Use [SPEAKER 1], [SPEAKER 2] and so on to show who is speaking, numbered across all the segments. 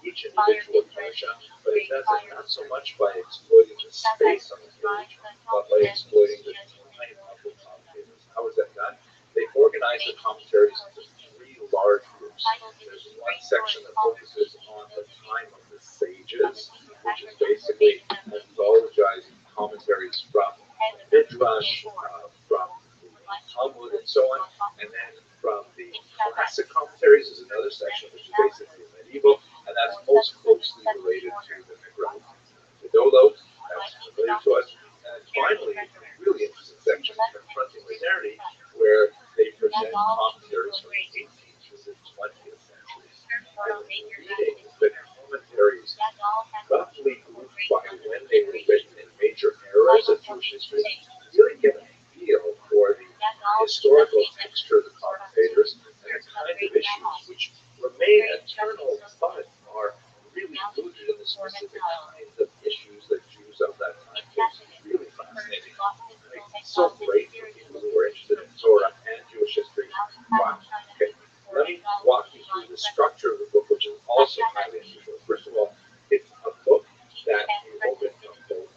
[SPEAKER 1] each individual parsha, but it does it not so much by exploiting the space on the page, but by exploiting the time of the commentators. How is that done? They organize the commentaries into three large groups. There's one section that focuses on the time of the sages, which is basically anthologizing commentaries from Midrash, from the Talmud, and so on. And then from the classic commentaries is another section, which is basically medieval, and that's most closely related to the Midrash. The Dolo, that's familiar to us. And then finally, a really interesting section, Confronting Modernity, where they present commentaries from the 18th to the 20th centuries. And reading the commentaries roughly grouped by when they were written in major eras of Jewish history, really get a feel for the historical texture of the commentators and the kind of issues which remain eternal but are really rooted in the specific kinds of issues that Jews of that time faced. Really fascinating. It's so great for people who are interested in Torah and Jewish history. Wow. Okay, let me walk you through the structure of the book, which is also highly unusual. First of all, it's a book that you open from both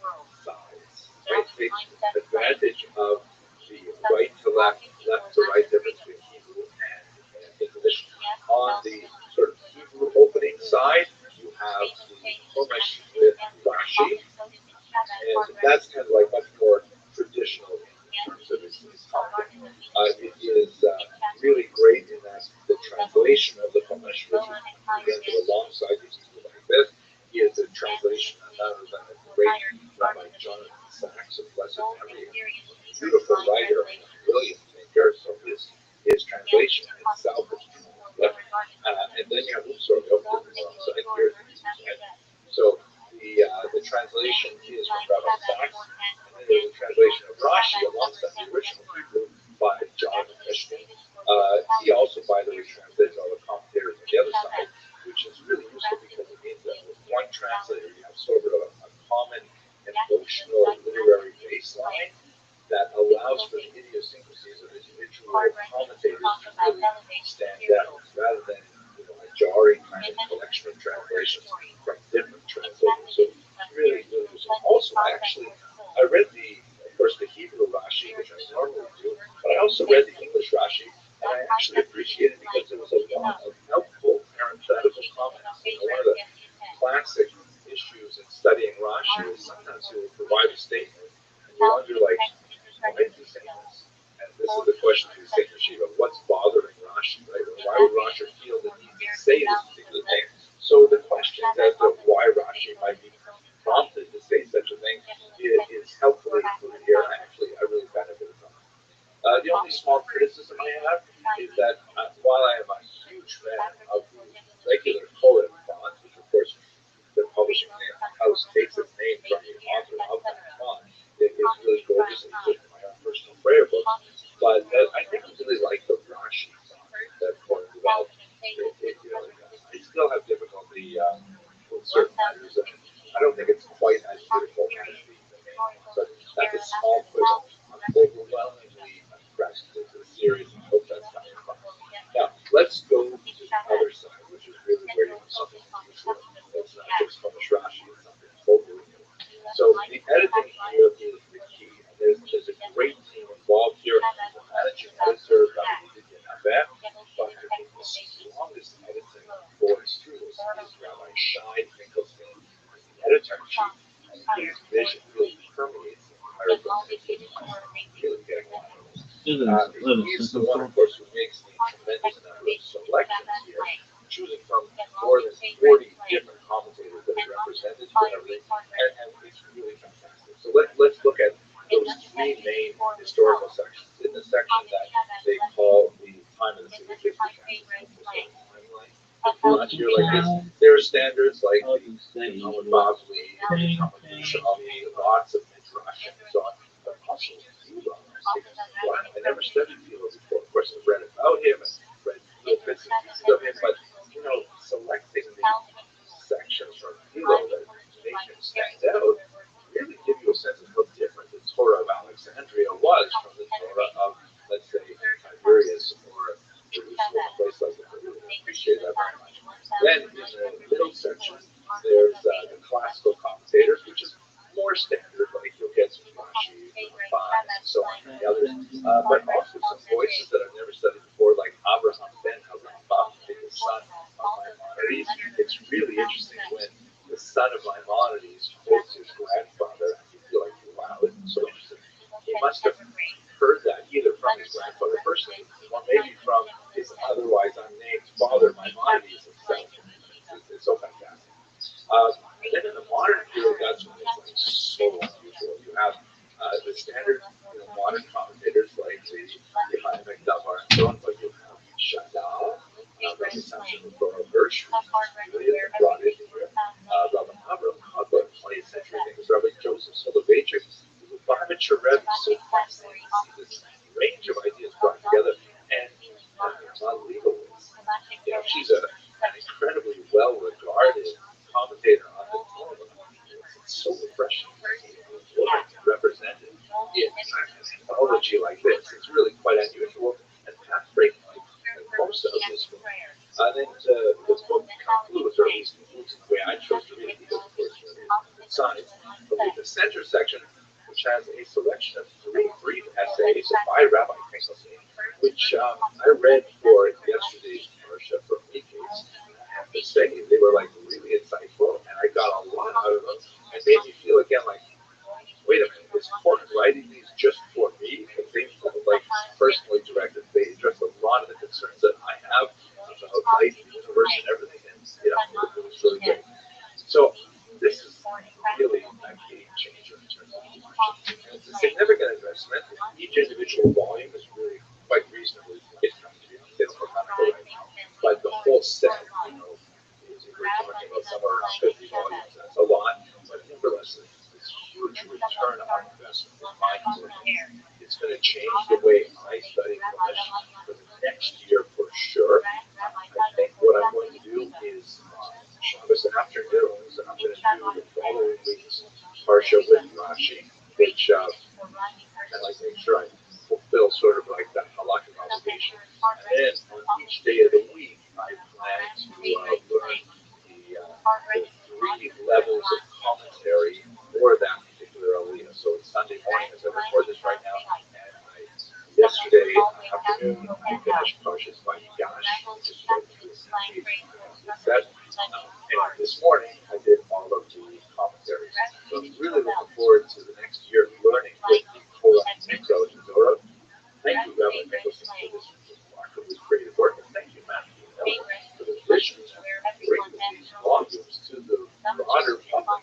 [SPEAKER 1] sides. Right? It takes advantage of the right to left, left to right difference between Hebrew and English. On the sort of Hebrew opening side, you have the Chumash with Rashi, and that's kind of like much more traditional in terms of its content. It is really great in that the translation of the Chumash, which is presented alongside these two like this, is a translation of none other than the great Rabbi Jonathan Sachs of Blessed Memory, a beautiful writer and a brilliant thinker. So his translation itself is tremendous. And then you have sort of alongside here. So the translation is from Rabbi Sachs, and then there's a translation of Rashi alongside the original Hebrew by John Mishkin. He also, by the way, translated all the commentators on the other side, which is really useful because it means that with one translator, you have sort of a common emotional and literary baseline that allows for the idiosyncrasies of individual commentators to really stand out, rather than a jarring kind of collection of translations from different translators. So really, really useful. Also, I read of course, the Hebrew Rashi, which I normally do, but I also read the English Rashi, and I actually appreciated it because there was a lot of helpful parenthetical comments. One of the classic issues in studying Rashi is sometimes he will provide a statement, and you wonder, like, why did he say this? And this is the question to Saint Shiva: what's bothering Rashi, right? Or why would Rashi feel the need to say this particular thing? So the questions as to why Rashi might be prompted to say such a thing is helpfully included here. I really benefited from it. The only small criticism I have is that while I am a huge fan of the regular Kohen font, which of course the publishing house takes its name from the author of that font, it is really gorgeous and good for my own personal prayer book. But I think I really like the Rashi font that Kohen developed. I still have difficulty with certain letters, and I don't think it's quite as beautiful as the main one. But that's a small quibble. I'm overwhelmingly impressed with the series, and I hope that's coming across. Now, let's go to the other side, which is really where you have something unusual. It's not just Chumash Rashi, it's something totally new. So the editing here is the key. And there's a great team involved here. The managing editor, Rabbi, but I think the strongest editing voice through this is Rabbi Shai Finkelstein, as the editor-in-chief, and his vision really permeates the entire book. Really getting a lot of this. He's the one, of course, who makes the tremendous number of selections here, choosing from more than 40 different commentators that are represented for everything, and it's really fantastic. So let's look at those three main historical sections. In the section that they call the time of the sages, not here like this. There are standards like the Talmud Bavli, the Talmud Yerushalmi, lots of midrash and so on, but also Philo. Wow, I never studied Philo before. Of course, I've read about him and read little bits and pieces of him, but selecting the sections from Philo that make him stand out really give you a sense of how different the Torah of Alexandria was from the Torah of, let's say, Tiberias or Jerusalem, a place like that. I really appreciate that very much. Then in the middle section, there's the classical commentators, which is more standard, like you'll get some Rashi, Rabbi, and so on, and the others, but also some voices that I've never studied before, like Abraham ben Rabbi, the son of Maimonides. It's really interesting when the son of Maimonides quotes his grandfather, and you feel like, wow, it's so interesting. He must have heard that either from his grandfather personally, or maybe from his otherwise unnamed father, Maimonides himself. It's so fantastic. Then in the modern period, that's when it's like so unusual. You have the standard, modern commentators like the Chaim Davar and so on, but you have Shadal, Rabbi Samson Raphael Hirsch, who's really brought in here, Rabbi Avraham Kotler, 20th century thinkers, Rabbi Joseph Soloveitchik, who's a far mature Rebbe, so fascinating to see this range of ideas brought together, and legal. She's an incredibly well-regarded commentator on the Torah. It's so refreshing to see women represented in an anthology like this. It's really quite unusual and path-breaking like most of this book. Then the book concludes, or at least concludes in the way I chose to read it, because of course it's sides. But with the center section, which has a selection of 3 brief essays by Rabbi Finkelstein, which I read for yesterday's parsha for weekends. I have to say, they were like really insightful, and I got a lot out of them, and made me feel again like, wait a minute, is Corbin writing these just for me? Because they felt like personally directed. They addressed a lot of the concerns that I have about life, the universe, and everything, and it was really great. So this is really a game changer in terms of teaching. And it's a significant investment. Each individual volume is really quite reasonably priced. They don't look right now. But the whole set, is if we're talking about somewhere around 50 volumes, that's a lot. But nevertheless, this huge return on investment in my opinion. It's going to change the way I study English for the next year for sure. I think what I'm going to do is Shabbos afternoons, I'm going to do the following week's parsha with Rashi, which I like to make sure I fulfill sort of like that halakhic obligation. And then on each day of the week, I plan to learn the 3 levels of commentary for that particular aliyah. So it's Sunday morning as I record this right now, and yesterday afternoon I finished Parshas by Gash, which is what it said. And this morning I did all of the commentaries. So I'm really looking forward to the next year learning with the Torah Mikro. Thank you, Rabbi Nicholson, for this remarkably creative work, and thank you, Matthew Miller, for the vision of bringing these volumes to the broader public.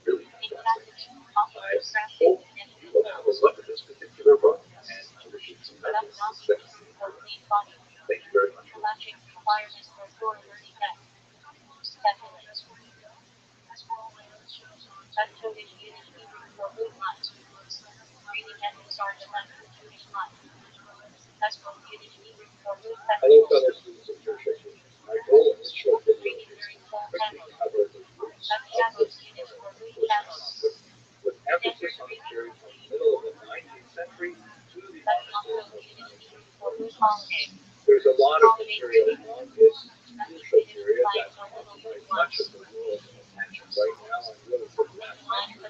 [SPEAKER 1] Really fantastic. I hope you will have a look at this particular book, and I wish you tremendous success. Thank you very much for watching. Hello, fellow students of Church History. My goal in this short video is to quickly cover the roots of this concept, with emphasis on the period from the middle of the 19th century to the onset of the 1940s. There's a lot of material on this crucial period that occupies much of the world's attention right now, and really for the last century.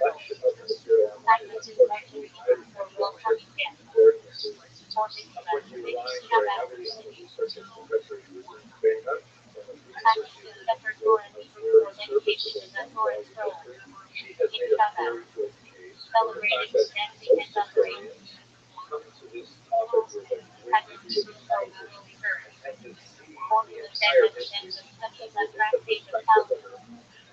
[SPEAKER 1] Much of the material online is unfortunately highly controversial, very misleading. I'm going to be relying very heavily on the research of Professor Susan Vega from the University of Mexico, a very serviceable history. She has made a very good case for the fact that most historians come to this topic with a great degree of intelligence and to see the entire history within the perspective of her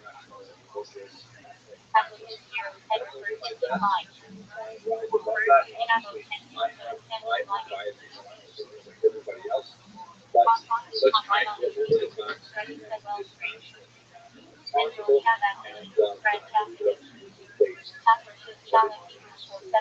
[SPEAKER 1] national and religious ethnic practice. And I'm going to do my best and rise above that. Obviously, I have my own biases and opinions like everybody else, but let's try and get rid of that and be as passionate as possible, and leave it up to you to face what it means to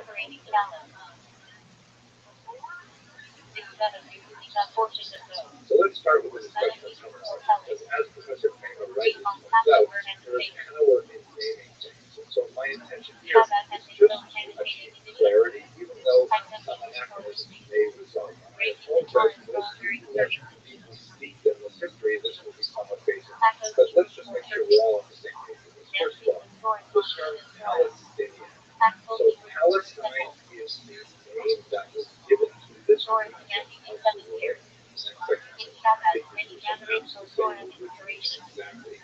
[SPEAKER 1] So let's start with the discussion of terminology, because as Professor Kramer rightly points out, there is power in naming things. And so my intention here is just to achieve clarity, even though some anachronisms may result. I apologize to those of you who are deeply steeped in this history. This will be Exactly.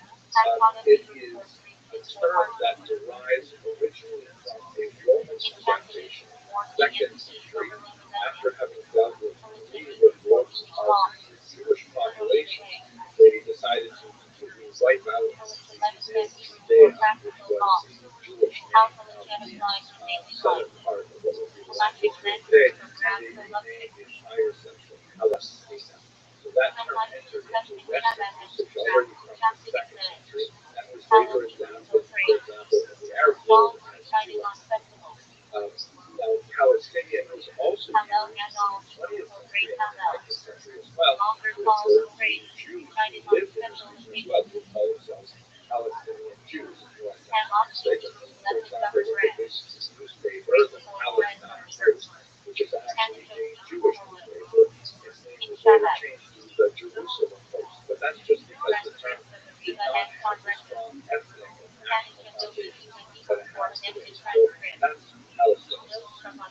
[SPEAKER 1] It is a term that derives originally from a Roman quotation, 2nd century, after having dealt with three revolts of the Jewish population. They decided to completely wipe out the name Judea, which was the Jewish name of the southern part of what would be like Israel today, and they renamed the entire central Palestina. So that term entered into Western usage already from the 2nd century and was later adapted, for example, in the Arab world as Judah. Now, Palestinian was also used in the 20th century and the 19th century as well to refer to Jews who lived in this region as well, who call themselves Palestinian Jews, if you want to make mistaken. For example, look at this newspaper, the Palestine News, which is actually a Jewish newspaper. Its name was later changed to the Jerusalem Post, but that's just because the term did not have the strong ethnic and national foundation that it has today. So that's Palestinians.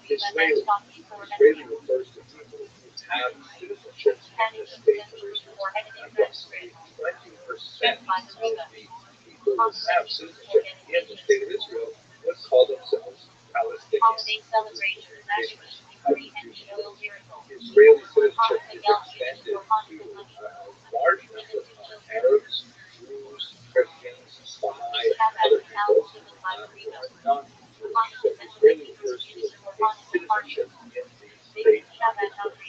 [SPEAKER 1] Israeli. Israeli refers to people who have citizenship in the state of Israel. Approximately 20% of the people who have citizenship in the state of Israel would call themselves Palestinians. Israeli citizenship is extended to a large number of Arabs, Jews, Christians, Baha'i, and other people who are non-Jewish. So Israeli refers to a citizenship in the state of Israel.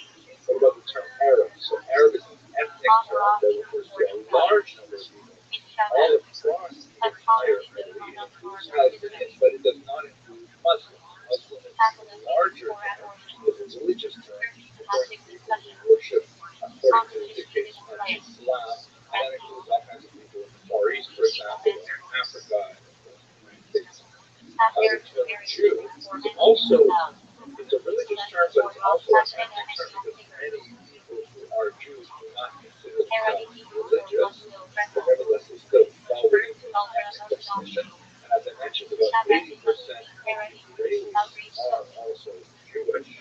[SPEAKER 1] What about the term Arab? So Arab is an ethnic term that refers to a large number of people all across the entire Middle East. It includes Palestinians, but it does not include Muslims. Muslim is a larger term, is a religious term referring to people who worship according to the dictates of Islam, and that includes all kinds of people in the Far East, for example, and Africa, and of course the United States. The term Jew is also, it's a religious term, but it's also an ethnic term because many people who are Jews do not consider themselves religious, but nevertheless they still fall within the ethnic definition. And as I mentioned, about 80% of Israelis are also Jewish,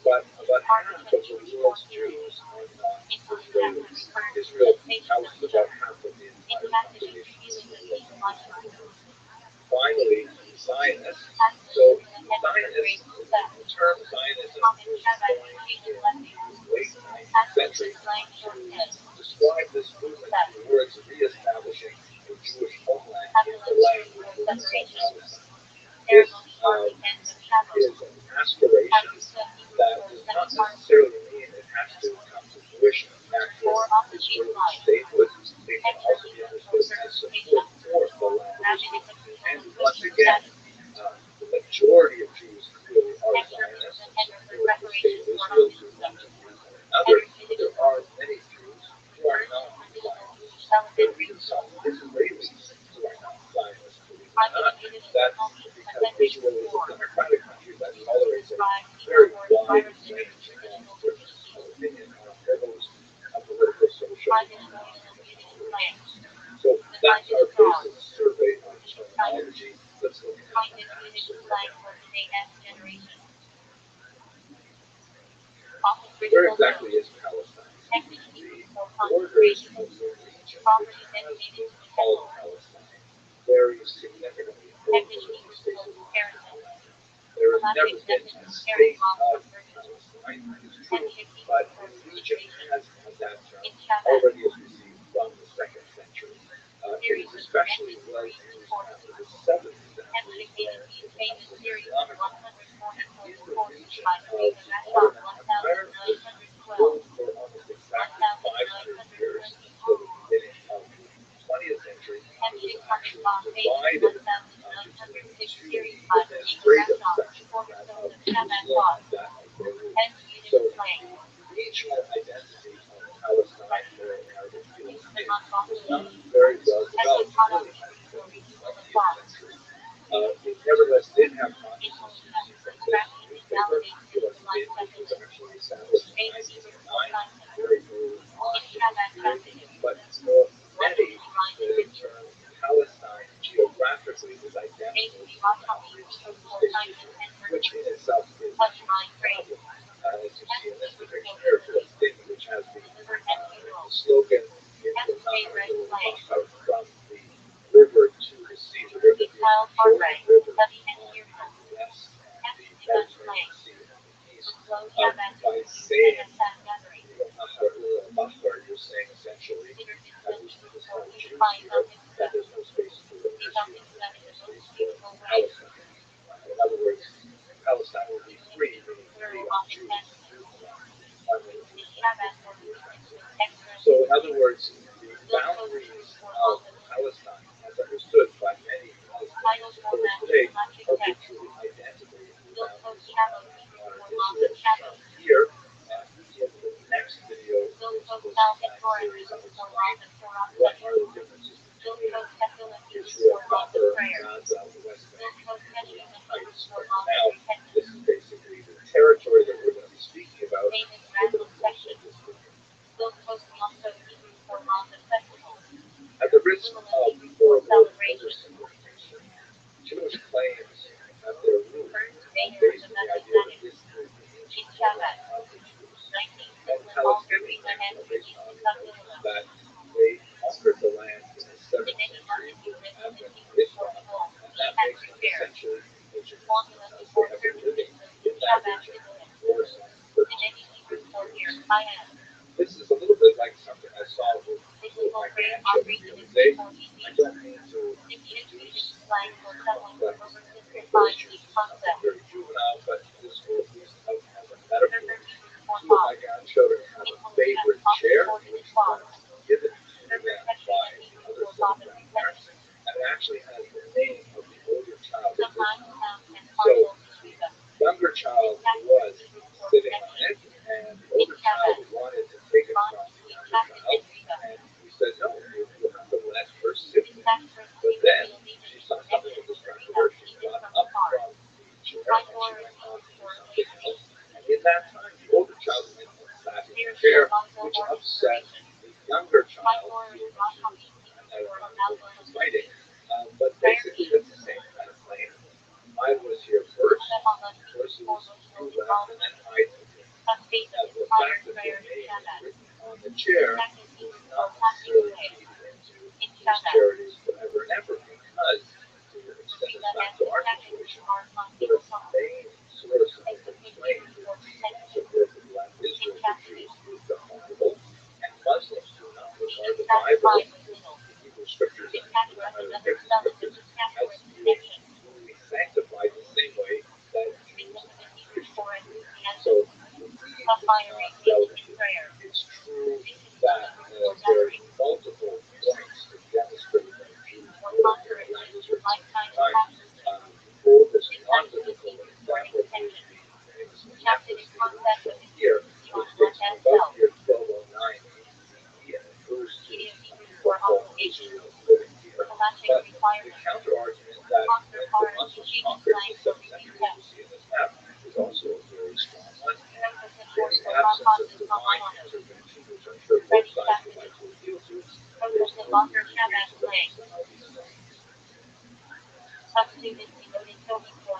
[SPEAKER 1] but about half of the world's Jews are not Israelis. Israel houses about half of the entire population of the world. Finally, Zionists. So Zionists, the term Zionism was coined in the late 19th century to describe this movement towards reestablishing a Jewish homeland in the land which was Palestine. This is an aspiration that does not necessarily mean it has to come to fruition. Actual Israeli statehood, it can also be understood as support for the land of Israel. And once again, the majority of Jews really are Zionists and support the state of Israel to one degree or another. But there are many Jews who are not Zionists. There are even some Israelis who are not Zionists, believe it or not. That's because Israel is a democratic country that tolerates a very wide range of differences of opinion on those political, social, and economic issues. So that's our basic survey on terminology. Let's look at the map survey. Where exactly is Palestine? The borders of the region which has been called Palestine vary significantly over the space of time. There has never been a state of Palestine, that is true, but the region has had that term already as received from the 2nd century. It is especially well used after the 7th century when it becomes an Islamic one. And in the region of the Ottoman Empire, which ruled for almost exactly 500 years until the beginning of the 20th century, it was actually divided between two administrative sections, that of Jerusalem and that of Beirut. So the regional identity of Palestine or Arabic Palestine was not very well developed really until the 20th century. It nevertheless did have controversies. For this newspaper, Palestine, which was actually established in 1909, very early on in history. But for many, the term Palestine geographically is identical to the boundaries of the state of Israel, which in itself is a huge problem. As you see in this depiction here, for a statement which has the slogan, "It will not from the river to the sea, the river, the Jordan River on the west, and the Mediterranean Sea on the east. By saying Bahar, you're saying essentially, as this whole Jews here, that there's no space for Israel, there's no space for Palestine. In other words, Palestine will be free, meaning free of Jews. So, in other words, the boundaries of Palestine, as understood by many Palestinians today, are virtually identical with the boundaries of modern Israel shown here. In the next video, in this series, I'll explain what are the differences between Israel proper, Gaza, the West Bank, and the Heights. But now, this is basically the territory that we're going to be speaking about over the course of this video. At the risk of horrible oversimplification, Jewish claims at their root are based on the idea that this is the ancient homeland of the Jews. And Palestinian claims are based on the notion that they conquered the land in the 7th century with the advent of Islam, and that makes them essentially indigenous because they have been living in that region for some 1300 years. This is a little bit like something I saw with my grandchildren the other day. I don't mean to introduce complex versions of something very juvenile, but this will at least help as a metaphor. Two of my grandchildren have a favorite chair, which was given to them by the other set of grandparents, and it actually has the name of the older child that lives on it. So the younger child was sitting on it, and the older child wanted to take it from the younger child, and we said, no, you have to let her sit there. But then she saw something that distracted her. She got up from the chair and she went on to do something else. And in that time, the older child went and sat in the chair, which upset the younger child, even though she was fighting. But basically, it's the same kind of claim. I was here first, versus you left, and then I took it. Now, the fact that the name is written on the chair does not necessarily feed into these charities forever and ever, because to extend this back to our situation, the main source of the claim to the birth of Black Israel, the Jews, is the Bible, and Muslims do not regard the Bible, the Hebrew scriptures, and the Arabic scriptures as being truly sanctified the same way that Jews and Christians do. So the need is not relevant here. It's true that there are multiple points to demonstrate that Jews were here in Black Israel at the time. The oldest non-biblical example is the famous Memphis that we're shown here, which dates from about year 1209 BCE and refers to so-called Israel living here. But the counter-argument that when the Muslims conquered in the 7th century, as we see in this map, is also a very strong one. And in the absence of divine intervention, which I'm sure both sides would like to appeal to, there's no reason to reconcile these claims.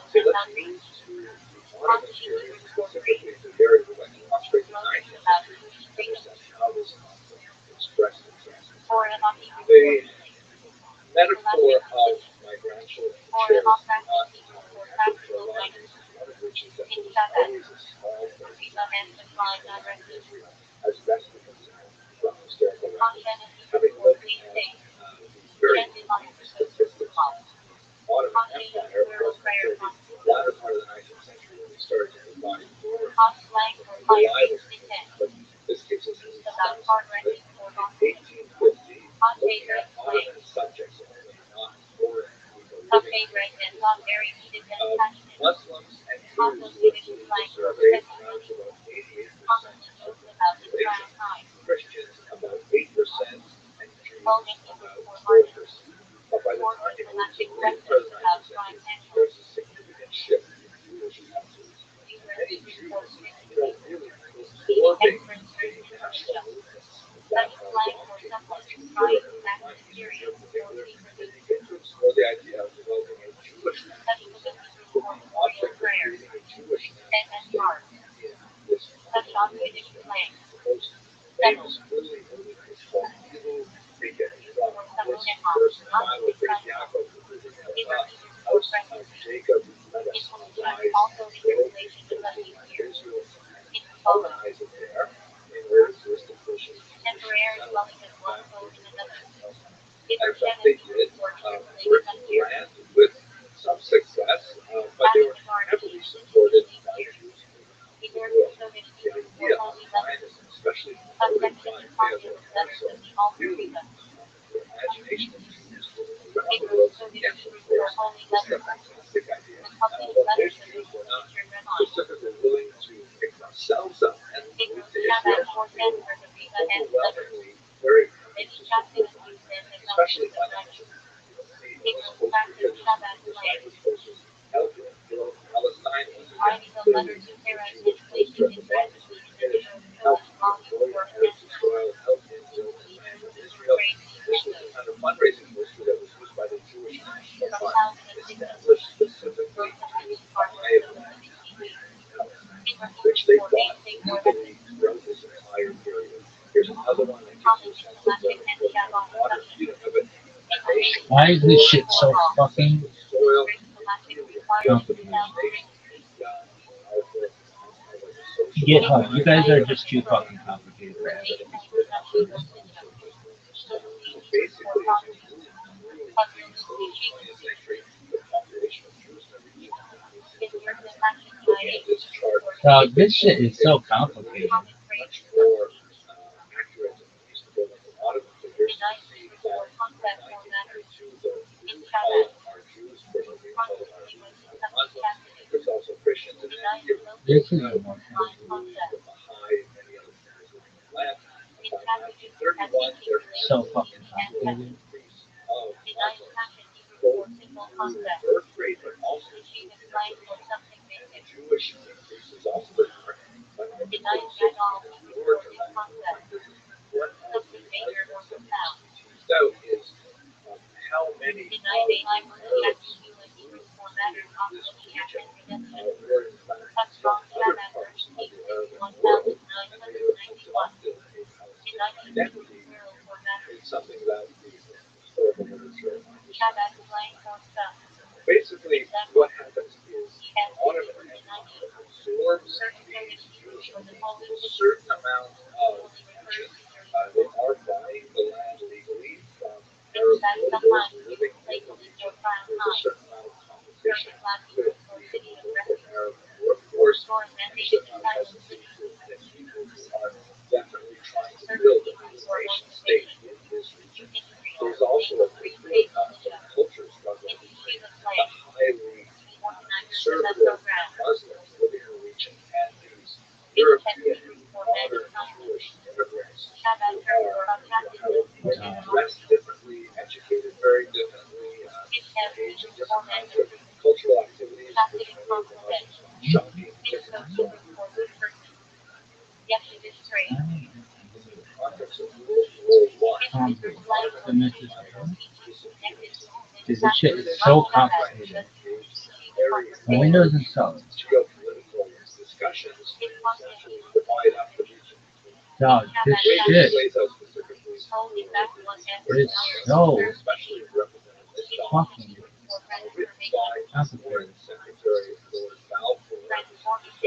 [SPEAKER 1] So let's move to the Ottoman period, specifically the area we're going to concentrate in the 19th century, to understand how this concept expressed itself. The metaphor of my grandchildren's chairs do not happen for a lot of reasons, one of which is that there was always a small portion of the land of Israel, as best we can tell from historical records. Having looked at the very statistics, the Ottoman Empire was until the latter part of the 19th century when they started to divide more reliable statistics. But this gives us an sense that in 1850, looking at Ottoman subjects only, not foreign people living in Muslims and Jews lived in the survey around to about 88% of the population, Christians about 8%, and Jews about 4%. But by the time you move to the late part of the 19th century, there's a significant shift in Jewish attitudes. Many Jews, really absorbing the national movements that are launching much in Europe at the time, Eastern Europe in particular, they begin to explore the idea of developing a Jewish national state, with the object of creating a Jewish national state in this Ottoman Empire. The most famous early movement is called Ilu Bige, verse 5 of Yaakov, house of Jacob, let us arise and go into the land. Israel organizes there, and where is this deficient? In fact, they did work in the land with some success, but they were heavily supported by Jews in the world. The idea of Zionism, especially promoted by Theodore Herzl, really the imagination of Jews around the world began to force. This is a fantastic idea. But these Jews were not specifically willing to pick themselves up and move to Israel. They were overwhelmingly very happy to support, especially financially. The Zionist forces helped build Palestine once again. The Jewish poster at the bottom is British helped destroy Eretz Israel, helped in build the land of Israel. This was the kind of fundraising poster that was used by the Jewish National Fund, established specifically to buy land in Palestine, which they bought legally throughout this entire period. Here's another one that gives you a sense of the modern freedom of it.
[SPEAKER 2] Why is this shit so fucking complicated? GitHub, you guys are just too fucking complicated.
[SPEAKER 1] Basically, as you move through the 20th century, the population of Jews in the region looking at this chart.
[SPEAKER 2] This shit is so complicated.
[SPEAKER 1] Much more accurate than it used to be like a lot of the figures. You see that in 1992, the blue column are Jews, the green column are Muslims. There's also Christians, and then here
[SPEAKER 2] This is
[SPEAKER 1] the Baha'i and many other communities living in the land. By 1931, there is
[SPEAKER 2] so fucking
[SPEAKER 1] an
[SPEAKER 2] complicated.
[SPEAKER 1] increase of Muslims, both through birth rate, but also through immigration. And the Jewish increase has also been marked by immigration. More dramatic. This is one of the arguments that needs to be teased out is how many Arabs in this region were in fact from other parts of the Arab world, and they adopted a Palestinian identity. It's something that the historical literature understands. Basically, what happens is the Ottoman Empire absorbs these Jewish immigrants with a certain amount of tension. They are buying the land legally from Arab builders living in the region. There's a certain amount of competition with the local Arab workforce, and a certain amount of hesitancy to admit people who are definitely trying to build a nation state in this region. There's also a big culture struggle between the highly conservative Muslims living in the region and these European modern Jewish immigrants who are dressed differently, educated very differently, engaged in different kinds of cultural activities, which many of the Muslims find shocking, different, and so on. In the context of World War I,
[SPEAKER 2] Because this shit is so complicated. The Windows installed.
[SPEAKER 1] Geopolitical discussions essentially divide up the region between
[SPEAKER 2] Dog, this shit
[SPEAKER 1] lays out specifically
[SPEAKER 2] is so
[SPEAKER 1] especially represented this
[SPEAKER 2] fucking
[SPEAKER 1] written by Foreign Secretary Lord Balfour.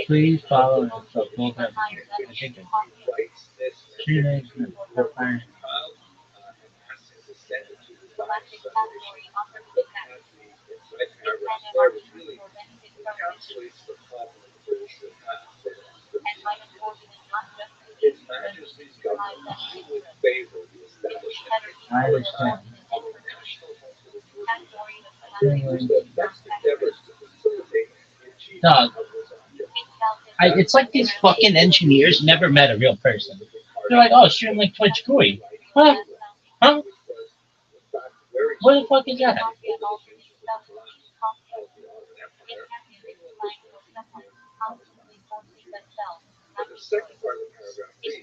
[SPEAKER 2] Please follow and support that. I think it
[SPEAKER 1] Writes this
[SPEAKER 2] she makes it
[SPEAKER 1] compiled and asks him to send it to the Zionist Federation. Looking at the inside paragraphs there, it really encapsulates the problem that the British would have for the next 50 years. His Majesty's government would favor the establishment
[SPEAKER 2] I understand.
[SPEAKER 1] of a national home for the Jewish people and use the best endeavors to facilitate the achievement
[SPEAKER 2] Dog.
[SPEAKER 1] of this object.
[SPEAKER 2] It's like these fucking engineers never met a real person. They're like, oh, stream like Twitch GUI. Huh? Huh? What the fuck is that?
[SPEAKER 1] The second part of the paragraph reads,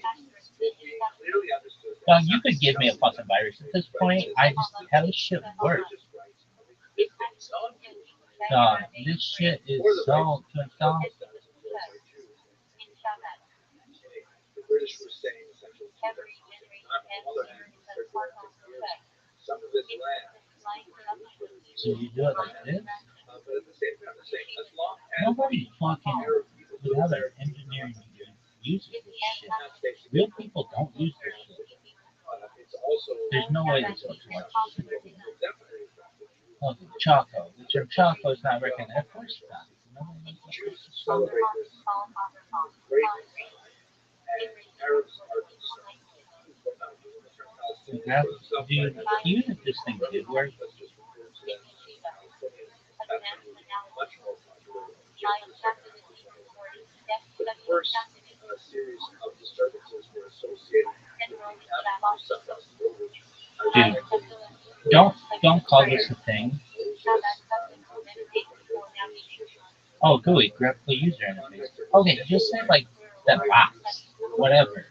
[SPEAKER 1] "It clearly understood that
[SPEAKER 2] Dog, you could give me a fucking virus at this point. I just how this shit works. Dog, this shit is so dog.
[SPEAKER 1] The British were saying essentially two things. On the other hand, for 30 years, some of this land
[SPEAKER 2] So you do it like this?
[SPEAKER 1] but at the same time, they're saying as long as
[SPEAKER 2] Nobody fucking,
[SPEAKER 1] Arab people
[SPEAKER 2] without
[SPEAKER 1] there,
[SPEAKER 2] an engineering degree, uses this shit.
[SPEAKER 1] that's basically
[SPEAKER 2] Real people don't use this shit.
[SPEAKER 1] it's also
[SPEAKER 2] There's no way this looks like shit.
[SPEAKER 1] definitely
[SPEAKER 2] Oh, the Chaco. The term Chaco is not recognized. Of course it's not. Nobody knows what
[SPEAKER 1] Jews
[SPEAKER 2] this is.
[SPEAKER 1] celebrate this great and Arabs are concerned. But not using the term
[SPEAKER 2] The
[SPEAKER 1] Palestinian
[SPEAKER 2] graph,
[SPEAKER 1] for themselves,
[SPEAKER 2] dude,
[SPEAKER 1] but as
[SPEAKER 2] even if this thing did work,
[SPEAKER 1] let's just refer to them as Palestinians. That's going to be much more popular than just the second The first series of disturbances were associated with the Avenue Festival, which
[SPEAKER 2] dude,
[SPEAKER 1] ironically
[SPEAKER 2] don't call this a thing. Oh, GUI, graphical user interface. Okay, just say like that box, whatever.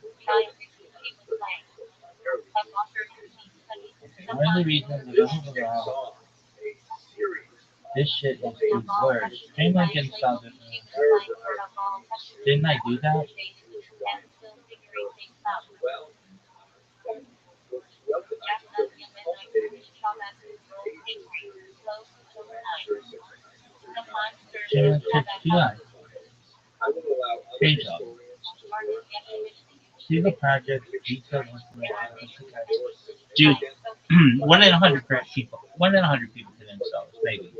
[SPEAKER 2] Okay, one of the reasons that this shit is too blurred. Streamlink installed it. Didn't I do that?
[SPEAKER 1] well,
[SPEAKER 2] Streamlink 59.
[SPEAKER 1] I will allow other
[SPEAKER 2] Page up.
[SPEAKER 1] historians to work
[SPEAKER 2] See the project, detailed information. Dude, 1 in 100 people. 1 in 100 people can install this, maybe.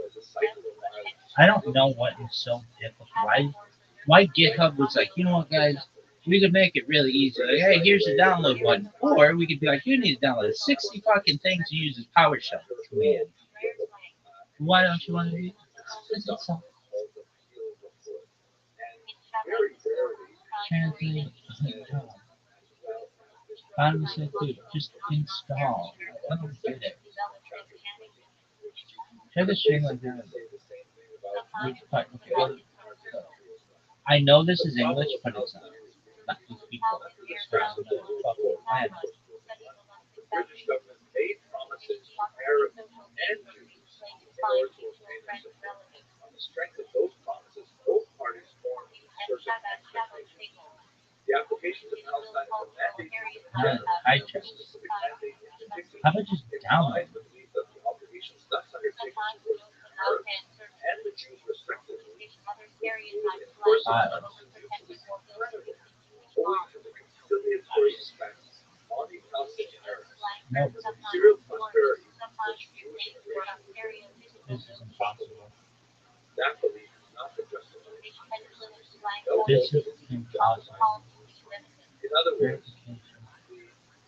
[SPEAKER 2] I don't know what is so difficult. Why GitHub was like, you know what, guys, we could make it really easy. Like, hey, here's the download button. Or we could be like, you need to download 60 fucking things to use as PowerShell command. Why don't you want to do it? Translate. Honestly, dude, just install. I don't get it. Try the string like that. Which part? Okay, well, I know this is English, but it's not. Not these people. There's another fucking planet.
[SPEAKER 1] British government made promises to Arab and Jews in order to obtain their support. On the strength of those promises, both parties formed certain expectations. The applications of Palestine were mandated
[SPEAKER 2] I checked.
[SPEAKER 1] specific mandate in particular.
[SPEAKER 2] How about just
[SPEAKER 1] It
[SPEAKER 2] download?
[SPEAKER 1] implies the belief that the obligations thus undertaken towards the Arabs and the Jews respectively would
[SPEAKER 2] Files.
[SPEAKER 1] owing to the conciliatory effect on the Palestinian Arabs.
[SPEAKER 2] No,
[SPEAKER 1] Material prosperity for Jewish immigration.
[SPEAKER 2] this is impossible.
[SPEAKER 1] That belief has not been justified.
[SPEAKER 2] This is impossible.
[SPEAKER 1] In other words, the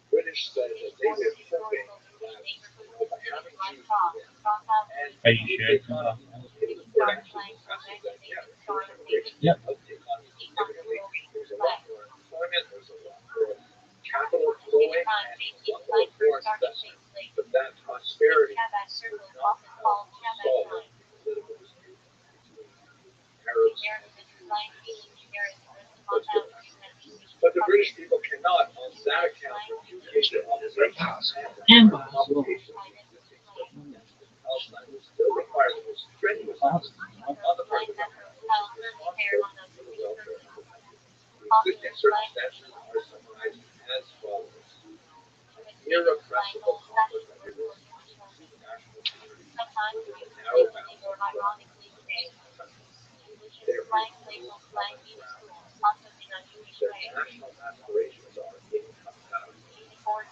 [SPEAKER 1] British said that they were hoping that by having Jews and
[SPEAKER 2] Are you sure it's
[SPEAKER 1] the report actually discusses that, yeah, immigration
[SPEAKER 2] Yep.
[SPEAKER 1] helped the economy significantly. There's a lot more employment, there's a lot more capital flowing, and a lot more investment. But that prosperity would not solve political dispute between Arabs and but the British people cannot, on that account, repudiate their obligations and
[SPEAKER 2] Impossible.
[SPEAKER 1] Palestine will still require the most strenuous efforts on the part of the government, which is responsible for the welfare of the people. The existing circumstances are summarized as follows. Irrepressible conflict under this national security within the narrow bounds of the country. Their political common ground. Their national aspirations are incompatible.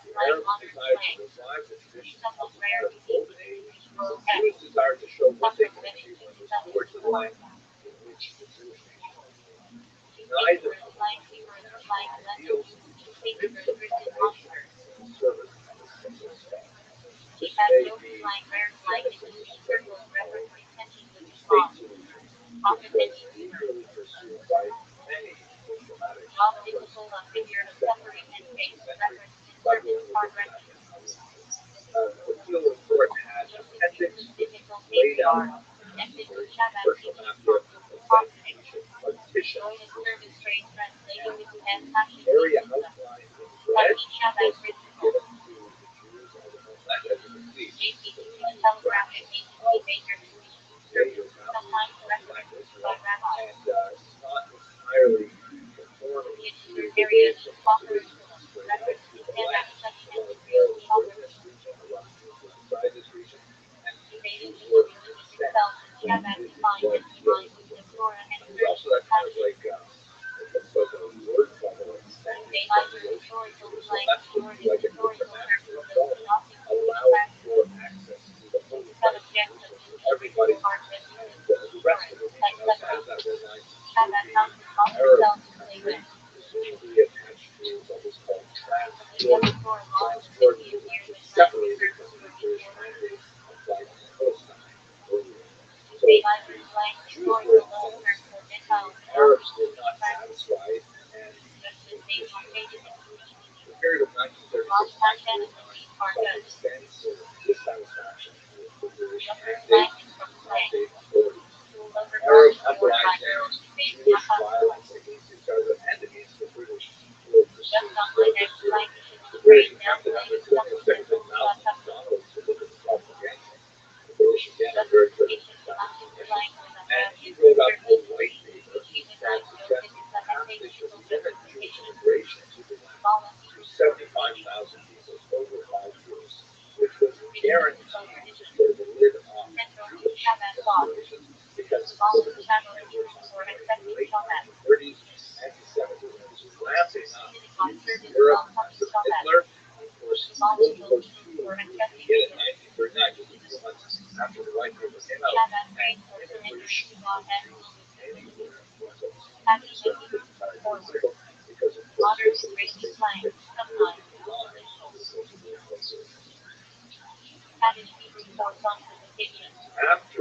[SPEAKER 1] The Arabs desire to revive the traditions of the Arab Golden Age. The Jews desire to show what they can achieve when restored to the land in which the Jewish nation was born. Neither of the national ideals permits of combination in the service of a single state. This may be the genesis of what was called the state solution, which was eagerly pursued by many diplomatic presidents in the second century, but was disaster. The Deal report had appendix which laid out virtual mafia that said we should partition the area outlined in red was to be given to the Jews as a homeland. As you can see, the tiny scratch of major boundaries like this, and it's not entirely conforming to the basic conservation aspirations of the land. Although there was this region around access to the holy place of Jerusalem for everybody. And the rest of the region outside of that red line would be Arab country, presumably attached to what was called Transjordan. Transjordan was separated from the Jewish mandate applied to Palestine earlier. So the Jews were intense, the Arabs were not satisfied, and the period of 1936-1939 saw intense dissatisfaction with the British mandate and mandate authorities. Arab uprisings, Jewish violence against each other and against the British were pursued further. The British attempted under Colonial Secretary Malcolm Macdonald to limit propaganda. The British again are very critical of that position, and he wrote up a white paper that suggested perhaps they should limit Jewish immigration to the land to 75,000 people over 5 years, which was guaranteed to throw the lid on Jewish immigration because political tensions in the late 1930s, anti-Semitism was ramping up in Europe under Hitler. Of course, World War II began in 1939, just a few months after the white paper came out, and immigration of Jews anywhere was a huge concern for the entire political because, of course, Hitler was basically ruining the lives of the post-war workers. After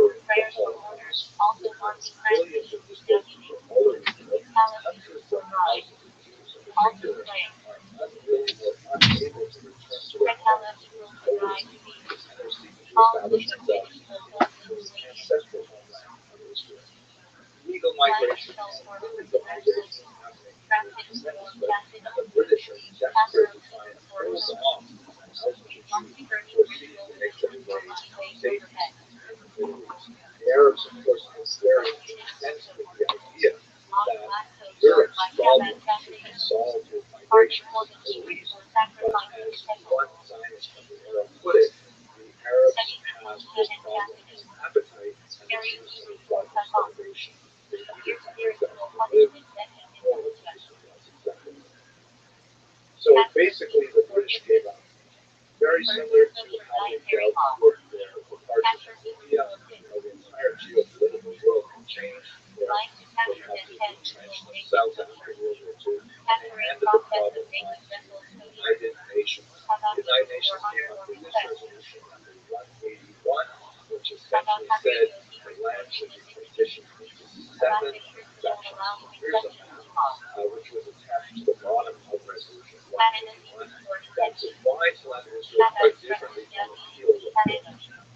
[SPEAKER 1] the Holocaust, because millions of displaced people all over the world, hundreds of thousands of Jews in particular, are unwilling or unable to return to their homes totally, and they're seeking to establish themselves in this ancestral homeland of Israel. Legal migration and illegal migration is happening at a tremendous rate, and the British are desperate to try and hold off thousands of Jews who are seeking to make their way safely in the Middle East. The Arabs, of course, are very incensed with the idea that Europe's problem should be solved with migration to the Middle East. But as one Zionist from the era put it, the Arabs have this problem as an appetite, and the Jews have a plot of starvation. They neither find themselves to live nor to be somewhat acceptable. So basically, the British gave up. Very similar to how they dealt with their departure from India. The entire geopolitical world had changed. They had to retrench themselves after World War II, and they handed the problem off to the United Nations. The United Nations came up with this resolution number 181, which essentially said the land should be partitioned into 7 sections. Here's a map, which was attached to the bottom of resolution 181, that divides land of Israel quite differently from the field of Canada.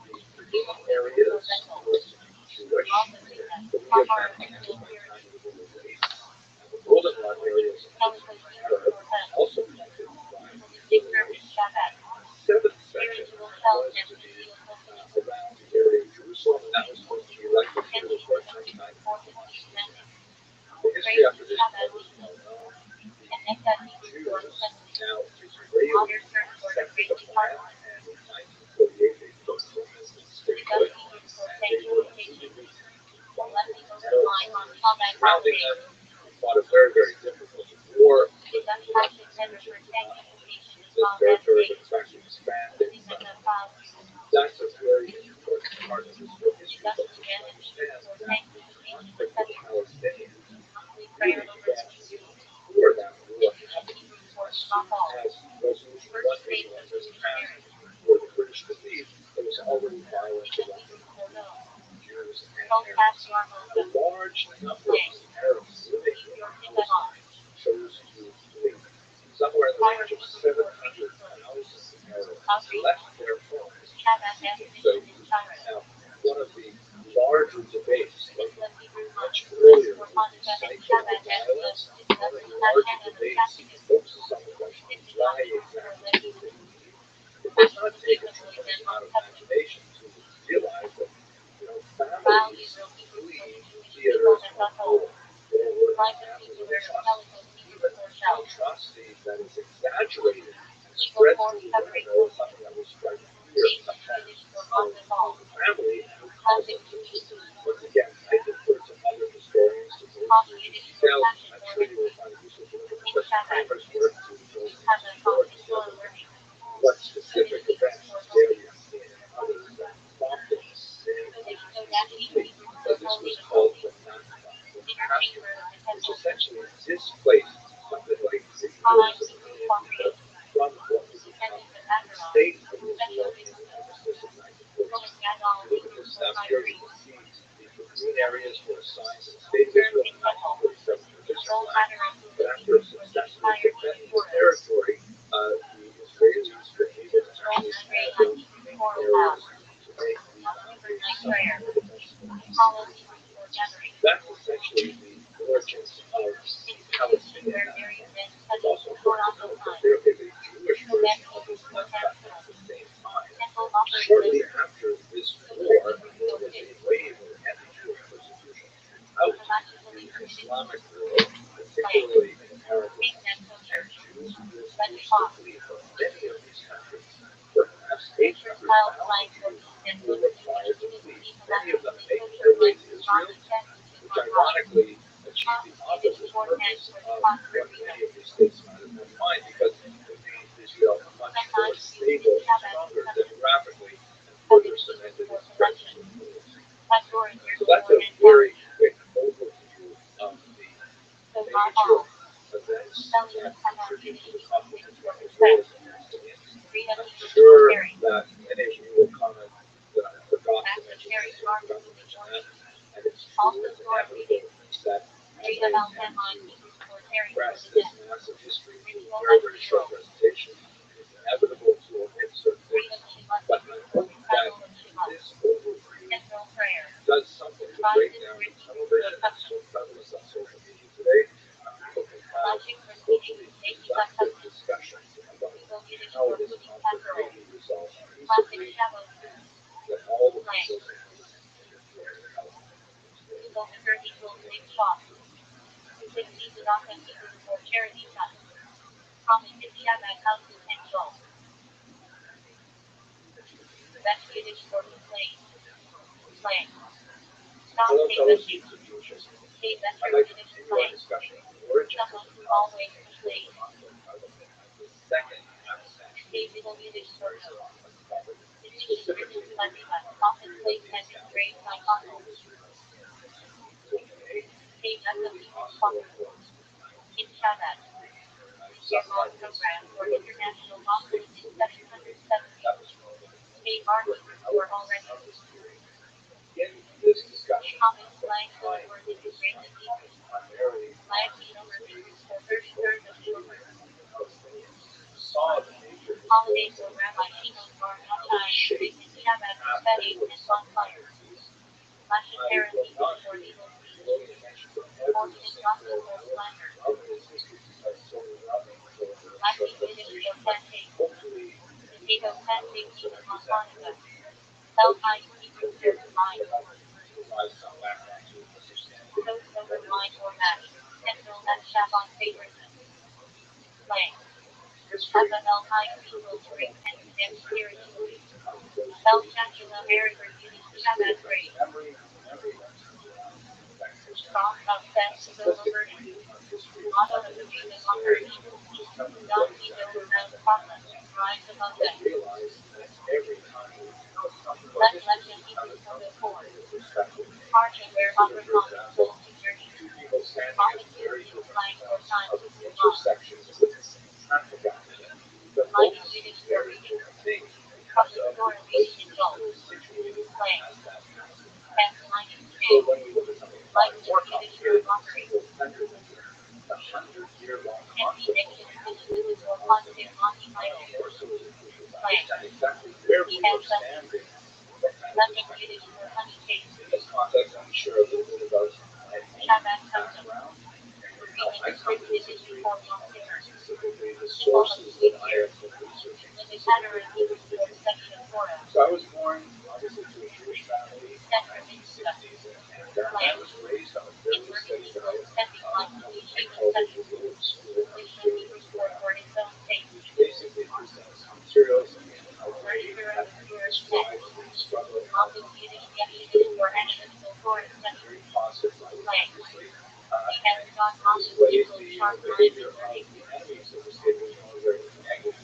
[SPEAKER 1] The green areas were to be Jewish, the Korean American by Chinese immigrants, and the golden rod areas were to be Arab, also planted by Israelis. The 7th section was to be around the area of Jerusalem, and that was supposed to be elected here in 1919. The history after this part is well known. The Jews, now Israeli, accepted the plan, and in 1948 they proclaimed statehood, and they were immediately bombarded. The Arabs surrounding them fought a very, very difficult war with the Russians, which this territory was trying to expand its that's a very important part of Israel history, but you should understand that the Palestinians really began before that war happened. As soon as Resolution 181 was passed for the British to leave, there was already violence erupting between Jews and Arabs. A large number of the Arabs living in Palestine chose to flee. Somewhere in the range of 700,000 Arabs left their homes seeking safety. Now, one of the larger debates, like we mentioned earlier, with the cycle of violence, one of the larger debates focuses on the question of why exactly did they leave? It does not take a tremendous amount of imagination to realize that, families flee theaters of war. There were examples of atrocities, even atrocities that is exaggerated and spread through the rumor as something that will strike fear sometimes of the family and would cause them to flee. Once again, I defer to other historians to go through the details. I'm sure you will find it useful to look at Professor Kramer's work to go into historic study what specific events there we see in other Here you can see the green areas were assigned to the state of Israel in 1947 traditional land, but after a successful defending this territory, the Israelis were able to actually add those green areas to make the boundaries somewhat more defensible. That's essentially the origins of the Palestinian national. It's also important to note that there is a Jewish version of this concept at the same time. Shortly after this war, there was a wave of anti-Jewish persecution out in the Islamic world, particularly in Arab lands, and Jews were forced to flee from many of these countries. Perhaps 800,000 Jews were required to flee. Many of them making their way to Israel, which ironically achieved the opposite purpose of what many of these states might have had in mind, because it made Israel much more stable and stronger demographically and further cemented its presence in the Middle East. So that's a very quick overview of the major events that contribute to the conflict between Israelis and Palestinians. I'm sure that many of you will comment that I forgot to mention this, or forgot to mention that, and it's true, it's inevitable that as I attempt to press this massive history through a very, very short presentation, it's inevitable to omit certain things, but I hope that this overview does something to break down the tunnel vision that's so prevalent on social media today. People can have, hopefully, productive discussions about how this conflict may be resolved peaceably, that all the peoples in Hello, fellow students of Jewish history. I'd like to continue our discussion on the origins of the Palestinian Israeli conflict by looking at the second half-century Israeli conflict covered, specifically the period of the establishment of Israel in 1948 through the Oslo Accords in 1953. I've summarized this in the International States of Israel that was known as the different elements of this period. In this discussion, I'm going to try and focus my comments primarily on these periods in both the Jews and the Palestinians saw the major historical events that shaped the path towards some kind of peace. I will not be devoting attention to every single element of this history because it's overwhelming for a short presentation, but hopefully this will represent an overview of the major events that help provide some background to understanding what it is to understand the Palestinian history. Between 1963 and 1933, history affects memory, and memory affects history. A simplistic view of history is something necessary to just cover the dates and events that happened, but realize that every time we talk about history, we have it from a different perspective. Consider, for example, two people standing at very different points of an intersection with the same traffic accident, but both see very different things because of the place in which they're situated at that accident. So when we look at something far more complicated than a single fender bender, the 100-year-long conflict between the Palestinians and Israel, so it's crucial to understand exactly where we were standing from that perspective. In this context, let me share a little bit about my own background and how I come to this history, and specifically the sources that I have been researching specifically over the years. So I was born, obviously, to a Jewish family in the 1960s, and I was raised on a fairly steady diet. What I call the Jewish school, daily program, which basically presents materials in a way that describes the struggle and conflict between Jews and very positive light, obviously. And displayed the behavior of the enemies of the state was known very negatively.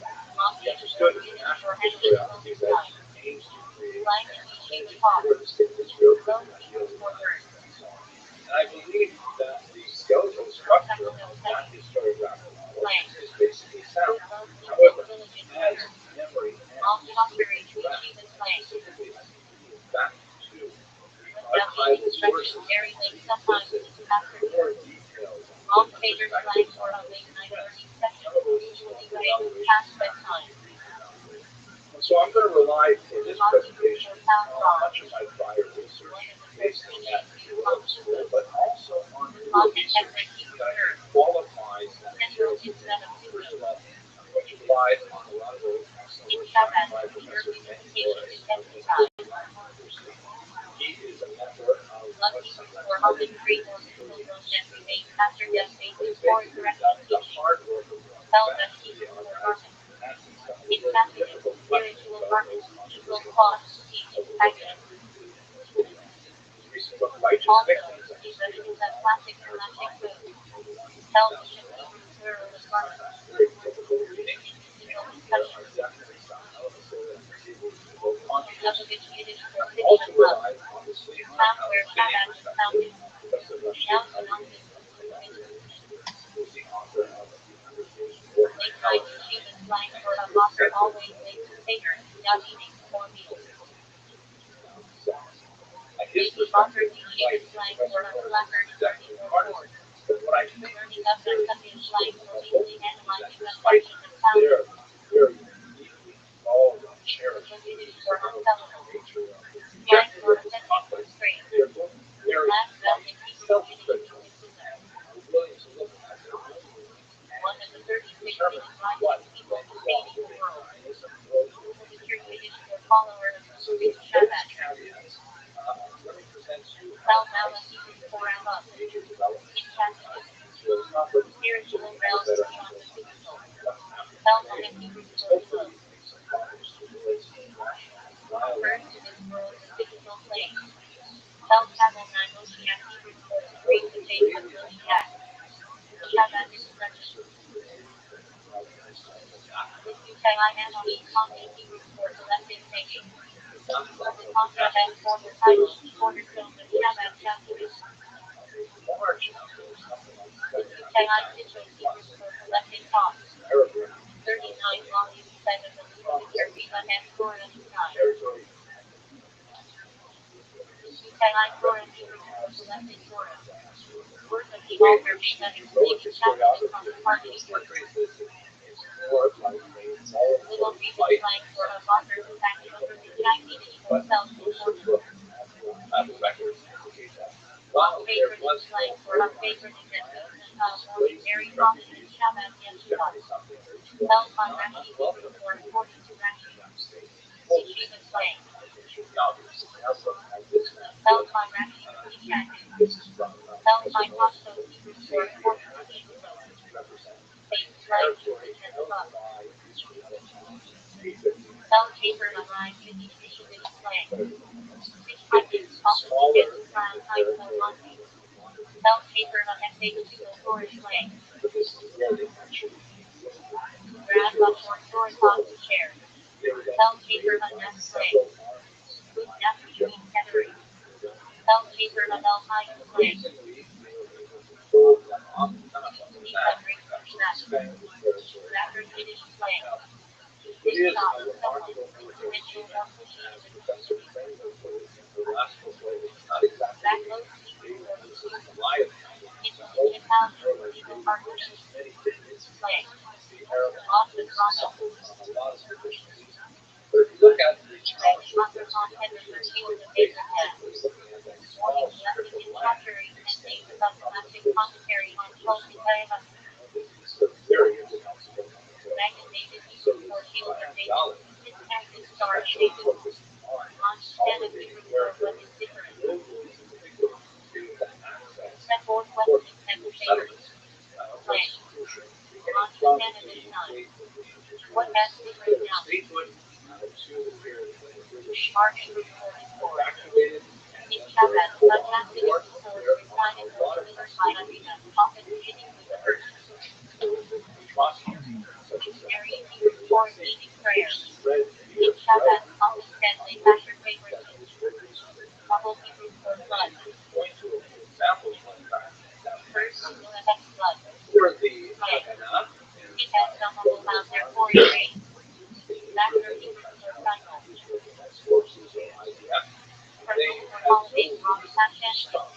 [SPEAKER 1] He understood as a national historiography that aims to create an image for the state of Israel with the ideals of Zionism and so on. And I believe that the skeletal structure of that historiographical model is basically sound. However, as memory and history interact, specifically as we move back to reliable sources sometimes after more details on favorite slang or a late night learning session, usually right past bedtime. So I'm going to rely in this presentation on much of my prior research based on that material at school, but also on new research that qualifies that material. First of all, I'm going to rely on a lot of the work by Professor Manny Morris of the University. He is a member of what's sometimes called the the hard work of faculty on asking some of the difficult questions about those controversial topics of the book. His recent book, Righteous Victims, very typical reading, and there are definitely some elements of it that will controversy. Also relies, obviously, on Palestinian perspective. Professor Rothschild, who's the author of The Understanding War in and his perspective, right, Professor Morris is definitely partisan. But what I think is very useful about both of them is that despite their very deeply involved and cherished views about the nature of objective of this conflict, they're both very self-critical and are willing to look at their own beliefs and to determine what went wrong during Zionism world history. So with those caveats, let me present to you how I see major developments in Israel's conflict so we have a better handle on what's happening today and hopefully make some progress towards rational dialogue and peace. One of the greatest a large number, something like 700,000 plus paragraphs of territory the way in which the heroic historiography portrays this is more like a moral fight, but closer look at the records indicate that while there was no organized plan to displace these refugees, it was definitely something which was not unwelcome in the United States. It should be obvious. I also have this map here. This is from Professor Morris' book. You can see the hatched lines represent the territory held by Israel on May 15th, 1967. It is smaller than the territory we wanted to annexed, but this is where they actually Israel's controlled the area created by several armies under General Petraeus. Amazingly, they were able to hold them off, not on their back, actually expand the territory. Now, it is a remarkable military achievement, as Professor Kramer put it in her last book, where it's not exactly a David versus Goliath kind of battle, more like David versus many Davids. The Arab armies suffered from a lot of deficiencies. But if you look at the challenges that the army Israel faced, we're looking at that small strip of land extending from the coast to the sea. This is a very indefensible military. So this Grand Valley is actually focused on consolidating territory, locally in particular, to be able to access important settlements. What's crucial, beginning from the date of the statehood to the period when the British actually evacuated and then were pulled on board, there are a lot of hostilities engaging with the Arabs. There was atrocities such as that of the Red Sea, which spread near right across the ocean that was produced with flood. I can point to a few examples going back that length. For the Haganah and what was largely the equivalent of Israeli Defense Forces or IDF, they holiday from stuff.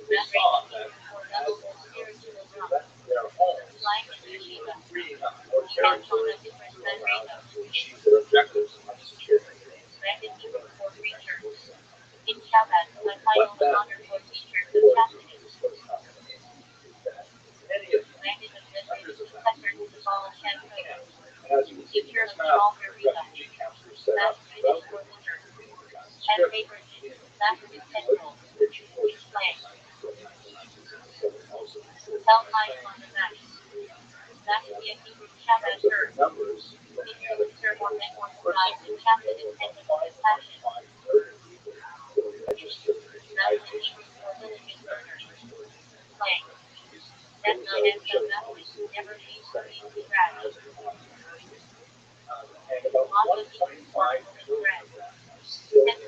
[SPEAKER 1] They saw that as they left their homes, they were freeing up more territory to allow them to achieve their objectives of security. What that means for this was that many of them, hundreds of thousands, as you can see in this map, refugee camps were set up throughout the Gaza Strip, which of course also numbers looking at it. About 5.5 million people were registered in the United Nations. And about 1.5 million of them are still in the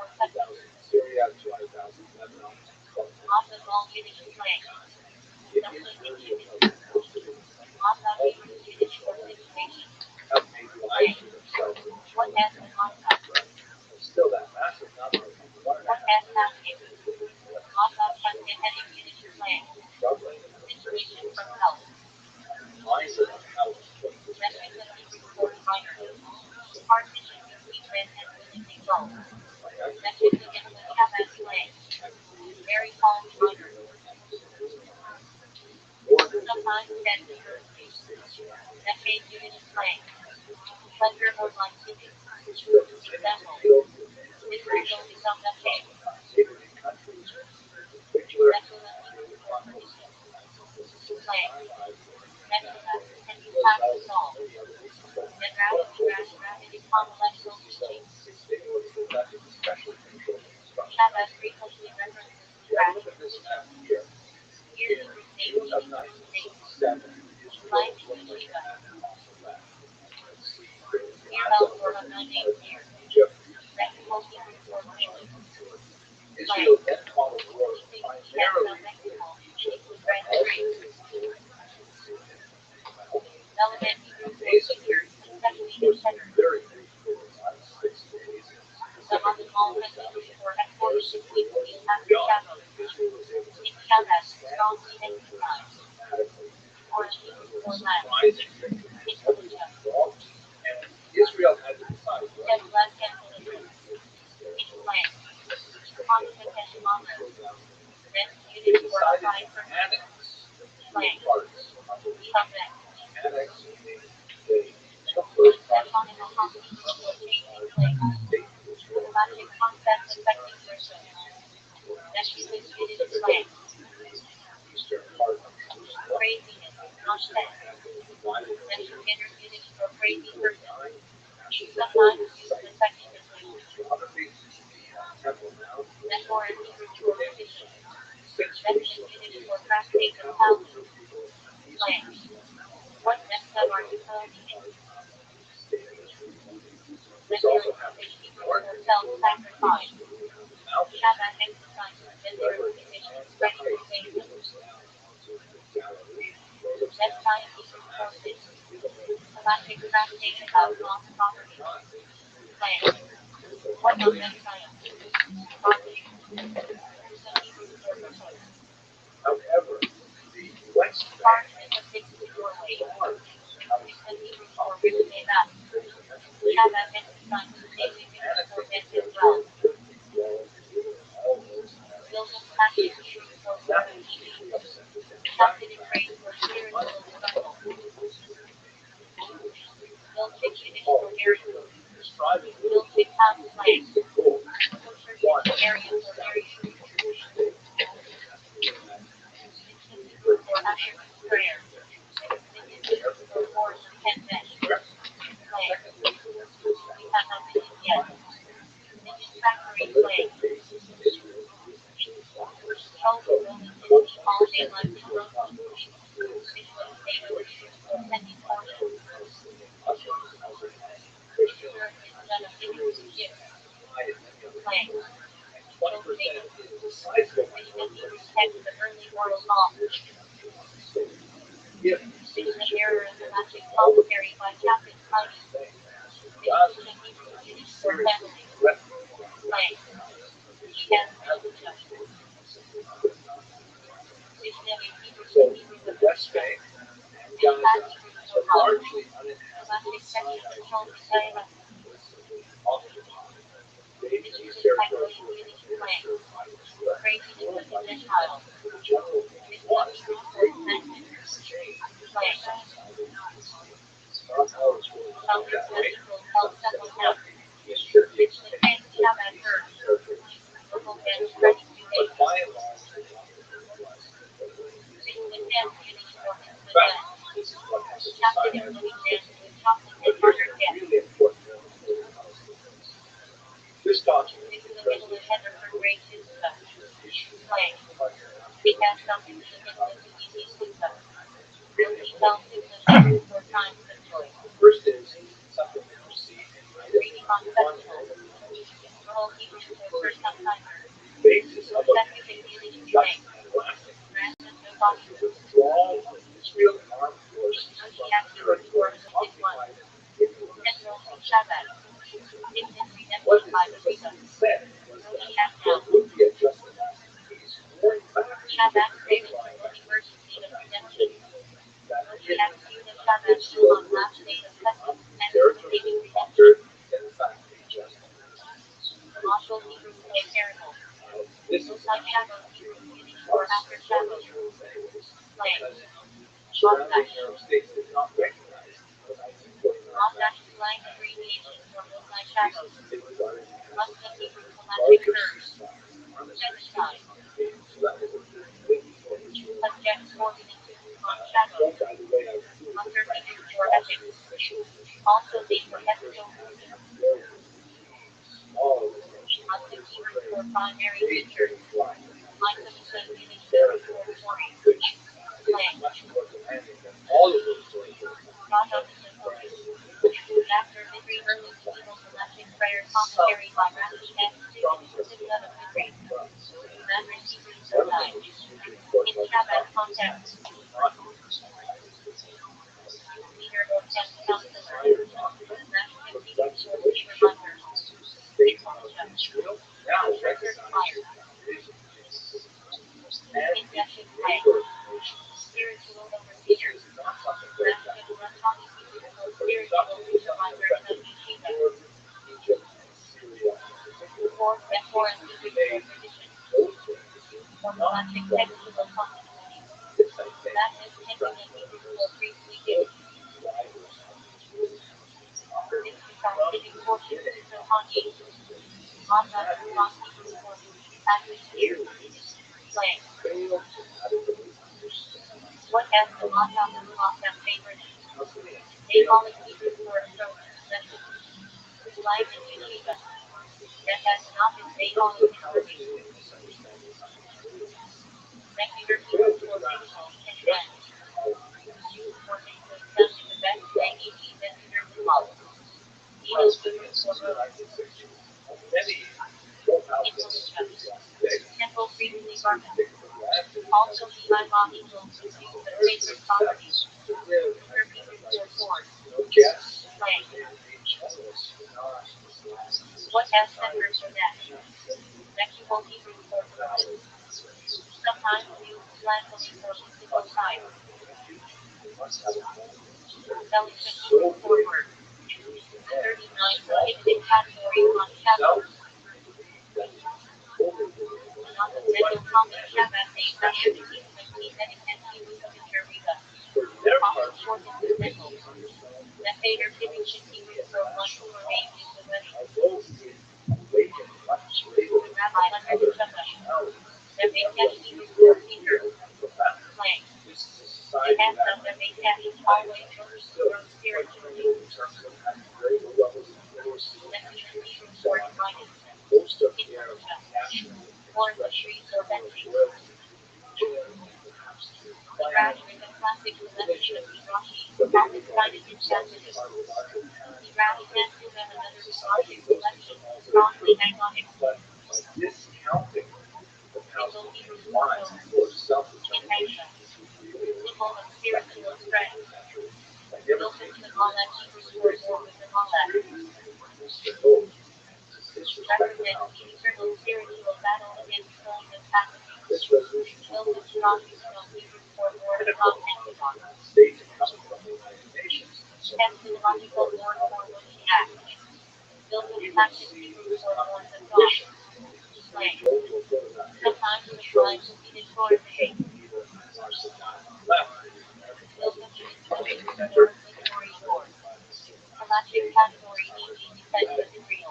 [SPEAKER 1] 370,000 Syria, 200,000 Lebanon, 12,000. It is worthy of note that most of these have made lives for themselves in the but still that massive number of 1.5 struggling in their search for mindset of how to put this especially controlled construction. Look at this map here. In June of 1967, Israel was Egypt. Israel then fought a war primarily with Egypt and also basically was very brief for 6 days. Israel was able to surprising victory. And Israel had to decide they decided to annex parts of the annex, meaning they took those parts of the state of Israel, eastern part of Jerusalem, divided geography, Temple Mount, since this also happened north of However, the West Bank striving with goal. One, So the West Bank and Gaza are largely uninhabited Sinai was occupied. These territories were administered by Israel or by the Gentiles. The general rule was that freely exchange not how it's really done that way. It should be exchanged territories. But by and large, the document was in fact, this is what happened to Sinai. But here's a really important note for the Palestinians. This document is a resolution of issue First is something that proceeds one basis of a just and lasting the withdrawal of Israel armed forces from territories occupied in the What this said was that there would be a just and lasting peace, or in fact, that Israel would territory conquered, in fact, a just and lasting peace. This is because surrounding Arab states did not recognize the 1949 they regarded it as larger ceasefire armistice. So that was a big deal for Israel. Oh, by the way, I flew with official small extension flying territories, which is much more demanding than all of those territories. Now recognizing and neighbor nations. This is not something very effective. But it's not really something effective for Egypt and Syria in particular. Made those things not this I think is drivers of fail to adequately understand the Palestinian misunderstanding fail to grasp just how Palestinians since the 1960s, many pro-Palestinians today seem to take for granted to live guess in a generous, not must have a home so big Jews demand small themselves that for their part they misunderstand although we awaken much later other nationalities this is a society that understood quite frankly in terms of having very low levels of literacy and education and so on. Most of their national expressions of loyalty to perhaps to clan religion, but they regarded themselves as part of a larger society. Those things are all very true, but by discounting the Palestinians' rights for self-determination, this is really a You ever seen the gold? Disrespect the house. This resolution states it comes from the United Nations. So we receive this contribution. Sometimes it shows evil left.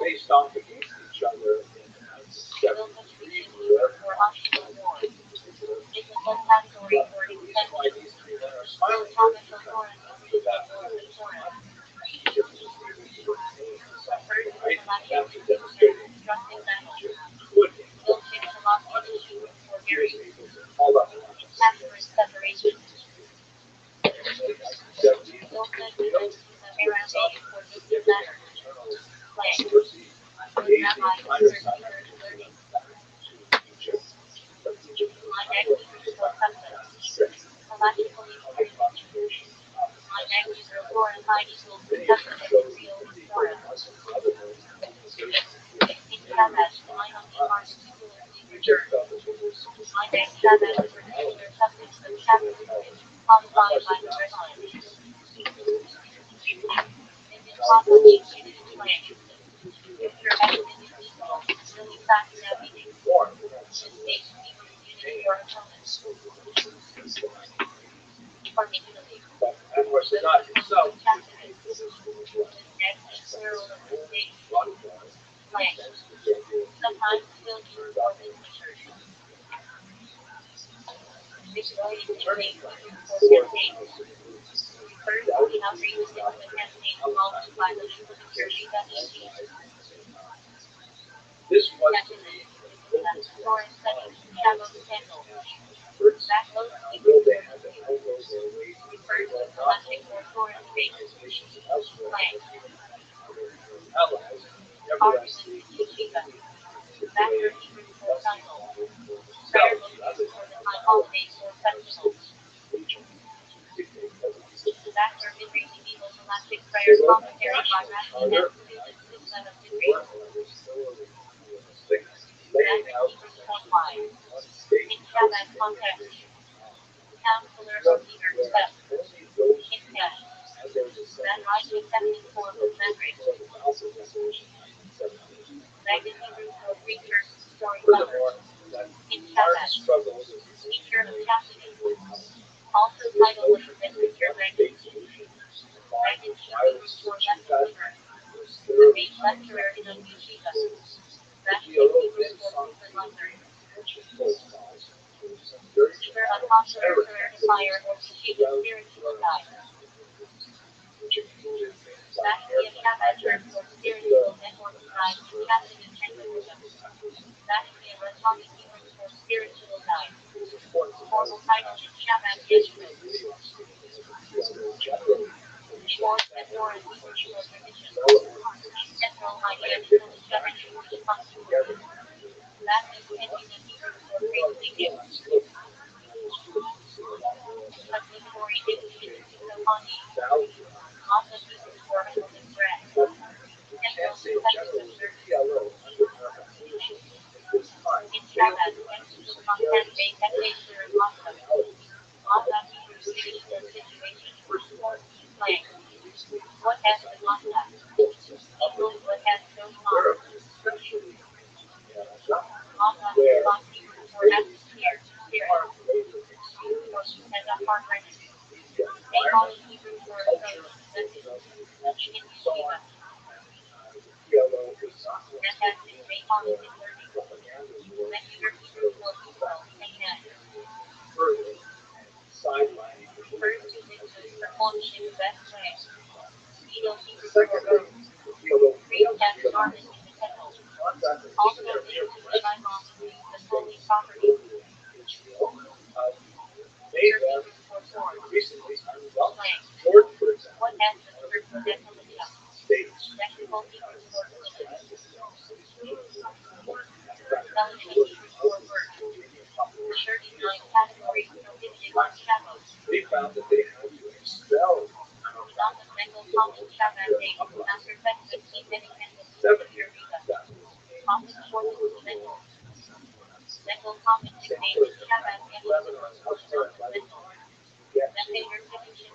[SPEAKER 1] Based off against each other in 1973 war. Why these three men are smiling for that. I have to demonstrate all that. This was they found that they had to expel
[SPEAKER 2] common Shabbat days after Fetch seven years common shortest mental common nickname Shabbat mental favorite tradition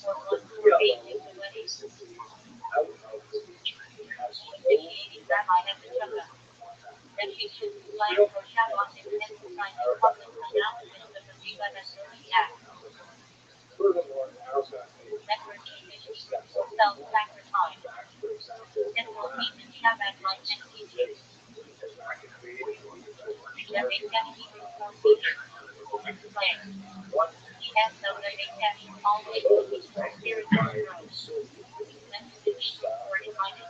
[SPEAKER 2] for one who are being into weddings initiating Rabbi at the Shabbat that she should fly for Shabbat and emphasize the public announcement of the Riva and Early Act. Network traditions for self-sacrifice. General Demon Shabbat like NCG. The Mekdash for Peter. Display. Yes, so the Mekdash always looking for spiritual growth. Messages for invited.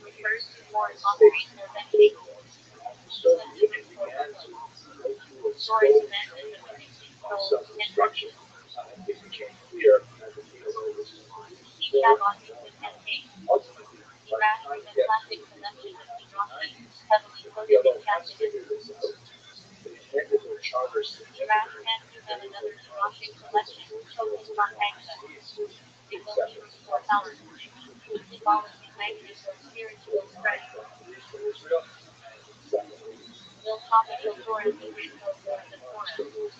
[SPEAKER 2] Refers to more offering or vending. Even for storage method of control instructions. Shabbat with campaign. Irrational and classic collection of Midrashim, heavily quoted in Calvinism. Iraq and another Midrashic collection, focused on access. Devotion for power. Symbolizing magnitude of spiritual strength. Will topical Torah be reinforced for the Torah?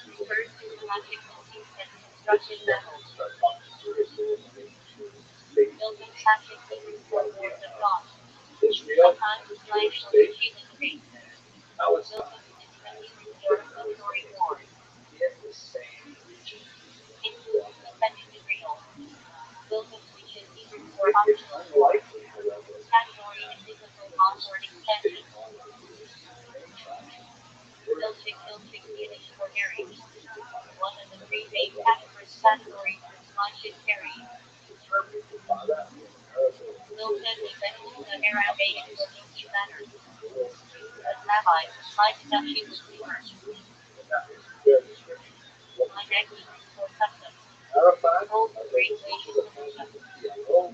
[SPEAKER 2] Refers to classic motifs and constructed metals. Building classic figures for words of God. Sometimes slang for the healing tree. Building for authority war. Influence defending Israel. Building which is even for optional category and biblical onboard extension. Celtic Yiddish for Harry. One of the three main categories is Mashit Harry. Milton invented the Aramaic for Milky Matter. As Rabbi, my deduction was humor. My negligence for custom. Hold the great nation solution.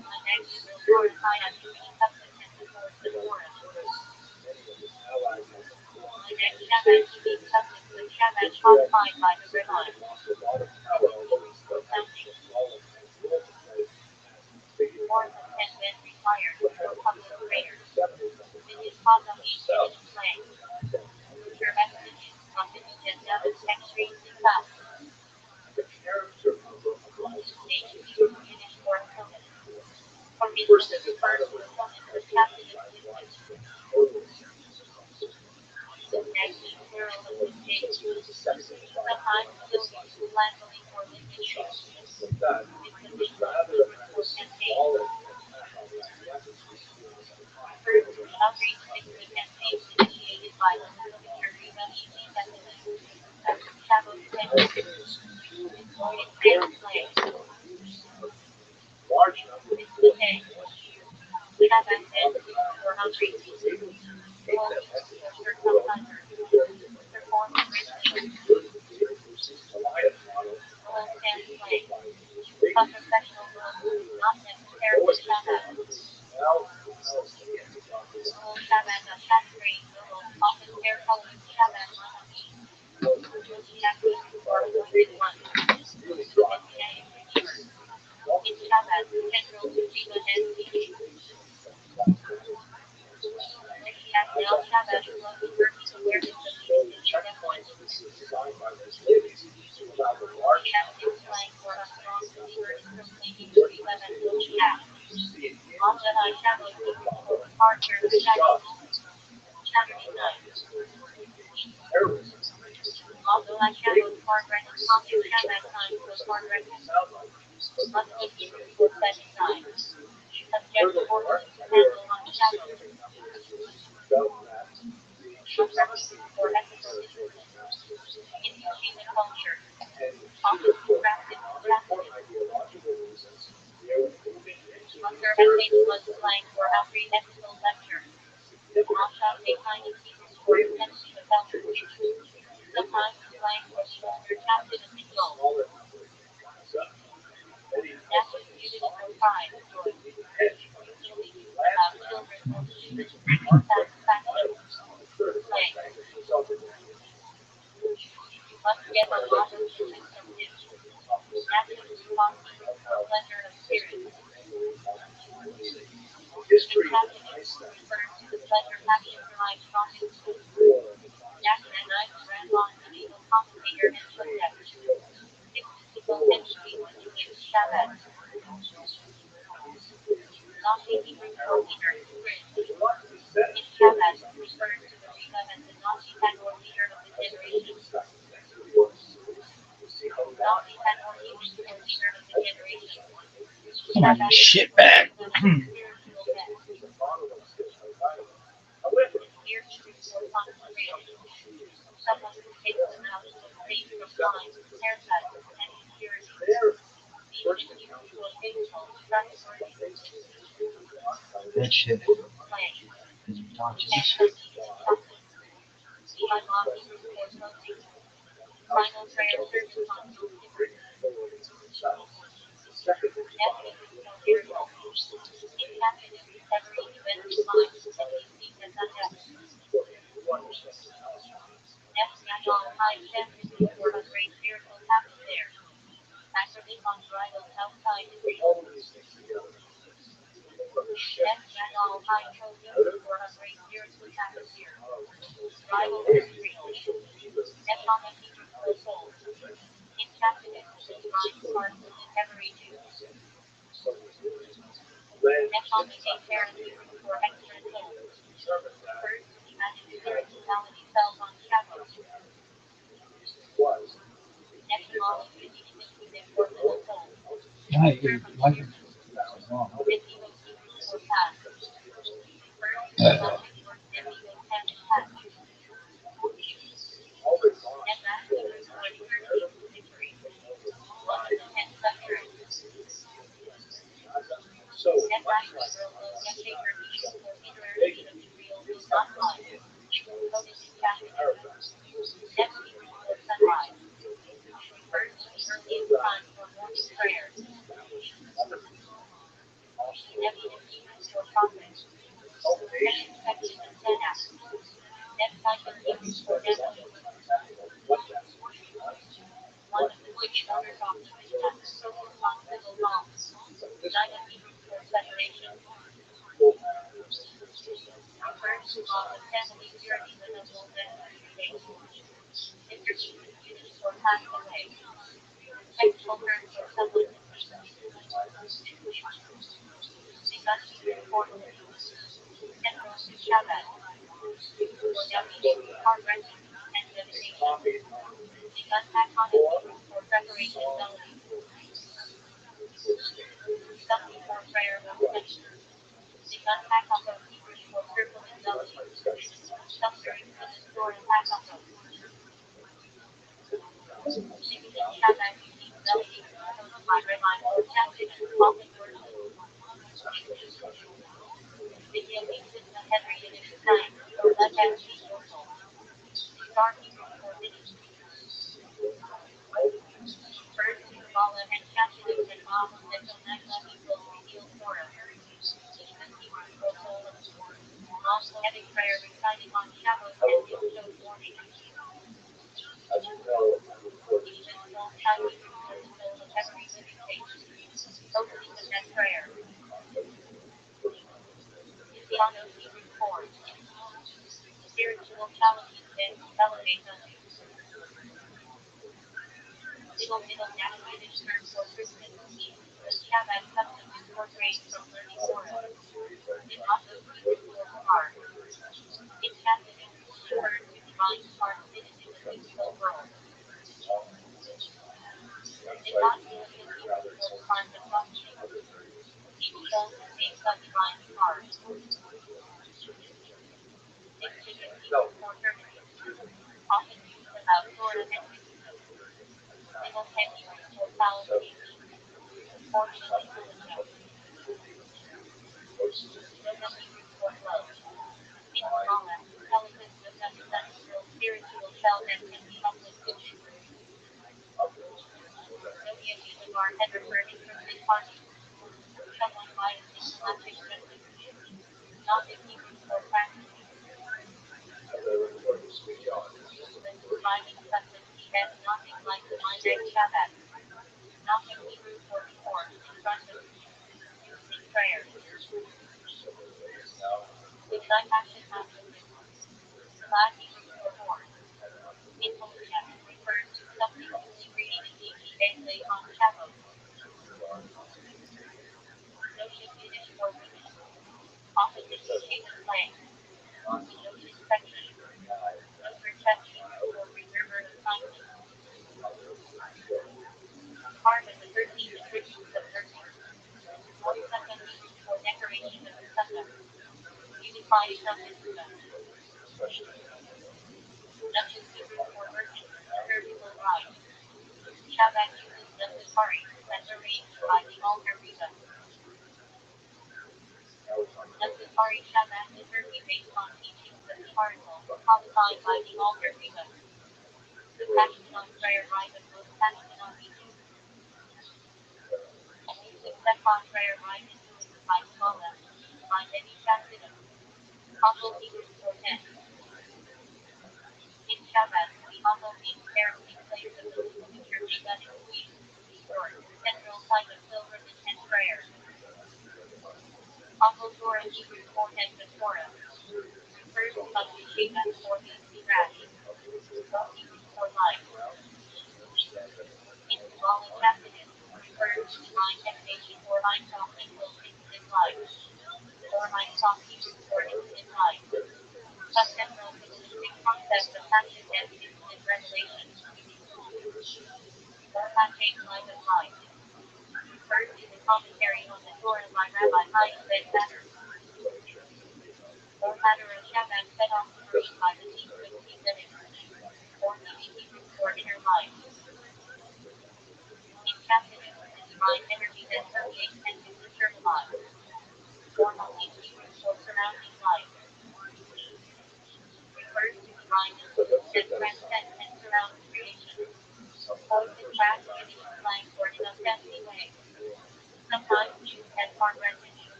[SPEAKER 2] My negligence will glorify as human custom and support the Torah. My next Shabbat to be custom with Shabbat codified by the Rabbi. More than 10 men retired for public prayers. Minyan Pazami Yiddish slang. Your message on the agenda is extremely fast. Nation Yiddish for opponent. For instance, the first opponent was Captain of Lincoln. Next, plural of the state. Sometimes still used to landly for Lincoln shoes. It could be for campaign. First, outreach safety campaigns initiated by the Literature Riva Shadow Defenders. Employed in play. Display. Shabbat and for outreach. Perform rituals. Role and play. A professional role, not necessarily Shabbat. Role Shabbat a category role, often hair colored Shabbat monarchy. Acting for anointed one. In Shabbat, central to Riva and teaching. Now Shabbat will be working awareness of the individual active slang for a strong believer in proclaiming Riva and Rothschild. On the high Shabbat for departure of Saturday night. Although I Shabbat for record common Shabbat time for record. Must be Hebrew for setting time. Subject for to handle on Shabbat. For ethical in human culture. Often crafted Under ethics was slang for every ethical lecture. Asha behind the scenes for intensive development. Sometimes slang for the older captain of the soul. National unity for pride, joy. Usually used about children or satisfaction. Slang. Must get a lot of system. Active response
[SPEAKER 1] History denies that.
[SPEAKER 2] Come on, you shit bag. That shit is watches.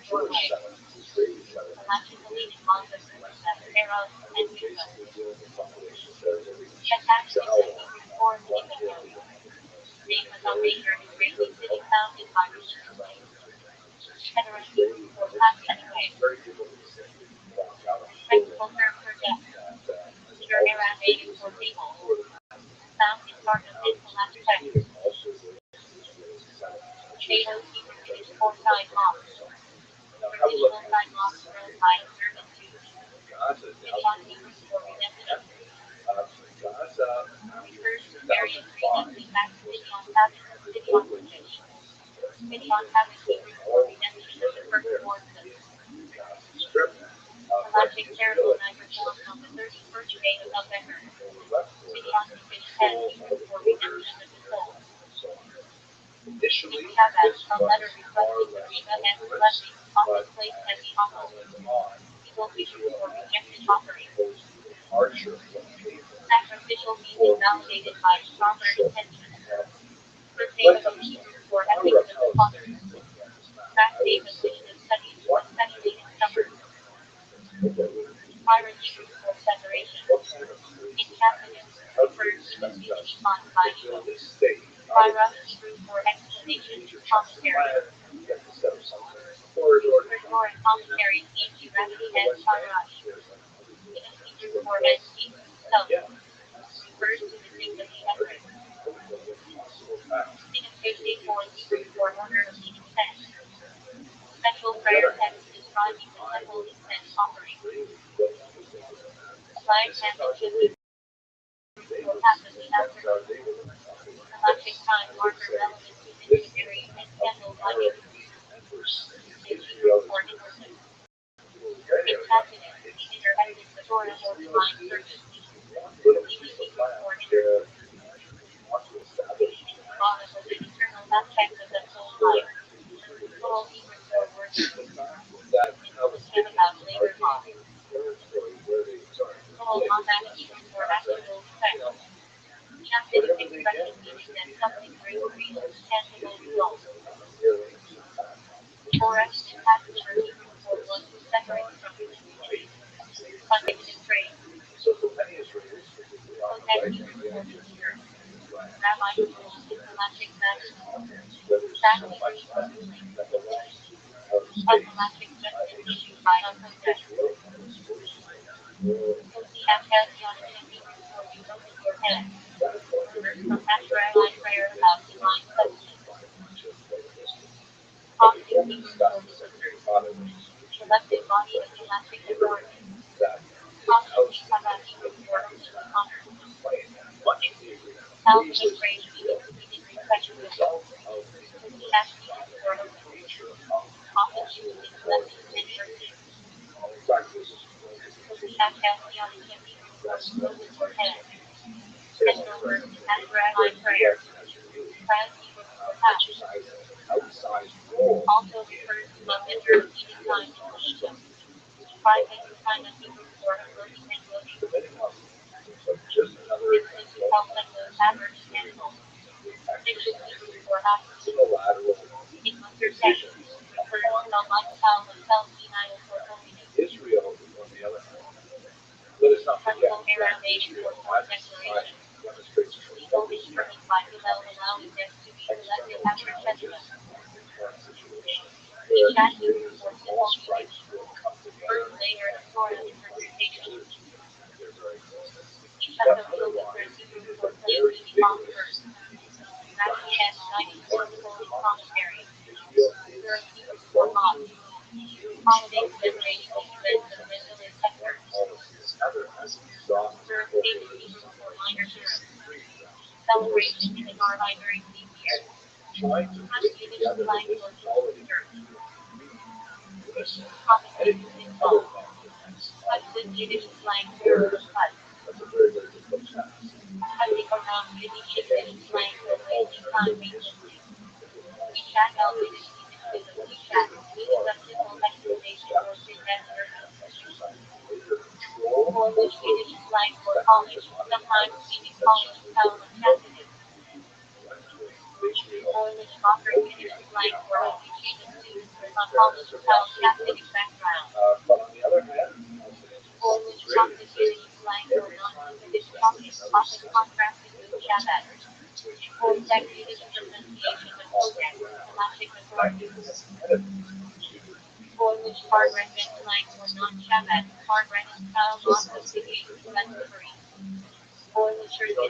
[SPEAKER 1] Jewish settlements, Israeli settlements, and we're basically dealing with populations that are living in shallow, one-world very difficult to say walk out a whole including also the Israeli settlements. Now have a look at Gaza. Gaza after 2005 strip initially this was far less onerous, but as time went on, Israel imposed harsher blockades for what kind of slaves? How do you expect us to build a state out of major chunks of land? You have to set up some kind of corridor. So for many Israelis, particularly on the right, the idea of whether it's so much land that belongs to outer space, outsized role so just another unilateral decisions. Israel, on the other hand, let us not forget that Israel as a society demonstrates tremendous strength challenges in the current situation, where Israelis of all stripes will come together and their very existence. But otherwise, it is a very vigorous Heather has exhausted trying to bring together the quality unison and other documents that's a very, very difficult task. experiments are possible. But on the other hand, Palestinians say every time we send another study in the West, which brings a message back off the ground, that is evidence to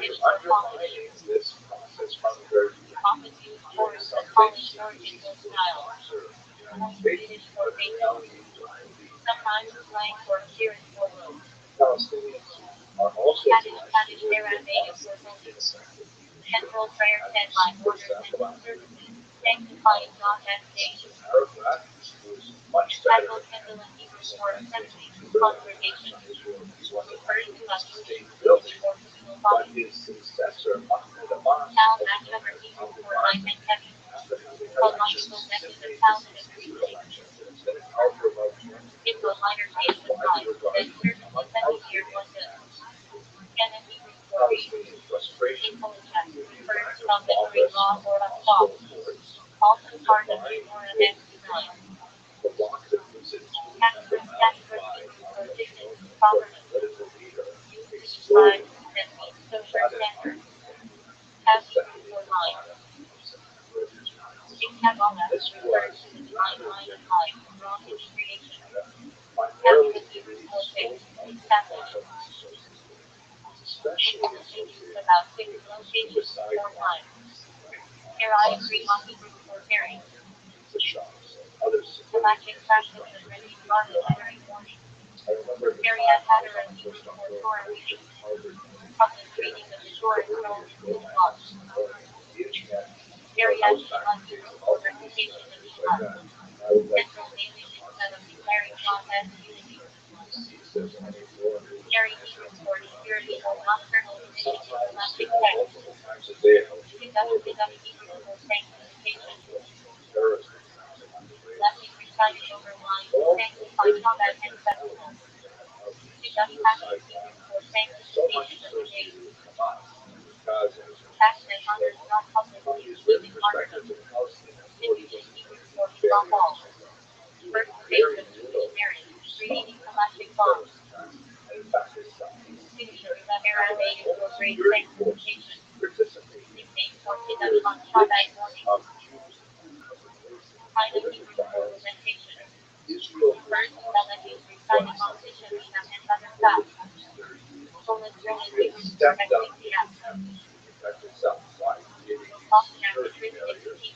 [SPEAKER 1] you're undermining this process from the very beginning. In some big cities, observe the United States, but the reality lies Palestinians are also blessed with honestly ineffective leadership, as for example, after the Arafat was much better at implementing civilian attacks on Israel. He wasn't actually state building, but his successor, Mahmoud Abbas, ultimately as compromising after having elections simply deceased these elections and instead of powerful about joining as widely regarded among outgiving as Palestinian frustration with the lack of progress on possible accords combined with the bloc that was emblematic by operational and, of course, political leader exploding that and effectively the product of September 2001. This was rather than push in Canada, primarily a result of fossil resources, especially associated with suicide bombings by buses, pizza shops, and other civilian infrastructure in Europe. I remember the time I was on the first ongoing coach at Harvard there a couple of years ago. I had this morning on the internet, post back in the days of Altice and things like that. And I would like to constantly refresh it. You see, it says unemployment international job. Sometimes, multiple times a day, I would get horrible news from terrorist attacks on the rails. All very telling of these suicide bombings, so much associated with Hamas, because as you know, from the Israeli perspective, the Palestinian Authority was a very, very little use of terrorist attacks, and in fact, they stopped. Almost 30 forces participating in years of Jews replacing political trials, and Israel's response was over the past 30 years. Israel stepped up its attempts to protect itself by creating these security barriers, in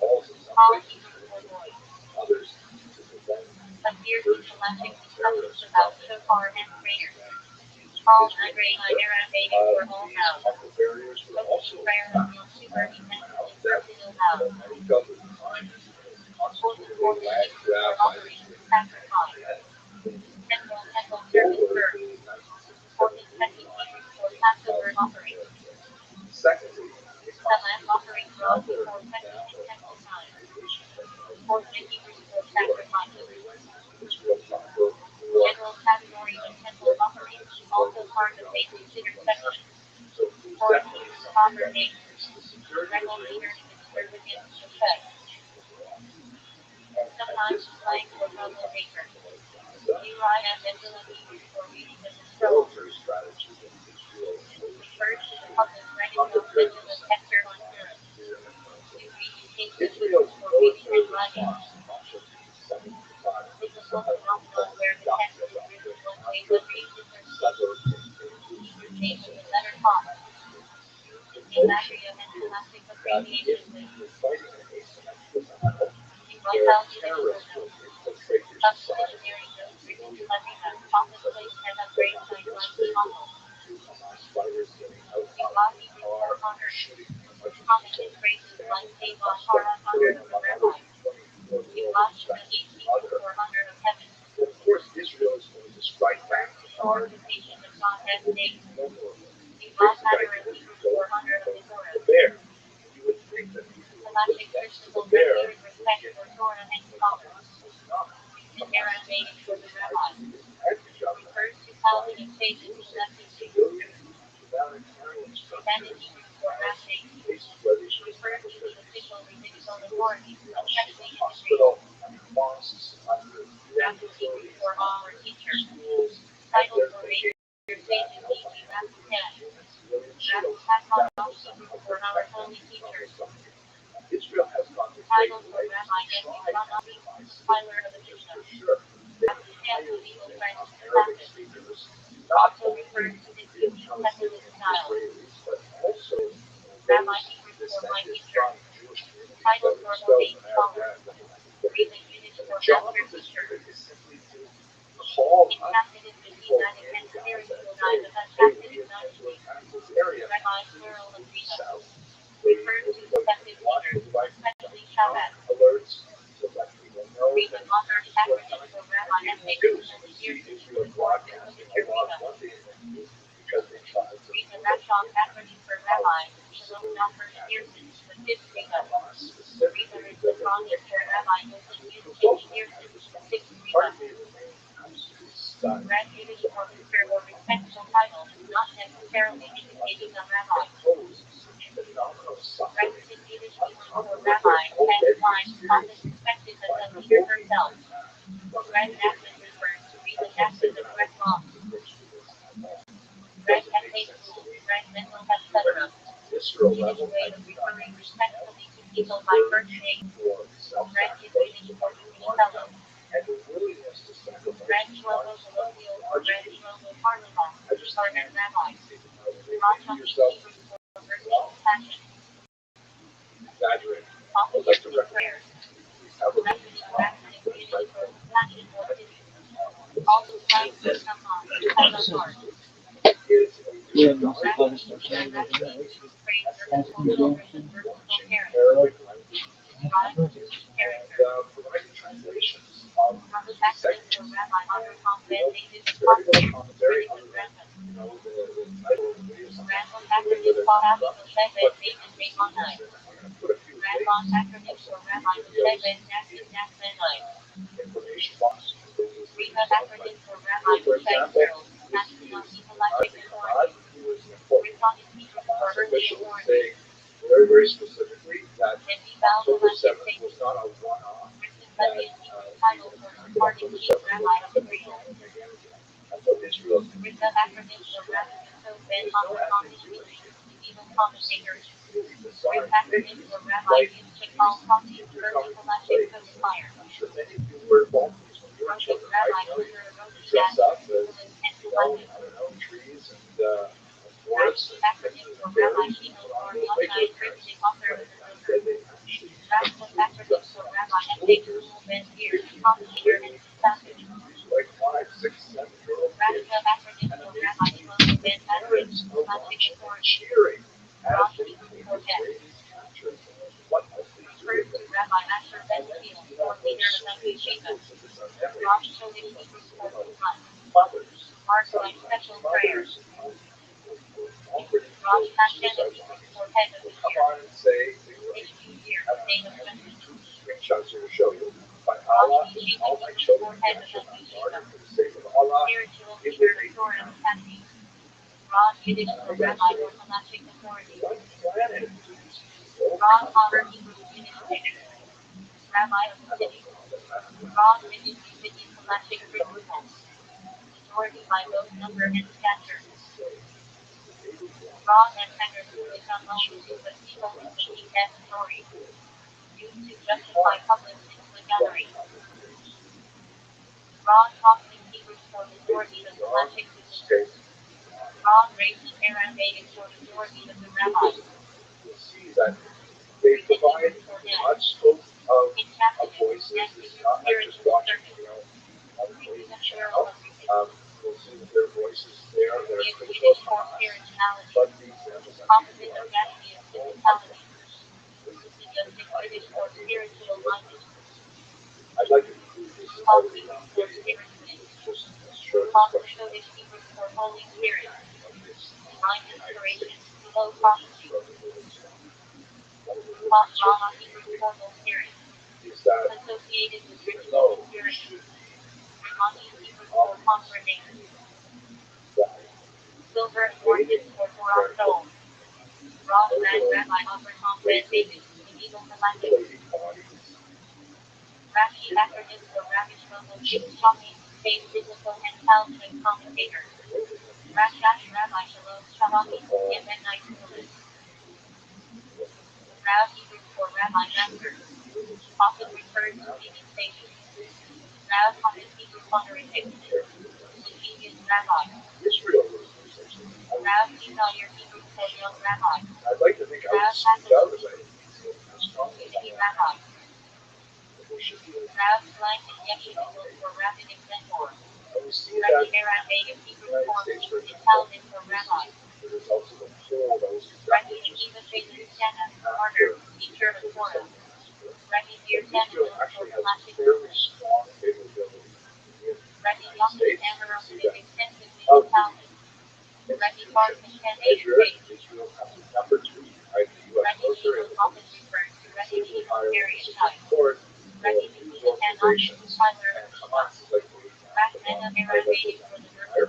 [SPEAKER 1] walls in some places, and in others to prevent the incursion of terrorists from entering Israeli territory. These type of barriers were also found that many felt at the time as constituted a land grab by the Israeli government over the 1967 redesign of the territory. Secondly, it constituted another example of humiliation for Palestinians in Europe when they went to Israel to offer more lucrative support jobs in America. So it was definitely something that the security of Israelis was constitutional overall. At this point, we're talking about Gaza and specifically the military strategy that Israel is holding under President here at home. Israel's military response to much of the 75 doctrine after the settler invasion the notion that if you're fighting an asymmetrical battle where terrorists will infiltrate your society, you know you're not going to be subject to risk factors to Hamas fighters getting out of a car and shooting a bunch of people standing at a bus stop, killing among others 24-year-old Uzbek's mother. Then of course Israel is going to strike back hard with no more basic idea. You go to the bear. And you would think that people would put next to the bear would get what Hamas was not. Hamas did an absolute advantage of that by using civilian humanitarian structures, places where they should establish their hospital, mosques, authorities, schools, and their located that help us civilian shields that Israel has gone to great lengths to try to minimize just for sure. They hired Arabic speakers, not only in Palestinian Israelis, but also those descended from Jewish communities that were expelled from Arab land. And the job of this unit is simply to call up people in Gaza and say, hey, we intend to attack this area. Please move south. They watch the device alerts to let people know that this is what's coming. And people do. So you see Israel broadcasting a lot of what they intend to do because they try to Hamas specifically that part of me remains absolutely stunned. Impose such phenomenal suffering on top of what they're already experiencing by provoking them from a I can't say that I'm against this at all. It doesn't make sense to me. Human, visceral level, I do not understand this urge for self-sacrifice on one level and the willingness to sacrifice lives on large occasions. I just can't see it. Maybe yourself, well, exaggerating. I would like to recommend please have a look at this one. That's right. Is a Arabic language and providing translations of segments. Very little commentary other than, the title of the video, sometimes a little bit of rubbish. But I'm going to put a few links of some videos in the information box for those listening to this. But for example, this is God who is important. Hamas officials say very, very specifically that October 7th was not a one-off, that the attack of October 7th will happen again and again and again. That's what Israel is doing. There's no ambiguity. It is bizarre. Things like these intercoming plays. I'm sure many of you were involved in these when you were children, right? You dress up as, I don't know, trees and forests and fences and berries and put on little makeup appearances. And then they actually dress up as soldiers with like 5, 6, 7-year-old kids. And amazingly, the parents are watching and cheering as they see Israelis capture what must be doing them. And then, there's so many examples of this on memory. Mothers, mothers of people who are already killed in suicide bombings will come on and say things like, I have these 2 screenshots here to show you. By Allah, all my children shall be martyred for the sake of Allah. It will make me happy. What planet do these people come from? I don't know. You'll see that they provide a broad scope of voices. It's not like just watching, on a crazy channel. You'll see that their voices there, they're critical of Hamas. But the examples I'm giving you are all commentators. This is the kind of audience that you're listening to this. I'd like to conclude this part of the video with just a short discussion of this United States struggle with Islam. One of the things that certainly is that even though we should be obvious that waiting for Israel was essentially. I'd like to think I was speak out as I feel how strongly about that. We should be able to see that in the United States, for example, the results of the poll that was conducted just after Israel actually has a fairly strong favorability in the United States. You see that of the measure, Israel has number 2 behind the U.S. military and considerably higher than the Supreme Court, the news organizations, and Hamas is like way down higher,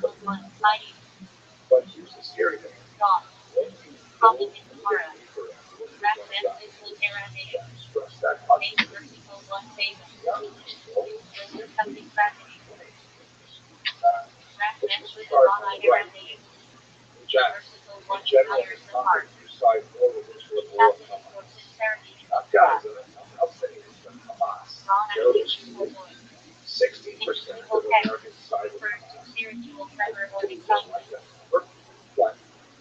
[SPEAKER 1] but here's the scary thing. When you go deeper into what they've done, stress that positivity, young people, disregard the right, reject, in general, conquer your side forward into a war of Hamas. Not Gaza, I'm saying it's the Hamas. Terrorist group. 60% of Americans side with Hamas. Didn't just like that number, but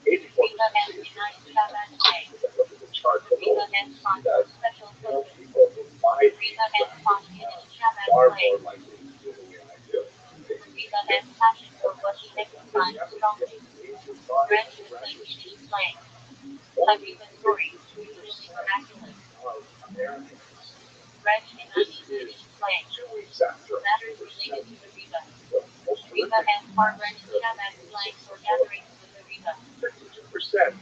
[SPEAKER 1] 84% say it's true. If I look at the chart below, you see that people in my age bracket are far more likely to feel the way I feel. Only 50% of Americans. This is 2 weeks after October 7th. The most horrific mass terrorist 52% of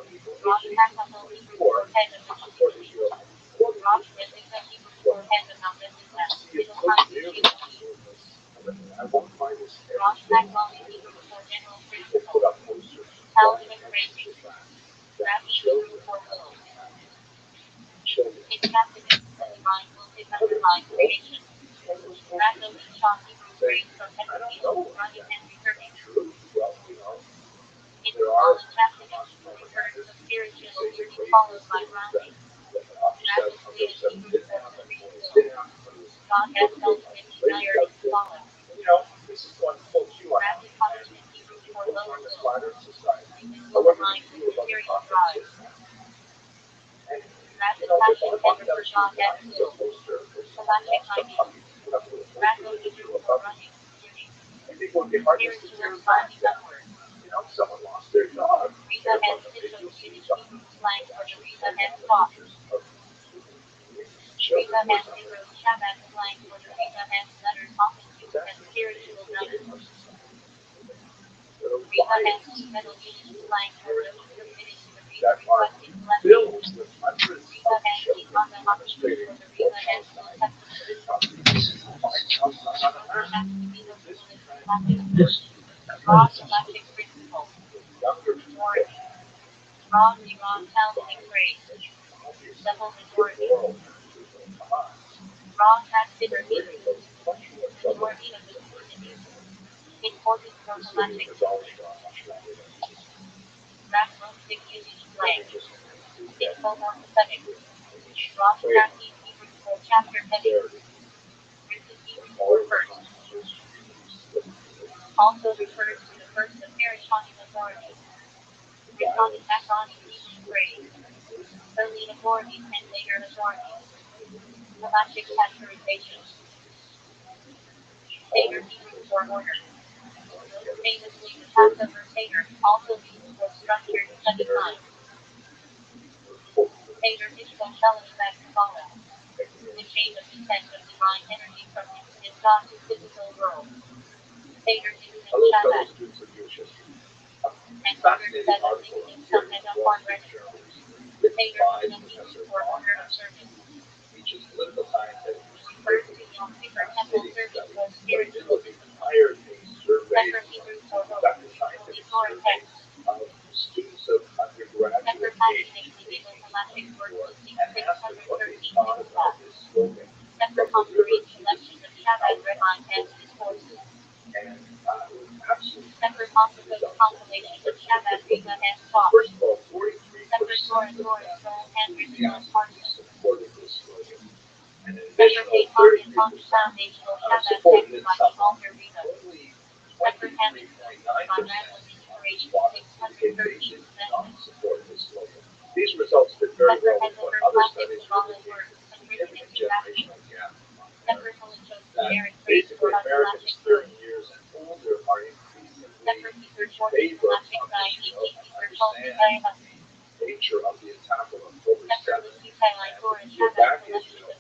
[SPEAKER 1] people aged 18 to 24 support Israel, and 40% support Hamas. See, it took nearly 2 weeks. I won't find this every day. People put up posters running against the fact that children are being captured. Children. Other people, when those posters say, I don't know if that's true. Well, there are Hamas propagandists who say the craziest things that October 7th didn't happen, when it did happen, but it was difficult, crazy outfit. This is going full Q on and on this flat earth society. However you feel about the concept is that. And, if I'm walking down the street and I see a poster or someone lost a puppy, put up with a poster of a picture of a puppy, I think it would be hard to tear it back then. Someone lost their dog. They're on the video seeing something. Pictures of children were suffering. But that's the case today in our society. There are riots in that are filled with hundreds of children demonstrating for Palestine. My child's not on a map. This trend is with younger people moved by obviously immoral messages of Hamas. They're bringing us much more trouble than we're in. This video has always gone much longer than it is. Let me just do that. There it is. All of the consequences slip through. Hello, fellow students of Jewish history. A fascinating article appeared in the Rothschild'S journals, written by Professor Rothschild. Teaches political science at UC Berkeley. Fascinating study, but if you look, he hired a survey, conducted scientific survey of students of undergraduate age, and asked him what he thought about his slogan from the river to the sea, out comes gold. And it was absolutely fascinating results that he got. First of all, 43% of enthusiastically supported this slogan, and an additional 33% supported it somewhat. Only 23.9% responded to they did not support this slogan. These results fit very well with what other studies indicate a significant generational gap among Americans. That basically Americans 30 years and older are increasingly in favor of this, understand the nature of the attack on October 7th. And the back is, and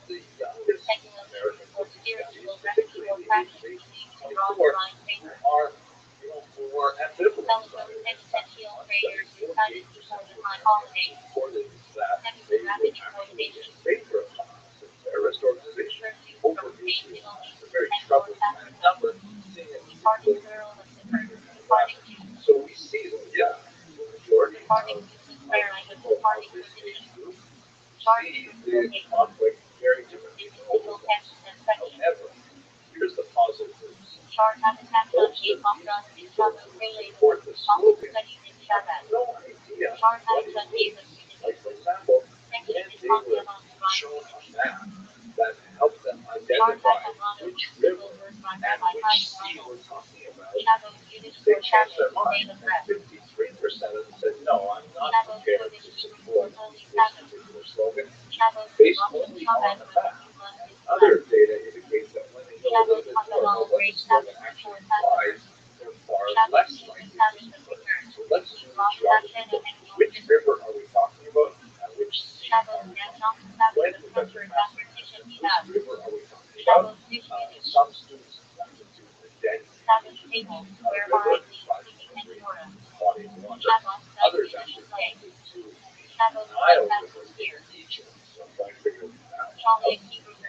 [SPEAKER 1] the youngest Americans of these studies, particularly the age of 18 to 24, are more ambivalent about it. In fact, one study, 48% of Americans reported that they were actually in favor of Hamas and terrorist organization over issues. It's a very troubling kind of number, seeing as it's so we see that, yeah, the majority of people of this age group see the conflict very differently than older ones. However, here's the positive news. Most of these people who support the slogan have no idea what it means. Like, for example, when they were shown a map that helped them identify which river and which sea we're talking about, they changed their mind. And 53% of them said, no, I'm not prepared to support this particular slogan based only on the map. Other data indicates that when they know a little bit more about what the slogan actually implies, they're far less likely to support it. So let's do the geography. Which river are we talking about, and which sea are we talking about? When the veteran asked the question, which river are we talking about? Some students pointed to the Dead Sea, which is a river rising from a great body of water. Others actually pointed to the Nile River in Egypt. So I'm trying to figure that out.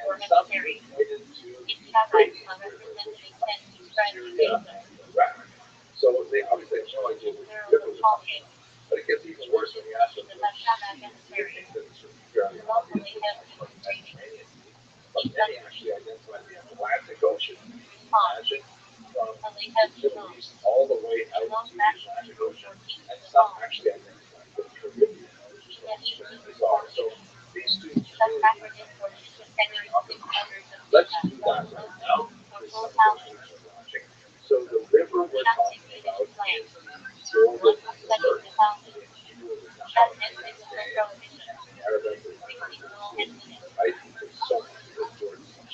[SPEAKER 1] And some even pointed to the Euphrates River, which runs through Syria and Iraq. So they obviously have no idea which river we're talking about. But it gets even worse when you ask them which sea. They think that it's fairly obvious that it's from the Mediterranean Sea, but many actually identify the Atlantic Ocean. Imagine from the Middle East all the way out to the Atlantic Ocean, and some actually identify the Caribbean, which is almost bizarre. So these students really need to understand what we're talking about. Let's do that right now with some of the students are watching. So the river we're talking about is the Jordan River. In Hebrew, it is the Nile, and in Arabic, it is the Euphrates, right? There's so many good Jordan stuff.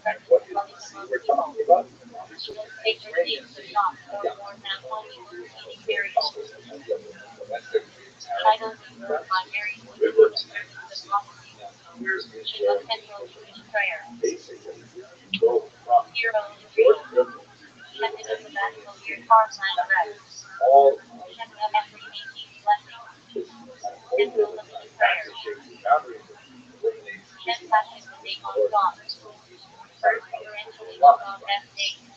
[SPEAKER 1] And what is the sea we're talking about? Obviously, the Mediterranean Sea. Yeah, very obviously, domestically, it's Arab. The river Tennessee. Now, here's the Israeli interpretation. Basically, you go from the Jordan River to the Mediterranean Sea, all of this kind of oval axis-shaped boundaries that eliminates the north and eastern and south lines.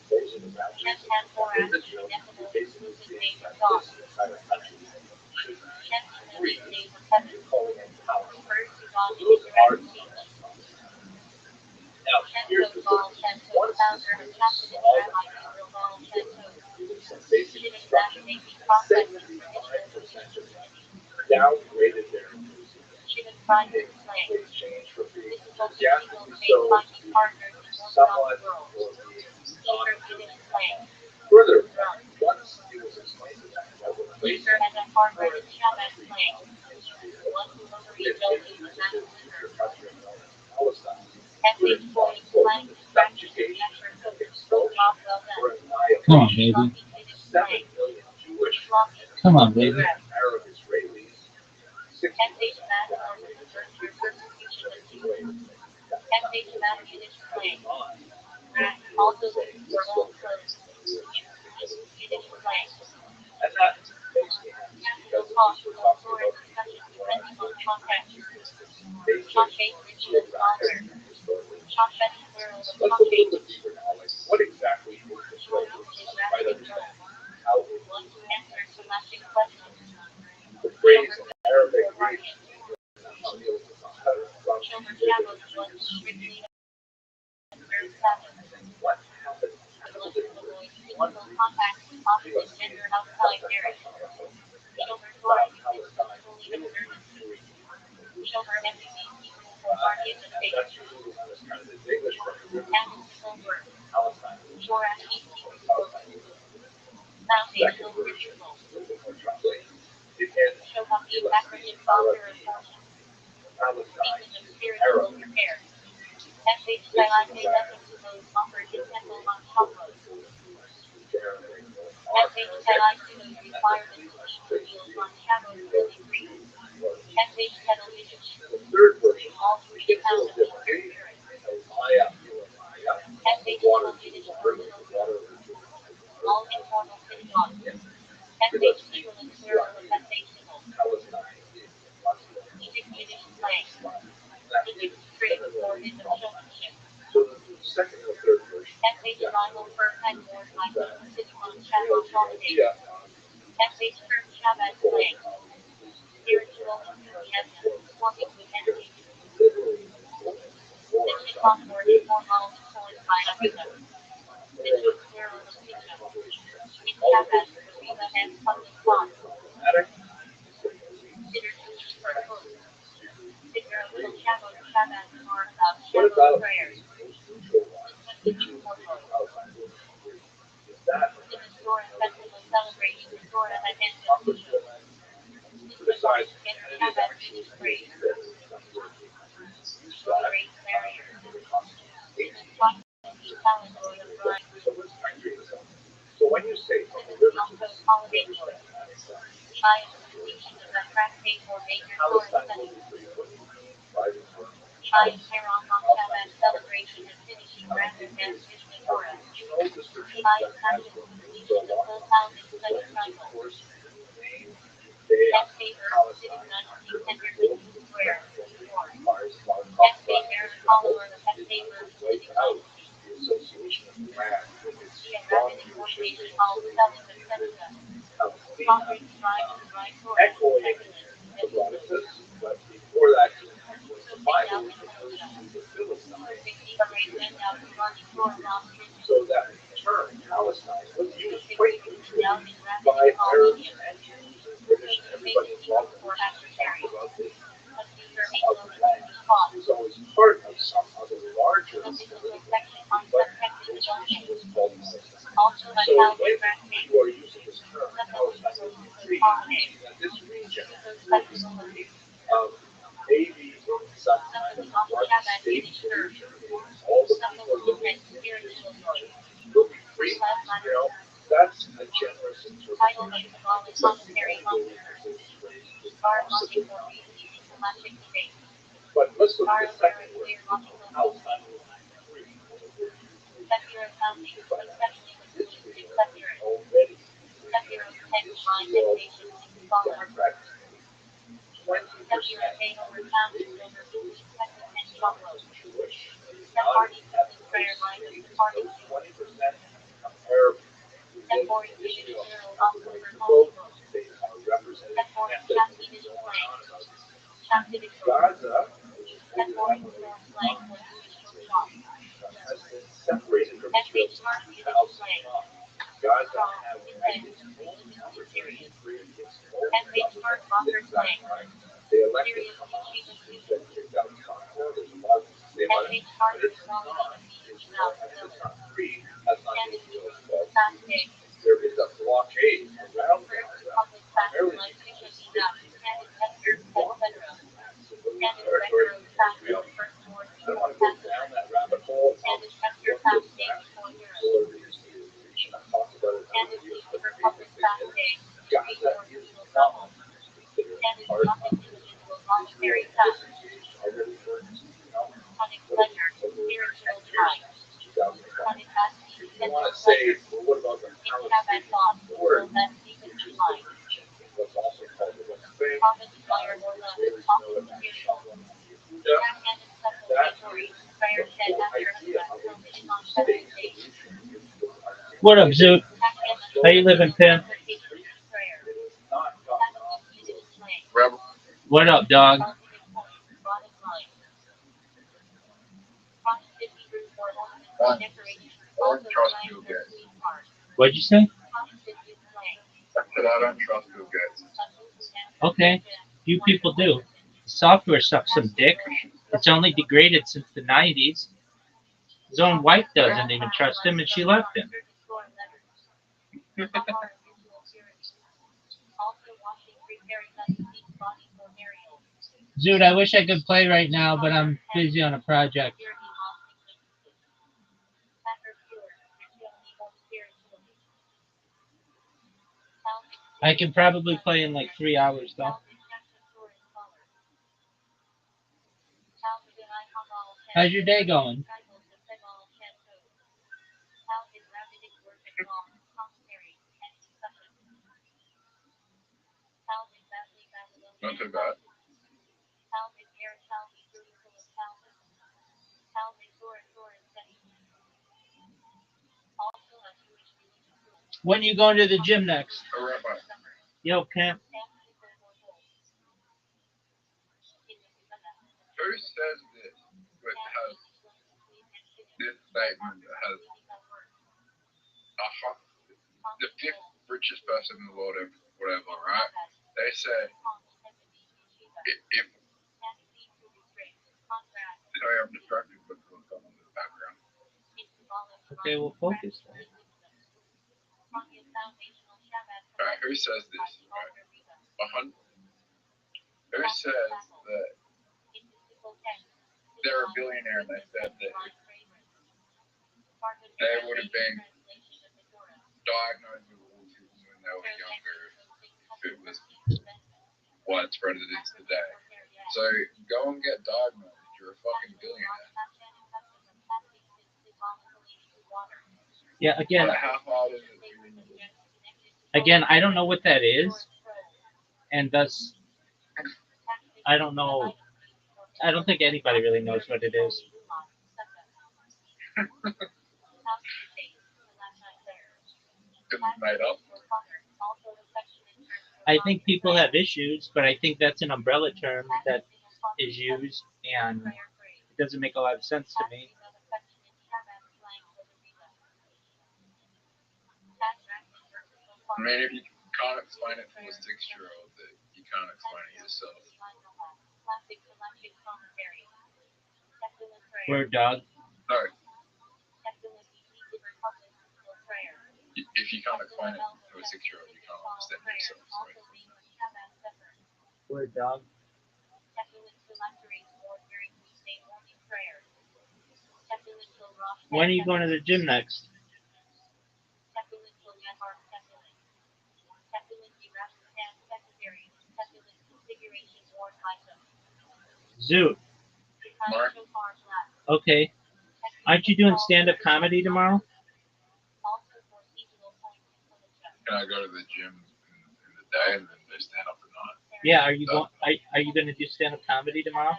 [SPEAKER 1] Those are the boundaries of Israel. You're basically saying that this entire country should be free. You're calling it Palestine. So those are the unresponsive boundaries. Now, here's the thing. Once the students saw the map and were given some basic instructions, 75% of them downgraded their enthusiasm. They changed from being enthusiastically so to somewhat or being non-enthusiastic. Furthermore, once it was explained to them that replacing current country of Israel with a fugitive future country known as Palestine would involve both the subjugation, expulsion, or
[SPEAKER 2] Come on,
[SPEAKER 1] annihilation
[SPEAKER 2] baby.
[SPEAKER 1] of 7 million Jewish and
[SPEAKER 2] Come
[SPEAKER 1] 4
[SPEAKER 2] on, baby.
[SPEAKER 1] million Arab Israelis, 60% downgraded their enthusiasm. Let me explain it. Their mind, they were saying this slogan is when we were chanting it over and over. And that makes me happy because at least we're talking about people who are unfortunately experienced this basic geographic and historical information. Let's look a little bit deeper now. Like, what exactly is the slogan? Let's try to understand how it is. The phrase in Arabic reads, what happened? One that's usually kind of the English version. Palestine. Second version, a little bit more translation. It ends Palestine, Arab. The third version is a little different. Maya, water, water, Palestine. So the second or third version. Yeah. What about criticize so when you say from the river to the sea, Palestine will be free. What do you mean by the term no description that has been used for a long time. Of course, name day Palestine wipe out the association of land with its strong leadership echoing the Rothschild'S, but before that, the Bible refers to the Philistines. So that term Palestine was used quite literally by Arabs and Jews and British and everybody involved in about this of the land. So it's part of some other larger political, but this region was called Palestine. So when you are using this term Palestine will be free, that this region will be free of maybe some kind of one state solution. All the people are living in this region will be free. You know, that's a generous interpretation. But let's look at the second word. Palestine will be free. Already. Democratic. 20% Jewish, those 20% of Arab within Israel have the right to vote. They are represented ethnically. Gaza, which is has been separated from Israel since 2001. Gaza has its own opportunity, created its own government. They elected Hamas, who's been kicked out of Congo. There's a lot of things to say about it, but it's not Israel, and if it's not free, that's not Israel's fault. There is a blockade around Gaza, primarily because it wants absolutely territory from Israel. I don't want to go down that rabbit hole of what this or this region. I've talked about it over the years, but the basic thing is Gaza is not considered part of Israel. Already burned, you know, since 2005. You want to say, well, what about the Palestinian Authority, which is the region in what's also called the West Bank, Israelis know it as Shalom Yehuda. That is the whole idea of a two-state solution.
[SPEAKER 2] What up, Zoot? How you living, Pim?
[SPEAKER 1] It is not gotten off to
[SPEAKER 2] What up, dog?
[SPEAKER 1] I don't trust Bill Gates.
[SPEAKER 2] What'd you say?
[SPEAKER 1] I said I don't trust Bill Gates.
[SPEAKER 2] Okay, you people do. The software sucks some dick. It's only degraded since the 90s. His own wife doesn't even trust him, and she left him. Dude, I wish I could play right now, but I'm busy on a project. I can probably play in like 3 hours, though. How's your day going?
[SPEAKER 1] Not too bad.
[SPEAKER 2] When are you going to the gym next?
[SPEAKER 1] A rabbi.
[SPEAKER 2] Yo, Camp.
[SPEAKER 1] Who says this but has this statement that has the fifth richest person in the world, whatever, right? They say if sorry, I'm distracted with what's going on in the background.
[SPEAKER 2] Okay, we'll focus.
[SPEAKER 1] Alright, who says this? Right? Who says that they're a billionaire and they said that if they would have been diagnosed with autism when they were younger, if it was widespread as it is today. So go and get diagnosed. You're a fucking billionaire.
[SPEAKER 2] Yeah, again,
[SPEAKER 1] But how hard is it for you?
[SPEAKER 2] again, I don't know what that is, and thus, I don't know. I don't think anybody really knows what it is.
[SPEAKER 1] Because it's made up.
[SPEAKER 2] I think people have issues, but I think that's an umbrella term that is used, and it doesn't make a lot of sense to me.
[SPEAKER 1] I mean, if you can't explain it to a 6-year-old, that you can't explain it yourself.
[SPEAKER 2] Word, dog.
[SPEAKER 1] No. If you can't explain it to a 6-year-old, you can't understand it yourself.
[SPEAKER 2] Word, dog. When are you going to the gym next? Zoot.
[SPEAKER 1] Mark,
[SPEAKER 2] Okay. Aren't you doing stand-up comedy tomorrow?
[SPEAKER 1] can I go to the gym in the day and then they stand up at night?
[SPEAKER 2] Yeah. Are you going? Are you going to do stand-up comedy tomorrow?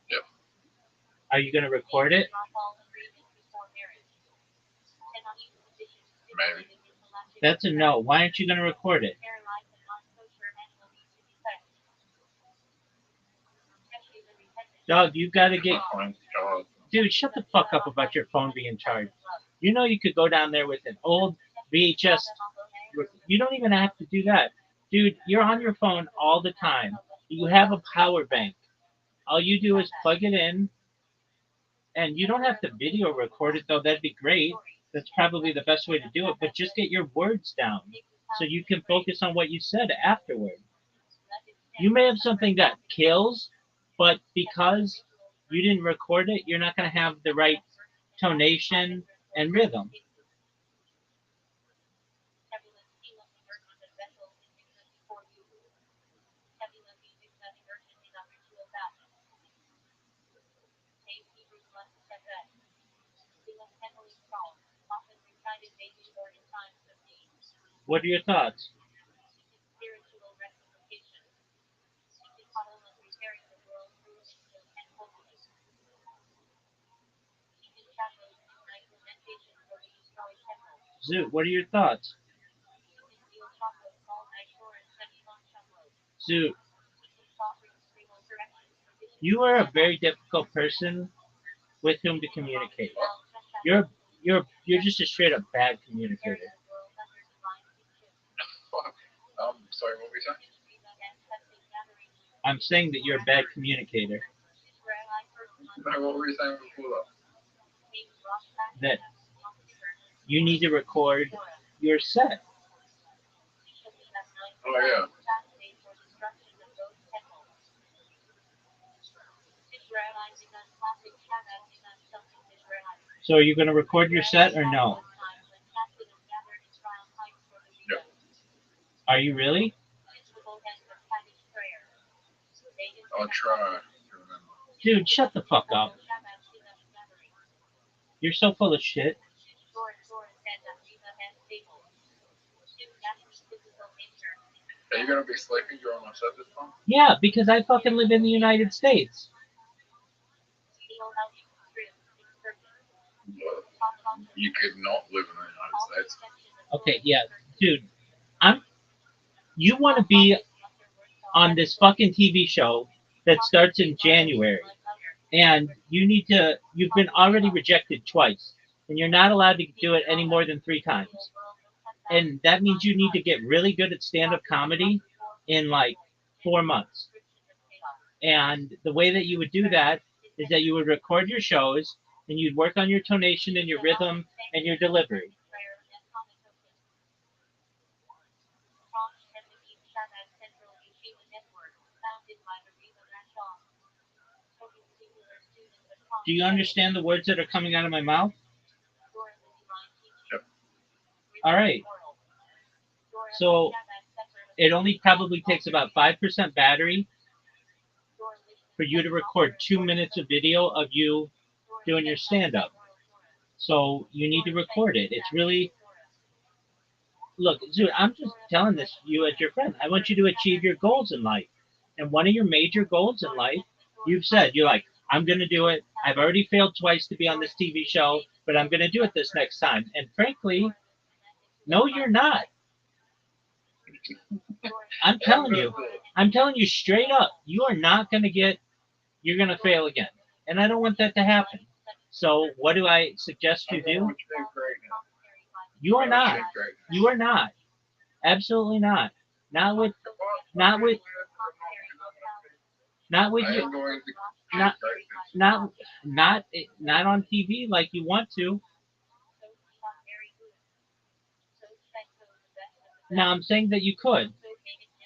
[SPEAKER 1] Yep.
[SPEAKER 2] Are you going to record it?
[SPEAKER 1] Maybe.
[SPEAKER 2] That's a no. Why aren't you going to record it? Dog, you got to get.
[SPEAKER 1] My phone's charged.
[SPEAKER 2] Dude, shut the fuck up about your phone being charged. You know you could go down there with an old VHS. You don't even have to do that. Dude, you're on your phone all the time. You have a power bank. All you do is plug it in, and you don't have to video record it, though. That'd be great. That's probably the best way to do it. But just get your words down so you can focus on what you said afterward. You may have something that kills, but because you didn't record it, you're not going to have the right tonation and rhythm. What are your thoughts? Zoot, what are your thoughts? So you are a very difficult person with whom to communicate. You're you're just a straight up bad communicator.
[SPEAKER 1] Sorry, what were you saying?
[SPEAKER 2] I'm saying that you're a bad communicator.
[SPEAKER 1] No, what were you saying before that?
[SPEAKER 2] That you need to record your set.
[SPEAKER 1] Oh, yeah.
[SPEAKER 2] So are you going to record your set or no?
[SPEAKER 1] Yeah.
[SPEAKER 2] Are you really?
[SPEAKER 1] I'll try to remember.
[SPEAKER 2] Dude, shut the fuck up. You're so full of shit.
[SPEAKER 1] Are you going to be sleeping during my set this time?
[SPEAKER 2] Yeah, because I fucking live in the United States.
[SPEAKER 1] You could not live in the United States.
[SPEAKER 2] Okay, yeah, dude. You want to be on this fucking TV show that starts in January, and you've been already rejected twice, and you're not allowed to do it any more than 3 times. And that means you need to get really good at stand-up comedy in like 4 months. And the way that you would do that is that you would record your shows and you'd work on your tonation and your rhythm and your delivery. Do you understand the words that are coming out of my mouth?
[SPEAKER 1] Yep.
[SPEAKER 2] All right. So it only probably takes about 5% battery for you to record 2 minutes of video of you doing your stand up. So you need to record it. It's really, look, dude, I'm just telling this to you as your friend. I want you to achieve your goals in life. And one of your major goals in life, you've said, you're like, I'm going to do it. I've already failed twice to be on this TV show, but I'm going to do it this next time. And frankly, no, you're not. I'm telling you straight up, you are not going to you're going to fail again. And I don't want that to happen. So what do I suggest you do? You are not. You are not. Absolutely not. Not with, not with, not with you. Not, not, not on TV like you want to. Now I'm saying that you could,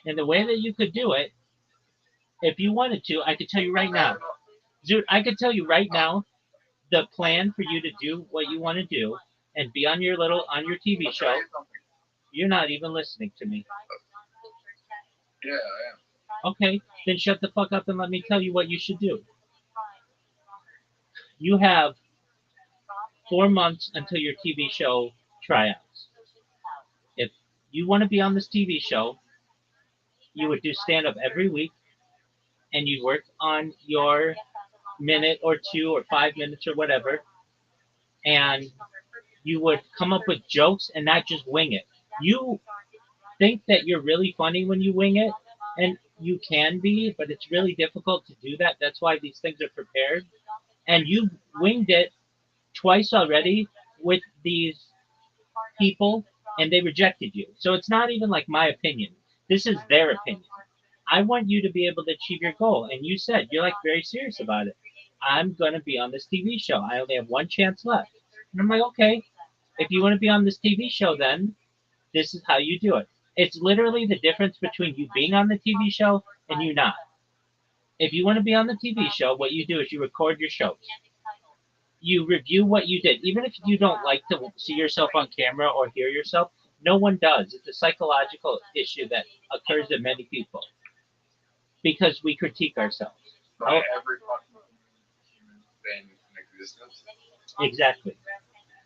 [SPEAKER 2] and the way that you could do it, if you wanted to, I could tell you right now, dude. I could tell you right now the plan for you to do what you want to do and be on your TV show. You're not even listening to me.
[SPEAKER 1] Yeah, I am.
[SPEAKER 2] Okay, then shut the fuck up and let me tell you what you should do. You have 4 months until your TV show tryouts. If you want to be on this TV show, you would do stand up every week and you work on your minute or 2 or 5 minutes or whatever, and you would come up with jokes and not just wing it. You think that you're really funny when you wing it, and you can be, but it's really difficult to do that. That's why these things are prepared. And you've winged it twice already with these people, and they rejected you. So it's not even like my opinion. This is their opinion. I want you to be able to achieve your goal. And you said you're like very serious about it. I'm going to be on this TV show. I only have one chance left. And I'm like, okay, if you want to be on this TV show, then this is how you do it. It's literally the difference between you being on the TV show and you not. If you want to be on the TV show, what you do is you record your shows. You review what you did. Even if you don't like to see yourself on camera or hear yourself, no one does. It's a psychological issue that occurs in many people because we critique ourselves.
[SPEAKER 1] Not every fucking human being in existence.
[SPEAKER 2] Exactly.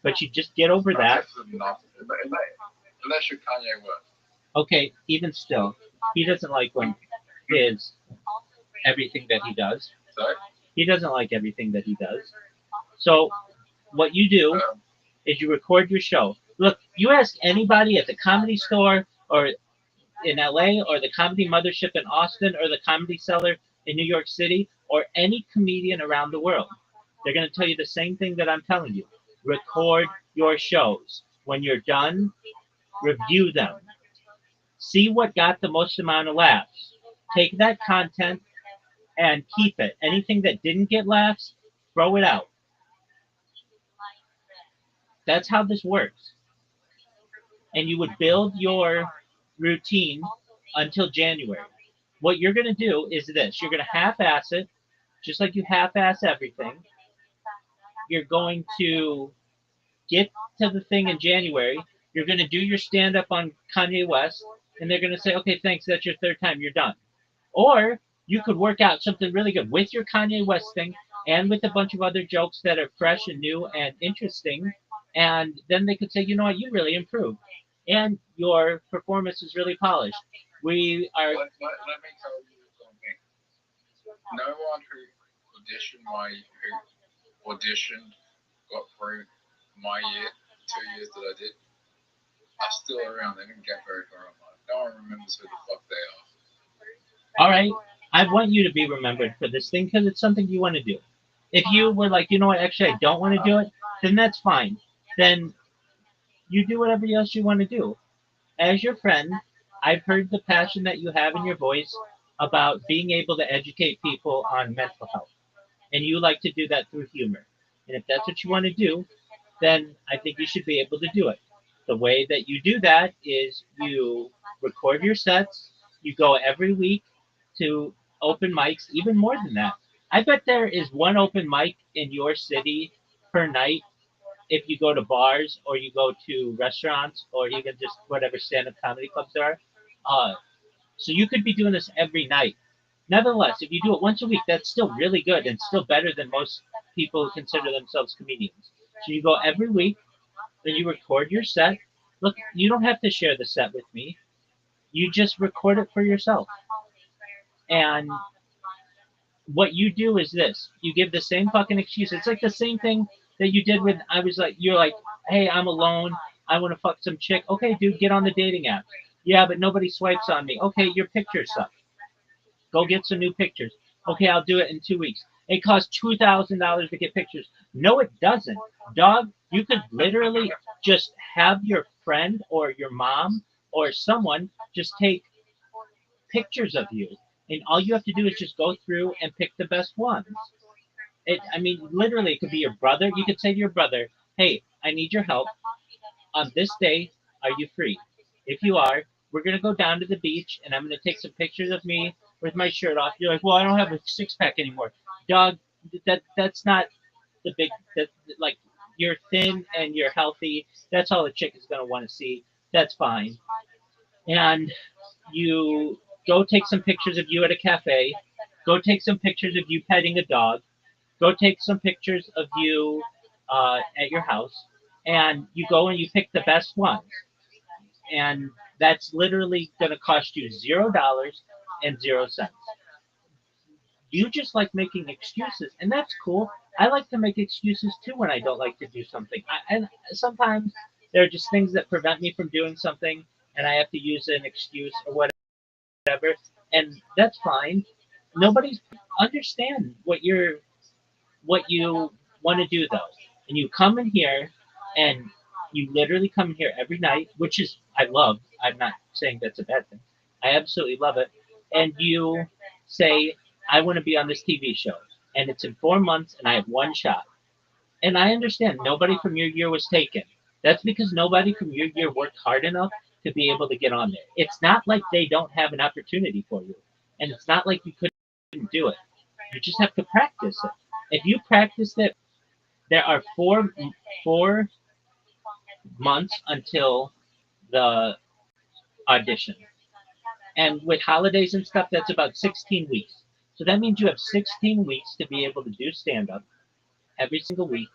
[SPEAKER 2] But you just get over that.
[SPEAKER 1] Unless you're Kanye West.
[SPEAKER 2] Okay, even still, he doesn't like when everything that he does.
[SPEAKER 1] Sorry?
[SPEAKER 2] He doesn't like everything that he does. So what you do is you record your show. Look, you ask anybody at the Comedy Store or in LA or the Comedy Mothership in Austin or the Comedy Cellar in New York City or any comedian around the world. They're going to tell you the same thing that I'm telling you. Record your shows. When you're done, review them. See what got the most amount of laughs. Take that content and keep it. Anything that didn't get laughs, throw it out. That's how this works. And you would build your routine until January. What you're going to do is this: you're going to half ass it, just like you half ass everything. You're going to get to the thing in January. You're going to do your stand up on Kanye West, and they're going to say, okay, thanks, that's your third time, you're done. Or you could work out something really good with your Kanye West thing and with a bunch of other jokes that are fresh and new and interesting. And then they could say, you know what, you really improved. And your performance is really polished. We are.
[SPEAKER 3] Let me tell you something. No one who auditioned, got through my 2 years that I did, are still around. They didn't get very far in life. No one remembers who the fuck they are.
[SPEAKER 2] All right. I want you to be remembered for this thing because it's something you want to do. If you were like, you know what, actually, I don't want to do it, then that's fine. Then you do whatever else you want to do. As your friend, I've heard the passion that you have in your voice about being able to educate people on mental health. And you like to do that through humor. And if that's what you want to do, then I think you should be able to do it. The way that you do that is you record your sets, you go every week to open mics, even more than that. I bet there is one open mic in your city per night if you go to bars or you go to restaurants or even just whatever stand-up comedy clubs there are. So you could be doing this every night. Nevertheless, if you do it once a week, that's still really good and still better than most people who consider themselves comedians. So you go every week, then you record your set. Look, you don't have to share the set with me. You just record it for yourself. And what you do is this: you give the same fucking excuse. It's like the same thing that you did when I was like, you're like, hey, I'm alone. I want to fuck some chick. Okay, dude, get on the dating app. Yeah, but nobody swipes on me. Okay, your pictures suck. Go get some new pictures. Okay, I'll do it in 2 weeks. It costs $2,000 to get pictures. No, it doesn't. Dog, you could literally just have your friend or your mom or someone just take pictures of you. And all you have to do is just go through and pick the best ones. I mean, literally, it could be your brother. You could say to your brother, hey, I need your help. On this day, are you free? If you are, we're going to go down to the beach and I'm going to take some pictures of me with my shirt off. You're like, well, I don't have a six pack anymore. Dog, that's not the big, that, like, you're thin and you're healthy. That's all a chick is going to want to see. That's fine. And you go take some pictures of you at a cafe. Go take some pictures of you petting a dog. Go take some pictures of you at your house. And you go and you pick the best ones. And that's literally going to cost you $0 and 0 cents. You just like making excuses, and that's cool. I like to make excuses too when I don't like to do something. And sometimes there are just things that prevent me from doing something, and I have to use an excuse or whatever, and that's fine. Nobody's understand what you want to do though, and you come in here, and you literally come in here every night, which is I love. I'm not saying that's a bad thing. I absolutely love it, and you say I want to be on this TV show, and it's in 4 months, and I have one shot. And I understand nobody from your year was taken. That's because nobody from your year worked hard enough to be able to get on there. It's not like they don't have an opportunity for you, and it's not like you couldn't do it. You just have to practice it. If you practice it, there are four months until the audition. And with holidays and stuff, that's about 16 weeks. So that means you have 16 weeks to be able to do stand up every single week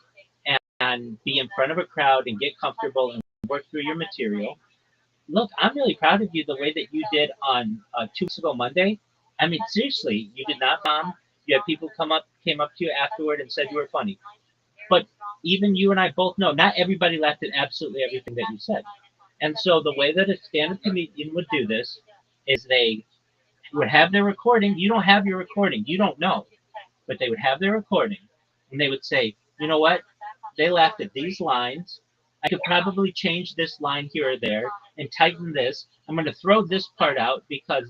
[SPEAKER 2] and be in front of a crowd and get comfortable and work through your material. Look, I'm really proud of you the way that you did on 2 weeks ago Monday. I mean, seriously, you did not bomb. You had people came up to you afterward and said you were funny. But even you and I both know not everybody laughed at absolutely everything that you said. And so the way that a stand-up comedian would do this is they would have their recording. You don't have your recording. You don't know. But they would have their recording. And they would say, you know what? They laughed at these lines. I could probably change this line here or there and tighten this. I'm going to throw this part out because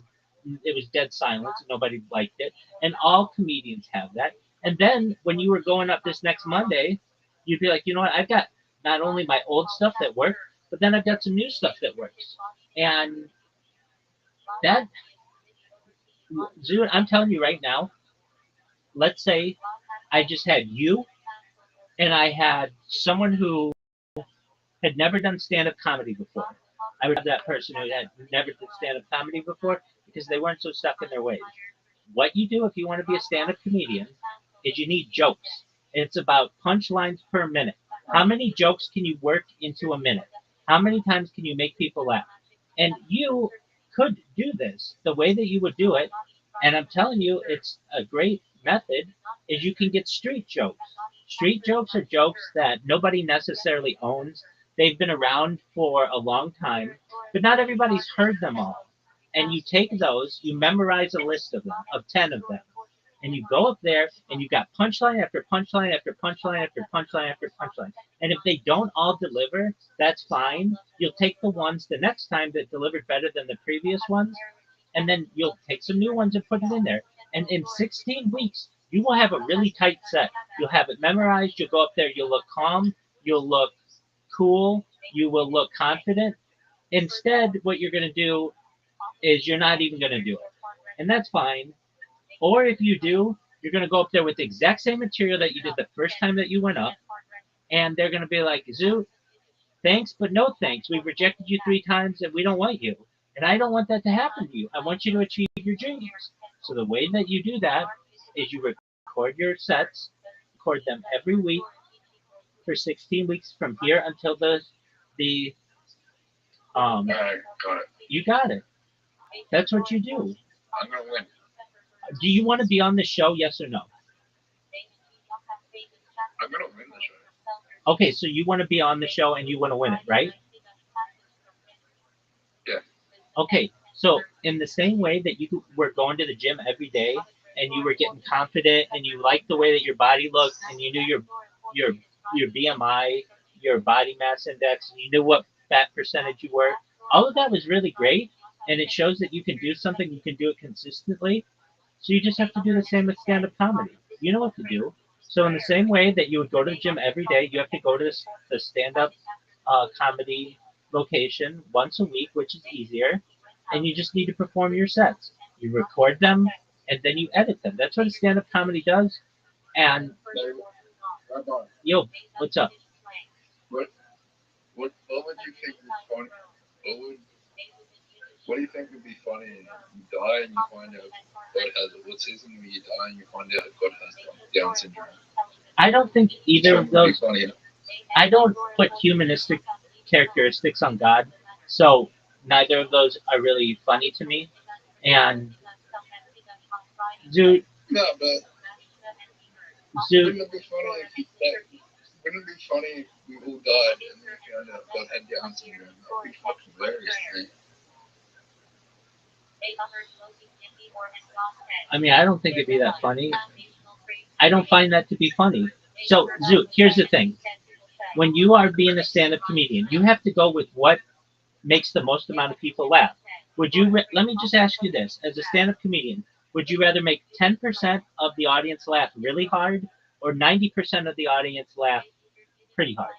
[SPEAKER 2] it was dead silence and nobody liked it. And all comedians have that. And then when you were going up this next Monday, you'd be like, you know what? I've got not only my old stuff that worked, but then I've got some new stuff that works. And that, dude, I'm telling you right now, let's say I just had you and I had someone who had never done stand-up comedy before. I would have that person who had never did stand-up comedy before because they weren't so stuck in their ways. What you do if you want to be a stand-up comedian is you need jokes. It's about punchlines per minute. How many jokes can you work into a minute? How many times can you make people laugh? And you could do this the way that you would do it. And I'm telling you, it's a great method is you can get street jokes. Street jokes are jokes that nobody necessarily owns. They've been around for a long time, but not everybody's heard them all. And you take those, you memorize a list of them, of 10 of them, and you go up there and you got punchline after punchline after punchline after punchline after punchline. And if they don't all deliver, that's fine. You'll take the ones the next time that delivered better than the previous ones, and then you'll take some new ones and put it in there. And in 16 weeks, you will have a really tight set. You'll have it memorized. You'll go up there. You'll look calm. You'll look cool. You will look confident. Instead, what you're going to do is you're not even going to do it. And that's fine. Or if you do, you're going to go up there with the exact same material that you did the first time that you went up. And they're going to be like, Zoo, thanks, but no thanks. We've rejected you 3 times and we don't want you. And I don't want that to happen to you. I want you to achieve your dreams. So the way that you do that is you record your sets, record them every week for 16 weeks from here until the
[SPEAKER 3] I got it.
[SPEAKER 2] you got it. That's what you do.
[SPEAKER 3] I'm gonna win.
[SPEAKER 2] Do you want to be on the show? Yes or no?
[SPEAKER 3] I'm gonna win the show.
[SPEAKER 2] Okay, so you want to be on the show and you want to win it, right?
[SPEAKER 3] Yeah.
[SPEAKER 2] Okay, so in the same way that you were going to the gym every day and you were getting confident and you liked the way that your body looked and you knew your BMI, your body mass index, and you knew what fat percentage you were, all of that was really great, and it shows that you can do something, you can do it consistently. So you just have to do the same with stand-up comedy. You know what to do. So in the same way that you would go to the gym every day, you have to go to the stand-up comedy location once a week, which is easier, and you just need to perform your sets. You record them, and then you edit them. That's what a stand-up comedy does. And
[SPEAKER 3] Rabbi,
[SPEAKER 2] yo, what's up?
[SPEAKER 3] what would you think is funny? What do you think would be funny? You die and you find out God has autism, or you die and you find out God has Down syndrome.
[SPEAKER 2] I don't think either of those.
[SPEAKER 3] Funny.
[SPEAKER 2] I don't put humanistic characteristics on God, so neither of those are really funny to me. And dude,
[SPEAKER 3] No, but
[SPEAKER 2] dude,
[SPEAKER 3] wouldn't it be funny if wouldn't it be funny if we all died and we found out God had Down syndrome? That'd be fucking hilarious, man.
[SPEAKER 2] I mean, I don't think it'd be that funny. I don't find that to be funny. So, Zoo, here's the thing. When you are being a stand-up comedian, you have to go with what makes the most amount of people laugh. Would you? Let me just ask you this: as a stand-up comedian, would you rather make 10% of the audience laugh really hard, or 90% of the audience laugh pretty hard?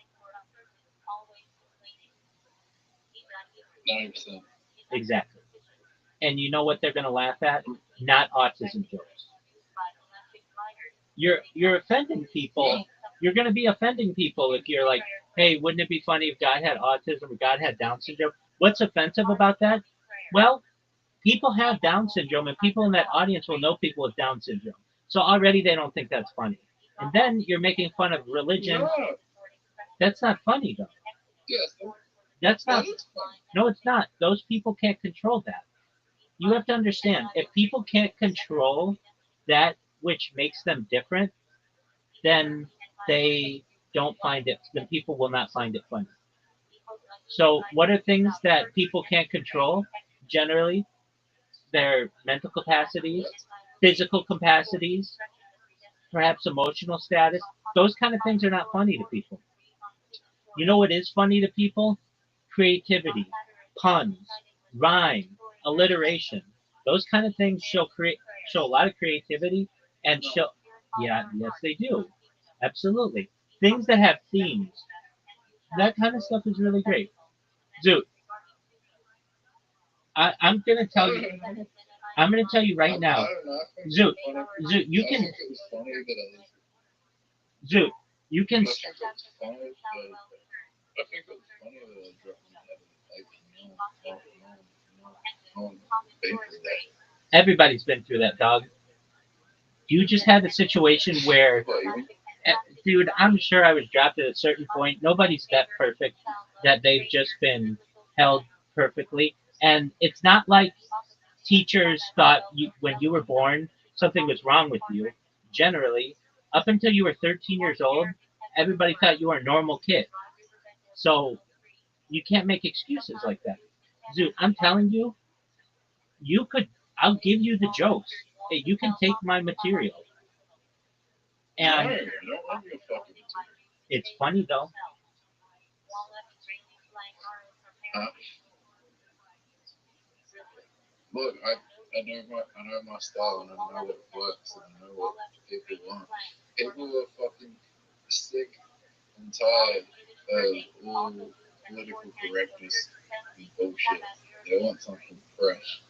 [SPEAKER 3] 90%.
[SPEAKER 2] Exactly. And you know what they're going to laugh at? Not autism jokes. You're offending people. You're going to be offending people if you're like, hey, wouldn't it be funny if God had autism or God had Down syndrome? What's offensive about that? Well, people have Down syndrome, and people in that audience will know people with Down syndrome. So already they don't think that's funny. And then you're making fun of religion.
[SPEAKER 3] No.
[SPEAKER 2] That's not funny, though.
[SPEAKER 3] Yes.
[SPEAKER 2] That's not.
[SPEAKER 3] That is funny.
[SPEAKER 2] No, it's not. Those people can't control that. You have to understand, if people can't control that which makes them different, then they don't find it, then people will not find it funny. So what are things that people can't control generally? their mental capacities, physical capacities, perhaps emotional status. Those kind of things are not funny to people. You know what is funny to people? Creativity, puns, rhyme, alliteration. Those kind of things show a lot of creativity and show. Yeah, yes, they do. Absolutely. Things that have themes. That kind of stuff is really great. Dude, I'm gonna tell you. I'm gonna tell you right now,
[SPEAKER 3] I don't know. I think it
[SPEAKER 2] Zoot.
[SPEAKER 3] was funny.
[SPEAKER 2] Zoot, you
[SPEAKER 3] I
[SPEAKER 2] can.
[SPEAKER 3] think it was funny that
[SPEAKER 2] Zoot, you can.
[SPEAKER 3] I think it was funny that I think it was funny that I dropped my head like no one paid for that.
[SPEAKER 2] Everybody's been through that, dog. You just had a situation where,
[SPEAKER 3] But even
[SPEAKER 2] dude, I'm sure I was dropped at a certain point. Nobody's that perfect that they've just been held perfectly. And it's not like teachers thought when you were born something was wrong with you. Generally, up until you were 13 years old, everybody thought you were a normal kid. So you can't make excuses like that. Dude, I'm telling you, you could. I'll give you the jokes. Hey, you can take my material, and
[SPEAKER 3] no, don't let me fucking
[SPEAKER 2] it's funny though.
[SPEAKER 3] huh? Look, I know my style and I know what works and I know what people want. People are fucking sick and tired of all political correctness and bullshit. They want something fresh.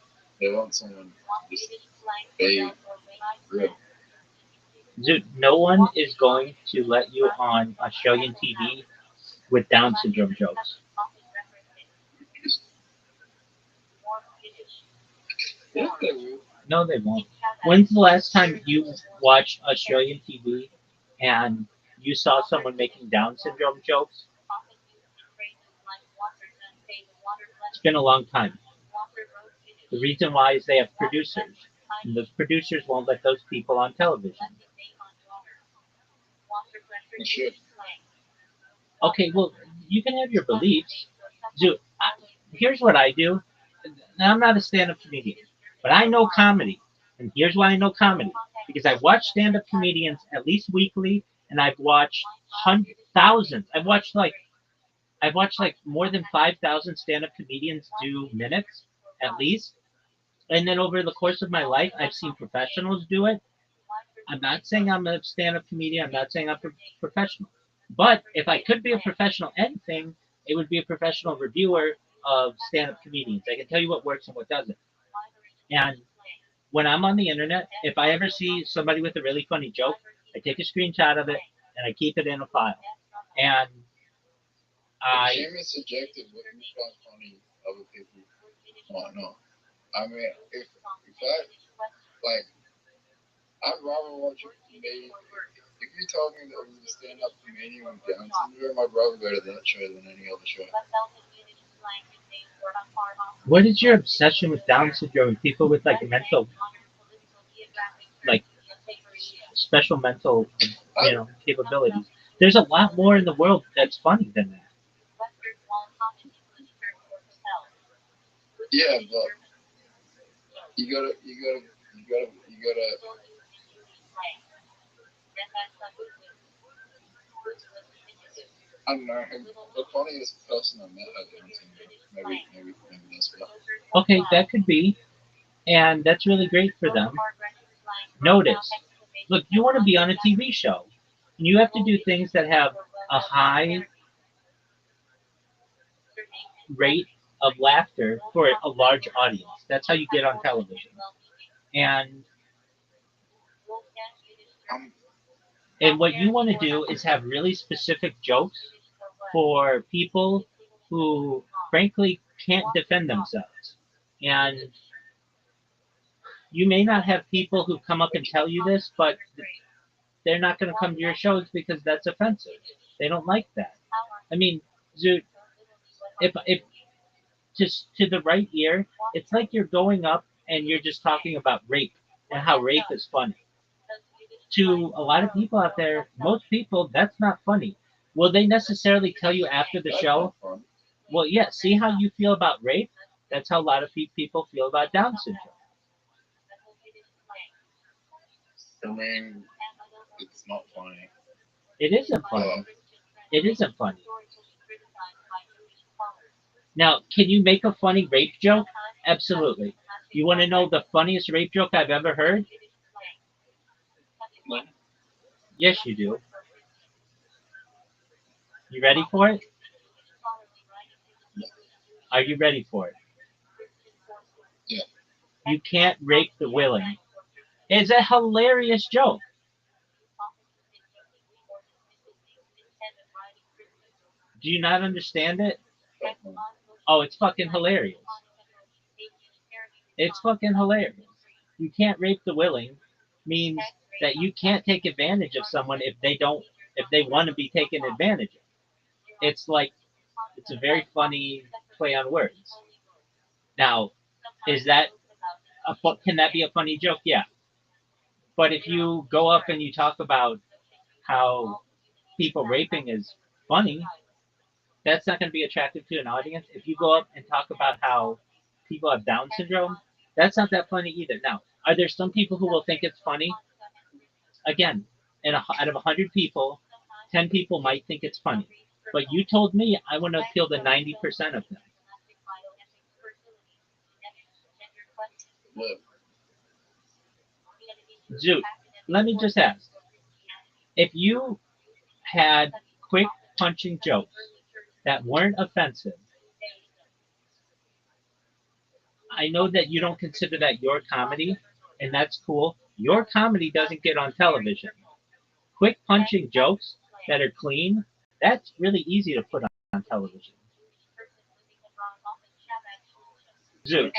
[SPEAKER 3] They want someone to just be real.
[SPEAKER 2] Dude, no one is going to let you on Australian TV with Down syndrome jokes.
[SPEAKER 3] Yeah, they will.
[SPEAKER 2] No, they won't. When's the last time you watched Australian TV and you saw someone making Down syndrome jokes? It's been a long time. The reason why is they have producers, and those producers won't let those people on television.
[SPEAKER 3] They should.
[SPEAKER 2] Okay, well, you can have your beliefs. Dude, here's what I do. Now, I'm not a stand-up comedian, but I know comedy, and here's why I know comedy because I watch stand-up comedians at least weekly, and I've watched hundreds, thousands. I've watched like more than 5,000 stand-up comedians do minutes at least, and then over the course of my life, I've seen professionals do it. I'm not saying I'm a stand-up comedian. I'm not saying I'm professional. But if I could be a professional anything, it would be a professional reviewer of stand-up comedians. I can tell you what works and what doesn't. And when I'm on the internet, if I ever see somebody with a really funny joke, I take a screenshot of it and I keep it in a file. And I,
[SPEAKER 3] Extremely subjective. What you find funny, other people might not. I mean, if I like, I'd rather watch a comedian. If you told me that it was a stand-up comedian with Down syndrome, I'd rather go to that show than any other show.
[SPEAKER 2] what is your obsession with Down syndrome and people with like mental, like special mental, capabilities? There's a lot more in the world that's funny than that.
[SPEAKER 3] Yeah, but you gotta. I don't know. The funniest person I met had Down syndrome. Maybe that's what.
[SPEAKER 2] Okay, that could be, and that's really great for them. Notice, look, you want to be on a TV show, and you have to do things that have a high rate of laughter for a large audience. That's how you get on television. And
[SPEAKER 3] I'm
[SPEAKER 2] and what you want to do is have really specific jokes for people who frankly can't defend themselves. And you may not have people who come up and tell you this, but they're not going to come to your shows because that's offensive. They don't like that. I mean, dude, if just to the right ear, it's like you're going up and you're just talking about rape and how rape is funny. To a lot of people out there, most people, that's not funny. Will they necessarily tell you after the
[SPEAKER 3] that's
[SPEAKER 2] show?
[SPEAKER 3] not fun.
[SPEAKER 2] Well, yeah, see how you feel about rape? That's how a lot of people feel about Down syndrome.
[SPEAKER 3] I mean, it's not funny.
[SPEAKER 2] It isn't funny. It isn't funny. Now, can you make a funny rape joke? Absolutely. You want to know the funniest rape joke I've ever heard?
[SPEAKER 3] No.
[SPEAKER 2] Yes, you do. You ready for it? Are you ready for it?
[SPEAKER 3] Yeah.
[SPEAKER 2] You can't rape the willing. It's a hilarious joke. Do you not understand it? Oh, it's fucking hilarious. It's fucking hilarious. You can't rape the willing means that you can't take advantage of someone if they want to be taken advantage of. It's like it's a very funny play on words. Now, is that can that be a funny joke? Yeah. But if you go up and you talk about how people raping is funny, that's not going to be attractive to an audience. If you go up and talk about how people have Down syndrome, that's not that funny either. Now, are there some people who will think it's funny? Again, out of 100 people, 10 people might think it's funny. But you told me I want to appeal to 90% of them.
[SPEAKER 3] Look,
[SPEAKER 2] Zoot, let me just ask. If you had quick punching jokes that weren't offensive, I know that you don't consider that your comedy, and that's cool. Your comedy doesn't get on television. Quick punching jokes that are clean, that's really easy to put on television. Zoot,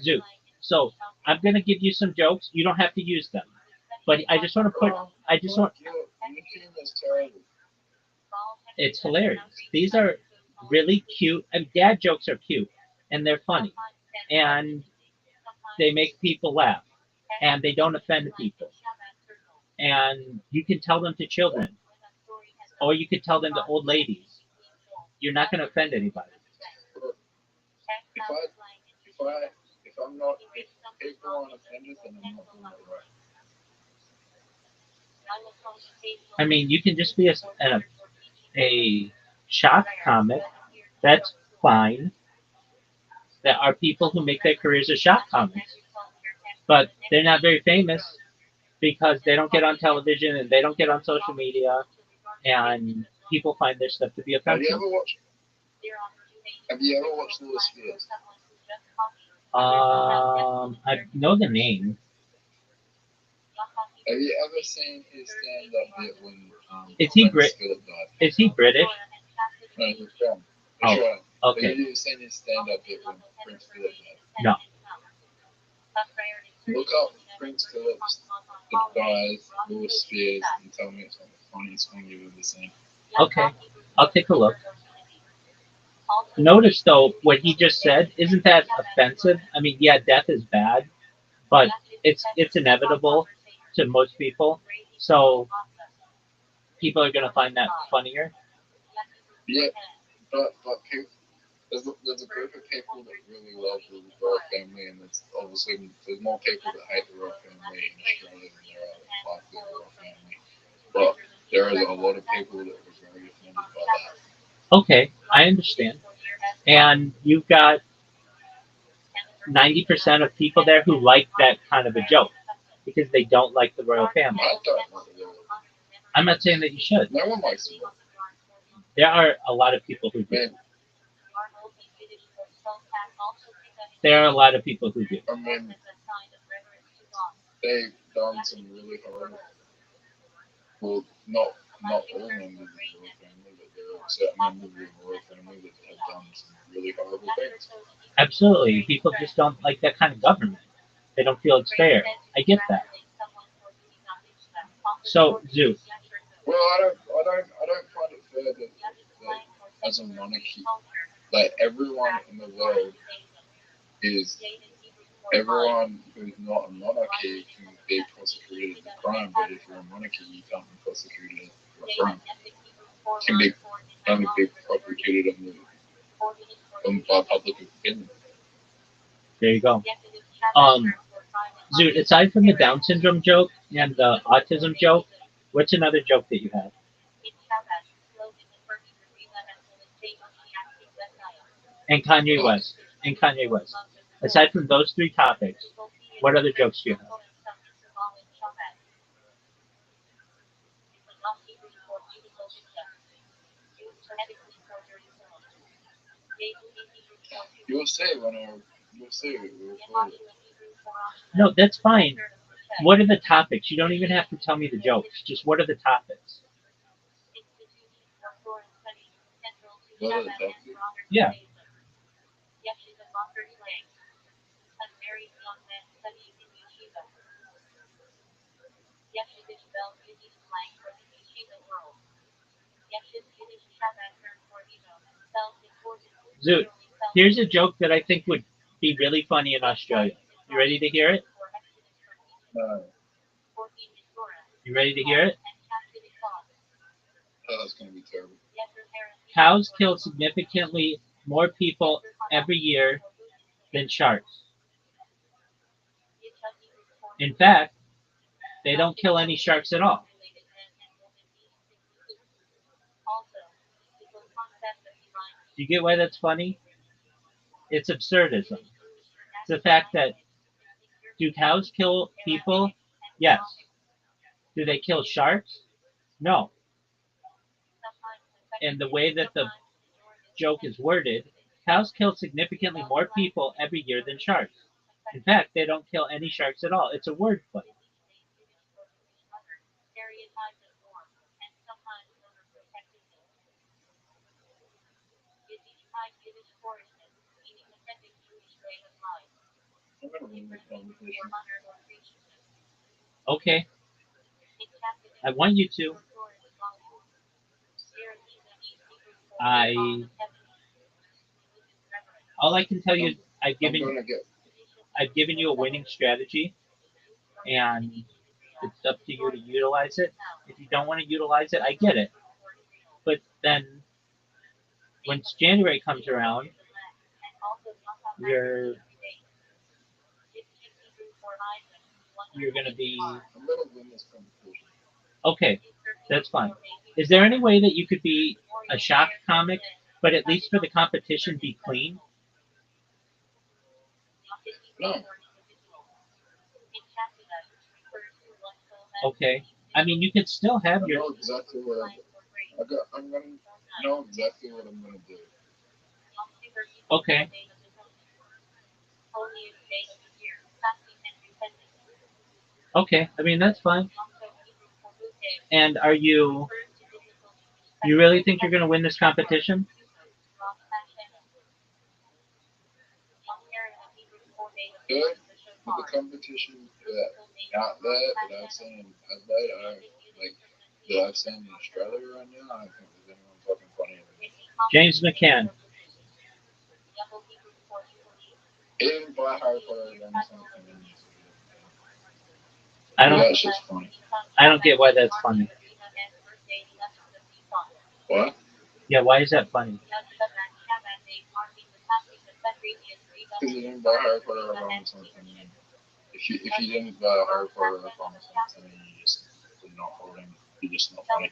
[SPEAKER 2] Zoot. So I'm gonna give you some jokes. You don't have to use them, but I just want to put. I just want.
[SPEAKER 3] your humor's terrible.
[SPEAKER 2] It's hilarious. These are really cute. And dad jokes are cute, and they're funny, and they make people laugh, and they don't offend people, and you can tell them to children, or you could tell them to old ladies. You're not gonna offend anybody.
[SPEAKER 3] Look, if I, if I, if I'm not, if people aren't offended, then I'm not doing it right.
[SPEAKER 2] I mean, you can just be a shock comic. That's fine. There are people who make their careers as shock comics, but they're not very famous because they don't get on television and they don't get on social media, and people find their stuff to be
[SPEAKER 3] Have you
[SPEAKER 2] offensive.
[SPEAKER 3] ever watched? Have you ever watched Louis Spears?
[SPEAKER 2] I know the name.
[SPEAKER 3] Have you ever seen his stand-up bit when
[SPEAKER 2] Is he
[SPEAKER 3] Prince
[SPEAKER 2] Brit?
[SPEAKER 3] Philip died?
[SPEAKER 2] Is he British?
[SPEAKER 3] No, he's from.
[SPEAKER 2] Oh,
[SPEAKER 3] Sure.
[SPEAKER 2] okay.
[SPEAKER 3] Have you seen his stand-up bit when Prince Philip died?
[SPEAKER 2] No.
[SPEAKER 3] Look up Prince Philip's dies, Louis Spears, and tell me it's not the funniest thing you've ever seen.
[SPEAKER 2] Okay, I'll take a look. Notice though what he just said. Isn't that offensive? I mean, yeah, death is bad, but it's inevitable to most people. So people are gonna find that funnier.
[SPEAKER 3] Yeah, but people, there's a group of people that really love the royal family, and there's more people that hate the royal family in Australia than there are that like the royal family. But there is a lot of people that are very offended by that.
[SPEAKER 2] Okay, I understand. And you've got 90% of people there who like that kind of a joke because they don't like the royal family.
[SPEAKER 3] I don't like the royal.
[SPEAKER 2] I'm not saying that you should.
[SPEAKER 3] No one likes the royal.
[SPEAKER 2] There are a lot of people who do.
[SPEAKER 3] Man,
[SPEAKER 2] There are a lot of people who do.
[SPEAKER 3] I mean, they've done some really horrible. Well, not all members of the royal family, but there are certain members of the royal family that have done some really horrible things.
[SPEAKER 2] Absolutely. People just don't like that kind of government. They don't feel it's fair. I get that. So, Zoo,
[SPEAKER 3] Well, I don't find it fair that as a monarchy, like everyone in the world is everyone who's not a monarchy can be prosecuted as a crime, but if you're a monarchy, you can't be prosecuted for a crime. Can be only be prosecuted by public opinion.
[SPEAKER 2] there you go. Zoo, aside from the Down syndrome joke, And the autism joke. What's another joke that you have? And Kanye West. And Kanye West. Aside from those three topics, what other jokes do you have?
[SPEAKER 3] You'll say when you'll say it. We'll record it.
[SPEAKER 2] No, that's fine. What are the topics? You don't even have to tell me the jokes. Just what are the topics?
[SPEAKER 3] What are the topics?
[SPEAKER 2] Yeah. Zoot, here's a joke that I think would be really funny in Australia. You ready to hear it?
[SPEAKER 3] No,
[SPEAKER 2] You ready to hear it?
[SPEAKER 3] oh, it's gonna be terrible.
[SPEAKER 2] Cows kill significantly more people every year than sharks. In fact, they don't kill any sharks at all. Do you get why that's funny? It's absurdism. It's the fact that do cows kill people? Yes. Do they kill sharks? No. And the way that the joke is worded, cows kill significantly more people every year than sharks. In fact, they don't kill any sharks at all. It's a wordplay.
[SPEAKER 3] I'm gonna win this competition.
[SPEAKER 2] Okay, I want you to. I all I can tell you is
[SPEAKER 3] I'm gonna get.
[SPEAKER 2] I've given you a winning strategy, and it's up to you to utilize it. If you don't want to utilize it, I get it. But then when January comes around, you're you're gonna be
[SPEAKER 3] I'm gonna win this competition.
[SPEAKER 2] okay. That's fine. Is there any way that you could be a shock comic, but at least for the competition be clean?
[SPEAKER 3] No,
[SPEAKER 2] Okay. I mean, you could still have
[SPEAKER 3] I
[SPEAKER 2] your
[SPEAKER 3] know exactly what I got. I'm gonna know exactly what I'm gonna do.
[SPEAKER 2] okay. Okay. I mean, that's fine. And are you really think you're gonna win this competition?
[SPEAKER 3] Good with the competition out there that I've seen in Adelaide. I don't like that I've seen in Australia right now. I don't think there's anyone fucking funnier than me.
[SPEAKER 2] James McCann.
[SPEAKER 3] He didn't buy Harry Potter again or something.
[SPEAKER 2] I
[SPEAKER 3] But
[SPEAKER 2] don't
[SPEAKER 3] that's just funny.
[SPEAKER 2] I don't get why that's funny.
[SPEAKER 3] What?
[SPEAKER 2] Yeah, why is that funny?
[SPEAKER 3] Because he didn't buy Harry Potter album or something. If you didn't buy a Harry Potter album or something, you just you're not holding. You're just not funny.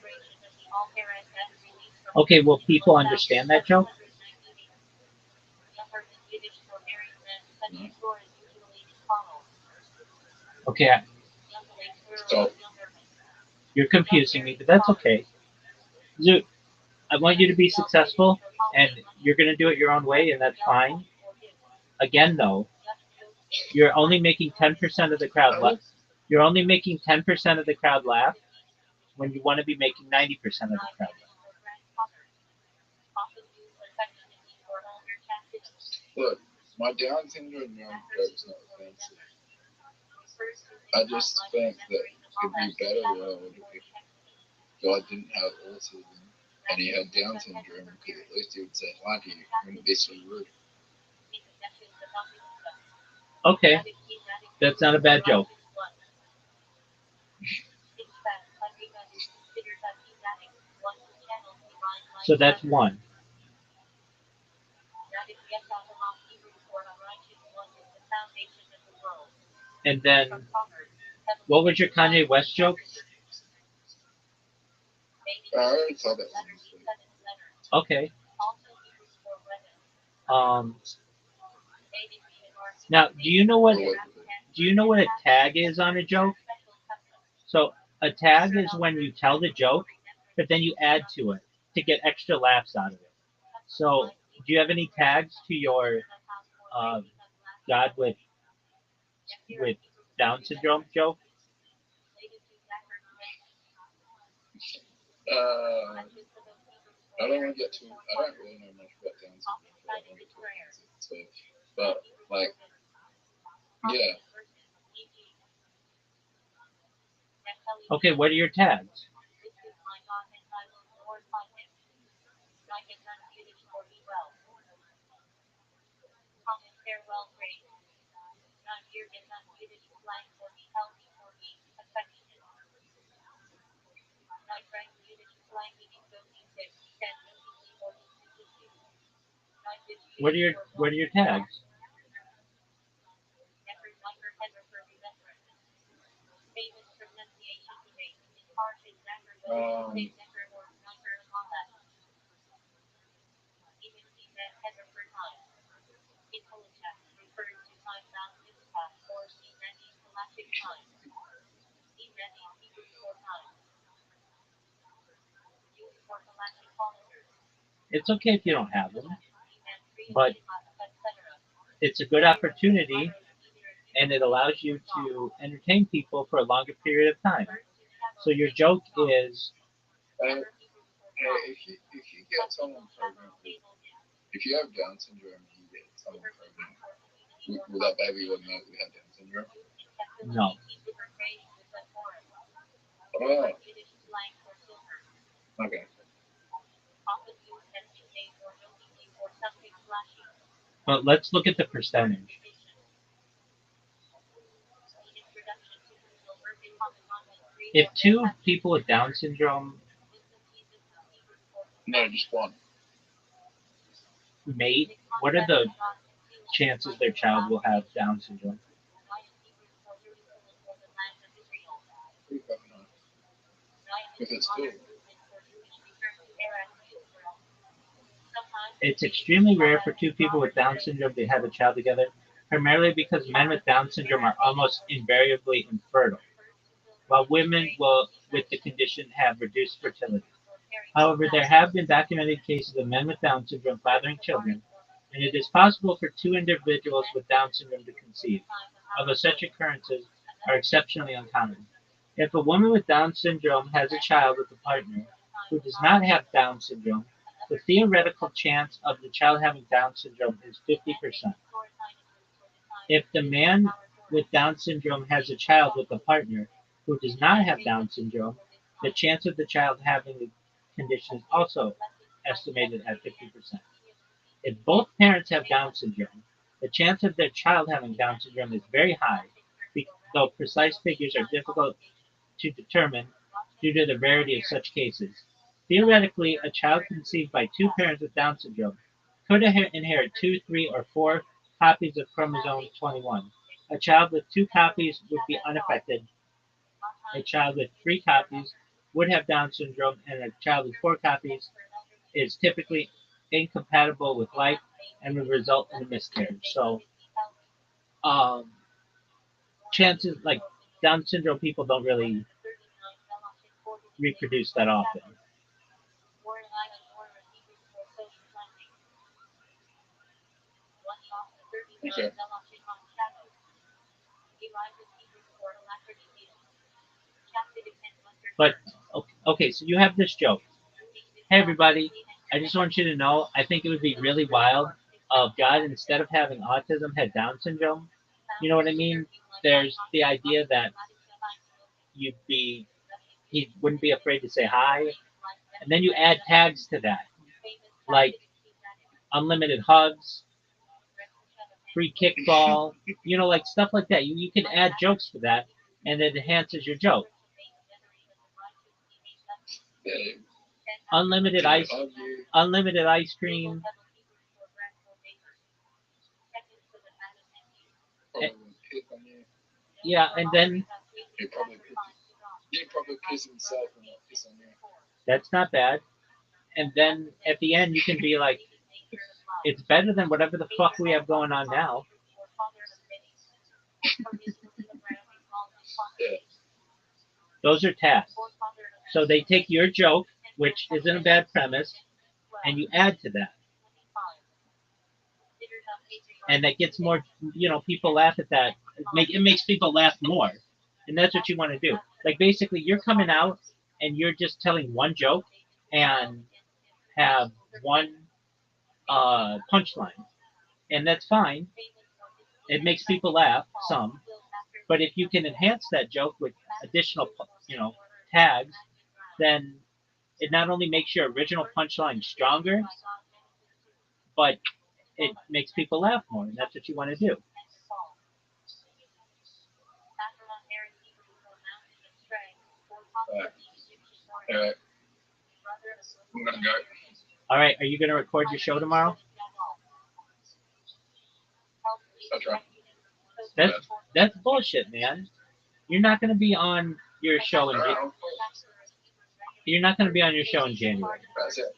[SPEAKER 2] Okay, will people understand that joke?
[SPEAKER 3] No?
[SPEAKER 2] Okay,
[SPEAKER 3] So
[SPEAKER 2] you're confusing me, but that's okay. Zoot, I want you to be successful, and you're gonna do it your own way, and that's fine. Again, though, you're only making 10% of the crowd laugh. You're only making 10% of the crowd laugh when you want to be making 90% of the crowd laugh.
[SPEAKER 3] look, my Down syndrome joke's not offensive. I just think that it'd be better world if God didn't have autism and he had Down syndrome because at least he would say hi to you. Wouldn't be so rude.
[SPEAKER 2] Okay, that's not a bad joke. So that's one. And then What was your Kanye West joke?
[SPEAKER 3] I already told that one this week.
[SPEAKER 2] Okay. Um. Now, do you know what a tag is on a joke? So a tag is when you tell the joke, but then you add to it to get extra laughs out of it. So, do you have any tags to your uh, God with Down syndrome joke?
[SPEAKER 3] I don't want to get too. I don't really know much about Down syndrome, so I don't want to get too fancy. So, but like, yeah,
[SPEAKER 2] Okay, what are your tags? What are your tags?
[SPEAKER 3] um,
[SPEAKER 2] It's okay if you don't have them, but it's a good opportunity and it allows you to entertain people for a longer period of time. So your joke is
[SPEAKER 3] hey, hey, if you get someone pregnant with, if you have Down syndrome and you get someone pregnant, will that baby automatically have Down syndrome?
[SPEAKER 2] no.
[SPEAKER 3] Oh, okay.
[SPEAKER 2] But let's look at the percentage. If two people with Down syndrome
[SPEAKER 3] No, just one.
[SPEAKER 2] mate, what are the chances their child will have Down syndrome?
[SPEAKER 3] Pretty fucking high. If it's two.
[SPEAKER 2] It's extremely rare for two people with Down syndrome to have a child together, primarily because men with Down syndrome are almost invariably infertile, while women will, with the condition have reduced fertility. However, there have been documented cases of men with Down syndrome fathering children, and it is possible for two individuals with Down syndrome to conceive, although such occurrences are exceptionally uncommon. If a woman with Down syndrome has a child with a partner who does not have Down syndrome, the theoretical chance of the child having Down syndrome is 50%. If the man with Down syndrome has a child with a partner who does not have Down syndrome, the chance of the child having the condition is also estimated at 50%. If both parents have Down syndrome, the chance of their child having Down syndrome is very high, though precise figures are difficult to determine due to the rarity of such cases. Theoretically, a child conceived by two parents with Down syndrome could inherit two, three, or four copies of chromosome 21. A child with two copies would be unaffected. A child with three copies would have Down syndrome, and a child with four copies is typically incompatible with life and would result in a miscarriage. So, um, chances like Down syndrome people don't really reproduce that often.
[SPEAKER 3] Okay.
[SPEAKER 2] But okay, so you have this joke. Hey everybody, I just want you to know I think it would be really wild if God instead of having autism had Down syndrome. You know what I mean? There's the idea that you'd be he wouldn't be afraid to say hi, and then you add tags to that, like unlimited hugs, free kickball, like stuff like that. You can add jokes to that, and it enhances your joke.
[SPEAKER 3] Yeah.
[SPEAKER 2] Unlimited
[SPEAKER 3] They
[SPEAKER 2] ice,
[SPEAKER 3] hug you.
[SPEAKER 2] unlimited ice cream.
[SPEAKER 3] Probably won't pick on you.
[SPEAKER 2] Yeah, and then
[SPEAKER 3] He'd probably piss himself and not piss on you.
[SPEAKER 2] That's not bad. And then at the end, you can be like, it's better than whatever the fuck we have going on now.
[SPEAKER 3] Yeah.
[SPEAKER 2] Those are tasks. So they take your joke, which isn't a bad premise, and you add to that. And that gets more, people laugh at that. It makes people laugh more. And that's what you want to do. Like, basically, you're coming out and you're just telling one joke and have one punchline. And that's fine. It makes people laugh, some. But if you can enhance that joke with additional, tags, then it not only makes your original punchline stronger, but it makes people laugh more, and that's what you want to do.
[SPEAKER 3] All right. I'm gonna go.
[SPEAKER 2] All right, are you going to record your show tomorrow?
[SPEAKER 3] I'll try.
[SPEAKER 2] That's bullshit, man. You're not going to be on your show in You're not going to be on your show in January.
[SPEAKER 3] That's it.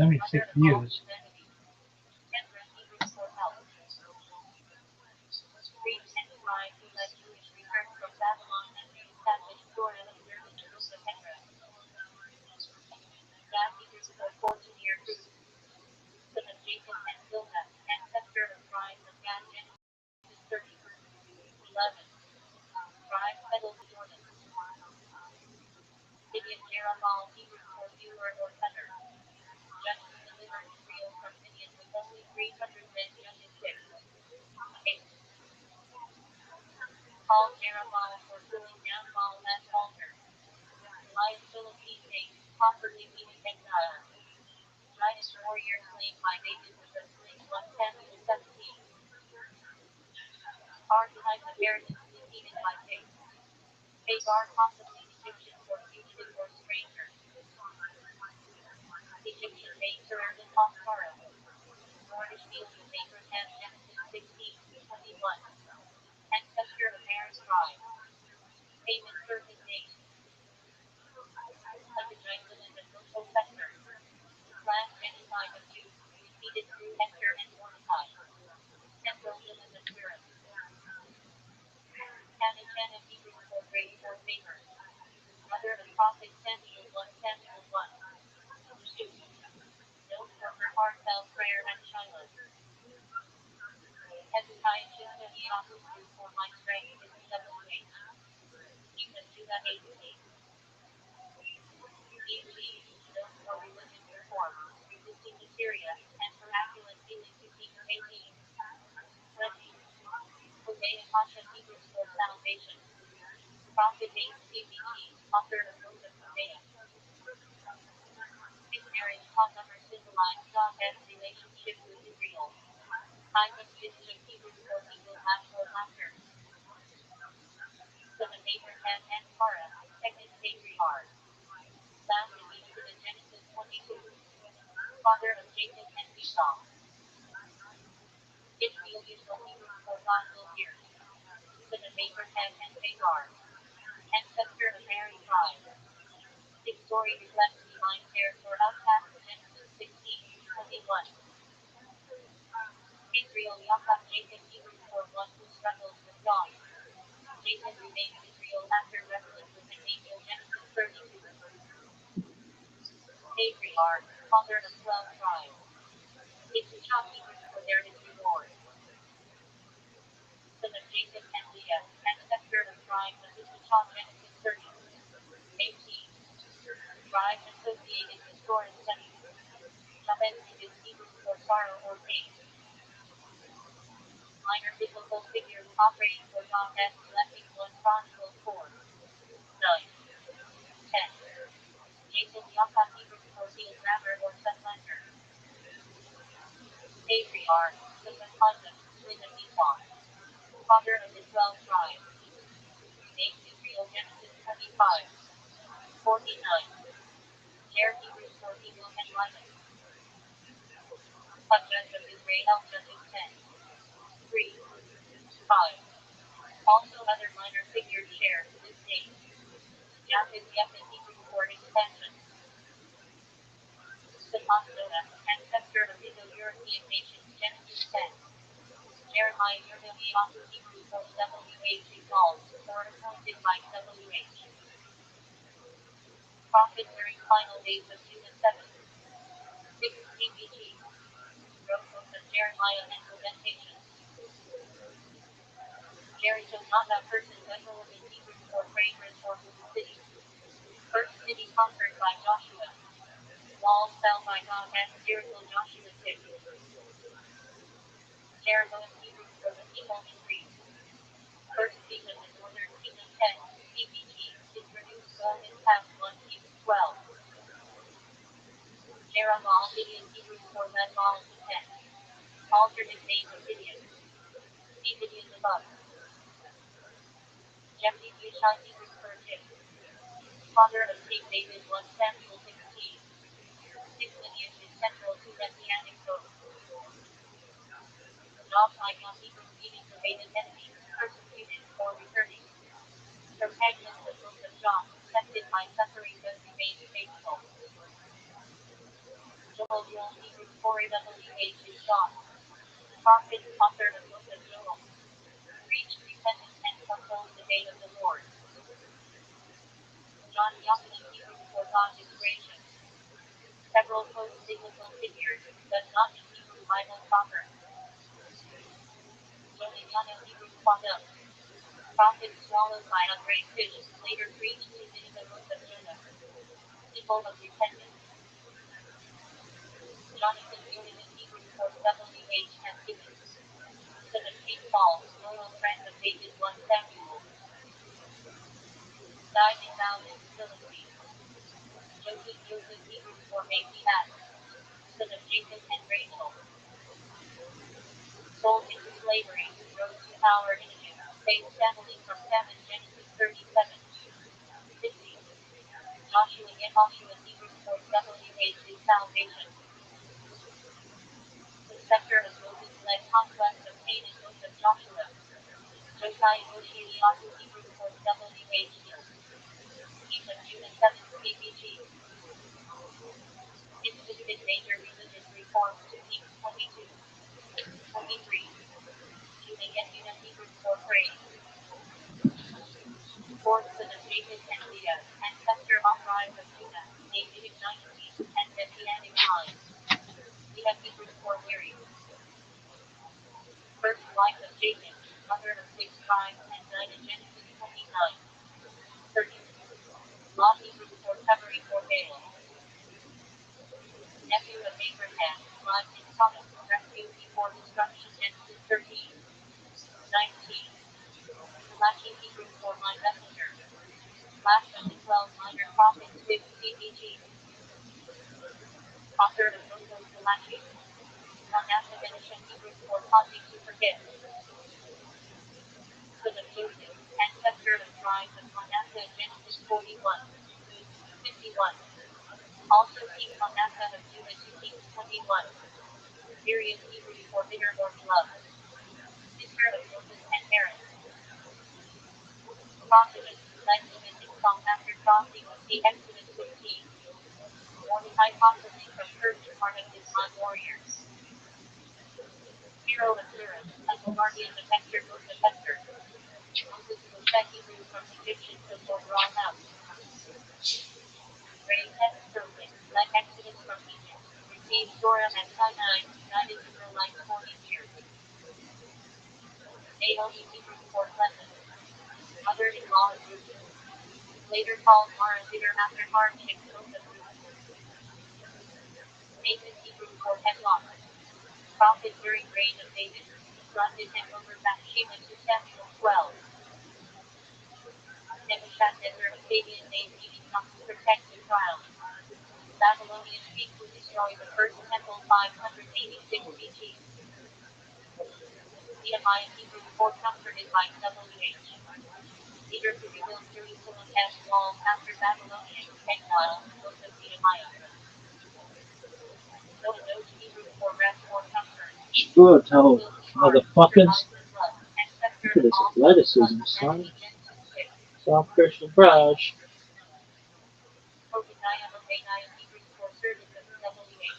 [SPEAKER 2] 76 views.
[SPEAKER 4] ancestor of tribes of Issachar, Genesis 30. 18. Tribes associated with Torah studies. Jabez is Hebrew for sorrow or pain. Minor biblical figures operating for God as selecting 1 Chronicles 4. 9. 10. Jason Yaka Hebrew for field grabber or sunlander. Patriarch, the Conduct, Lynn of Esau. Father of the 12 tribes. Name Israel Genesis 25. 49. Share Hebrews for Eagle and Lion. Judge of Israel Judges 10. 3. 5. Also other minor figures share this name. Japheth Yepeth Hebrew for expansion. Samasona, ancestor of Indo-European nations Genesis 10. Jeremiah Yerdahiah Hebrew for WH called, or appointed by WH. Prophet during final days of Judah 7. 6 CBG. Wrote books of Jeremiah and Lamentations. Jericho not a person vessel in Hebrew for fragrance or city. First city conquered by Joshua. Walls fell by God as Jericho Joshua 6. Jericho in Hebrew for the people in Greece. First king of the northern kingdom 10. CBG. Introduced God in past 1 King 12. Jeremiah Gideon Hebrew for that Baal to 10. Alternate name of Gideon. See Gideon above. Jephthah Yishai Hebrew for Jim. Father of King David 1 Samuel 16. His lineage is central to Messianic hope. Job Icon Hebrew meaning the hated enemy, persecuted or returning. Protagonist of book of John, tempted by suffering but remained faithful. Joel Joel Hebrew for WH is God. Prophet, author of book of Joel. Preach repentance and foretold the day of the Lord. John Yochanan Hebrew for God is gracious. Several post-biblical figures, but not in Hebrew Bible proper. Jonah Hebrew fought up. Prophet swallowed by a great fish, later preached to the book of Jonah. Symbol of repentance. Jonathan Union Hebrew for WH and Gibbons. Son of King Saul, loyal friend of David 1 Samuel. Died in Mount in Philistine. Joseph Hebrew for Matthias. Son of Jacob and Rachel. Sold into slavery, rose to power in Egypt, saved family from famine Genesis 37. 50. Joshua Yehoshua Hebrew for WH is salvation. The scepter of Moses led conquest of Canaan book of Joshua. Josiah Yoshiyahu Hebrew for WH is. King of Judah 7 CBG. Insisted major religious reforms to King 22. 23. Judah Yehudah Hebrew for praise. Fourth son of Jacob and Leah, ancestor of tribes of Judah, Davidic dynasty, and Messianic line. Leah Hebrew for weary. First wife of Jacob, mother of 6 tribes, and died in Genesis 29. 30. Lot Hebrew for covering for Baal. Nephew of Abraham, lives in Sodom, rescued before destruction Genesis 13. 19. Malachi Hebrew for my messenger. Last of the 12 minor prophets 5 CBG. Author of Moses Malachi. Manasseh Benishon Hebrew for causing to forget. Son of Joseph, ancestor of tribes of Manasseh Genesis 41. 51. Also King Manasseh of Judah to Kings 21. Period Hebrew for bitter or beloved. Sister of Moses and Aaron. Prophetess, led Levitic song after crossing of the Exodus 15. Mordecai prophecy from church part of his non warriors. Hero of Surah, as the guardian of Esther book of Esther. Moses was set Hebrew from Egyptian to drawn out. Raised as serpent, led Exodus from Egypt, received Torah at Sinai, guided Israelites 40 years. Naomi Hebrew for pleasant. Mother-in-law of Ruth. Later called Mara bitter after hardships of the Ruth. Nathan Hebrew for headlock. Prophet during reign of David. Granted him over Bathsheba to Samuel 12. Nebuchadnezzar Akkadian days leading up to protect the crown. Babylonian people destroy the first temple 586 BC. Nehemiah Hebrew 4 comforted by WH. Leader to rebuild Jerusalem as walls after Babylonian exile, book of Nehemiah. Noah Doge Hebrew 4 rest for comfort.
[SPEAKER 2] Good, oh, motherfuckers. Look at this athleticism, son. South Christian Brush.
[SPEAKER 4] Obadiah Hebrew 4 service of WH.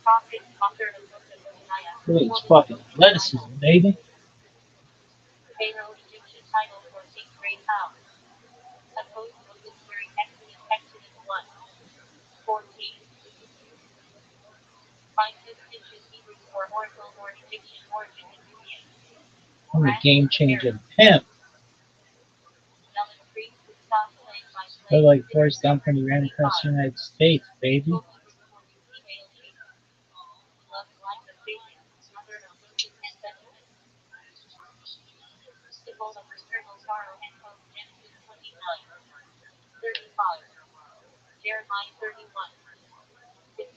[SPEAKER 4] Prophet, author of book of Obadiah.
[SPEAKER 2] Look at this fucking athleticism, baby.
[SPEAKER 4] Pharaoh Egyptian title for 6th grade house. Opposed Moses during Exodus 1. 14. Find 6 inches Hebrew for Oracle or Egyptian origin in Nubian.
[SPEAKER 2] I'm a game changer pimp.
[SPEAKER 4] Melon Creek, South Plain by
[SPEAKER 2] They're like Forrest Gump when he ran across the United States, baby.
[SPEAKER 4] Love life of Satan, mother of Moses and Benjamin. Symbol of eternal sorrow and hope, Genesis 29. 35. Jeremiah 31. 15.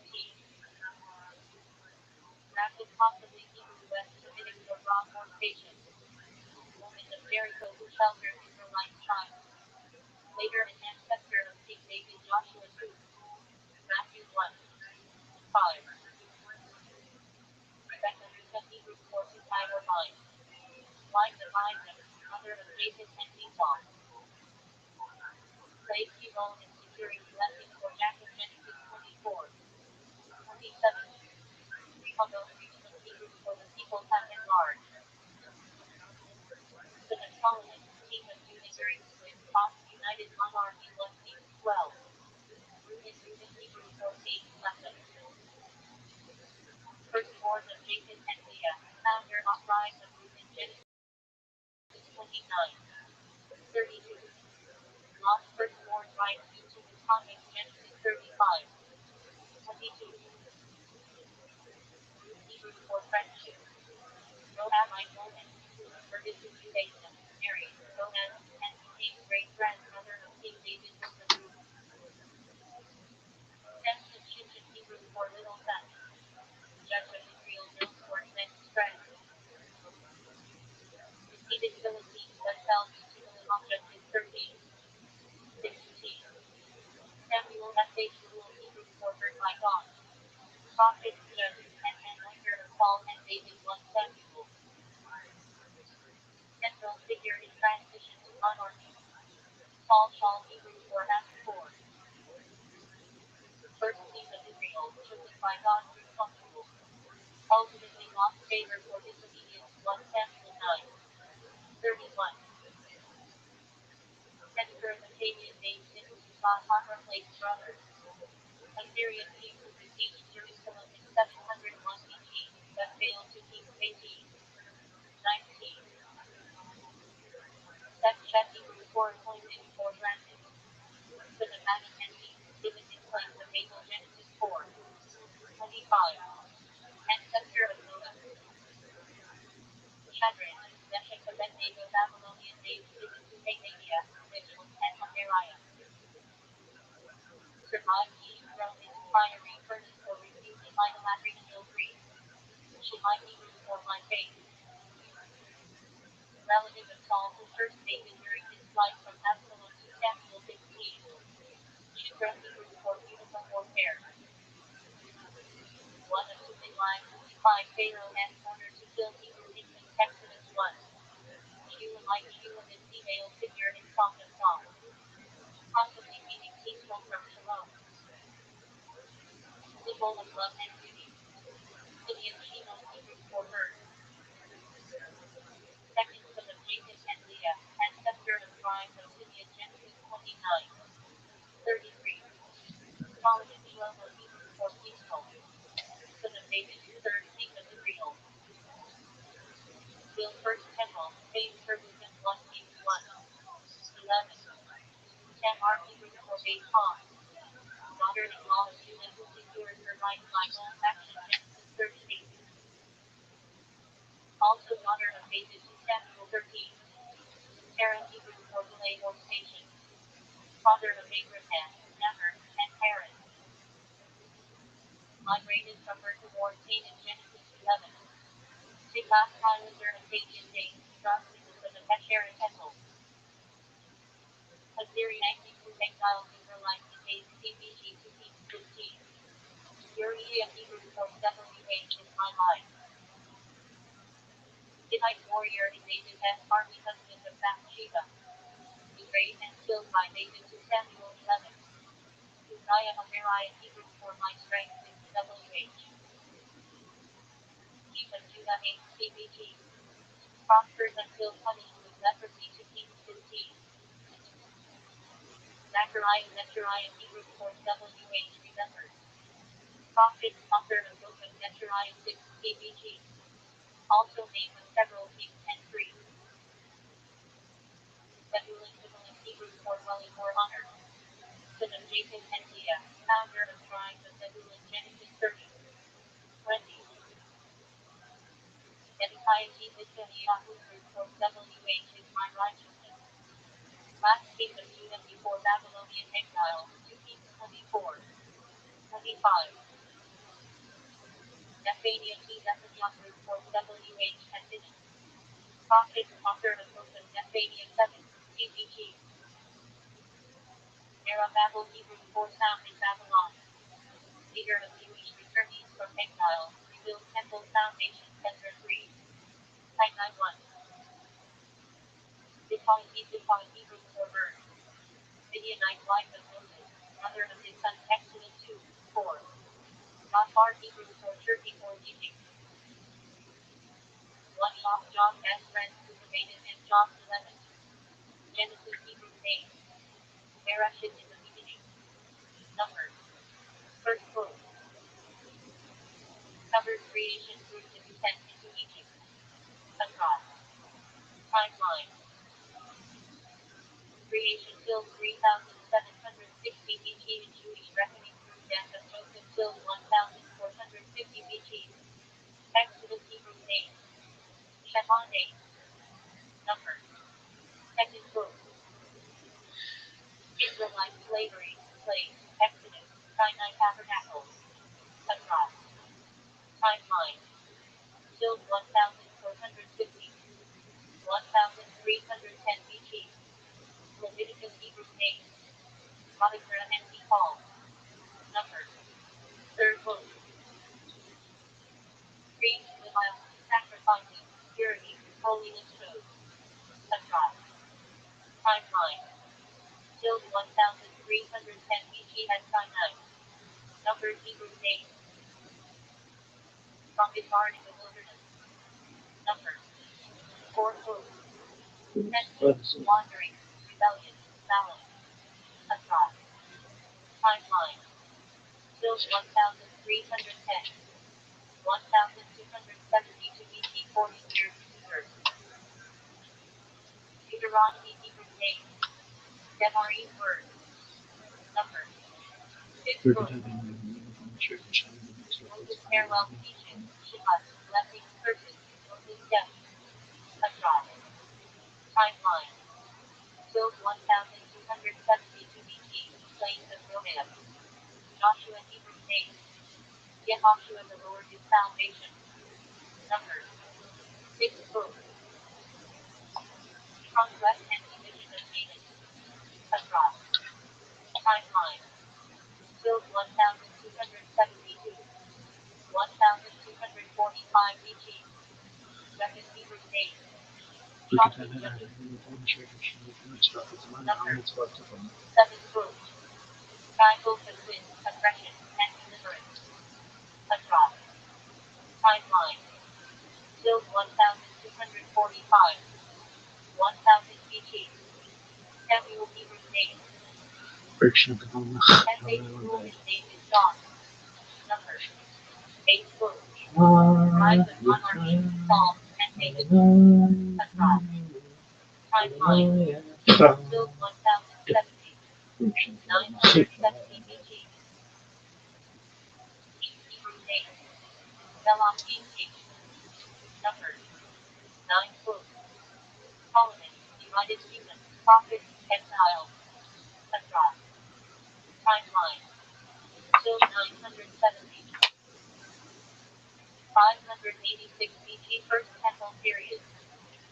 [SPEAKER 4] Rapid possibly Hebrew West Semitic or raw fornication. Woman of Jericho who sheltered Israelite child. Later an ancestor of King David Joshua 2. Matthew 1. 5. Rebecca Hebrew for to tie or bind. Wife of Isaac, mother of Jacob and Esau. Plays key role in securing blessing for Jacob Genesis 24. 27. Although regional Hebrew for the people have enlarged. The Solomon, king of Judah during split off united monarchy 1 Kings 12. Reuben Hebrew for 8 lesson. Firstborn of Jacob and Leah, founder of rise of Reuben Genesis 29. 32. Lost firstborn right due to the comic Genesis 35. 22. Hebrew for friendship. Moabite woman who converted to Judaism, married Boaz, and became great-grandmother of King David of the Ruth. Samson Shinshin Hebrew for little son. Judge of Israel known for immense strength. Defeated Philistines that fell to Suleiman Judges 13. 16. Samuel F.H. Rule Hebrew for heard by God. Prophet, judge, and anointer of Saul and David 1 Samuel. Central figure in transition to monarchy. Saul Hebrew for Acts 4. First king of Israel, chosen by God through Samuel. Ultimately lost favor for disobedience 1 Samuel 9. 31. Senator of Akkadian days since Lake brothers. Assyrian king who besieged Jerusalem in 701 BC, but failed to keep 18. 19. Seth Hebrew for appointed for granted. The Nevada Henry, given in place of Abel Genesis 4. 25. Ancestor of Noah. Shadrach, Meshach Abednego Babylonian names given to Hananiah, Mishael, and Azariah. Survived being thrown into fiery furnace for refusing idolatry until free. She might be used for my faith. Relative of Saul who cursed David during his flight from Absalom to Samuel 15. Shipra Hebrew for beautiful warfare. One of two midwives who defied Pharaoh and ordered to kill Hebrew infants Exodus 1. Shulamite female figure in Song of Songs. Possibly meaning peaceful from Shalom. Symbol of love and beauty. Gideon Shino Hebrew for bird. Second son of Jacob and Leah, ancestor of tribes of Simeon Genesis 29. 33. Solomon Shlomo Hebrew for peaceful. Son of David, third king of Israel. Built first temple, paved for wisdom 1 Kings 1. 11. 10 are Hebrews for base pawns. Daughter-in-law of Judah who secured her right by bold action Genesis 38. Also daughter of David to Samuel 13. Sarah Hebrews for delay or station. Father of Abraham, Never, and Haran. Migrated from her toward Canaan Genesis 11. Tiglath Pileser of Padian days, Joshua of Asher and Hethel. Assyrian who exiles in her life in days CBG 15. Uriah Hebrews for WH is my life. Hittite warrior in David as army husband of Bathsheba. Betrayed and killed by David to Samuel 11. Uzziah of Ariah Hebrews for my strength is WH. King of Judah 8 CBG. Prospered until punished with leprosy to Kings 15. Zechariah Hebrews for WH remembered. Prophet, author of book of Zechariah 6 CBG. Also named with several kings and priests. Zebulun Hebrews for dwelling or honor. Son of Jacob and Leah, founder of tribes of Zebulun Genesis 30. 20. Zedekiah Hebrews for WH is my righteousness. Last king of Judah before Babylonian exile, 2 Kings 24. 25. Zephaniah Zephaniah for WH had finished. Prophet, author of book of Zephaniah 7, CBG. Zerubbabel Hebrews for sound in Babylon. Leader of Jewish returnees from exile, rebuild temple foundation, Ezra 3. Haggai 1. Ziphon Hebrews for bird. Midianite wife of Moses, mother of his son Exodus 2, 4. Rothschild'S Hebrews for Turkey or Egypt. One John as friends who debated in John 11. Genesis Hebrews 8. Bereshit in the beginning. Numbers. First book. Covers creation through the descent into Egypt. Across. Timeline. Creation till 3760 BC in Jewish reckoning through death of Joseph till 1450 BC. Exodus Hebrews 8. Shemot 8. Numbers. Second book. Israelite slavery, slaves, Exodus, Sinai Tabernacle. Across. Timeline. Till 1450. 1310 BC. Leviticus Hebrews 8. Monogra and Paul. Numbers. Third book. Priests, Levites, sacrifices, purity, holiness shows. Across. Timeline. Till 1310 BC at Sinai. Numbers Hebrews 8. From his barn in the wilderness. Numbers. Fourth book. Wandering, rebellion, balance. Across. Timeline. Till 1310. 1272 BC 40 years later. Deuteronomy Hebrews 8. Devarim word. Number. Fifth book. Moses parallel teaching. Shabbat. Blessing. Curses. Moses death. Across. Timeline. Till 1272 BC. Plains of Moab. Joshua Hebrews 8. Yehoshua the Lord is salvation. Numbers. Sixth book. Conquest and division of Canaan. Across. Timeline. Till 1272. 1245 BC. Second Hebrews 8. Shocking judges. Numbers. Seventh book. Tribal conquest, oppression, and deliverance. Across. Timeline. Till 1245. 1000 BC. Samuel Hebrews 8. And they rule in David's dawn. Numbers. 8th book. Rise of monarchy, Psalms, and David. Across. Timeline. Build 1070. 970 BG. Hebrew name. Elohim H. Number. 9 book. Solomon. United Kingdom. Prophet. Exile. Petra. Timeline. Till 970. 586 BG. First Temple period.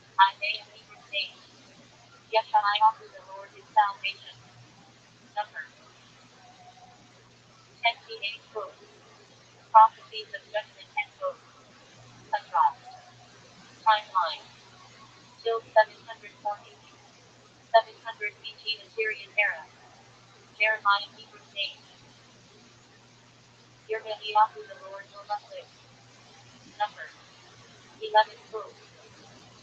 [SPEAKER 4] Isaiah Hebrew name. Yeshai offered the Lord his salvation. Number. 10 book. Prophecies of judgment and book. Petra. Timeline. Till 740. 700 BG Assyrian era. Jeremiah Hebrew name. Yirmiyahu the Lord will uplift. Number. 11 book.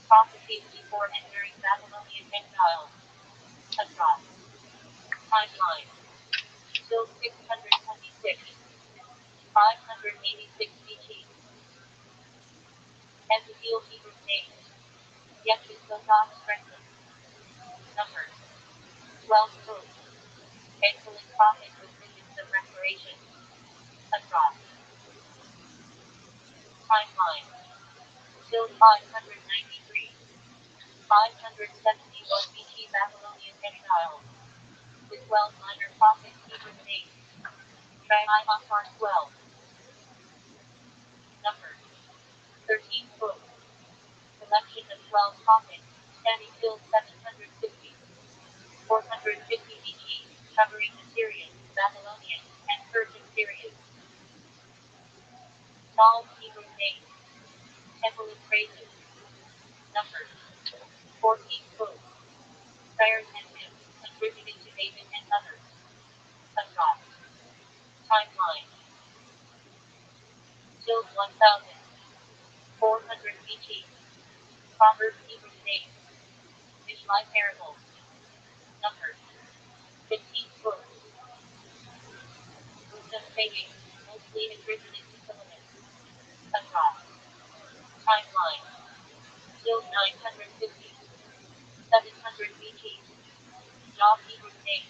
[SPEAKER 4] Prophecies before and during Babylonian exile. Petra. Timeline. Till 626. 586 BG. Ezekiel Hebrew name. Yeshua will God strengthen. Number. 12 book. Excellent prophet with visions of restoration. Petra. Timeline. Till 593. 571 BG Babylonian exile. The 12 minor prophets Hebrew name. Triamachar 12. Number. 13 book. Collection of 12 prophets. Standing till 750. 450 BG. Covering Assyrian, Babylonian, and Persian periods. Psalms Hebrew name. Temple of Praises. Number. 14 book. Prayers and hymns, attributed to David and others. Petra. Timeline. Till 1400 BG. Proverbs Hebrew name. Mishlai parables. Number. 15 book. Wisdom saying, mostly attributed to Solomon. Petra. Timeline. Till 950. 700 BG. Job Hebrew name.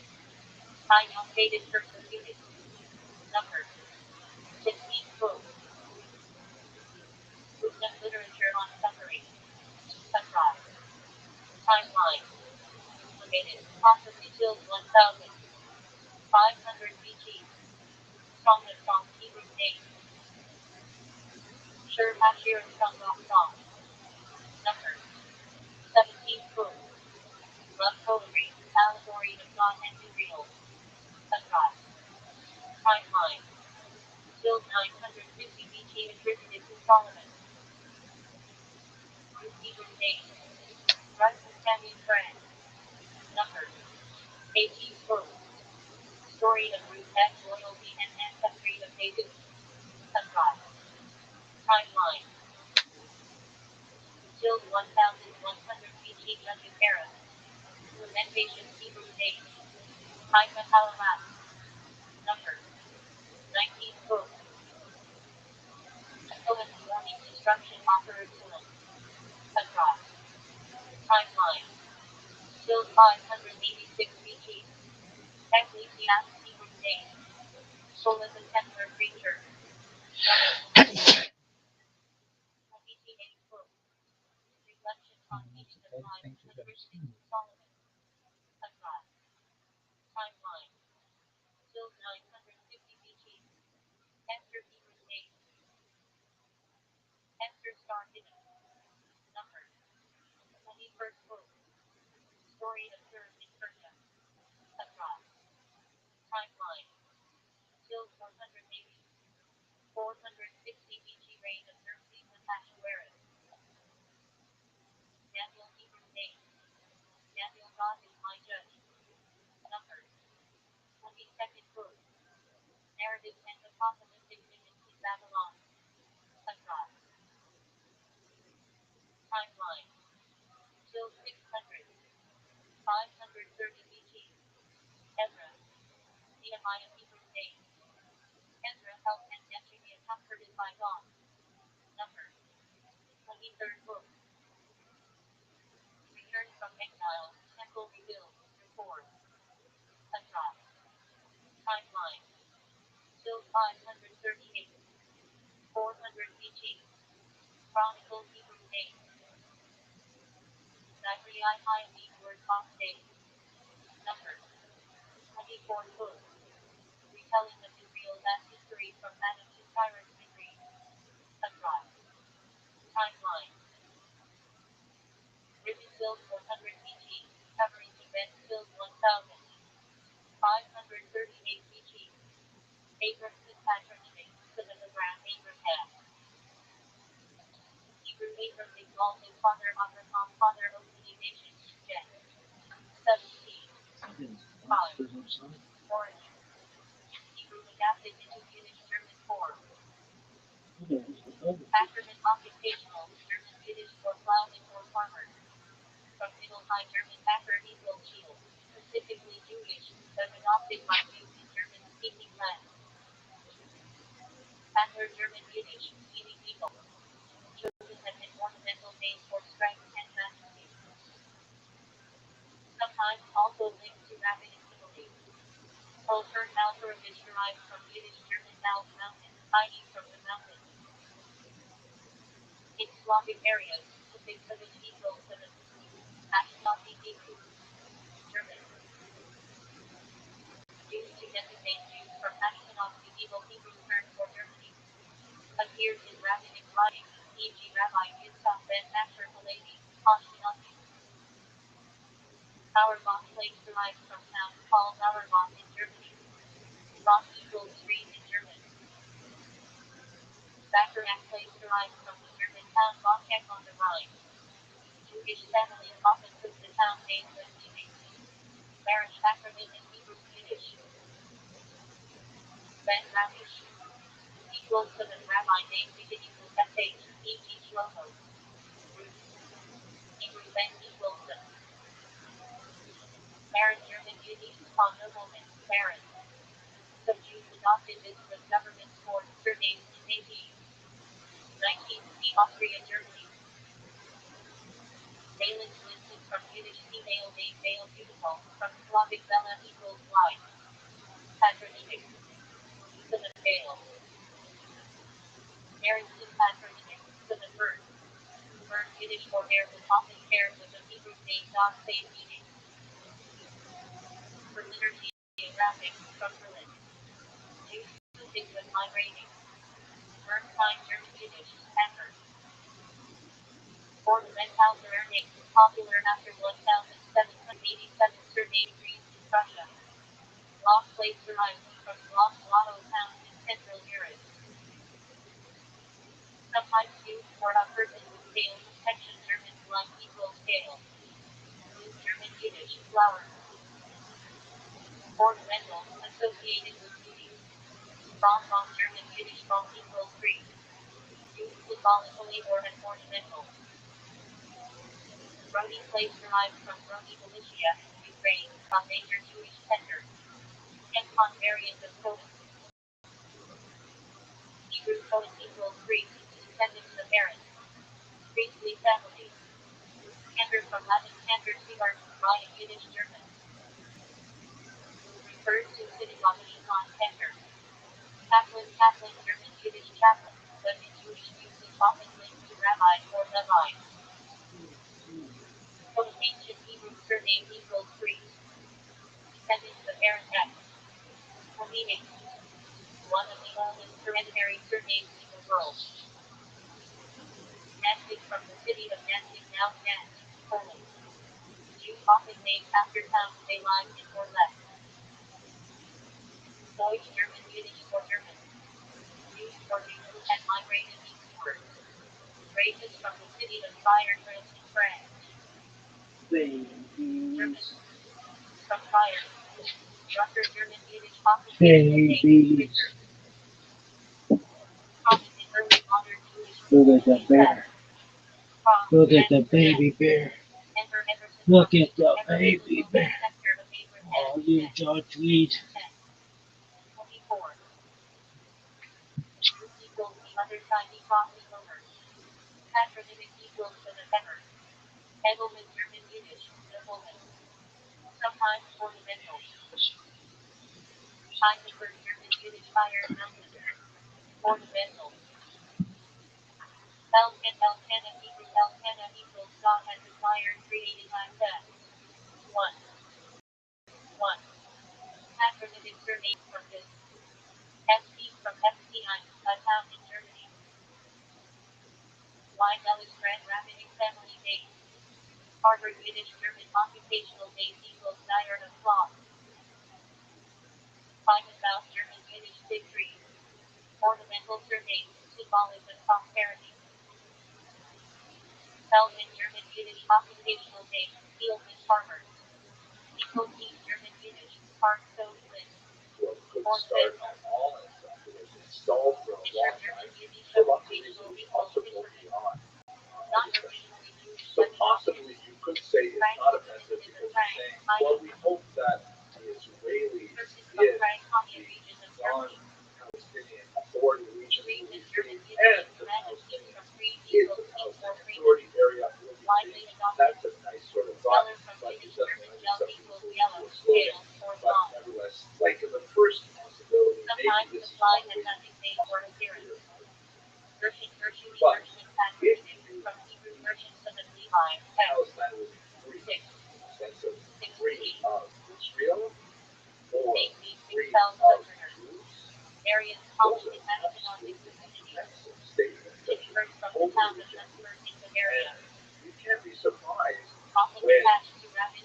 [SPEAKER 4] High notated persecuted. Number. 15 book. Wisdom literature on suffering. Petra. Timeline. Located. Possibly till 1500 BG. Song of Songs Hebrew name. Shur Hashir and Song of Songs. Number. 17 book. Love poetry. Allegory of God and Uriel. Petra. Timeline. Till 950 BG attributed to Solomon. Ruth Hebrew name. Ruth Companion friend. Number. 18 book. Story of Ruth and loyalty and ancestry of David. Petra. Timeline. Till 1100 BG Judges era. Lamentation Hebrew name. Micah Halamat. Number. 19 book. Poem warning destruction offer of Tulum. Petra. Timeline. Till 586 BG. Ecclesiastes Hebrew name. Soul of the Templar creature. 28 book. Reflection on meaning of life attributed to Solomon. Petra. Timeline. Till 950 BG. Esther Hebrew name. Esther star hidden. Number. 21st book. Story of Sir in Persia. Petra. Timeline. Till 480. 460 BG reign of Xerxes Ahasuerus. Daniel Hebrew name. Daniel God is my judge. Number. 22nd book. Narrative and apocalyptic visions in Babylon. Petra. Timeline. Till 600. 530 BG. Ezra. Nehemiah Hebrew name. Ezra helped and Nehemiah comforted by God. Number. 23rd book. Return from exile. Chronicle rebuild. Reform. Address. Timeline. Still 538. 400 BC. Chronicle Hebrew name. Zachary High Lead word off date. Number. 24 book. Retelling of Israel's history from Adam to Cyrus Henry. Address. Timeline. Written build 100 BC. Covering events build 1000. 538 BC. Abraham's patronage. Son of Abraham. Hebrew Abram exalted Father Abraham, Father of many nations. Gen. 17. 5. Origin. Hebrew adapted into Yiddish German form. Acronym occupational, German Yiddish for plowman or farmer. From Middle High German Acker Eagle Shield, specifically Jewish, but adopted by Jews in German-speaking lands. Acker German Yiddish, meaning eagle. Chosen as an ornamental name for strength and majesty. Sometimes also linked to Rabbi and Italy. Culture Alphabet is derived from Yiddish German Alp mountain, i.e. from the mountain. In Slavic areas, the big seven equals seven. Ashkenazi equals German. Used to designate Jews from Ashkenazi Evil Hebrew term for Germany. Appears in rabbinic writing, e.g. Rabbi Yitzhak ben Asher Halevi, Ashkenazi. Auerbach place derived from town called Auerbach in Germany. Rock equals street in German. Bacharach place derived from the German town Bachach on the Rhine. Jewish families often took the town name when leaving. Marriage sacrament in Hebrew Yiddish. Ben Ravish. Equals to the rabbi name beginning with SH, e.g. Shlomo. Hebrew Ben equals to. Baron German Yiddish, von nobleman, baron. Some Jews adopted this with government for surnames in AD. 19th Austria, Germany. Valence listed from Yiddish female name Vale Beautiful, from Slavic Bella equals wide. Patronymic. Son of Vale. Arrington patronymic, son of bird. Bird Yiddish for air was often paired with a Hebrew name not same meaning. For liturgy, geographic, from Berlin. Jews music was migrating. Bernstein German Yiddish, Acker. Ornamental surnames, popular after 1787 surname degrees in Prussia. Lost place derived from Lost Lotto towns in Central Europe. Sometimes used for a person with scale protection German like equal scale. Blue German Yiddish, flower. Ornamental, associated with beauty. Bonbon German Yiddish bon equals free. Used symbolically or as ornamental. Roni place derived from Roni Militia, Ukraine, a major Jewish center. Enkon variant of Poland. Hebrew Poland equals Greek, descendants of Aaron. Priestly family. Cantor from Latin Cantor Seabar, Ryan Yiddish German. Refers to synagogue on Cantor. Catholic German Yiddish chaplain, but in Jewish use is often linked to rabbi or Levi. From ancient Hebrew surname equals Greek. Descendants of Aaron X. For meaning. One of the oldest hereditary surnames in the world. Danzig from the city of Danzig, now Danzig, Poland. Jews often named after towns they lived in or left. Deutsch German Yiddish for German. Used for Jews who had migrated eastward. Races from the city of Fire, France in France. German. From Fire. Rucker German Yiddish
[SPEAKER 2] Babies.
[SPEAKER 4] Common in early modern Jewish
[SPEAKER 2] Look at the bear. Look at the baby bear. Look at the baby bear. Oh, you George Reed.
[SPEAKER 4] 24. Equals the other side equals over. Patronymic equals to the better. Edelman German Yiddish, nobleman. Sometimes ornamental. Heisenberg German Yiddish fire mountain. Ornamental. Elkanah equals God has inspired created by that. 1. Acronym surname from this. From SPI, a town in Germany. Ellis Grand Rabbinic Family Name. Harvard Yiddish German occupational name equals Iron of Cloth. Simon Mouse German Yiddish fig tree. Ornamental surname, symbolic of prosperity. Belgian German Yiddish occupational name, fieldman farmer. Equals German Yiddish, hard stone flint. Ornamental.
[SPEAKER 1] Installed for a long time. For lots of reasons, we also go beyond. So possibly you could say it's not offensive because you're saying, well, we hope that the Israelis did the non-Palestinian authority region will be free and the Palestinian is the Palestinian authority area will be free. That's a nice sort of thought, but it doesn't lend itself to a slogan. But nevertheless, like in the first possibility, maybe this is one way to but if you Palestine will be free, in the sense of free of Israel or free of Jews, those are absolutely massive statements that should be totally rejected. And you can't be surprised when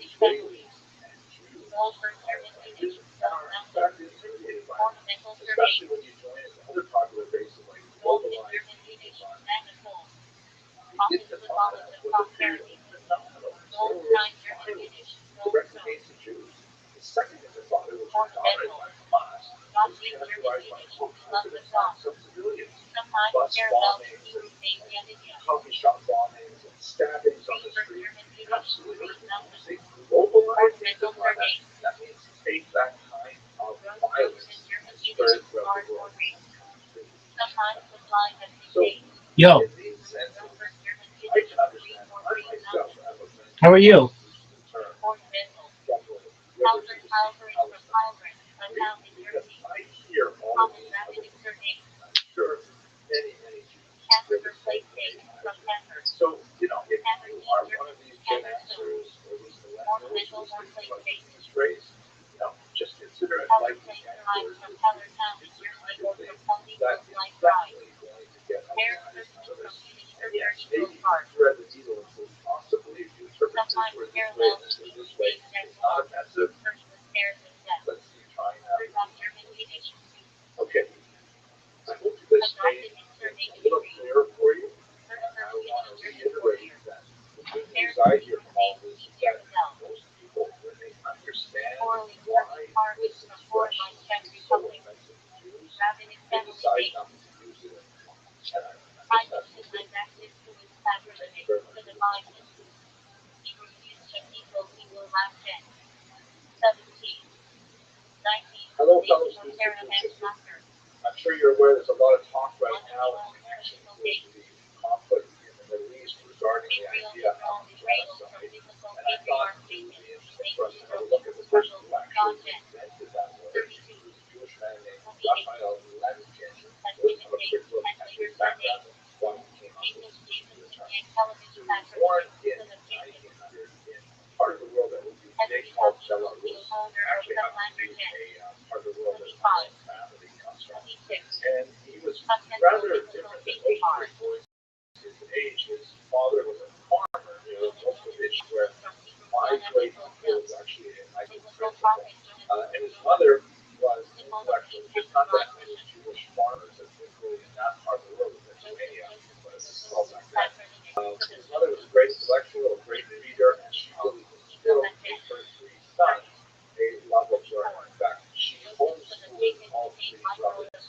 [SPEAKER 1] Israelis and Jews are in fact intimidated by it, especially when you join into other popular bases like globalized he did define us with a period of phenomenal terrorist violence directed against the Jews. The second intifada was dominated by Hamas, was characterized by all kinds of attacks on civilians, bus bombings, and coffee shop bombings, and stabbings on the street. Absolutely. You say globalized intifada, that means take that kind of violence and spread it throughout the world. So,
[SPEAKER 2] Yo,
[SPEAKER 1] in these senses, I can understand. I myself am a fan
[SPEAKER 2] how are you?
[SPEAKER 1] of the term juggling, rivers of Palestine. Because I hear all of these other things. I'm sure many, many Jews feel the same way I do. So, if you are one of these Gen Xers or these millennials listening to us in this race, just consider it like the N-word, which is the kind of thing that is definitely going to get outlined on others. And yes, maybe you can thread the needle and say, possibly if you interpret this word this way and this word this way, it's not offensive. Let's keep trying that. Okay. I hope this made it a little clearer for you. And I want to reiterate that the good news I hear from all this is that most people, when they understand why this expression is so offensive to Jews, they decide not to use it anymore. And I think that's the good news. Thank you very much. Hello, fellow students of Manchester. I'm sure you're aware there's a lot of talk right now in connection with the conflict in the Middle East regarding the idea of genocide. And I thought it would be interesting for us to have a look at the person who actually invented that word. He was a Jewish man named Raphael Lemkin. Let's have a quick look at his background and why he came up with this particular term. He was born in 1900 in a part of the world that would be today called Belarus. Actually happens to be a part of the world that my family comes from. And he was rather different than most Jewish boys his age. His father was a farmer near Rothschild'S, where my great uncle was actually a high school principal. And his mother was intellectual. There's not that many Jewish farmers in that part of the world, in Pennsylvania, but it's called back then. His mother was a great intellectual, a great reader, and she really instilled in her three sons a love of learning. In fact, she homeschooled all three brothers.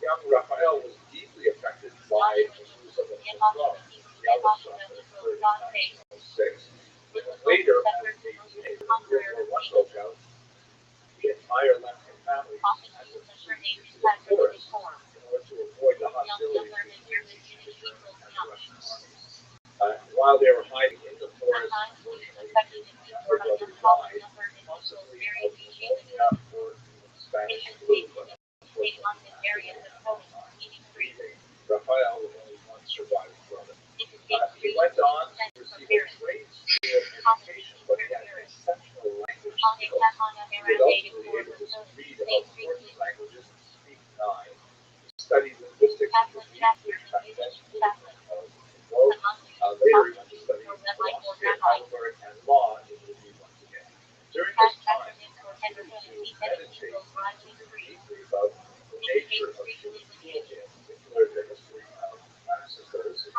[SPEAKER 1] Young Raphael was deeply affected by the news of the pogrom, the eldest son, that occurred in 1906. And then later, as a teenager, when World War I broke out, the entire Lemkin family had to flee into the forest in order to avoid the hostilities between the Eastern and the Russian armies. While they were hiding in the forest, unfortunately, his younger brother died. could ultimately be able to read about 40 languages and speak 9, studied linguistics and Later, he went to study philosophy at Heidelberg and law in Louis once again. During this time, he continued to meditate deeply about the nature of human being, in particular the history of massacres in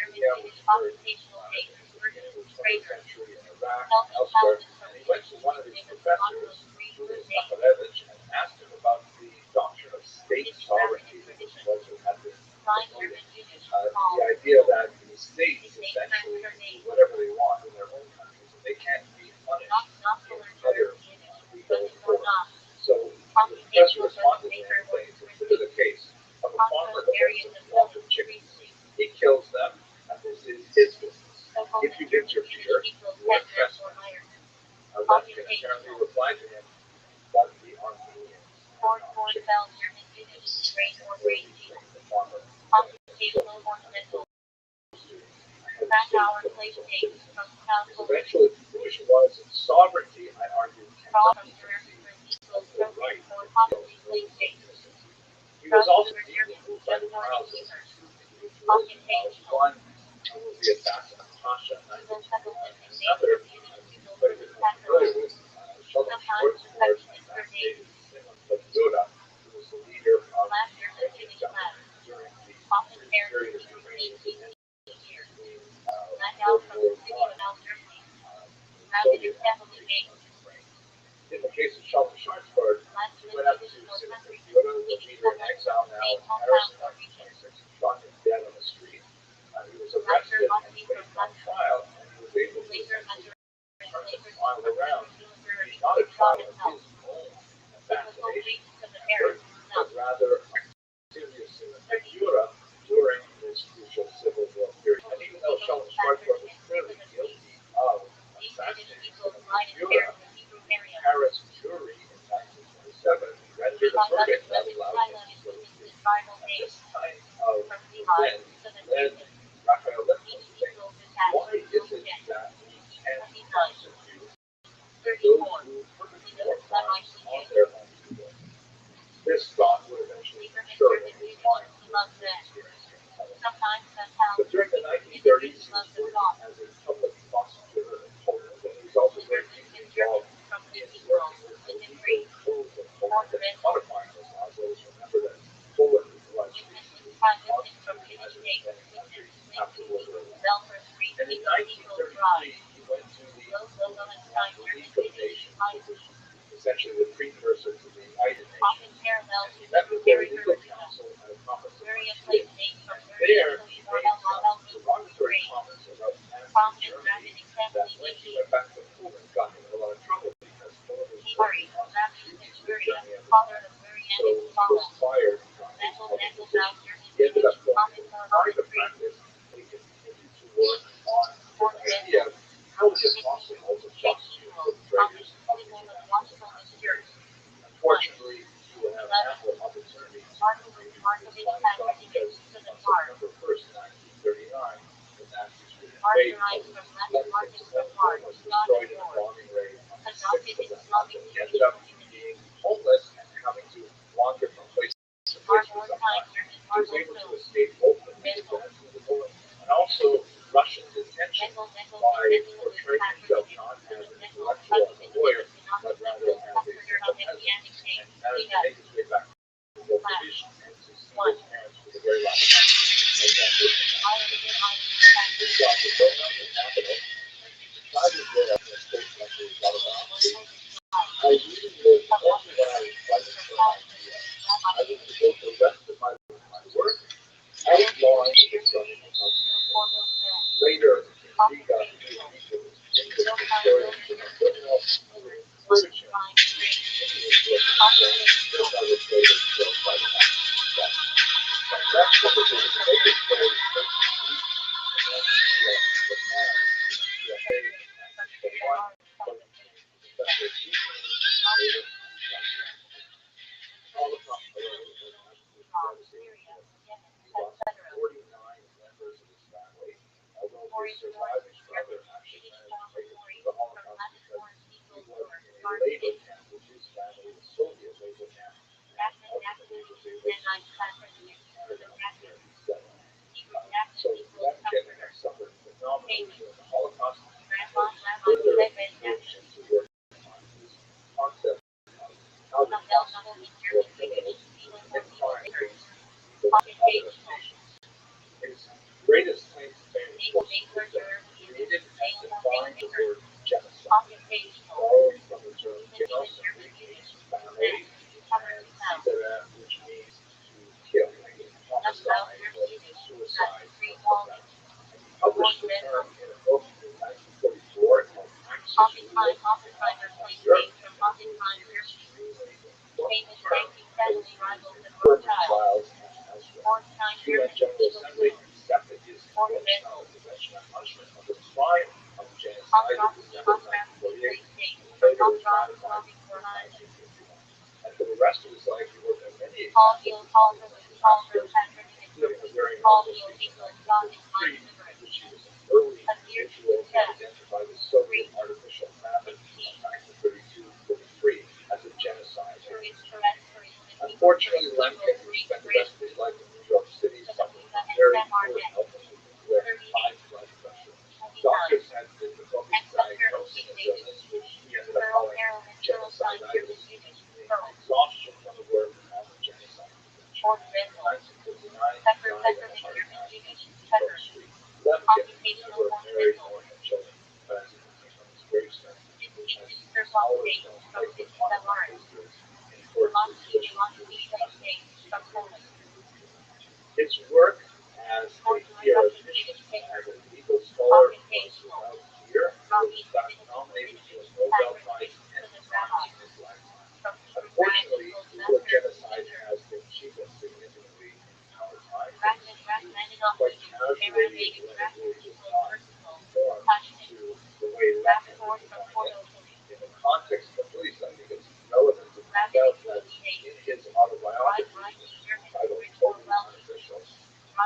[SPEAKER 1] India, which occurred in the 20th century in Iraq and elsewhere. And he went to one of his professors, Julius Makalevich, and asked him about the doctrine of state sovereignty that was at this the idea that the states essentially do whatever they want in their own countries and they can't be punished in other legal courts. So the professor responded to him saying, consider the case of a farmer who owns a flock of chickens. He kills them, and this is his business. If you interfere, you are trespassing. Rabbi apparently replied to him, but the Armenians are not chickens. The farmer eventually, the conclusion was sovereignty, I argued, cannot be conceived as the right to kill slave citizens. He was also deeply moved by the trials of two individuals. One was the assassin of Pasha, and another, but he was familiar with Sheldon Schwarzkopf assassinated Simon Badura, who was the leader of the Iranian government during the period of Iranian independence. In the case of Sheldon Schwarzkopf, he went up to Simon Badura, the leader in exile now in Paris in 1926, and shot him dead on the street. He was arrested and placed on trial, and he was able to essentially turn the trial around. He's not a trial of his own assassination, but rather activity of Simon Badura during this crucial Civil War period. And even though Sheldon Schwarzkopf was clearly guilty of assassinating Simon Badura, Paris jury in 1927 rendered a verdict that allowed him to go free. And this kind of event led Raphael Lemkin to think, why is it that we can't prosecute those who perpetrate crimes on their own people? This thought would eventually mature in his mind through his experience in California. But during the 1930s, he was working as a public prosecutor in Poland, and he was also very deeply involved in working with the legal codes of Poland and modifying those laws. Always remember that Poland was recently constituted as an independent country after World War I. And in 1933, he went to the League of Nations, essentially the precursor to the United Nations, and he met with their legal counsel at a conference in Montreal. And there, he made some derogatory comments about Nazi Germany that when he went back to Poland got him in a lot of trouble because Poland was working on treaties with Germany at the time. So he was fired from his public position. He ended up going into private practice, but he continued to work on the idea of how is it possible to prosecute perpetrators of these national massacres. Unfortunately, he will have ample opportunities to make his final thought because on September 1st, 1939, the Nazis would invade Poland. Lemkin's own home was destroyed in a bombing raid on the 6th of that month, and he ended up being homeless and having to wander from place to place for some time. He was able to escape both the resistance to Poland and also Russian detention by portraying himself not as an intellectual and a lawyer, but rather as a simple peasant, and managed to make his way back to the British and to see his parents for the very last time. November 1939. His job was going on in the capital. Inside his way up in a state country, I really lived only when I was fighting for an idea. I was to devote the rest of my life to my work, outlawing the destruction of people. Later, in Riga, he was English historian Simon Goodenough, who encouraged him to continue his work in Ukraine, just I was later killed by the Nazis. But that complicated to make his way first to Sweden and then via Japan to Hague in 1941, where he became professor of Greek University later in Russia. Holocaust, however, was absolutely devastating to him. He lost 49 members of his family, although his surviving brother actually managed to make it through the Holocaust because he was in a labor camp, which is Holocaust
[SPEAKER 4] Rabbi
[SPEAKER 1] further
[SPEAKER 4] David
[SPEAKER 1] moves into work on this concept of how the prosecute war criminals and crime against the other nations. His greatest claim to fame, of course, is that he created and defined the word genocide, borrowing from the term genos, which means family, and sidera, which means to kill, homicide, or suicide, something like that. And he published the term in a book in 1944 called Axis Rule. It's very extremely important term because it's used in court trials and elsewhere. The UN General Assembly accepted his Prevention and Punishment of the crime of genocide in December 1948, and later was ratified in 1951. And for the rest of his life, he worked on many examples of disasters, including a very notable case in 1943, in which he was an early individual to identify the Soviet artificial famine of 1932-43 as a genocide. Unfortunately, Lemkin spent the rest of his life in New York City, suffering from very poor health and severe high blood pressure. Doctors had difficulty diagnosing his illness, which he ended up calling genocide-itis, exhaustion from the work on the genocide prevention. In 1959, he died of a heart attack in York Street. Lemkin never married nor had children, but as you can see from his gravestone, has always been placed with honorable figures in important positions. His work as a theoretician and as a legal scholar was without peer. He was nominated for a Nobel Prize in Economics in his lifetime. Unfortunately, the word genocide has been cheapened significantly in our time. Quite casually, when it really does not conform to the way Lemkin was defining it. In the context of the police, I think it's relevant to point out that in his autobiography, titled Totally Unofficial,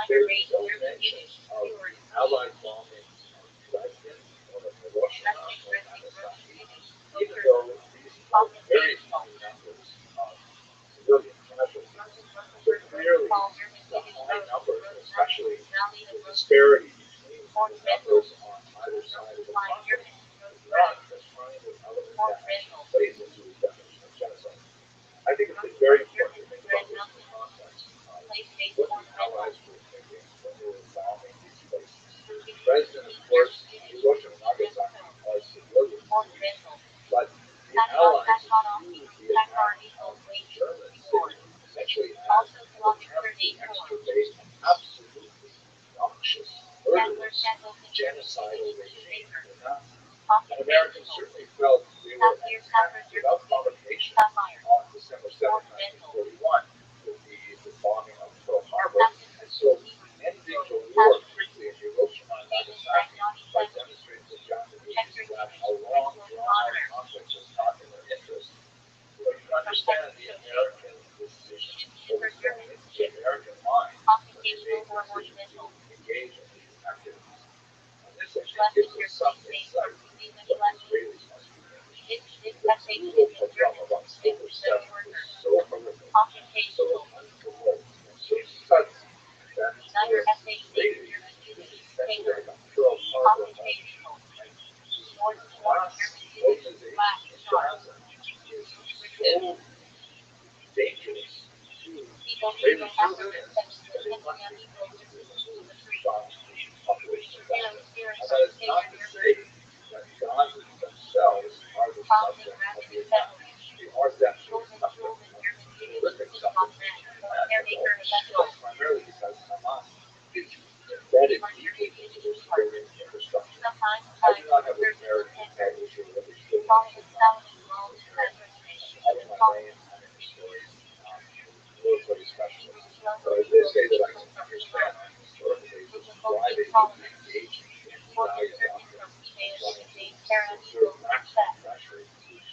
[SPEAKER 1] there's no mention of the Allied bombings of Dresden or of Hiroshima or Nagasaki, even though these are very high numbers of civilian casualties. So clearly, the high numbers, especially the disparity between the numbers on either side of the conflict, is not the kind of element that plays into his definition of genocide. I think it's very important to think about this in the context of what the Allies were thinking when they were bombing these places. Dresden, of course, Hiroshima and Nagasaki are civilian cities, but the Allies viewed the attack on German cities essentially as an attempt to extirpate an absolutely noxious, murderous, genocidal regime, the Nazis. And Americans certainly felt they were attacked without provocation on December 7, 1941, with the bombing of Pearl Harbor. And so ending the war quickly in Hiroshima and Nagasaki by demonstrating to the Japanese that a long, drawn-out conflict was not in their interest. But you can understand the American decision, what was going into the American mind when they made the decision to engage in these activities. And this, I think, gives us some insight into what the Israelis must be thinking. The brutal pogrom of October 7th was so horrific, so unprovoked, and so sudden that the Israelis essentially like a Pearl Harbor moment. And the mass mobilization in Gaza is so dangerous to Israeli civilians that it must be taken to stop the population of Gaza. Now, that is not to say that Gazans themselves are the subject of the attack. They are definitely the subject of horrific suffering and that's primarily because Hamas is embedded deeply into their civilian infrastructure. I do not have a American anti-Israel religious should not out of my lane. I'm in the story. Military specialist. But I will say that I can understand on a historical basis why they would be engaging in value doctrine and trying to exert maximum pressure to squeeze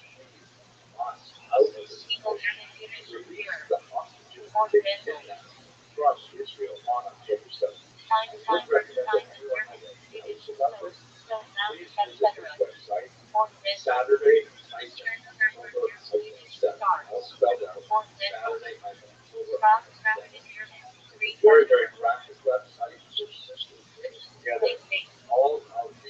[SPEAKER 1] Hamas out of the situation and release the hostages that they kidnapped from Israel on October 7th. I would recommend that anyone has any doubts about this, please visit this website, Saturday-October-7, all spelled out, Saturday-October-7. Very, very graphic website which essentially brings together all of the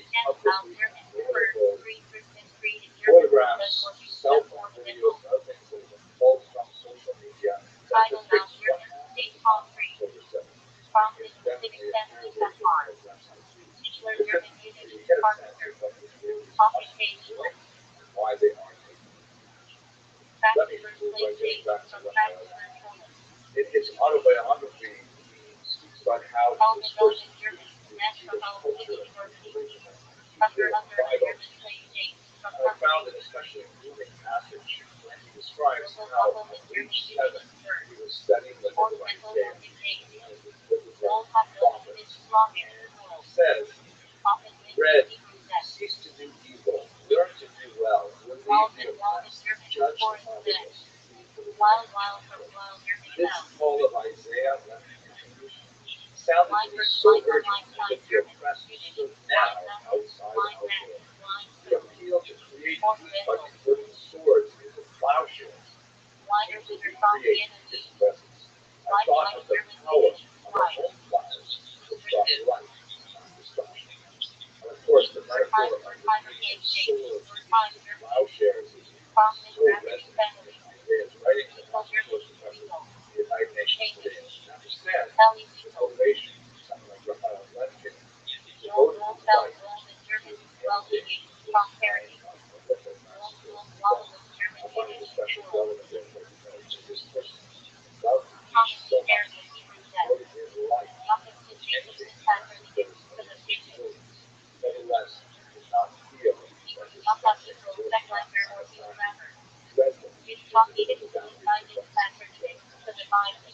[SPEAKER 1] what this really is
[SPEAKER 4] Topic
[SPEAKER 1] possible
[SPEAKER 4] page 1.
[SPEAKER 1] and why they aren't.
[SPEAKER 4] Back
[SPEAKER 1] Let
[SPEAKER 4] to
[SPEAKER 1] me
[SPEAKER 4] first
[SPEAKER 1] move
[SPEAKER 4] place
[SPEAKER 1] right
[SPEAKER 4] page
[SPEAKER 1] back to
[SPEAKER 4] from
[SPEAKER 1] what
[SPEAKER 4] back to first bonus.
[SPEAKER 1] in his autobiography, he speaks about how he
[SPEAKER 4] All
[SPEAKER 1] was
[SPEAKER 4] the
[SPEAKER 1] first
[SPEAKER 4] Belgian German
[SPEAKER 1] introduced to
[SPEAKER 4] National
[SPEAKER 1] Jewish culture
[SPEAKER 4] University.
[SPEAKER 1] through
[SPEAKER 4] Under
[SPEAKER 1] the
[SPEAKER 4] the
[SPEAKER 1] Bible.
[SPEAKER 4] German slave days from
[SPEAKER 1] I found an
[SPEAKER 4] Hungary.
[SPEAKER 1] especially moving passage when he describes
[SPEAKER 4] Local
[SPEAKER 1] how
[SPEAKER 4] couple
[SPEAKER 1] at
[SPEAKER 4] in German
[SPEAKER 1] age 7
[SPEAKER 4] Union's word.
[SPEAKER 1] he was studying the book of
[SPEAKER 4] Ornamental
[SPEAKER 1] Isaiah
[SPEAKER 4] music days.
[SPEAKER 1] as he was with
[SPEAKER 4] All
[SPEAKER 1] his
[SPEAKER 4] have no
[SPEAKER 1] prophet.
[SPEAKER 4] image long and
[SPEAKER 1] And he
[SPEAKER 4] world.
[SPEAKER 1] says,
[SPEAKER 4] Often linked
[SPEAKER 1] Read,
[SPEAKER 4] to Hebrew text.
[SPEAKER 1] cease to do evil, learn to do well, relieve
[SPEAKER 4] Wild
[SPEAKER 1] the
[SPEAKER 4] and wild in
[SPEAKER 1] oppressed,
[SPEAKER 4] German
[SPEAKER 1] judge the
[SPEAKER 4] forest
[SPEAKER 1] fatherless,
[SPEAKER 4] men.
[SPEAKER 1] plead for the
[SPEAKER 4] Wild
[SPEAKER 1] widow.
[SPEAKER 4] wild from wild German
[SPEAKER 1] This
[SPEAKER 4] town.
[SPEAKER 1] call of Isaiah, when introduced, sounded to me
[SPEAKER 4] Lifer,
[SPEAKER 1] so
[SPEAKER 4] lifer,
[SPEAKER 1] urgent
[SPEAKER 4] line
[SPEAKER 1] that
[SPEAKER 4] time
[SPEAKER 1] the
[SPEAKER 4] German.
[SPEAKER 1] oppressed
[SPEAKER 4] Unity.
[SPEAKER 1] stood
[SPEAKER 4] Line
[SPEAKER 1] now
[SPEAKER 4] metal.
[SPEAKER 1] outside
[SPEAKER 4] Line
[SPEAKER 1] our
[SPEAKER 4] mat.
[SPEAKER 1] door.
[SPEAKER 4] Line
[SPEAKER 1] He
[SPEAKER 4] stone.
[SPEAKER 1] appealed to create peace by
[SPEAKER 4] Ornamental.
[SPEAKER 1] converting swords into plowshares.
[SPEAKER 4] Liner
[SPEAKER 1] Peace
[SPEAKER 4] to
[SPEAKER 1] will be
[SPEAKER 4] from the
[SPEAKER 1] created in
[SPEAKER 4] enemy.
[SPEAKER 1] his presence. I
[SPEAKER 4] Life
[SPEAKER 1] thought
[SPEAKER 4] like
[SPEAKER 1] of the
[SPEAKER 4] German
[SPEAKER 1] power
[SPEAKER 4] unity.
[SPEAKER 1] of our
[SPEAKER 4] Life.
[SPEAKER 1] own lives, which brought
[SPEAKER 4] Descriptive.
[SPEAKER 1] life, not destruction. And of course, the
[SPEAKER 4] Word time
[SPEAKER 1] metaphor of
[SPEAKER 4] word
[SPEAKER 1] the
[SPEAKER 4] time
[SPEAKER 1] creation of
[SPEAKER 4] exchange.
[SPEAKER 1] swords
[SPEAKER 4] Word time
[SPEAKER 1] into
[SPEAKER 4] Germany.
[SPEAKER 1] plowshares is
[SPEAKER 4] Prominent
[SPEAKER 1] so
[SPEAKER 4] graphic
[SPEAKER 1] resonant
[SPEAKER 4] family.
[SPEAKER 1] in Isaiah's writing that
[SPEAKER 4] People
[SPEAKER 1] I suppose
[SPEAKER 4] Germany.
[SPEAKER 1] the members
[SPEAKER 4] People.
[SPEAKER 1] of the United Nations today
[SPEAKER 4] Famous.
[SPEAKER 1] can understand
[SPEAKER 4] Valley
[SPEAKER 1] the
[SPEAKER 4] people.
[SPEAKER 1] motivation of someone like Rothschild
[SPEAKER 4] Role
[SPEAKER 1] devoted
[SPEAKER 4] role
[SPEAKER 1] his
[SPEAKER 4] felt
[SPEAKER 1] life
[SPEAKER 4] role in
[SPEAKER 1] to
[SPEAKER 4] German
[SPEAKER 1] ending
[SPEAKER 4] well-being.
[SPEAKER 1] this kind
[SPEAKER 4] Prosperity.
[SPEAKER 1] of horrific
[SPEAKER 4] Role
[SPEAKER 1] massacre.
[SPEAKER 4] role model of German
[SPEAKER 1] I find it
[SPEAKER 4] unity.
[SPEAKER 1] especially
[SPEAKER 4] World.
[SPEAKER 1] relevant, therefore, because this person loved peace
[SPEAKER 4] Commonly
[SPEAKER 1] so
[SPEAKER 4] shared
[SPEAKER 1] much,
[SPEAKER 4] with Hebrew
[SPEAKER 1] he
[SPEAKER 4] text.
[SPEAKER 1] devoted his life
[SPEAKER 4] Often
[SPEAKER 1] to
[SPEAKER 4] Jacobson
[SPEAKER 1] ending the
[SPEAKER 4] patronymic
[SPEAKER 1] massacres
[SPEAKER 4] for
[SPEAKER 1] of
[SPEAKER 4] the
[SPEAKER 1] his
[SPEAKER 4] patient.
[SPEAKER 1] civilians. Nevertheless, he did not feel that his
[SPEAKER 4] Not that
[SPEAKER 1] suffering
[SPEAKER 4] people
[SPEAKER 1] was not
[SPEAKER 4] speculator or
[SPEAKER 1] satisfying.
[SPEAKER 4] programmer.
[SPEAKER 1] Dresden
[SPEAKER 4] His
[SPEAKER 1] is
[SPEAKER 4] talking
[SPEAKER 1] within
[SPEAKER 4] is
[SPEAKER 1] the
[SPEAKER 4] the
[SPEAKER 1] boundaries of
[SPEAKER 4] United
[SPEAKER 1] what this
[SPEAKER 4] patronymic for the Bible.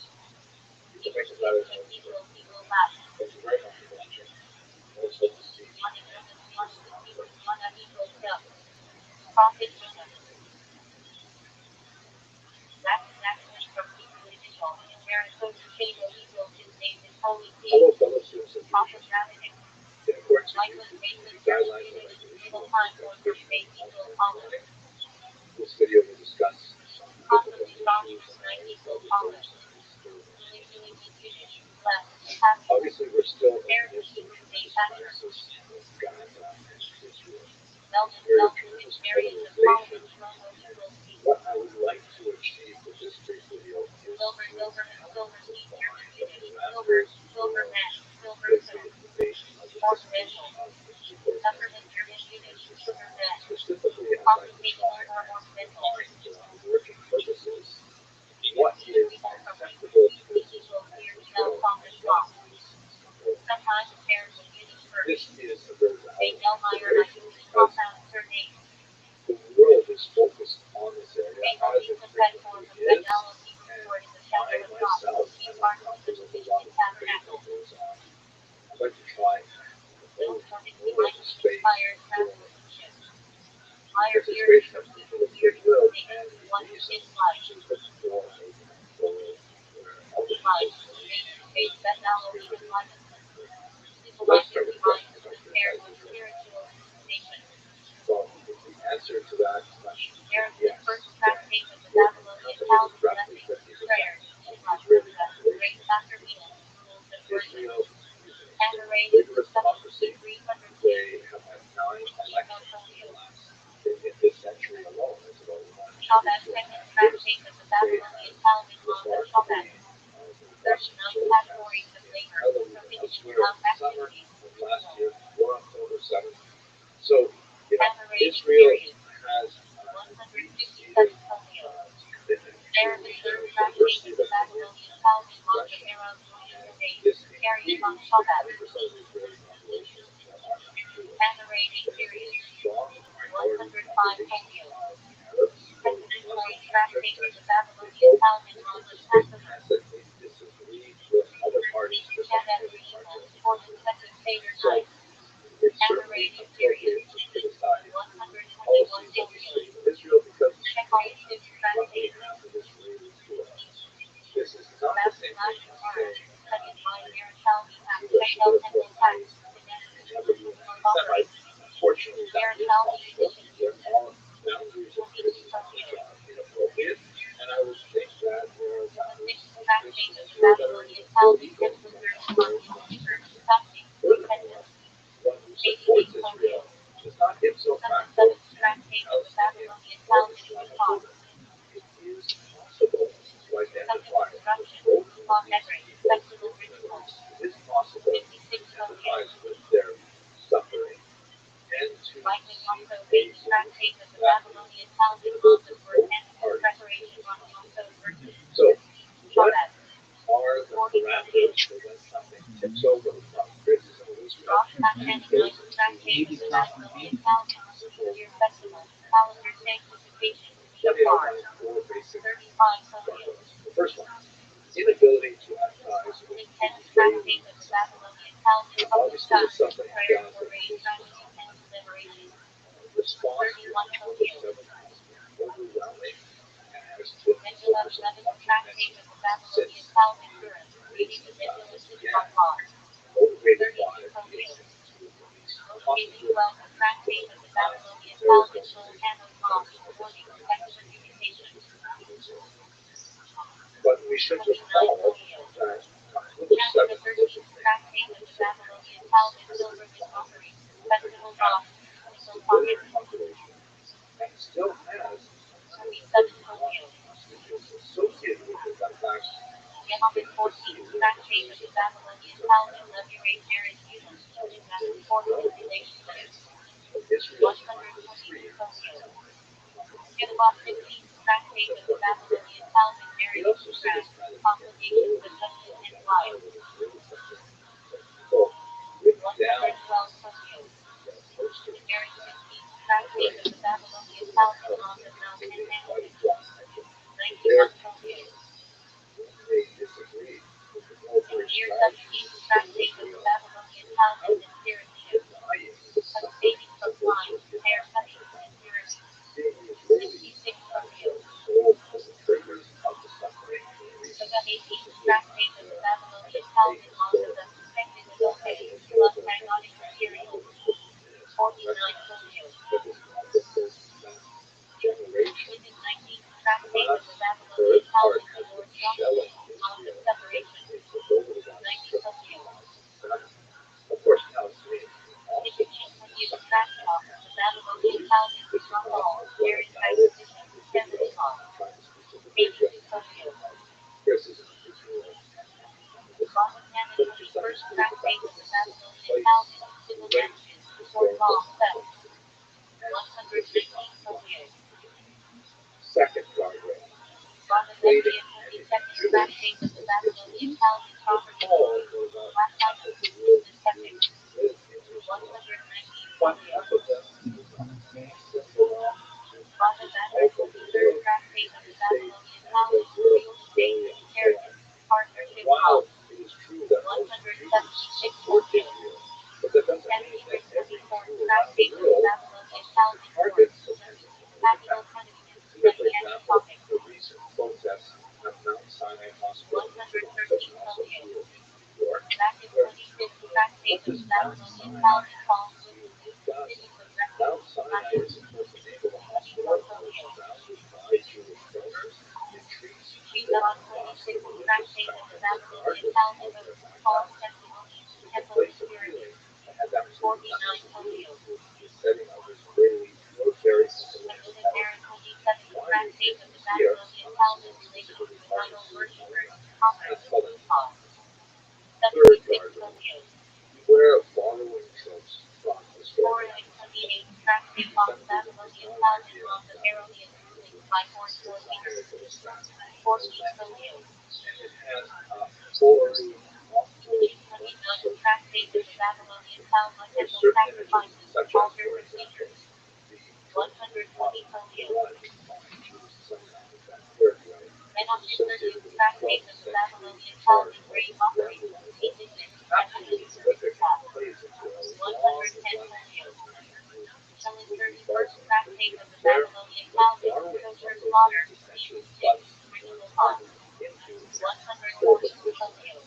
[SPEAKER 1] you can
[SPEAKER 4] Hebrew
[SPEAKER 1] make it better
[SPEAKER 4] speaking
[SPEAKER 1] than
[SPEAKER 4] people Latin.
[SPEAKER 1] thank you very much for watching. Let's hope to see
[SPEAKER 4] One is
[SPEAKER 1] and
[SPEAKER 4] one
[SPEAKER 1] use
[SPEAKER 4] is
[SPEAKER 1] our
[SPEAKER 4] Hebrew,
[SPEAKER 1] work.
[SPEAKER 4] one unequal self. Prophet Jonah. Actually from Hebrew initial. Maricopa Table equals his name is Holy
[SPEAKER 1] Hello,
[SPEAKER 4] King.
[SPEAKER 1] fellow students of
[SPEAKER 4] Prophet
[SPEAKER 1] leadership.
[SPEAKER 4] Rabbinic.
[SPEAKER 1] In accordance with
[SPEAKER 4] Michael
[SPEAKER 1] UCCTV
[SPEAKER 4] Mason German
[SPEAKER 1] guidelines, I'd like
[SPEAKER 4] unity.
[SPEAKER 1] to issue
[SPEAKER 4] Middle
[SPEAKER 1] a
[SPEAKER 4] time for
[SPEAKER 1] presentation
[SPEAKER 4] birthday
[SPEAKER 1] on
[SPEAKER 4] equals
[SPEAKER 1] health
[SPEAKER 4] Holland.
[SPEAKER 1] learning. This video will discuss some difficult
[SPEAKER 4] Possibly strong
[SPEAKER 1] issues
[SPEAKER 4] equals
[SPEAKER 1] and
[SPEAKER 4] 9
[SPEAKER 1] areas that
[SPEAKER 4] equals
[SPEAKER 1] we
[SPEAKER 4] Holland.
[SPEAKER 1] face in this day and age.
[SPEAKER 4] Really unit. Left. Happy.
[SPEAKER 1] Obviously, we're still in the
[SPEAKER 4] Parents
[SPEAKER 1] midst of a
[SPEAKER 4] Hebrew day
[SPEAKER 1] tremendous
[SPEAKER 4] pattern.
[SPEAKER 1] crisis in Gaza and Israel.
[SPEAKER 4] Belgian
[SPEAKER 1] There is
[SPEAKER 4] Belgian
[SPEAKER 1] tremendous
[SPEAKER 4] areas of
[SPEAKER 1] polarization,
[SPEAKER 4] Holland logo
[SPEAKER 1] and
[SPEAKER 4] equals P.
[SPEAKER 1] what I would like to achieve with this brief video is
[SPEAKER 4] Silver,
[SPEAKER 1] to
[SPEAKER 4] silver, silver, seed,
[SPEAKER 1] define
[SPEAKER 4] German
[SPEAKER 1] the
[SPEAKER 4] unity, silver,
[SPEAKER 1] parameters
[SPEAKER 4] silver
[SPEAKER 1] for
[SPEAKER 4] man, silver
[SPEAKER 1] the
[SPEAKER 4] film,
[SPEAKER 1] participation
[SPEAKER 4] ornamental,
[SPEAKER 1] of the people
[SPEAKER 4] peppermint German unity,
[SPEAKER 1] in
[SPEAKER 4] sugar
[SPEAKER 1] society.
[SPEAKER 4] man,
[SPEAKER 1] Specifically, I'd like to
[SPEAKER 4] computational
[SPEAKER 1] try
[SPEAKER 4] or
[SPEAKER 1] and
[SPEAKER 4] ornamental.
[SPEAKER 1] define for our working purposes what
[SPEAKER 4] Teach
[SPEAKER 1] is
[SPEAKER 4] people from
[SPEAKER 1] acceptable
[SPEAKER 4] P
[SPEAKER 1] person
[SPEAKER 4] equals
[SPEAKER 1] as
[SPEAKER 4] here,
[SPEAKER 1] we
[SPEAKER 4] smell,
[SPEAKER 1] go
[SPEAKER 4] song, and
[SPEAKER 1] and what
[SPEAKER 4] song.
[SPEAKER 1] is important.
[SPEAKER 4] Sometimes parents will use
[SPEAKER 1] This
[SPEAKER 4] first.
[SPEAKER 1] is a very
[SPEAKER 4] St.
[SPEAKER 1] valid
[SPEAKER 4] Elmire, I
[SPEAKER 1] consideration
[SPEAKER 4] use
[SPEAKER 1] because
[SPEAKER 4] compound surname.
[SPEAKER 1] the world is focused on this area
[SPEAKER 4] Able
[SPEAKER 1] as
[SPEAKER 4] to
[SPEAKER 1] it
[SPEAKER 4] pet for
[SPEAKER 1] frequently
[SPEAKER 4] the
[SPEAKER 1] is,
[SPEAKER 4] technology
[SPEAKER 1] and
[SPEAKER 4] for the
[SPEAKER 1] I
[SPEAKER 4] shadow of God.
[SPEAKER 1] myself
[SPEAKER 4] He
[SPEAKER 1] am
[SPEAKER 4] part of the
[SPEAKER 1] uncomfortable with a lot
[SPEAKER 4] Christian
[SPEAKER 1] of the debate that
[SPEAKER 4] tabernacle.
[SPEAKER 1] goes on. I'd like to try and
[SPEAKER 4] Built
[SPEAKER 1] hold
[SPEAKER 4] for the
[SPEAKER 1] more of the
[SPEAKER 4] enlightenment
[SPEAKER 1] space
[SPEAKER 4] inspired
[SPEAKER 1] for
[SPEAKER 4] craftsmanship.
[SPEAKER 1] the
[SPEAKER 4] Higher theories
[SPEAKER 1] participation
[SPEAKER 4] from
[SPEAKER 1] of people
[SPEAKER 4] Hebrew
[SPEAKER 1] of
[SPEAKER 4] theory
[SPEAKER 1] goodwill
[SPEAKER 4] thing.
[SPEAKER 1] and
[SPEAKER 4] One
[SPEAKER 1] reason
[SPEAKER 4] is life.
[SPEAKER 1] to look for a path forward where all the
[SPEAKER 4] Life.
[SPEAKER 1] people
[SPEAKER 4] Faith that knowledge and enlightenment.
[SPEAKER 1] So let's start with
[SPEAKER 4] Civilized
[SPEAKER 1] questions
[SPEAKER 4] divine
[SPEAKER 1] about your
[SPEAKER 4] compared
[SPEAKER 1] guys'
[SPEAKER 4] with
[SPEAKER 1] religion.
[SPEAKER 4] spiritual illumination.
[SPEAKER 1] Well, if the answer to that question
[SPEAKER 4] There
[SPEAKER 1] is
[SPEAKER 4] is the
[SPEAKER 1] yes,
[SPEAKER 4] first
[SPEAKER 1] then
[SPEAKER 4] tractate of the
[SPEAKER 1] your
[SPEAKER 4] Babylonian
[SPEAKER 1] capitalism
[SPEAKER 4] Talmud
[SPEAKER 1] roughly
[SPEAKER 4] blessings,
[SPEAKER 1] 50%
[SPEAKER 4] prayers,
[SPEAKER 1] of the
[SPEAKER 4] Shema
[SPEAKER 1] Israeli
[SPEAKER 4] Surah,
[SPEAKER 1] population.
[SPEAKER 4] great after meals, rules and worship.
[SPEAKER 1] Israel is an extremely
[SPEAKER 4] Adorated
[SPEAKER 1] rigorous democracy.
[SPEAKER 4] 300
[SPEAKER 1] They have had 9 elections in the last, in this century alone. That's about one
[SPEAKER 4] Shabbat,
[SPEAKER 1] every 2.5
[SPEAKER 4] second
[SPEAKER 1] years.
[SPEAKER 4] tractate of the
[SPEAKER 1] They
[SPEAKER 4] Babylonian
[SPEAKER 1] have
[SPEAKER 4] Talmud law of
[SPEAKER 1] remarkably
[SPEAKER 4] Shabbat.
[SPEAKER 1] robust
[SPEAKER 4] 39
[SPEAKER 1] protests
[SPEAKER 4] categories of
[SPEAKER 1] in
[SPEAKER 4] labor,
[SPEAKER 1] Tel Aviv and
[SPEAKER 4] prohibiting
[SPEAKER 1] elsewhere in
[SPEAKER 4] without
[SPEAKER 1] the summer
[SPEAKER 4] activity.
[SPEAKER 1] of last year before October 7th. So, you know,
[SPEAKER 4] Adorated
[SPEAKER 1] Israel
[SPEAKER 4] period.
[SPEAKER 1] has a
[SPEAKER 4] 157
[SPEAKER 1] deep-seated
[SPEAKER 4] folio.
[SPEAKER 1] commitment to
[SPEAKER 4] There the third tractate
[SPEAKER 1] diversity
[SPEAKER 4] of
[SPEAKER 1] of
[SPEAKER 4] the
[SPEAKER 1] opinion
[SPEAKER 4] Babylonian
[SPEAKER 1] and
[SPEAKER 4] Talmud laws of
[SPEAKER 1] expression.
[SPEAKER 4] Arab
[SPEAKER 1] And
[SPEAKER 4] state,
[SPEAKER 1] this
[SPEAKER 4] carrying on
[SPEAKER 1] includes the
[SPEAKER 4] Shabbat.
[SPEAKER 1] 20% of the Israeli population that are not Jewish.
[SPEAKER 4] Adorated
[SPEAKER 1] There is
[SPEAKER 4] period.
[SPEAKER 1] a strong minority
[SPEAKER 4] 105
[SPEAKER 1] population
[SPEAKER 4] folio.
[SPEAKER 1] of Arabs, both
[SPEAKER 4] Second
[SPEAKER 1] Muslim and
[SPEAKER 4] tractate
[SPEAKER 1] Christian,
[SPEAKER 4] of the
[SPEAKER 1] who
[SPEAKER 4] Babylonian
[SPEAKER 1] vote
[SPEAKER 4] Talmud
[SPEAKER 1] in
[SPEAKER 4] laws
[SPEAKER 1] the
[SPEAKER 4] of
[SPEAKER 1] state
[SPEAKER 4] Passover.
[SPEAKER 1] Knesset may disagree with other parties just like
[SPEAKER 4] Shabbat
[SPEAKER 1] any party
[SPEAKER 4] equals
[SPEAKER 1] else.
[SPEAKER 4] for the second Seder
[SPEAKER 1] So
[SPEAKER 4] night.
[SPEAKER 1] it's certainly
[SPEAKER 4] Adorated period.
[SPEAKER 1] appropriate to criticize
[SPEAKER 4] 121
[SPEAKER 1] policies of the
[SPEAKER 4] folio.
[SPEAKER 1] state of Israel because
[SPEAKER 4] Checkmate fifth
[SPEAKER 1] roughly
[SPEAKER 4] tractate.
[SPEAKER 1] half of Israelis do it. This is not the
[SPEAKER 4] That's
[SPEAKER 1] same
[SPEAKER 4] not
[SPEAKER 1] thing as
[SPEAKER 4] hard.
[SPEAKER 1] saying
[SPEAKER 4] Second by
[SPEAKER 1] I'm
[SPEAKER 4] Maritaldi at
[SPEAKER 1] Jewish,
[SPEAKER 4] Chino
[SPEAKER 1] therefore
[SPEAKER 4] Temple
[SPEAKER 1] I
[SPEAKER 4] Tax.
[SPEAKER 1] never be an anti-Semite. Unfortunately, that is possible. There are boundaries of criticism which are inappropriate, and I would think that there are boundaries of criticism that are illegal from those criticism. Furthermore, one who supports Israel does not ipso facto end Palestinian or Islamophobia. It is possible to identify with both of these peoples' movements. It is possible to empathize with their suffering and to
[SPEAKER 4] Likely also read the tractate of the Babylonian Talmud on the word and the preparation on also verses.
[SPEAKER 1] So, what
[SPEAKER 4] Shabbat.
[SPEAKER 1] are the parameters for when something tips over from criticism of Israel?
[SPEAKER 4] Rosh Hashanah, tractate of the Babylonian Talmud, year festival, calendar sanctification, Shofar. 35 photos.
[SPEAKER 1] The first one, inability to advertise or
[SPEAKER 4] The 10th tractate of the Babylonian Talmud, public
[SPEAKER 1] obviously is
[SPEAKER 4] doctrine,
[SPEAKER 1] something
[SPEAKER 4] prayer
[SPEAKER 1] God
[SPEAKER 4] for raised family and liberation.
[SPEAKER 1] response
[SPEAKER 4] 31
[SPEAKER 1] to
[SPEAKER 4] photos.
[SPEAKER 1] 7 has been overwhelming and has been
[SPEAKER 4] Nebula 11th tractate of the Babylonian Talmud, Urim, reading the nebula Shofar.
[SPEAKER 1] motivated
[SPEAKER 4] 32
[SPEAKER 1] by
[SPEAKER 4] photos.
[SPEAKER 1] to release
[SPEAKER 4] Locating 12th tractate of the Babylonian Talmud, Shulchan Aruch, warning, excommunication.
[SPEAKER 1] but we should
[SPEAKER 4] 29
[SPEAKER 1] recall
[SPEAKER 4] photos.
[SPEAKER 1] that October
[SPEAKER 4] Chapter
[SPEAKER 1] 7th
[SPEAKER 4] 13th tractate of the Babylonian Talmud, pilgrimage offering, festival doctrine, legal topic.
[SPEAKER 1] population and still has
[SPEAKER 4] 37 photos.
[SPEAKER 1] hostages associated with it that last
[SPEAKER 4] Yahweh 14th tractate of the Babylonian Talmud, levirate marriage union, formal relationships.
[SPEAKER 1] Israel's
[SPEAKER 4] 122 photos. Yahweh 15th tractate of the Babylonian Talmud, marriage contract, complications with husband and wife.
[SPEAKER 1] So, with
[SPEAKER 4] 112 photos. Marriage 15th tractate of the Babylonian Talmud on the Mount and Mountain. 91 photos.
[SPEAKER 1] they disagree with the military
[SPEAKER 4] Year
[SPEAKER 1] strategy
[SPEAKER 4] 17th tractate of the Babylonian Talmud and Syracuse. Sustaining supply, hair cutting, and purity. 66 photos. The 18th tractate of the Babylonian Talmud on the suspected adultery, plus magnetic material. 49 photos. Within 19th tractate of the Babylonian Talmud, the Lord Joshua, on the separation. 90 photos.
[SPEAKER 1] Of course, now it's me.
[SPEAKER 4] Within 20th tractate of the Babylonian Talmud, the Stronghold, Aaron Acquisition, 70 law. 82 photos.
[SPEAKER 1] Criticism of Israel.
[SPEAKER 4] Rothschild'S 21st tractate of the Babylonian Talmud, civil damages, short law, theft. 119 photos.
[SPEAKER 1] Second guardrail.
[SPEAKER 4] Rothschild'S 22nd tractate of the Babylonian Talmud, property dispute, last item, the septic. 119 photos. Rothschild's 23rd tractate of the Babylonian Talmud, real estate, inheritance, partnership,
[SPEAKER 1] While
[SPEAKER 4] law.
[SPEAKER 1] it is true that
[SPEAKER 4] 176 photos.
[SPEAKER 1] but that doesn't mean that
[SPEAKER 4] 74th tractate of the Babylonian Talmud, courts, capital punishment, psychiatric topic.
[SPEAKER 1] the recent protests at Mount Sinai Hospital
[SPEAKER 4] 113 photos.
[SPEAKER 1] York,
[SPEAKER 4] Back in 25th tractate of the Babylonian Talmud, falls with the new cities of refuge,
[SPEAKER 1] Mount Sinai is of course the name of a hospital surrounded by Jewish donors and trees.
[SPEAKER 4] Rebound 26th tractate of the Babylonian Talmud, false testimony, temple of purity. 49 photos.
[SPEAKER 1] Setting of Israeli military
[SPEAKER 4] Military 27th tractate of the Babylonian Talmud, relations with idol worshippers, conference, Utah. 76 photos.
[SPEAKER 1] beware of borrowing tropes from
[SPEAKER 4] Torah
[SPEAKER 1] historians.
[SPEAKER 4] and 28th tractate on the Babylonian Talmud on the Herodian ruling by Horse 14 photos.
[SPEAKER 1] And it has four
[SPEAKER 4] 29th tractate of the Babylonian Talmud, temple sacrifices, altar procedures. 120 photos. Menachem 30th tractate of the Babylonian Talmud, grave offerings, indignant, precedents, 110 photos. Helen 31st tractate of the Babylonian Talmud, kosher slaughter, evil sticks, ritual laws. 142 photos.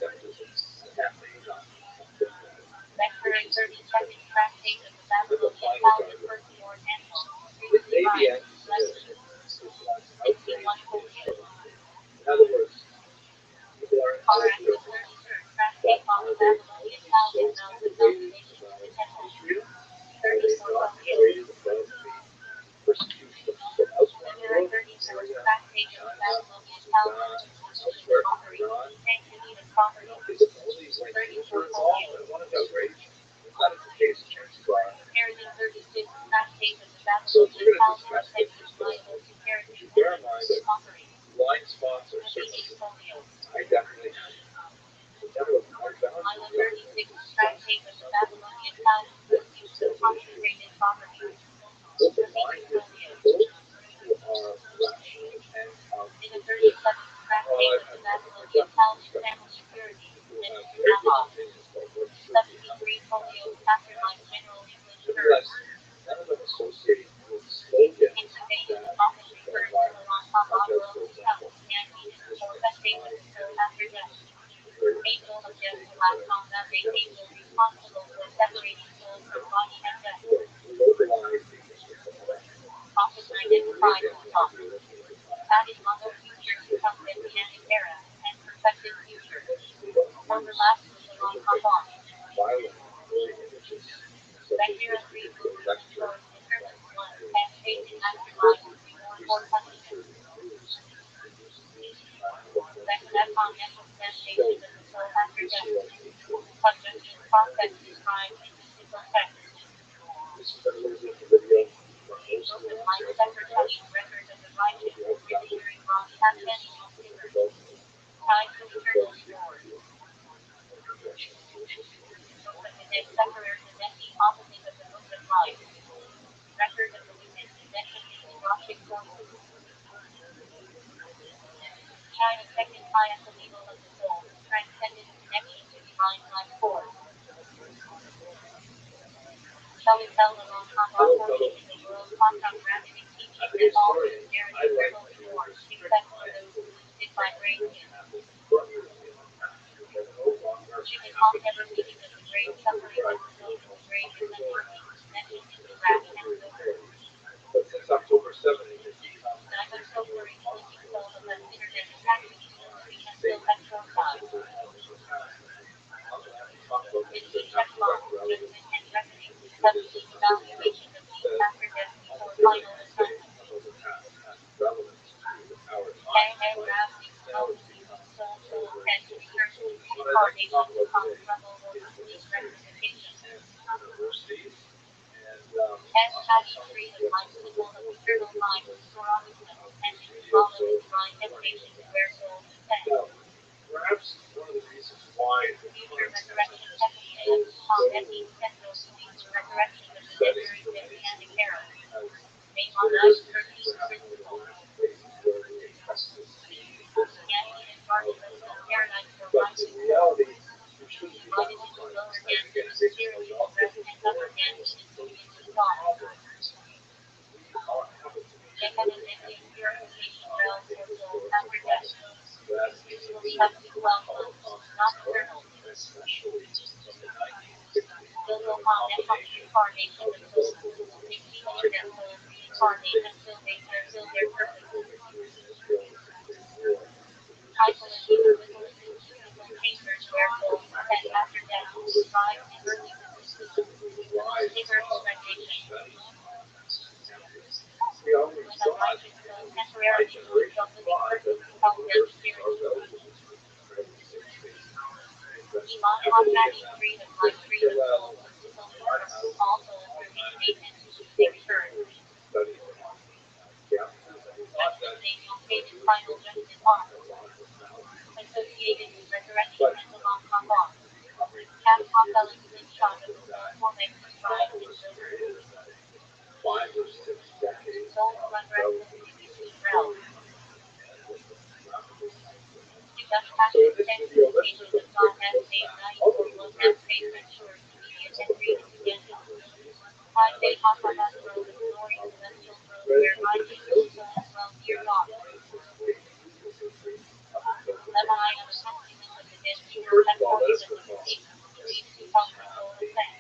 [SPEAKER 4] Lecture 32nd tractate of the Babylonian Talmud, firstborn animal, previously by blessing. 61 photos.
[SPEAKER 1] In other words, people are
[SPEAKER 4] Correct the 33rd tractate on the Babylonian Talmud, Mount of Cultivation in the temple. 34 photos.
[SPEAKER 1] Persecution from elsewhere.
[SPEAKER 4] February 34th tractate of the Babylonian Talmud, institution offering, sanctity of property.
[SPEAKER 1] Is it only when
[SPEAKER 4] 34
[SPEAKER 1] all
[SPEAKER 4] photos.
[SPEAKER 1] that one is outraged? That is the case, chances are.
[SPEAKER 4] Parenting 36th
[SPEAKER 1] So if you're going to discuss this, bear in mind that blind spots are certainly, I definitely have.
[SPEAKER 4] Milo 36 describes shape of the Babylonian palace with use of concentrated poverty. Remaining foliage. In a 37 describes shape of the Babylonian palace family security. Mr. Rabbi. 73 folios pattern-like general English terms.
[SPEAKER 1] None of them associate with slogans
[SPEAKER 4] Intimation often refers to the long-term royalty health and means or festation until after death. Angel of death to last on that day, angel responsible for separating soul from body at death. Often identified with thought. Added on the future to come messianic era and perfected future. Overlaps with the long kabbalah. Bacteria 3 moves towards determines one and faith in afterlife or punishment. Second mental sensation of the soul after death. Subjective process described in mystical text. Open light separate touching record of the righteous during wrong past tied to eternal reward. Open the next separate the messy opposite of the book of life. Record of the wicked mentioned in the Rothschild'S. China's second highest level of the soul, transcendent connection to divine life force. Shall we tell the long combat portion in the world quantum gravity teaching that all things there is eternal reward, except for those who lose by brain cancer. She can call never meaning of the brain suffering of the soul in the brain is unworking, mentioned in the graph and silver.
[SPEAKER 1] But since October 7th,
[SPEAKER 4] Neither silver in sleeping soul of that internet attachment utility has still exorcised. Italy check law, judgment and reckoning, substitute evaluation of these after death before final assignment. And gravity, soul, and research to reincarnation becomes level or complete rectification. And having freedom life symbol of eternal life, Soronism, and follow divine temptation where souls descend.
[SPEAKER 1] Perhaps one of the reasons why
[SPEAKER 4] Future resurrection technique on Etsy central speech resurrection of the dead during messianic era. Name on us 13 principles. Christianity and Rothschild'S paradise for righteous souls. Divided into lower hand ministerially addressed and upper hand ministerially thought. Economic purification realm for souls after death. Usually up to 12 months, not eternal. Global reincarnation of souls. They teach that souls reincarnate until they fulfill their purpose. Title and universal physical chambers where souls ascend after death, rise in early existence. Diverse radiation. When a righteous soul temporarily moves from living purpose to help them spiritually. Iman having freedom like freedom soul physical purpose, all souls remain maintenance to take turn. They located final judgment arm. Associated with resurrection and the long combat. Half propelling slingshot of the soul forming described in silver. Souls run restlessly between realms. Thus passion sanctification of God has made night or one has faith ensures immediate entry into Gandhi. 5-day Hakamas road of glory celestial road where righteous souls dwell near God. Levi of accompaniment of the dead pure temporary of the deceased, believed to help the soul ascend.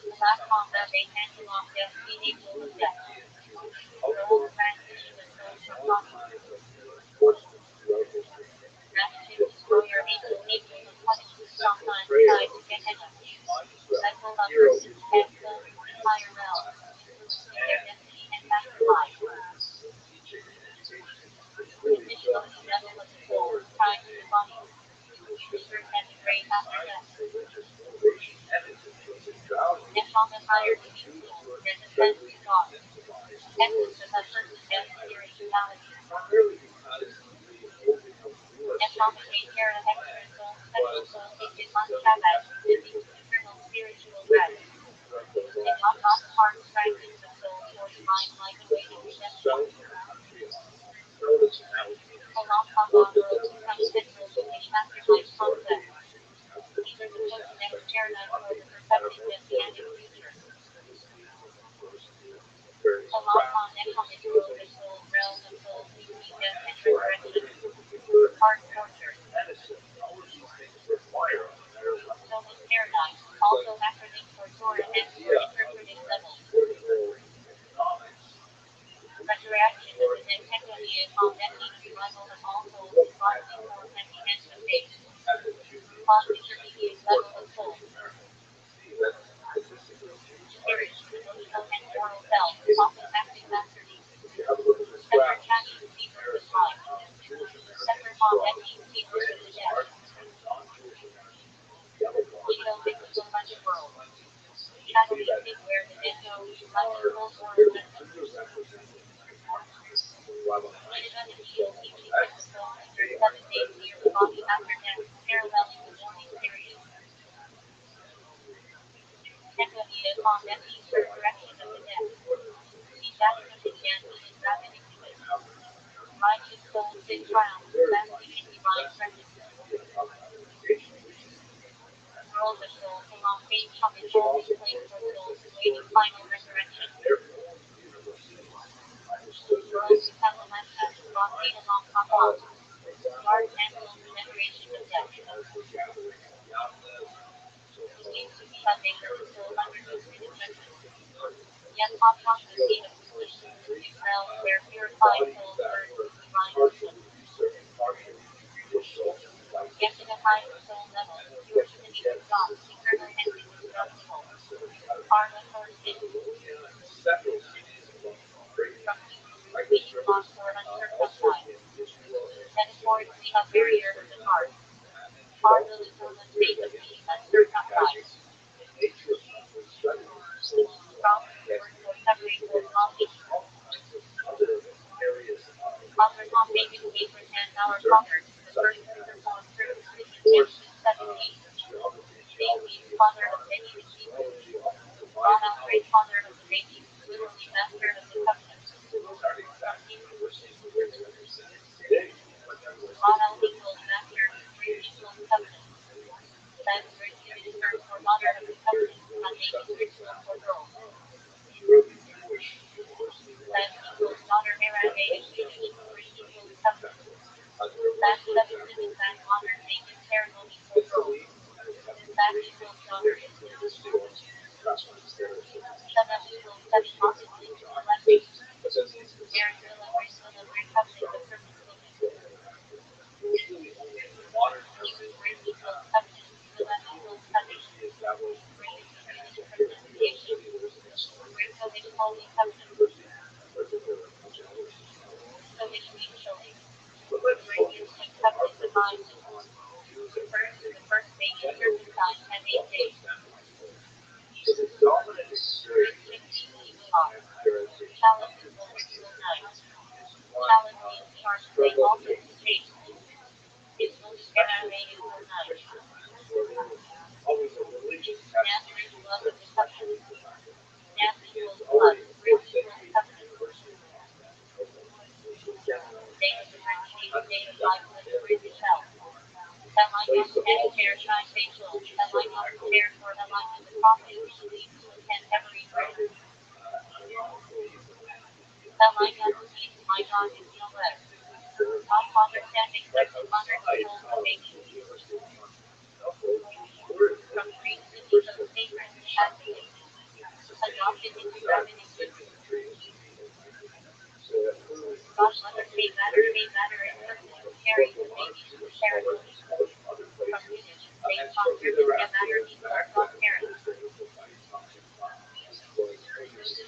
[SPEAKER 4] The last combat they handle off death, the angel of death. Role transition of souls from body. Rapture destroyer angel of punishment sometimes tied to Gehenna. Cycle of persons have souls in higher realms, influencing their destiny and afterlife. Initially level of the soul, tied to the body. Research and the great after death. Thomas hired to be school, and defense his God. Essence of a person's death spirituality. Thomas A. Kara extra soul, special soul, taken on Shabbat, living to eternal spiritual rest. And on God's heart strengthens the soul for divine life awaiting redemption. Along Kabbalah world becomes central to the afterlife concept. These are the post-next paradigm for the perfected messianic future. Along on economic world, the soul realm of souls between death and resurrection. Hard torture. Soul's paradigm, also acronym for Torah and for interpreting levels. Resurrection is an integrity upon ethnic revival of all souls in bodily form at the end of days. On intermediate level of soul. Spirit, emotional and moral self, often acting masterly. Separate catching seasons of time. Separate on ethnic seasons of the death. Geomythical underworld. Shadowy thing where the dead go, magical world legend. Minimum ideal teaching of the soul into 7 days near the body after death, paralleling the mourning period. Equity upon Nephi's resurrection of the dead. See baptism again in rabbinic limits. Righteous souls sit trials, basking in divine presence. World of souls along faith from its holy place for souls awaiting final resurrection. World to Kalamata, Rothschild along Kabbalah. Large animal regeneration of death. Who needs to be a maker of soul underneath his judgment. Yet Kabbalah the seed of completion, Israel where purified souls burn with divine wisdom. Yet in a higher soul level, your unity with God, eternal and indestructible. Are the first thing. From Hebrew, meaning lost or uncircumcised. Metaphorically a barrier of the heart. Are those from the state of being uncircumcised. From the word for covering or clothing. Father Tom David Abraham our Father, the first firstborn fruit, Genesis 17. David, father of many receivers. God our great father of the baby, literally master of the covenant. From Hebrew. God our equals master, great equals covenant. That's great human term for mother of the covenant, not making ritual for girls. That equals daughter Merabah is Swedish, great equals covenant. That substantive is that modern making ceremony for girls. That equals daughter is Shana equals seven oppositely, blessing. Aaron will embrace covenant of perfect woman. Hebrew great equals covenant, Villa equals covenant. Great is Swedish pronunciation. Great Polish holy covenant. Polish means showy. Great instant covenant divine. Refers to the first baby circumcised at 8 days. Great 15 Elohim. Challenge equals ritual 9. Challenge means charge play also to taste. Equals Merabah equals 9. Nazareth blood of the covenant. Naz equals blood, great equals covenant. David the redeeming David life with British health. That might not any fair shine facial, that might not prepare for the life of the prophet which leads to attend every prayer. That might not see to my God is no less. My father standing next to honor the soul of baby. From Greek cities of the sacred, advocate. Adopted into rabbinic system. God's mother came matter in person to carry the baby to the ceremony. From Yiddish, same talk driven and matter equals God parents.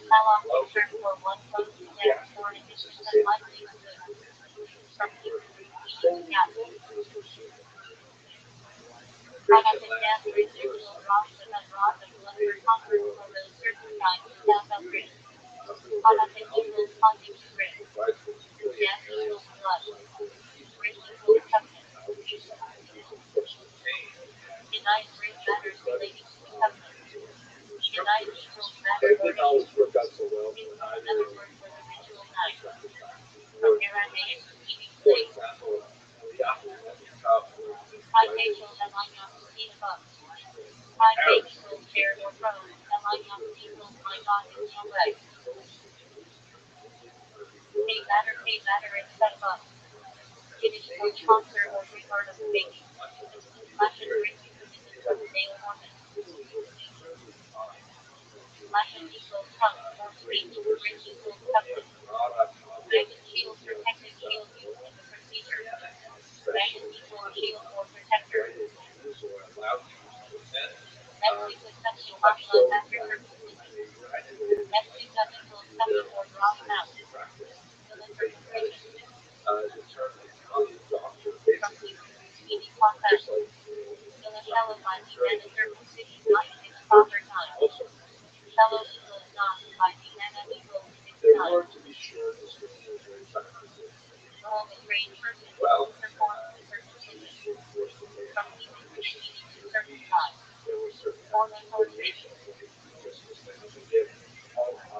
[SPEAKER 4] How often serve for one close to death for an instant unlikely to live. From Hebrew, yeah. How often death residual drops of Roth and Glenford conquered for the circumcised without upgrade. Product equals conjugate grid. Gas equals blood. Rich equals covenant. Denied bridge matters relating to the covenant. Denied equals matter
[SPEAKER 1] Everything always worked out so well.
[SPEAKER 4] in another word for the ritual night. From Aramaic, meaning slave. High facial Elayam seen above. High faith equals chair or throne. Elayam equals my God in no way. Pay matter instead above. Finish or sponsor or regard of the baby. Latin brings you to the male woman. Latin equals tongue or speech. Rich equals covenant. Magnet shield protective shield used in the procedure. Magnet equals shield or protector. Mexico suction formula after purposes. Mexico equals suction or drawing out. Fill interpretation. From Hebrew, meaning contact. Fill a shallow by the man circumcision not in its proper time. Shallow equals not by the man equals in its time. All the trained person who performs the circumcision. From Hebrew, meaning to circumcise. Form authority.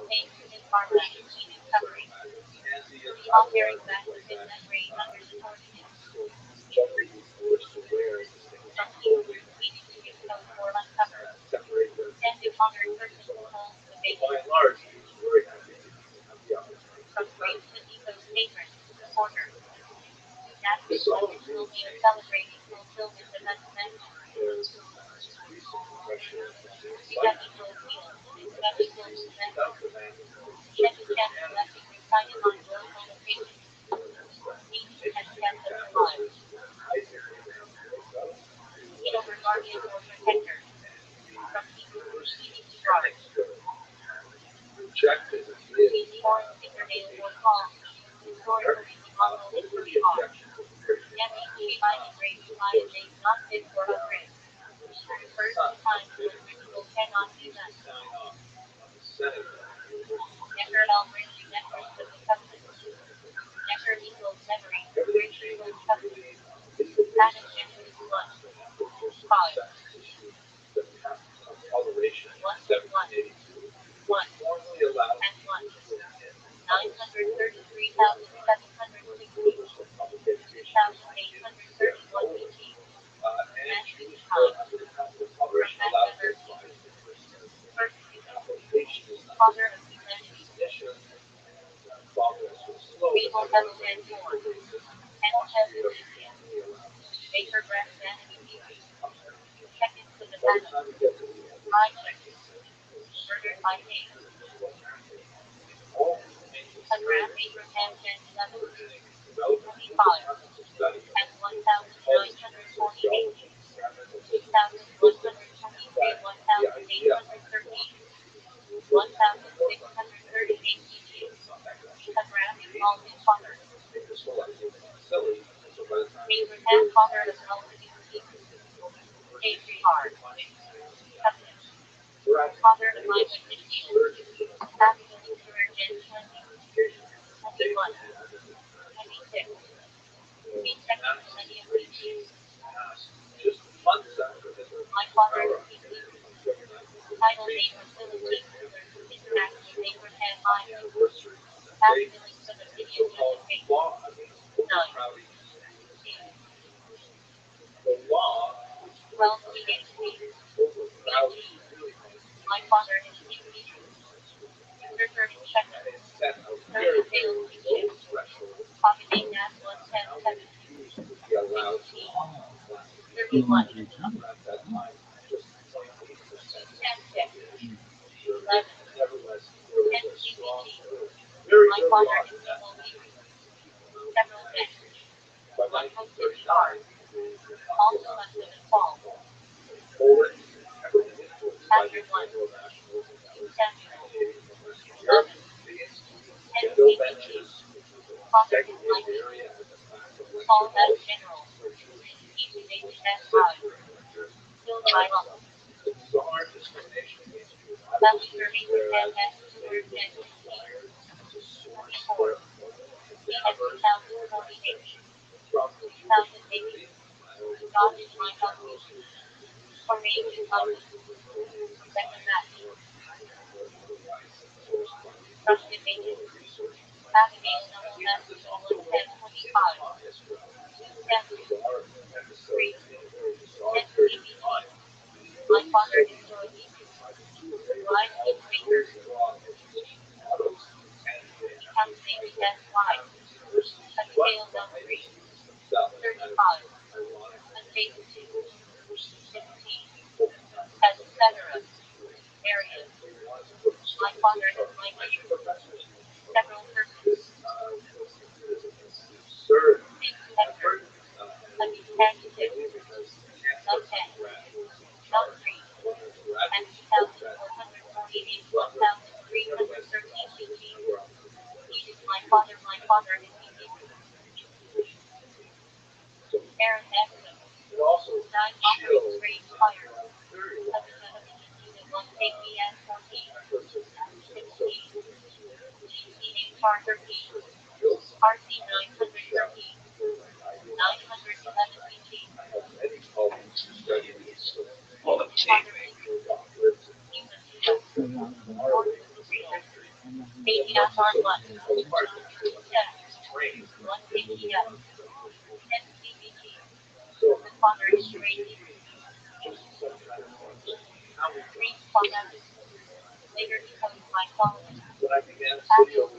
[SPEAKER 4] Pain to his armor, meaning covering. All bearing back within that range under the ordinance. From Hebrew, meaning to expose or uncover. Stand to honor person who holds the baby. From Greek to Nico's patron, supporter. That which will be celebrating fulfillment of that commandment. That equals heal. That equals commandment. Check chapter lesson recited on global location. Meaning and steps of the life. Heal or guardian or protector. From Hebrew, meaning to guard. Routine foreign fingernail or claw. Historically, the Mongol history are. Yeti, Shibai, Great Shibai, they not fit for upgrade. Refers to times when ritual cannot be done. Necker already necklace of the covenant. Necker equals memory. Great equals covenant. Added Genesis 1. 5. 1 with 1. 1. And 1. 933,760. 2,831 BT. Matching time. From Master First Father of humanity. Regal Heaven and Born. And Heaven. Baker Breath Vanity Beauty. Second to the battle. Righteous. Murdered by hate. Abraham 10:11. 25. And 1,948. 2,123, 1,813. 1,638 BT. Abraham is called his father. Abraham, father of all living people. Patriarch. Covenant. Father of my witness. Absolute Virgin 21. 26. The second millennium BC. My father is King. Title name facility. Interact with Abraham Isaac. Absolute for the city of Joseph. 9. Well, he gave me. My father is King Peter. Returning shepherd. Third failed Egypt. Covenant Nat 110:7. 31. 10:6. 11. NCBT. My father is Evil Weary. Several men. 159. Also under the fall. Chapter 1. Samuel. 11. NCBT. Father is mighty. Paul as general. He to David as high. Filled by love. Value for major FS 210 24. Phoenix 2048. 2008. God is my help. For range and conflict. Second match. Trusted agent. Abigail double message 1025. 3. 10 BBT. My father destroyed me. Live Kingmaker. Decontaminated SY. Abigail double 3. 35. Unpaid 2. 16. Etc. Areas. My father is my neighbor. Several persons. Inspector. Adjective. Not 10. Not 3. And 2,448. 1,313 BG. He is my father is easy. Aaron Exum. 9 operates range fire. Unit 1 KPN 14. 16. GCA FAR 13. RC 913. 911 BG. ATS on 1. 10. 1 KPN. 10 CBG. The father is crazy. 3 Spotted. Later becomes my following. Abigail 110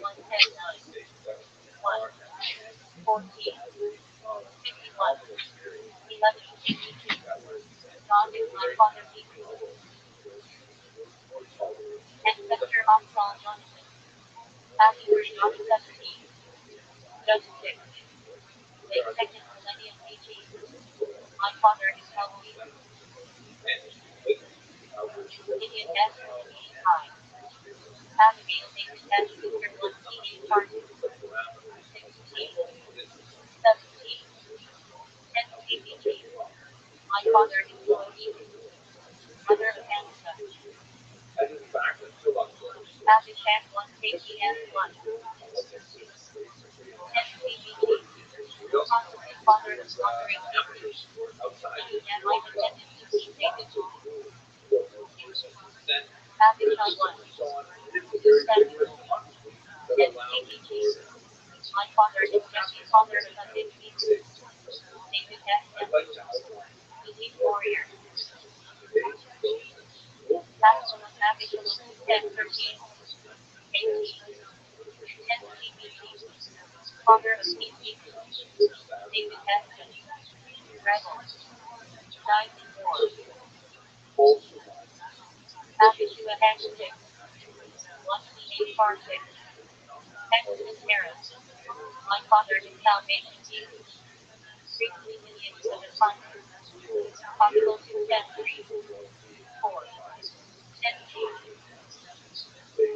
[SPEAKER 4] 1. 14. 51. 11 52. God is my father people. Ancestor of Saul Jonathan. Afterward not 17. Judge 6. Late second millennium AG. My father is Halloween. Gideon S. 85. Abigail David S. Cooper 1 teenage party. 16. 17. 10 CBG. My father is Halloween. Mother of Ansa. Abishag 1 KPS 1. 10 CBG. Possibly father of conquering countries. And life attendant to be David Hall. Abishag 1. 7. 10 CBG. My father is Jesse, father of David David S. Elite warrior. Absalom Absalom 10 13. 18. 10 CBG. Father of Steve David S. Rebel. 9 in war. Abishua X 6. 1 teenage far 6. Exodus era. My father is salvation Jesus. Priestly lineage of the Son. Apocalypse 10 3. 4. 10 G. 18.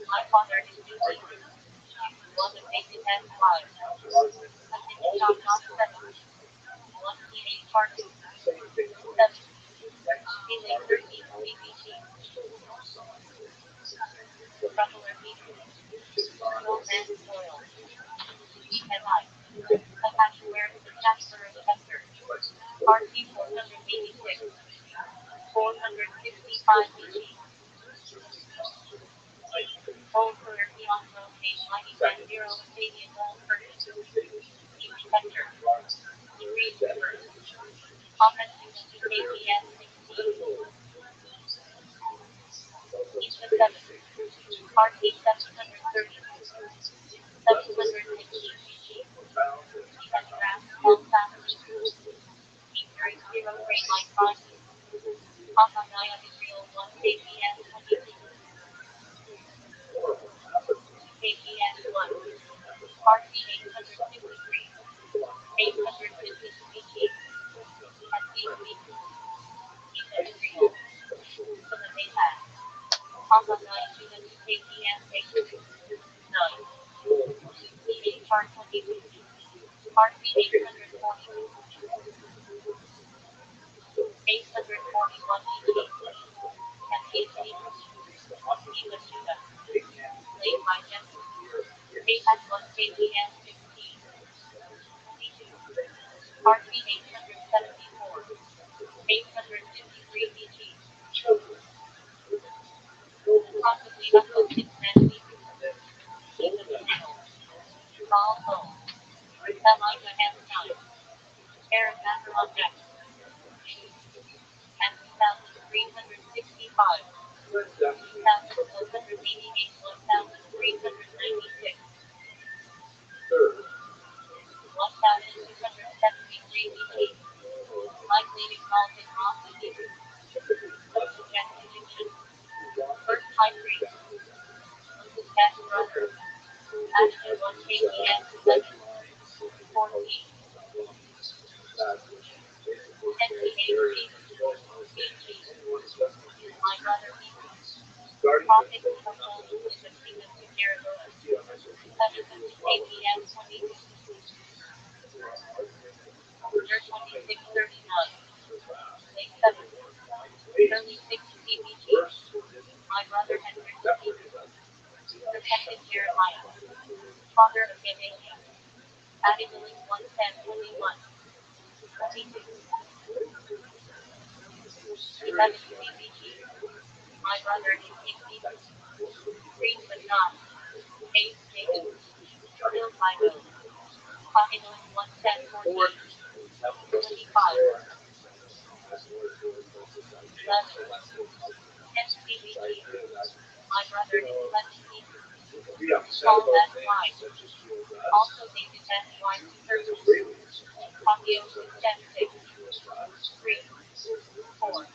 [SPEAKER 4] My father is Eugene. One of David S. Lives. Continue top not 7. 1 teenage far 2. 7. Healing 13 BBG. Rumbler people. No man's soil. EMI. Apache wears the Chancellor of Scepter. RT 486. 465 BG. Old Career Beyond Road Page 90 Stadium Old Purchase. Inspector. Degrees River. Offensive KPS 16. Each of 7. RT 730. 716 BG. Telegraph, all family. Victory 0 Great Line Crossing. Hakanaya Israel 1 KPS 22. KPS 1. RT 853. 852 BG. At BG. Israel. So the Maytag. Hakanaya Unit KPS 8. 9. CH 22. RT 842. 841 ET. MPC. Eva Judah. Late by Jensen. APAC 1 KPN 16. 22. RT 874. 853 ET. Possibly uplifted Nancy. Eva Snail. Paul Low. Elijah Hamstein. Aaron Matter on deck. And 2,365. 2,188. 1,396. 1,273 ET. Likely to call him off the deep. Subject condition. First high priest. Moses Cat brother. Ashton 1 KPN 7. 14. NPHC. BG. My brother BG. Profit control is a kingdom to Jeroboam. 750 KPN 22. Year 2639. Late 7. Early 6 CBG. My brother Henry BG. Protected Jeremiah. Father of Gedaliah. Abimelech 11021. 22. 11 CBG. My brother is BG. Green but not. 8 Jacob. Bill Bible. Abimelech 11014. 25. 11. SPBG. My brother is Legacy. Paul S. White. Also David S. White Turtles. Copio 610 3. 4.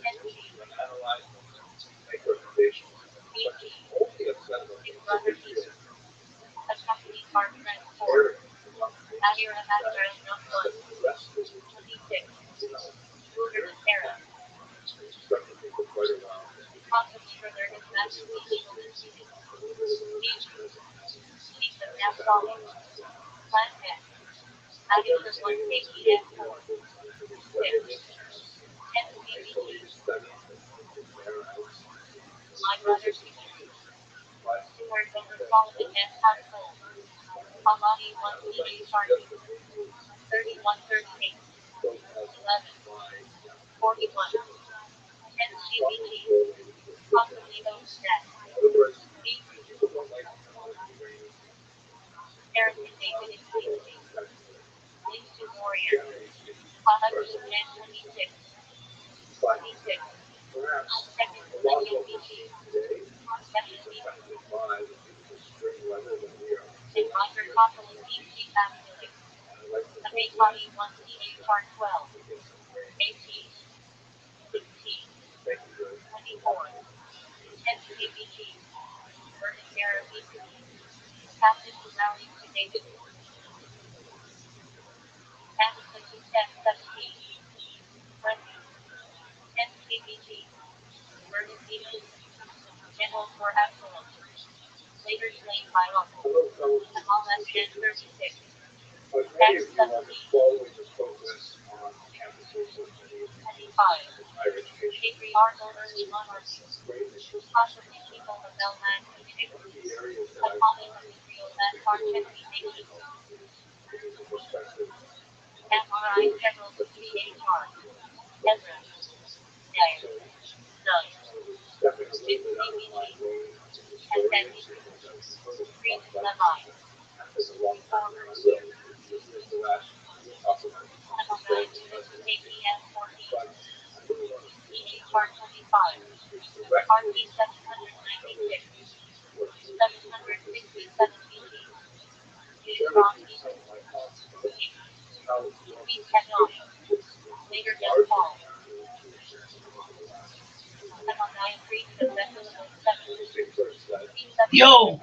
[SPEAKER 4] NG. BG. His brother Peter. Accompanied our friend 4. Adira Adira not 1. 26. Ruger and Sarah. Possibly further his majesty evil defeated. BG. Chief of Naphtali. Plan X. Agatha 1 KPN 4. 6. NCBG. My brother Peter. Steward over Solomon and household. Alani 1 CA Party. 3138. 11. 41. NCBG. Possibly those that. BG. Eric and David in BG. Links to Warrior. Product 26. 26. Second Millennial BG. 70. And Roger Koppel in BG family. The Maytani 1 CA Part 12. 18. 16. 24. NCBG. Vernon Sarah BG. Captain who rallied to David. Agatha 21017. 20. NCBG. Vernon Beaches. General for Absalom. Later slain by Uncle. Amal S. 36. X 17. 25. Avery Arnold early monarchy. Possibly people of Belman teaching. Upon Israel that Parchenti nation. MRI Federal CHR. Ezra. 9. 9. CBG. SND. Green Levi. Reformers. MRI KPN 14. EHR 25. RP 796. 767 BG. Neutron Eagle. Beat Technology. Later just Paul. MRI 3 Successful 7.
[SPEAKER 2] Yo!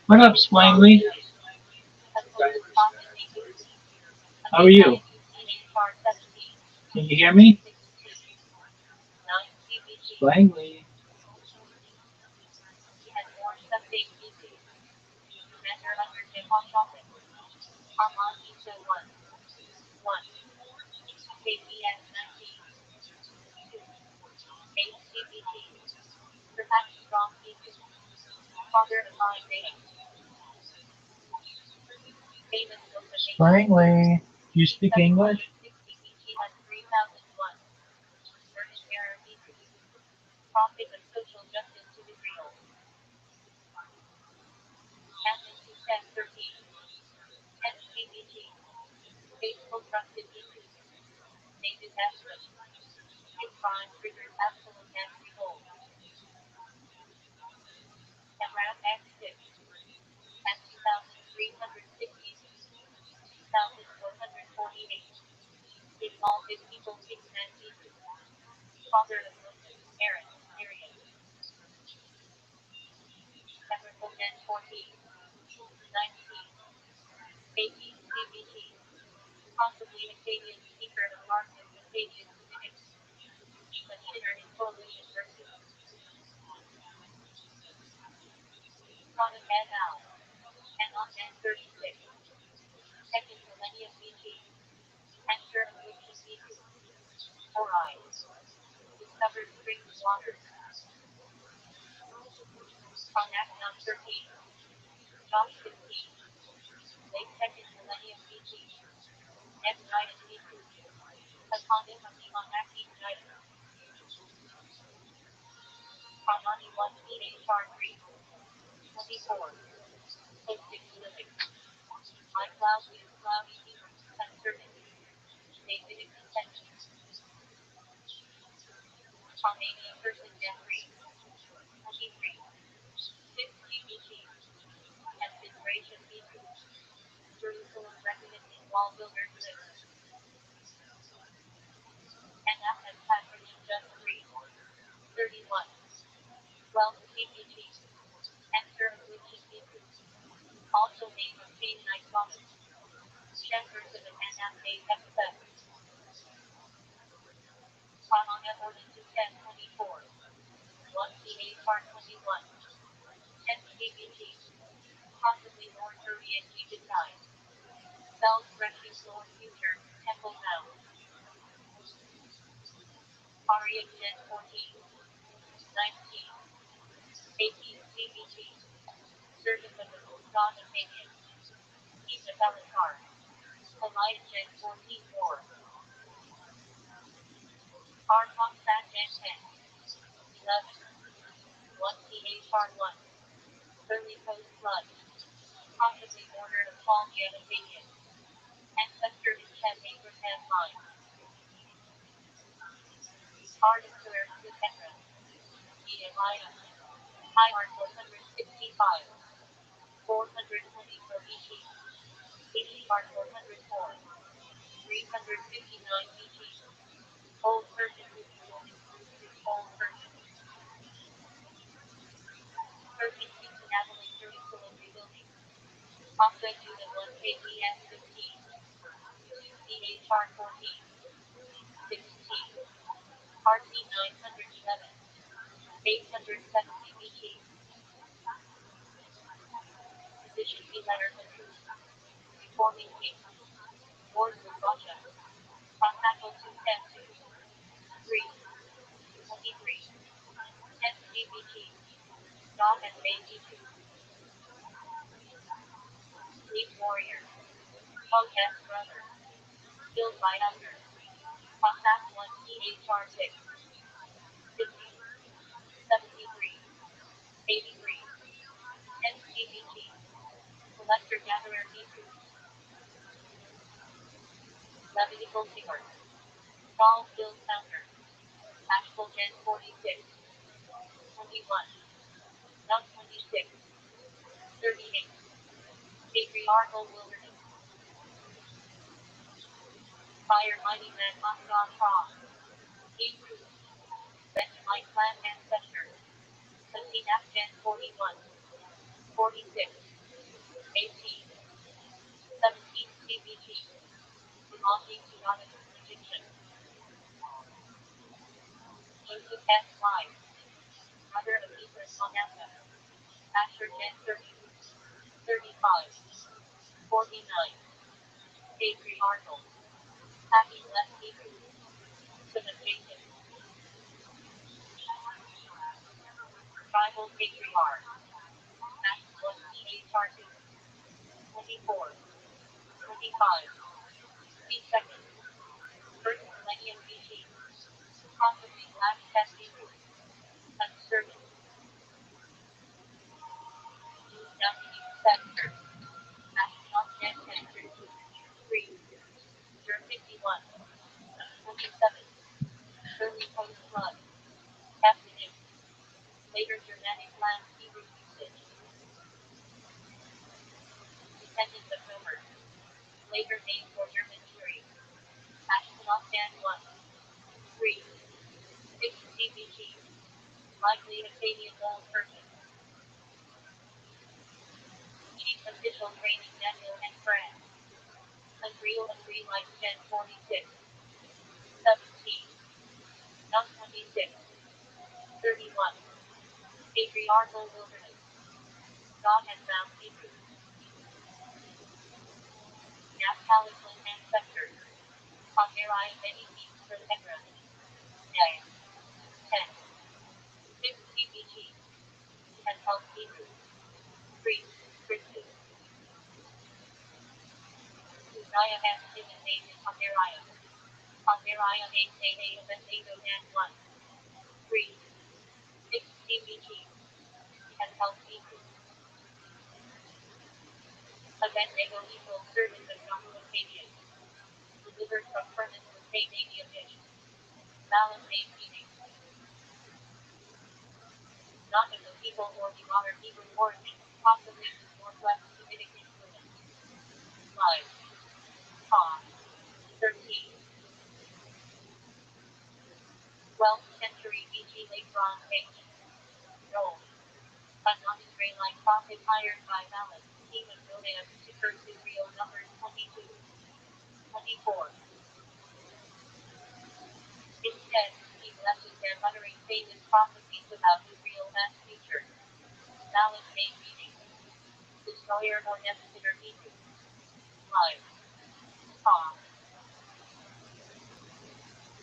[SPEAKER 2] What up, Swangly? How are you? Can you hear me? Swangly.
[SPEAKER 4] KPS 19. 2. HCBT. Perhaps strong P2. Father of 5 data. Famous Ocean
[SPEAKER 2] Langley, do you speak English?
[SPEAKER 4] 60 BT at 3001. British Era P2. Profit of social justice to Israel. Campus 1013. HCBT. Faithful trusted P2. David Ashman. His crime triggers absolute and revolt. MRAP X6. At 2360. 2448. Involved people 6 and P2. Father of Moses, Aaron, Miriam. Emerald 1014. 19. 18 CBT. Possibly Acadian speaker of Marxist Acadian Civics. Considered in coalition versus Connor et al. And on 1036. Second millennium BC. Enter Lucian B2. Ori. Discovered springs water. On Acton 13. Josh 15. Late second millennium BC. F United B2. Upon him of the Monarchy United. Harmony 1 PHR 3. 24. Posting living. My cloud is cloudy humor. Uncertainty. Davidic contention. Romanian person and 3. 23. 6 GBT. Configuration B2. Jerusalem recommending wall builders list. And Athens patronage just 3. 31. 12 GBT. Enter Lucian B2. Also name of Canaanite province. Shepherds of an Anathay XF. Panana Ordinance 1024. 1 CA Part 21. 10 KBT. Possibly North Korean Egyptine. Spells Refuse Lord Future. Temple Mount. Aria 1014. 19. 18 KBT. Servant of the Most God of Pagan. Isa Belikar. Alliance 1014 4. Arpon Sat 1010. 11. 1 CA Part 1. Early post flood. Possibly order of Paul Janatanian. Ancestor in Chem Abraham Line. Art of Claire Sutetra. Nehemiah. High Art 165. 424 BT. Easy Art 404. 359 BT. Old Persian. Old Persian. Persian King Natalie Jerusalem rebuilding. Opera Unit 1 KBS 15. 2CHR 14. 16. RC 911. 870 BT. Position B letter of truth. Reforming King. Wars with Russia. Contact 210 3. 23. SGBT. Dog and Baby 2. Sleep Warrior. Podcast Brother. Killed by Hunger. Contact 1 CHR 6. 50. 73. 83. SGBT. Collector Gatherer B2. Levitical Singer. Charles Bill Founder. Asheville Gen 46. 21. Num 26. 38. Patriarchal Wilderness. Fire Mighty Man Moscow Cross. Hebrew. Benjamite Clan Ancestor. Athena Gen 41. 46. 18. 17 CBT. Belonging to Donovan Egyptian. Joseph S. Live. Mother of Ethan Monetha. Asher Gen 30. 35. 49. Patriarchal. Packing less Hebrew. Son of Jacob. Tribal patriarch. Max 1 CHR2. 24. 25. B-second. First millennium BC. Possibly last test Hebrew. Uncertain. Sector. Astronaut 10 sector 3. Year 51. 27. Early post-flood. Captain. Later Germanic land Hebrew usage. Descendants of Homer. Later name for German Jury. Astronaut Dan 1. 3. 6 CBG. Likely Akkadian Old Persian. Chief official training Daniel and France. Unreal like 1046. 17. Not 26. 31. Patriarchal wilderness. God has found Hebrew. Naphtalical ancestor. Pomerai many peaks for Hebron. Day. 10. 6 CBG. And help Hebrew. 3. Christian. Uzziah has given name in Pomerai. Pomerai 8 of an 8 of and 1. 3. 6 CBG. And help Hebrew. Abednego equals servant of Jehovah delivered from furnace with Canadian dish. Balance made meaning. Not of the people or the modern Hebrew origin, possibly with Northwest Semitic influence. Live. Pa. 13. 12th century BC Late Bronze Age. Rome. But not Israelite prophet hired by Malak, king of Moab, to curse Israel. Numbers 22. 24. Instead, he blesses them uttering famous prophecies about Israel as future. Malak made meaning. Destroyer or devastator Hebrew. Live. Pa.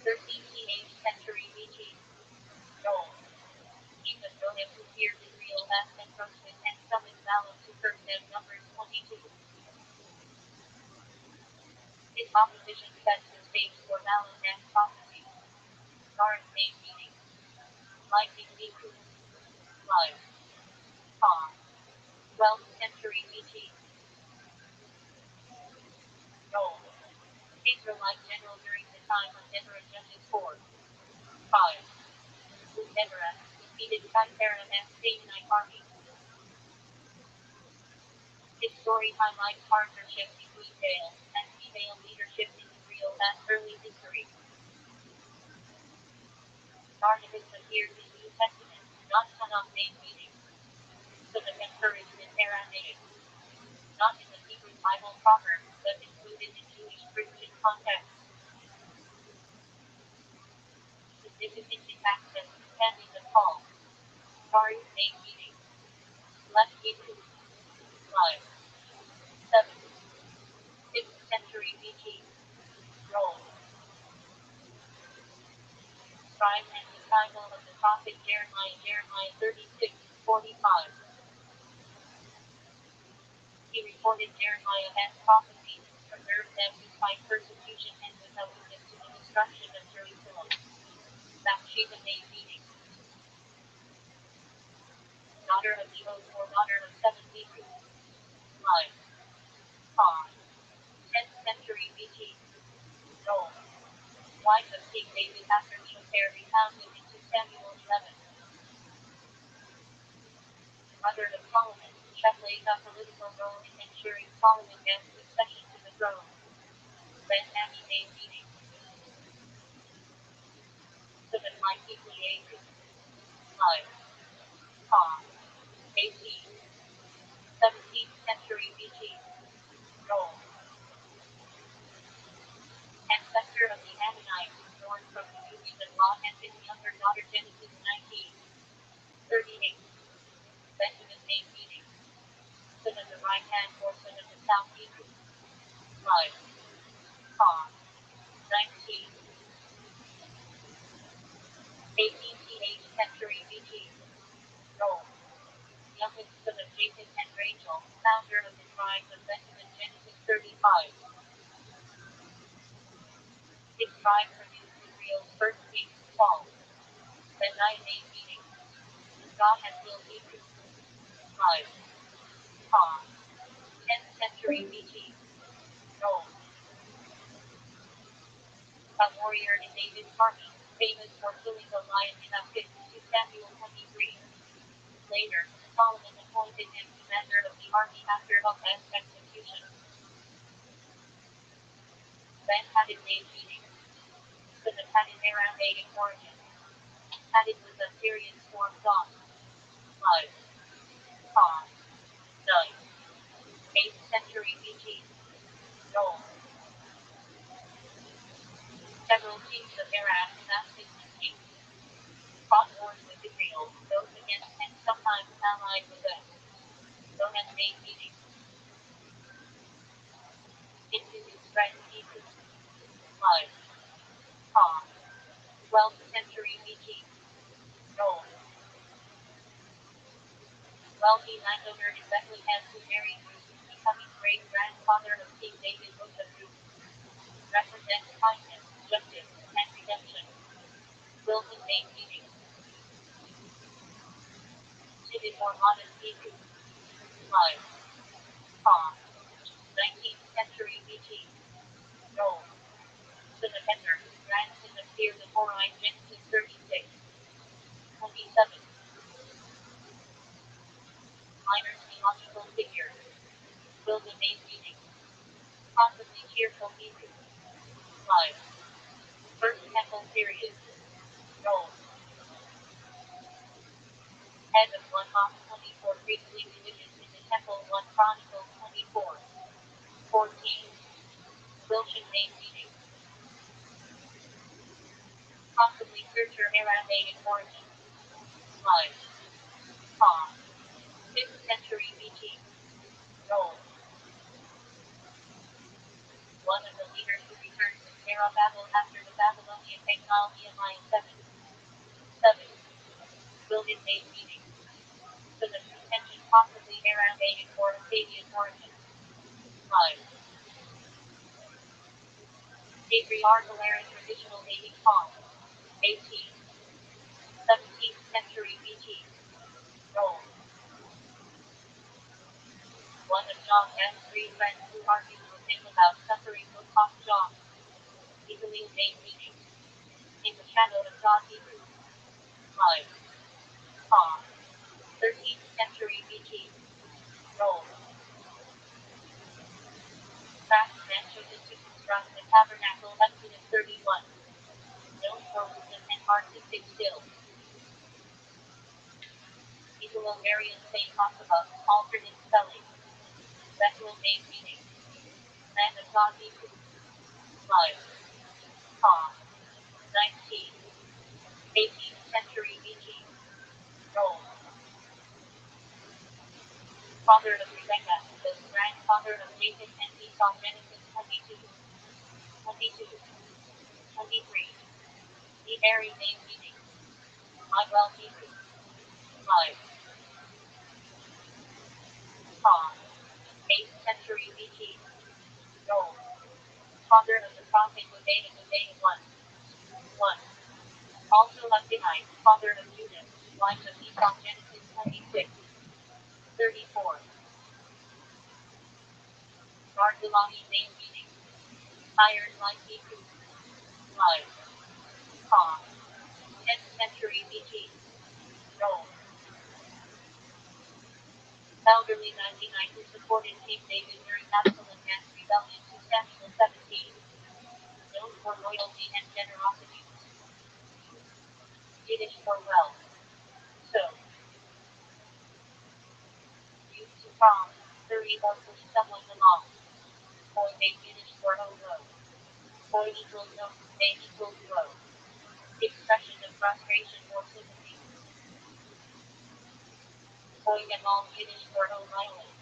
[SPEAKER 4] 13th century BC. Rome. King of Moab who feared Israel as encroachment and summoned Malak to curse them. Numbers 22. His opposition sets the stage for Malak and prophecy. Garth made meaning. Lightning Hebrew. Live. Pa. 12th century BC. Rome. Israelite general during the time of Deborah Judges 4. 5. With Deborah, defeated Sisera and Canaanite army. This story highlights partnership between male and female leadership in Israel as early history. Barnabas appears in New Testament, not son of name meaning. Son of encouragement Aramaic. Not in the Hebrew Bible proper, but included in Jewish Christian context. Significant access, handing the call. Sorry, name meaning. Left Hebrew. Live. 7. 6th century BC. Rome. Scribe and disciple of the prophet Jeremiah 36:45. He reported Jeremiah as prophecy, preserved them despite persecution and was a witness to the destruction of Jerusalem. Bathsheba made meaning. Daughter of the oath or daughter of 7 Hebrew. Live. Pa. 10th century BC. Rome. Wife of King David after the affair recounted in 2 Samuel 11. Mother of Solomon, she played a political role in ensuring Solomon's succession to the throne. Then Annie made meaning. Son of my deeply aged. Live. Pa. AC. 17th century BC. Rome. Ancestor of the Ammonites, born from the union of Lot and his younger daughter Genesis 19:38. Benjamin made meaning. Son of the right hand or son of the south Hebrew. Live. Pa. rise of Benjamin, Genesis 35. Six tribes produced Israel's first king, Saul. The 9-day meeting. God has will Hebrew. 5. Ha. 10th century BC. Rome. A warrior in David's army, famous for killing a lion in a pit, 2 Samuel 23. Later, Solomon appointed him commander of the army after Abed's execution. Then Hadad made meeting. Son of Hadad, Aramaic origin. Hadad was a Syrian swarm god. 5. Ha. 9. 8th century BC. Rome. Several kings of Arab dynastic kings fought wars with Israel, those against and sometimes allied with them. Known as main meetings. Into spread pieces. 5. Ha. 12th century BC. Rome. Wealthy landowner in Bethlehem who married Ruth, becoming great-grandfather of King David Ruth of Ruth. Represents kindness, justice, and redemption. Wilson main meeting. Timid or modest Hebrew. 5. Ha. 19th century BC. Rome. Son of Esther, grandson of Seir the Horite, Genesis 36. 27. Minor theological figure. Wilson main meeting. Possibly cheerful Hebrew. 5. First Temple period. Rome. Head of 1 off 24 priestly divisions in the Temple 1 Chronicles 24. 14. Wilson main meeting. Possibly searcher Aramaic origin. 5. Ha. 5th century BC. Rome. One of the leaders who returned from Zerubbabel after the Babylonian exile, Nehemiah 7. 7. Wilson main meeting. Son of contention, possibly Aramaic or Akkadian origin. 5. Patriarchal era traditional dating Paul. 18. 17th century BC. Rome. One of John S. 3 friends who argued with him about suffering will cost John. Easily main meeting. In the shadow of God Hebrew. 5. Ha. 13th century BC. Rome. Craftsman chosen to construct the tabernacle, Exodus 31. Known for wisdom and artistic skill. Equal variant St. Osaba, alternate spelling. Vessel main meaning. Land of God Hebrew. 5. Ha. 19. 18th century BC. Rome. Father of Rebecca, the grandfather of Jacob and Esau, Genesis 22. 22. 23. The Mary name meaning. Michael Hebrew. 5. Ha. 8th century BC. Rome. Father of the prophet Hosea, Hosea 1. 1. Also Abdihai, father of Judah, wives of Esau, Genesis 26. 34. Bartholomew name meaning. Iron like Hebrew. 5. Ha. 10th century BC. Rome. Elderly 99 who supported King David during Absalom and rebellion to Samuel 17. Known for loyalty and generosity. Yiddish for well. So. Used to prom. 30 or push someone along. Boy made Yiddish for hello. Boy equals no, they equals grow. Expression of frustration or sympathy. Boy Yamal Yiddish for no violence.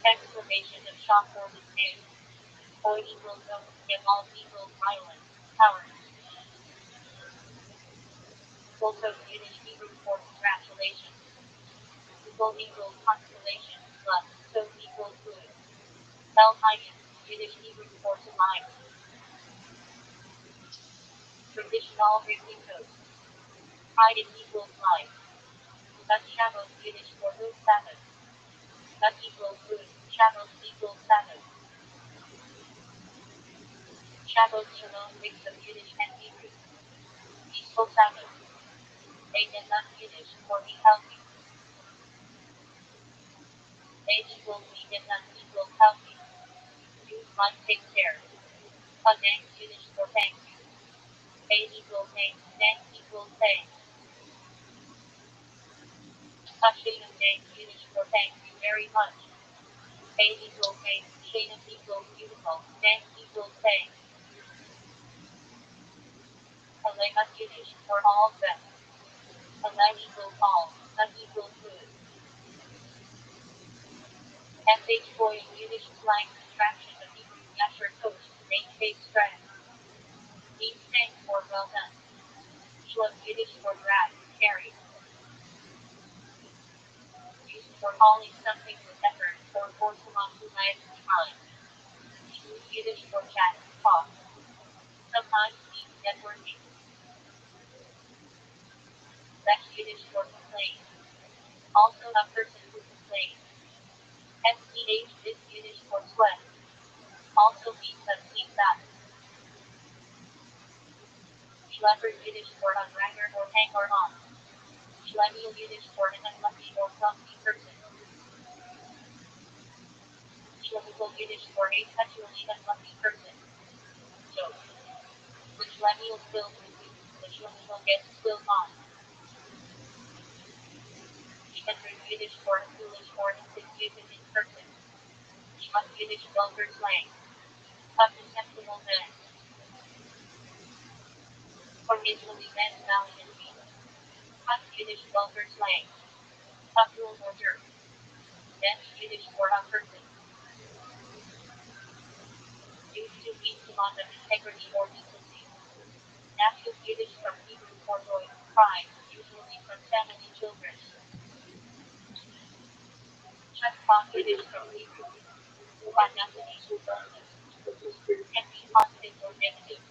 [SPEAKER 4] Exclamation of shock or dismay. Boy equals no, Yamal equals violence, power. Also Yiddish Hebrew for congratulations. Equal equals constellation, plus, so equals good. Elhayim, Yiddish Hebrew for sublime. Traditional written code. Pride equals life. That Shabbos Yiddish for good Sabbath. That equals good. Shabbos equals Sabbath. Shabbos Shalom mix of Yiddish and Hebrew. Peaceful Sabbath. They did not Yiddish for be healthy. A equals we did not equals healthy. Use like take care. Thanks Yiddish for thank you. A equals thanks. Thanks equals thanks. Hashem thanks Yiddish for thank you very much. A equals thanks. Shalom equals beautiful. Thanks equals thanks. Aleha Yiddish for all them. Aleh equals all. That equals good. SH for Yiddish slang contraction of Hebrew Yasher Coach to make fake stress. These thanks for well done. Shlem Yiddish for drag, carry. Used for hauling something with effort or forcing onto land behind. Yiddish for chat, talk. Sometimes means networking. That's Yiddish for complain. Also a person who complains. SCH is Yiddish for sweat. Also means unclean back. Schlepper Yiddish for unranger or hanger on. Schlemiel Yiddish for an unlucky or clumsy person. Schlemiel Yiddish for a sexually unlucky person. Joke. The Schlemiel spills with you, the Schlemiel gets spilled on. Schmetter Yiddish for a foolish or insignificant person. Schmuck Yiddish vulgar slang. Unacceptable man. Originally men valiantly. Hot Yiddish vulgar slang. Uproar or jerk. Bench Yiddish for a person. Used to mean command of integrity or decency. Natural Yiddish from Hebrew for joy, pride, usually from family children. Checkbox Yiddish from Hebrew. Audacity to boldness. Can be positive or negative.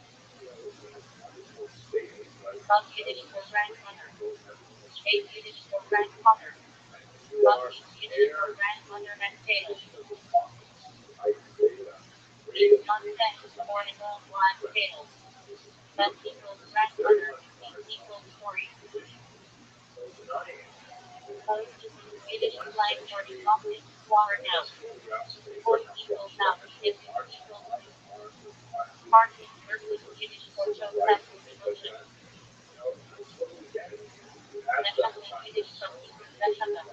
[SPEAKER 4] Love Yiddish for grandmother. Shade Yiddish for grandfather. Love Yiddish for grandmother and tail. Eat nonsense or an old wild tale. That equals grandmother, equals story. Yiddish slang for exhausted, worn out. Voice equals out, if equals party versus Yiddish for show sense of emotion. Neshama Yiddish from Hebrew Neshama.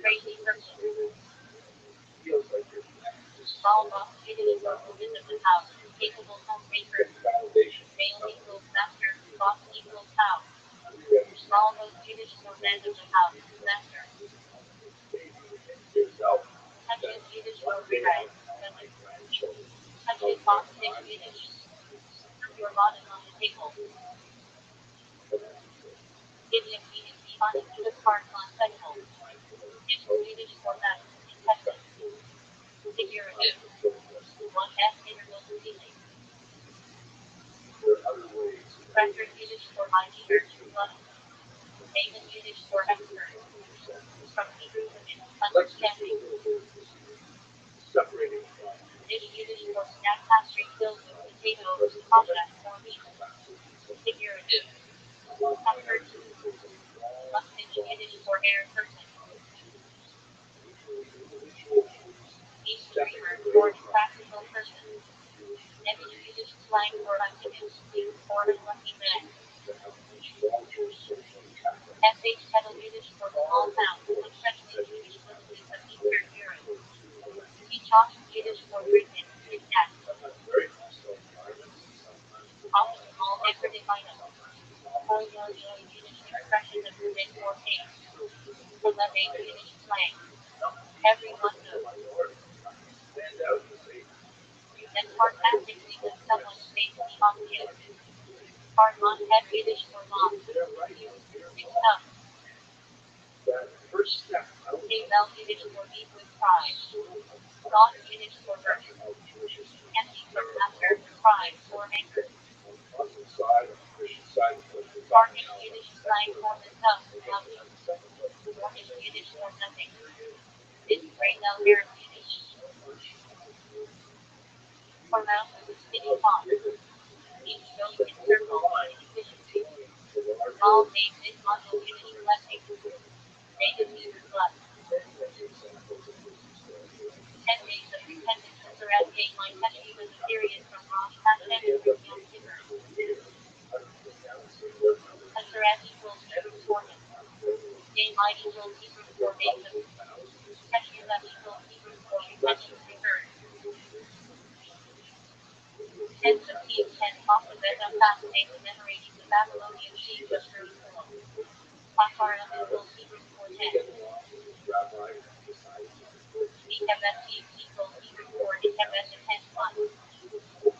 [SPEAKER 4] Crazy person. Small boss Yiddish for who is in the house, capable homemaker. Male equals master, boss equals house. Small boss Yiddish for man of the house, master. Touch is Yiddish for bread. Touch is boss Yiddish. Put your bottom on the table. Idiom means on to the part on cycle. It's Yiddish for that, intestine. Figurative. One S interval ceiling. Record Yiddish for idea to love. Maven Yiddish for expert. From Hebrew women, understanding. Dish Yiddish for snack pastry filled with potatoes, pasta, or meat. Figurative. Effort. Mustage Yiddish for air person. East dreamer for practical person. Nebbish Yiddish slang for optimistic or unlucky man. SH pedal Yiddish for small town, especially Jewish villages of Eastern Europe. He talks Yiddish for Britain, his dad. Often small decorative items. Or Yiddish expression of movement or pain. The Levate Yiddish slang. Everyone knows. And sarcastically when someone states the obvious. Hardmon had Yiddish for long. Mixed up. They Bell Yiddish for beef with fries. God Yiddish for burger. Empty from after, fries, or anchor. Farming Yiddish slang for the stuff, nothing. Morning Yiddish for nothing. This great now here Yiddish. Around the city pond. Each shows in circle and efficiency. All names in model Yiddish blessing. Native user plus. 10 days of repentance and surround day my country was a period from Rothschild'S through Yom Kippur. A surround equals Hebrew for him. Day might equals Hebrew for Jacob. Teshuvah equals Hebrew for repentance return. Tens of Keys 10 alphabet of fast day commemorating the Babylonian siege of Jerusalem. Pachara equals Hebrew for 10. Nikabeth equals Hebrew for Nikabeth 10 1.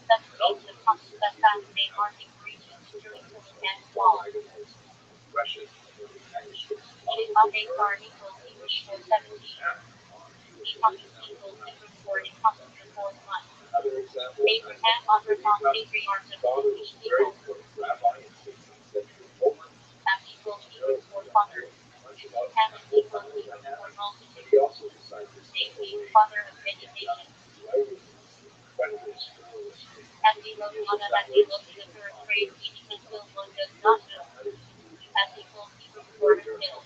[SPEAKER 4] Substates of Pachara fast day marking regions Jerusalem and Wall. Shivake bar equals Hebrew for 17. Economy equals Hebrew for economy for 1. Abraham Abraham patriarchs of Jewish people. Ham equals Hebrew for father. Ham equals Hebrew for multitude. David, father of many nations. As he looked on it, as he looked the third grade, meaning until one does not know. As equals Hebrew for until.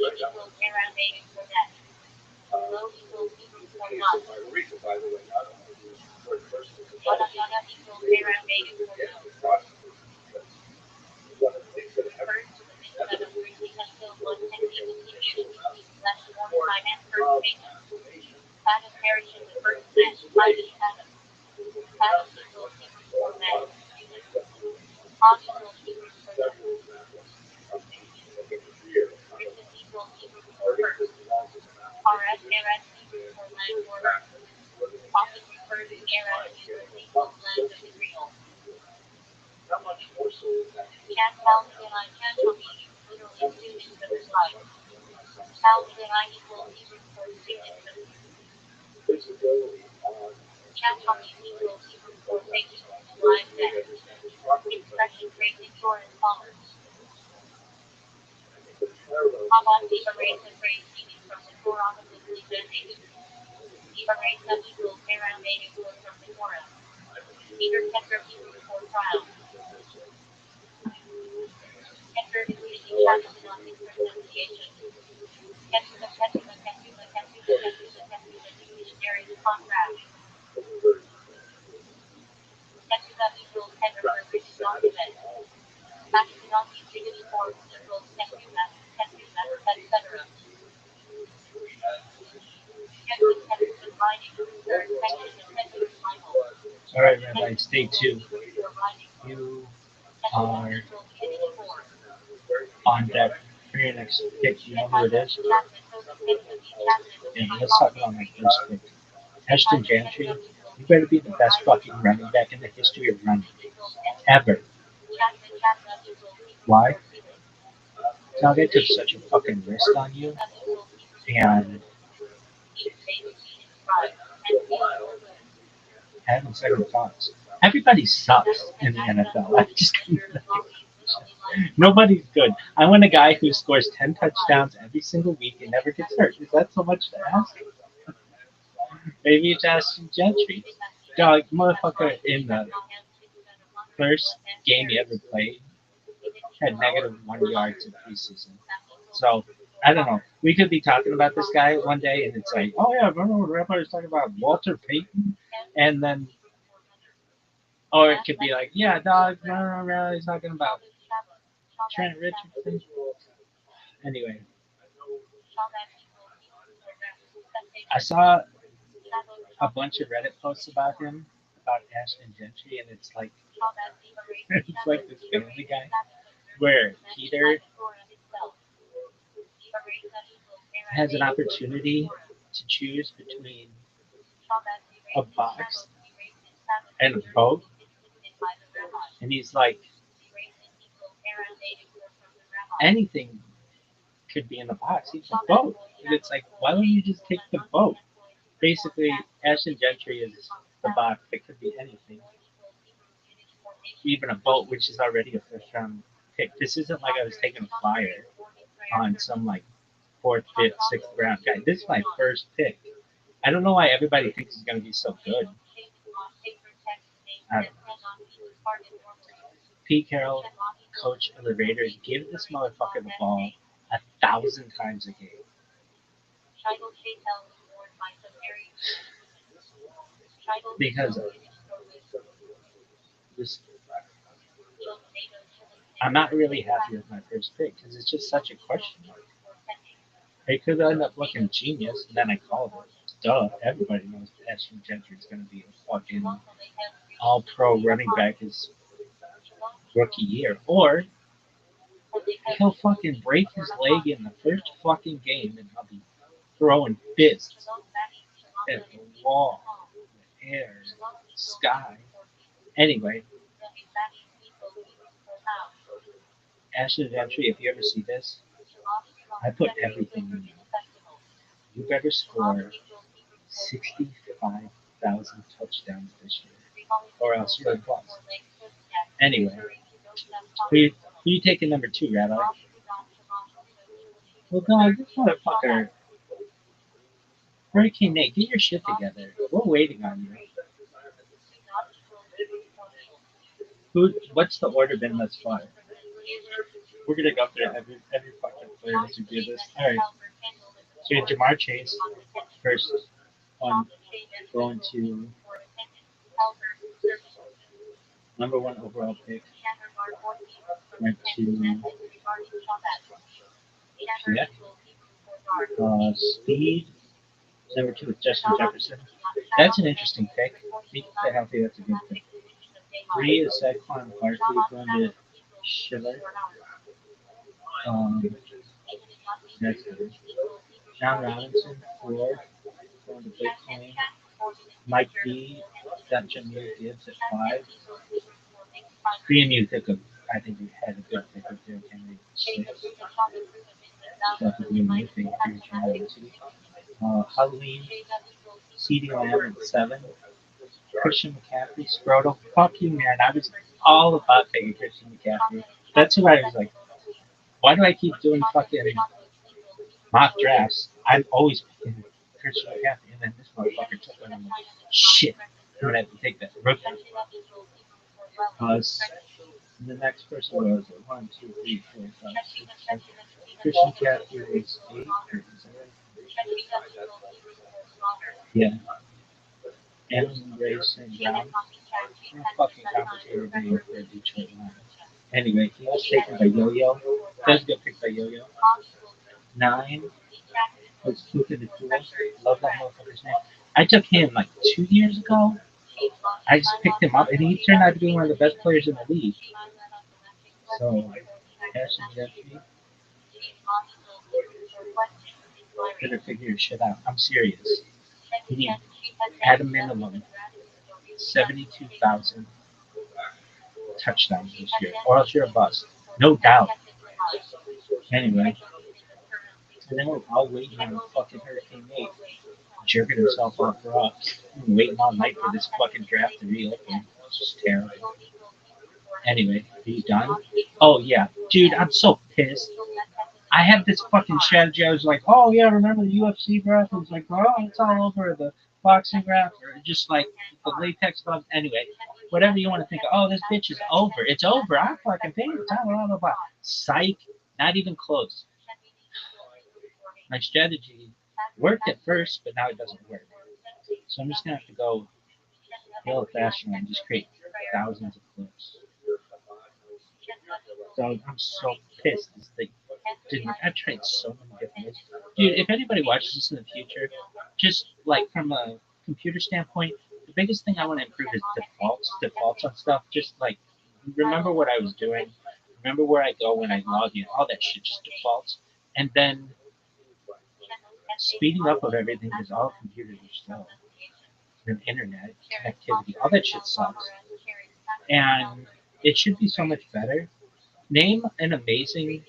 [SPEAKER 4] E equals Aramaic for that. Low equals Hebrew for not. Yada yada equals Aramaic for no. First to the mitzvah of drinking until one can even community less more time and first payment. Adam perished in the first man, i.e. Adam. Adam equals Hebrew for man, human. Han equals Hebrew for them. Risen equals Hebrew for first. Arad, Arad, Hebrew for land order. Often referred to Arad as equals land of Israel. Cat Palestine, Cantomi, literally students of his life. Palestine equals Hebrew for students of Cantomi equals Hebrew for faking, live death. Expression praising Torah scholars. Hamas erased the phrase meaning from the Torah of the Leviticus. Erased the equals Aramaic word from the Torah. Peter Keter Hebrew for trial. Keter is using Palestine on his pronunciation. Dictionary contrast. Teshuvah equals header for written document. Ashkenazi Jewish form equals teshuvah, etc. Scheduled teshuvah writing, third section of Teshuvah Bible.
[SPEAKER 2] All right, Rabbi, stay tuned. You are on deck for your next pick. You know who it is? Yeah, let's talk about my first pick. Ashton Gentry, you better be the best fucking running back in the history of running. Ever. Why? Now they took such a fucking risk on you, and having second thoughts. Everybody sucks in the NFL. I just nobody's good. I want a guy who scores 10 touchdowns every single week and never gets hurt. Is that so much to ask? Maybe it's Ashton Gentry. Dog, motherfucker, in the first game he ever played, had negative 1 yards in preseason. So, I don't know. We could be talking about this guy one day, and it's like, oh yeah, remember when Rabbi was talking about Walter Payton? And then, or it could be like, yeah, dog, no, he's talking about Trent Richardson. Anyway, I saw a bunch of Reddit posts about him, about Ashton Gentry, and it's like, it's like this Family Guy where Peter has an opportunity to choose between a box and a boat, and he's like, anything could be in the box. He's a boat. And it's like, why don't you just take the boat? Basically, Ashton Gentry is the box. It could be anything. Even a boat, which is already a first round pick. This isn't like I was taking a flyer on some like fourth, fifth, sixth round guy. This is my first pick. I don't know why everybody thinks he's going to be so good. I don't know. Pete Carroll, coach of the Raiders, give this motherfucker the ball 1,000 times a game. Because this, I'm not really happy with my first pick because it's just such a question mark. It could end up looking genius, and then I called it. Duh, everybody knows Ashton Gentry is going to be a fucking all-pro running back his rookie year. Or he'll fucking break his leg in the first fucking game, and I'll be throwing fists at the wall, the air, the sky. Anyway, Ashton Gentry, if you ever see this, I put everything in you. You better score 65,000 touchdowns this year, or else you're a bust. Anyway, who you taking number 2, Rabbi? Well, God, this motherfucker, Hurricane Nate, get your shit together. We're waiting on you. What's the order been thus far? We're gonna go through every fucking player as we do this. All right. So you have Jamar Chase first one, going to number 1 overall pick. Went to speed. Number 2 with Justin Jefferson. That's an interesting pick. He can stay healthy. That's a good pick. 3 is Saquon Barkley going to Schiller. That's good. John Robinson, 4, going to Bitcoin. Mike B, got Jameer Gibbs at 5. BMU pick up, I think we had a good pick up there. Henry 6. That's a BMU pick. Halloween, CD Lamb at 7. Christian McCaffrey, Scrotal. Fuck you, man. I was all about taking Christian McCaffrey. That's who I was like, why do I keep doing fucking mock drafts? I'm always picking Christian McCaffrey, and then this motherfucker took one. I'm like, shit, I'm gonna have to take that rookie. The next person was 1, 2, 3, 4, 5, 6, 7. Christian McCaffrey is 8. Yeah. Aaron Ray St. Brown. I'm fucking complicated name for a Detroit Lions. Anyway, he was taken by Yo-Yo. Does get picked by Yo-Yo. 9 was Puka Nacua. Love that motherfucker's name. I took him like 2 years ago. I just picked him up, and he turned out to be one of the best players in the league. So, Ashton Gentry, better figure your shit out. I'm serious. You need, at a minimum, 72,000 touchdowns this year, or else you're a bust. No doubt. Anyway, and then we're all waiting on fucking Hurricane Nate jerking himself off for us. I'm waiting all night for this fucking draft to reopen. It's just terrible. Anyway, are you done? Oh, yeah. Dude, I'm so pissed. I have this fucking strategy. I was like, oh, yeah, remember the UFC graph? I was like, oh, it's all over the boxing graph, or just like the latex gloves. Anyway, whatever you want to think of. Oh, this bitch is over. It's over. I'm fucking paying the time. Blah, blah, blah. Psych. Not even close. My strategy worked at first, but now it doesn't work. So I'm just going to have to go the old-fashioned and just create thousands of clips. So I'm so pissed. I tried so many different ways. Dude, if anybody watches this in the future, just like from a computer standpoint, the biggest thing I want to improve is defaults on stuff. Just like remember what I was doing, remember where I go when I log in, all that shit, just defaults. And then speeding up of everything is all computers are slow. And internet connectivity, all that shit sucks. And it should be so much better. Name an amazing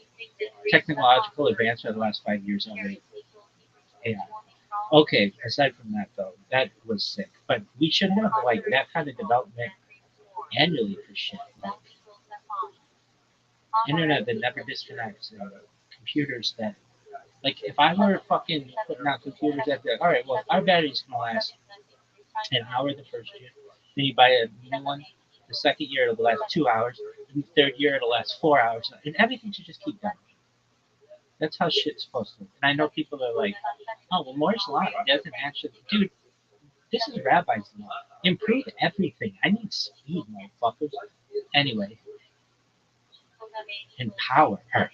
[SPEAKER 2] technological advancement of the last 5 years only. Yeah. Okay, aside from that though, that was sick. But we should have like that kind of development annually for shit. Like internet that never disconnects, computers that like if I were fucking putting out computers that be like, all right, well our battery's gonna last an hour the first year, then you buy a new one, the second year it'll last 2 hours, and the third year it'll last 4 hours, and everything should just keep going. That's how shit's supposed to. And I know people are like, oh well Moore's law doesn't actually dude, this is Rabbi's law. Improve everything. I need speed, motherfuckers. Anyway. Empower her.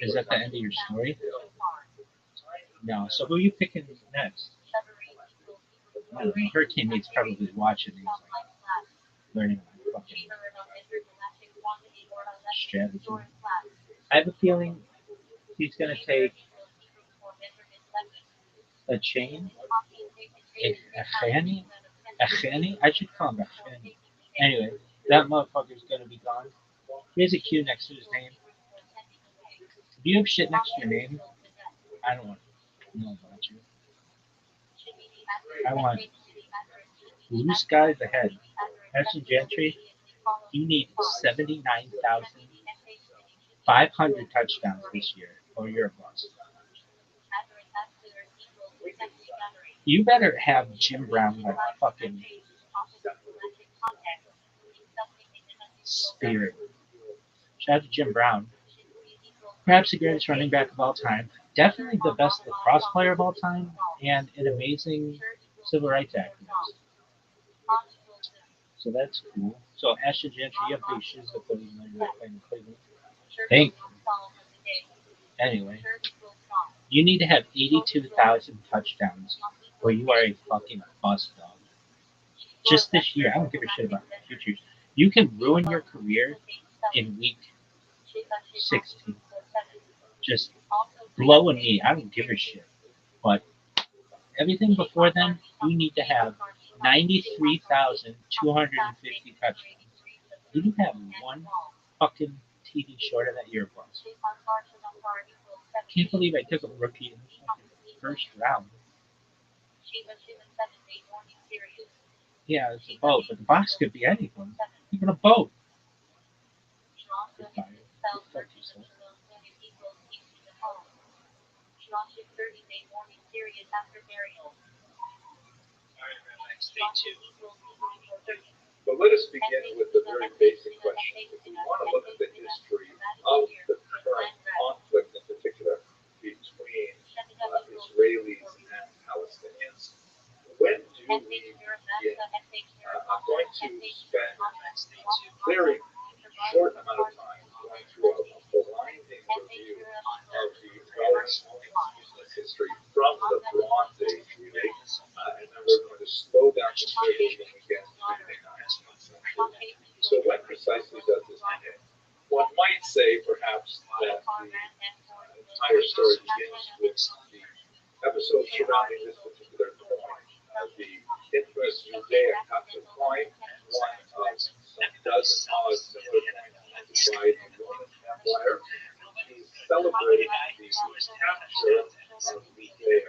[SPEAKER 2] Is that the end of your story? No. So who are you picking next? I don't know. Hurricane Mate's probably watching these, like, learning about fucking strategy. I have a feeling he's gonna take a chain, a chani. I should call him a chani. Anyway, that motherfucker's gonna be gone. He has a Q next to his name. If you have shit next to your name, I don't want to know about you. I want loose guy the head. Ashton Gentry, you need 79,500 touchdowns this year, or you're a bust. You better have Jim Brown like fucking spirit. Shout out to Jim Brown. Perhaps the greatest running back of all time. Definitely the best lacrosse player of all time, and an amazing civil rights activist. So that's cool. So Ashton Gentry, you have big shoes to fill when you're playing in Cleveland. Thank you. Anyway, you need to have 82,000 touchdowns, or you are a fucking bust dog. Just this year, I don't give a shit about the future. You can ruin your career in week 16. Just blow a knee. I don't give a shit. But everything before then, you need to have 93,250 touchdowns. You do have one fucking TD short of that, you're a bust. Can't believe I took a rookie in the first round. Yeah, it's a boat, but the box could be anything. Even a boat.
[SPEAKER 1] But let us begin with the very basic question. If we want to look at the history of the current conflict, in particular between Israelis and Palestinians, when do we begin? I'm going to spend a very short amount of time going through a blinding review of the development history from the Bronze Age, really, and then we're going to slow down considerably when we get to the 19th century. So when precisely does this begin? One might say, perhaps, that the entire story begins with the episode surrounding this particular coin, the infamous Judeo-Coptic coin, one of some dozen odd similar coins by the Roman Empire, to celebrate the capture of Judea,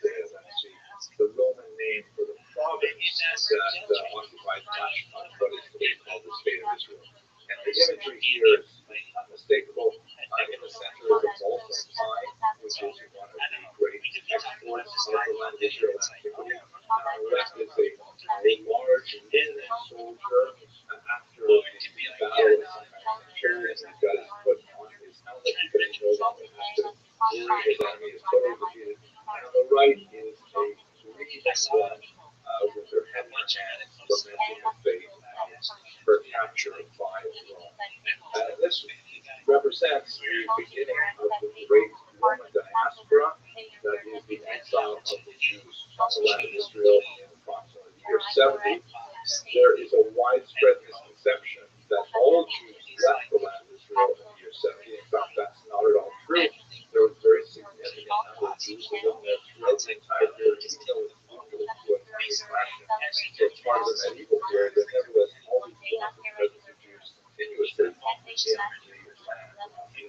[SPEAKER 1] that's the Roman name for the province that occupied much of what is today called the State of Israel. And the imagery here is unmistakable. In the center is a molten pine, which is one of the great exports of the land of Israel antiquity. On the left is a large thin soldier after the battle of chariots. He's got his foot on his helmet because he no longer has to worry his enemy is totally defeated. And on the right is a Greek woman with her head in her hand, lamenting her fate, her capture by Rome. And this represents the beginning of the great Roman diaspora, that is the exile of the Jews from the land of Israel in approximately the year 70. There is a widespread misconception that all Jews left the land of Israel in the year 70. In fact, that's not at all true. There was a very significant number of Jews who lived there throughout the entire period, even though it was moved to a tiny fraction. So it's part of the medieval period, but nevertheless, all these presence of Jews continuously in the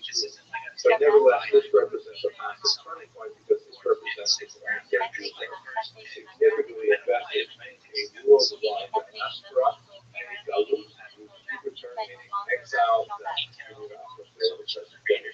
[SPEAKER 1] Israel. But nevertheless, this represents a massive turning point because this represents the land that Jews are significantly invested in a worldwide diaspora and a galut, Hebrew term meaning exile, that continued on before the present day.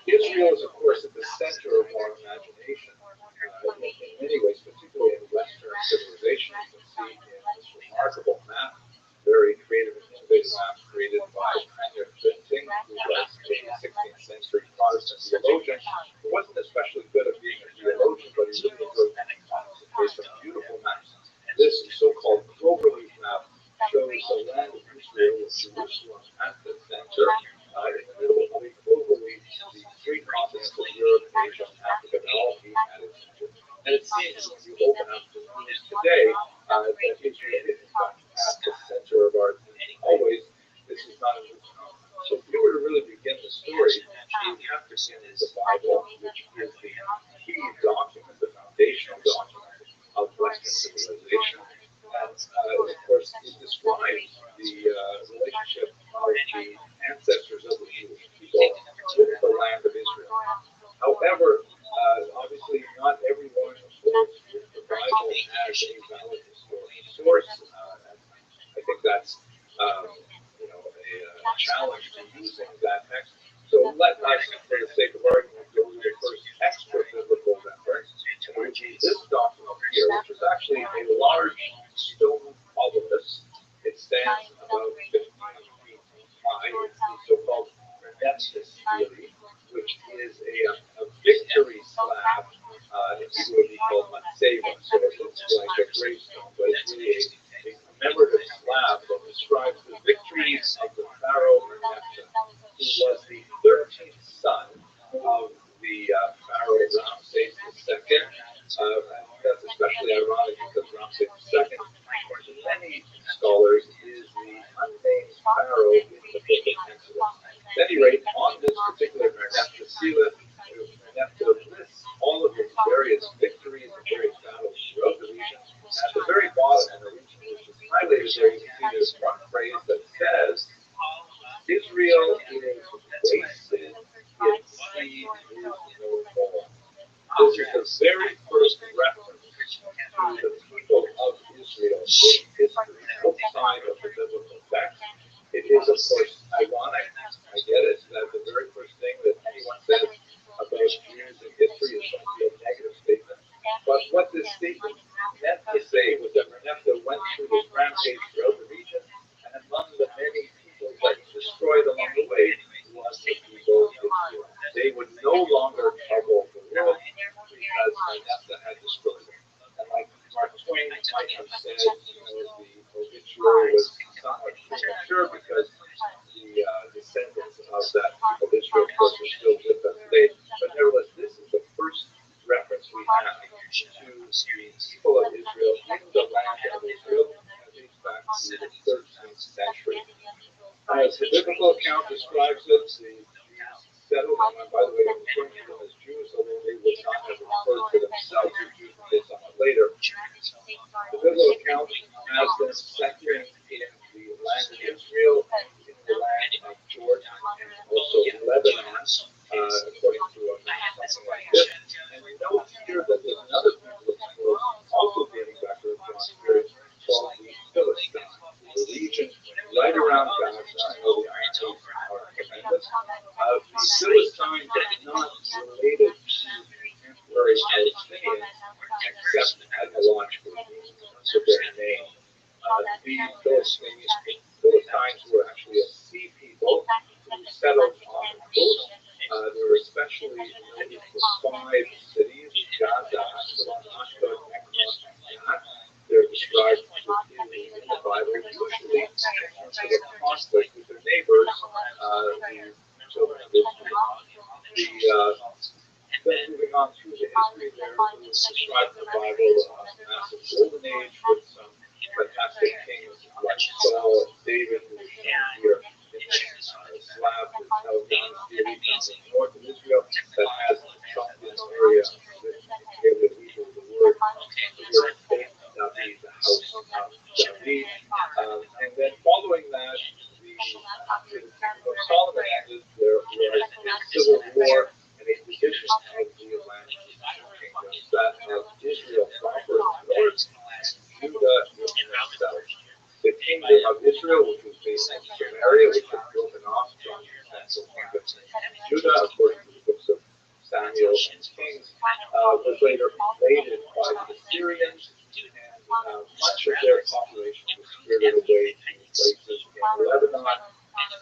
[SPEAKER 1] Israel is, of course, at the center of our imagination in many ways, particularly in Western civilization. You can see in this remarkable map, very creative and innovative map created by Heinrich Benting, who was a 16th century Protestant theologian, who wasn't especially good at being a theologian, but he really enjoyed making maps and made some beautiful maps. This so-called cloverleaf map shows the land of Israel with Jerusalem at the center. In the middle of a cloverleaf, the three continents of Europe, Asia, and Africa, they're all being at its center. And it seems when you open up the news today that Israel is in fact at the center of our always. This is not a new phenomenon. So if we were to really begin the story, we have to begin with the Bible, which is the key document, the foundational document of Western civilization. And of course, it describes the relationship of the ancestors of the Jewish people with the land of Israel. However, obviously, not everyone holds the Bible as a valid historical source. I think that's a challenge to using that text. So let us, for the sake of argument, go to the first extra biblical reference, which is this document here, which is actually a large stone obelisk. It stands about 15 feet high. It's the so-called Rothschild'S, which is a victory slab. It would be called matzeva, so it looks like a gravestone, but it's really a commemorative slab that describes the victories of the Pharaoh Merneptah, who was the 13th son of the Pharaoh Ramses II. That's especially ironic because Ramses II, according to many scholars, is the unnamed Pharaoh in the book of Exodus. At any rate, on this particular Merneptah Sila, Merneptah lists all of his various victories and various battles throughout the region. At the very bottom of the region, which is highlighted there, you can see this one phrase that says, Israel is wasted, its seed is no more. This is the very first reference to the people of Israel in history outside of the biblical text. It is, of course, ironic, I get it, that the very first thing that anyone says about Jews in history is going to be a negative statement. But what this statement meant to say was that Merneptah went through his rampage throughout the region, and among the many people that he destroyed along the way was the people of Israel. They would no longer trouble the world because Merneptah had destroyed them. And like Mark Twain might have said, the obituary was somewhat premature because the descendants of that people of Israel, of course, are still with us today. But nevertheless, this is the first reference we have to the people of Israel in the land of Israel, at least back to the 13th century. As the biblical account describes it, the settled, and by the way, I'm referring to them as Jews, although they would not have referred to themselves as Jews until somewhat later. The biblical account has them settling in the land of Israel and in the land of Jordan and also Lebanon, according to something like this. And we know here that there's another people of the world also dating back to the Bronze period called the Philistines, the region right around Gaza. I know the Iron Age are tremendous. The Philistines are not related to contemporary Palestinians except etymologically to their name. These Philistines were actually a sea people who settled on the coast. They were especially related to 5 cities: Gaza, Ashdod, Ekron, and Gat. They're described in the Bible usually in terms of a conflict with their neighbors, the children of Israel. Then moving on through the history, there was described in the Bible a massive golden age with some fantastic kings like Saul, David, who is shown here in this slab that's held down in the north of Israel that has trumped this area that we use the word Beit David, the house of David. And then following that, after the kingdom of Solomon ended, there were Judah, according to the books of Samuel and Kings, was later invaded by the Assyrians, and much of their population was spirited away to places in Lebanon,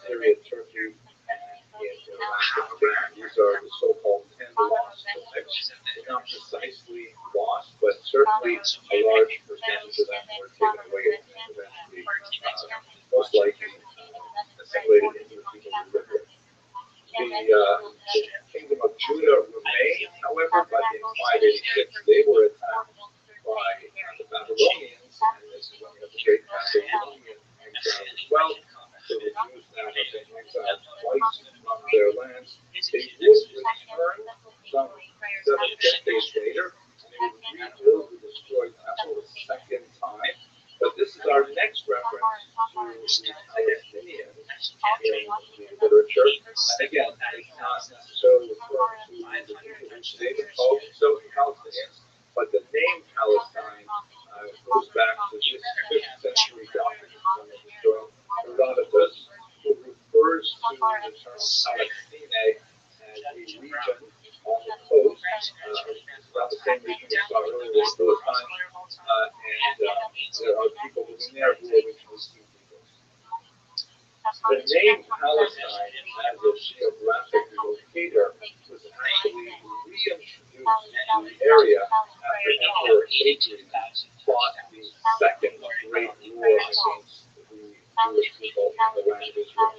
[SPEAKER 1] Syria, Turkey, and in Iraq and Iran. These are the so-called 10 lost effects. They're not precisely lost, but certainly a large percentage of them were taken away and eventually, most likely, assimilated into the people who lived there. The kingdom of Judah remained, however, but in 586 they were attacked by the Babylonians, and this is when we have the great Babylonian exile as well. So the Jews now have been exiled twice from their lands. They would return some 7 decades later, and they would rebuild the destroyed temple a second time. But this is our next reference to the Palestinians in the literature. And again, it's not necessarily referring to the people who today called themselves Palestinians, but the name Palestine goes back to this 5th century document from the historian Herodotus, who refers to the term Palestine as a region on the coast. It's not the same region we saw earlier with Philistine, and there are people living there who are originally Sioux peoples. The name Palestine as a geographic locator was actually reintroduced to the area after Emperor Hadrian fought the Second Great War against the Jewish people in the land of Israel.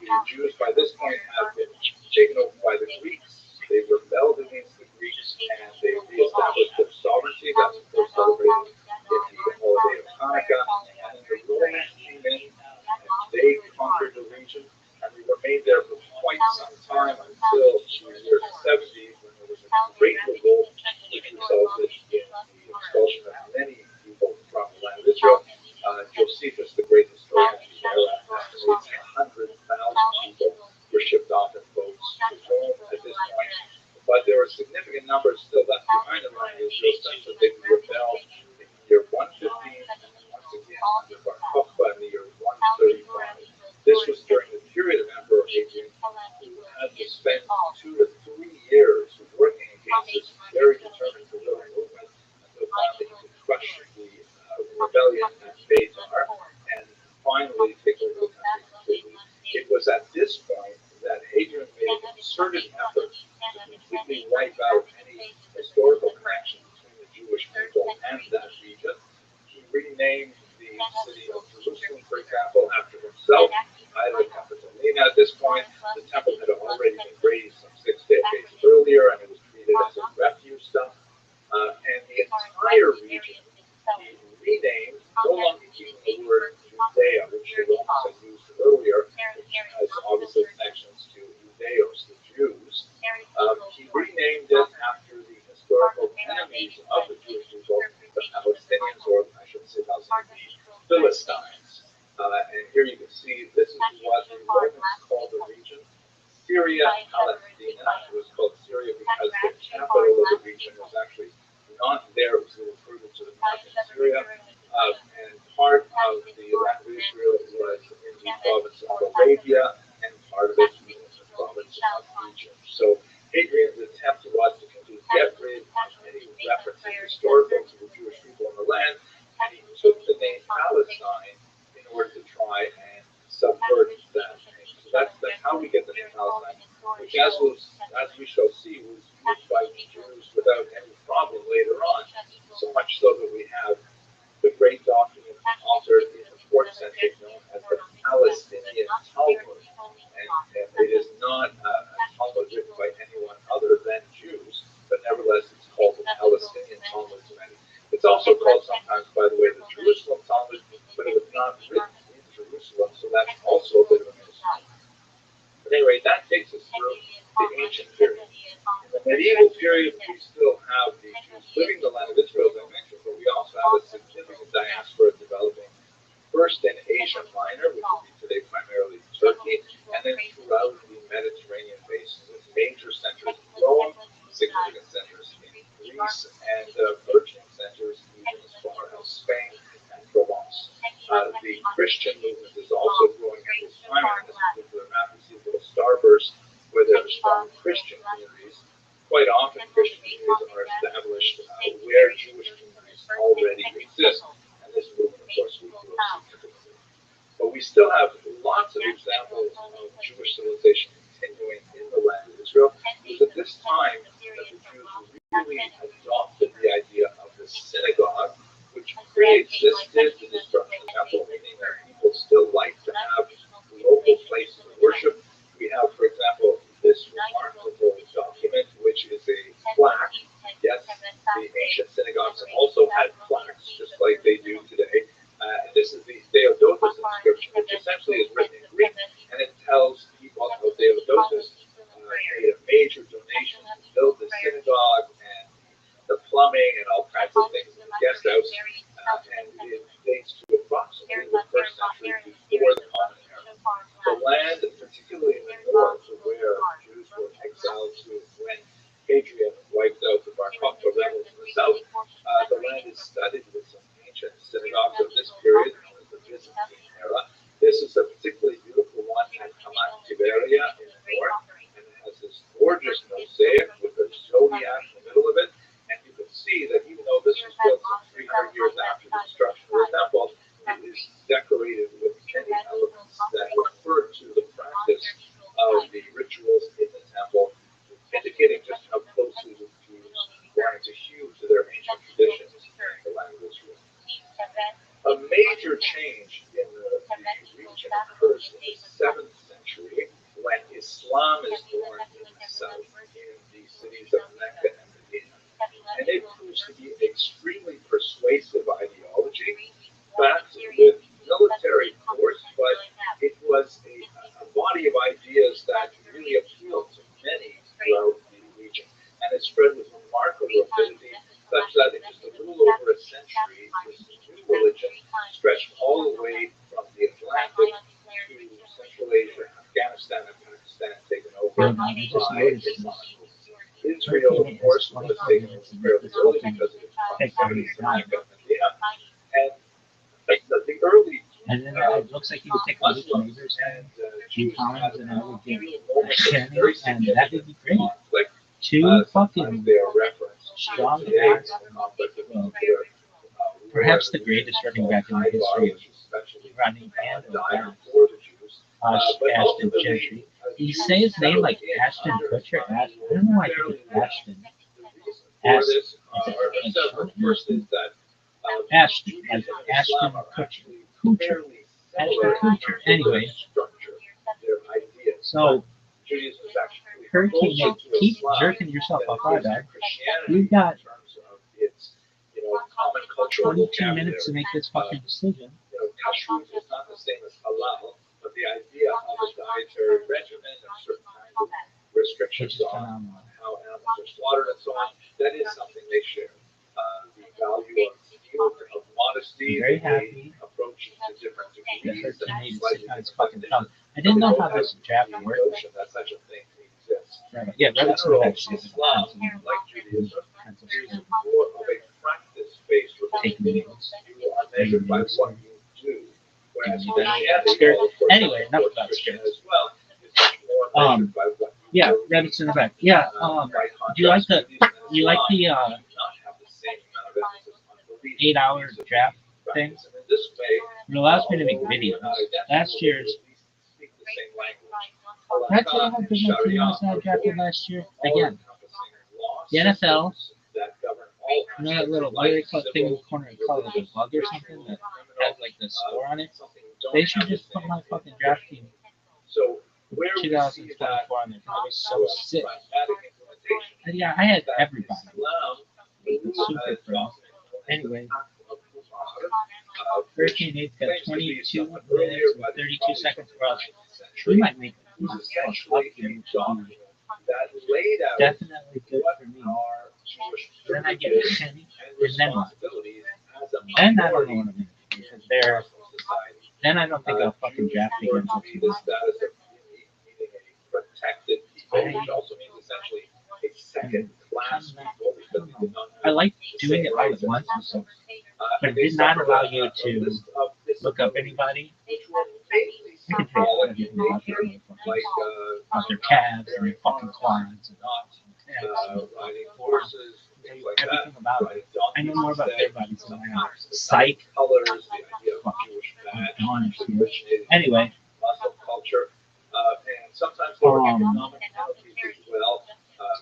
[SPEAKER 1] The Jews by this point have been taken over by the Greeks. They rebelled against the Greeks and they reestablished their sovereignty. That's what they're celebrating in the holiday of Hanukkah. And then the Romans came in and they conquered the region, and they remained there for quite some time until the year 70, when there was a great revolt which resulted in the expulsion of many people from the land of Israel. Josephus, the great historian of the era, estimates 100,000 people were shipped off in boats to Rome at this point. But there were significant numbers still left behind in the land of Israel, such that they rebelled in the year 115, and once again under Bar Kokhba in the year 135. This was during the period of Emperor Hadrian, who had to spend 2 to 3 years working against this very determined guerrilla movement until finally he could crush the rebellion at Beitar and finally take over the country completely. It was at this point that Hadrian made a concerted effort to completely wipe out any historical connection between the Jewish people and that region. He renamed the city of Jerusalem, for example, after himself. The temple to Lena at this point. The temple had already been raised some 6 decades earlier, and it was treated as a refuse dump. And the entire region he renamed, no longer keeping the word Judea, which the Romans had used earlier, which has obviously connections to Judeos, the Jews. He renamed it after the historical enemies of the Jewish people, the Palestinians, or I should say Palestinians, the Philistines. And here you can see this is what the Romans called the region Syria Palestina. It was called Syria because the capital of the region was actually not there. It was recruited to the north in Syria. And part of the land of Israel was in the province of Arabia, and part of it was in the province of Egypt. So Hadrian's attempt was to get rid of any reference historical to the Jewish people in the land, and he took the name Palestine in order to try and subvert that name. So that's how we get the name Palestine, which as we shall see was used by the Jews without any problem later on, so much so that we have the great document authored in the 4th century known as the Palestinian Talmud. And it is not a Talmud written by anyone other than Jews, but nevertheless it's called the Palestinian Talmud. And it's also called sometimes, by the way, the Jerusalem Talmud, but it was not written in Jerusalem, so that's also a bit of a mystery. But anyway, that takes us through the ancient period. In the medieval period, we still have the Jews living in the land of Israel, as I mentioned, but we also have a significant diaspora developing first in Asia Minor, which would be today primarily Turkey, and then throughout the Mediterranean basin, with major centers in Rome, significant centers in Greece, and burgeoning centers even as far as Spain and Provence. The Christian movement is also growing at this time. In this particular map, you see a little starburst where there strong Christian communities. Quite often, Christian communities are established where Jewish communities already exist, and this movement, of course, we grew significantly. But we still have lots of examples of Jewish civilization continuing in the land of Israel. It was at this time that the Jews really adopted the idea of the synagogue, which pre-existed the destruction of the temple, meaning that people still like to have local places of worship. We have, for example, this remarkable document, which is a plaque. Yes, the ancient synagogues also had plaques, just like they do today. And this is the Theodotus inscription, which essentially is written in Greek, and it tells people how Theodotus made a major donation to build the synagogue and the plumbing and all kinds of things in the guest house. And it dates to approximately the first century before the Common Era. The land, particularly in the north, where Jews were exiled to when Hadrian wiped out the Bar Kokhba rebels in the south, the land is studded with some ancient synagogues of this period, known as the Byzantine era. This is a particularly beautiful one at Hamat Tiberia in the north, and it has this gorgeous mosaic with a zodiac in the middle of it. And you can see that even though this was built some 300 years after the destruction of the temple, it is decorated with many elements that refer to the practice of the rituals in the temple, indicating just how closely the Jews wanted to hew to their ancient traditions in the land of Israel. A major change in the region occurs in the 7th century when Islam is born in the south, in the cities of Mecca and Medina. And it proves to be an extremely persuasive ideology, backed with military force, but it was a body of ideas that really appealed to many throughout the region. And it spread with remarkable rapidity, such that in just a little over a century, this new religion stretched all the way from the Atlantic to Central Asia, Afghanistan, and Pakistan, taken over by Islam. Israel, of course, was taken over fairly early because of its proximity to Mecca and Medina. And the early
[SPEAKER 2] and then it looks like he was taking the neighbors and Gene Collins and everything, and that would be great. Two fucking strong guys. Perhaps the greatest running back in the history of running and Ashton Gentry. Did you say his name like Ashton Kutcher? I don't know why I think it's Ashton. Ashton, like Ashton Kutcher. Ashton Kutcher. Anyway, so Hurricane Nate, keep jerking yourself up, right, dog? You've got 22 minutes to make this fucking decision.
[SPEAKER 1] Kashrut is not the same as halal, but the idea of a dietary regimen and certain kinds of restrictions on how animals are slaughtered and so on, that is something they share. The value of modesty,
[SPEAKER 2] very happy.
[SPEAKER 1] Approach to different degrees.
[SPEAKER 2] I didn't know how this draft worked.
[SPEAKER 1] That such a thing exists.
[SPEAKER 2] Right. Yeah, Rabbi's actually
[SPEAKER 1] Islam, like Judaism, is more of a practice-based religion. You are measured by what you do. Whereas
[SPEAKER 2] anyway, enough about skirts.
[SPEAKER 1] As well, it's more measured by what you
[SPEAKER 2] yeah, Rabbit's in the back. Yeah. Do you like the 8-hour draft thing? It allows me to make videos. Last year's. That's what I had the team I drafted last year. Again, the NFL. You know that little, what do they call thing in the corner? They call it like a bug or something that has like the score on it. They should just put my fucking draft team 2024 on there. That was so sick. And yeah, I had everybody. Super pro. Anyway, Hurricane Nate's got 22 minutes and 32 seconds for us. We might make it. Definitely good for me. Then I get a penny, and then what? Then I don't know what I'm going to do, because then I don't think I'll fucking draft again. I like doing it all at once, but it did not allow you to look up anybody. I can take everything.
[SPEAKER 1] like
[SPEAKER 2] about their calves and their fucking quads and
[SPEAKER 1] riding horses, things like that.
[SPEAKER 2] everything about it.
[SPEAKER 1] Riding
[SPEAKER 2] I know
[SPEAKER 1] donkeys
[SPEAKER 2] more about
[SPEAKER 1] instead.
[SPEAKER 2] their bodies than I am.
[SPEAKER 1] Sometimes the
[SPEAKER 2] Psych.
[SPEAKER 1] colors, the idea of
[SPEAKER 2] Fucking
[SPEAKER 1] Jewish badge,
[SPEAKER 2] honest, dude.
[SPEAKER 1] originated
[SPEAKER 2] Anyway,
[SPEAKER 1] Muslim culture, and sometimes there were economic penalties as well.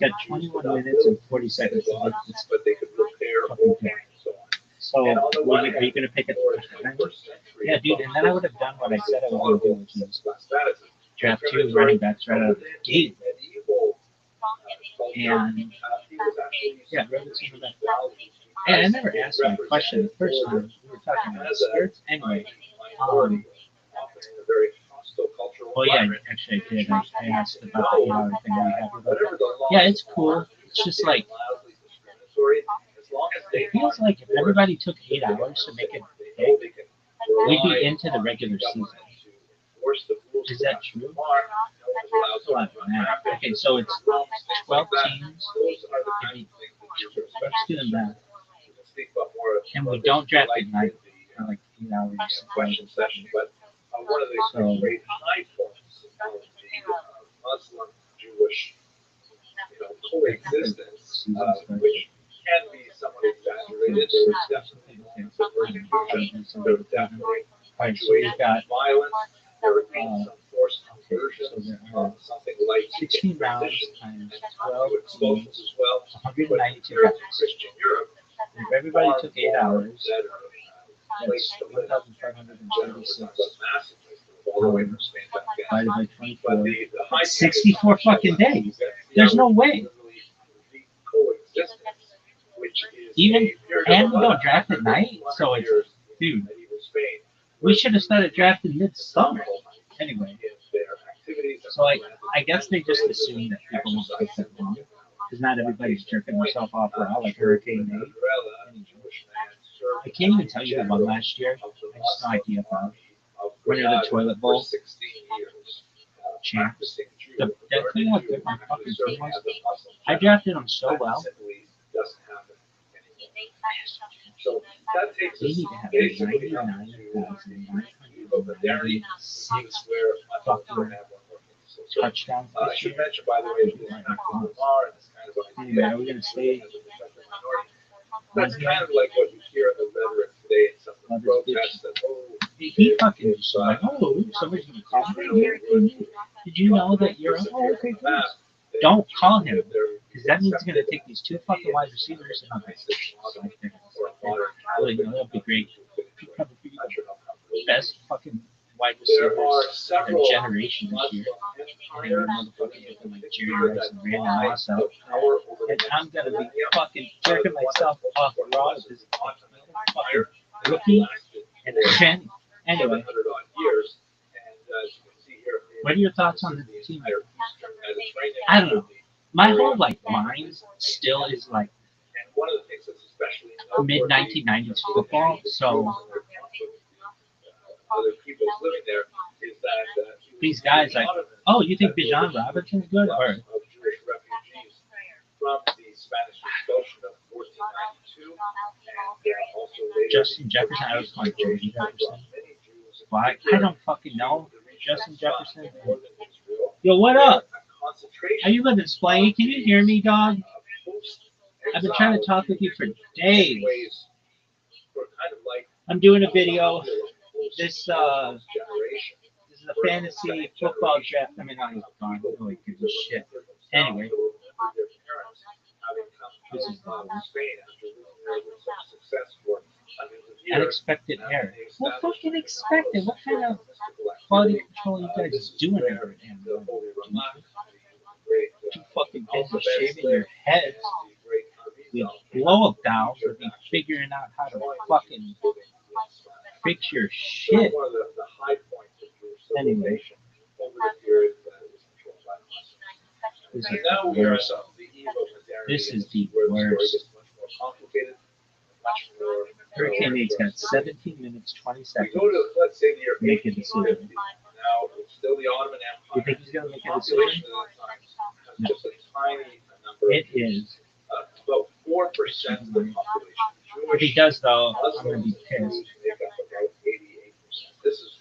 [SPEAKER 2] it's got 21 minutes and 40 seconds to make this.
[SPEAKER 1] But they could repair
[SPEAKER 2] fucking
[SPEAKER 1] or
[SPEAKER 2] thing.
[SPEAKER 1] and so on.
[SPEAKER 2] So,
[SPEAKER 1] And on the one
[SPEAKER 2] are you
[SPEAKER 1] hand,
[SPEAKER 2] going to pick it?
[SPEAKER 1] for the 21st century,
[SPEAKER 2] Yeah, dude, and then I would have done what I said I was going to do, which is draft 2 running backs right out of the gate. And, yeah, rather than that. And I never asked my question the first time we were talking about skirts. Anyway, oh yeah, actually I did. I asked about the 8-hour thing we had with it. Yeah, it's cool. It's just like, it feels like if everybody took 8 hours to make it big, we'd be into the regular season. Is that true? What, man? Okay, so it's 12 teams. Let's do them that. And we don't draft at night for like 8 hours.
[SPEAKER 1] Question session, but one of the great high points of the Muslim Jewish coexistence, which can be somewhat exaggerated. There was definitely
[SPEAKER 2] Alright, so we've got
[SPEAKER 1] violence. There would be some forced conversions of something like
[SPEAKER 2] 16 rounds times 12
[SPEAKER 1] expulsions
[SPEAKER 2] teams,
[SPEAKER 1] as well.
[SPEAKER 2] 192
[SPEAKER 1] But
[SPEAKER 2] rounds.
[SPEAKER 1] Christian Europe,
[SPEAKER 2] If everybody took 8 hours,
[SPEAKER 1] that
[SPEAKER 2] that's 1,536
[SPEAKER 1] all the way from Spain to
[SPEAKER 2] divided by
[SPEAKER 1] But
[SPEAKER 2] 24.
[SPEAKER 1] the high
[SPEAKER 2] That's 64 fucking days. There's no way.
[SPEAKER 1] coexistence, which is
[SPEAKER 2] Even,
[SPEAKER 1] a period
[SPEAKER 2] and
[SPEAKER 1] of
[SPEAKER 2] we don't draft at night, so it's,
[SPEAKER 1] years
[SPEAKER 2] dude,
[SPEAKER 1] medieval Spain,
[SPEAKER 2] we should have started drafting midsummer. Anyway,
[SPEAKER 1] in their activities.
[SPEAKER 2] so I guess they just assume that people won't take that long. Because not everybody's jerking themselves off raw like Hurricane Nate. I can't even tell you who won last year. I just no idea about winner of the toilet bowl. Champs. That thing how good my fucking team was. I drafted them so well.
[SPEAKER 1] So that takes
[SPEAKER 2] They
[SPEAKER 1] us
[SPEAKER 2] need to have
[SPEAKER 1] basically up
[SPEAKER 2] 99,996 fucking touchdowns
[SPEAKER 1] I
[SPEAKER 2] this
[SPEAKER 1] should
[SPEAKER 2] year.
[SPEAKER 1] mention, by the way, that Lamar and this kind of
[SPEAKER 2] Anyway,
[SPEAKER 1] idea.
[SPEAKER 2] are we going to stay?
[SPEAKER 1] That's kind of like what you hear in the rhetoric today in some of the protests that,
[SPEAKER 2] He fucking just like, oh, somebody's going to call me. Did you know that you're, oh, okay, good. Don't call him. Because that means he's going to take these 2 fucking wide receivers and that'll be great. Probably the best fucking wide receivers of their generation this year. And then motherfucking looking like Jerry Rice and Brandon Moss out. And I'm going to be fucking jerking myself off raw as this fucking rookie and Chen. Anyway, what are your thoughts on the team? I don't know. My whole like mind still is like mid 1990s football. So these guys like, oh, you think Bijan Robinson's good or? Justin Jefferson, I was calling Justin Jefferson. Why? I don't fucking know. Justin Jefferson. Yo, what up? Are you living Splay? Can you hear me, dog? I've been trying to talk with you for days. I'm doing a video. This is a fantasy football draft. I mean, I'm gone. Nobody gives a shit. Anyway, this is unexpected error. What fucking expected? What kind of quality control you guys doing over there? Too fucking busy shaving your heads with blow-up dolls or be figuring out how to fucking fix your shit. Anyway, this is the worst. This is the worst. Hurricane Nate's got 17 minutes, 20 seconds to make a decision. You think he's going to make a decision? No. It is. If he does, though, I'm going to be pissed.
[SPEAKER 1] This is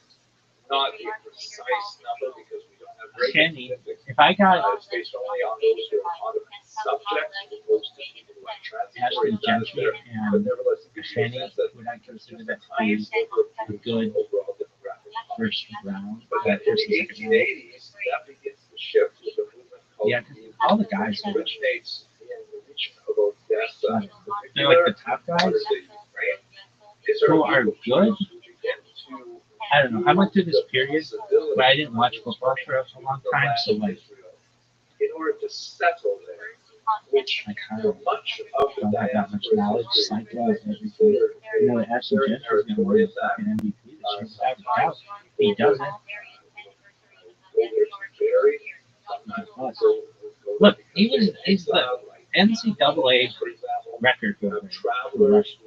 [SPEAKER 1] not a precise number because we don't have
[SPEAKER 2] Kenny, if I got
[SPEAKER 1] It's based only on those who are automatic subjects as opposed to people who are transitory.
[SPEAKER 2] Ashton Gentry and Kenny, would I consider that to be a good first round?
[SPEAKER 1] But in the 1880s, that begins to shift with the movement called
[SPEAKER 2] Yeah, all the guys are
[SPEAKER 1] originates in the region of Odessa.
[SPEAKER 2] they're like the top guys who are good. I don't know. I went through this period where I didn't watch football for a long time, so like
[SPEAKER 1] in order to settle there, which
[SPEAKER 2] I kind of
[SPEAKER 1] much of the
[SPEAKER 2] don't have that much knowledge. Psych out everything. You know, Ashton Gentry's gonna win the fucking MVP this year without a doubt. He doesn't. Look, he's the NCAA record holder for Russia.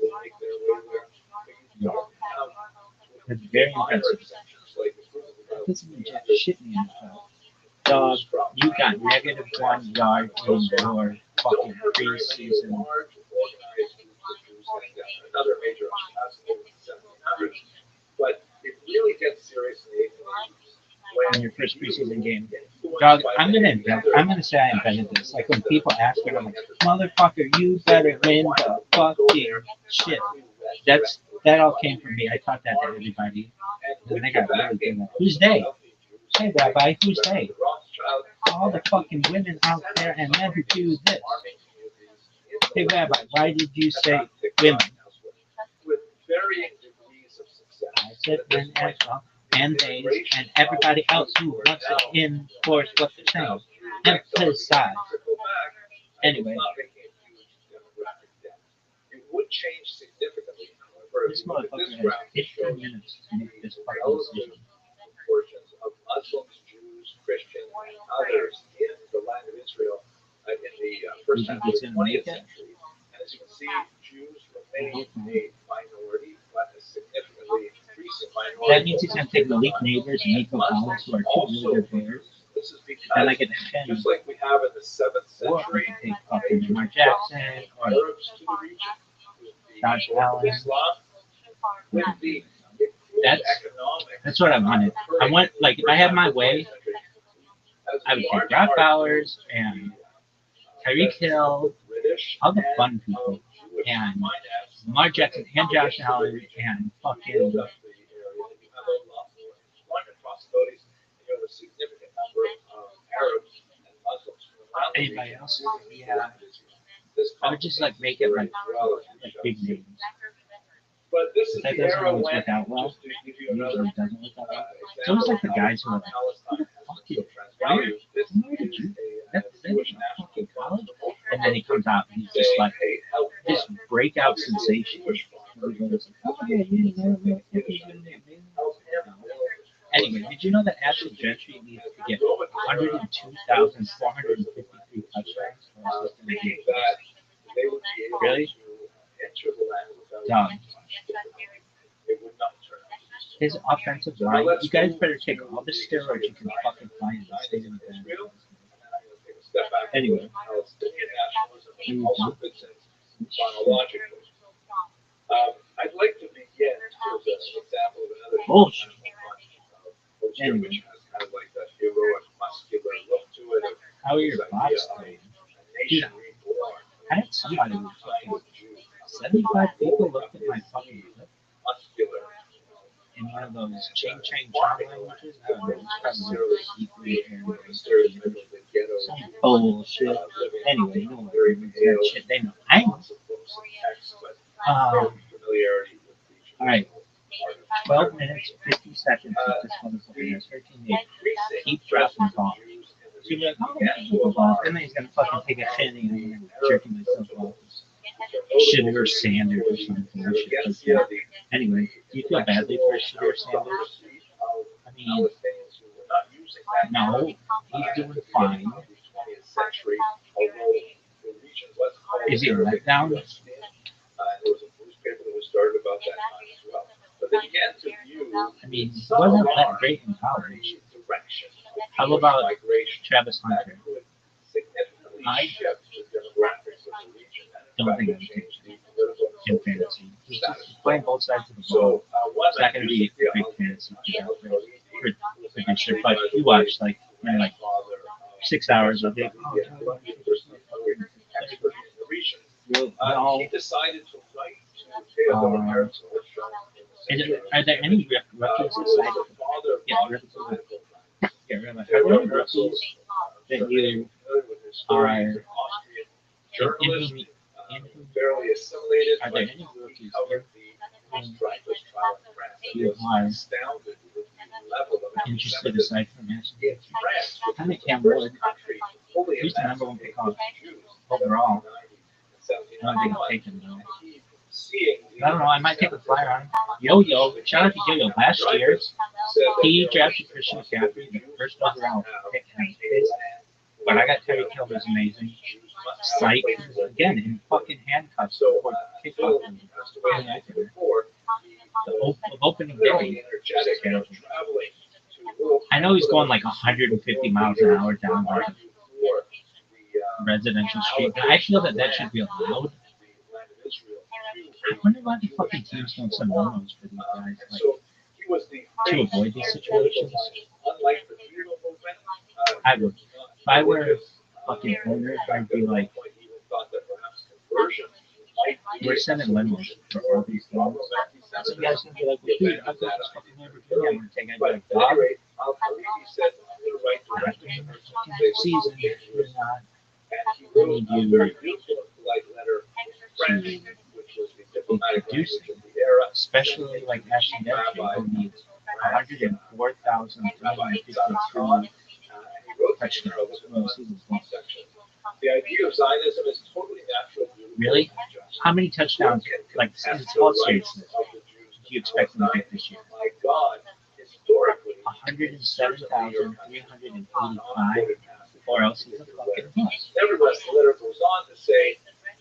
[SPEAKER 2] It's very impressive. This is jack shit in the NFL. Dog, you got -1 yard in your fucking preseason.
[SPEAKER 1] Another major but it really gets serious in the 1880s.
[SPEAKER 2] In your first preseason game. Dog, I'm gonna say I invented this. Like when people ask me, I'm like, motherfucker, you better win the fucking shit. That all came from me. I taught that to everybody. And they got really good at it. Who's they? Hey Rabbi, who's they? All the fucking women out there and men who do this. Hey Rabbi, why did you say women? I said men as well, and they, and everybody else who wants to enforce what they're saying. Emphasize. Anyway.
[SPEAKER 1] It would change significantly,
[SPEAKER 2] This motherfucker has 15 minutes to make this fucking decision.
[SPEAKER 1] Portions of Muslims, Jews, Christians, and others in the land of Israel in the first half of the 20th century. And as you can see, Jews remain a minority, but a significantly increasing minority.
[SPEAKER 2] That means he's going to take Malik Neighbors and Nico Collins, who are two really good players.
[SPEAKER 1] This is because,
[SPEAKER 2] and I get 10.
[SPEAKER 1] just like we have in the 7th
[SPEAKER 2] Or I
[SPEAKER 1] century,
[SPEAKER 2] can take fucking Lamar Jackson or
[SPEAKER 1] Arabs to the region,
[SPEAKER 2] Josh Allen.
[SPEAKER 1] Islam, with the
[SPEAKER 2] That's what I wanted. I want, like, if I had my way, I would take Brock Bowers and Tyreek Hill, all the fun people, and Lamar Jackson and Josh Allen and fucking anybody else. Yeah. I would just like make it like big names.
[SPEAKER 1] But this is
[SPEAKER 2] That
[SPEAKER 1] the
[SPEAKER 2] doesn't
[SPEAKER 1] era
[SPEAKER 2] always
[SPEAKER 1] when,
[SPEAKER 2] work out well.
[SPEAKER 1] just to give you
[SPEAKER 2] Usually
[SPEAKER 1] another
[SPEAKER 2] it doesn't work out well. It's always like the guys who are like, who the fuck is where did you that's a fucking college? And then he comes out and he's just like this breakout sensation. Everybody's like, oh yeah, you know, anyway, did you know that Ashton Gentry needs to get 102,453 touchdowns for assisting the game? Really? Done. His offensive line, you guys better take all the steroids you can fucking find and stay in the bed. Anyway.
[SPEAKER 1] I'd like to begin with an example of another
[SPEAKER 2] Bullshit.
[SPEAKER 1] anyway. Which has kind of like that heroic, muscular look to it.
[SPEAKER 2] How are your bots doing? Dude, I had somebody who fucking 75 people looked at my fucking clip in one of those chain charm languages. I don't know, it's probably some bullshit. Anyway, no one that shit. They know. I know. Alright. 12 minutes, 50 seconds if this motherfucker has 13 minutes. Keep dropping balls. So you're like, oh, and then he's gonna fucking take a shit and I'm jerking myself off. Shadur Sanders or some bullshit like that. Anyway, do you feel badly for Shadur Sanders? I mean, no, he's doing fine. Is he a letdown? I mean, he wasn't that great in college. How about Travis Hunter? I don't think I'm taking in fantasy. He's playing both sides of the ball. It's not going to be a great fantasy producer, but you watch, like, when like 6 hours of it. No.
[SPEAKER 1] He decided to write to Theodore Herzl.
[SPEAKER 2] Are there any rookies aside? Yeah, rookies. Yeah, Rabbi, are there any rookies that you are
[SPEAKER 1] Fairly assimilated.
[SPEAKER 2] Are there any rookies
[SPEAKER 1] You
[SPEAKER 2] are
[SPEAKER 1] astounded with the level of
[SPEAKER 2] interested aside from this?
[SPEAKER 1] in France,
[SPEAKER 2] I think Cam Wood.
[SPEAKER 1] fully
[SPEAKER 2] He's the number one pick off overall. I don't think I'll take him though. I don't know. I might take a flyer on him. Yo-Yo. Shout out to Yo-Yo. Last year, he drafted Christian McCaffrey, the first overall pick. But I got Terry Kill was amazing. Psych, again, in fucking handcuffs before kickoff. The opening day. I know he's going like 150 miles an hour down like a residential street, but I feel that that should be allowed. I wonder why the fucking teams don't send memos for these guys, like, to avoid these situations. I would. If I were a fucking owner, I'd be like, we're sending lemons for all these things. Some guys gonna be like, well, dude, I've got this fucking Lamborghini I'm gonna take. I'd be like, Bob, season, you're not. I need you to introduce it. Especially like Ashton Dempsey, who needs 104,352 touchdowns. Well, season's long.
[SPEAKER 1] The idea of Zionism is totally natural.
[SPEAKER 2] Really? How many touchdowns, like, in all seriousness, do you expect them to get this year?
[SPEAKER 1] My God, historically,
[SPEAKER 2] 107,385, or else he's a fucking bust.
[SPEAKER 1] Nevertheless, the letter goes on to say,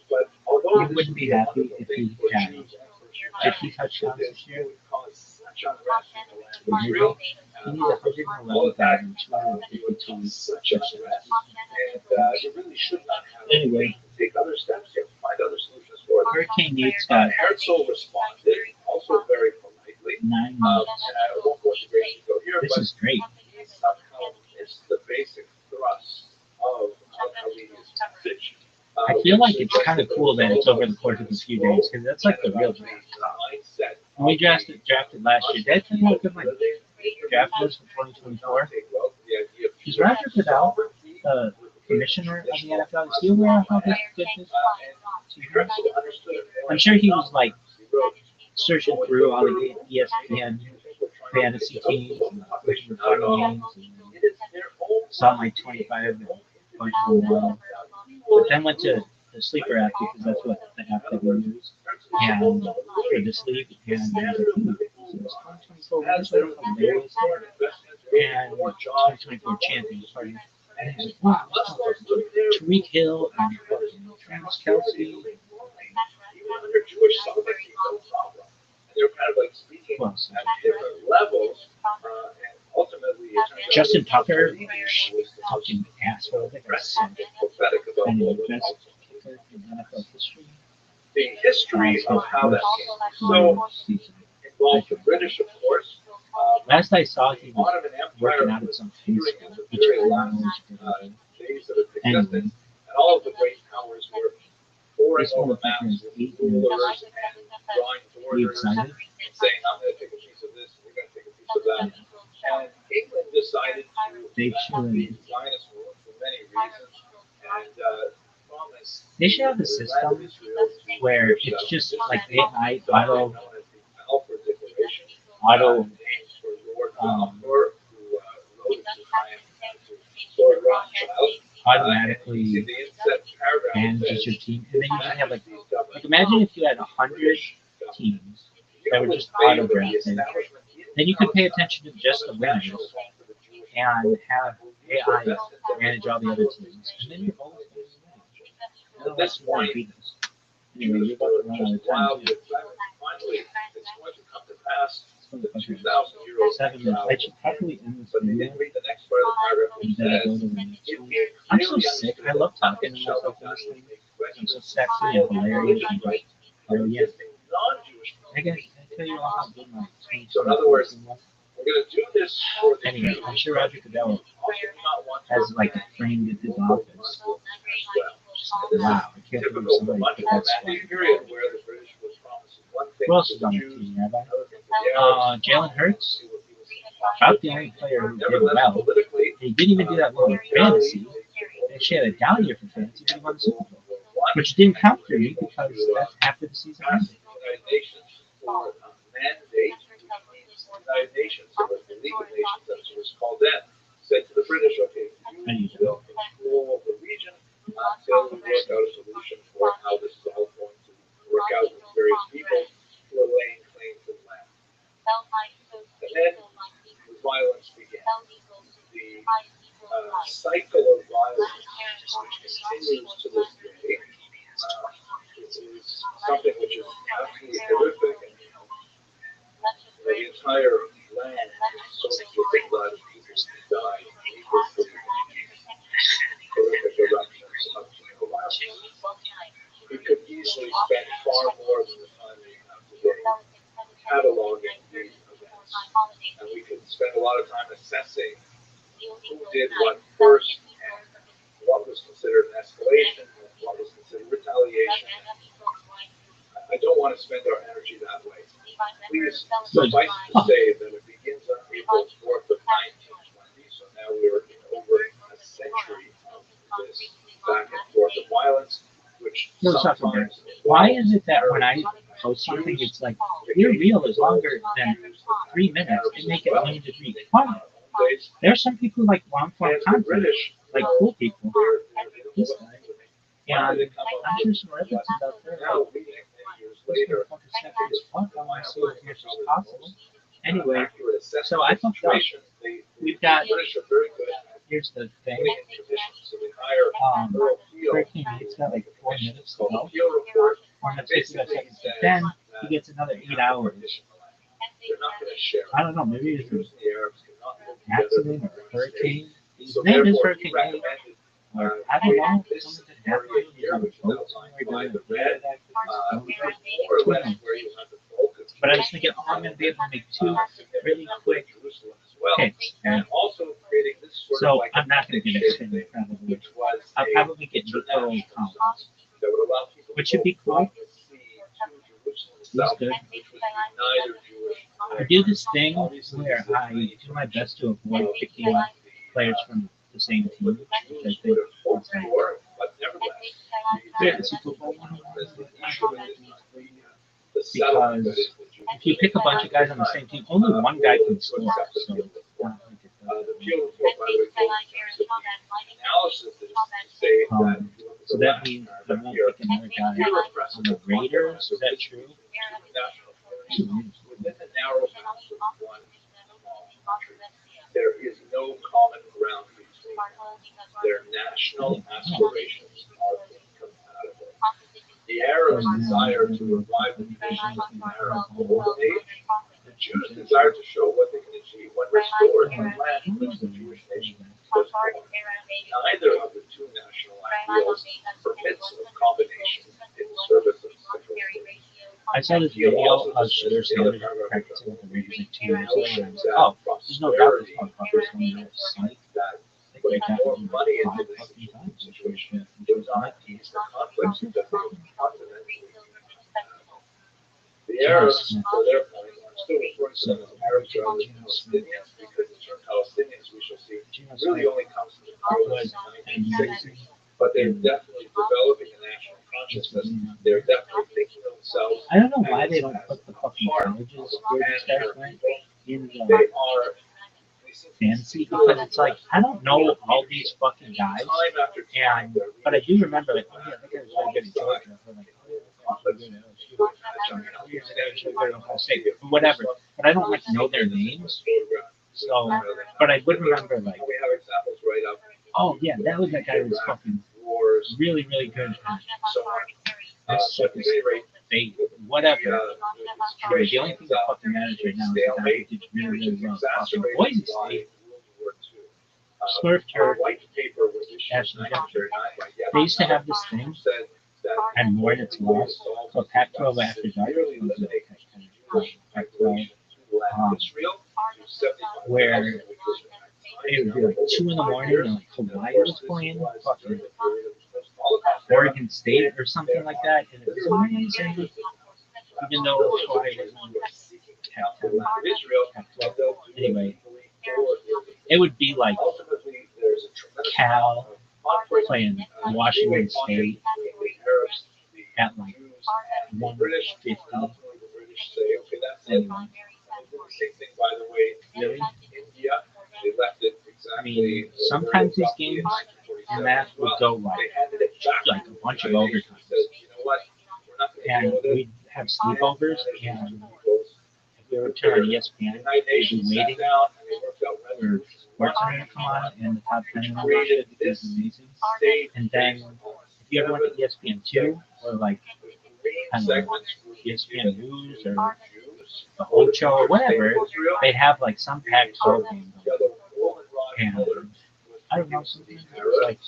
[SPEAKER 1] but although
[SPEAKER 2] You wouldn't be happy if he had 50 touchdowns this year.
[SPEAKER 1] Israel,
[SPEAKER 2] He needs 111,252 touchdowns.
[SPEAKER 1] and you really should not have
[SPEAKER 2] Anyway,
[SPEAKER 1] take other steps here, find other solutions for it.
[SPEAKER 2] Hurricane Nate's got
[SPEAKER 1] Herzl responded, also very politely.
[SPEAKER 2] 9
[SPEAKER 1] I
[SPEAKER 2] months.
[SPEAKER 1] won't go into great detail here,
[SPEAKER 2] This
[SPEAKER 1] but
[SPEAKER 2] is great.
[SPEAKER 1] somehow it's the basic thrust of Al-Khalili's message.
[SPEAKER 2] I feel like it's kind of cool that it's over the course of a few days, because that's like the real draft. When we drafted last year, that's how good my draft was for 2024. Is Roger Goodell the commissioner of the NFL? Is he aware of how good this is? I'm sure he was like searching through all the ESPN fantasy teams and looking for funny names and saw like 25 and a bunch of them. But then went to the sleeper app because that's what the app that we use. And for the sleep, and it was 2024 Wednesday from Vegas and 2024 champions party. And he was like, wow, Tariq Hill and fucking Travis Kelce. Who else? Justin Tucker, fucking asshole. I think I said and the best kicker in NFL history.
[SPEAKER 1] The history of how that came. So involved the British, of course.
[SPEAKER 2] Last I saw, he was
[SPEAKER 1] Ottoman Empire
[SPEAKER 2] working out at some
[SPEAKER 1] during
[SPEAKER 2] Facebook,
[SPEAKER 1] the
[SPEAKER 2] which
[SPEAKER 1] very
[SPEAKER 2] I
[SPEAKER 1] last
[SPEAKER 2] don't
[SPEAKER 1] days of its
[SPEAKER 2] Anyway.
[SPEAKER 1] existence, and all of the great powers were poring
[SPEAKER 2] This
[SPEAKER 1] over
[SPEAKER 2] motherfucker
[SPEAKER 1] maps
[SPEAKER 2] is
[SPEAKER 1] with
[SPEAKER 2] 8
[SPEAKER 1] rulers
[SPEAKER 2] minutes.
[SPEAKER 1] and drawing
[SPEAKER 2] You
[SPEAKER 1] borders
[SPEAKER 2] excited?
[SPEAKER 1] and saying, I'm going to take a piece of this, and you're going to take a piece of that. And England decided to
[SPEAKER 2] They should.
[SPEAKER 1] the Zionist movement for many reasons, and promised
[SPEAKER 2] They should have a system where it's just like AI auto automatically manages your team, and then you can have like imagine if you had 100 teams that were just auto drafted. Then you could pay attention to just the winners and have AI manage all the other teams, and then you're always going to win.
[SPEAKER 1] At this point,
[SPEAKER 2] Anyway, you're about to run out of time. Too.
[SPEAKER 1] finally, it's going to come to pass. The 2,000 year old
[SPEAKER 2] 7 minutes. I should probably end this
[SPEAKER 1] but they
[SPEAKER 2] video.
[SPEAKER 1] didn't read the next part of the paragraph, which
[SPEAKER 2] And then I go
[SPEAKER 1] says,
[SPEAKER 2] to the next one. I'm so sick. I love talking to myself in this thing. I'm so sexy and hilarious and brilliant. I can tell you all how good my
[SPEAKER 1] So in other words,
[SPEAKER 2] was.
[SPEAKER 1] we're going to do this for the
[SPEAKER 2] Anyway, I'm sure Roger Goodell
[SPEAKER 1] also not want
[SPEAKER 2] has like a framed in his office. Wow, I can't believe
[SPEAKER 1] Typical
[SPEAKER 2] somebody
[SPEAKER 1] much
[SPEAKER 2] did
[SPEAKER 1] of
[SPEAKER 2] that
[SPEAKER 1] that
[SPEAKER 2] spot.
[SPEAKER 1] period where the British was promising one thing
[SPEAKER 2] Who else
[SPEAKER 1] to
[SPEAKER 2] is
[SPEAKER 1] the
[SPEAKER 2] on the
[SPEAKER 1] Jews,
[SPEAKER 2] team, Rabbi?
[SPEAKER 1] another thing to the Arabs.
[SPEAKER 2] Jalen Hurts,
[SPEAKER 1] He was
[SPEAKER 2] about the only player who did
[SPEAKER 1] nevertheless,
[SPEAKER 2] well.
[SPEAKER 1] politically,
[SPEAKER 2] He didn't even do that well in fantasy. They actually had a down year for fantasy, but he won the Super Bowl. Which didn't count for me because that's after the season ended.
[SPEAKER 1] United Nations for a mandate, United Nations, or the League of Nations, as it was called then, said to the British, okay, you will control the region until we work out a solution for how this is all going to work out with various people who are laying claim to the land. And then the violence began. The cycle of violence, which continues to this day, is something which is absolutely horrific. And, the entire land is soaked with the blood of people who died needlessly. Horrific eruptions of violence. We could easily spend far more than the time we have today cataloging these events, and we could spend a lot of time assessing who did what first and what was considered an escalation and what was considered retaliation. I don't want to spend our energy that way. Please suffice to say that it begins on April 4th of 1920, so now we're over a century of this back and forth of violence, which sometimes...
[SPEAKER 2] Why is it that when I post something, it's like, your reel is longer than 3 minutes, they make it limited read? Why? There are some people like long-form content, like cool people. This guy. And I'm sure some Reddits out there. Later, I want to see as much as possible. Anyway, so I thought we've got, here's the thing, Hurricane Nate's got like 4 minutes to go, 4 minutes, 55 seconds, but then he gets another 8 hours. I don't know, maybe it's an accident or a hurricane. His name is Hurricane Nate. I don't know, something that happened, he's on a boat somewhere doing a red active. But I was thinking, oh, I'm going to be able to make 2 really quick picks. And so I'm not going to get extended probably. I'll probably get Nico Collins, which should be cool. He's good. I do this thing where I do my best to avoid picking players from the same team, which I think is the Super Bowl one. Because if you pick a bunch of guys on the same team, only one guy can score. So, so that means I won't pick another guy on the Raiders. Is that true?
[SPEAKER 1] There is no common ground between them. Their national aspirations are incompatible. The Arabs desire to revive the tradition of the Arab golden age. The Jews desire to show what they can achieve when restored when land in which the Jewish nation was born. Neither of the two national ideals permits of combination in service of central state.
[SPEAKER 2] I saw this video of Sugar Sanders practicing with the Raiders like 2 years ago. And I was like, oh, there's no doubt this motherfucker's going to get psyched. They got
[SPEAKER 1] More money into
[SPEAKER 2] 5
[SPEAKER 1] this
[SPEAKER 2] fucking times.
[SPEAKER 1] situation. It was not ease the conflicts that they fundamentally. The Arabs, for their point, I'm still referring to them as Arabs rather than Palestinians because the term Palestinians, we shall see, really only comes from the Congress in 1960. But they're definitely developing a national consciousness. They're definitely thinking of themselves.
[SPEAKER 2] I don't know why they don't put the fucking colleges where these guys went in
[SPEAKER 1] They are
[SPEAKER 2] fantasy, because it's like, I don't know all these fucking guys, and but I do remember like, oh yeah, that guy was really good at Georgia, or like, oh yeah, that guy was really good at LSU, oh yeah, that guy was really good at Ohio State, whatever. But I don't like know their names, so, but I would remember like, oh yeah, that was that guy who was fucking really, really good at this shit is they whatever. Anyway, the only thing that fucking matters right now is the guy who did really, really well. Fucking Boise State, Smurf Church, Ashton Kutcher. They used to have this thing, and more than it's lost, called Pac-12 After Dark. Pac-12, where it would be like 2 in the morning and like Hawaii was playing fucking Oregon State or something like that. And it was amazing. Even though Hawaii was on anyway, it would be like Cal playing Washington State at like 150. Anyway. Really? I mean, sometimes these games, the math would go like a bunch of overtimes. And we'd have sleepovers, and if we were turning on ESPN, we'd be waiting for SportsCenter to come on and the top 10 and all that shit because it's amazing. And then if you ever went to ESPN2 or like, I don't know, ESPN News or the Ocho or whatever, they'd have like some Pac-12 game going. And I don't know, sometimes it was like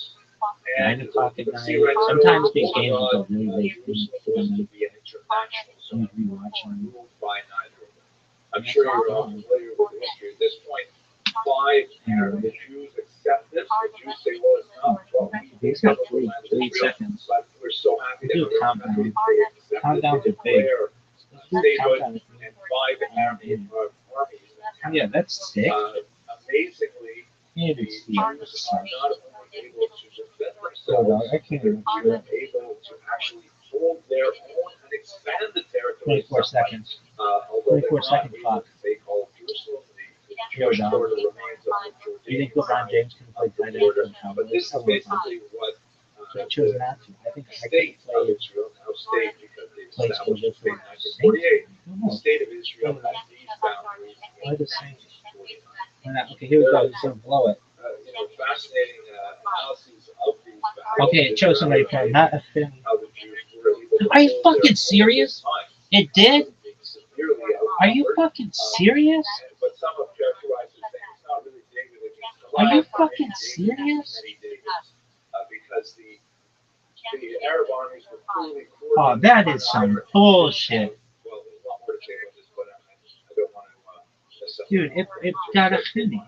[SPEAKER 2] 9 o'clock at night. Sometimes these games would go really late into the night. So you'd be watching them.
[SPEAKER 1] I'm sure you're all familiar with the history. At this point, the Jews accept this. The Jews say, well, it's not. Well,
[SPEAKER 2] these got 3 seconds.
[SPEAKER 1] But we're so happy to
[SPEAKER 2] Do a countdown. Countdowns are big.
[SPEAKER 1] Statehood and 5 armies.
[SPEAKER 2] Yeah, that's sick.
[SPEAKER 1] Amazingly,
[SPEAKER 2] Maybe
[SPEAKER 1] the
[SPEAKER 2] it's the
[SPEAKER 1] Jews are not only able to defend themselves,
[SPEAKER 2] I can't even
[SPEAKER 1] but
[SPEAKER 2] do
[SPEAKER 1] they're
[SPEAKER 2] it.
[SPEAKER 1] able to actually hold their own and expand the territory.
[SPEAKER 2] 24 seconds.
[SPEAKER 1] Although
[SPEAKER 2] 24 second clock.
[SPEAKER 1] they call Jerusalem the
[SPEAKER 2] Here we
[SPEAKER 1] Jewish
[SPEAKER 2] go.
[SPEAKER 1] border remains of the
[SPEAKER 2] Do you think
[SPEAKER 1] Jordanian
[SPEAKER 2] LeBron James can play tight end for the
[SPEAKER 1] but
[SPEAKER 2] Cowboys?
[SPEAKER 1] this is basically what
[SPEAKER 2] So I chose not to. I think I could
[SPEAKER 1] state of
[SPEAKER 2] play
[SPEAKER 1] Israel, now state because they
[SPEAKER 2] place for
[SPEAKER 1] established
[SPEAKER 2] the
[SPEAKER 1] in 1948. The
[SPEAKER 2] No,
[SPEAKER 1] state of Israel has these boundaries.
[SPEAKER 2] why the same? Okay, here we go. He's gonna blow it.
[SPEAKER 1] Fascinating analyses of these boundaries.
[SPEAKER 2] Okay, it chose somebody from not a film.
[SPEAKER 1] How the Jews were able to
[SPEAKER 2] Are you
[SPEAKER 1] hold
[SPEAKER 2] fucking
[SPEAKER 1] their
[SPEAKER 2] serious?
[SPEAKER 1] own time.
[SPEAKER 2] It did?
[SPEAKER 1] Severely
[SPEAKER 2] Are you
[SPEAKER 1] outnumbered.
[SPEAKER 2] fucking serious?
[SPEAKER 1] But some have characterized it saying it's not really David against
[SPEAKER 2] Are you
[SPEAKER 1] Goliath,
[SPEAKER 2] fucking
[SPEAKER 1] maybe David
[SPEAKER 2] serious?
[SPEAKER 1] against many Davids, because the Arab armies were clearly
[SPEAKER 2] Oh, that is some bullshit.
[SPEAKER 1] Well, there's a lot more to say about this, but I don't want to mess up.
[SPEAKER 2] Dude, it got a Finney.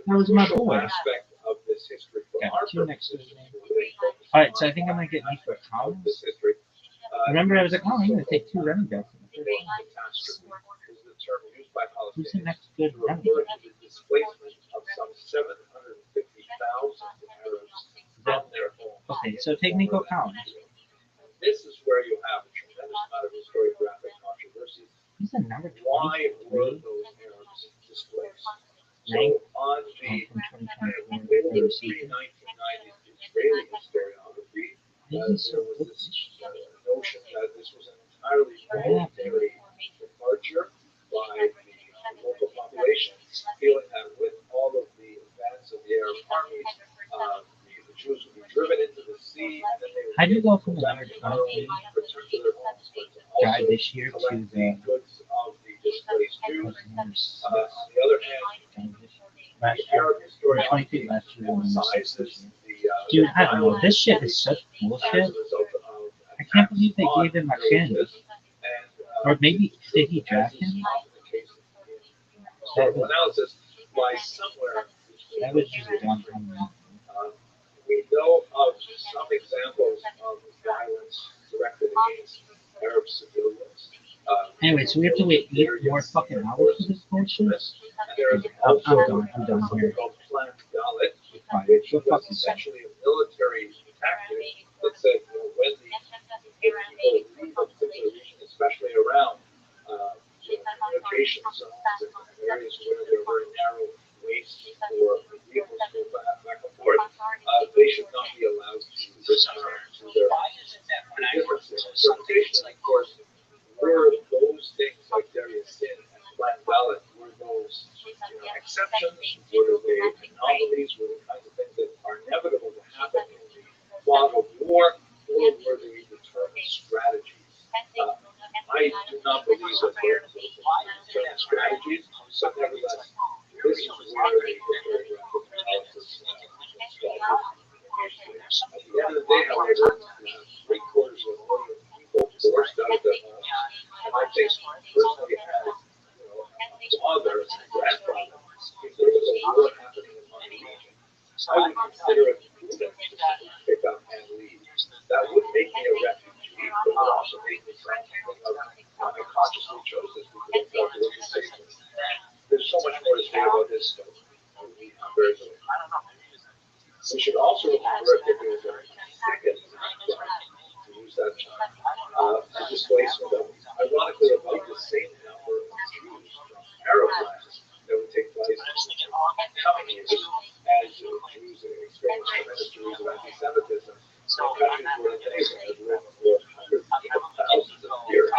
[SPEAKER 2] That was my
[SPEAKER 1] Crucial
[SPEAKER 2] boy.
[SPEAKER 1] aspect of this history for
[SPEAKER 2] Got
[SPEAKER 1] our
[SPEAKER 2] 2 next to his
[SPEAKER 1] purposes
[SPEAKER 2] name.
[SPEAKER 1] is really focusing
[SPEAKER 2] Alright, so I
[SPEAKER 1] on
[SPEAKER 2] think I'm gonna get Nico
[SPEAKER 1] aspect of
[SPEAKER 2] Collins.
[SPEAKER 1] this history.
[SPEAKER 2] Remember, I was like, oh, I'm gonna take 2 running backs.
[SPEAKER 1] Catastrophe is the term used by
[SPEAKER 2] Who's the
[SPEAKER 1] Palestinians
[SPEAKER 2] next good
[SPEAKER 1] to
[SPEAKER 2] running
[SPEAKER 1] refer
[SPEAKER 2] back?
[SPEAKER 1] to the displacement of some 750,000 Arabs from their homes.
[SPEAKER 2] Okay, so take Nico Collins.
[SPEAKER 1] This is where you have a tremendous amount of historiographic controversy.
[SPEAKER 2] He's a number
[SPEAKER 1] Why were
[SPEAKER 2] 23.
[SPEAKER 1] those Arabs displaced?
[SPEAKER 2] Right.
[SPEAKER 1] So on the
[SPEAKER 2] From 2024.
[SPEAKER 1] in the pre-1990s Israeli historiography,
[SPEAKER 2] He's so
[SPEAKER 1] there was
[SPEAKER 2] good.
[SPEAKER 1] this notion that this was an entirely voluntary departure by the local population, feeling that with all of the advance of the Arab armies, the Jews would be driven into the sea, and then they would
[SPEAKER 2] How do you go from the
[SPEAKER 1] back
[SPEAKER 2] number
[SPEAKER 1] to not only
[SPEAKER 2] 20
[SPEAKER 1] return to their homes, but to
[SPEAKER 2] guy
[SPEAKER 1] also
[SPEAKER 2] this year to
[SPEAKER 1] collect
[SPEAKER 2] the
[SPEAKER 1] the goods of the displaced Jews.
[SPEAKER 2] number 6
[SPEAKER 1] On the other hand,
[SPEAKER 2] last
[SPEAKER 1] the
[SPEAKER 2] year?
[SPEAKER 1] Arab historiography
[SPEAKER 2] 22 last year. Number 6
[SPEAKER 1] emphasizes
[SPEAKER 2] this year.
[SPEAKER 1] the
[SPEAKER 2] Dude, I don't know. This shit is such
[SPEAKER 1] as
[SPEAKER 2] bullshit.
[SPEAKER 1] a result of
[SPEAKER 2] I can't believe they
[SPEAKER 1] attacks
[SPEAKER 2] gave him a
[SPEAKER 1] on
[SPEAKER 2] chin.
[SPEAKER 1] villages, and,
[SPEAKER 2] Or maybe, did he
[SPEAKER 1] as
[SPEAKER 2] draft
[SPEAKER 1] is
[SPEAKER 2] him?
[SPEAKER 1] often the case in historical analysis, lies somewhere between
[SPEAKER 2] That was
[SPEAKER 1] those
[SPEAKER 2] just
[SPEAKER 1] two
[SPEAKER 2] one
[SPEAKER 1] extremes.
[SPEAKER 2] time.
[SPEAKER 1] We know of some examples of violence directed against Arab civilians.
[SPEAKER 2] Anyway, so we have to wait 8 more fucking hours for this bullshit?
[SPEAKER 1] And there is
[SPEAKER 2] I'm
[SPEAKER 1] also
[SPEAKER 2] done
[SPEAKER 1] something
[SPEAKER 2] here.
[SPEAKER 1] called Plan Dalit,
[SPEAKER 2] Fine.
[SPEAKER 1] which
[SPEAKER 2] Go
[SPEAKER 1] was
[SPEAKER 2] fucking
[SPEAKER 1] essentially a military tactic that said, you know, when the people leave a particular region, especially around communication zones and areas where there are very narrow ways for vehicles to go back and forth, they should not be allowed to return to their differences. Interpretation, of course, were those things like Darius Sin and Plan Dalit, were those exceptions, were they anomalies, were the kinds of things that are inevitable to happen in the fog of war, or were they determined strategies? I do not believe that they're determined strategies, but nevertheless, this is where the historiographic analysis starts. At the end of the day, however, 3/4 of a million people forced out of their homes, and I think personally as a father and grandfather, if there was a war happening in consider it prudent to simply pick up and leave. That would make me a refugee, but would also make me something of I consciously chose this because I felt it was the safest. There's so much more to say about this stuff. We have very little. We should also remember that there was a second to use that term, a displacement of, ironically, about the same number of Jews from Arab lands that would take place in coming years as Jews experienced tremendous degrees of anti-Semitism in countries where they had lived for hundreds of thousands of years.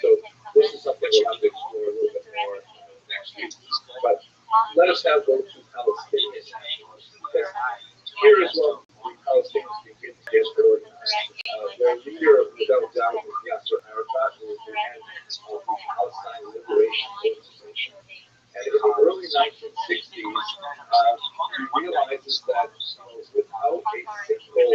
[SPEAKER 1] So this is something we'll have to explore a little bit more next week. But let us now go to Palestinian nationalists, because here is when the Palestinians begin to get organized. Their leader, without doubt, was Yasser Arafat, who was the head of the Palestine Liberation Organization. And in the early 1960s, he realizes that without a single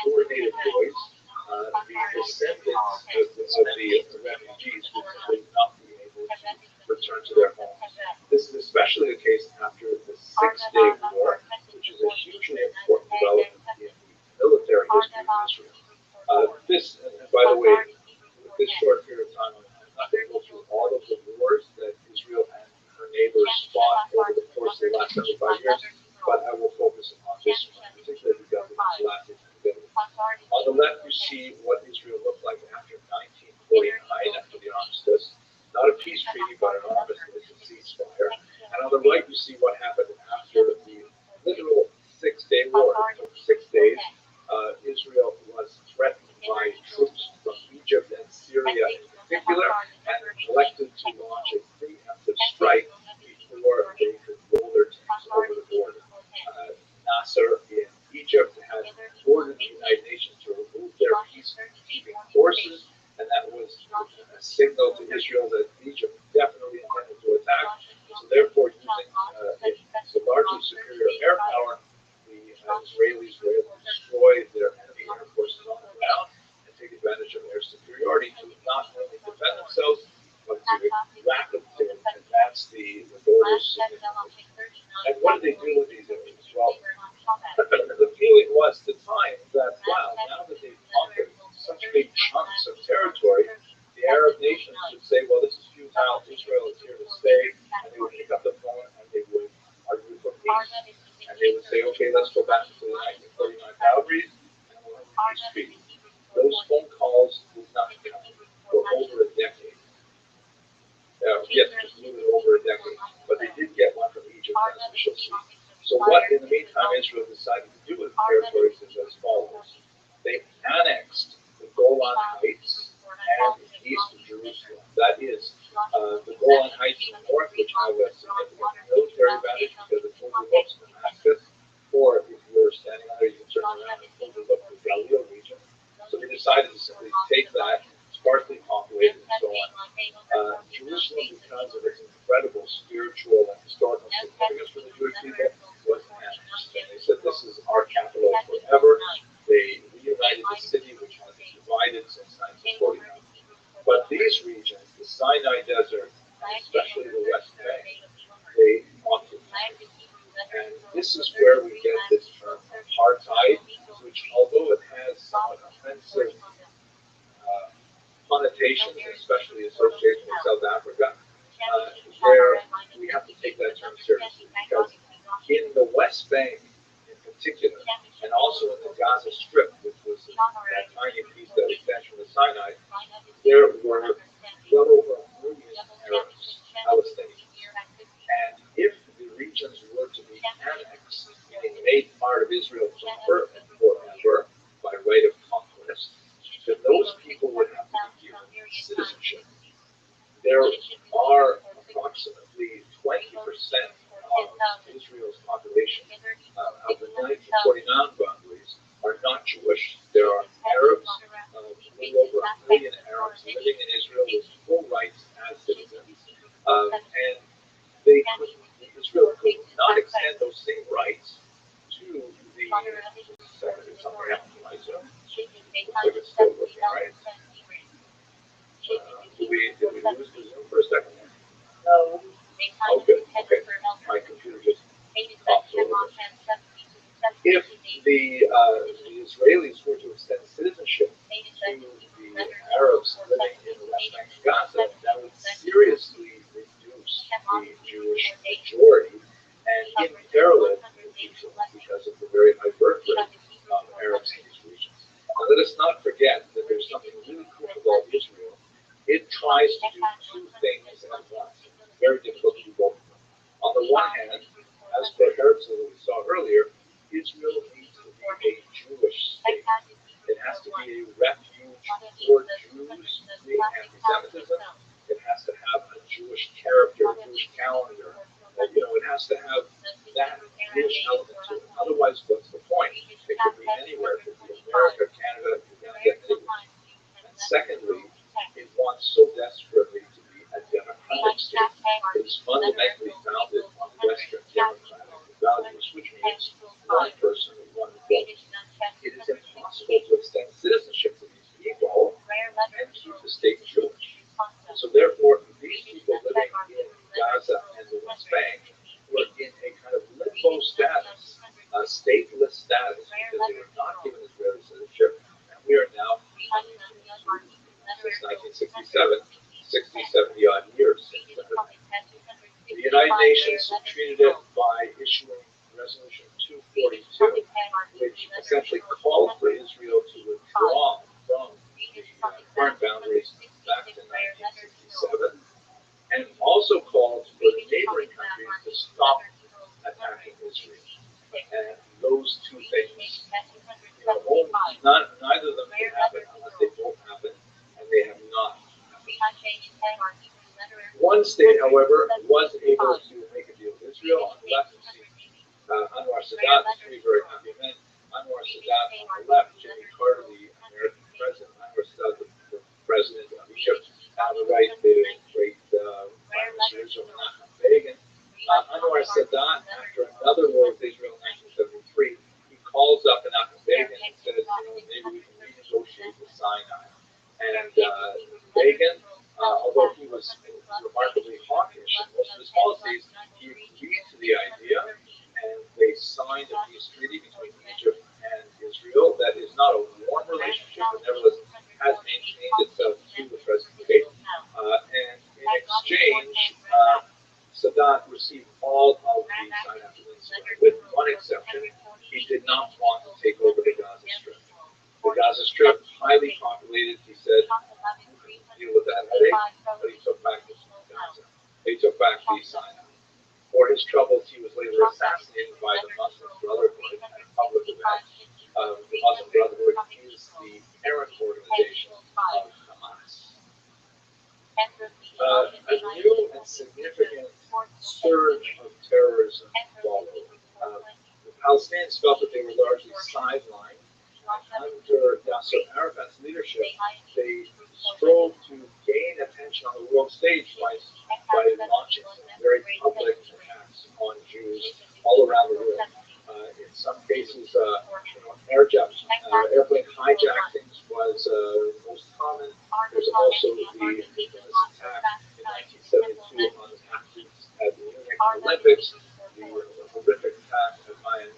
[SPEAKER 1] coordinated voice, the descendants of the refugees would not be able to return to their homes. This is especially the case after the Six-Day War, which is a hugely important development in the military history of Israel. And by the way, with this short period of time, I'm not going to go through all of the wars that Israel and her neighbors fought over the course of the last 75 years, but I will focus on this one, particularly because it was lasted together. On the left, you see what Israel looked like after 1949, after the armistice. Not a peace treaty, but an armistice, a ceasefire. And on the right, you see what happened after the literal Six-Day War. It took 6 days. Israel was threatened by troops from Egypt and Syria in particular, and elected to launch a preemptive strike before they could roll their tanks over the border. Nasser in Egypt had ordered the United Nations to remove their peacekeeping forces, and that was a signal to Israel that Egypt definitely intended to attack. So therefore, using the largely superior air power, the Israelis were able to destroy their enemy air forces on the ground and take advantage of their superiority to not only defend themselves, but to rapidly advance the borders significantly. And what did they do with these areas? Well, the feeling was at the time that, wow, now that they've conquered such big chunks of territory, the Arab nations would say, well, this is futile, Israel is here to stay, and they would pick up the phone and they would argue for peace. And they would say, okay, let's go back to the 1949 boundaries, and we'll have a peace treaty. Those phone calls would not come for over a decade. Yes, just a little bit over a decade. But they did get one from Egypt, as we shall see. So what, in the meantime, Israel decided to do with the territories is as follows. They annexed the Golan Heights and east of Jerusalem. That is, the Golan Heights in the north, which have a significant military advantage because it overlooks Damascus, or if you were standing there, you can turn around and overlook the Galilee region. So they decided to simply take that, sparsely populated and so on. Jerusalem, because of its incredible spiritual and historical significance for the Jewish people, was annexed. And they said, this is our capital forever. They reunited the city, which has been divided since 1949. But these regions, the Sinai Desert, and especially the West Bank, they occupied. And this is where we get this term apartheid, which, although it has somewhat offensive connotations, especially associated with South Africa, where we have to take that term seriously, because in the West Bank in particular, and also in the Gaza Strip, which was that tiny piece that extends from the Sinai, there were well over 1 million Arabs, Palestinians. And if the regions were to be annexed, meaning made part of Israel forever by right of conquest, then those people would have to be given citizenship. There are approximately 20% of Israel's population of the 1949 boundaries are not Jewish. There are Arabs, a little over 1 million Arabs living in Israel with full rights as citizens. And Israel could not extend those same rights to the somewhere else, I assume. Looks like it's still working, right? Did we lose the Zoom for a second?
[SPEAKER 4] No.
[SPEAKER 1] Oh, good. Okay. My computer just popped over. the Israelis were to extend citizenship to the Arabs living in the West Bank and Gaza, that would seriously reduce the Jewish majority and imperil it in the future because of the very high birth rate of Arabs in these regions. Now, let us not forget that there's something really cool about Israel. It tries to do two things at once. Very difficult to do both of them. On the one hand, as per Herzl, we saw earlier, Israel needs to be a Jewish state. It has to be a refuge for Jews fleeing anti-Semitism. It has to have a Jewish character, a Jewish calendar. It has to have that Jewish element to it. Otherwise, what's the point? It could be anywhere. It could be America, Canada, Uganda, anywhere. And secondly, it wants so desperately to be a democratic state. It's fundamentally founded on Western democratic values, which means one person, one vote. It is impossible to extend citizenship to these people and keep the state Jewish. And so therefore, these people living in Gaza and the West Bank were in a kind of limbo status, a stateless status, because they were not given Israeli citizenship, and we are now since 1967, 60, 70 odd years. The United Nations treated it by issuing Resolution 242, which essentially called for Israel to withdraw from the current boundaries back to 1967, and also called for the neighboring countries to stop attacking Israel. And those two things, neither of them can happen unless they both happen, and they have not happened. One state, however, was able to make a deal with Israel. On the left, you see Anwar Sadat, the three very happy men. Anwar Sadat on the left, Jimmy Carter, the American president. Anwar Sadat, the president of Egypt. On the right, the great Prime Minister Israel, Menachem Begin. Anwar Sadat, after another war with Israel in 1973, he calls up Menachem Begin and says, maybe we can renegotiate the Sinai. And Begin, although he was remarkably hawkish in most of his policies, he agreed to the idea, and they signed a peace treaty between Egypt and Israel that is not a warm relationship, but nevertheless has maintained itself to the present day. And in exchange, Sadat received all of the Sinai Peninsula, with one exception. He did not want to take over the Gaza Strip. The Gaza Strip, highly populated, he said, deal with that headache, but he took back Gaza. He took back the Sinai. For his troubles, he was later assassinated by the Muslim Brotherhood at a public event. The Muslim Brotherhood is the parent organization of Hamas. A new and significant surge of terrorism followed. The Palestinians felt that they were largely sidelined. Under Yasser Arafat's leadership, they strove to gain attention on the world stage by launching some very public attacks on Jews all around the world. In some cases, airplane hijackings was most common. There's also the infamous attack in 1972 on athletes at the Munich Olympics, the horrific attack at Mayan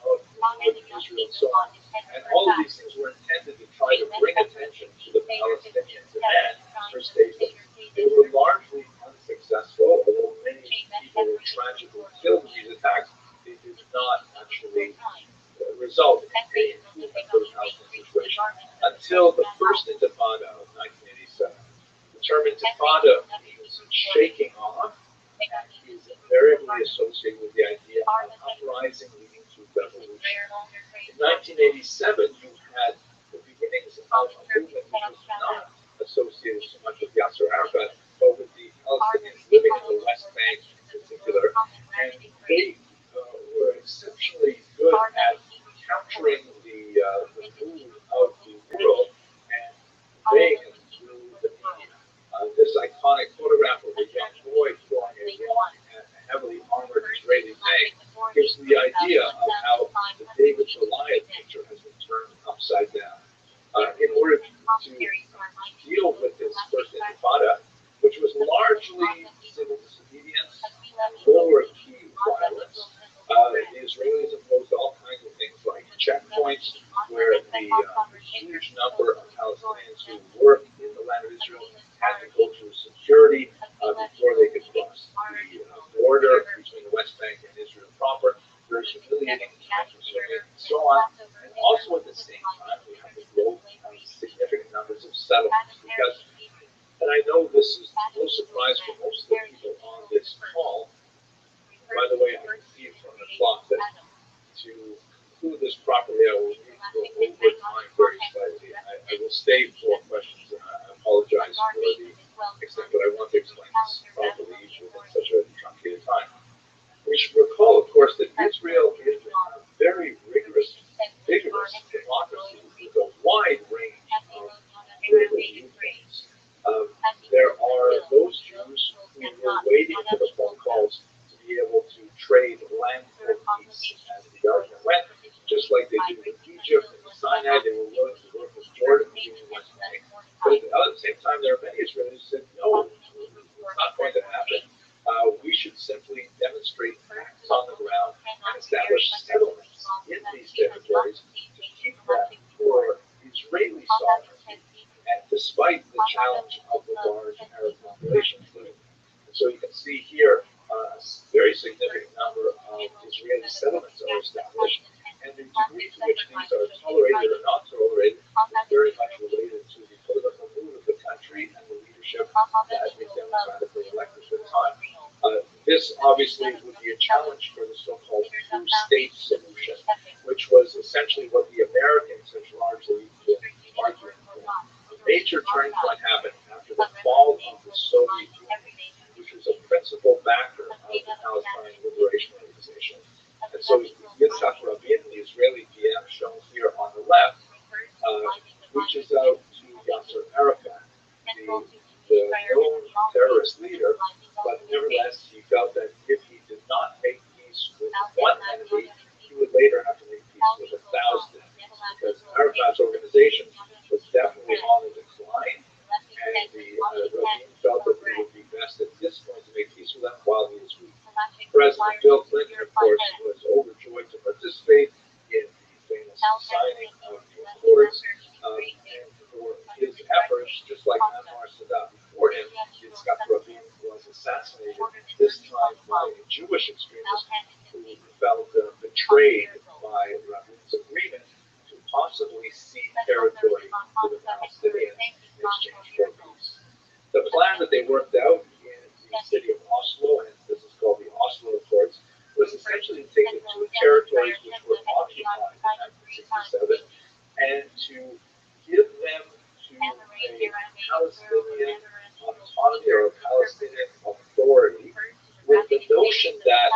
[SPEAKER 1] in Israel, and so on. And all of these things were intended to try to bring attention to the Palestinian demand for statehood. They were largely unsuccessful, although many people were tragically killed in these attacks. They did not actually result in any improvement for the Palestinian situation until the first Intifada of 1987. The term Intifada means shaking off and is invariably associated with the idea of uprising leading to revolution. In 1987, you had the beginnings of a movement which was not associated so much with Yasser Arafat, but with the Palestinians living in the West Bank in particular, and they were exceptionally good at capturing the mood of the world and conveying it through the media. This iconic photograph of a young boy throwing a rock at a heavily armored Israeli tank gives the idea of how the David Goliath picture has been turned upside down. In order to deal with this first Intifada, which was largely civil disobedience, lower key violence, the Israelis imposed all kinds of things like checkpoints where the huge number of Palestinians who work in the land of Israel had to go through security before they could cross the border between the West Bank and Israel proper. Very humiliating, time-consuming, and so on. And also at the same time, we have the growth of significant numbers of settlements because, and I know this is no surprise for most of the people on this call. By the way, I can see from the clock that to conclude this properly, I will need to go over time very slightly. I will stay for questions, and I apologize for the extent, but I want to explain this properly within such a truncated time. We should recall, of course, that Israel is a very vigorous democracy with a wide range of political viewpoints. There are those Jews who were waiting for the phone calls to be able to trade land for peace as the argument went, just like they did with Egypt and Sinai. They were willing to work with Jordan and the West Bank. But at the same time, there are many Israelis who said, no, it's not going to happen. We should simply demonstrate facts on the ground and establish settlements in these territories to keep that for Israeli sovereignty, and despite the challenge of the large Arab populations living. And so you can see here a very significant number of Israeli settlements are established, and the degree to which these are tolerated or not tolerated is very much related to the political mood of the country and the leadership that is democratically elected at the time. This obviously would be a challenge for the so-called two-state solution, which was essentially what the Americans have largely been arguing for. A major turning point happened after the fall of the Soviet Union, which was a principal backer of the Palestinian Liberation Organization. And so Yitzhak Rabin, the Israeli PM shown here on the left, reaches out to Yasser Arafat, the known terrorist leader, but nevertheless he felt that if he did not make peace with one enemy, he would later have to make peace with 1,000 enemies, because Arafat's organization was definitely on the decline, and Rabin felt that it would be best at this point to make peace with them while he was weak. President Bill Clinton, of course, was overjoyed to participate in the famous signing of the Accords, and for his efforts, just like Anwar Sadat before him, Yitzhak Rabin was assassinated, this time by a Jewish extremist who felt betrayed by Rabin's agreement to possibly cede territory to the Palestinians in exchange for peace. The plan that they worked out in the city of Oslo, and this is called the Oslo Accords, was essentially to take the two territories which were occupied in 1967 and to give them to a Palestinian autonomy or a Palestinian authority, with the notion that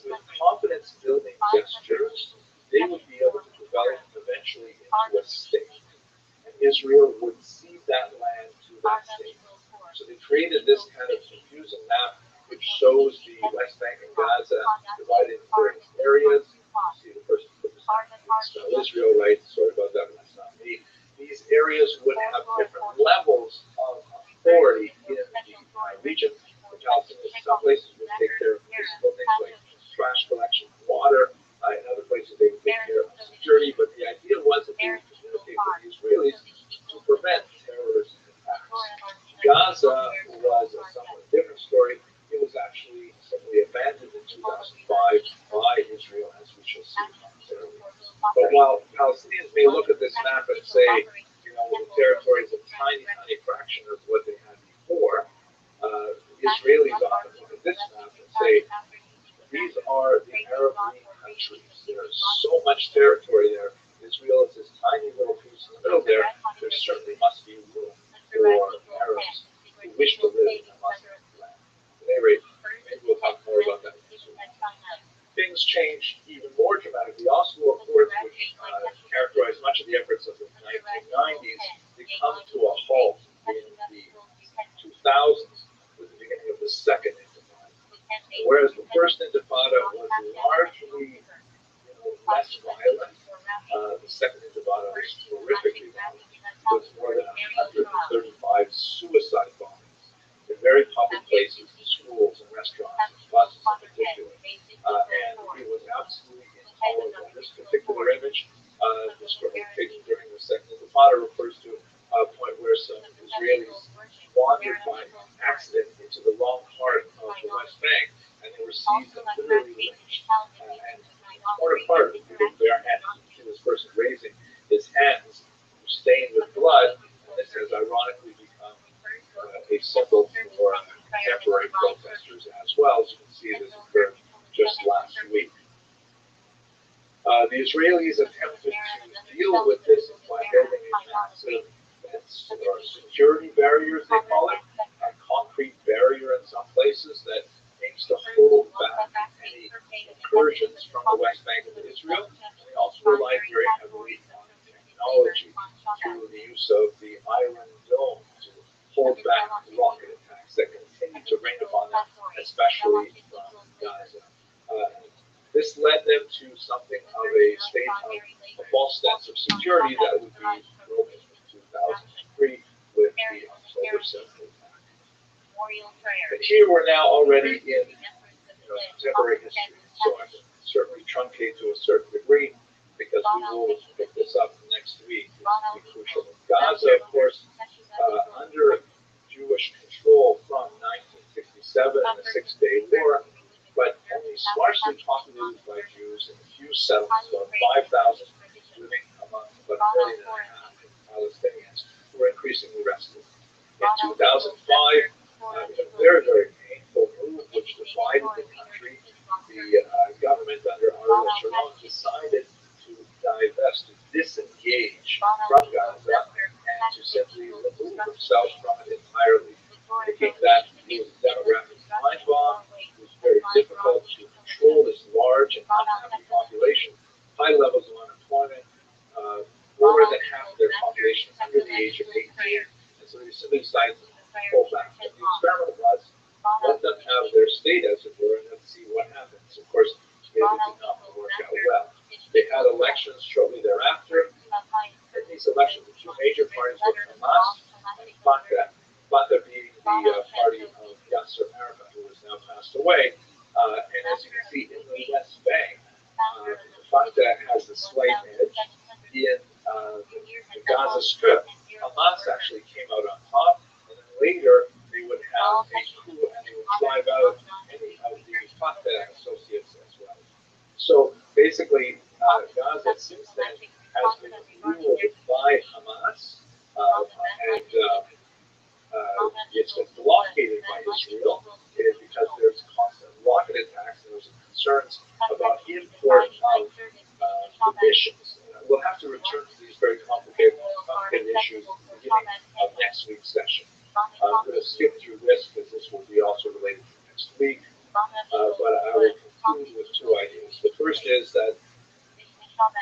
[SPEAKER 1] with confidence-building gestures, they would be able to develop eventually into a state. And Israel would cede that land to that state. So they created this kind of confusing map which shows the West Bank and Gaza divided into various areas. You see the person put this Israel, right? Sorry about that, but that's not me. These areas would have different levels of authority in the region. The Palestinians, in some places, would take care of physical things like trash collection, water. In other places, they would take care of security. But the idea was that they would communicate with the Israelis to prevent terrorist attacks. Gaza was a somewhat different story. It was actually simply abandoned in 2005 by Israel, as we shall see momentarily. But while Palestinians may look at this map and say, the territory is a tiny, tiny fraction of what they had before, Israelis often look at this map and say, these are the Arab League countries. There's so much territory there. Israel is this tiny little piece in the middle there. There certainly must be room for Arabs who wish to live in a Muslim land. At any rate, maybe we'll talk more about that soon. Things changed even more dramatically. The Oslo Accords, which characterized much of the efforts of the 1990s, they come to a halt in the 2000s with the beginning of the Second Intifada. Whereas the First Intifada was largely less violent, the Second Intifada was horrifically violent, with more than 135 suicide bombings in very public places, in schools and restaurants, and buses in particular. And it was absolutely intolerable. This particular image refers to a point where some Israelis wandered by accident into the wrong part of the West Bank, and they were seized and literally lynched and torn apart with their bare hands. You see this person raising his hands, stained with blood, and this has ironically become a symbol for contemporary protesters as well. As you can see, this occurred just last week. The Israelis attempted to deal with this by building a massive fence or security barriers, they call it, a concrete barrier in some places that aims to hold back any incursions from the West Bank of Israel. And they also relied very heavily on technology through the use of the Iron Dome to hold back rocket attacks that continue to rain upon them, especially from Gaza. This led them to something of a state of a false sense of security that would be broken in 2003 with the October 7th attack. And here we're now already in contemporary history, so I can certainly truncate to a certain degree because we will pick this up next week. This will be crucial. Gaza, of course, under Jewish control from 1967 and the Six-Day War, but only sparsely populated by Jews in a few settlements, about 5,000 living among about 1.5 million Palestinians who were increasingly restless. In 2005, a very, very painful move which divided the country. The government under Ariel Sharon decided to divest, to disengage from Gaza, and to simply remove themselves from it entirely. Thinking that it was a demographic mind bomb, it was very difficult to control this large and unhappy population, high levels of unemployment, more than half of their population under the age of 18, and so they simply decided to pull back. And the experiment was, let them have their state, as it were, and let's see what happens. Of course, it did not work out well. They had elections shortly thereafter. In these elections, the two major parties were Hamas and Fatah. Fatah being the party of Yasser Arafat, who has now passed away. And as you can see in the West Bank, Fatah has a slight edge. In the Gaza Strip, Hamas actually came out on top, and then later they would have a coup and they would drive out any of the Fatah associates as well. So basically, Gaza since then has been ruled by Hamas, and it's been blockaded by Israel because there's constant rocket attacks and there's concerns about import of munitions. We'll have to return to these very complicated issues at the beginning of next week's session. I'm going to skip through this because this will be also related to next week, but I will conclude with two ideas. The first is that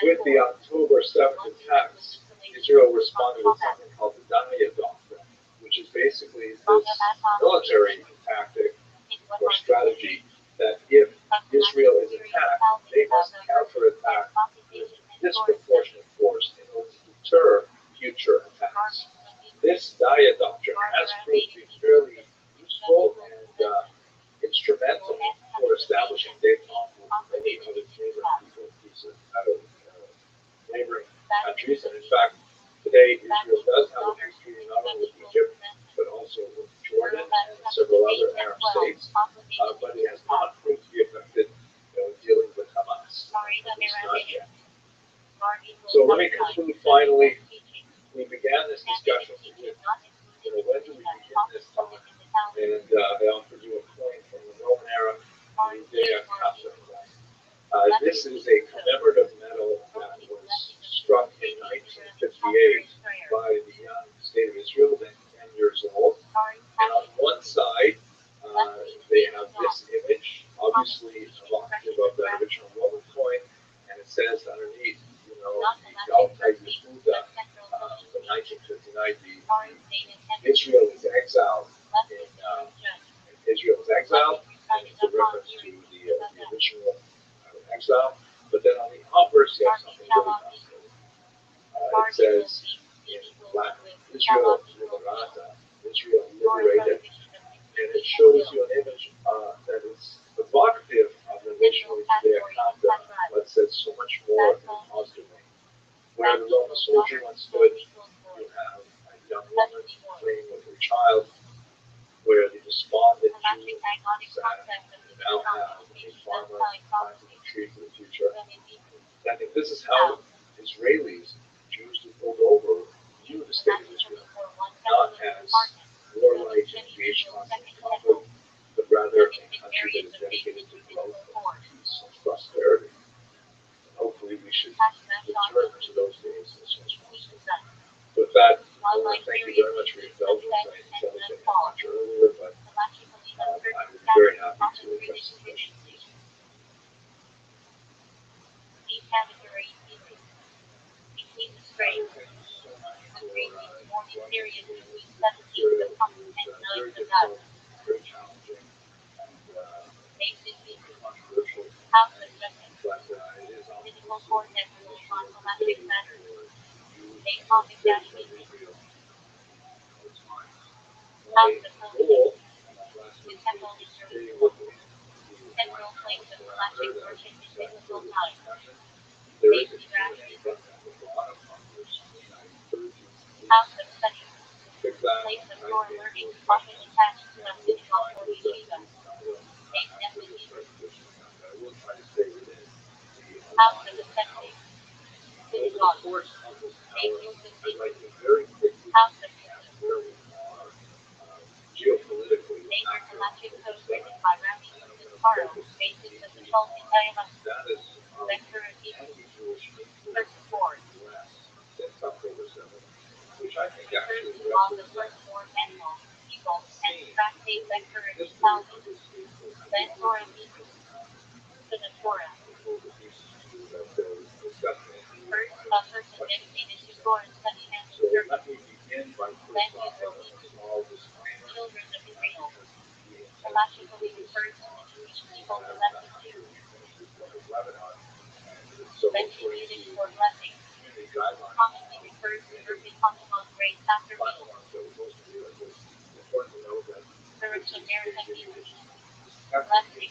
[SPEAKER 1] with the October 7th attacks, Israel responded with something called the Daya Doctrine, which is basically this military tactic or strategy that if Israel is attacked, they must counterattack with disproportionate force in order to deter future attacks. This Daya Doctrine has proved to be fairly useful and instrumental for establishing détente with many other neighboring countries. And in fact, today Israel does have a peace treaty not only with Egypt, but also with Jordan and several other Arab states. But it has not proved to be effective dealing with Hamas. At least not yet. So let me conclude finally. We began this discussion with, when do we begin this talk? And I offered you a coin from the Roman era, the Dea Capta. This is a commemorative medal that was struck in 1958 by the state of Israel, then 10 years old. And on one side, they have this image, obviously evocative of that original Roman coin, and it says underneath, the Galta Yehuda, from 1959, Israel is exiled Israel is exiled, and it's a reference to the original exile. But then on the obverse, you have something really fascinating. It says in Latin, Israel liberata, Israel liberated, and it shows you an image that is evocative of the original Dea Capta, but says so much more in a positive way. Where the Roman soldier once stood, you
[SPEAKER 4] concept of the
[SPEAKER 1] now
[SPEAKER 4] economic
[SPEAKER 1] have a
[SPEAKER 4] location
[SPEAKER 1] far more
[SPEAKER 4] outside
[SPEAKER 1] time to
[SPEAKER 4] property.
[SPEAKER 1] retreat for the future.
[SPEAKER 4] When it is
[SPEAKER 1] I think this is how Israelis, Jews who pulled over, view the state of Israel, not as warlike engaged constant conflict, but rather a country that is dedicated to growth, peace, and prosperity. And hopefully we should return to those days as soon as possible. With that, I want to thank you very much for your indulgence. I said it much earlier, but I was very happy to address this question.
[SPEAKER 4] These categories between the strains. The green is more serious between 17 the pump and 9 the valve.
[SPEAKER 1] Very challenging and
[SPEAKER 4] Basically,
[SPEAKER 1] controversial,
[SPEAKER 4] house adjustment.
[SPEAKER 1] but it is
[SPEAKER 4] Physical cortex rules on elastic matter. Atomic dash Israel. House goal the temple is temporal place of elastic motion in cyclical time. Basic gravity. House of study. Place of core learning, often attached to a synagogue or yeshiva. Base emphasis. House of assembly. Synagogue. Base emphasis. House of
[SPEAKER 1] Geopolitically,
[SPEAKER 4] major electric code written by Rabbi basis of the Tolkien diagram.
[SPEAKER 1] that is
[SPEAKER 4] Vector of equal.
[SPEAKER 1] anti-Jewish
[SPEAKER 4] First form.
[SPEAKER 1] since October 7th, which I think actually
[SPEAKER 4] Refers to all the first born animals, people, and tractate vector of equality. Then Torah equals. To the Torah. First, a person dedicated to Torah study and
[SPEAKER 1] So
[SPEAKER 4] service.
[SPEAKER 1] let me begin by
[SPEAKER 4] Then
[SPEAKER 1] first off
[SPEAKER 4] Israel equals.
[SPEAKER 1] all this
[SPEAKER 4] Children of Israel. Halachically refers to the Jewish people elected Jews. Mention Yiddish for blessing. Commonly refers to earthly Hashemon grace after meal. Spiritual American English. Blessing.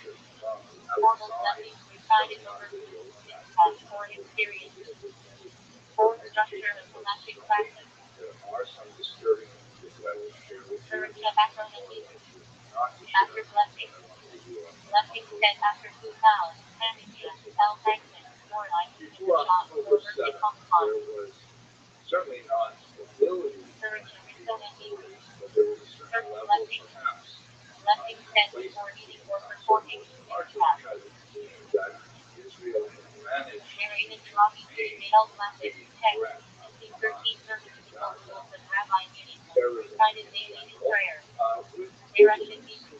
[SPEAKER 4] Formal blessings recited over pastoral experiences. Form structure of halachic practice. Spiritual acronym. After blessing. Blessing said after 2 vows. Hamidia, El Hagman, more like Shah, or Mercy Compound.
[SPEAKER 1] Certainly not ability,
[SPEAKER 4] Spiritual reconciliation.
[SPEAKER 1] but there was a certain
[SPEAKER 4] Certain
[SPEAKER 1] level
[SPEAKER 4] blessings.
[SPEAKER 1] perhaps
[SPEAKER 4] Blessing said before eating or performing.
[SPEAKER 1] largely because it seems that Israel had managed
[SPEAKER 4] Narrated Rabbi El Massive text. 13 services of rules of Rabbi Yiddish. Recited daily in prayer.
[SPEAKER 1] with
[SPEAKER 4] Direction Jesus.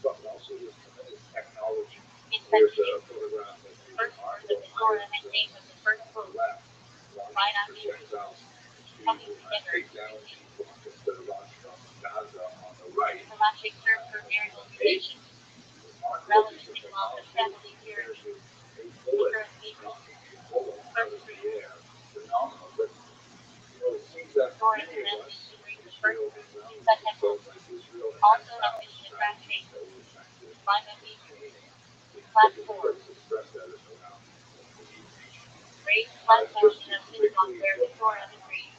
[SPEAKER 1] but also with tremendous technology.
[SPEAKER 4] In
[SPEAKER 1] Here's
[SPEAKER 4] fact,
[SPEAKER 1] a photograph of the
[SPEAKER 4] first word of the Torah and name of the first book. Right after
[SPEAKER 1] projectiles
[SPEAKER 4] coming
[SPEAKER 1] to
[SPEAKER 4] together.
[SPEAKER 1] take down people instead of launching off of Gaza on the right.
[SPEAKER 4] Halachic term for marital relations. Relevant in law of family purity.
[SPEAKER 1] A bullet
[SPEAKER 4] Secret meaning.
[SPEAKER 1] knocking a bullet out of the air. Phenomenal. But it seems that
[SPEAKER 4] Torah
[SPEAKER 1] many of us,
[SPEAKER 4] commandments to bring the first
[SPEAKER 1] Israel
[SPEAKER 4] fruits
[SPEAKER 1] and
[SPEAKER 4] to the temple.
[SPEAKER 1] Israel
[SPEAKER 4] Also a mission attraction. Climate features. Platform. Raised platform in a synagogue where the Torah agrees.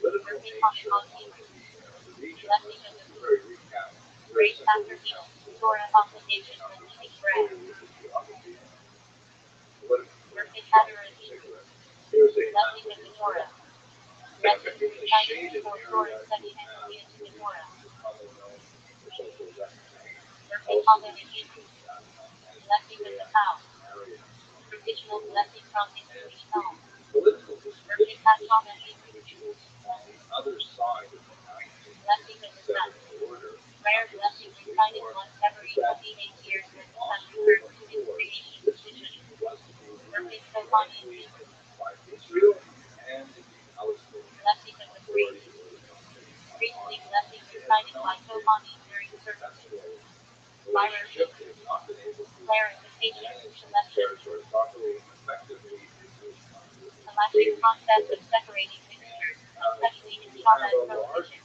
[SPEAKER 4] Earthly Hashemon Hebrew. Blessing of the food. Grace after meal. Torah obligation when eating bread. Earthly Hadar Hebrew. Blessing of the Torah. Blessings recited before Torah study and obedience to the Torah. Earthly Hadar Hebrew. Blessing of the house. Traditional blessing from the Jewish home. Earthly Hashemon Hebrew.
[SPEAKER 1] Other side of the
[SPEAKER 4] Blessing of the sun. Rare blessing recited once every 28 years when the sun returns to its creation position. Earthly Sohani Hebrew.
[SPEAKER 1] Israel and Palestine.
[SPEAKER 4] Blessing of the priest. Priestly blessing recited by Sohani during services.
[SPEAKER 1] Relationship has not been able to
[SPEAKER 4] Clarification. Celestial.
[SPEAKER 1] territory properly and effectively.
[SPEAKER 4] Halachic concept of separating mixtures, especially in Shabbat prohibition.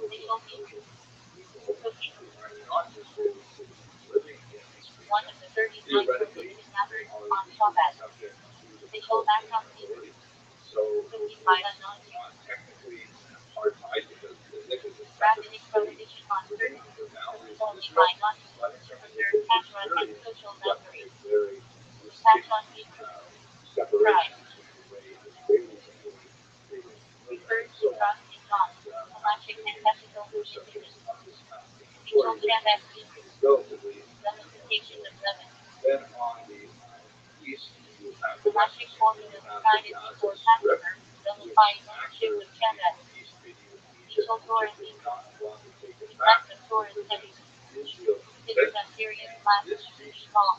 [SPEAKER 4] Visual features. Cooking. One of the 39 prohibited matters on Shabbat. Visual background features. Cooking by a non-Jew. Rabbinic prohibition on certain foods only by non-Jews. setting social boundaries.
[SPEAKER 1] very
[SPEAKER 4] Attach on people.
[SPEAKER 1] separation between the way Israelis
[SPEAKER 4] Refers to crossing on, halachic and ethical prohibitions. Mutual Shabbat secrets.
[SPEAKER 1] relatively.
[SPEAKER 4] Limitation of lemon.
[SPEAKER 1] Then on the east, you have the
[SPEAKER 4] Halachic formula provided before Passover, nullifying ownership of Shabbat. Mutual Torah secrets. Neglect of Torah studies. Considered a serious blasphemy to law.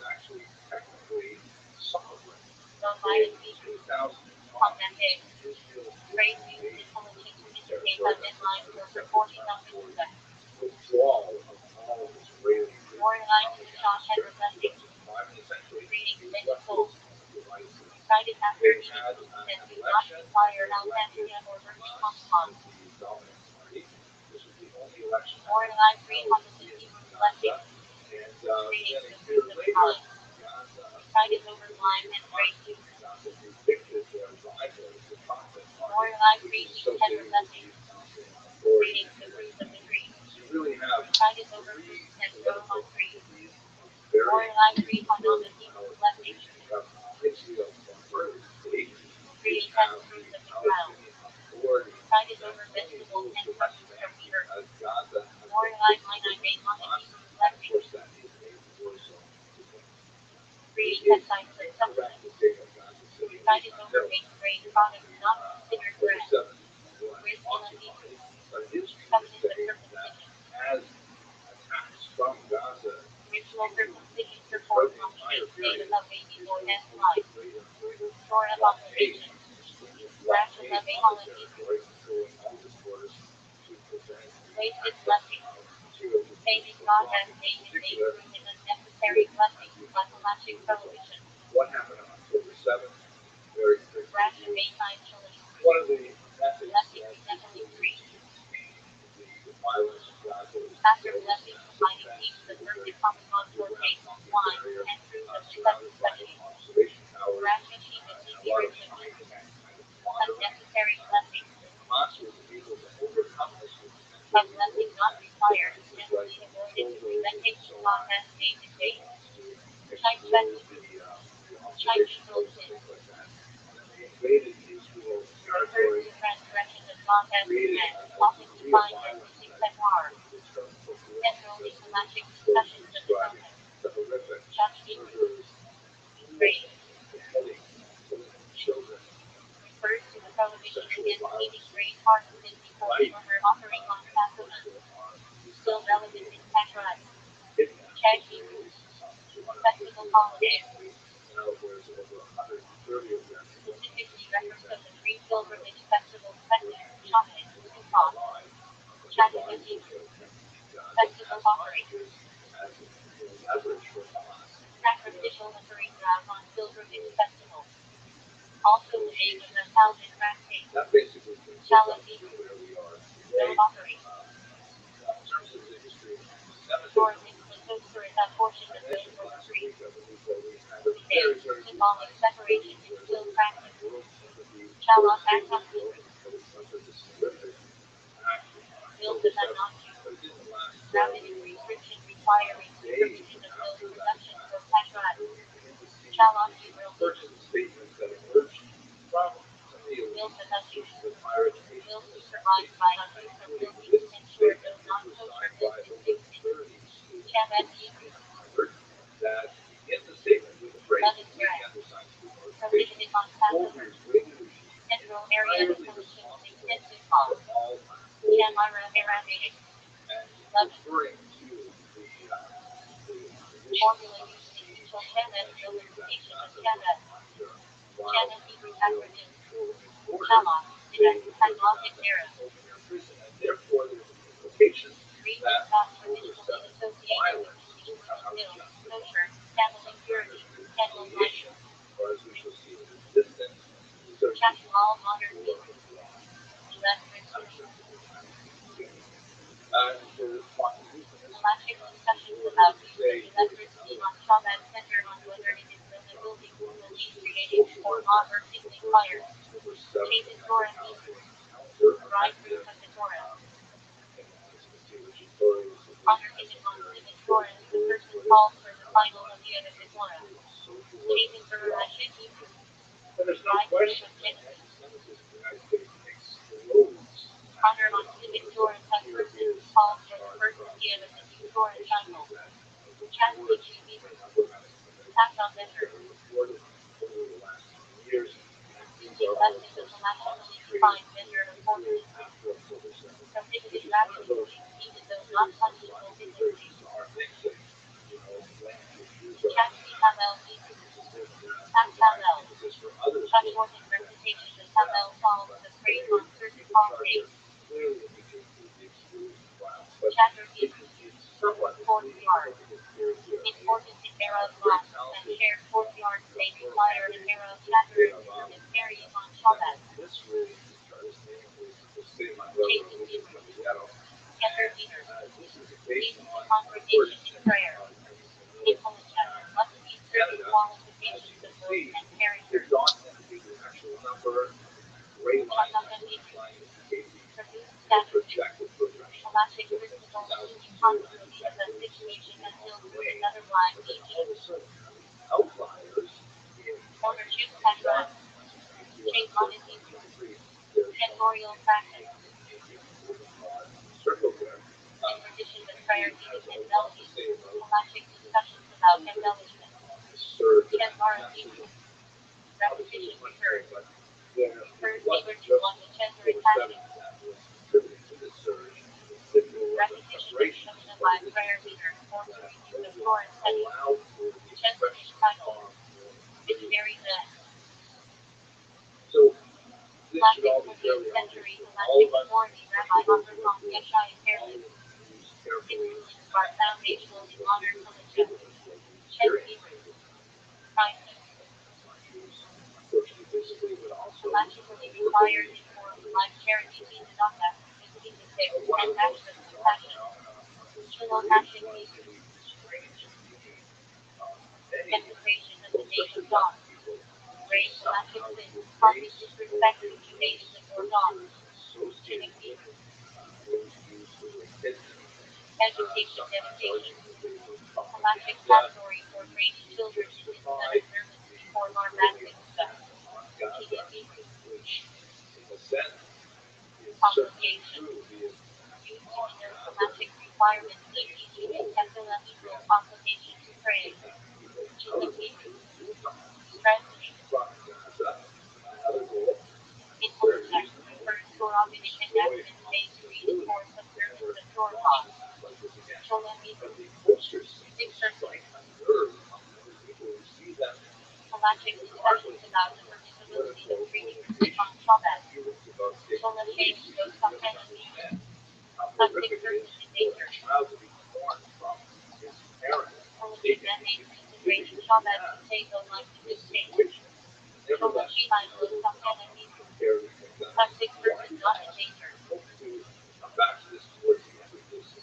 [SPEAKER 4] Non-violent secrets. On that day. Phrase used intelligent to indicate a deadline for reporting on misconduct.
[SPEAKER 1] Withdrawal of all Israeli
[SPEAKER 4] Organized to Shah had blessing. Creating many souls. Decided after meeting that do not require Alexandria or Rosh Hashanah. Organized Republican Hebrew blessing. Creating the fruit of God. Decided over blind and great youth. Organized reason had blessing. Creating the fruit of the tree. Decided over fruits that grow on trees. Organized read on the Hebrew blessing. Create that fruit of the ground. Decided over vegetables and produce from the earth. Organized minate on the Hebrew blessing. Create peptides and supplements. Decided over baked grain products not considered bread. Wisdom and secrets. Covenant of circumcision. Ritual circumcision performed on the 8th day of a baby born as life. Torah abomination. Rational of a holiday. Wasted blessing. Saving God has made his name through an unnecessary blessing by halachic prohibition.
[SPEAKER 1] What happened on October 7th? Very quickly.
[SPEAKER 4] Ration Bayside children.
[SPEAKER 1] One of the methods
[SPEAKER 4] Blessing resembling free.
[SPEAKER 1] the violence of Gaza was
[SPEAKER 4] After blessing providing peace the birth common on for cakes, wine, and fruit of the seven specialties.
[SPEAKER 1] observation towers,
[SPEAKER 4] Ration sheep and
[SPEAKER 1] and a lot of
[SPEAKER 4] secret
[SPEAKER 1] time
[SPEAKER 4] of
[SPEAKER 1] and
[SPEAKER 4] unnecessary blessing.
[SPEAKER 1] Hamas was able to overcome this with
[SPEAKER 4] A blessing not required is generally avoided to prevent taking God as day to day. Type specialties. Type closes.
[SPEAKER 1] invaded Israel
[SPEAKER 4] Refers
[SPEAKER 1] territory,
[SPEAKER 4] to transgression of God as command, often defined as using Fedwar. Generally halachic discussions of the subject.
[SPEAKER 1] the horrific
[SPEAKER 4] Judge secrets.
[SPEAKER 1] murders,
[SPEAKER 4] Grade.
[SPEAKER 1] beheading children,
[SPEAKER 4] Refers to the prohibition against eating grain harvested before the former offering on Passover. Still relevant in Passover. Check Hebrews. Festival holidays. Specifically reference of the three pilgrimage festivals Pesach, Shammai, Sukkot. Shavuot Hebrew. Festival offerings. Sacrificial offering on pilgrimage festivals. Also the name of the thousand fasting.
[SPEAKER 1] That basically
[SPEAKER 4] Shalom Hebrew.
[SPEAKER 1] where we are
[SPEAKER 4] No
[SPEAKER 1] today.
[SPEAKER 4] offering.
[SPEAKER 1] In terms of the history of
[SPEAKER 4] Or
[SPEAKER 1] anti-Semitism,
[SPEAKER 4] the toaster is a portion of the
[SPEAKER 1] mentioned last
[SPEAKER 4] tree.
[SPEAKER 1] week, I believe that we had a
[SPEAKER 4] Today,
[SPEAKER 1] very, very
[SPEAKER 4] symbolic separation is still practiced.
[SPEAKER 1] world sympathy,
[SPEAKER 4] Shalom act on
[SPEAKER 1] but it was a horrific act on
[SPEAKER 4] Built
[SPEAKER 1] October
[SPEAKER 4] in an
[SPEAKER 1] 7th,
[SPEAKER 4] object.
[SPEAKER 1] but it didn't last
[SPEAKER 4] Rapid restriction requiring
[SPEAKER 1] days
[SPEAKER 4] supervision of
[SPEAKER 1] after
[SPEAKER 4] those
[SPEAKER 1] that
[SPEAKER 4] production
[SPEAKER 1] time.
[SPEAKER 4] for Passover.
[SPEAKER 1] In the scene,
[SPEAKER 4] Shalom Hebrew.
[SPEAKER 1] purchase statements that emerged from some of the
[SPEAKER 4] Built
[SPEAKER 1] elite
[SPEAKER 4] in a few.
[SPEAKER 1] institutions of higher education,
[SPEAKER 4] Built supervised by a group of buildings to ensure no non-kosher
[SPEAKER 1] by
[SPEAKER 4] business
[SPEAKER 1] over
[SPEAKER 4] existed.
[SPEAKER 1] 30 students
[SPEAKER 4] Shabbat Hebrew.
[SPEAKER 1] that begin the statement with the phrase,
[SPEAKER 4] That is
[SPEAKER 1] we
[SPEAKER 4] correct.
[SPEAKER 1] undersigned to the
[SPEAKER 4] Prohibited on Passover. Central area of solutions extensive law. Shamira Arabic.
[SPEAKER 1] referring to the
[SPEAKER 4] Formula used in mutual Shabbat nullification of Shabbat. Shabbat Hebrew acronym. Shalom. Identified logic error.
[SPEAKER 1] and therefore there's an implication
[SPEAKER 4] Reason
[SPEAKER 1] that
[SPEAKER 4] thought traditionally associated with Jewish will, kosher, family purity, candle lighting.
[SPEAKER 1] or as we shall see in the distance,
[SPEAKER 4] Check all modern people. Less restrictions. Halachic discussions about use of electricity on Shabbat center on whether it is when the building will be created or on or simply fire. Cases Torah Hebrew. Right proof of the Torah. Honor given on Limit Torah, the person calls for the final of the end of the Torah. Chasing for Rashi,
[SPEAKER 1] But there's no
[SPEAKER 4] Right,
[SPEAKER 1] question
[SPEAKER 4] Right.
[SPEAKER 1] that anti-Semitism in the United States explodes.
[SPEAKER 4] honor on civic Torah and person calls for the first year of the new Torah cycle. Catholic TV, tax on vendor, teaching lessons of the nationally defined vendor and forces, prohibited radically, even though not punishable physically. Chastity Havel, tax Havel, trustworthy reputation of Havel follows the phrase on certain holidays. Chapter 8, courtyard. Importance in era of loss and shared courtyards may require an era of chapter and carrying on Shabbat. Chasing demons. Chapter leader. Leading the congregation in prayer. Intelligence must be certain qualifications of birth and character. Produce status. Scholastic principle using continuity of a situation until through another line, e.g. ownership background. Change modesty. Editorial practice. In addition to prior meetings and embellishments, scholastic discussions about embellishment. Repetition recurred. Recurred neighbor to one which has repetition. Repetition discussion by prior leader or to review the floor and study. Chesnut title. Visionary man. Classic 20th century scholastic authority Rabbi Avraham Yeshai Fairley. Influenced by foundational in modern religion. Chesnut. Crisis. Scholastically required in forms like charity, tzedakah, and acts of compassion. Scholastic desecration of the name of God. Grave scholastic sins, causing disrespect to Judaism or God. Education dedication. Scholastic category for training children in wisdom and observance before barbaric stuff. Obligation. Used to denote scholastic requirements, e.g. ecclesiastical obligation to pray. Strengthening. Intelligence refers to rabbinic enactments made to reinforce observance of Torah laws. Exercise. Scholastic discussions about the permissibility of treating sick on Shabbat. Scholastic goes up enemy. Plastic person in danger. Scholastic mandates integrating Shabbat to take a life to this state. Scholastic goes up enemy. Plastic person not in danger.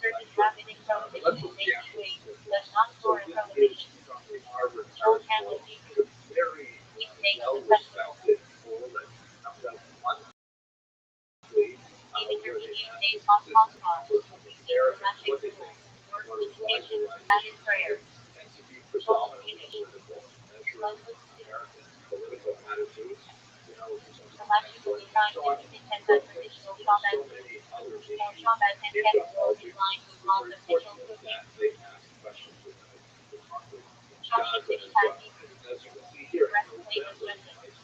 [SPEAKER 4] Certain rabbinic prohibitions may be waived, but not for a prohibition. Old Hamlet weekday of the festival. Even European days on Pascha. Scholastic rules. Work meditation, added prayer. Social finish. Closest. Scholastically scientific and traditional Shabbat. More Shabbat and festival in line with laws official cooking. Scholastic happy. Breastplate of justice.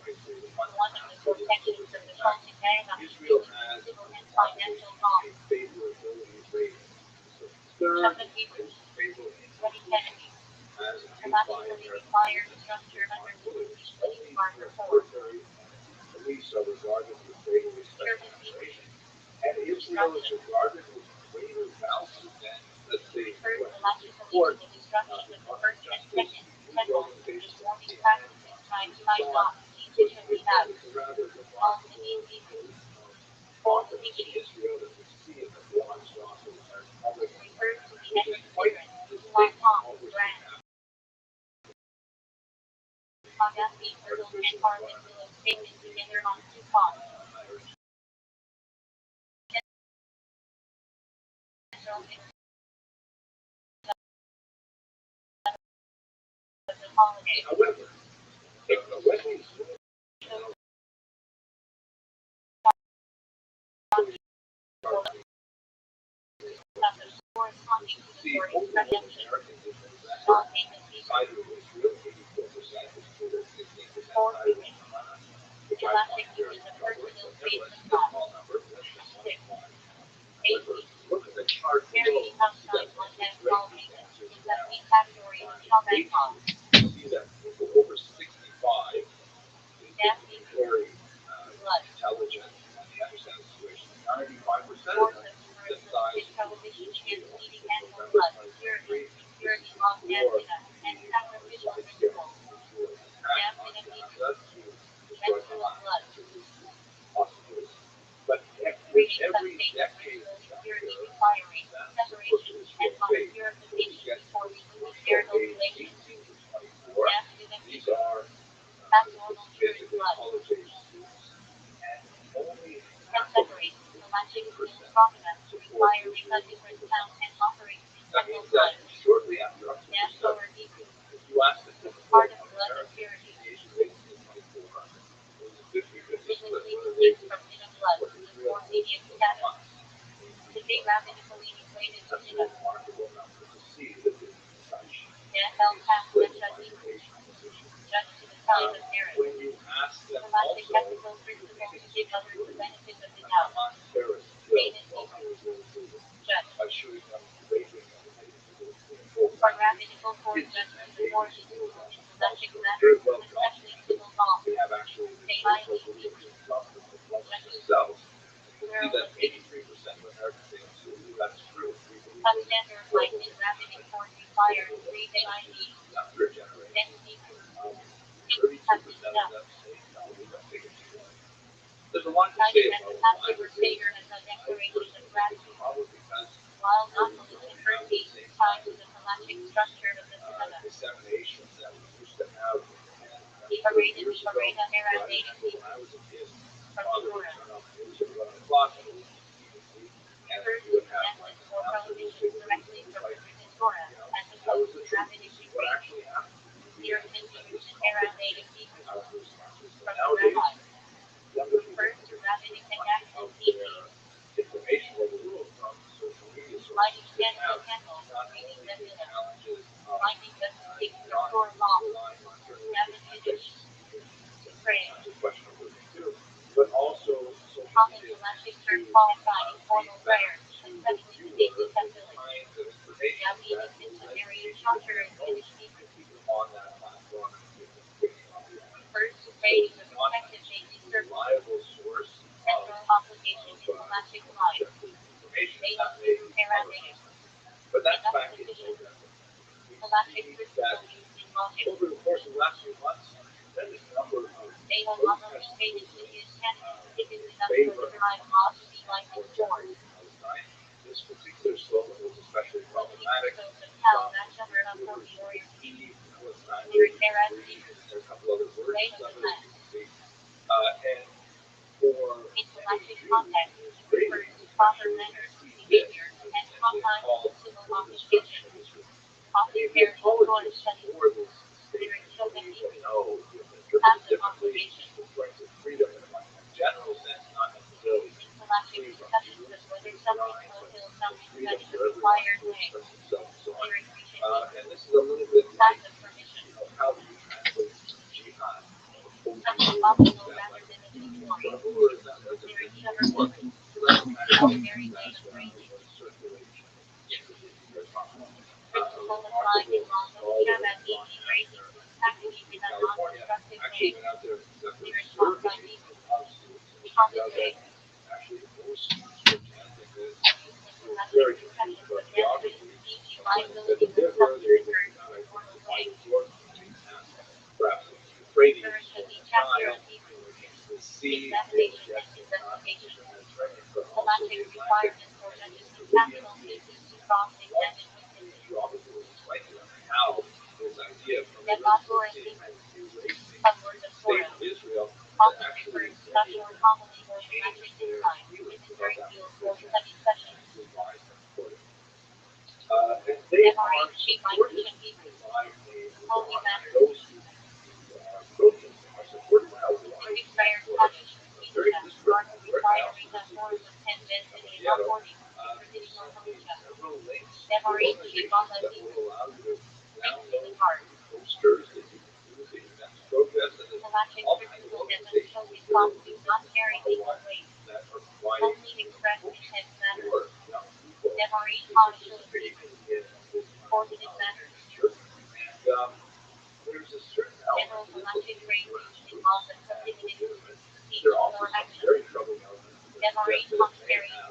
[SPEAKER 4] One of the protections of the Celtic era is civil and financial law. Shabbat Hebrews. Wedding enemy. Scholastically required structure under the Jewish wedding bar reform. Service Hebrews. Destruction. Refers scholastically to the destruction of the first and second temple, performing practices tied by God, teaching of without. Palestinian Hebrews. Fourth teaching. Refers to the ex-immigrant, Islam, brand. Agassi, Hurdle, and Harlan Willow statement together on two causes. holiday.
[SPEAKER 1] However, when we
[SPEAKER 4] Corresponding to the
[SPEAKER 1] see
[SPEAKER 4] story's
[SPEAKER 1] overall
[SPEAKER 4] redemption,
[SPEAKER 1] American business that
[SPEAKER 4] all payments
[SPEAKER 1] side of Israel, 84%, is to 16%
[SPEAKER 4] for
[SPEAKER 1] side of Hamas, which I
[SPEAKER 4] electric
[SPEAKER 1] find very
[SPEAKER 4] use of
[SPEAKER 1] troubling.
[SPEAKER 4] personal
[SPEAKER 1] But
[SPEAKER 4] space
[SPEAKER 1] nevertheless,
[SPEAKER 4] and
[SPEAKER 1] it's a
[SPEAKER 4] cost.
[SPEAKER 1] small number, less than 1 in 5.
[SPEAKER 4] Eight,
[SPEAKER 1] However, look at the chart below.
[SPEAKER 4] varying outside
[SPEAKER 1] That
[SPEAKER 4] content
[SPEAKER 1] interest
[SPEAKER 4] all
[SPEAKER 1] rate
[SPEAKER 4] payments,
[SPEAKER 1] is
[SPEAKER 4] investing
[SPEAKER 1] down.
[SPEAKER 4] category of Shopback costs.
[SPEAKER 1] You see that people over 65 is
[SPEAKER 4] Nasty
[SPEAKER 1] very
[SPEAKER 4] blood.
[SPEAKER 1] intelligent and they understand the situation. 95% of
[SPEAKER 4] Source
[SPEAKER 1] them
[SPEAKER 4] of
[SPEAKER 1] this
[SPEAKER 4] tourism,
[SPEAKER 1] size
[SPEAKER 4] fish television, and eating animal
[SPEAKER 1] November
[SPEAKER 4] blood,
[SPEAKER 1] 2023
[SPEAKER 4] purity of Nastina, and sacrificial rituals. Menstrual blood.
[SPEAKER 1] But
[SPEAKER 4] Reading
[SPEAKER 1] every
[SPEAKER 4] substations
[SPEAKER 1] decade,
[SPEAKER 4] purity requiring separation and water purification before releasing marital relations. Nastina
[SPEAKER 1] these are
[SPEAKER 4] abnormal urine
[SPEAKER 1] basically
[SPEAKER 4] blood.
[SPEAKER 1] college age students, and only
[SPEAKER 4] And separate selecting skills products require a different count and offering
[SPEAKER 1] that
[SPEAKER 4] simple
[SPEAKER 1] means
[SPEAKER 4] blood.
[SPEAKER 1] that shortly after October
[SPEAKER 4] Natural
[SPEAKER 1] 7th,
[SPEAKER 4] or decrease.
[SPEAKER 1] if you ask the typical
[SPEAKER 4] Part of blood
[SPEAKER 1] American,
[SPEAKER 4] purity.
[SPEAKER 1] the age rate is 24. It was a 50-50 split.
[SPEAKER 4] Typically
[SPEAKER 1] Whether
[SPEAKER 4] distinct
[SPEAKER 1] they
[SPEAKER 4] from inner blood,
[SPEAKER 1] were
[SPEAKER 4] with
[SPEAKER 1] Israel
[SPEAKER 4] more medium status. The big rabbinically equated to
[SPEAKER 1] That's a
[SPEAKER 4] inner.
[SPEAKER 1] remarkable number to see that it's such
[SPEAKER 4] Nashel past
[SPEAKER 1] split
[SPEAKER 4] Nashel
[SPEAKER 1] by
[SPEAKER 4] equals,
[SPEAKER 1] educational position.
[SPEAKER 4] judged to the time of marriage.
[SPEAKER 1] When you ask them
[SPEAKER 4] Elastic
[SPEAKER 1] also,
[SPEAKER 4] ethical principle to give others the benefit of the doubt.
[SPEAKER 1] Hamas terrorists killed
[SPEAKER 4] Stated
[SPEAKER 1] 1,200 children
[SPEAKER 4] judge.
[SPEAKER 1] by shooting them, raping them, and taking them to
[SPEAKER 4] For rabbinical court judgment authority, elastic matters, especially civil law,
[SPEAKER 1] we have actually the
[SPEAKER 4] they
[SPEAKER 1] social
[SPEAKER 4] highly
[SPEAKER 1] religious government of themselves. You see
[SPEAKER 4] pluralistic,
[SPEAKER 1] that 83% of Americans say that's true.
[SPEAKER 4] substandard like in rabbinic court requires 3-day ID,
[SPEAKER 1] Younger generation,
[SPEAKER 4] identity,
[SPEAKER 1] 32%
[SPEAKER 4] have
[SPEAKER 1] of
[SPEAKER 4] to know.
[SPEAKER 1] them say no, we don't take it too long. There's a lot to
[SPEAKER 4] Citing
[SPEAKER 1] say
[SPEAKER 4] as a
[SPEAKER 1] about
[SPEAKER 4] Passover Seder as a declaration of gratitude,
[SPEAKER 1] probably because
[SPEAKER 4] while not pollution firstly tied to the halachic structure of the Sukkah.
[SPEAKER 1] dissemination that we used to have.
[SPEAKER 4] The Arena era native
[SPEAKER 1] When I was a kid,
[SPEAKER 4] from
[SPEAKER 1] father would
[SPEAKER 4] Torah.
[SPEAKER 1] turn off the news at 11 o'clock and we and
[SPEAKER 4] Refers
[SPEAKER 1] we
[SPEAKER 4] to
[SPEAKER 1] would have like
[SPEAKER 4] message or prohibition directly from the written Torah, as
[SPEAKER 1] that was
[SPEAKER 4] opposed
[SPEAKER 1] the
[SPEAKER 4] to
[SPEAKER 1] truth.
[SPEAKER 4] rabbinic
[SPEAKER 1] What
[SPEAKER 4] decree.
[SPEAKER 1] actually happened.
[SPEAKER 4] Here is an era native Hebrew
[SPEAKER 1] Our responses.
[SPEAKER 4] from the
[SPEAKER 1] Nowadays,
[SPEAKER 4] rabbi.
[SPEAKER 1] younger people
[SPEAKER 4] Refers to rabbinic
[SPEAKER 1] of
[SPEAKER 4] enacted
[SPEAKER 1] their
[SPEAKER 4] teachings,
[SPEAKER 1] information overload from social media
[SPEAKER 4] lighting
[SPEAKER 1] sources that
[SPEAKER 4] candles
[SPEAKER 1] have
[SPEAKER 4] candles,
[SPEAKER 1] not
[SPEAKER 4] reading
[SPEAKER 1] only
[SPEAKER 4] them
[SPEAKER 1] the
[SPEAKER 4] in a
[SPEAKER 1] challenges of
[SPEAKER 4] finding them distinct from
[SPEAKER 1] not
[SPEAKER 4] Torah law,
[SPEAKER 1] relying on journalistic
[SPEAKER 4] Sabbath Kiddush,
[SPEAKER 1] methods,
[SPEAKER 4] pray,
[SPEAKER 1] that's a question of living too, but also social
[SPEAKER 4] common
[SPEAKER 1] media
[SPEAKER 4] electric church qualified informal prayers, and studying the daily template.
[SPEAKER 1] kinds of information
[SPEAKER 4] Yahweh
[SPEAKER 1] that
[SPEAKER 4] is
[SPEAKER 1] will
[SPEAKER 4] an area
[SPEAKER 1] educate
[SPEAKER 4] structure
[SPEAKER 1] you
[SPEAKER 4] and
[SPEAKER 1] the most
[SPEAKER 4] Kiddush Hebrew.
[SPEAKER 1] and keep them on that platform and keep them thinking on the line.
[SPEAKER 4] Refers to
[SPEAKER 1] So
[SPEAKER 4] creating
[SPEAKER 1] it's
[SPEAKER 4] a
[SPEAKER 1] not
[SPEAKER 4] protected basic
[SPEAKER 1] a
[SPEAKER 4] circle,
[SPEAKER 1] reliable source
[SPEAKER 4] central obligation in electric line,
[SPEAKER 1] objective information
[SPEAKER 4] made
[SPEAKER 1] that
[SPEAKER 4] of
[SPEAKER 1] may
[SPEAKER 4] Hebrew
[SPEAKER 1] be
[SPEAKER 4] paramedic,
[SPEAKER 1] but that's
[SPEAKER 4] enough
[SPEAKER 1] back in
[SPEAKER 4] sufficient
[SPEAKER 1] November. We
[SPEAKER 4] electric
[SPEAKER 1] see
[SPEAKER 4] principle
[SPEAKER 1] that
[SPEAKER 4] used in logic.
[SPEAKER 1] over the course of the last few months, there is a number of
[SPEAKER 4] They will not
[SPEAKER 1] protests
[SPEAKER 4] understand it to his canon. It is enough
[SPEAKER 1] favor
[SPEAKER 4] for the time law to be like his doors.
[SPEAKER 1] Palestine. This particular slogan was especially problematic.
[SPEAKER 4] So the town match up of the warrior
[SPEAKER 1] He, Palestine,
[SPEAKER 4] Lyric there as leaders.
[SPEAKER 1] there are a couple other words
[SPEAKER 4] Way
[SPEAKER 1] of
[SPEAKER 4] of
[SPEAKER 1] it
[SPEAKER 4] the
[SPEAKER 1] that you can see. And for
[SPEAKER 4] Intellectual context refers to proper manners, behavior, and sometimes to civil obligation. Often paired with Torah studies,
[SPEAKER 1] for this
[SPEAKER 4] lyric Shogun Hebrew,
[SPEAKER 1] no,
[SPEAKER 4] passive obligation,
[SPEAKER 1] freedom in a general sense, not necessarily
[SPEAKER 4] intellectual discussions of whether something fulfills something that is a required way, lyric Grecian
[SPEAKER 1] and this is a little bit like
[SPEAKER 4] passive permission,
[SPEAKER 1] how do you translate jihad?
[SPEAKER 4] something optional rather than obligatory, lyric Shogun Hebrew, very late phrasing, principle applied in law of Shabbat easy phrasing to packaging in a non-destructive way, lyric Moksai Hebrew, common way,
[SPEAKER 1] Very
[SPEAKER 4] discussions
[SPEAKER 1] but
[SPEAKER 4] of
[SPEAKER 1] geography.
[SPEAKER 4] damages, e.g. liability when something occurs in a normal way,
[SPEAKER 1] Perhaps the Euphrates,
[SPEAKER 4] refers to the chapter of Hebrew,
[SPEAKER 1] the sea,
[SPEAKER 4] examination and investigation, electric requirements for judges in capital cases to cross-examine witnesses,
[SPEAKER 1] how this idea from the
[SPEAKER 4] Nebator and Hebrew, subword of
[SPEAKER 1] state
[SPEAKER 4] Torah,
[SPEAKER 1] of Israel
[SPEAKER 4] often refers special or homily or electric insight given during field or study sessions,
[SPEAKER 1] and they are
[SPEAKER 4] memory sheet by
[SPEAKER 1] supported
[SPEAKER 4] Christian Hebrew,
[SPEAKER 1] by a
[SPEAKER 4] holy matters,
[SPEAKER 1] Seattle,
[SPEAKER 4] Warning.
[SPEAKER 1] you
[SPEAKER 4] Proceeding on
[SPEAKER 1] sent me
[SPEAKER 4] Felicia.
[SPEAKER 1] several links to
[SPEAKER 4] Memory
[SPEAKER 1] organizations
[SPEAKER 4] keep on
[SPEAKER 1] that
[SPEAKER 4] the
[SPEAKER 1] will allow you to download
[SPEAKER 4] the card.
[SPEAKER 1] posters that you can use at your next protest, and there's
[SPEAKER 4] Electric
[SPEAKER 1] all kinds of
[SPEAKER 4] crystal and the
[SPEAKER 1] organizations
[SPEAKER 4] Soviet
[SPEAKER 1] that
[SPEAKER 4] bombs do
[SPEAKER 1] are
[SPEAKER 4] not carry legal
[SPEAKER 1] otherwise
[SPEAKER 4] weight.
[SPEAKER 1] that are providing
[SPEAKER 4] Only express intent matters.
[SPEAKER 1] for young people
[SPEAKER 4] Memory
[SPEAKER 1] to
[SPEAKER 4] conscious
[SPEAKER 1] participate in this
[SPEAKER 4] coordinate matters.
[SPEAKER 1] and there's a certain
[SPEAKER 4] General
[SPEAKER 1] element to
[SPEAKER 4] electric
[SPEAKER 1] this
[SPEAKER 4] range
[SPEAKER 1] that
[SPEAKER 4] involves a
[SPEAKER 1] we're
[SPEAKER 4] committed speech
[SPEAKER 1] there are also
[SPEAKER 4] or
[SPEAKER 1] some
[SPEAKER 4] action.
[SPEAKER 1] very troubling elements that
[SPEAKER 4] Memory
[SPEAKER 1] suggest that it may
[SPEAKER 4] carry
[SPEAKER 1] have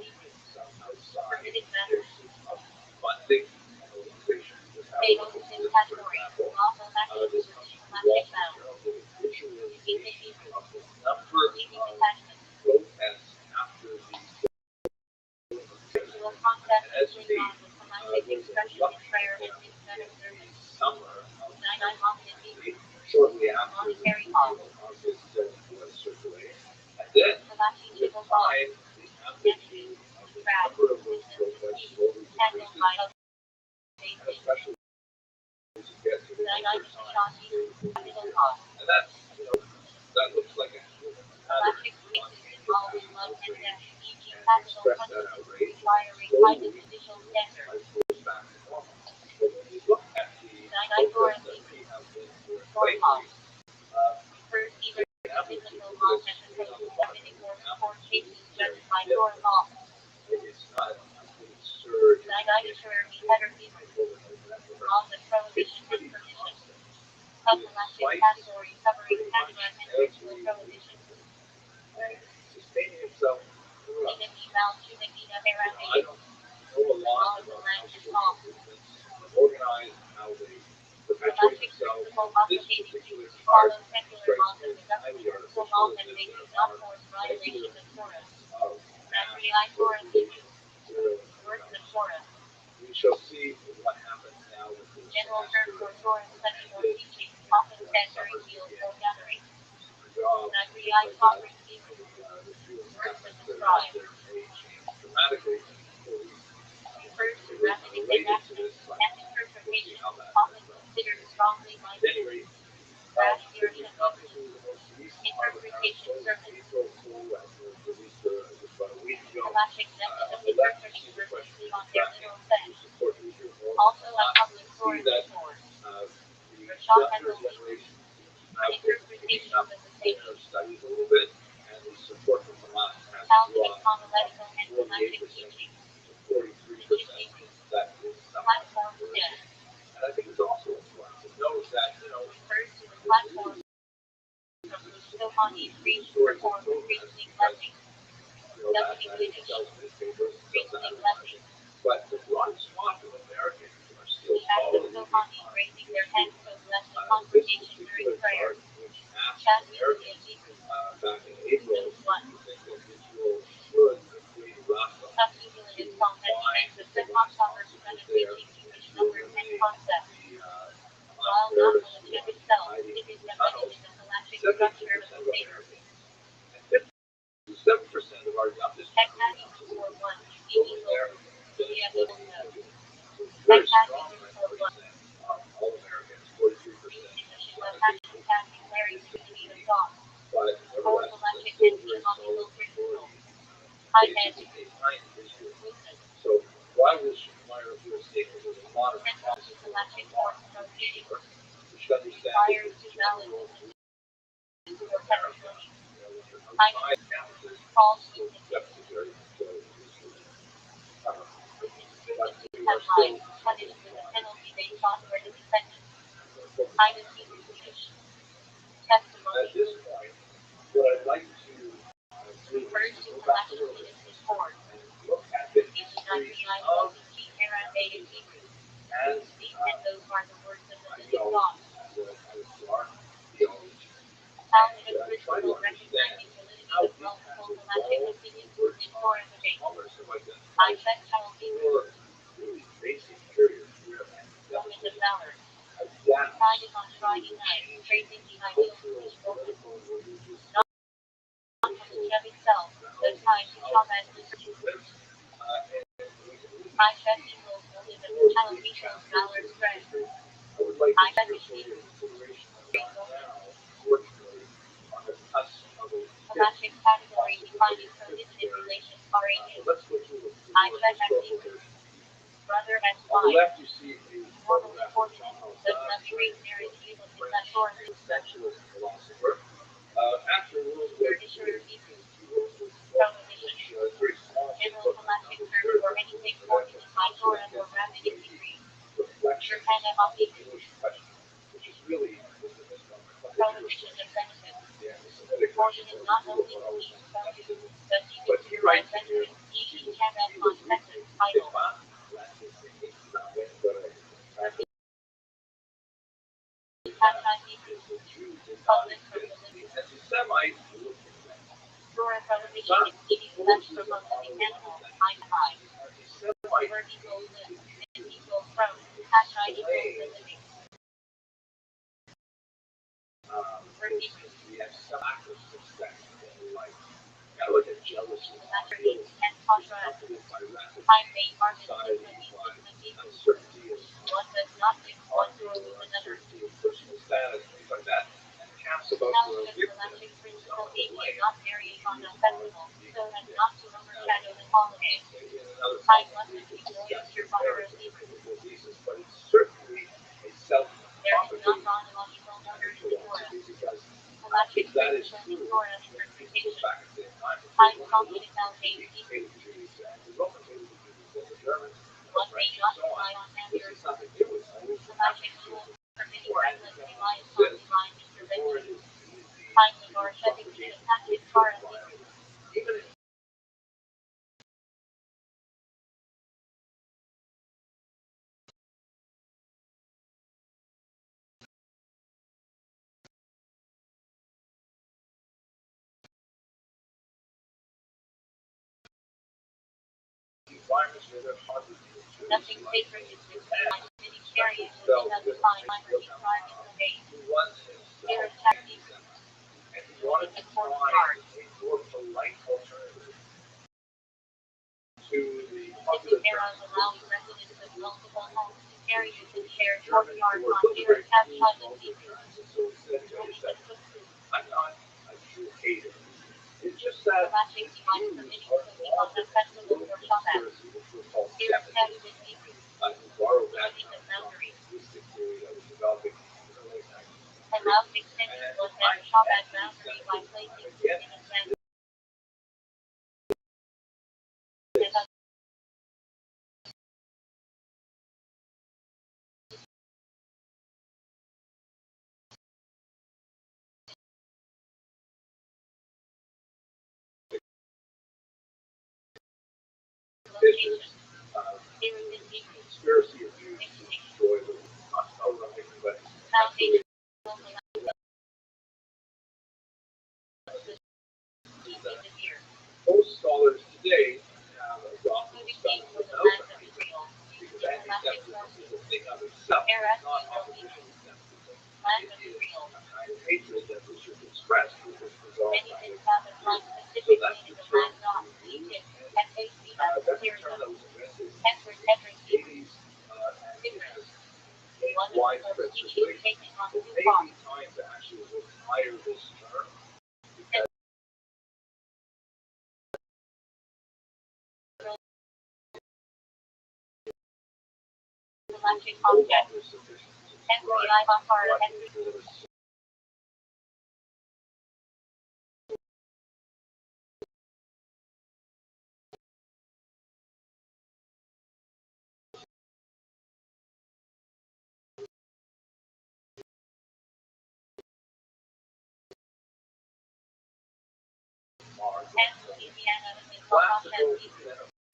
[SPEAKER 1] some outside
[SPEAKER 4] permitted matters.
[SPEAKER 1] sources of funding and organizations that have
[SPEAKER 4] Fatal
[SPEAKER 1] a
[SPEAKER 4] within
[SPEAKER 1] for
[SPEAKER 4] category.
[SPEAKER 1] example,
[SPEAKER 4] Also active
[SPEAKER 1] this comes from the
[SPEAKER 4] electric
[SPEAKER 1] Wall Street
[SPEAKER 4] bound.
[SPEAKER 1] Journal, the visualization
[SPEAKER 4] Speaking
[SPEAKER 1] of the number of
[SPEAKER 4] attachment.
[SPEAKER 1] protests after the
[SPEAKER 4] Virtual concept
[SPEAKER 1] as
[SPEAKER 4] is
[SPEAKER 1] the
[SPEAKER 4] linked on with selective expression in prayer and in better service.
[SPEAKER 1] summer of
[SPEAKER 4] 9/11
[SPEAKER 1] shortly after the
[SPEAKER 4] monetary
[SPEAKER 1] video
[SPEAKER 4] cost.
[SPEAKER 1] of this film was circulating, and then
[SPEAKER 4] Selecting
[SPEAKER 1] with
[SPEAKER 4] legal
[SPEAKER 1] time, the amplitude of the number of those protests slowly
[SPEAKER 4] handled
[SPEAKER 1] decreases,
[SPEAKER 4] by
[SPEAKER 1] and especially as you get to the winter time,
[SPEAKER 4] legal cost.
[SPEAKER 1] and that's, that looks like a human pattern
[SPEAKER 4] Electric
[SPEAKER 1] on
[SPEAKER 4] cases
[SPEAKER 1] any
[SPEAKER 4] involving
[SPEAKER 1] kind of
[SPEAKER 4] love and
[SPEAKER 1] outrage,
[SPEAKER 4] death, e.g.
[SPEAKER 1] and
[SPEAKER 4] capital
[SPEAKER 1] express that
[SPEAKER 4] punishment
[SPEAKER 1] outrage,
[SPEAKER 4] requiring
[SPEAKER 1] slowly
[SPEAKER 4] high judicial standards.
[SPEAKER 1] life goes back to normal. But when you look at the protests that we have been doing lately,
[SPEAKER 4] First, either
[SPEAKER 1] the amplitude
[SPEAKER 4] physical
[SPEAKER 1] of
[SPEAKER 4] law
[SPEAKER 1] this
[SPEAKER 4] and
[SPEAKER 1] is on the
[SPEAKER 4] proposed
[SPEAKER 1] one
[SPEAKER 4] limiting
[SPEAKER 1] hand,
[SPEAKER 4] or
[SPEAKER 1] the
[SPEAKER 4] court
[SPEAKER 1] amplitude
[SPEAKER 4] cases
[SPEAKER 1] is
[SPEAKER 4] judged
[SPEAKER 1] very
[SPEAKER 4] by court
[SPEAKER 1] different.
[SPEAKER 4] law.
[SPEAKER 1] It's not a complete surge.
[SPEAKER 4] United Terms better people on the prohibition and permission. Electric category covering camera and virtual prohibition.
[SPEAKER 1] Sustaining itself through us.
[SPEAKER 4] Even email to the Gina
[SPEAKER 1] I
[SPEAKER 4] Herabe.
[SPEAKER 1] don't know a lot about how social movements organize and how they perpetuate
[SPEAKER 4] Electric
[SPEAKER 1] themselves.
[SPEAKER 4] principle
[SPEAKER 1] This
[SPEAKER 4] obligating
[SPEAKER 1] particular
[SPEAKER 4] to
[SPEAKER 1] chart
[SPEAKER 4] follow secular
[SPEAKER 1] strikes
[SPEAKER 4] laws
[SPEAKER 1] me
[SPEAKER 4] of
[SPEAKER 1] as
[SPEAKER 4] the
[SPEAKER 1] highly
[SPEAKER 4] government so
[SPEAKER 1] artificial,
[SPEAKER 4] long
[SPEAKER 1] as
[SPEAKER 4] as
[SPEAKER 1] if
[SPEAKER 4] they do
[SPEAKER 1] there
[SPEAKER 4] not
[SPEAKER 1] are
[SPEAKER 4] force violation
[SPEAKER 1] regular
[SPEAKER 4] of Torah.
[SPEAKER 1] of
[SPEAKER 4] Naturally, Torah teaches
[SPEAKER 1] zero.
[SPEAKER 4] words of Torah.
[SPEAKER 1] We shall see what happens now with this
[SPEAKER 4] General term for
[SPEAKER 1] semester.
[SPEAKER 4] Torah study or teaching, often said during field or gathering. Naturally, sovereign people,
[SPEAKER 1] The Jewish
[SPEAKER 4] words that
[SPEAKER 1] semester
[SPEAKER 4] describe,
[SPEAKER 1] may change dramatically. So we
[SPEAKER 4] refers to rapid
[SPEAKER 1] related to
[SPEAKER 4] interaction
[SPEAKER 1] this, but
[SPEAKER 4] and
[SPEAKER 1] we'll see
[SPEAKER 4] interpretation,
[SPEAKER 1] how that
[SPEAKER 4] often
[SPEAKER 1] goes.
[SPEAKER 4] considered strongly by
[SPEAKER 1] At any rate,
[SPEAKER 4] Rash
[SPEAKER 1] if we
[SPEAKER 4] Irshad
[SPEAKER 1] come to the most recent Harvard
[SPEAKER 4] interpretation
[SPEAKER 1] article,
[SPEAKER 4] sermon.
[SPEAKER 1] April 2, that was released just about a week ago.
[SPEAKER 4] Electric method of
[SPEAKER 1] On the left, you see
[SPEAKER 4] interpreting
[SPEAKER 1] the question
[SPEAKER 4] verses
[SPEAKER 1] of
[SPEAKER 4] on their
[SPEAKER 1] tracking
[SPEAKER 4] literal
[SPEAKER 1] to
[SPEAKER 4] sense.
[SPEAKER 1] support Israel more.
[SPEAKER 4] Also, a
[SPEAKER 1] On
[SPEAKER 4] public
[SPEAKER 1] the left,
[SPEAKER 4] source
[SPEAKER 1] see that
[SPEAKER 4] before.
[SPEAKER 1] the
[SPEAKER 4] Rashad has
[SPEAKER 1] younger
[SPEAKER 4] a weak
[SPEAKER 1] generation seems now picking
[SPEAKER 4] interpretation
[SPEAKER 1] up
[SPEAKER 4] of the
[SPEAKER 1] their
[SPEAKER 4] same.
[SPEAKER 1] studies a little bit, and the support from Hamas has
[SPEAKER 4] Calvinic
[SPEAKER 1] dropped
[SPEAKER 4] homiletical and
[SPEAKER 1] from
[SPEAKER 4] electric
[SPEAKER 1] 48%
[SPEAKER 4] teaching.
[SPEAKER 1] to 43%. That is somewhat
[SPEAKER 4] Platform
[SPEAKER 1] encouraging.
[SPEAKER 4] death
[SPEAKER 1] And I think it's also important to note that,
[SPEAKER 4] refers to the platform from which Sohani preached, performed, preaching blessings,
[SPEAKER 1] that sells newspapers, sells advertising. But the broad swath of Americans are still
[SPEAKER 4] the act of
[SPEAKER 1] following
[SPEAKER 4] Sohani raising their hands to bless the
[SPEAKER 1] this
[SPEAKER 4] congregation
[SPEAKER 1] particular
[SPEAKER 4] during prayer.
[SPEAKER 1] chart, which asked
[SPEAKER 4] Chad
[SPEAKER 1] Americans
[SPEAKER 4] Jesus,
[SPEAKER 1] back in April, do you think that Israel should invade Rafah?
[SPEAKER 4] subcumulative song that connects the Sefon Shoppers and teaching Jewish numbers and concepts. While not militant itself, it is definition of electric structure of the state.
[SPEAKER 1] 7% of our youngest
[SPEAKER 4] Technology
[SPEAKER 1] generation
[SPEAKER 4] for one,
[SPEAKER 1] over
[SPEAKER 4] meaning
[SPEAKER 1] there
[SPEAKER 4] media
[SPEAKER 1] finished
[SPEAKER 4] people know.
[SPEAKER 1] very strong percent of all Americans, 43%.
[SPEAKER 4] Passing Larry community of God.
[SPEAKER 1] But
[SPEAKER 4] Whole
[SPEAKER 1] nevertheless,
[SPEAKER 4] electric
[SPEAKER 1] still
[SPEAKER 4] and
[SPEAKER 1] very
[SPEAKER 4] theological
[SPEAKER 1] solid
[SPEAKER 4] principle.
[SPEAKER 1] majority
[SPEAKER 4] High edge
[SPEAKER 1] behind Israel.
[SPEAKER 4] movement.
[SPEAKER 1] So why will Shemaiah do a statement with a lot of
[SPEAKER 4] Central
[SPEAKER 1] promises
[SPEAKER 4] electric
[SPEAKER 1] on
[SPEAKER 4] force from meeting.
[SPEAKER 1] we should understand
[SPEAKER 4] Prior
[SPEAKER 1] that
[SPEAKER 4] to
[SPEAKER 1] the
[SPEAKER 4] valid
[SPEAKER 1] general
[SPEAKER 4] for testimony.
[SPEAKER 1] when you're
[SPEAKER 4] High
[SPEAKER 1] outside campuses,
[SPEAKER 4] false
[SPEAKER 1] so
[SPEAKER 4] witness.
[SPEAKER 1] definitely very Israel. But we
[SPEAKER 4] Have
[SPEAKER 1] are still
[SPEAKER 4] life punished with a penalty they thought were the defendant. High defeated Swedish. Testimony.
[SPEAKER 1] at this point, what I'd like to do
[SPEAKER 4] Refers
[SPEAKER 1] is
[SPEAKER 4] to
[SPEAKER 1] go back a
[SPEAKER 4] electric
[SPEAKER 1] little bit
[SPEAKER 4] witness report.
[SPEAKER 1] and look at the
[SPEAKER 4] Each
[SPEAKER 1] history
[SPEAKER 4] 99
[SPEAKER 1] of
[SPEAKER 4] OPG era A and Hebrew.
[SPEAKER 1] and
[SPEAKER 4] And those are the words of the living
[SPEAKER 1] ideology
[SPEAKER 4] God.
[SPEAKER 1] as to our theology.
[SPEAKER 4] How
[SPEAKER 1] And
[SPEAKER 4] the
[SPEAKER 1] try to
[SPEAKER 4] principle
[SPEAKER 1] understand
[SPEAKER 4] recognizing validity
[SPEAKER 1] how
[SPEAKER 4] of
[SPEAKER 1] it has
[SPEAKER 4] multiple electric
[SPEAKER 1] evolved
[SPEAKER 4] opinions
[SPEAKER 1] over
[SPEAKER 4] in Torah
[SPEAKER 1] time.
[SPEAKER 4] debate.
[SPEAKER 1] Scholars have
[SPEAKER 4] I
[SPEAKER 1] identified
[SPEAKER 4] said how the
[SPEAKER 1] four really basic periods where
[SPEAKER 4] moment of valor.
[SPEAKER 1] adapt
[SPEAKER 4] Pride is on Friday night, praising the ideal
[SPEAKER 1] cultural,
[SPEAKER 4] Jewish woman.
[SPEAKER 1] political, religious,
[SPEAKER 4] Not from the Shem itself, the time to Shabbat is I said equals only the Talmud's valor spread.
[SPEAKER 1] I would like
[SPEAKER 4] I
[SPEAKER 1] to
[SPEAKER 4] said
[SPEAKER 1] hear
[SPEAKER 4] the
[SPEAKER 1] from your
[SPEAKER 4] Hebrew
[SPEAKER 1] consideration of that now, unfortunately, on the cusp of a
[SPEAKER 4] electric category defining prohibited relations. RAU.
[SPEAKER 1] Let's go through the
[SPEAKER 4] I
[SPEAKER 1] more
[SPEAKER 4] bet at
[SPEAKER 1] historical
[SPEAKER 4] least
[SPEAKER 1] version.
[SPEAKER 4] brother and
[SPEAKER 1] On the
[SPEAKER 4] wife.
[SPEAKER 1] left, you see a
[SPEAKER 4] Normal
[SPEAKER 1] photograph of
[SPEAKER 4] important
[SPEAKER 1] Jean
[SPEAKER 4] the
[SPEAKER 1] Alzade,
[SPEAKER 4] luxury narrative of the
[SPEAKER 1] French
[SPEAKER 4] Latour
[SPEAKER 1] existentialist philosopher. After World War II, he wrote this book,
[SPEAKER 4] prohibition.
[SPEAKER 1] which is very small,
[SPEAKER 4] General
[SPEAKER 1] book,
[SPEAKER 4] galactic
[SPEAKER 1] very
[SPEAKER 4] term for anything formulated by Torah or Rabbinic degree.
[SPEAKER 1] reflection
[SPEAKER 4] Japan
[SPEAKER 1] on the
[SPEAKER 4] Abhi.
[SPEAKER 1] Jewish question, which is really the misnomer.
[SPEAKER 4] Prohibition of sentiment.
[SPEAKER 1] The anti-Semitic
[SPEAKER 4] Portion
[SPEAKER 1] question
[SPEAKER 4] is not
[SPEAKER 1] of
[SPEAKER 4] only
[SPEAKER 1] what always
[SPEAKER 4] the
[SPEAKER 1] wants to do.
[SPEAKER 4] but
[SPEAKER 1] But
[SPEAKER 4] even
[SPEAKER 1] he
[SPEAKER 4] to
[SPEAKER 1] writes
[SPEAKER 4] provide
[SPEAKER 1] here,
[SPEAKER 4] reference he can have conspective title. Rabbi public from the
[SPEAKER 1] Anti-Semite,
[SPEAKER 4] Torah prohibition is eating flesh from a living animal. High. Word equals live. This equals from. Hashai equals the living. Word equals
[SPEAKER 1] look at jealousy,
[SPEAKER 4] attributes and contrast. Time made argument with
[SPEAKER 1] uncertainty of
[SPEAKER 4] one does not mix one door with another.
[SPEAKER 1] personal status, things like that. Caps about
[SPEAKER 4] Now
[SPEAKER 1] the
[SPEAKER 4] the galactic principle may not vary on a festival, so as not to overshadow the holiday. Time mustn't be loyal to fire of Hebrew.
[SPEAKER 1] But it's certainly a self
[SPEAKER 4] There is not chronological order to the Torah. Galactic principle in Torah interpretation. Time computed validate Hebrew. One may not rely on Andrew. Galactic rule permitting reckless reliance on divine intervention. Time the Dorashetic should attack his car of Hebrew. Nothing sacred is described. Many chariots will be undefined or described in the day. There is technique. Moving the fourth part. Many eras allowing residents of multiple homes to carry and share courtyards on their campsite and
[SPEAKER 1] It's just that
[SPEAKER 4] galactic divine permitting cooking on the festival or Shabbat. Here is text in Hebrew. Joining the boundary. Allows extending one that Shabbat boundary by placing in a sense. Location. Here is in Hebrew.
[SPEAKER 1] Conspiracy of Jews to destroy the but
[SPEAKER 4] Foundation.
[SPEAKER 1] most scholars today have adopted
[SPEAKER 4] Moving
[SPEAKER 1] the
[SPEAKER 4] things from the
[SPEAKER 1] because
[SPEAKER 4] land of Israel.
[SPEAKER 1] anti-Semitism
[SPEAKER 4] Galactic
[SPEAKER 1] is a thing of itself,
[SPEAKER 4] Eras
[SPEAKER 1] not
[SPEAKER 4] will be
[SPEAKER 1] opposition to Semitism.
[SPEAKER 4] land
[SPEAKER 1] It
[SPEAKER 4] of
[SPEAKER 1] is
[SPEAKER 4] Israel.
[SPEAKER 1] a kind of hatred that we should express, which is resolved
[SPEAKER 4] Many
[SPEAKER 1] by
[SPEAKER 4] things have applied specifically in the land of Egypt and Haiti as a
[SPEAKER 1] that's a
[SPEAKER 4] series
[SPEAKER 1] term
[SPEAKER 4] of
[SPEAKER 1] that was invented in
[SPEAKER 4] Edward
[SPEAKER 1] the
[SPEAKER 4] Edward
[SPEAKER 1] 80s and it has gained
[SPEAKER 4] one of
[SPEAKER 1] widespread
[SPEAKER 4] the teachings
[SPEAKER 1] circulation.
[SPEAKER 4] taken on
[SPEAKER 1] It
[SPEAKER 4] two
[SPEAKER 1] may
[SPEAKER 4] parts.
[SPEAKER 1] be time to actually retire this term because
[SPEAKER 4] Galactic
[SPEAKER 1] no
[SPEAKER 4] object.
[SPEAKER 1] longer sufficient to
[SPEAKER 4] Henry
[SPEAKER 1] describe
[SPEAKER 4] I. Bakar
[SPEAKER 1] what
[SPEAKER 4] Henry
[SPEAKER 1] it was.
[SPEAKER 4] and Louisiana in
[SPEAKER 1] Classical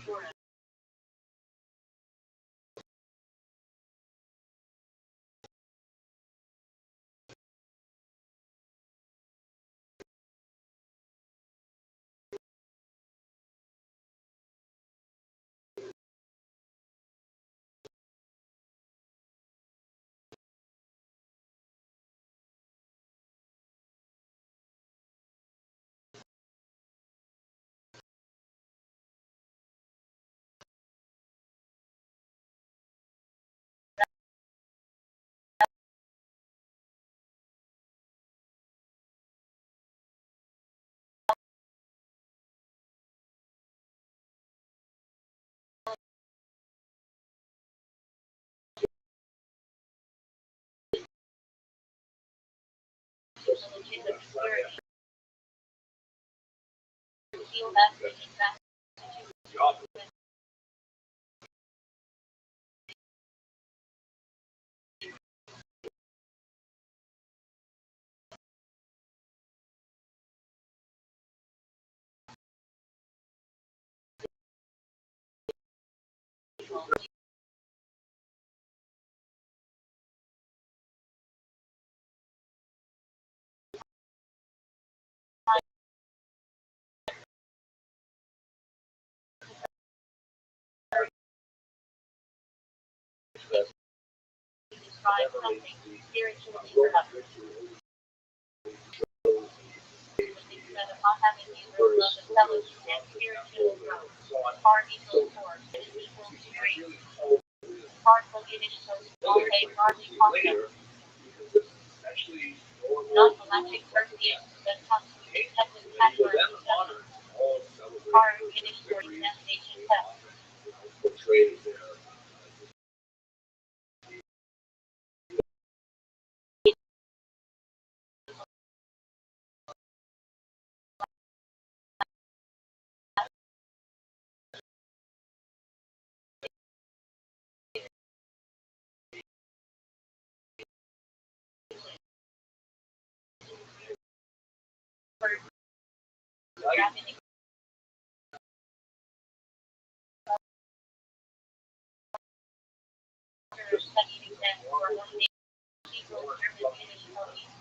[SPEAKER 4] Torah. Origin of Purity. Field Estate in Massachusetts. Describe something spiritually corrupt. Instead of not having the real love of fellowship and spiritual growth. R equals 4 is equal to 3. Partial Yiddish post all a hardly concept. Not electric perfume, but comes with excessive passion and discussion. R Yiddish for examination test. Rabbi studied exam for one day. Equals German Yiddish studies.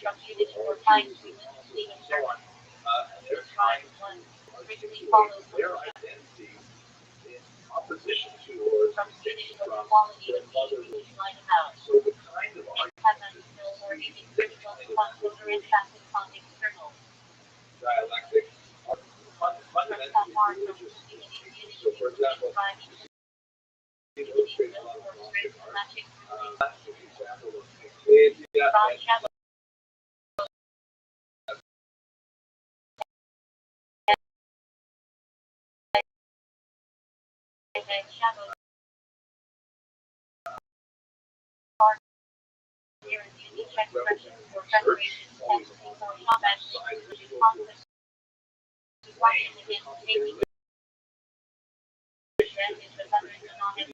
[SPEAKER 4] From Yiddish for time to speak in German. Describe 1. Strictly follows
[SPEAKER 1] Opposition to or
[SPEAKER 4] from Yiddish for the quality of being which line about. Heaven, still or using critical responses or emphasis on external.
[SPEAKER 1] dialectic are
[SPEAKER 4] From
[SPEAKER 1] fundamentally
[SPEAKER 4] some part of
[SPEAKER 1] religious.
[SPEAKER 4] Yiddish
[SPEAKER 1] So, for example,
[SPEAKER 4] describing
[SPEAKER 1] it illustrates a lot of
[SPEAKER 4] illustrates
[SPEAKER 1] art.
[SPEAKER 4] magic.
[SPEAKER 1] That's an example of ecclesia
[SPEAKER 4] From
[SPEAKER 1] and
[SPEAKER 4] shadow and shadow. Here is unique expression for preparation, testing for combat, which is conflict. Fighting against taking advantage of others and not having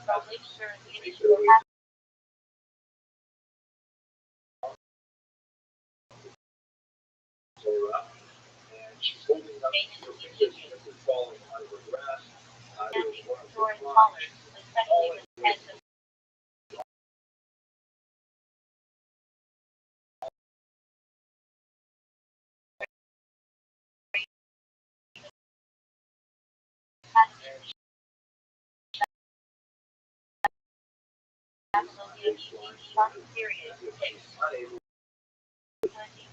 [SPEAKER 4] probably sure Yiddish will have
[SPEAKER 1] Torah, and she's holding up her fingers as it's falling out of her grasp. It was one of
[SPEAKER 4] store
[SPEAKER 1] her
[SPEAKER 4] scholars,
[SPEAKER 1] clients.
[SPEAKER 4] especially with heads of passages. Absolutely sharp period. 6.
[SPEAKER 1] Unable
[SPEAKER 4] 20.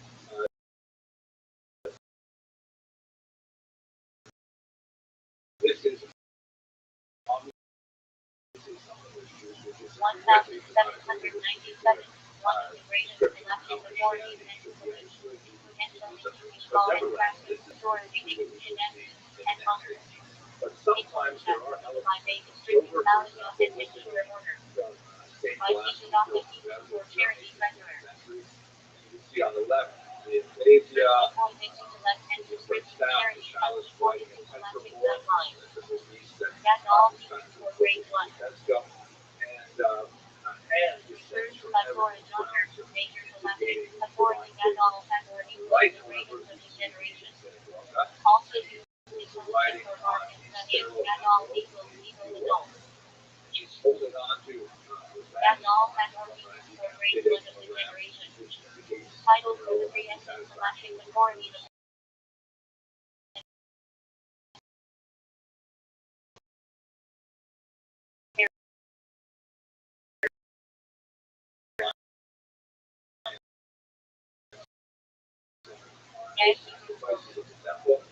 [SPEAKER 1] this is obviously something that's used, which is
[SPEAKER 4] 1797. One of the greatest elected authorities in Italy. Influential and practice store reading connections and conquers.
[SPEAKER 1] but sometimes there are
[SPEAKER 4] My
[SPEAKER 1] elements
[SPEAKER 4] base strict value of the particular order.
[SPEAKER 1] from stained
[SPEAKER 4] My
[SPEAKER 1] glass
[SPEAKER 4] teaching often
[SPEAKER 1] windows
[SPEAKER 4] for charity treasurer.
[SPEAKER 1] you can see on the left the ecclesia,
[SPEAKER 4] Appointed to elect and
[SPEAKER 1] the
[SPEAKER 4] distribute
[SPEAKER 1] staff, the
[SPEAKER 4] charity
[SPEAKER 1] chalice,
[SPEAKER 4] funds
[SPEAKER 1] white,
[SPEAKER 4] according
[SPEAKER 1] and
[SPEAKER 4] to
[SPEAKER 1] pencil
[SPEAKER 4] elected
[SPEAKER 1] board,
[SPEAKER 4] guidelines.
[SPEAKER 1] this is the east and
[SPEAKER 4] That's all teachers for grade 1.
[SPEAKER 1] Tesco, and
[SPEAKER 4] First, Latora Donner, Major Elected, authority and all authority for the greatest of the generation. Also usually solicited for art and studies and all legal adults.
[SPEAKER 1] she's holding on to
[SPEAKER 4] And all authority for grade 1 of the generation. Title for the preemptive selecting authority of
[SPEAKER 1] devices, for example,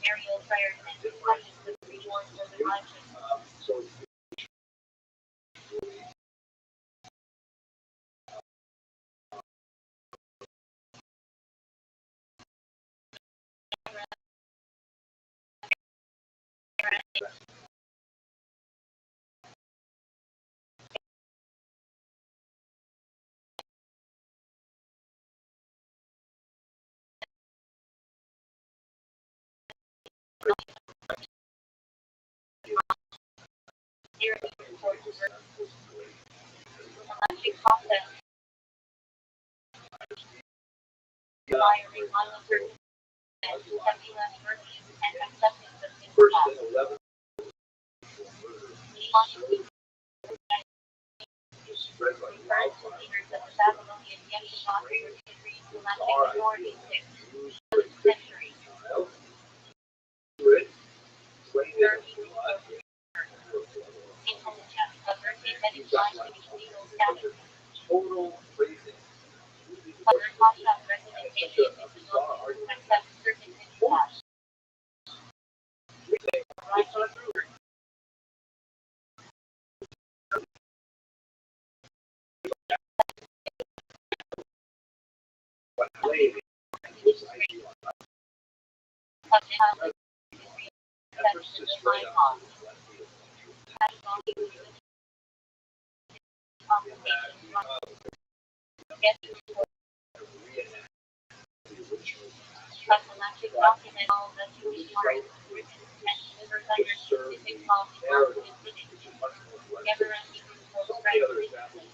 [SPEAKER 4] Aerial prayers and discussions with rewards for the righteous.
[SPEAKER 1] so
[SPEAKER 4] Electric process. Wiring monitors and stimulus reviews and acceptance of new
[SPEAKER 1] first
[SPEAKER 4] tasks.
[SPEAKER 1] and 11 spread like
[SPEAKER 4] First
[SPEAKER 1] wildfire.
[SPEAKER 4] leaders of the Babylonian Yeshivot were decreed galactic authority 6th century.
[SPEAKER 1] Grid, 20
[SPEAKER 4] Intelligence, a mercy that is life to be legal status.
[SPEAKER 1] total raising.
[SPEAKER 4] Other Pasha representation is the most to accept certain tasks.
[SPEAKER 1] But play efforts to straight up
[SPEAKER 4] Psychologic document all the Jewish stories written and delivered under specific laws involved in living. Never ending for
[SPEAKER 1] the other examples,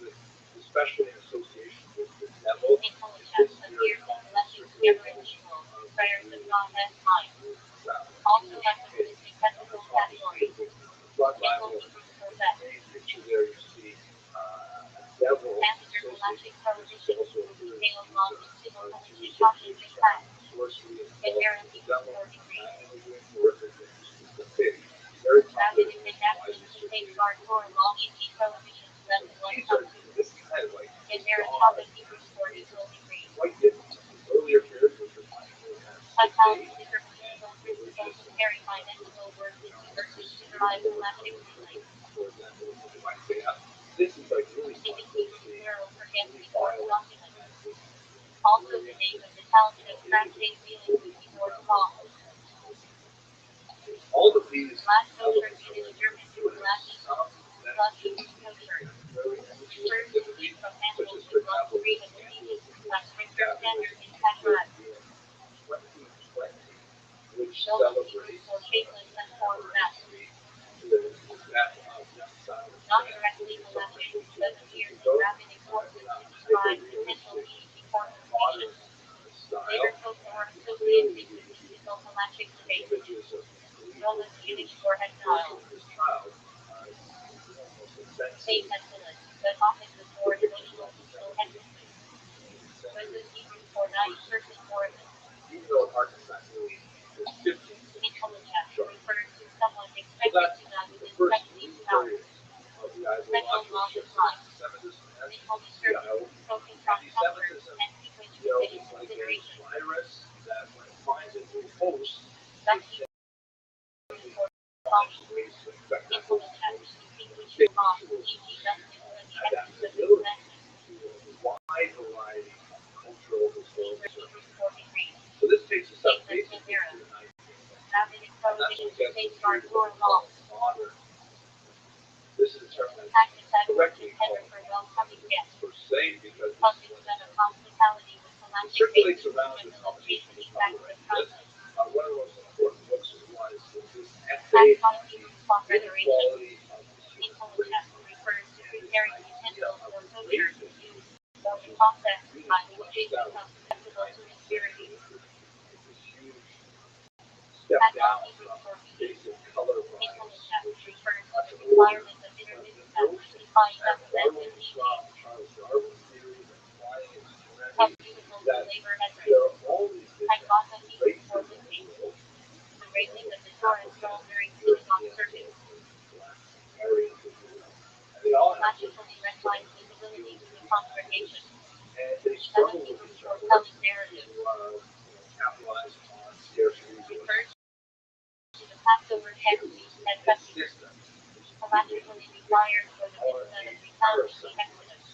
[SPEAKER 1] especially in association with the devil,
[SPEAKER 4] intelligence appears in legends never individual, prayers of God as time. Also as a listed technical category.
[SPEAKER 1] Blood Bible, picture there you see devil
[SPEAKER 4] Passenger galactic television details laws and civil penalty charges and crimes. And guarantees for degree. Rapid and adaptive to safeguard for long ET television less than 1 ton. And Maricopa Hebrews for equal degree.
[SPEAKER 1] Earlier periods which are
[SPEAKER 4] Psychology differential principles to carry identical words into versus derived galactic relay.
[SPEAKER 1] this is like really
[SPEAKER 4] Indicates plural forget before document. Also the name of the talented abstract date dealing with keyboard call.
[SPEAKER 1] all the fees
[SPEAKER 4] Last filter is German to Latin. Plus filter. First release from manuals with long freedom of meaning. Last printer standard in Patrat.
[SPEAKER 1] which
[SPEAKER 4] No
[SPEAKER 1] celebrates
[SPEAKER 4] for shapeless and form mass.
[SPEAKER 1] that
[SPEAKER 4] Not directly elected, but appears in rapid explosives to describe potential meaning before completion. Later folklore associates it with mystical galactic state. Roman Jewish or exile. State excellence, but often with more emotional peaceful emphasis. Versus Hebrew for night person origin. Intelligence refers to someone expected to die within 72 hours. Special laws apply. They will be certain, focus on comfort, and sequence related consideration. Thus, intelligence distinguishes laws, e.g. justice and the essence of the commandment.
[SPEAKER 1] Wide variety of cultural historical
[SPEAKER 4] Hebrews 43.
[SPEAKER 1] So this takes us up
[SPEAKER 4] Statements
[SPEAKER 1] basically
[SPEAKER 4] of error.
[SPEAKER 1] to the 19th.
[SPEAKER 4] Rapid and prohibition to safeguard your laws.
[SPEAKER 1] Modern. This is a term that's
[SPEAKER 4] Practice that work
[SPEAKER 1] correctly
[SPEAKER 4] intended
[SPEAKER 1] called
[SPEAKER 4] for welcoming guests.
[SPEAKER 1] per se because
[SPEAKER 4] Functions that of hospitality with
[SPEAKER 1] it
[SPEAKER 4] galactic
[SPEAKER 1] circulates
[SPEAKER 4] basis
[SPEAKER 1] around
[SPEAKER 4] and
[SPEAKER 1] the competition
[SPEAKER 4] facility
[SPEAKER 1] of
[SPEAKER 4] factor
[SPEAKER 1] copyright.
[SPEAKER 4] process.
[SPEAKER 1] One of the most important books was this
[SPEAKER 4] Tax
[SPEAKER 1] FA
[SPEAKER 4] policy cooperation.
[SPEAKER 1] inequality of
[SPEAKER 4] Intelligence refers to preparing utensils or kosher to use, or the process by which it becomes acceptable to impurity.
[SPEAKER 1] step
[SPEAKER 4] Tax
[SPEAKER 1] down
[SPEAKER 4] Hebrew
[SPEAKER 1] from
[SPEAKER 4] for meaning.
[SPEAKER 1] basic color
[SPEAKER 4] Intelligence refers to the requirement of intermittent define subset with meaning.
[SPEAKER 1] Charles Darwin's theory that flying is
[SPEAKER 4] How beautiful the labor has
[SPEAKER 1] there are all these
[SPEAKER 4] Hypotheses for living. store and strawberry sitting on surface.
[SPEAKER 1] areas of the world. And they all have
[SPEAKER 4] Logically recognize visibility to the congregation.
[SPEAKER 1] and they struggle with each other
[SPEAKER 4] Telling narrative.
[SPEAKER 1] to capitalize on scarce resources.
[SPEAKER 4] Refers to the Passover technique and precedent.
[SPEAKER 1] System
[SPEAKER 4] Logically required for the movement of recovery the Exodus.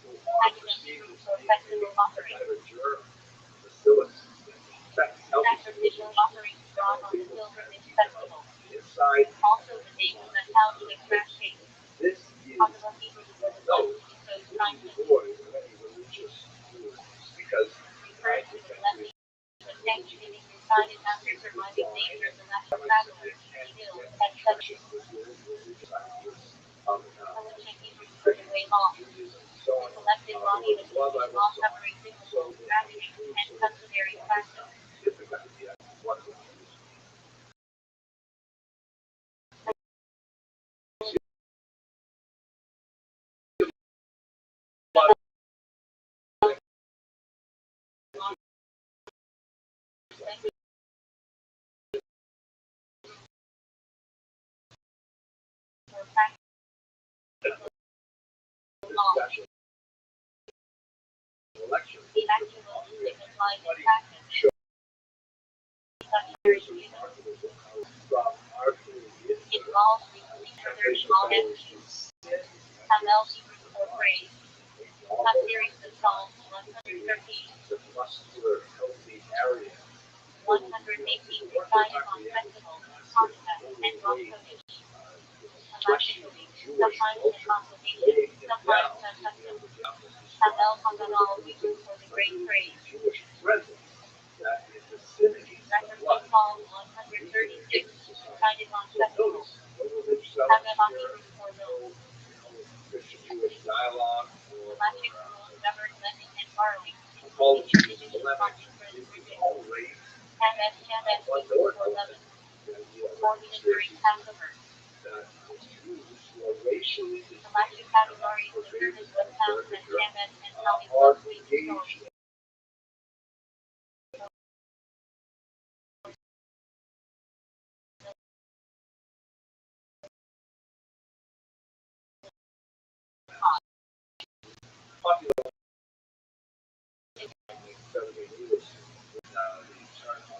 [SPEAKER 1] who are perceived as being a germ, bacillus, infects healthy
[SPEAKER 4] Sacrificial offerings brought on the pilgrimage festival.
[SPEAKER 1] inside.
[SPEAKER 4] Also the dates and how to extract cake.
[SPEAKER 1] This is
[SPEAKER 4] On the Hebrews were the
[SPEAKER 1] no
[SPEAKER 4] ones who chose kindness.
[SPEAKER 1] void of any religious rules because
[SPEAKER 4] Refers to the blessing of Thanksgiving decided after surviving nature of the last travelers, hills, and such. Militia Hebrews were the way off. The collective body of the law covering biblical, rabbinic, and customary practice. Or practice law. The actual signified in practice. Such review involves repeating small actions. Hamel Hebrews for praise. A series of Psalms 113, 118 decided on festival, Hanukkah, and Rosh Chodesh. Allegedly, sometimes in consultation, sometimes a custom. Hamel Hanganal Hebrews for the great praise. Reference Psalm 136, decided on festival. Hamel Hebrews for those.
[SPEAKER 1] Christian-Jewish dialogue or
[SPEAKER 4] Electric rules govern lending and borrowing.
[SPEAKER 1] apologies,
[SPEAKER 4] Indigenous
[SPEAKER 1] polemics,
[SPEAKER 4] function for the
[SPEAKER 1] it's
[SPEAKER 4] religion.
[SPEAKER 1] all race.
[SPEAKER 4] Hamel Hebrews for 11. Formula during Passover.
[SPEAKER 1] That Jews who are racially
[SPEAKER 4] Electric categories determine what counts as Hamel and how it
[SPEAKER 1] are
[SPEAKER 4] must be
[SPEAKER 1] engaged
[SPEAKER 4] destroyed.
[SPEAKER 1] popular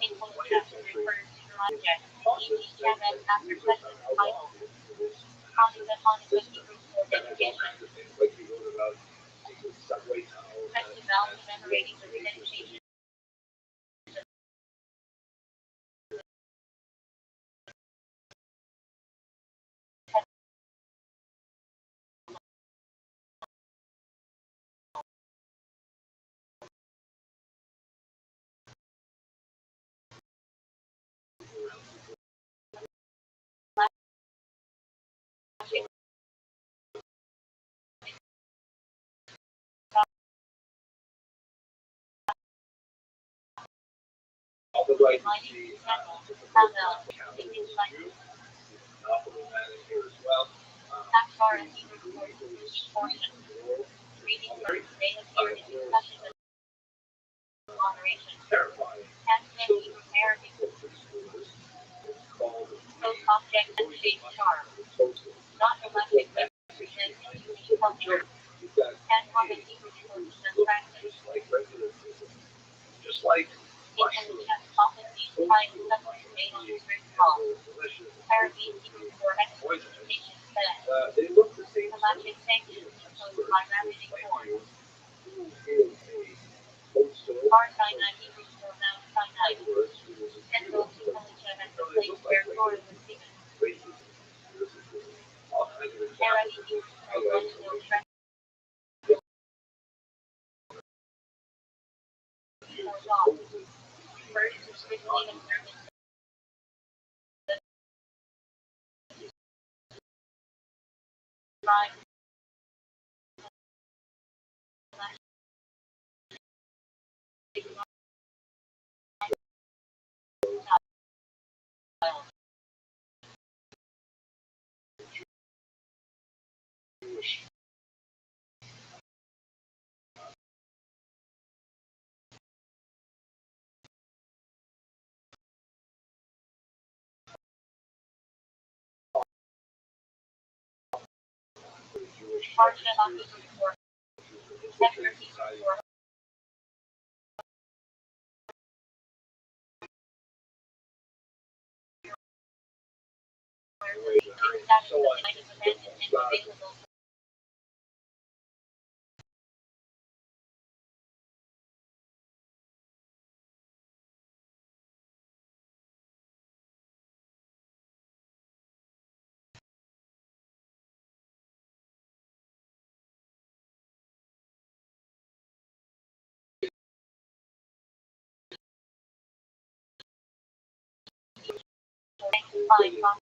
[SPEAKER 4] Influence refers to the object, e.g. Hamel after question title. Hanukkah Hebrews for dedication. Festival commemorating the dedication.
[SPEAKER 1] All the right to
[SPEAKER 4] Mining
[SPEAKER 1] see
[SPEAKER 4] Hamel, Hamel, Indian life.
[SPEAKER 1] here as well.
[SPEAKER 4] Akbar and Hebrew for Jewish portion. Reading from they appear in discussion with moderation.
[SPEAKER 1] Terrifying.
[SPEAKER 4] Tanzania Hebrew Arabic.
[SPEAKER 1] It's called
[SPEAKER 4] Both object and shape charm. Not electric represent a unique culture.
[SPEAKER 1] You've got
[SPEAKER 4] Tanzania Hebrew sources and practice.
[SPEAKER 1] just like residences, just like mushrooms.
[SPEAKER 4] Intelligence often means finding something made on strict law.
[SPEAKER 1] Delicious.
[SPEAKER 4] Arabic Hebrew for exploitation fed.
[SPEAKER 1] They look the same.
[SPEAKER 4] Electric sanctions imposed by rabbinic courts. Bar Sinai Hebrew for Mount Sinai. Central to Militia at the place where Torah was given. Arabic Hebrew for London Trek. For law. Refers to strictly observance of right. Parsha of Hebrew for Sector Hebrew for status of line is abandoned and available. Find objects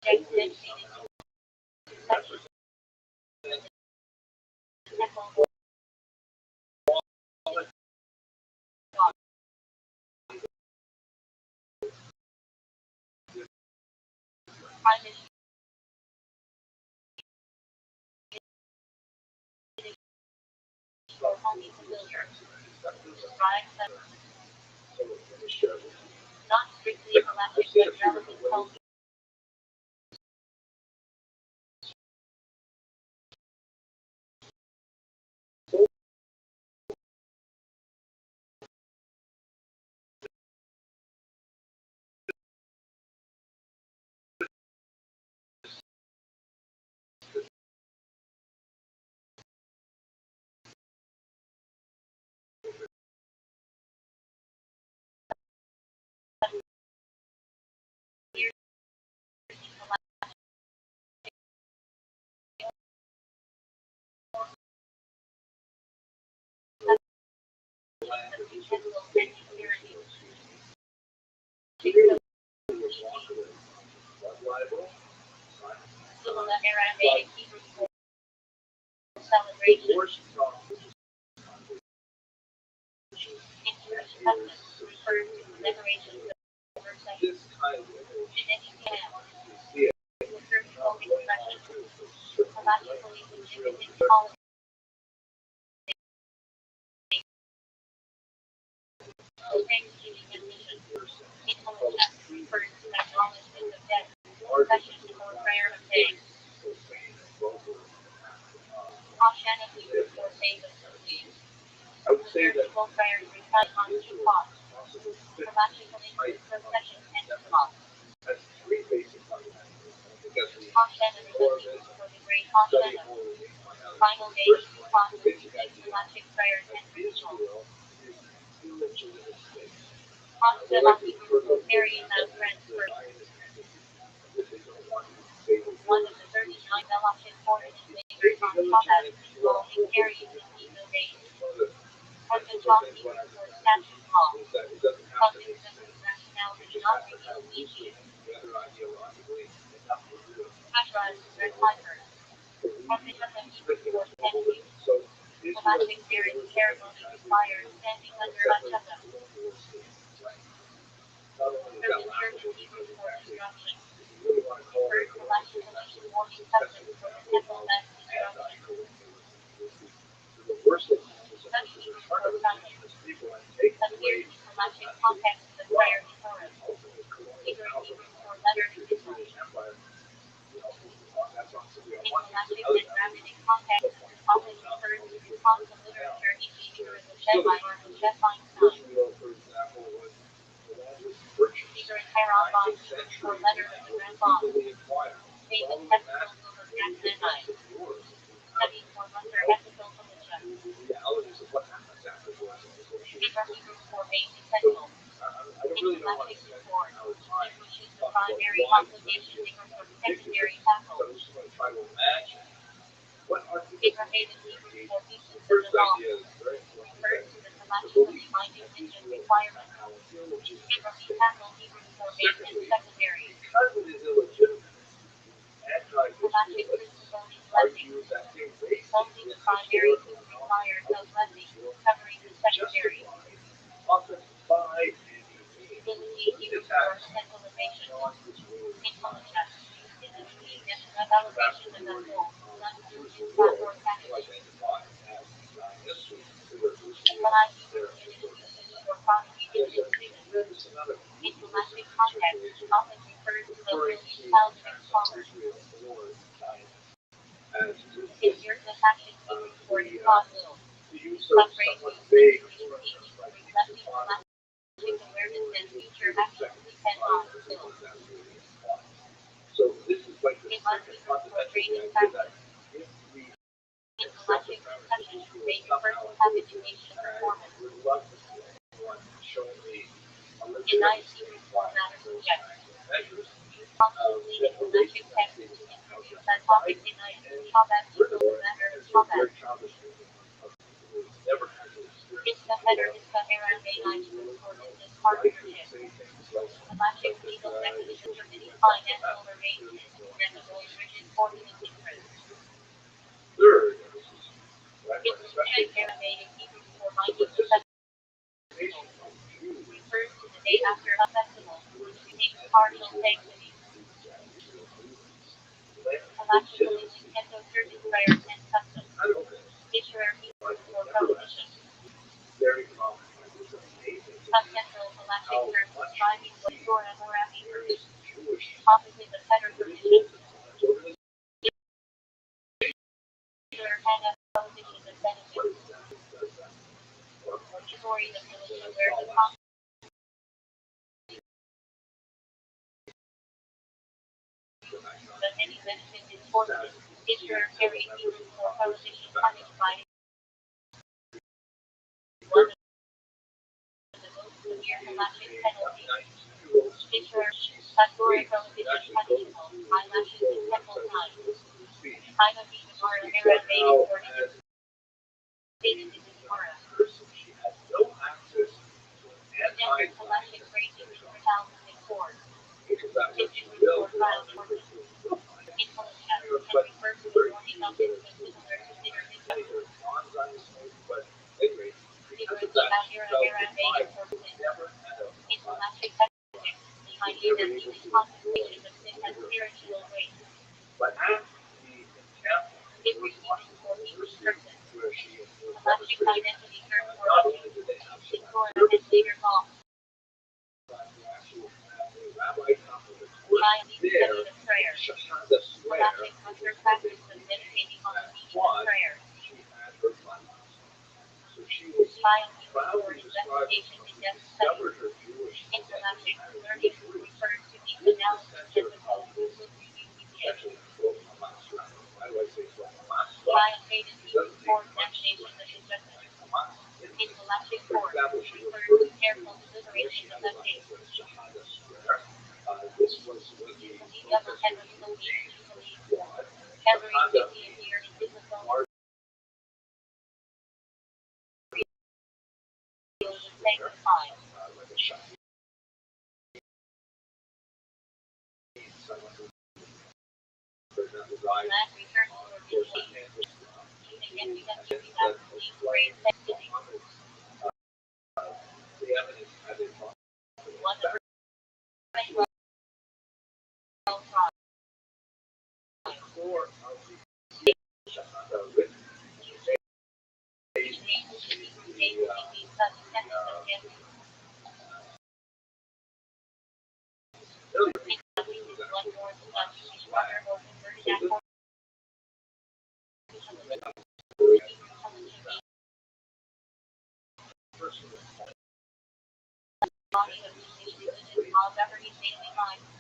[SPEAKER 4] dedicated to such temple private or only familiar. Right? Not strictly electric but relevant culture. Similar Aramaic Hebrew celebration. In Jewish customs, referred to commemorations of Versailles. In any case, liturgical expression, logically significant holiday. Thanksgiving and mission. Intelligence refers to acknowledgement of death, confession or prayer of thanks. Hoshana Hebrew for faith association.
[SPEAKER 1] I would say that
[SPEAKER 4] Liturgical prayers recite on two parts. Logical includes procession and cross.
[SPEAKER 1] that's three basic fundamentals. I think that's the
[SPEAKER 4] Hoshana is the Hebrew for the great
[SPEAKER 1] study
[SPEAKER 4] Hoshana.
[SPEAKER 1] more than anyone else.
[SPEAKER 4] Final day, cross, Halachic prayers and rituals.
[SPEAKER 1] Israel is illegitimate state.
[SPEAKER 4] Hoshana Hebrew for carrying out transfer. One of the 39 Halachic ordinances based on Shabbat involving carrying the Hebrew days. And the John Hebrew for statute law. Public assembly rationality not revealed each. Hashra is red piper. And because of Hebrew for statute. Halachic marriage ceremony requires standing under a chakra. Certain church Hebrew for instruction. First Halachic commission warning customs for the temple as instruction. Such Hebrew for practice. Appears in Halachic context of the prayer Torah. Hebrew for letter epistles. In Halachic and Rabbinic context, often refers to response to literature in Hebrew as a Shebai or a Shephine sign. Hebrew Harabon for letter of the Rambam. Famous epistle of Akhenai. Study for Mutter Epistle Militia. Hebrew for basic essential. In Halachic report, Hebrew is the primary obligation from secondary tackle. Abrahamic Hebrew for pieces of the law. Refers to the Halachic binding and requirements. Abrahamic tackle Hebrew for basic and secondary. Halachic principle is blessing. Only the primary who requires no blessing, covering the secondary. Ability Hebrew for centralization. Intelligence. Ability and elevation of the soul, not using or packaging. Apply Hebrew in its usage for propagating in Halachic context, often referred refers to the
[SPEAKER 1] referring
[SPEAKER 4] British
[SPEAKER 1] to
[SPEAKER 4] Calvinist
[SPEAKER 1] as
[SPEAKER 4] scholars.
[SPEAKER 1] Israel's Lord as
[SPEAKER 4] It years the passion for
[SPEAKER 1] the
[SPEAKER 4] possible.
[SPEAKER 1] use of
[SPEAKER 4] Some
[SPEAKER 1] somewhat
[SPEAKER 4] phrases
[SPEAKER 1] vague
[SPEAKER 4] Jewish
[SPEAKER 1] terms
[SPEAKER 4] teaching
[SPEAKER 1] like
[SPEAKER 4] reflecting
[SPEAKER 1] Shabbat
[SPEAKER 4] Galactic awareness and future actions depend on will.
[SPEAKER 1] So this is like the
[SPEAKER 4] It must
[SPEAKER 1] second
[SPEAKER 4] be
[SPEAKER 1] fundamental
[SPEAKER 4] portrayed in
[SPEAKER 1] idea that
[SPEAKER 4] practice.
[SPEAKER 1] if we
[SPEAKER 4] In
[SPEAKER 1] accept the
[SPEAKER 4] Galactic
[SPEAKER 1] premise that
[SPEAKER 4] discussion,
[SPEAKER 1] Yeshua
[SPEAKER 4] they
[SPEAKER 1] is
[SPEAKER 4] refer
[SPEAKER 1] somehow
[SPEAKER 4] to habituation
[SPEAKER 1] I
[SPEAKER 4] performance.
[SPEAKER 1] would love to see anyone show me a
[SPEAKER 4] In
[SPEAKER 1] legitimate
[SPEAKER 4] Nicaea, matters rejected.
[SPEAKER 1] measures
[SPEAKER 4] Possibly in Galactic text to introduce that topic in Shabbat equals the matter of Shabbat.
[SPEAKER 1] never had to experience
[SPEAKER 4] It's the header is the Heran Mainline to report in this partnership. Galactic legal definitions of any financial arrangement, identical rigid formula difference.
[SPEAKER 1] Third,
[SPEAKER 4] It's the Aramaic Hebrew for binding the festival. Refers to the day after a festival, which retains partial sanctity. Galactically linked to certain prayers and customs. Literary Hebrew for prohibition.
[SPEAKER 1] very common.
[SPEAKER 4] A central galactic term describing what Torah or Rabbi forbids. Opposite the Feder permission. Either had a prohibition of benefits. Story of militia where the cost of any benefit is forfeited. Literary Hebrew for prohibition punished by one of the most severe galactic penalties. Literary Torah prohibition punishable. Eyelashes in temple time. Time of the Gemara Aramaic or stated in the Gemara. Never galactic phrasing is retaliated for. Typically for trial purposes. In militia, can refer to the warning of it when similar to bitter Secretly about Aramaic purposes. In galactic texts, the idea that even contemplation of sin has spiritual weight. It receiving for each person. Galactic identity term for in Torah and later law. By a study of prayer. Galactic was her practice of meditating on the meaning of prayer. By a for investigation in depth study. In galactic, learning refers to the analysis as opposed to review details. By a agency for examination of the judgment. In galactic court, refers to careful deliberation of that case. The double header belief usually every 50 year physical sanctified. Last return for visualization. Using evidence that believes great sensitivity. One of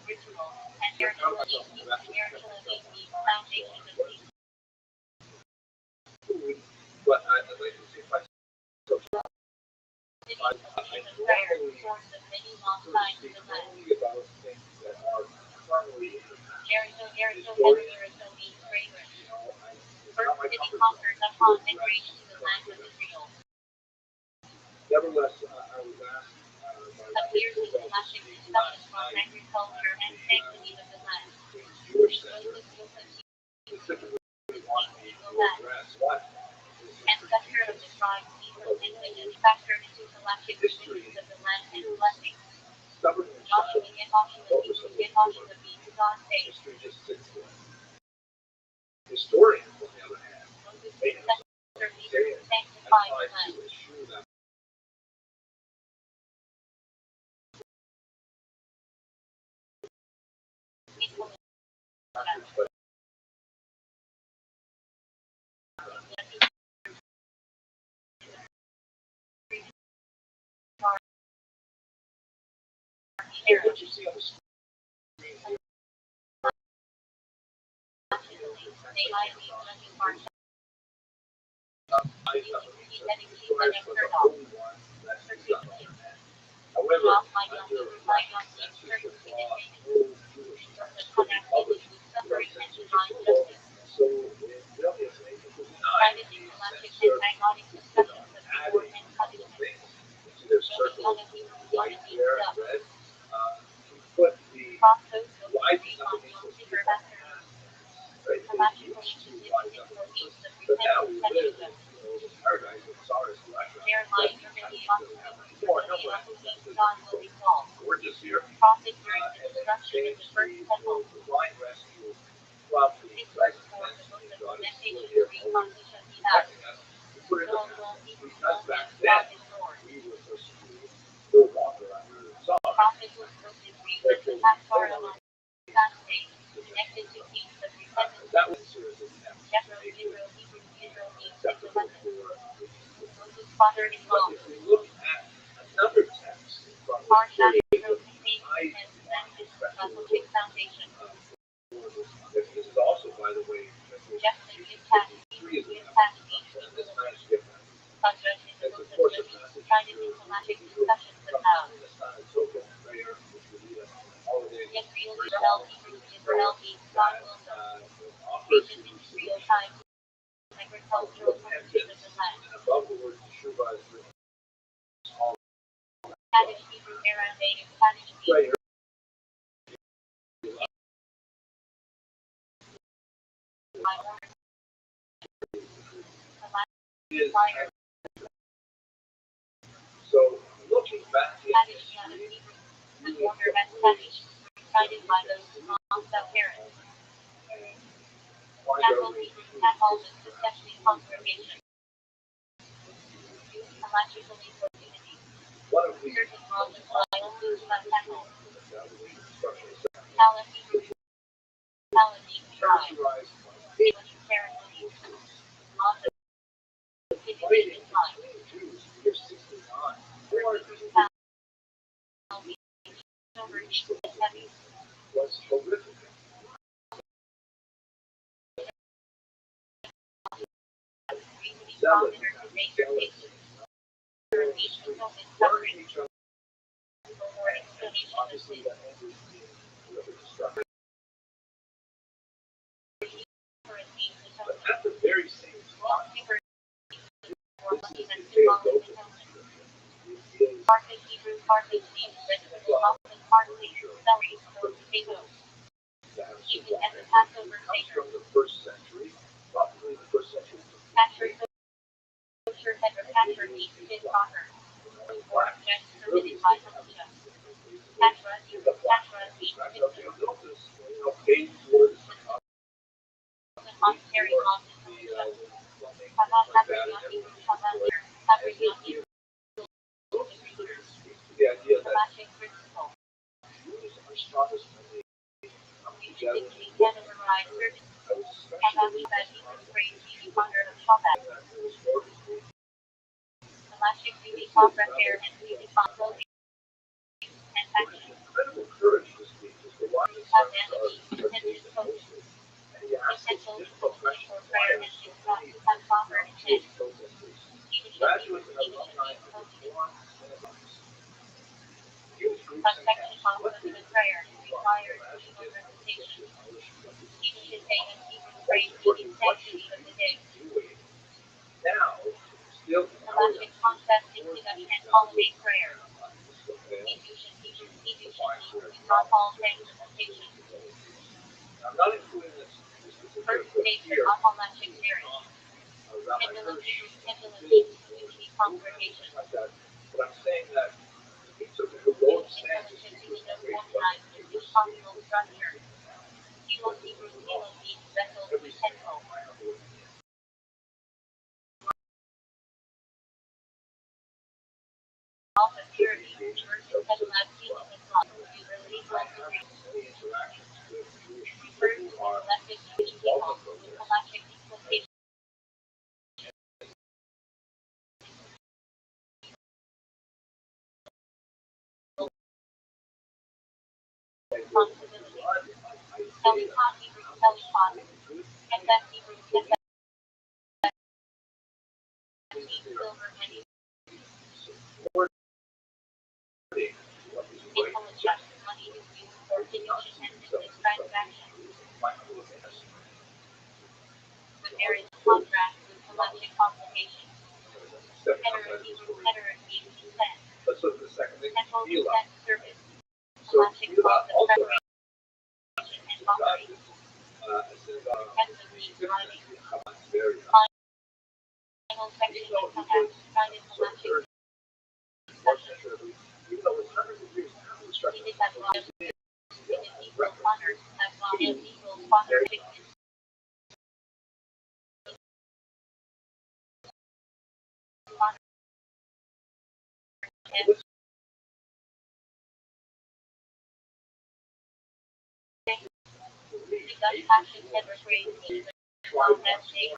[SPEAKER 4] ritual and spiritually the foundation of these.
[SPEAKER 1] But I'd like to see if I
[SPEAKER 4] Prayer, source of many lost signs in the land.
[SPEAKER 1] about things that are firmly
[SPEAKER 4] Jericho means fragrance. First city conquered upon migration to the land of Israel.
[SPEAKER 1] nevertheless, I was asked
[SPEAKER 4] Appears in classic discussions on agriculture and sanctity of the land.
[SPEAKER 1] Jewish center
[SPEAKER 4] Joseph
[SPEAKER 1] specifically wanted me to address what
[SPEAKER 4] ancestor of the tribe Ephraim and Manasseh factor into galactic histories of the land and blessings.
[SPEAKER 1] stubbornly
[SPEAKER 4] Joshua and Joshua means God saves.
[SPEAKER 1] history just sits there. Historians, on the other hand,
[SPEAKER 4] Moses'
[SPEAKER 1] make
[SPEAKER 4] successor leader sanctified the
[SPEAKER 1] try
[SPEAKER 4] land.
[SPEAKER 1] to assure them but what you see on the screen here, I requires for the only one that's done on that. However, under censorship law, no Jewish text could be published without censorship law. So it really is anything to deny the censor adding things into their circle, white there, red. He put the wide definitions right? They used to wide definitions, but now we live in the paradise of Tsarist Russia. More, no, we're just here. And then change the blind rescue from the president and God is still here always protecting us. We put it in there. Because back then we were persecuted no longer under the Tsar. That was considered an acceptable for but if we look at another text from the period, this is also, by the way, three is this manuscript. It's of course a message from the Sun and so forth prayer, which we read on holidays, offers to repentance, and above the word Teshuvah is written all prayer. So looking back at history, you look at one of the characterized Jews year 69 was horrific. Zealous, burning each other. Obviously, that ended in destruction. But at the very same time, this is the theological description. It comes from the first century, probably the first century. The idea that Jews are strongest when they come together. I was especially incredible courage this week is to watch the sons of and he asked this difficult question, why are so many protesters, graduates and alumni of the Reform synagogues, youth groups and camps, what do you require representation, working much doing now, still in our I'm not including this particular clip here. Rabbi like that. But I'm saying that he took a heroic stance to speak to his interactions with Jewish people who are development programs.
[SPEAKER 4] electric equipment, responsibility, telepod, Hebrew telepod, FF Hebrew FF, silver and intelligent, money is used for fiducian and business transactions, with marriage contracts with electric complications, heterodox Hebrew consent,
[SPEAKER 1] Let's look at the second thing.
[SPEAKER 4] central
[SPEAKER 1] Fila.
[SPEAKER 4] consent service,
[SPEAKER 1] So
[SPEAKER 4] electric
[SPEAKER 1] Fila
[SPEAKER 4] cause of
[SPEAKER 1] also
[SPEAKER 4] preparation and operation,
[SPEAKER 1] it says
[SPEAKER 4] intensively driving,
[SPEAKER 1] very
[SPEAKER 4] final section of contact, private electric
[SPEAKER 1] even though it's 100 degrees construction,
[SPEAKER 4] needed that law is equal honors, as long as equal sponsorship is honored and the Dutch passion never grade needs well as they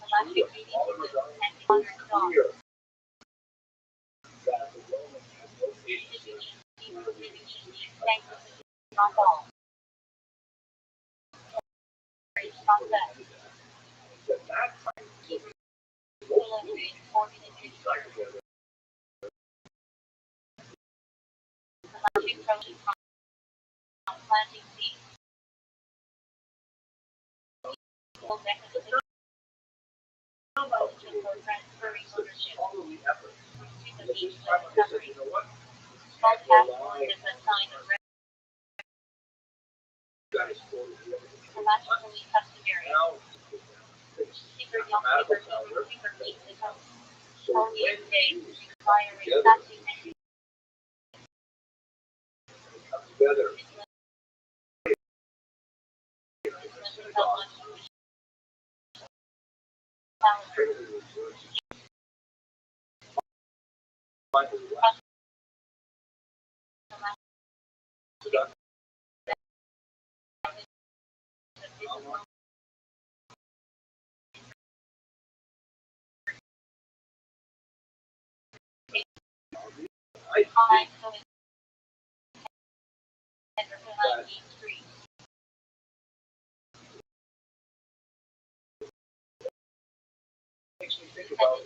[SPEAKER 4] electric reading and honor dog.
[SPEAKER 1] that the Roman has no patience
[SPEAKER 4] Hebrew fiducian needs thankless not all. Marriage process.
[SPEAKER 1] that that time
[SPEAKER 4] Delivery organization. Electric protein from planting seeds. Equal mechanism for transferring ownership.
[SPEAKER 1] follow the effort.
[SPEAKER 4] To the
[SPEAKER 1] This
[SPEAKER 4] beach
[SPEAKER 1] time I said,
[SPEAKER 4] discovery.
[SPEAKER 1] you know what?
[SPEAKER 4] Small task force is a sign of
[SPEAKER 1] That is for the
[SPEAKER 4] electrically customary.
[SPEAKER 1] now
[SPEAKER 4] Secret young paper needs the code.
[SPEAKER 1] so
[SPEAKER 4] Only
[SPEAKER 1] when
[SPEAKER 4] in days
[SPEAKER 1] you
[SPEAKER 4] requiring
[SPEAKER 1] together
[SPEAKER 4] passing and
[SPEAKER 1] come together
[SPEAKER 4] without much calendar. High going and behind Main Street.
[SPEAKER 1] makes me think about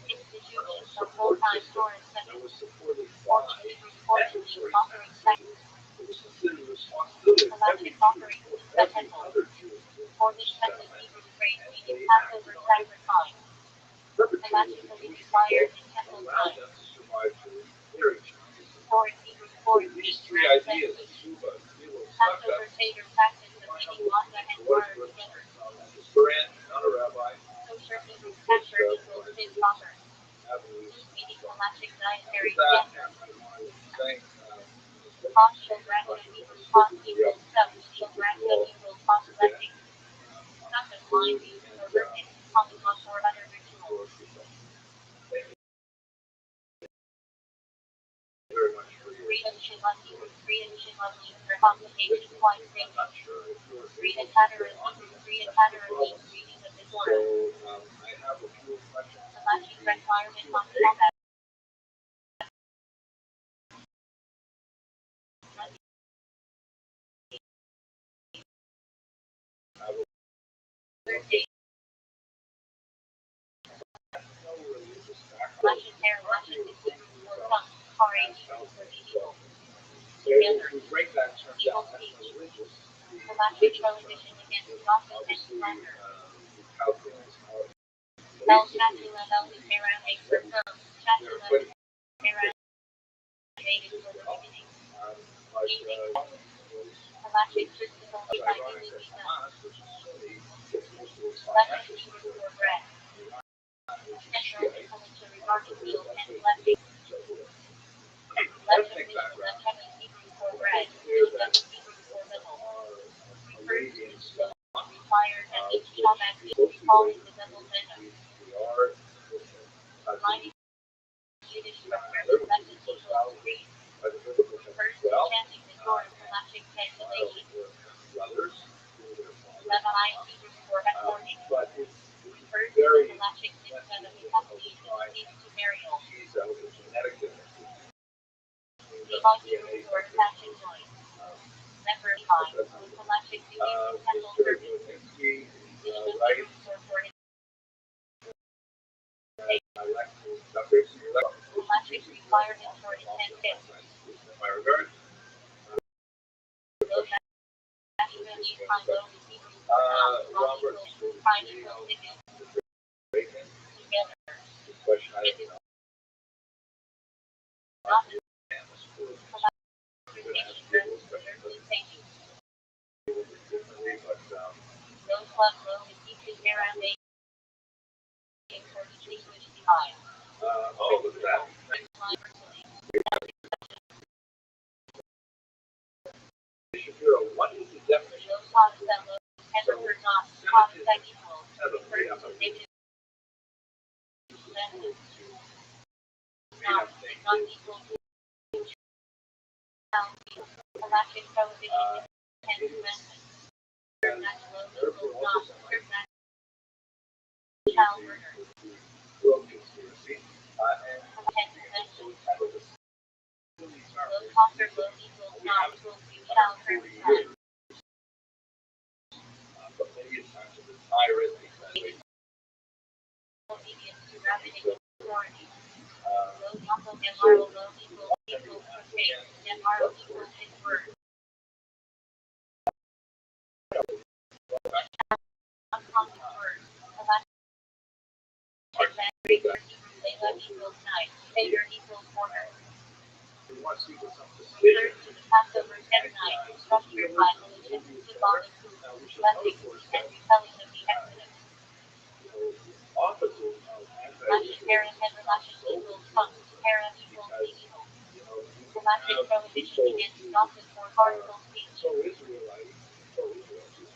[SPEAKER 4] Institutions for full-time tourist
[SPEAKER 1] that
[SPEAKER 4] centers,
[SPEAKER 1] was supported by
[SPEAKER 4] fortunately offering sectors,
[SPEAKER 1] it was considered a responsibility of every
[SPEAKER 4] electric offering
[SPEAKER 1] Jew,
[SPEAKER 4] the
[SPEAKER 1] every
[SPEAKER 4] temple,
[SPEAKER 1] other Jew
[SPEAKER 4] for which message Hebrew phrase meaning Passover sacrifice, electrically required in temple
[SPEAKER 1] allowed
[SPEAKER 4] time,
[SPEAKER 1] them to survive through very challenges.
[SPEAKER 4] for Hebrew for
[SPEAKER 1] These
[SPEAKER 4] each
[SPEAKER 1] three ideas,
[SPEAKER 4] translation,
[SPEAKER 1] Suba, Milo,
[SPEAKER 4] Passover
[SPEAKER 1] Sukkah,
[SPEAKER 4] Seder practice of eating wanda and water together,
[SPEAKER 1] Quran, not a rabbi,
[SPEAKER 4] kosher Hebrew kosher equals his proper,
[SPEAKER 1] avenues.
[SPEAKER 4] meaning electric dietary
[SPEAKER 1] With that,
[SPEAKER 4] standards.
[SPEAKER 1] saying,
[SPEAKER 4] Cost geographic equals cost equals stuff, geographic equals cost collecting, stuff and line used for working, polygons or other rituals.
[SPEAKER 1] very much for you.
[SPEAKER 4] Creation of for complication quite
[SPEAKER 1] I'm
[SPEAKER 4] big.
[SPEAKER 1] not sure if you're
[SPEAKER 4] Rita Tattera means reading of the
[SPEAKER 1] so,
[SPEAKER 4] Torah.
[SPEAKER 1] I have a few questions.
[SPEAKER 4] Electric requirement on combat. Electric hair, electric for fun, RH for evil. Together,
[SPEAKER 1] We break that term
[SPEAKER 4] evil
[SPEAKER 1] down as
[SPEAKER 4] speech.
[SPEAKER 1] religious.
[SPEAKER 4] Electric prohibition against gossip and slander.
[SPEAKER 1] We calculate how
[SPEAKER 4] El Chatula El Hera makes for some. Chatula Hera made it for the beginning. Electric system only by Billy Visa. Electric Hebrew for bread. Central intellectual market wheel and electric. Electric Hebrew for bread. Electric Hebrew for metal. Referred to as required calling the double venom.
[SPEAKER 1] We are
[SPEAKER 4] Mining Yiddish structure method equals 3. First, chanting the Torah Halachic calculation. Rabbi Hebrew for according. First, the Halachic system of Halachic to burial. The Hebrew for fashion noise. Number 5. Halachic duties temple service. The Hebrew for Halachic requirements for intent.
[SPEAKER 1] Robert, oh, look at that. What is the definition of world conspiracy? But maybe it's time to retire it because we want to see what's up to
[SPEAKER 4] Third to the Passover at night, structured by religion, symbolic food, blessings, and retelling of the Exodus.
[SPEAKER 1] officers
[SPEAKER 4] Lashes parent and lashes equals fun, parent equals evil. The lashes prohibition against gossip or harmful speech.
[SPEAKER 1] so Israelite,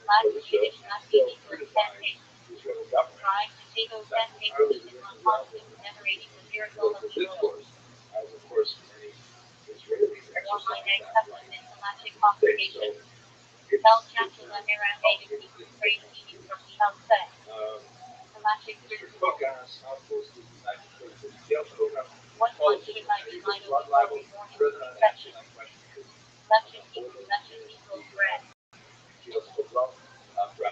[SPEAKER 4] Lashes Yiddish lashes equals pancake.
[SPEAKER 1] Israel government.
[SPEAKER 4] Fried potato pancake even on positive commemorating the miracle of the world.
[SPEAKER 1] As of course many Israelis
[SPEAKER 4] Online
[SPEAKER 1] exercise
[SPEAKER 4] egg
[SPEAKER 1] that
[SPEAKER 4] supplement the lashes congregation. Tell Chancellor American to praise meeting from the outset. The lashes
[SPEAKER 1] Cook asked how close to the United States jail program.
[SPEAKER 4] What should I be like before we warn in confession? Lashes equals bread.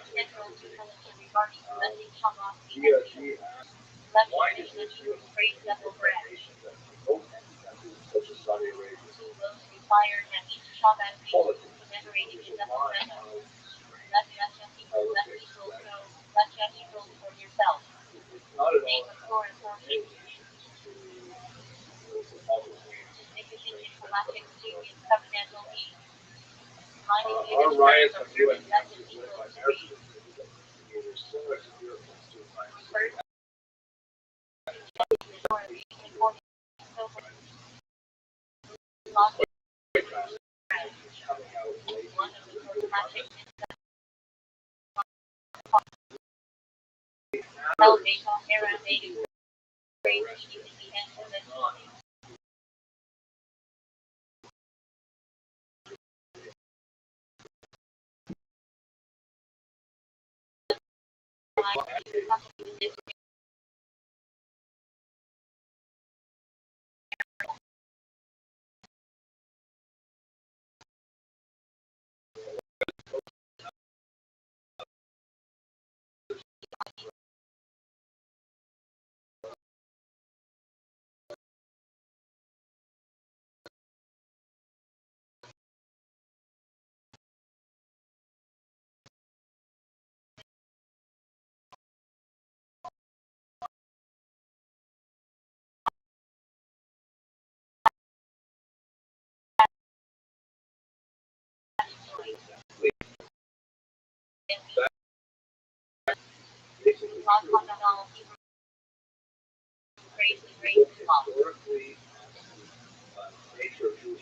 [SPEAKER 4] Central to culture regarding blessing Shabbat. Lashes equals praise double bread. Two rows required at each Shabbat meal, commemorating the double venom. Lashes equals no. Lashes equals for yourself. Name of Torah portion. Significant intergalactic series covenantal needs. Mining
[SPEAKER 1] Our riots are doing
[SPEAKER 4] lashes equals 3. First, one of the problematic elevate on Aramaic phrase in the end of the story.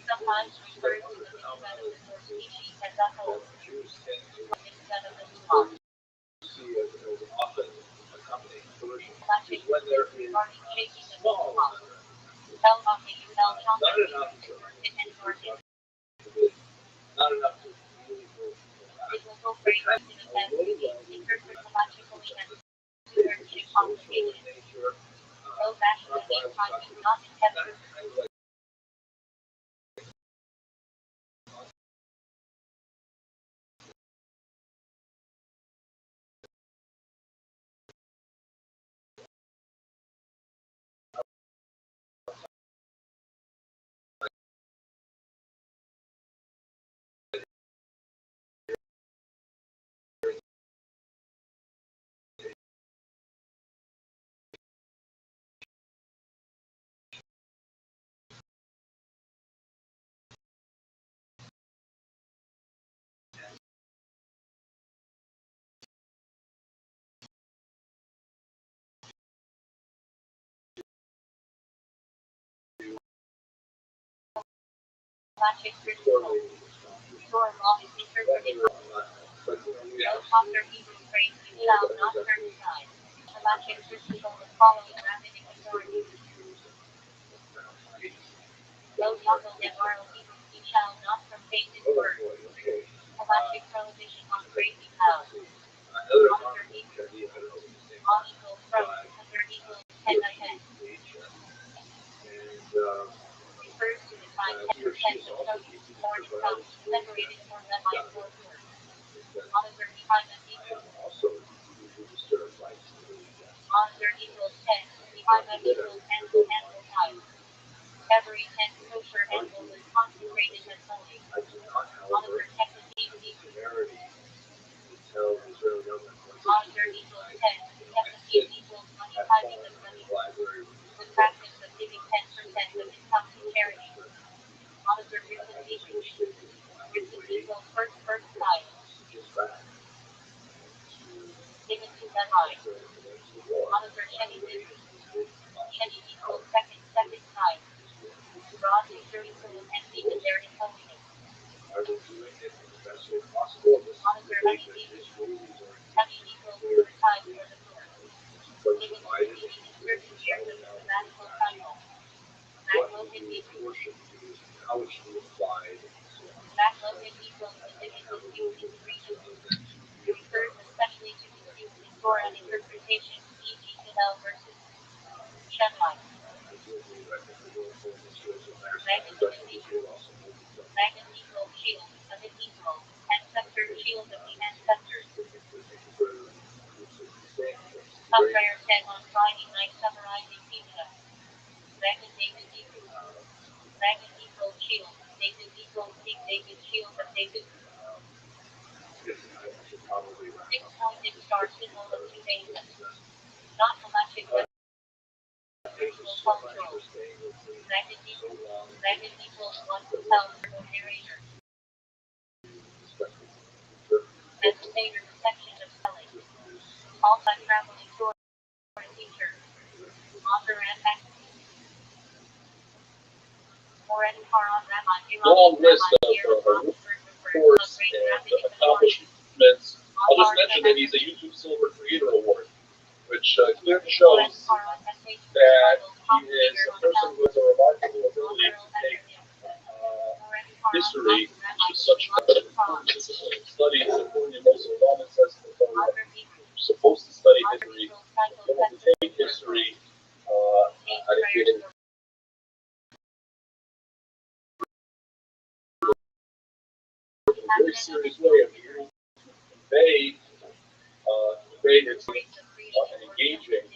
[SPEAKER 4] Sometimes referred to the sediment or species as a whole instead of the small.
[SPEAKER 1] distortion is when there is small, not enough to not enough to really go nature.
[SPEAKER 5] Long list of awards and accomplishments. I'll just mention that he's a YouTube Silver Creator Award, which clearly shows that he is a person with a remarkable ability to take history, which is such an important discipline of study. It's important in most Obama says you're supposed to study history. You have to take history. I think in a very serious way. I mean, convey its and engaging,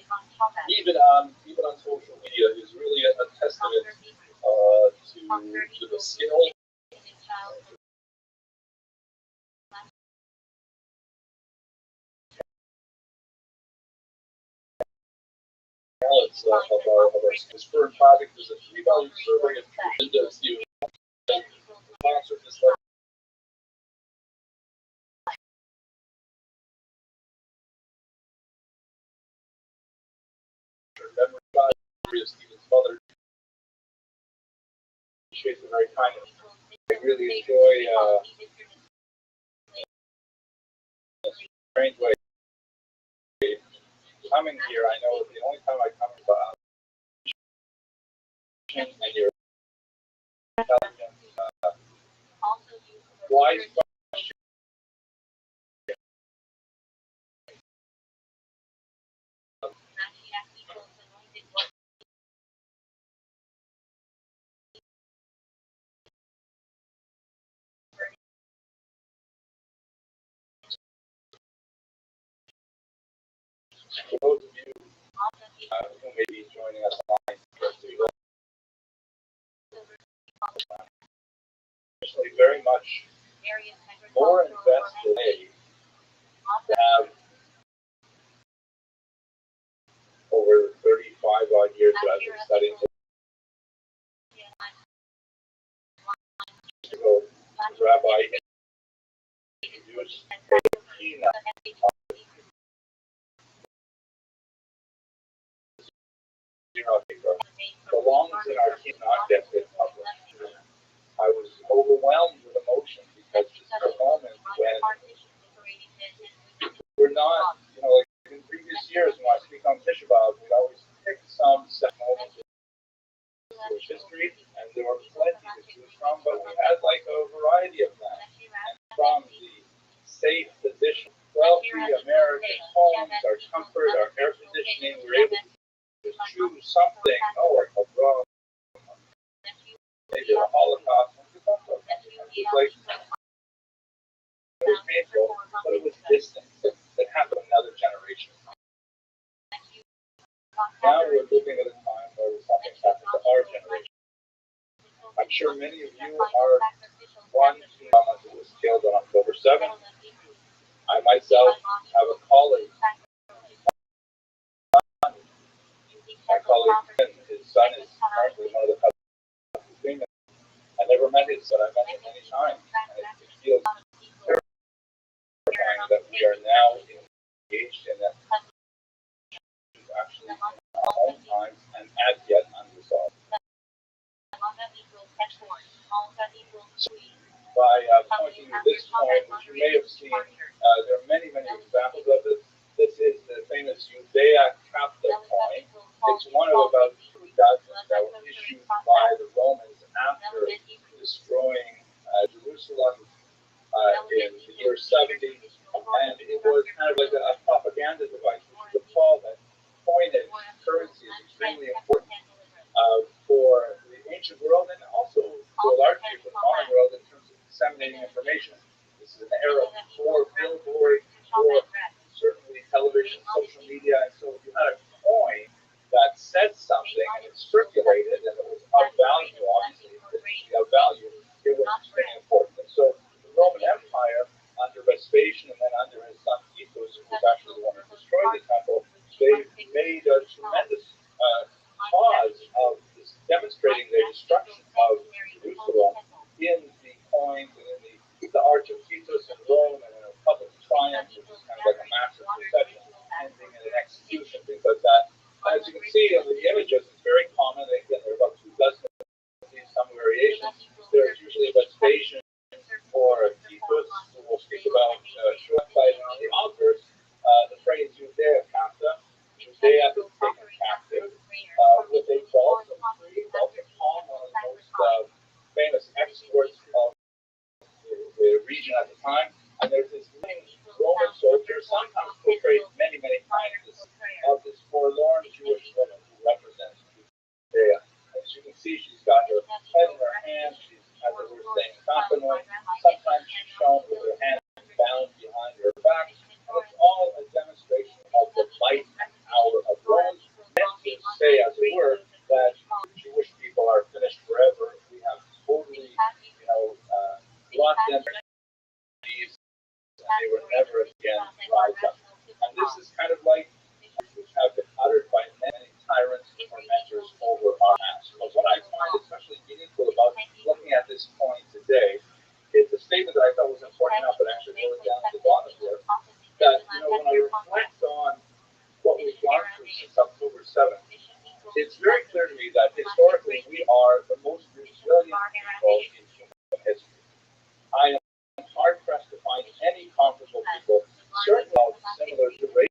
[SPEAKER 5] even on social media, is really a testament to the skill talents of our students. Current project is a 3-volume survey of the sponsor this memory of Stephen's mother. Appreciate the very kindness.
[SPEAKER 1] I really enjoy strange way coming here, I know the only time I come to and you're intelligent, wise question. For those of you who may be joining us online, actually very much more invested today have over 35 odd years that I've been studying Rabbi introduced belongs in our team, not yet been published. I was overwhelmed with emotion because this is a moment when we're not, like in previous years when I speak on Tishabab, we always pick some set moments in Jewish history, and there were plenty to choose from, but we had like a variety of them. And from the safe position, wealthy American homes, our comfort, our air conditioning, we were able to choose something, like a wrong, maybe the Holocaust. It was painful, but it was distant. It happened another generation. Now we're living at a time where something's happened to our generation. I'm sure many of you are one who was killed on October 7th. I myself have a colleague. My colleague, his son is currently one of the cousins. I never met his son, I met him many times. And it feels terrifying that we are now engaged in that actually in our own times and as yet unresolved. By pointing to this point, which you may have seen, there are many, many examples of this. This is the famous Judea Catholic coin. It's one of about 2 dozen that were issued by the Romans after destroying Jerusalem in the year 70, and it was kind of like a propaganda device, which is a Paul that coinage currency is extremely important for the ancient world and also to a large degree for the modern world in terms of disseminating information. This is an era before billboard, before certainly television, social media, and so if you had a coin that said something and it circulated and it was of value, obviously, of value, it was extremely important. And so the Roman Empire, under Vespasian and then under his son Titus, who was actually the one who destroyed the temple, they made a tremendous cause of this, demonstrating the destruction of Jerusalem in the coins and in the Arch of Titus in Rome and in a public triumph, which is kind of like a massive procession, ending in an execution, things like that. As you can see in the images, it's very common. There are about 2 dozen of these, some variations. There's usually a Vespasian or a Titus, who we'll speak about shortly. And on the altars, the phrase Judea Capta, Judea is taken captive, with a balsam tree, balsam palm, one of the most famous exports of the region at the time. And there's this Roman soldier, sometimes portrayed many, many times, of this forlorn Jewish woman who represents Judea. As you can see, she's got her head in her hand, she's, as it were, saying compliment. Sometimes she's shown with her hand bound behind her back. And it's all a demonstration of the might and power of Rome, meant to say, as it were, that Jewish people are finished forever. We have totally, brought them to these, and they will never again rise up. And this is kind of like which have been uttered by many tyrants and tormentors over our past. But what I find especially meaningful about looking at this point today is the statement that I thought was important enough that I actually wrote it down at the bottom here, that, when I reflect on what we've gone through since October 7th, it's very clear to me that historically we are the most resilient people in human history. I am hard-pressed to find any comparable people, certainly similar to race,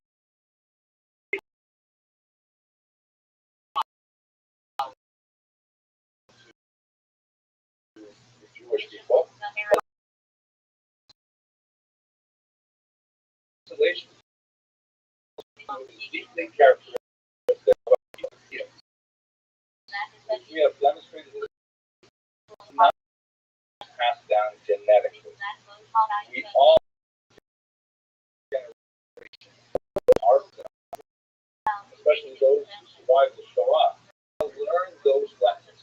[SPEAKER 1] population is deeply characteristic of humans. We have demonstrated this is not passed down genetically. We all are, especially those who survive to show up, learn those lessons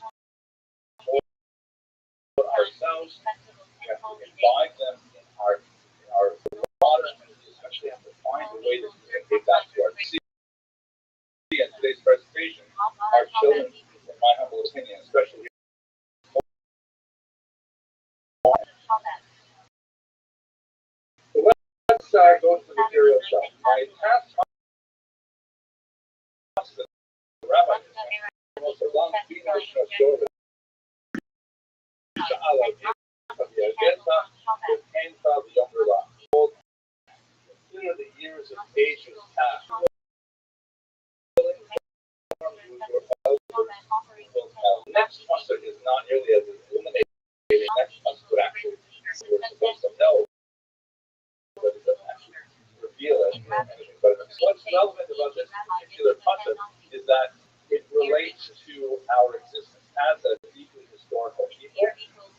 [SPEAKER 1] for ourselves. We have to imbibe them in our water, and we especially have to find a way to communicate that to our children. In today's presentation, our children, in my humble opinion, especially so let's go to the material itself. My task the Rabbi was a long English show that the agenda contains the younger lot. Consider the years of ages past. Next mustard is not nearly as illuminating. Next mustard would actually we're supposed to know, but it doesn't actually reveal anything. But what's relevant about this particular concept is that it relates to our existence as a deeply historical people,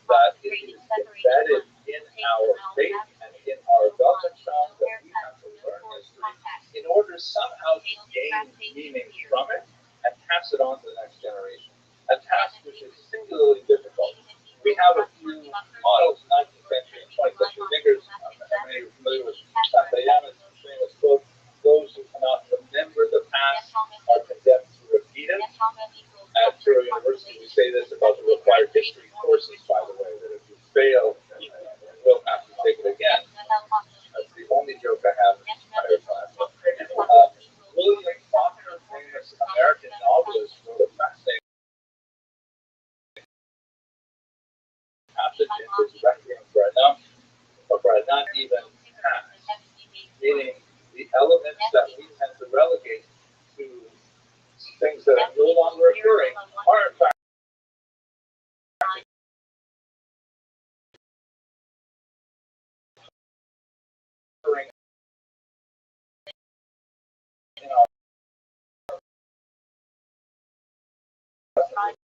[SPEAKER 1] that it is embedded in our faith and in our Weltanschauung that we have to learn history in order somehow to gain meaning from it and pass it on to the next generation. A task which is singularly difficult. We have a few models, 19th century and 20th century thinkers. Many are familiar with Santayana's famous quote, "Those who cannot remember the past are condemned to repeat it." At Truro University, we say this about the required history courses, by the way, that if you fail, you will have to take it again. That's the only joke I have in the entire class. William Faulkner, famous American novelist, wrote a fascinating passage in his Requiem for a not even past, meaning the elements that we tend to relegate to things that are no longer occurring are in fact occurring in our present lives.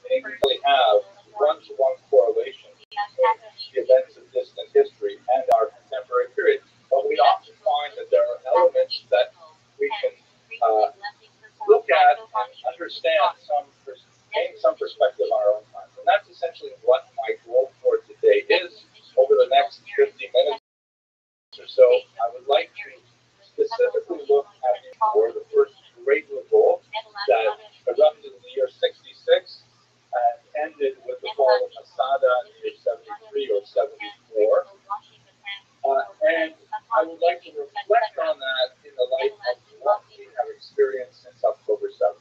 [SPEAKER 1] They really have one-to-one correlation with the events of distant history and our contemporary period. But we often find that there are elements that we can look at and understand gain some perspective on our own times. And that's essentially what my goal for today is. Over the next 50 minutes or so, I would like to specifically look at the first great revolt that erupted in the year 66 and ended with the fall of Masada in the year 73 or 74. And I would like to reflect on that in the light of what we have experienced since October 7th.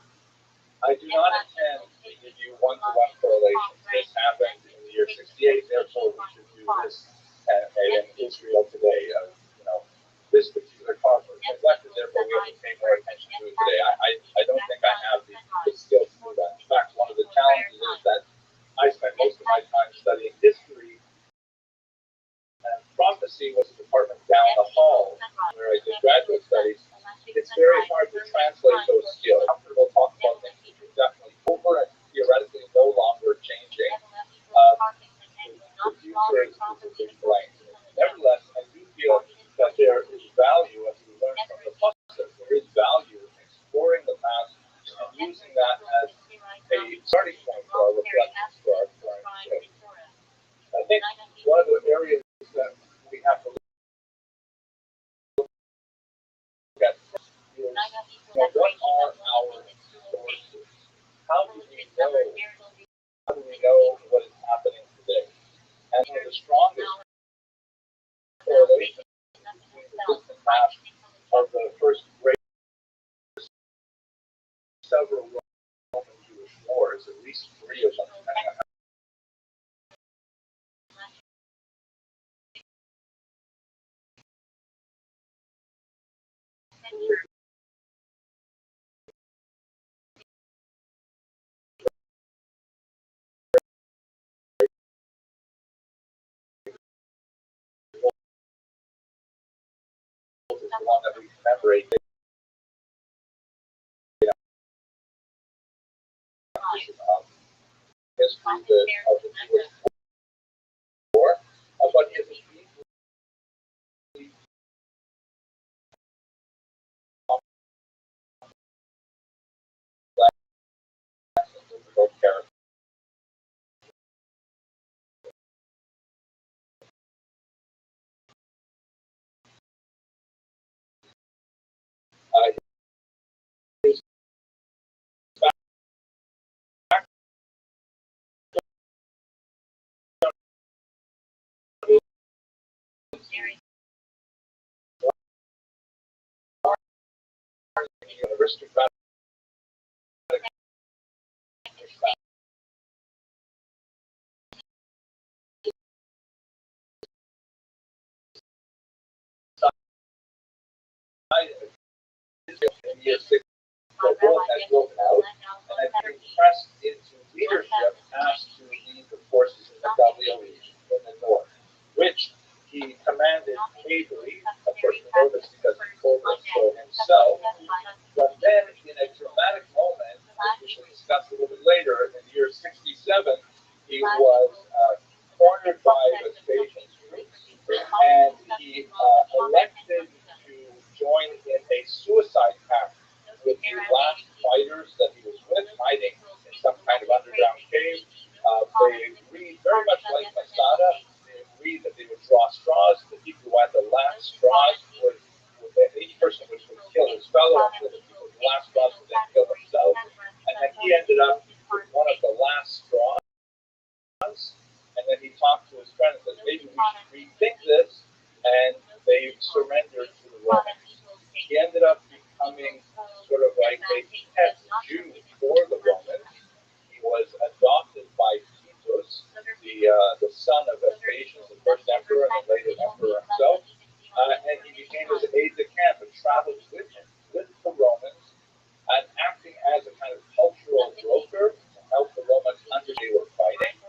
[SPEAKER 1] I do not intend to give you one-to-one correlations. This happened in the year 68, therefore we should do this in Israel today. This particular cause was neglected, therefore we have to pay more attention to it today. I don't think I have the skills to do that. In fact, one of the challenges is that I spent most of my time studying history, and prophecy was a department down the hall where I did graduate studies. It's very hard to translate those skills. I'm comfortable talking about things which are definitely over and theoretically no longer changing. The future is a big blank. Nevertheless, I do feel that there is value, as we learned from the process, there is value in exploring the past and using that as a starting point for our reflections for our current day. I think one of the areas that we have to look at is, what are our sources? How do we know what is happening today? And one of the strongest correlations between the distant past of the first great several Roman Jewish wars, at least 3 of them, depending on how the one that we commemorate of history of the Jewish war, but he is deeply difficult character. His aristocratic in year 6, the war had broken out and had been pressed into leadership, asked to lead the forces in the Galileo region in the north, which he commanded ably. Of course, we know this because he told us so himself. But then, in a dramatic moment, which we'll discuss a little bit later, in the year 67, he was cornered by Vespasian's troops, and he elected to join in a suicide pact with the last fighters that he was with, hiding in some kind of underground cave. They agreed, very much like Masada, they agreed that they would draw straws. The people who had the last straws would each person would kill his fellow, and the people with the last straws would then kill themselves. And then he ended up with one of the last straws. And then he talked to his friend and said, maybe we should rethink this. And they surrendered to the Romans. He ended up becoming sort of like a pet Jew for the Romans. He was adopted by Titus, the son of Vespasian, the first emperor and the later emperor himself. And he became his aide-de-camp and traveled with him, with the Romans, and acting as a kind of cultural broker to help the Romans understand they were fighting.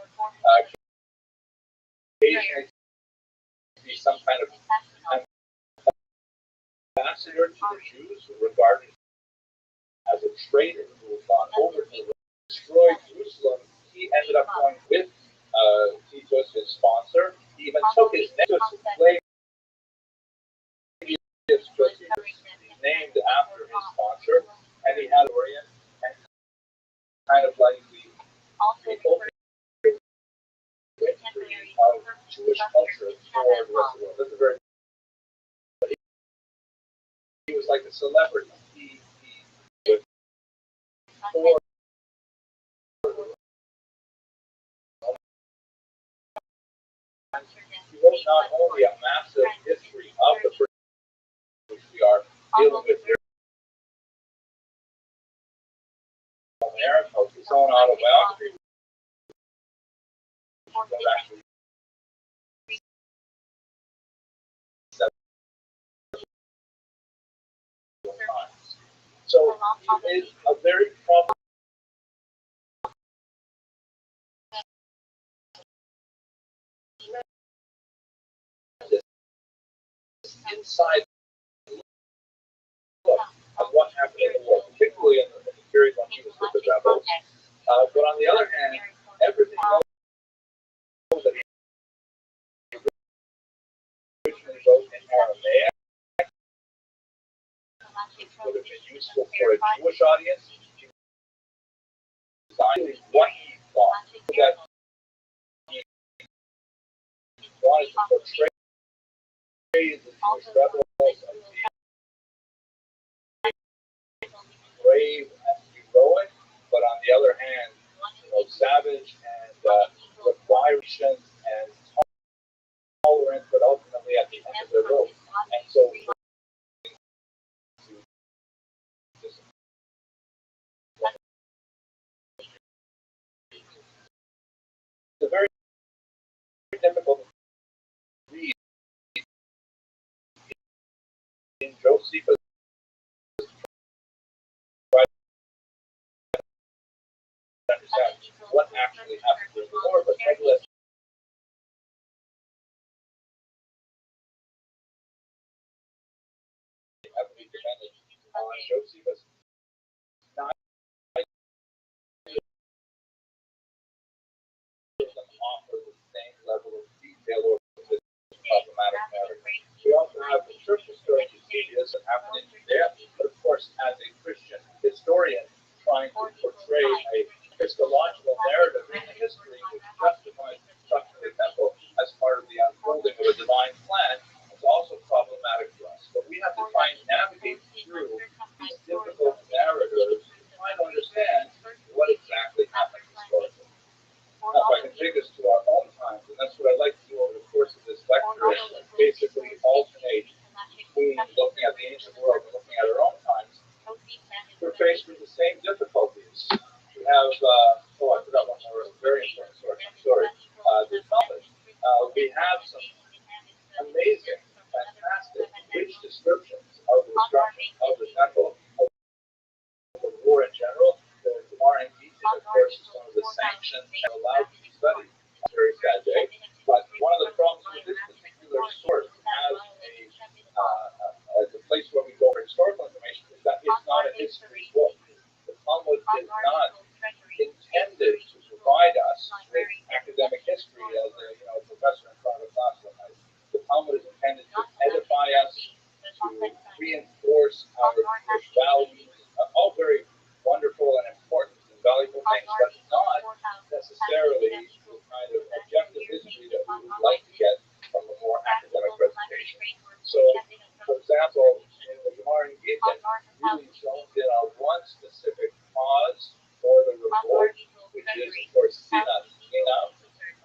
[SPEAKER 1] Occasionally, be some kind of ambassador to the Jews who regarded as a traitor who had gone over to destroy Jerusalem. He ended up going with Titus, his sponsor. He even took his name to slave. He's named after his sponsor, and he had Orient and kind of like the ultimate history of Jewish culture for the rest of the world. That's a very he was like a celebrity. He was for he wrote not only a massive history of the British, which we are dealing with here in America, his own autobiography, was actually times. So he is a very prominent inside look of what happened in the war, particularly in the period when he was with the rebels. But on the other hand, everything else that he originally wrote in Aramaic would have been useful for a Jewish audience. Exactly what he thought that he wanted to portray the Jewish rebels as brave and heroic, but on the other hand, savage and required and tolerant, but ultimately at the end of their rope. And so it's a very difficult to read in Josephus to understand what actually happened during the war, but nevertheless, Josephus, not offer the same level of detail or problematic narrative. We also have the church historian Eusebius that happened in Judea, but of course, as a Christian historian trying to portray a Christological narrative in the history which justifies the destruction of the temple as part of the unfolding of a divine plan is also problematic for us. But we have to try and navigate through these difficult narratives to try to understand what exactly happened historically. Now, if I can take us to our own times, and that's what I'd like to do over the course of this lecture, is basically alternate between looking at the ancient world and looking at our own times. We're faced with the same difficulties. We have, I forgot one more very important source, I'm sorry, the Talmud. We have some amazing, fantastic, rich descriptions of the destruction of the temple, of the war in general. The Gemara in Gittin, of course, is one of the sanctions that allowed to be studied on a very sad day. But one of the problems with this particular source as a place where we go for historical information is that it's not a history book. The Talmud is not intended to provide us with academic history as a professor in front of a class one night. The Talmud is intended to edify us, to reinforce our values, all very wonderful and important and valuable things, but not necessarily the kind of objective history that we would like to get from a more academic presentation. So, for example, in the Gemara in Gittin, really zones in on one specific cause for the revolt, which is, of course, sinah,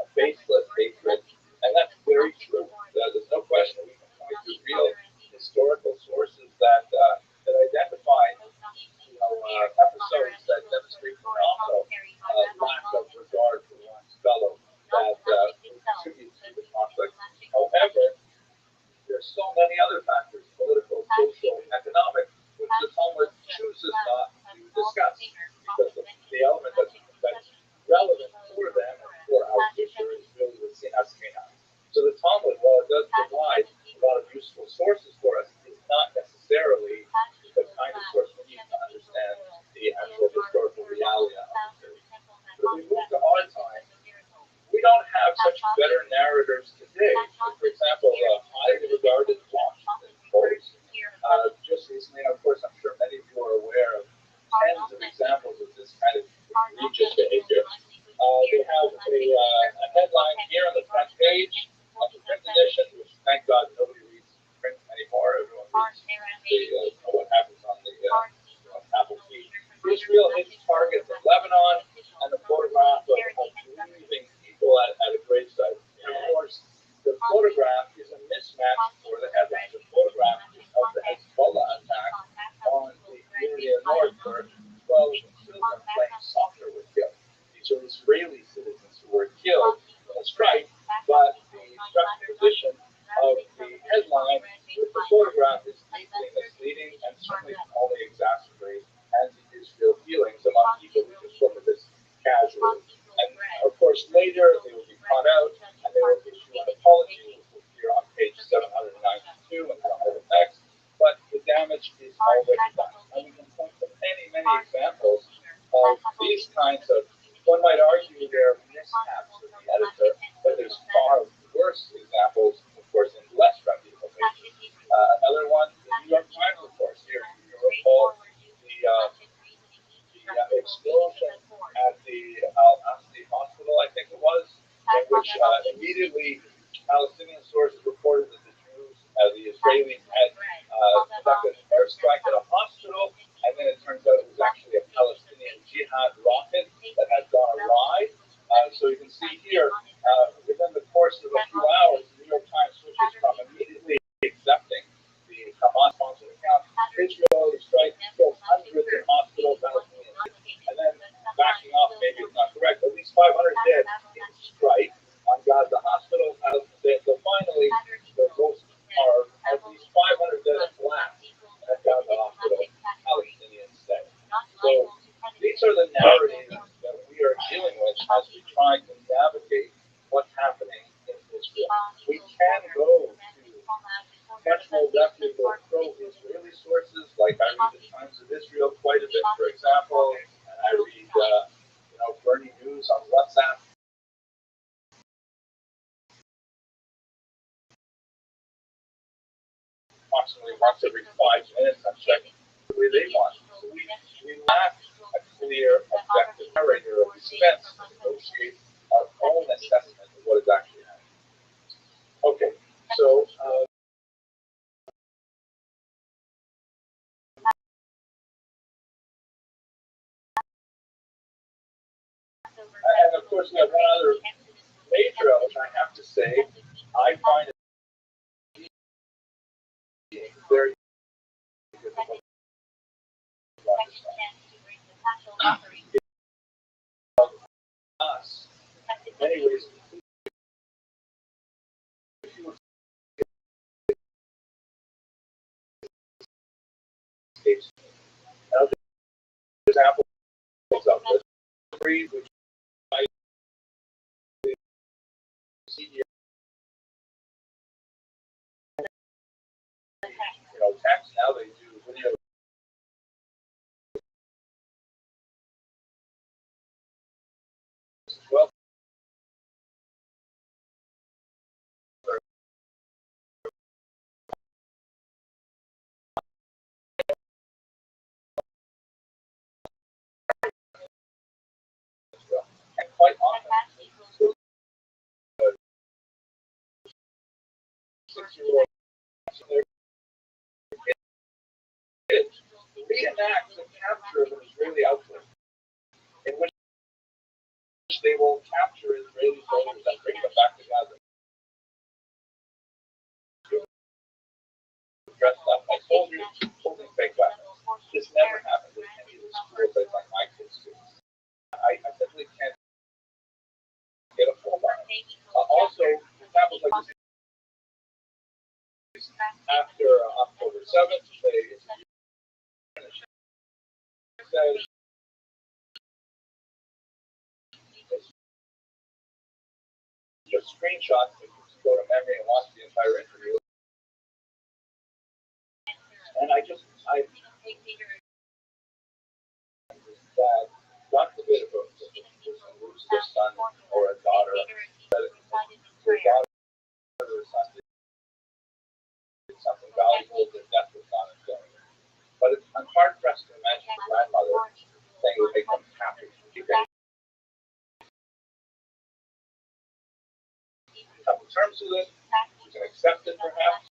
[SPEAKER 1] a baseless hatred, and that's very true. There's no question. We can point to real historical sources that identify episodes that demonstrate phenomenal lack of regard for one's fellow that contribute to the conflict. However, there's so many other factors, political, social, economic, which the Talmud chooses not to discuss because the element that's relevant for them and for our future is really the sinah. So the Talmud, while it does provide a lot of useful sources for us, is not necessarily the kind of source we need to understand the actual historical reality of it. So if we move to our time, we don't have such better narrators today. So for example, highly regarded Rothschild'S Post. Just recently, of course, I'm sure many of you are aware of tens of examples of this kind of egregious behavior. They have a headline here on the front page of the print edition, which thank God nobody reads print anymore. Everyone reads what happens on the Apple feed. Israel hits targets in Lebanon, and the photograph of grieving people at a gravesite. And of course, the photograph is a mismatch for the headline. The photograph is of the Hezbollah attack on the community in North where 12 children playing soccer were killed. These are Israeli citizens who were killed in a strike, but the juxtaposition of the headline with the photograph is deeply misleading and certainly only exacerbates anti-Israel feelings among people who just look at this casually. And of course, later they will be caught out and they will issue an apology, which will appear on page 792 in the text. But the damage is already done. And we can point to many, many examples of these kinds of, one might argue they're mishaps of the editor, but there's far worse examples, of course, in less reputable pages. Another one, the New York Times, of course, here you recall the explosion at the Al-Aqsa hospital, I think it was, in which immediately Palestinian sources reported that the Jews, the Israelis had conducted an airstrike at a hospital, and then it turns out it was actually a Palestinian jihad rocket that had gone awry. So you can see here, within the course of a few hours, the New York Times switches from immediately accepting the Hamas-sponsored account, Israel strike kills hundreds in hospitals, Palestinians, and then backing off, maybe it's not correct, at least 500 dead in strike on Gaza hospitals. So finally, the most are at least 500 dead in blast at Gaza hospital, Palestinians say. So these are the narratives that we are dealing with as we try to navigate what's happening in Israel. We can go to much more reputable pro-Israeli sources, like I read the Times approximately once every 5 minutes. I'm checking the way they want. So we lack a clear, objective narrator of expense to negotiate our own assessment of what is actually happening. Okay, so and of course we have one other major element I have to say. I find it very difficult to us in many ways. Now, the example of this breed, which I see here, text, now they do video as well. And quite often, 6-year-old kids reenact the capture of an Israeli outfit, in which they will capture Israeli soldiers and bring them back to Gaza. Dressed up like soldiers, holding fake weapons. This never happens in any of the schools like my kids do. I simply can't get a full on it. Also, examples like this, after October 7th, they said just screenshots if you go to memory and watch the entire interview. And I that God forbid if a person loses their son or a daughter, that their daughter or son did something valuable, that death was not enjoying. But I'm hard pressed to imagine a grandmother saying it would make them happy. Come to terms with it, you can accept it perhaps.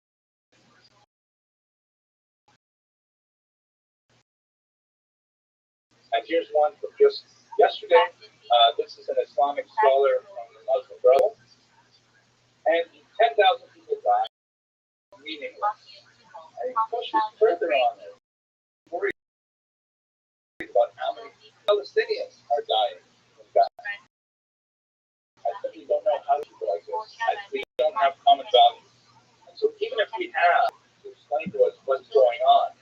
[SPEAKER 1] And here's one from just yesterday. This is an Islamic scholar from the Muslim Brotherhood. And 10,000 people died, meaningless. And he pushes further on it. Worried about how many Palestinians are dying from Gaza. I simply don't know how to do like this. We don't have common values. And so even if we have to explain to us what's going on,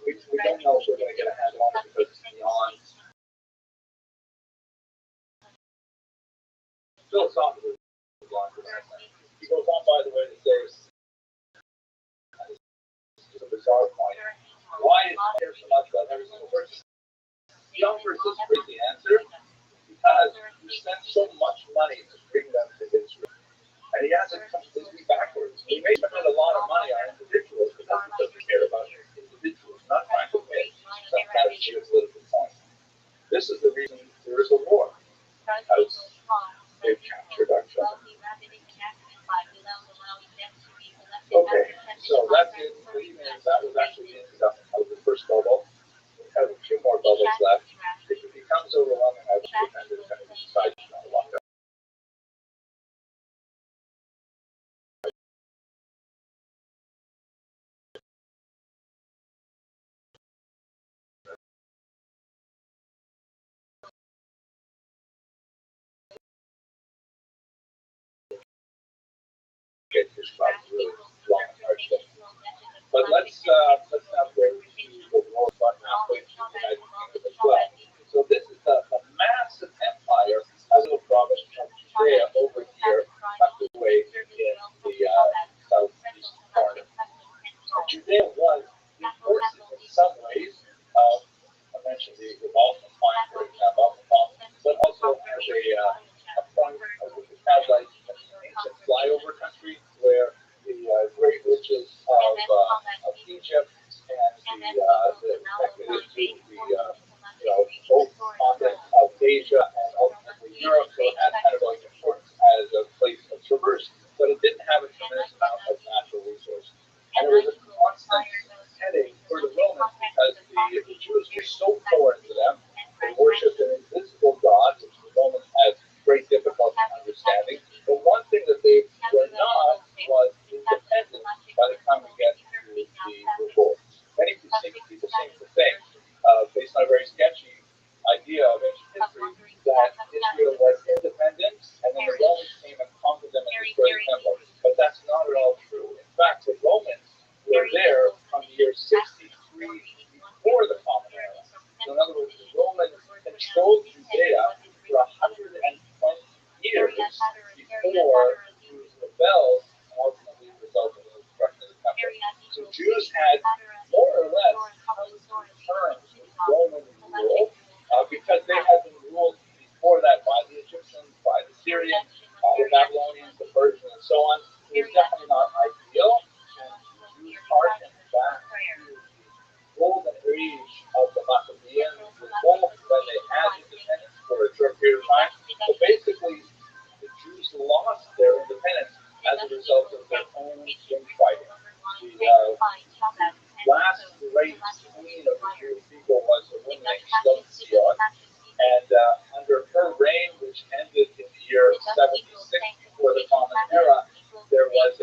[SPEAKER 1] we don't know if we're going to get a handle on it because it's beyond philosophically. He goes on, by the way, to say, it's a bizarre point. Why is there so much about every single person? The offers this crazy answer because we spend so much money to bring them to Israel. And he has it completely backwards. We may spend a lot of money on individuals, but that's because we care about individuals, not trying to win some kind of geopolitical point. This is the reason there is a war. Because they've captured our children. Okay, so that's it. That was actually the introduction of the first bubble. We have a few more bubbles left. If it becomes overwhelming, I will pretend it's going to be decided on one. Get this probably really long and hard stuff. But let's now go to the war about halfway through the United Kingdom as well. So this is a massive empire as a province of Judea over here, tucked away in the southeast corner. Judea was important in some ways. I mentioned the Balkan Point, for example, but also as a point, as a ancient flyover country where the first, but it didn't have a tremendous amount of natural resources. And it was a constant headache for the Romans because the Jews were so foreign to them. They worshipped an invisible God, which the Romans had great difficulty understanding. But one thing that they were not was independent by the time we get to the revolt. Many people seem to think, based on a very sketchy idea of ancient history, that Israel was independent and then the Romans came and conquered them and destroyed the temple. But that's not at all true. In fact, the Romans were there from the year 63 before the Common Era. So in other words, the Romans controlled Judea for 120 years before Jews rebelled and ultimately resulted in the destruction of the temple. So Jews had more or less terms with Roman rule because they had been ruled before that by the Egyptians, by the Syrians, by the Babylonians, the Persians, and so on. It was definitely not ideal. And Jews harkened back to the golden age of the Maccabean revolt when they had independence for a short period of time. But basically, the Jews lost their independence as a result of their own infighting. The last great queen of the Jewish people was a woman named Rothschild, and under her reign, which ended in the year 76 before the Common Era, there was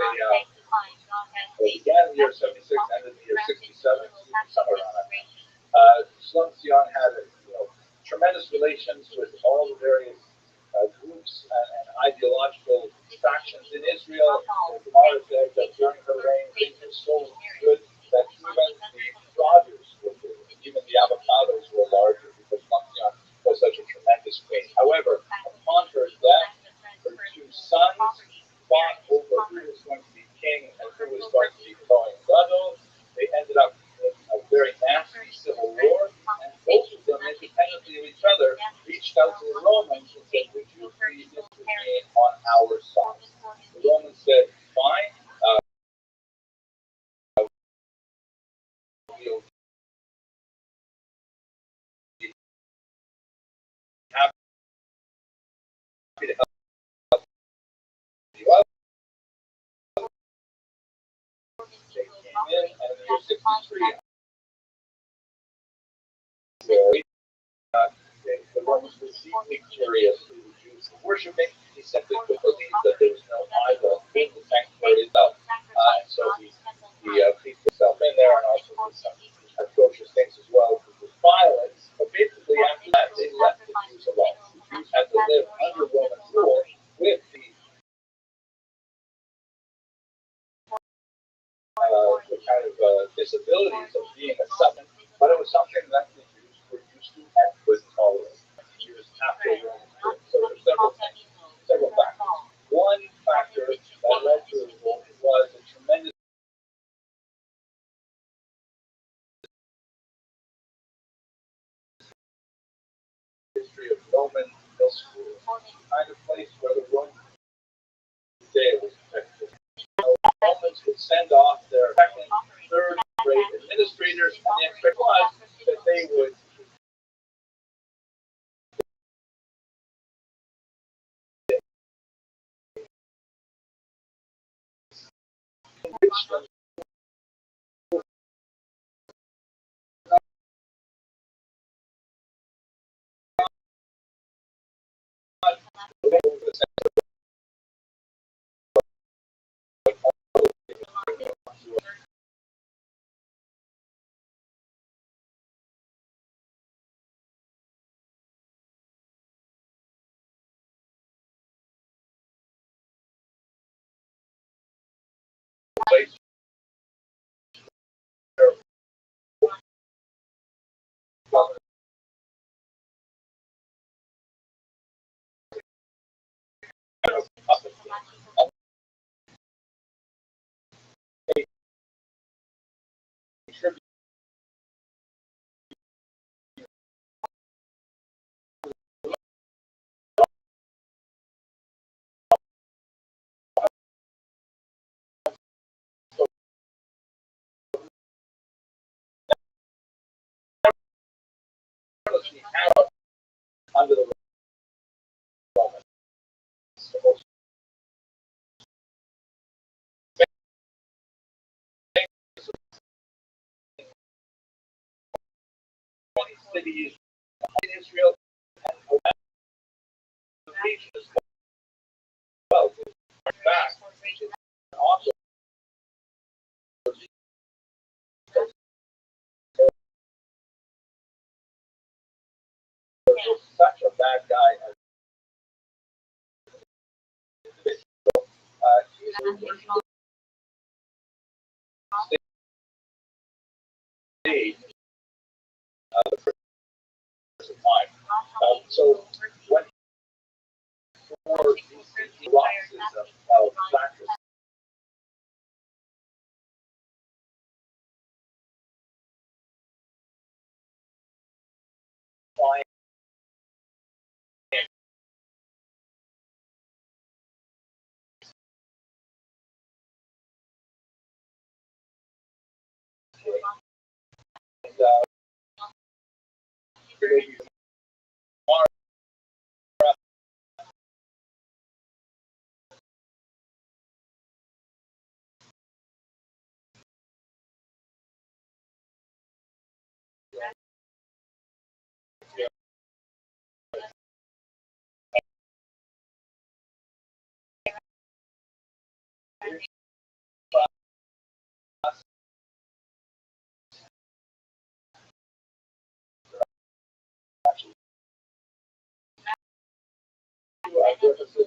[SPEAKER 1] began in the year 76, ended in the year 67, somewhere around that. Rothschild had tremendous relations with all the various groups and ideological factions in Israel. The Gemara says that during her reign, things were so good that even the produce were good. Even the avocados were larger because Rothschild was such a tremendous queen. However, upon her death, her two sons fought over who was going to be king and who was going to be Kohen Gadol. They ended up in a very nasty civil war, and both of them, independently of each other, reached out to the Romans and said, "Would you please intervene on our side?" The Romans said, "Fine. We'll be happy to help you out." They came in, and in the year 63, the Romans were deeply curious who the Jews were worshiping. He simply could believe that there was no idol in the sanctuary itself. And so he placed himself in there and also did some atrocious things as well, which was violence. But basically, after that, they left the Jews alone. The Jews had to live under Roman rule with the kind of disabilities of being a subject, but it was something that the Jews were used to and couldn't tolerate. Jews after Roman rule. So there's several factors. One factor that led to the revolt was a tremendous history of Roman middle schools, the kind of place where the Roman day was protected. Romans would send off their second, third grade administrators, and the expectation was that they would enrich them. Place under the Romans. cities in Israel and around the region as well. In fact, also such a bad guy as he's a stage the person time. So when for these losses of practice flying and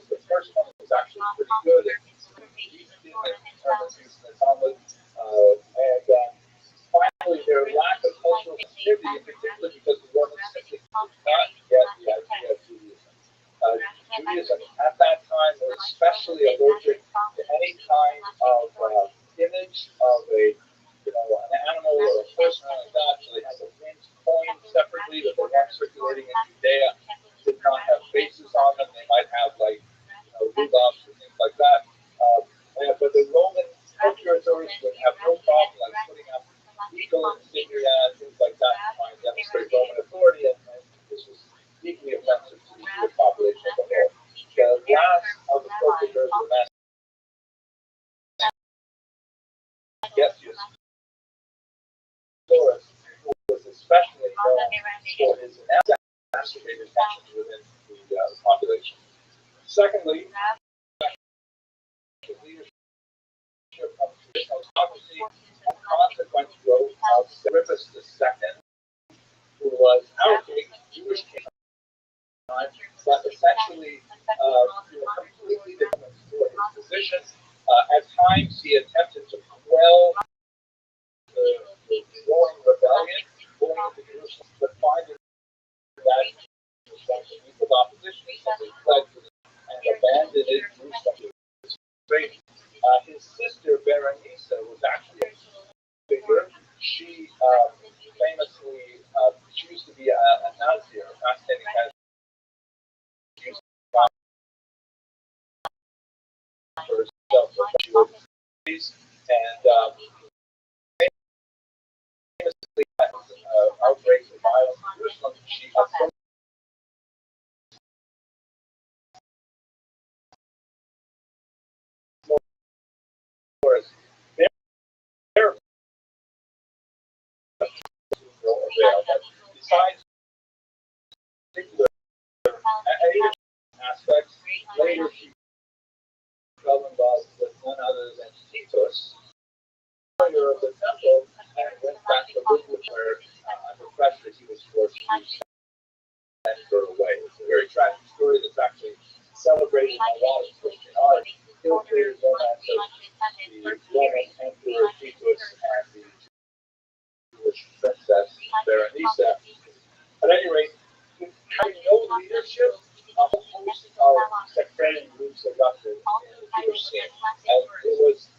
[SPEAKER 1] the first one was actually pretty good. And finally, their lack of cultural sensitivity, in particular because the Romans simply could not get the idea of Judaism. Judaism at that time was especially allergic to any kind of image of an animal or a person like that. So they had the mint coins separately that they weren't circulating in Judea. Did not have faces on them. They might have rhubarb or things like that. But the Roman culture authorities would have no problem putting up legal insignia and things like that to try and demonstrate Roman authority. And this was deeply offensive to the Jewish population as a whole. The last of the cultures were mass. Gessius was especially known for his exacerbated tensions within the population. Secondly, leadership of traditional democracy and consequent growth of Cyrus II, who was our king, Jewish king, but essentially completely different for his position. At times, he attempted to quell the growing rebellion going into Jerusalem, but finding that with opposition, he simply fled and abandoned Jerusalem. His sister Berenice was actually a figure. She famously she used to be a Nazir, a fascinating kind of for herself, but she was and famously had outbreaks of violence in Jerusalem. She approached besides particular aspects, later she fell involved with none other than Titus, owner of the temple, and went back to Lublin where under pressure he was forced to send her away. It's a very tragic story that's actually celebrated in a lot of Christian art. Illustrated romance of the Roman Emperor Titus and the Jewish princess Berenice. At any rate, having no leadership, a whole host of sectarian groups erupted in Jewish scene. And it was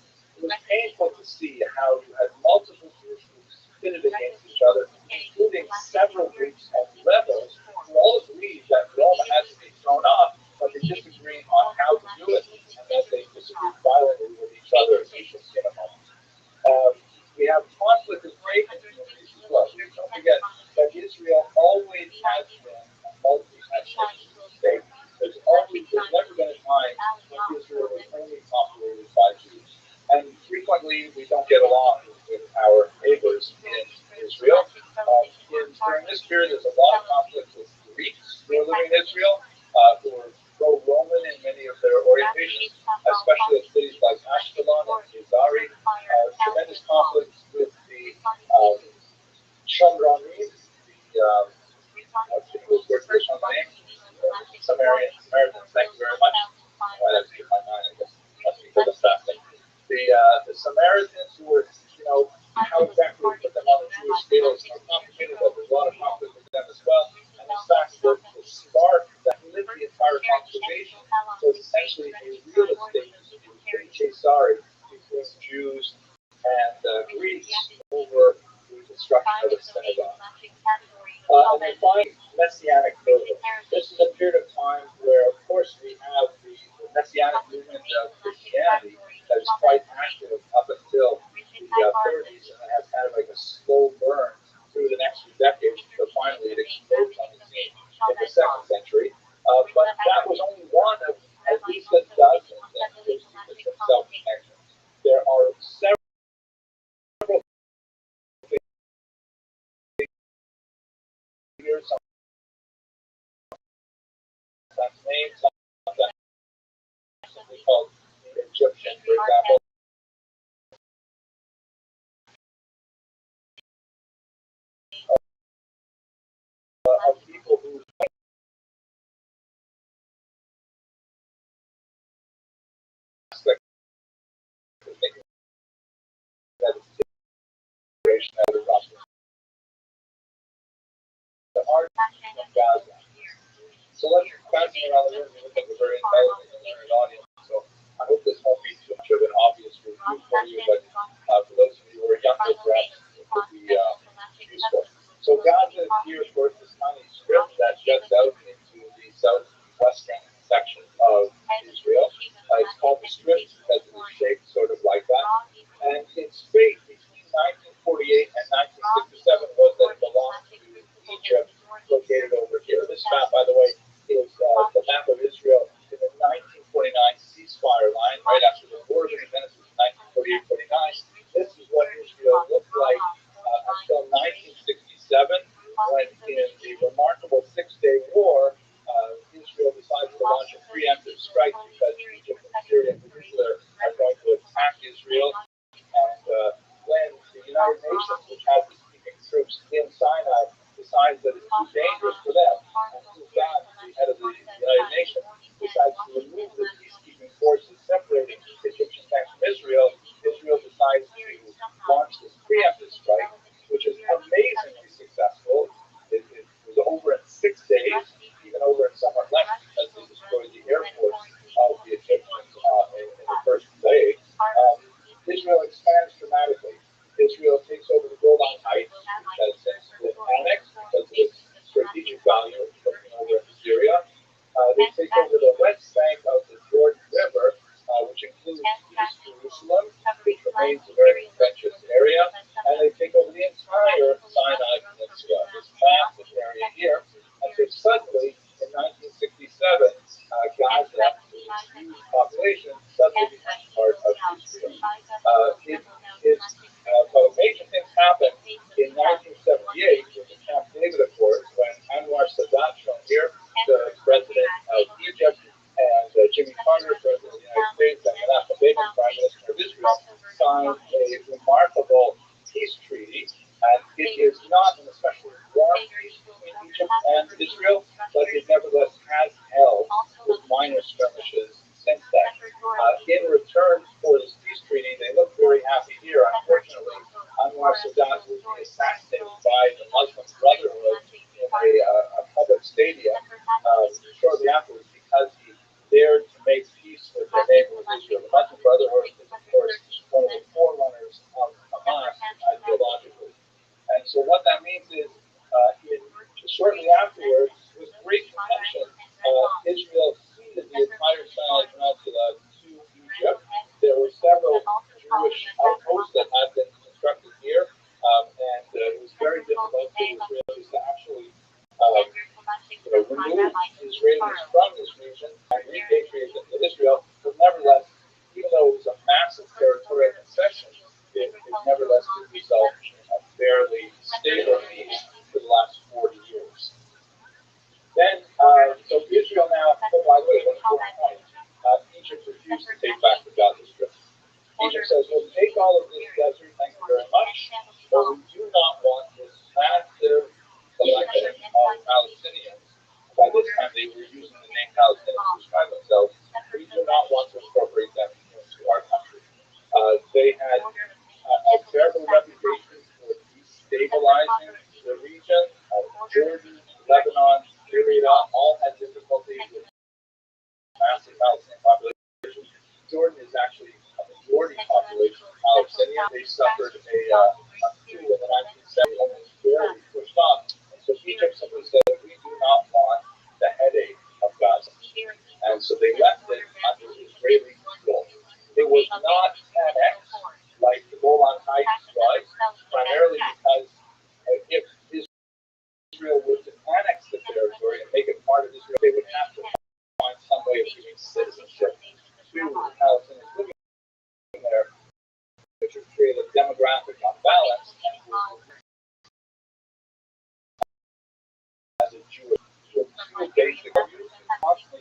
[SPEAKER 1] painful to see how you had multiple Jewish groups pitted against each other, including several groups of rebels who all agreed that Rome had to be thrown off, but they disagreed on how to do it, and that they disagreed violently with each other, as we can see in a moment. We have conflict with great communities as well. Don't forget that Israel always has been a multi-ethnic state. There's never been a time when Israel was only populated by Jews. And frequently we don't get along with our neighbors in Israel. During this period, there's essentially a real estate dispute, Caesarea, between Jews and Greeks over the construction of a synagogue. And then finally, Messianic movement. This is a period of time where, of course, we have the Messianic movement of Christianity that is quite active up until the 30s, and it has kind of like a slow burn through the next few decades, but finally it explodes on the scene in the 2nd century. But that was only one of at least a dozen that those themselves connections. There are several figures, sometimes named, sometimes simply called Egyptian, for example. Of people who aspect of thinking that it's a generation out of the art of Gaza. So let's pass it around the room. We look at a very intelligent and learned audience. So I hope this won't be too much of an obvious review for you, but for those of you who are younger, perhaps it could be useful. So Gaza here, of course, this tiny strip that juts out into the southwestern section of Israel. It's called the Strip because it is shaped sort of like that. And its fate between 1948 and 1967 was that it belonged to Egypt, located over here. This map, by the way, is the map of Israel in the 1949 ceasefire line, right after the war of independence in 1948-49. This is what Israel looked like until 1967, when in the remarkable Six-Day War, Israel decided to launch a preemptive strike because Egypt and Syria in particular are going to attack Israel. And when the United Nations, which has peacekeeping troops in Sinai, decides that it's too dangerous for them, and Sudan, the head of the United Nations, decides to remove the peacekeeping forces separating Egyptian tanks from Israel, Israel decides to launch this preemptive strike, which is amazingly successful. It was over in 6 days, even over in somewhat less, because they destroyed the air force of the Egyptians in the first day. Israel expands dramatically. Israel takes over the Golan Heights, which has since been annexed because of its strategic value of looking over into Syria. They take over the west bank of the Jordan River, which includes East Jerusalem, which remains a very contentious area, and they take over the entire Sinai Peninsula, this massive area here. And so suddenly, in 1967, Gaza, with its huge population, suddenly becomes part of Israel. But major things happened in 1978 with the Camp David Accords, when Anwar Sadat, shown here, the president of Egypt, and Jimmy Carter, president of the United States, and Menachem Begin, prime minister of Israel, signed a remarkable peace treaty. And it is not an especially warm peace between Egypt and Israel, but it nevertheless has held with minor skirmishes since then. In return for this peace treaty, they look very happy here. Unfortunately, Anwar Sadat was assassinated by the Muslim Brotherhood in a public stadium shortly afterwards because he dared to make peace with their neighbor Israel. The Muslim Brotherhood is, of course, one of the forerunners of Hamas ideologically. And so what that means is, shortly afterwards, with great contention, Israel ceded the entire Sinai Peninsula to Egypt. There were several Jewish outposts that had been constructed here, and it was very difficult for Israelis to actually remove Israelis from this region and repatriate them to Israel. But nevertheless, even though it was a massive territorial concession, it nevertheless did result in a fairly stable peace for the last 40 years. Then, so Israel now, oh, by the way, one important point, Egypt refused to take back the Gaza Strip. Egypt says, we'll take all of this desert, thank you very much, but we do not want this massive collection of Palestinians. By this time, they were using the name Palestinians to describe themselves. We do not want to incorporate them into our country. They had a terrible reputation for destabilizing the region. Jordan, Lebanon, Syria all had difficulties with massive Palestinian population. Jordan is actually a majority population of Palestinians. They suffered a coup in the 1970s and was barely pushed off. And so Egypt simply said, we do not want the headache of Gaza. And so they left it under Israeli control. It was not annexed like the Golan Heights was, primarily because if Israel were to annex the territory and make it part of Israel, they would have to find some way of giving citizenship to the Palestinians living there, which would create a demographic unbalance and as a Jewish basic abuse and constantly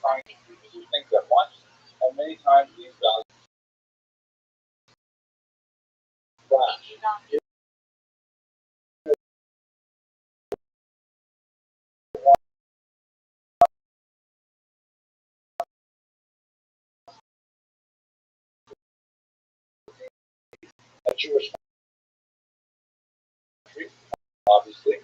[SPEAKER 1] trying to do two things at once, and many times these values clash. A Jewish country, obviously.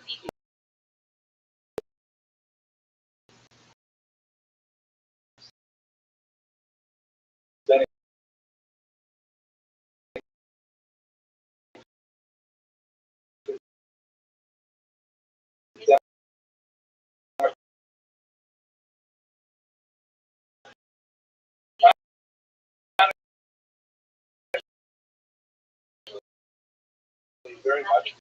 [SPEAKER 1] Then very much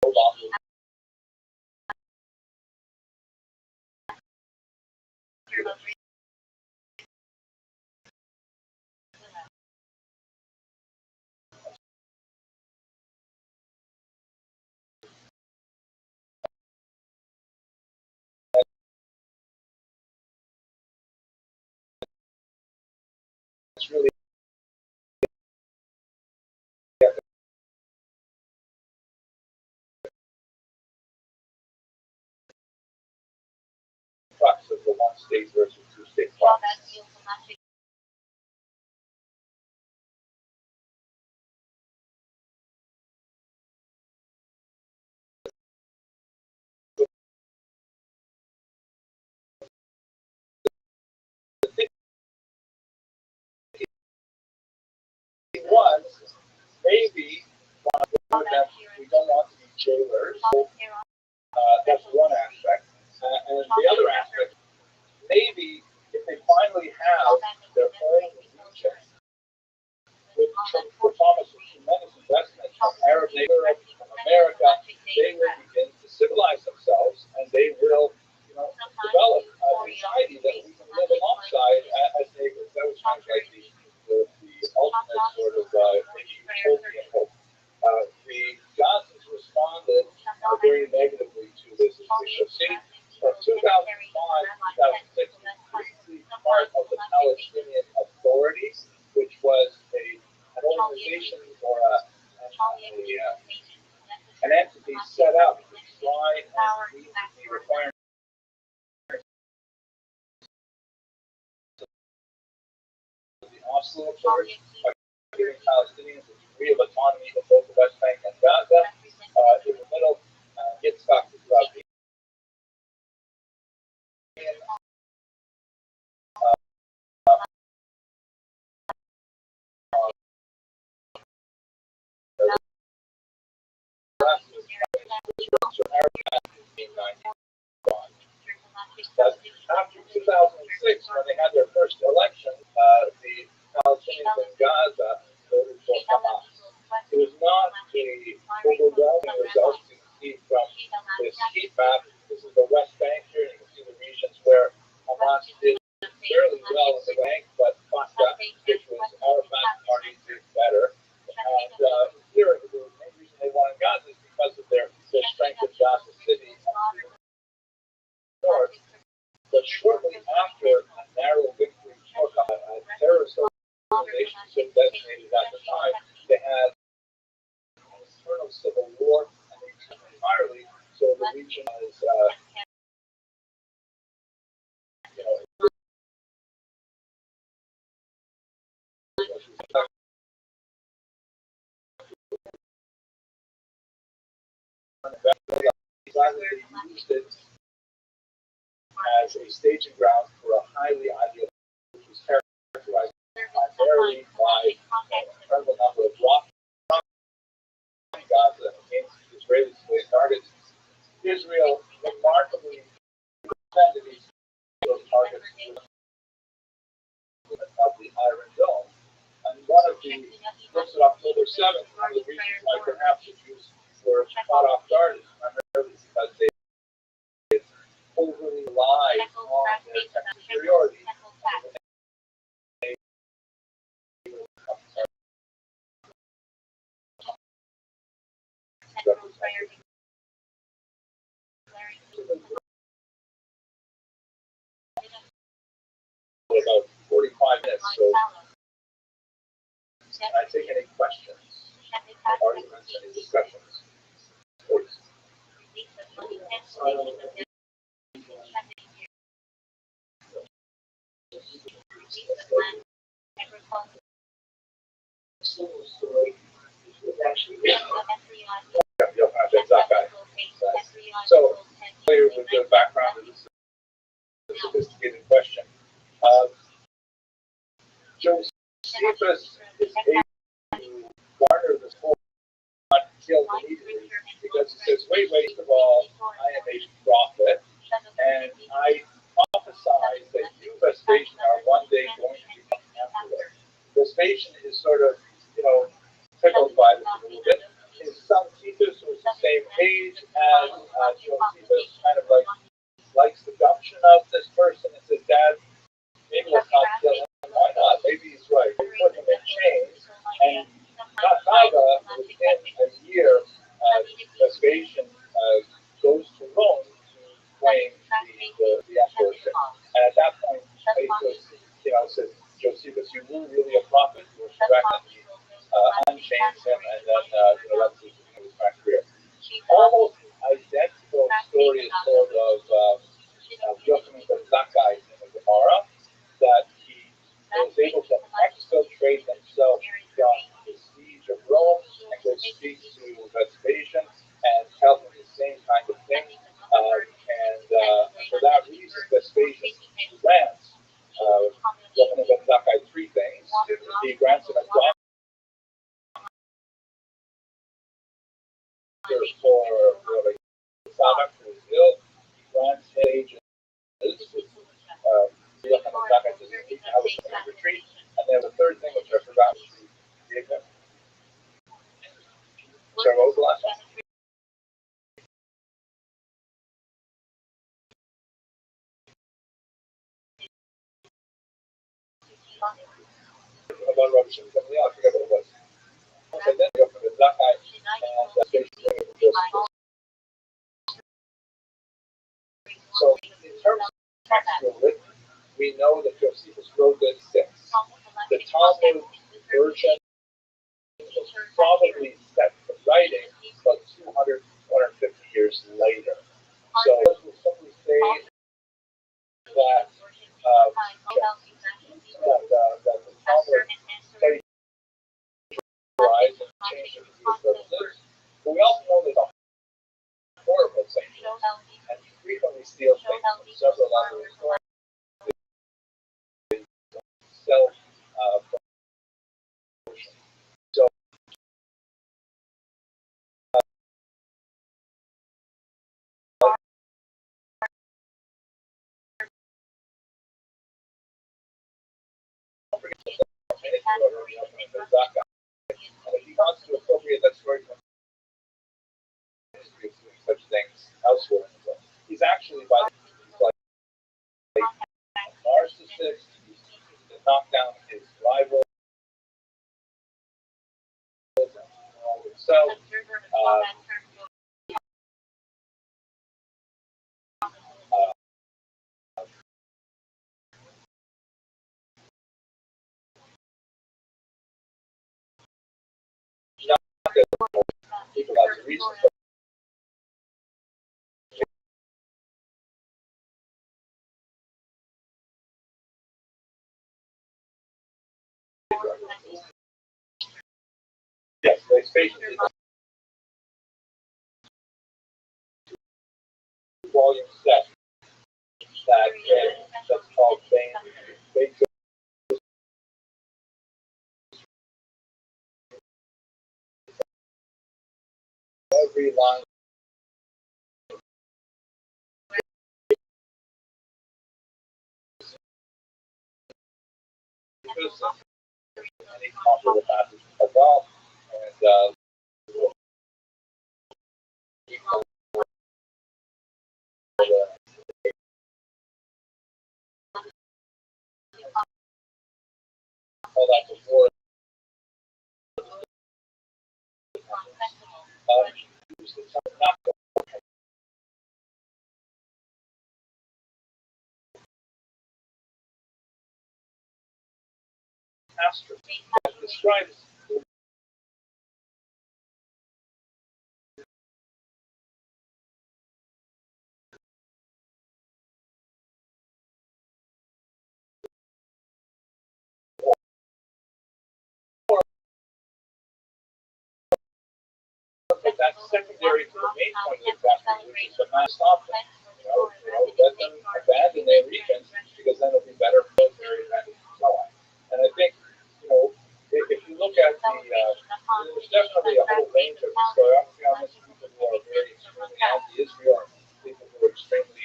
[SPEAKER 1] hold on to it's really the crux of the one state versus two state process. The thing was maybe one of them, we don't want to be jailers. That's one aspect. And the other aspect, maybe if they finally have their own region with the promise of tremendous investment from Arab neighbors, from America, they will begin to civilize themselves and they will, develop a society that we can live alongside as neighbors. That was kind of like the ultimate sort of maybe utopian hope. The Johnsons responded very negatively to this issue. See, from 2005 to 2006, briefly part of the Palestinian Authority, which was an organization or an entity set up to try and meet the requirements of the Oslo Accord by giving Palestinians a degree of autonomy in both the West Bank and Gaza. In the middle, Yitzhak Rabbi. After 2006, when they had their first election, the Palestinians in Gaza voted for Hamas. It was not a overwhelming result. You can see from this heat map, this is the West Bank here, and you can see the regions where Hamas did fairly well in the bank, but Fatah, which was Arafat's party, did better. And here, the main reason they wanted Gaza is because of their strength in Gaza City and north. But shortly after a narrow victory took a terrorist organization designated at the time, they had of civil war entirely. So the region is, you know, used it as a staging ground for a highly ideal, which was characterized primarily by an incredible number of rock Gaza against Israeli civilian targets. Israel remarkably defended these targets of the Iron Dome. And one of the looks at October 7th, one of the reasons why perhaps the Jews were caught off guard is primarily because they overly relied on their superiority. About 45 minutes, so I take any questions, arguments, any discussions, please. So, clear with the background of this sophisticated question. Josephus is able to garner this whole killed immediately because he says, wait, first of all, I am a prophet, and I prophesize that you, Vespasian, are one day going to become emperor. Vespasian is sort of, tickled by this a little bit. His son Titus was the same age as Josephus, kind of likes the gumption of this person and says, Dad, maybe let's not kill him. Why not? Maybe he's right. We put him in chains, and Nava, within a year, Vespasian goes to Rome to claim the emperorship. And at that point, Titus, says, Josephus, you were really a prophet. You were correct. And he unchains him, and then that's his career. Almost identical story is told of Yochanan ben Zakkai in the Gemara, that he was able to exfiltrate himself from the siege of Rome and go speak to Vespasian and tell him the same kind of thing. And for that reason, Vespasian grants Yochanan ben Zakkai three things. He grants him a doctor for Sadak, who is ill. He grants ages. Yochanan ben Zakkai says he can have a retreat. And then the third thing, which I forgot, was the event. Sorry, what was the last one? About Rothschild'S, I forget what it was. Okay, then Yochanan ben Zakkai, and basically so in terms of textual written, we know that Josephus wrote this 6. The Talmud version was probably set to writing about 200, 250 years later. So we'll simply say that the Talmud plagiarized and changed it for purposes. But we also know that the horrible thing and frequently steal things from several other sources. Self promotion. So and if he wants to appropriate that story from history of doing such things elsewhere in the book, he's actually like a narcissist. He's to knock down his rivals and himself. People reasons yes, they space volume set that's called vein every line any comparable passage as well, and all that before pastor describes but that's secondary to the main point of the chapter, which is to not stop them. Let them abandon their regions because then it'll be better for military advantage and so on. And I think, if you look at there's definitely a whole range of historiography people who are very extremely anti-Israel, and people who are extremely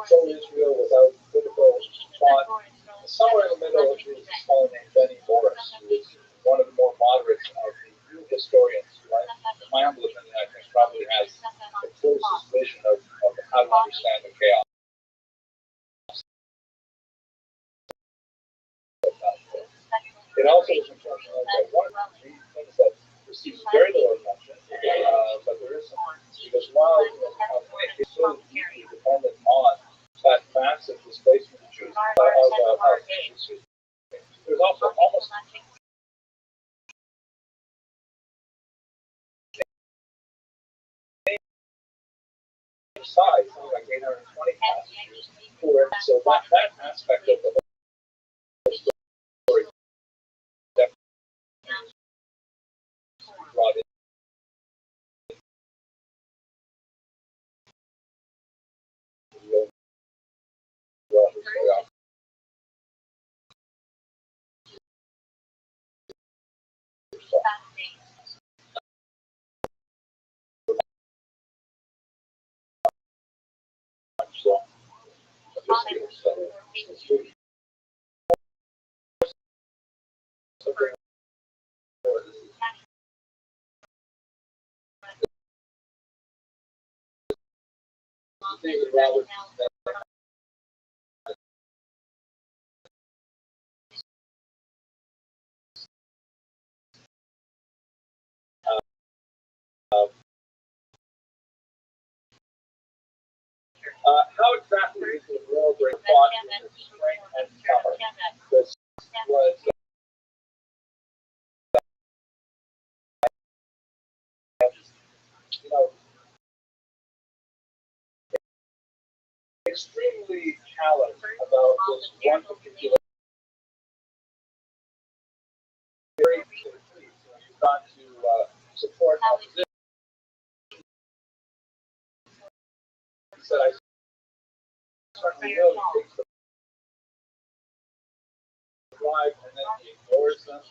[SPEAKER 1] pro-Israel without critical thought. Somewhere in the middle is a fellow named Benny Morris, who is one of the more moderates of the real historians, right? In my humble opinion, I think probably has the closest vision of how to understand the chaos. It also is important to note that one of the things that receives very little attention, but there is some, because while it's so deeply dependent on that massive displacement of Jews, there's also almost size, something like 820,000 Jews, so that aspect of the whole story definitely brought in. So, David Roberts, how exactly is the war break fought in the spring and summer? This was, extremely challenged about this one particular area. You've got to support opposition. He said, I certainly will. He takes the drive and then he ignores them.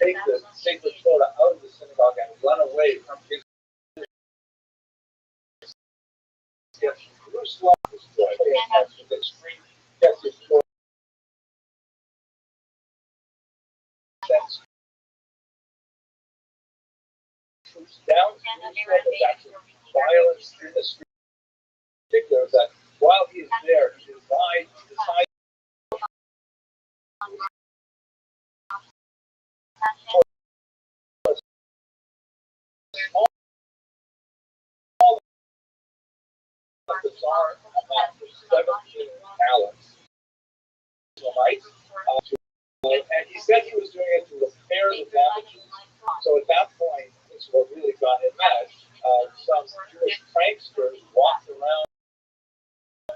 [SPEAKER 1] Take the sacred Torah out of the synagogue and run away from his Jerusalem destroyed. Yes, it's troops down Jerusalem. There's actually violence in the street. In particular, that while he is there, he decides all the Tsar amount for 17 talents. And he said he was doing it to repair the damages. So at that point, this is what really got him mad. Some Jewish pranksters walked around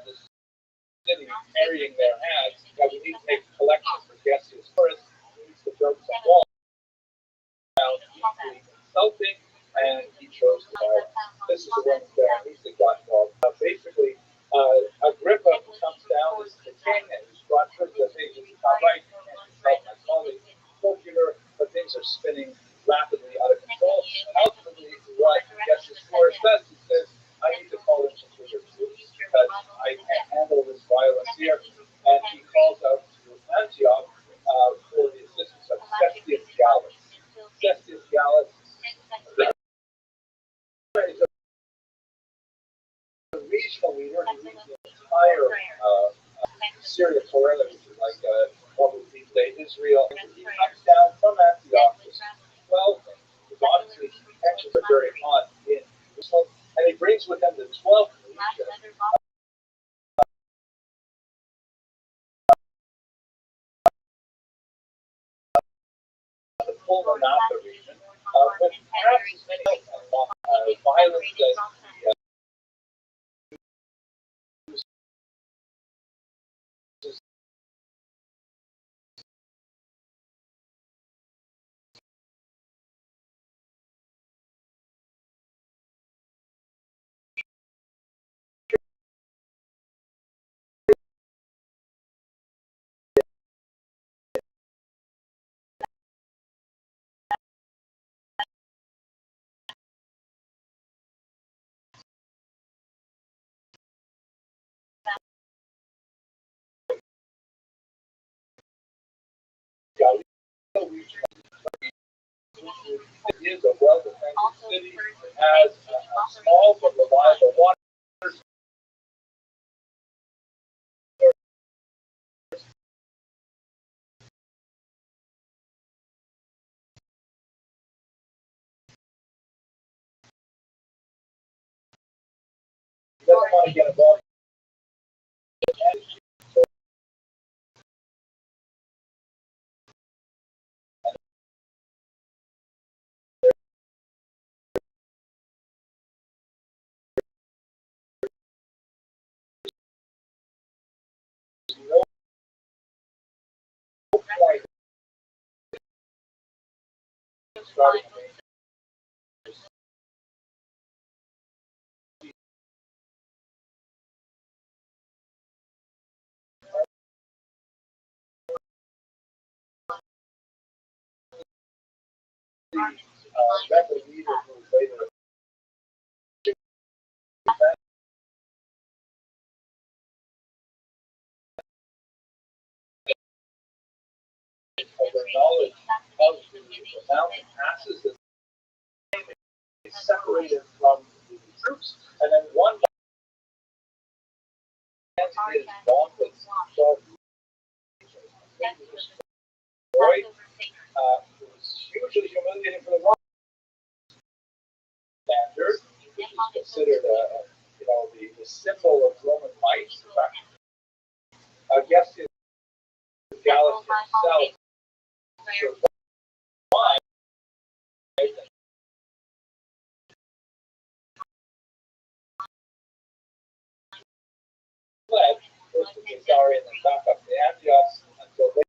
[SPEAKER 1] the city carrying their hats. Now we need to make a collection for guests first. We need to build some walls. Deeply insulting, and he chose to violence. This is the one that he got involved. Basically, Agrippa comes down as the king, and he's brought to the hey, this is not right. You can't insult my colleague. But things are spinning rapidly out of control. And ultimately, what Justice Flores says, he says, I need to call in some bigger troops because I can't handle this violence here. And he calls out to Antioch for the assistance of Cestius Gallus. Cestius Gallus is a regional leader. He leads the entire Syria Torah, which is like what would be today Israel. He comes down from Antioch. 12 things. Obviously, tensions are very hot in Jerusalem, and he brings with him the 12th legion. The full Manatha region, but perhaps as many violence as it is a well-defended city. It has a small but reliable water. He doesn't want to get involved. Starting Rabbi leader who was later of their knowledge of the mountain passes that they separated from the troops, and then one man is gone with 12 destroyed. It was hugely humiliating for the Roman standard, which is considered the symbol of Roman might. I guess Gallus himself survived fled first to Caesarea and then back up to Antioch until they.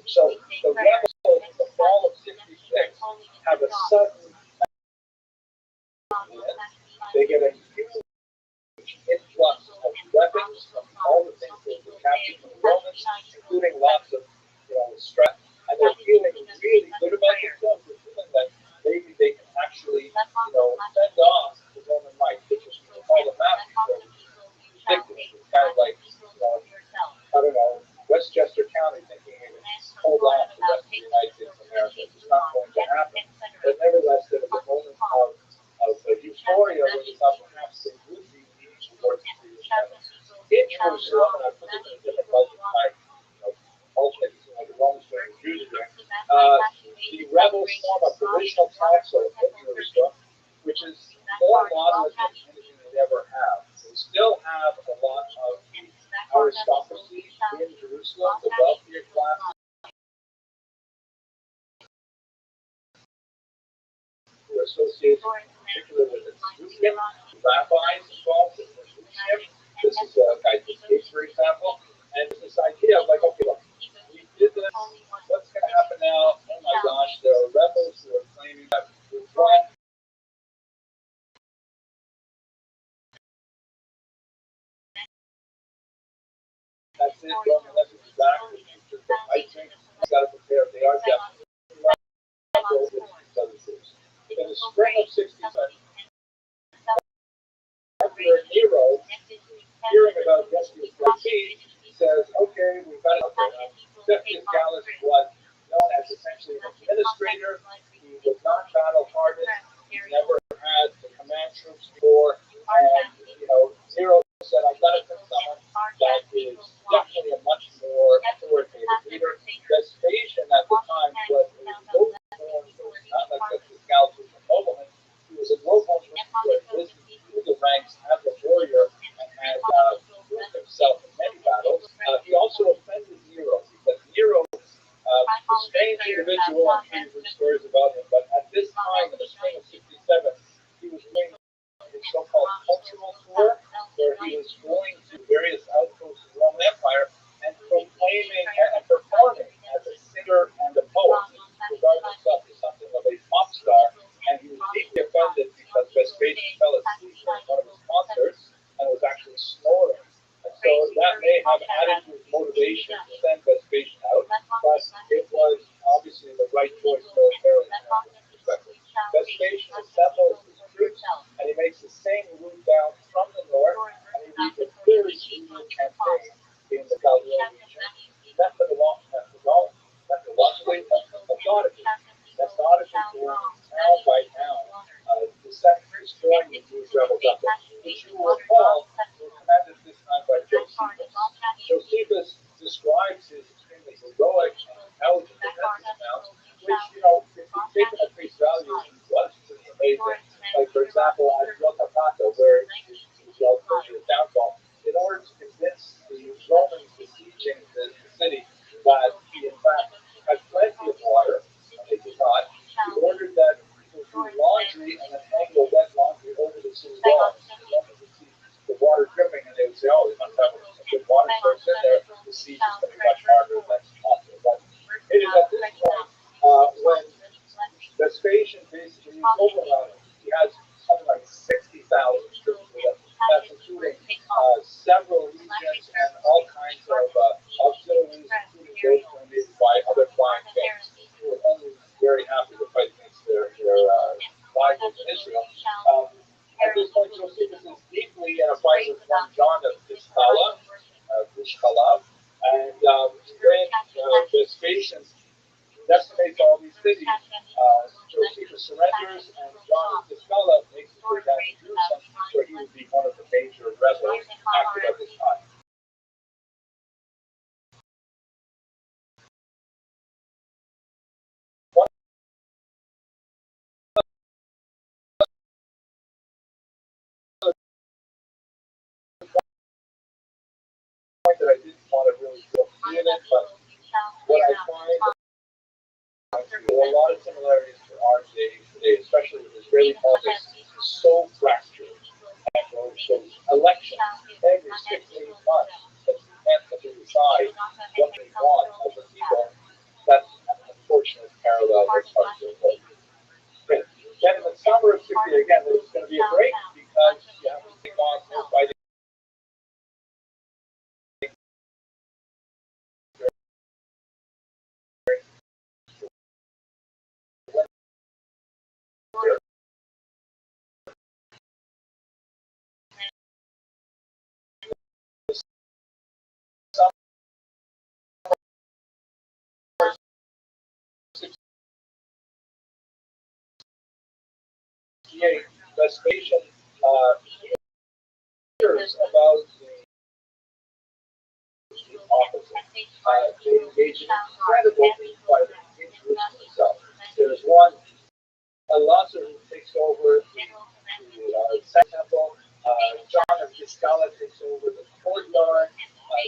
[SPEAKER 1] So the rebels in the fall of 66 have a sudden. They get a huge influx of weapons from all the things that were captured from the Romans, including lots of strength, and they're feeling really good about themselves. They're feeling that maybe they can actually fend off the Roman might, which is called a massacre. Ridiculous. It's kind of like I don't know, Westchester County thinking it would hold on to the rest of the United States of America. It's not going to happen. But nevertheless, there was a moment of additional tax on Jerusalem, which is more moderate than anything they ever have. They still have a lot of the aristocracy in Jerusalem, the wealthier classes who are associated particularly with the leadership, rabbis involved in the leadership. This is a guy, for example, and this idea of like, okay, look, we did this, what's going to happen now? Oh my gosh, there are rebels who are claiming that we've won. That's it, Roman message is back. I think we've got to prepare. They are definitely in the spring of 67, Emperor Nero, hearing about Vespasian's defeat, says, okay, we've got to Vespasian Gallus was known as essentially an administrator. He was not battle hardened. He never had the command troops before. And, Nero said, I've got to pick someone that is definitely a much more authoritative leader. Vespasian at the time was a low-born person, not like Vespasian Gallus was a nobleman. He was a low-born person who had risen through the ranks as a warrior and had proved himself in many battles. He also offended Nero because Nero a strange individual, and heard stories about him, but at this time, in the spring of 67, he was doing his so-called cultural tour, where he was going to various outposts of the Roman Empire and proclaiming and performing as a singer and a poet. He regarded himself as something of a pop star, and he was deeply offended because Vespasian fell asleep during one of his concerts and was actually snoring. And so that may have added to his motivation to send Vespasian out, but it was obviously the right choice militarily from his perspective. Vespasian assembles his troops, and he makes the same route down from the north, and he leads a very brutal campaign in the Chaldean region. Methodologically, town by town, destroying the Jewish rebels up there, which you will recall were commanded this time by Josephus. Josephus describes his extremely heroic and intelligent defensive accounts, which, if you take them at face value, was pretty amazing. Like, for example, at Yotapata, where he yelled for the downfall, in order to convince the Romans besieging the city that he, in fact, had plenty of water, and they did not, he ordered that people do laundry and then hang the wet laundry over the city walls. The Romans would see the water dripping, and they would say, oh, we must have some good water source in there. The siege is going to be much harder than possible. But it is at this point when Vespasian basically overwhelmed. He has something like 60,000 troops with him. That's including several legions and all kinds of auxiliaries, including those donated by other flying kings who were only very happy to fight against their rivals in Israel. At this point, Josephus is deeply in a fight with one John of Gushkala, and when Vespasian decimates all these cities, Josephus surrenders, and John of Gushkala makes his way down to Jerusalem, where he would be one of the major rebels active at this time. That I didn't want to really go in it, but what I find there are a lot of similarities to our day today, especially with Israeli politics, so fractured. And so elections every 6 to 8 months, that you can't simply decide what they want as a people. That's an unfortunate parallel that's hard to avoid. Okay. Then in the summer of 60, again, there's going to be a break because you have to take on more fighting. Vespasian hears about the opposite. They engage in incredible fighting in Jerusalem itself. There's one Lazar takes over the second temple. John of Giscala takes over the courtyard.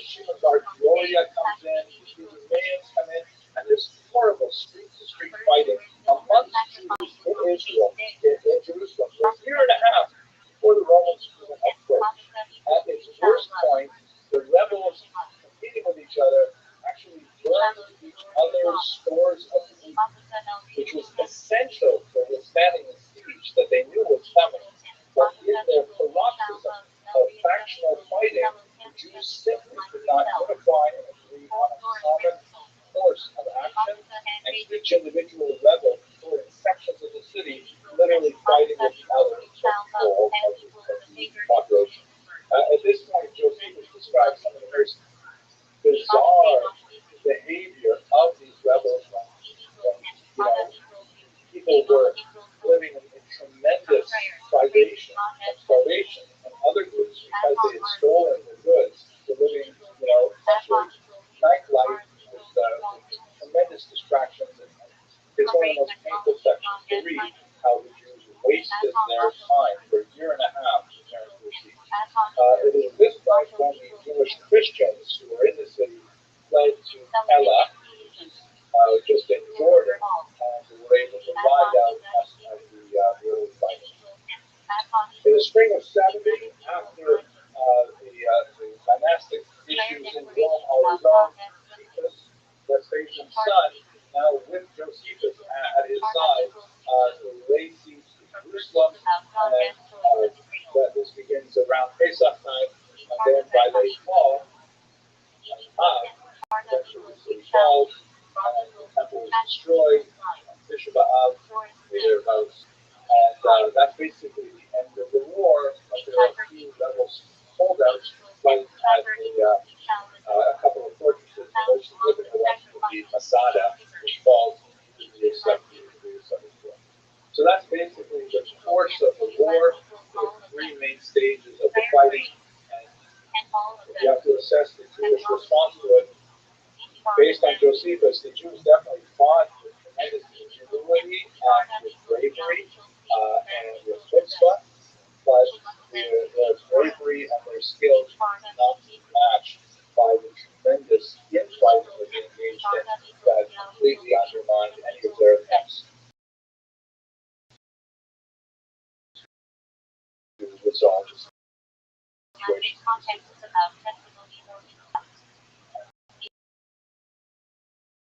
[SPEAKER 1] Shimon Bar Gloria comes in. The Judeans come in. And there's horrible street-to-street fighting amongst Jews in Israel, in Jerusalem, for a year and a half before the Romans even approach. At its worst point, the rebels competing with each other actually burned each other's stores of wheat, which was essential for withstanding the siege that they knew was coming. But in their paroxysm of factional fighting, the Jews simply could not unify and agree on a common course of action, and each individual rebel in sections of the city literally fighting with the other for control of the population. At this point, Josephus describes some of the very bizarre behavior of these rebels when people were living in tremendous privation and starvation, and other groups, because they had stolen the goods, were living, essentially nightlife with tremendous distractions. And it's one of the most painful sections to read, how the Jews wasted their time for a year and a half preparing for the siege. It is this point when the Jewish Christians who were in the city fled to Ella, just in Jordan, and were able to ride out as the early fighting. In the spring of 70, after the dynastic issues in Rome are resolved, Vespasian's son, now with Josephus at his side, lays siege to Jerusalem, and this begins around Pesach time, and then by late fall, eventually the city falls, and the temple is destroyed, Tisha B'Av, their house. And that's basically the end of the war, but there are a few rebel holdouts fighting at a couple of fortresses. The most significant one would be Masada, which falls in the year 74. So that's basically the course of the war, the three main stages of the fighting. And you have to assess the Jewish response to it. Based on Josephus, the Jews definitely fought with tremendous ingenuity and with bravery and with chutzpah, but their bravery and their skills were not matched by the tremendous infighting that they engaged in that completely undermined any of their attempts to resolve the situation.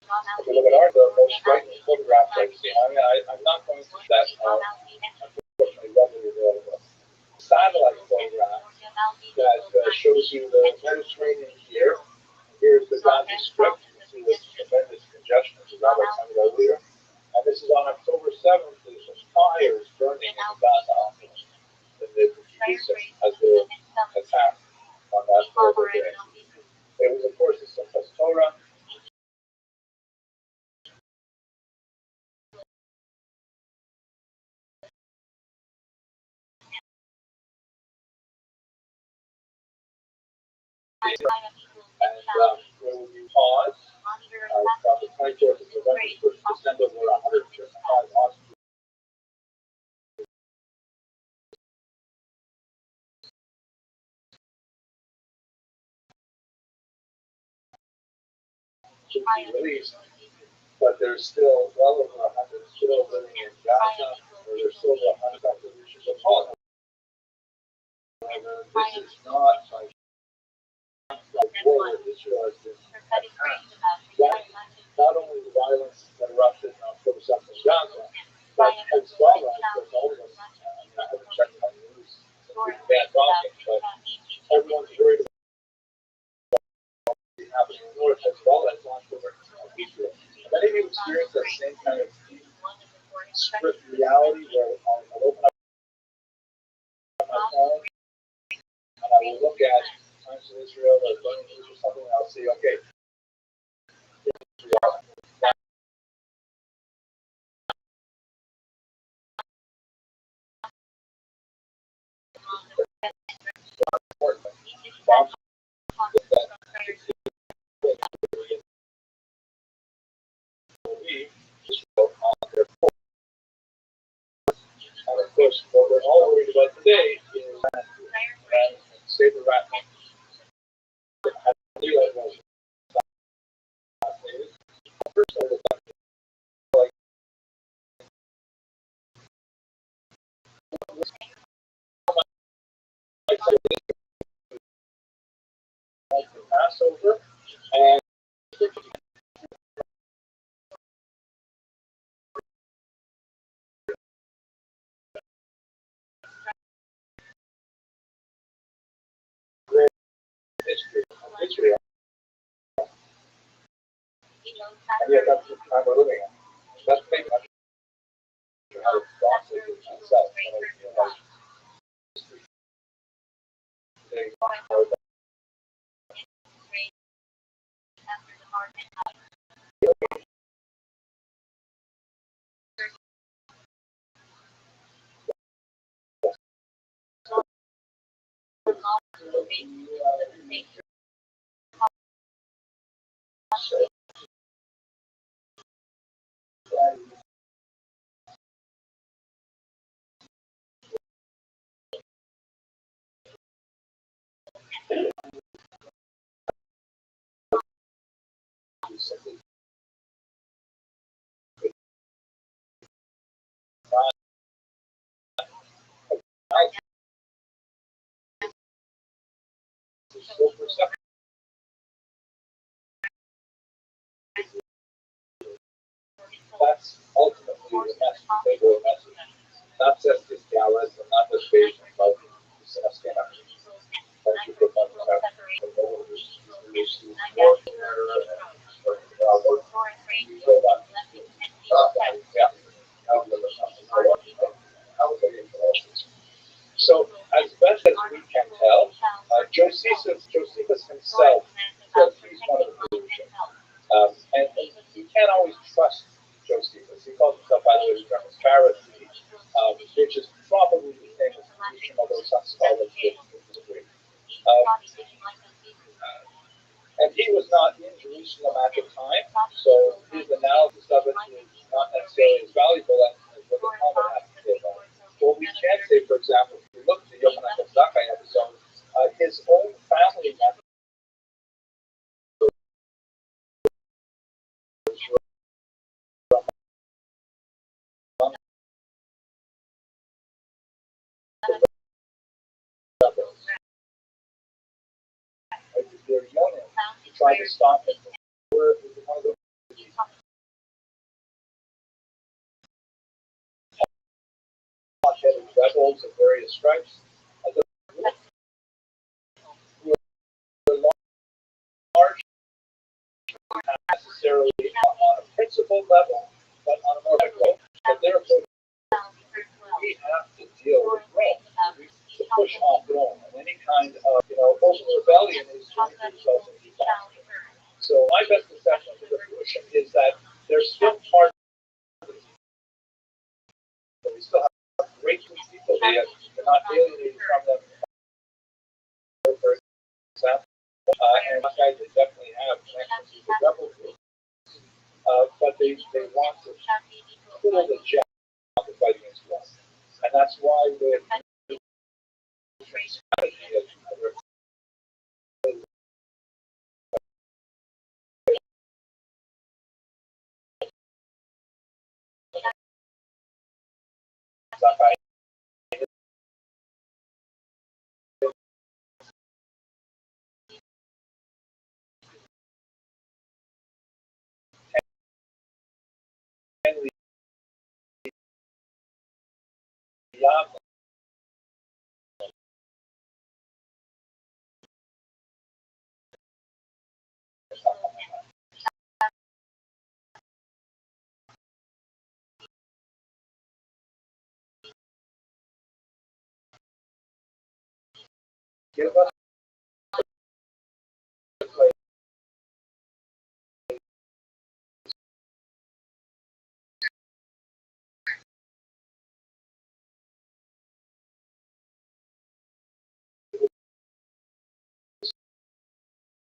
[SPEAKER 1] If you look at the most striking photographs I've seen, I'm not going to that, unfortunately, readily available. Satellite photograph that shows you the Mediterranean here. Here's the Gaza Strip. You can see this tremendous congestion, as Rabbi pointed out earlier. And this is on October 7th. There's fires burning in the Gaza hospital. And the Jews as the attack on that horrible day. It was, of course, the Simchas Torah. And where would you pause? From the 24th of November to 1st of December, were 155 hostages. Should be released, but there's still well over 100 still living in Gaza, or there's still 100 populations of Paul. However, this is not like war that Israel has been attacked. Not only the violence that erupted on October 7th in Gaza, but Hezbollah, because all of us, I haven't checked my news since we began talking, but everyone's worried about what's happening in the north. Hezbollah has launched over Israel. Have any of you experienced that same kind of strict reality where I'll open up my phone and I will look at Times of Israel or Burning News or something, and I'll see, okay, Israel. course, what we're all worried about today is save the rat. Passover and history of Israel, and yet that's the time we're living in. That's maybe not how it's gossip itself. Today, so perception. That's ultimately the message. They go a message. Not just this gallant and not just based on love. Thank you for So, as best as we can tell, Josephus himself says he's one of the solution. And you can't always trust Josephus. He calls himself, by the way, the Pharisee, which is probably the same as solution, although some scholars disagree. And he was not in Jerusalem at the time, so his analysis of it is not necessarily as valuable as what the Talmud has to say about it. What we can say, for example, if you look at the Yochanan ben Zakkai episode, his own family members tried to stop it. Were one of the hot-headed rebels of various stripes. Who were large, not necessarily on a principled level, but on a more level. But therefore, we have to deal with Rome to push off Rome, and any kind of open rebellion is going to result in disaster. So my best assessment of the solution is that there's still part of it. We still have great people. They're not alienated from them, for example. And these guys, they definitely have connections with the rebel group. But they want to pull the jab to fight against us. And that's why with give us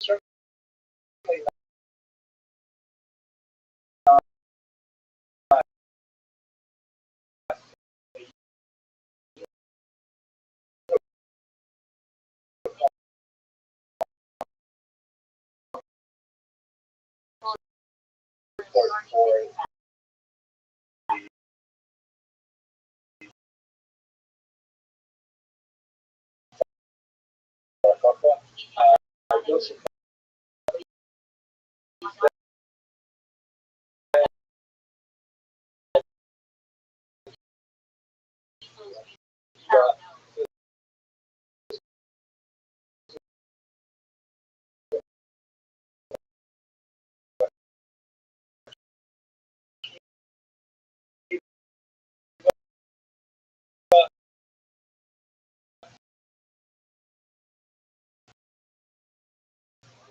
[SPEAKER 1] certainly support for Joseph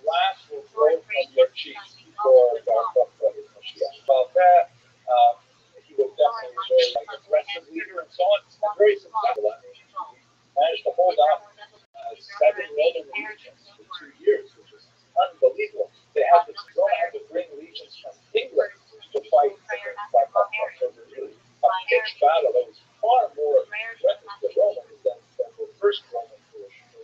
[SPEAKER 1] last will flow from your cheeks before God comes on his Mashiach. About that, he was definitely very like aggressive leader and so on. And very successful. Managed to hold out 7 Roman legions for 2 years, which is unbelievable. They had to bring legions from England to fight against It was really a pitched battle. It was far more threatening to the Romans than the first Roman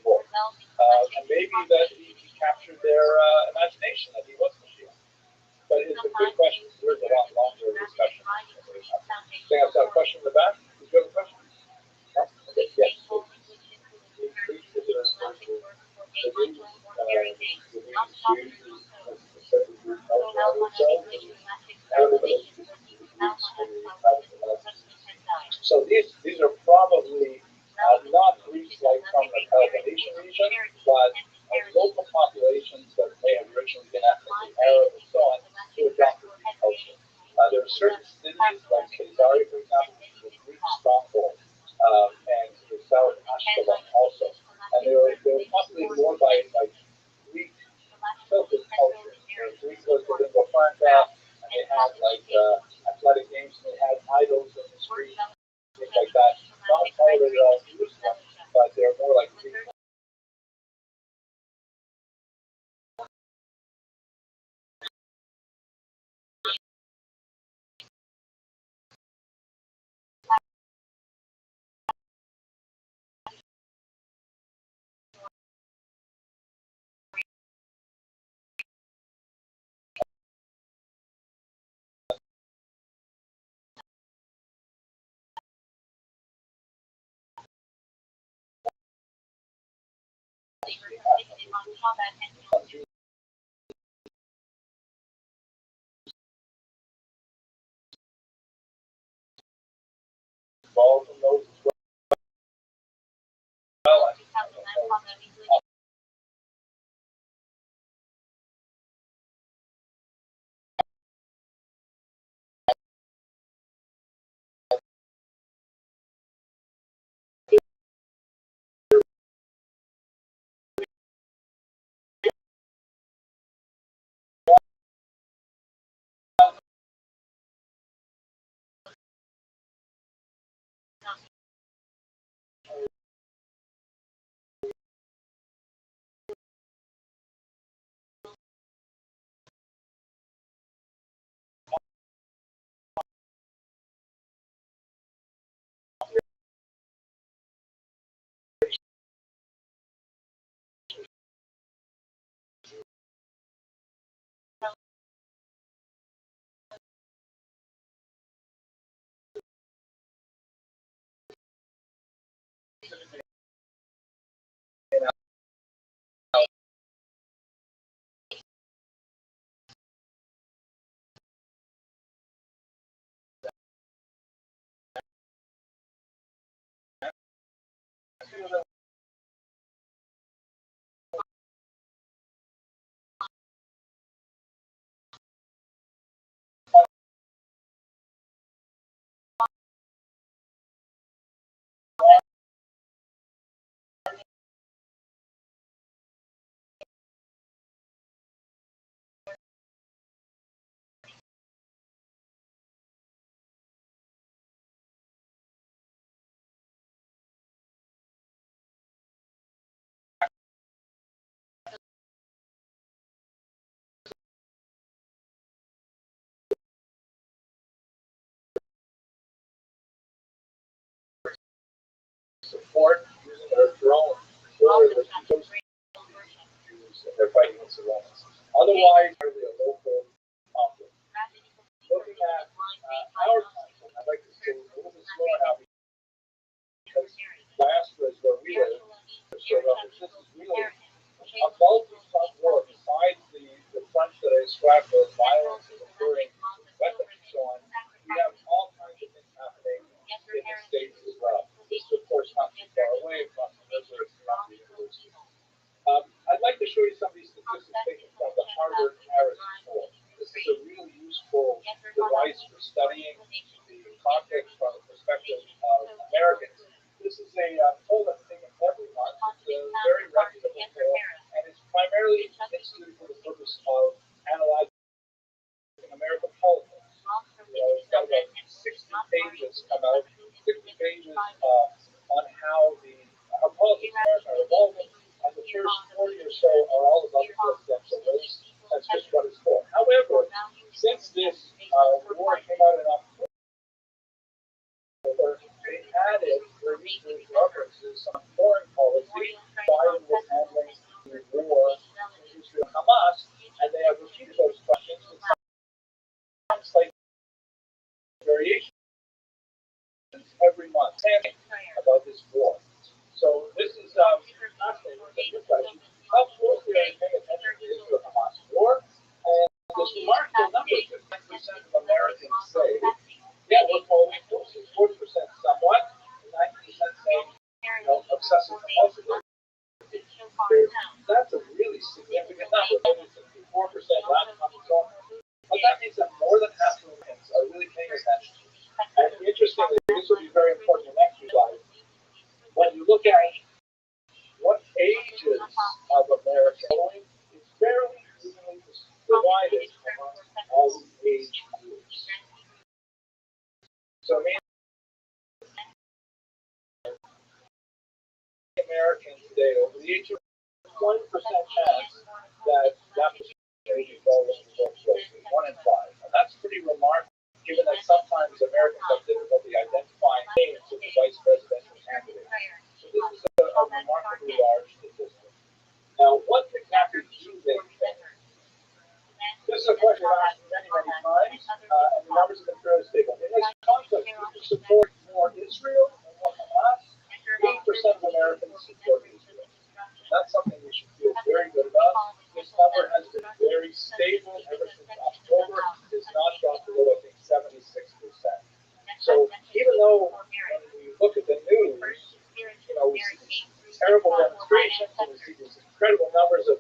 [SPEAKER 1] war. And maybe that he captured their imagination that he was Mashiach. But it's a good question. There's a lot longer discussion. Think I've got a question in the back? Did you have a question? No? Okay, yes. So these are probably not Greeks like from the Peloponnesian region, but local populations that may have originally been ethnically Arab and so on, who adopted Greek culture. There are certain cities like Caesarea, for example, with Greek strongholds, and to the south Ashkelon also, and they were populated more by Greek tilted culture. Greek was the lingua franca, and they had athletic games, and they had idols in the street, things like that. Not tolerated all in Jerusalem, but they're more like Greek. Involved in those as well. Support using their drone for the Jews, and they're fighting against the Romans. Otherwise, really a local conflict. looking at our content, I'd like to go a little bit slower now because diaspora is where we live. So this is really a multi-front war besides the fronts that I described, those violence and occurring weapons and so on. We have all kinds of things happening in the States as well. This is, of course, not too far away from the river, from the university. I'd like to show you some of these statistics taken from the Harvard-Harris poll. This is a really useful device for studying the context from the perspective of Americans. This is a poll that's taken every month. It's a very reputable poll, and it's primarily instituted for the purpose of analyzing American politics. It's got about 60 pages come out, 60 pages on how politics in America are evolving, and the first 40 or so are all about the presidential race. That's just what it's for. However, since this war came out in October, they added references on foreign policy, Biden was handling the war in Israel and Hamas, and they have repeated those questions with some slight variations every month about this war. So this is fascinating. How closely are you paying attention to the Israel-Hamas war? And this remarkable number, 50% of Americans say, yeah, we're following closely. 40% somewhat, 90% saying, obsessive compulsively. That's a really significant number. Maybe 64% last month and so on. But that means that more than half of Americans are really paying attention. And interestingly, this will be very important in the next slide. When you look at what ages of America going, it's fairly evenly divided among all the age groups. So Americans today over the age of 20% chance that may be following the vote closely, 1 in 5. And that's pretty remarkable, given that sometimes Americans have difficulty identifying names of the vice presidential candidate. So this is a remarkably large statistic. Now, what exactly do they think? This is a question I've asked many, many times, and the numbers have been fairly stable. In this context, would you support more Israel and more Hamas? 80% of Americans support Israel. That's something we should feel very good about. This number has been very stable ever since October. It's not dropped below, I think, 76%. So even though when we look at the news, we see these terrible demonstrations and we see these incredible numbers of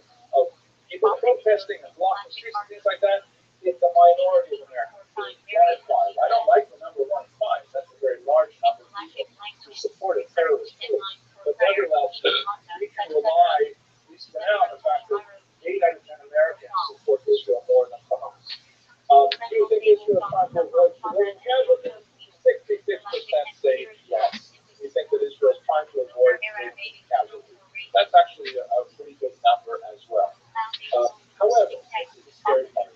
[SPEAKER 1] people protesting and blocking the streets and things like that, it's the minority of Americans. 1 in 5. I don't like the number 1 in 5. That's a very large number of people who support a terrorist group. But nevertheless, we can rely, at least for now, on the fact that 8 out of 10 Americans support Israel more than Hamas. Do you think Israel is trying to avoid civilian casualties? 66% say yes. We think that Israel is trying to avoid civilian casualties. That's actually a pretty good number as well. However, this is a scary part.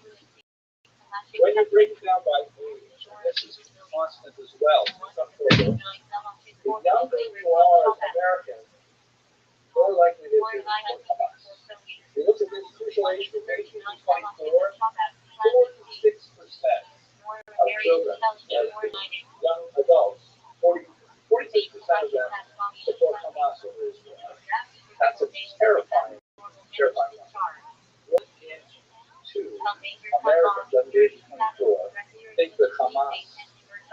[SPEAKER 1] When you break it down by age, and this is constant as well, the younger you are as American, more likely it is to support Hamas. If you look at this crucial age group, 18 to 24, 46% of children, young adults, 46% of them support Hamas over Israel. That's a terrifying number. 1 in 2 Americans under the age of 24 think that Hamas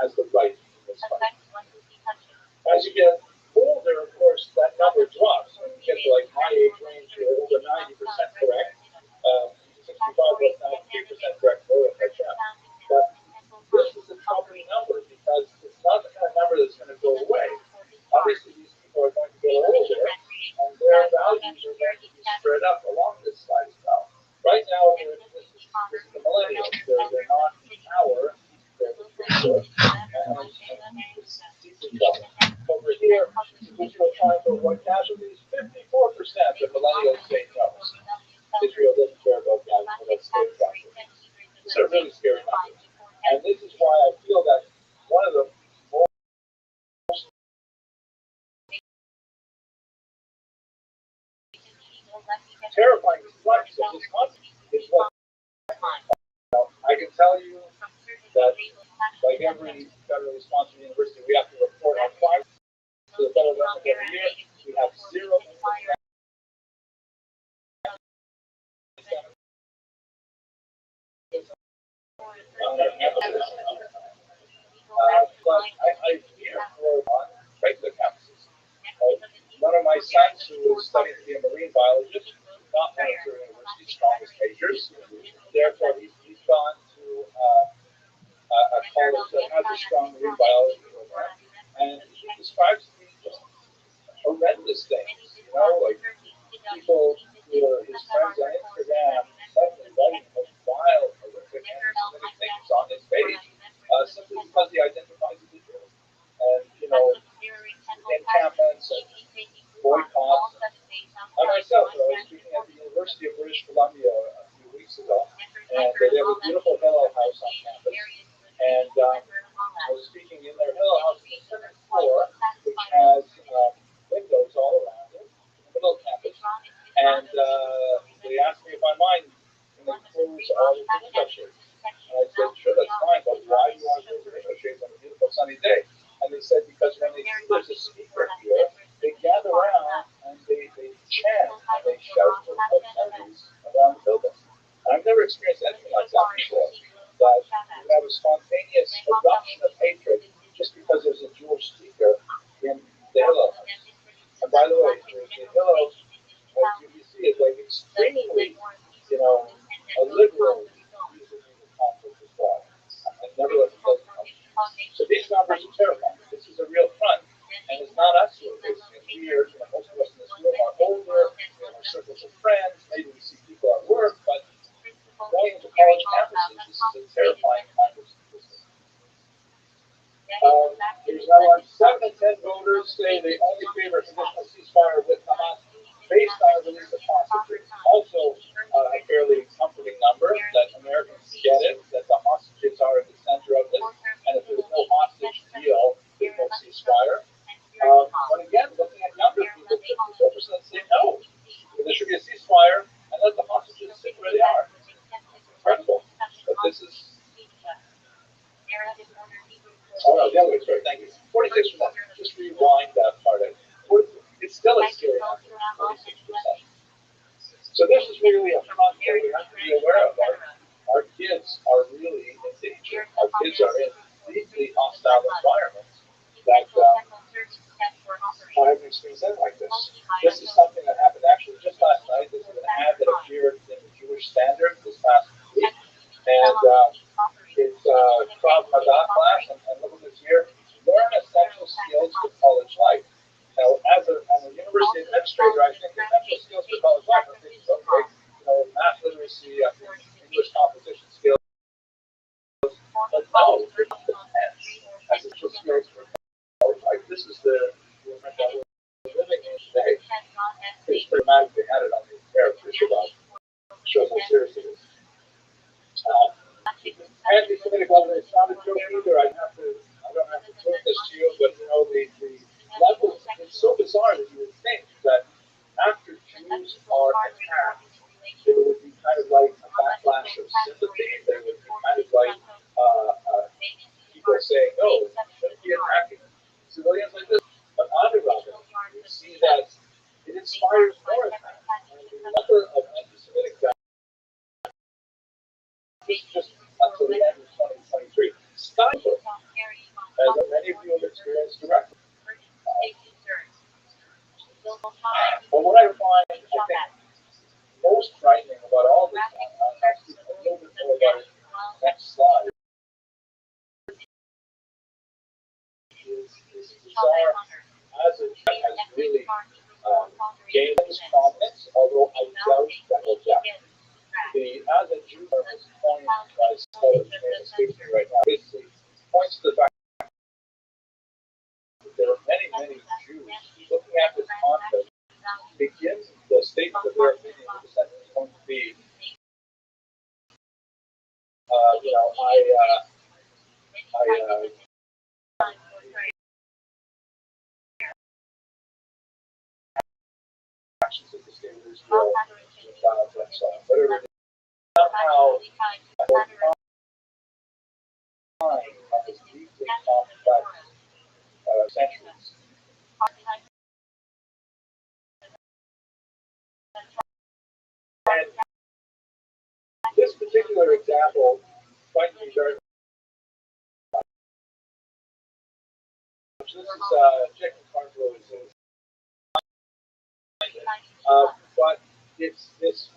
[SPEAKER 1] has the right in this fight. As you get older, of course, that number drops. When you get to like my age range, you're over 90% correct. 65 was 93% correct. But this is a troubling number because it's not the kind of number that's going to go away. Obviously, these people are going to get older, and their values are going to be spread up along this lifestyle. Right now, this is the millennials. They're not in power. They're the future. And it's deeply troubling. Over here, Israel trying to avoid casualties. 54% of millennials say no. Israel doesn't care about casualties. These are really scary numbers. And this is why I feel that one of the most terrifying reflections of this conflict is what I can tell you that, like every federally sponsored university, we have to report our crimes to the federal government every year. We have zero income on our campuses. But I fear for regular campuses. One of my sons, who was studying to be a marine biologist, not one of the university's strongest majors. Therefore, he's gone to a college that has a strong marine biology program, and he describes to me just horrendous things. You know, like people who are his friends on Instagram suddenly writing the most wild, horrific, anti-Semitic things on his page, simply because he identifies as a Jew. And you know, encampments and boycotts. I myself, I was speaking at the University of British Columbia a few weeks ago, and they have a beautiful Hillel house on campus. And I was speaking in their Hillel house on the second floor, which has windows all around it, in the middle of campus. And they asked me if I mind, can they close all of the window shades? And I said, sure, that's fine, but why do you want to close the window shades on a beautiful sunny day? And they said, because when they see there's a speaker here, they gather around and they chant and they shout obscenities around the building. And I've never experienced anything like that before. That you have a spontaneous eruption of hatred just because there's a Jewish speaker in the Hillel. And by the way, the Hillel, you see it like extremely, you know, a liberal use of the conflict as well. And nevertheless, it doesn't come. So these numbers are terrifying. This is a real front, and it's not us who are facing it. We are, you know, most of us in this room are older, we have our circles of friends, maybe we see people at work, but going into college campuses, this is a terrifying kind of statistic. Here's another one. 7 in 10 voters say they only favor a conditional ceasefire with Hamas based on the release of hostages. Also, a fairly comforting number that Americans get it, that the hostages are at the center of this, and if there's no hostage deal, there's no ceasefire. But again, looking at younger people, 54% say no. There should be a ceasefire and let the hostages sit where they are. Incredible. But this is. Oh no, the other way, sorry, thank you. 46%. Just rewind that part. It's still a scary number. 46%. So this is really a front that we have to be aware of. Our kids are really in danger. Our kids are in deeply hostile environments that I haven't experienced anything like this. This is something that happened actually just last night. This is an ad that appeared in the Jewish Standard this past week. And it's Krav Maga class, and look at this here. Learn essential skills for college life. Now, as a university administrator, I think essential skills for college life, I think, okay, you know, math literacy, English composition skills. But no, as essential skills for college life. This is the environment that we're living in today. It's pretty dramatic. They had it on the characters about shows how serious it is. Anti-Semitic element, it's not a joke either. I don't have to prove this to you, but you know, the levels, it's so bizarre that you would think that after Jews are attacked, there would be kind of like a backlash of sympathy. There would be kind of like people saying, no, you shouldn't be attacking civilians like this. But on the other hand, you see that it inspires more attacks. The number of anti-Semitic just until the end of 2023. Steinberg, as many of you have experienced directly. But what I find, I think, most frightening about all this, I'll speak a little bit more about it next slide, is bizarre as a Jew has really gained this prominence, although I doubt that will happen. The as a Jew was coined by scholars, escapes me right now, basically points to the fact that there are many, many Jews looking at this conflict, begins the statement of their opinion with the sentence is going to be, you know, actions of the state of Israel, whatever it is, somehow of this deeply complex centuries. And this particular example might be very much. This is Jack McCarthy but it's this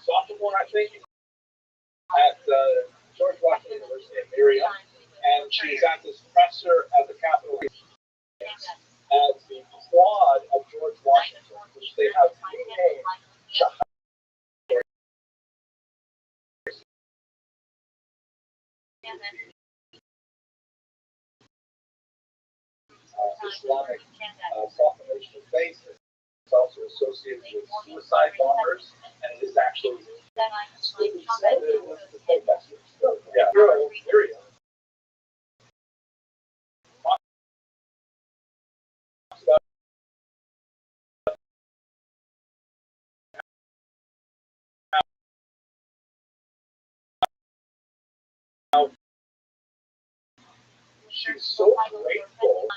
[SPEAKER 1] sophomore, I think, at George Washington University in Miriam, and she's at this presser at the Capitol as the quad of George Washington, which they have renamed Islamic proclamation of faith. It's also associated with suicide bombers, and it is actually yeah, Miriam. She's so grateful.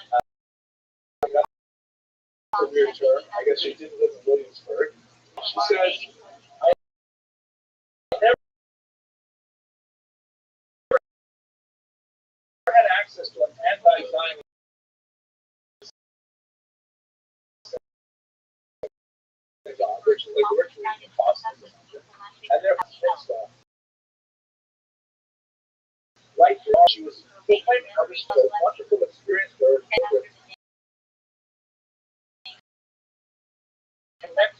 [SPEAKER 1] A weird term. I guess she didn't live in Williamsburg. She says, I never had access to an anti-Zionist synagogue, which is like virtually impossible. And they're pissed off. Right there, she was proclaiming her wonderful experience where children connect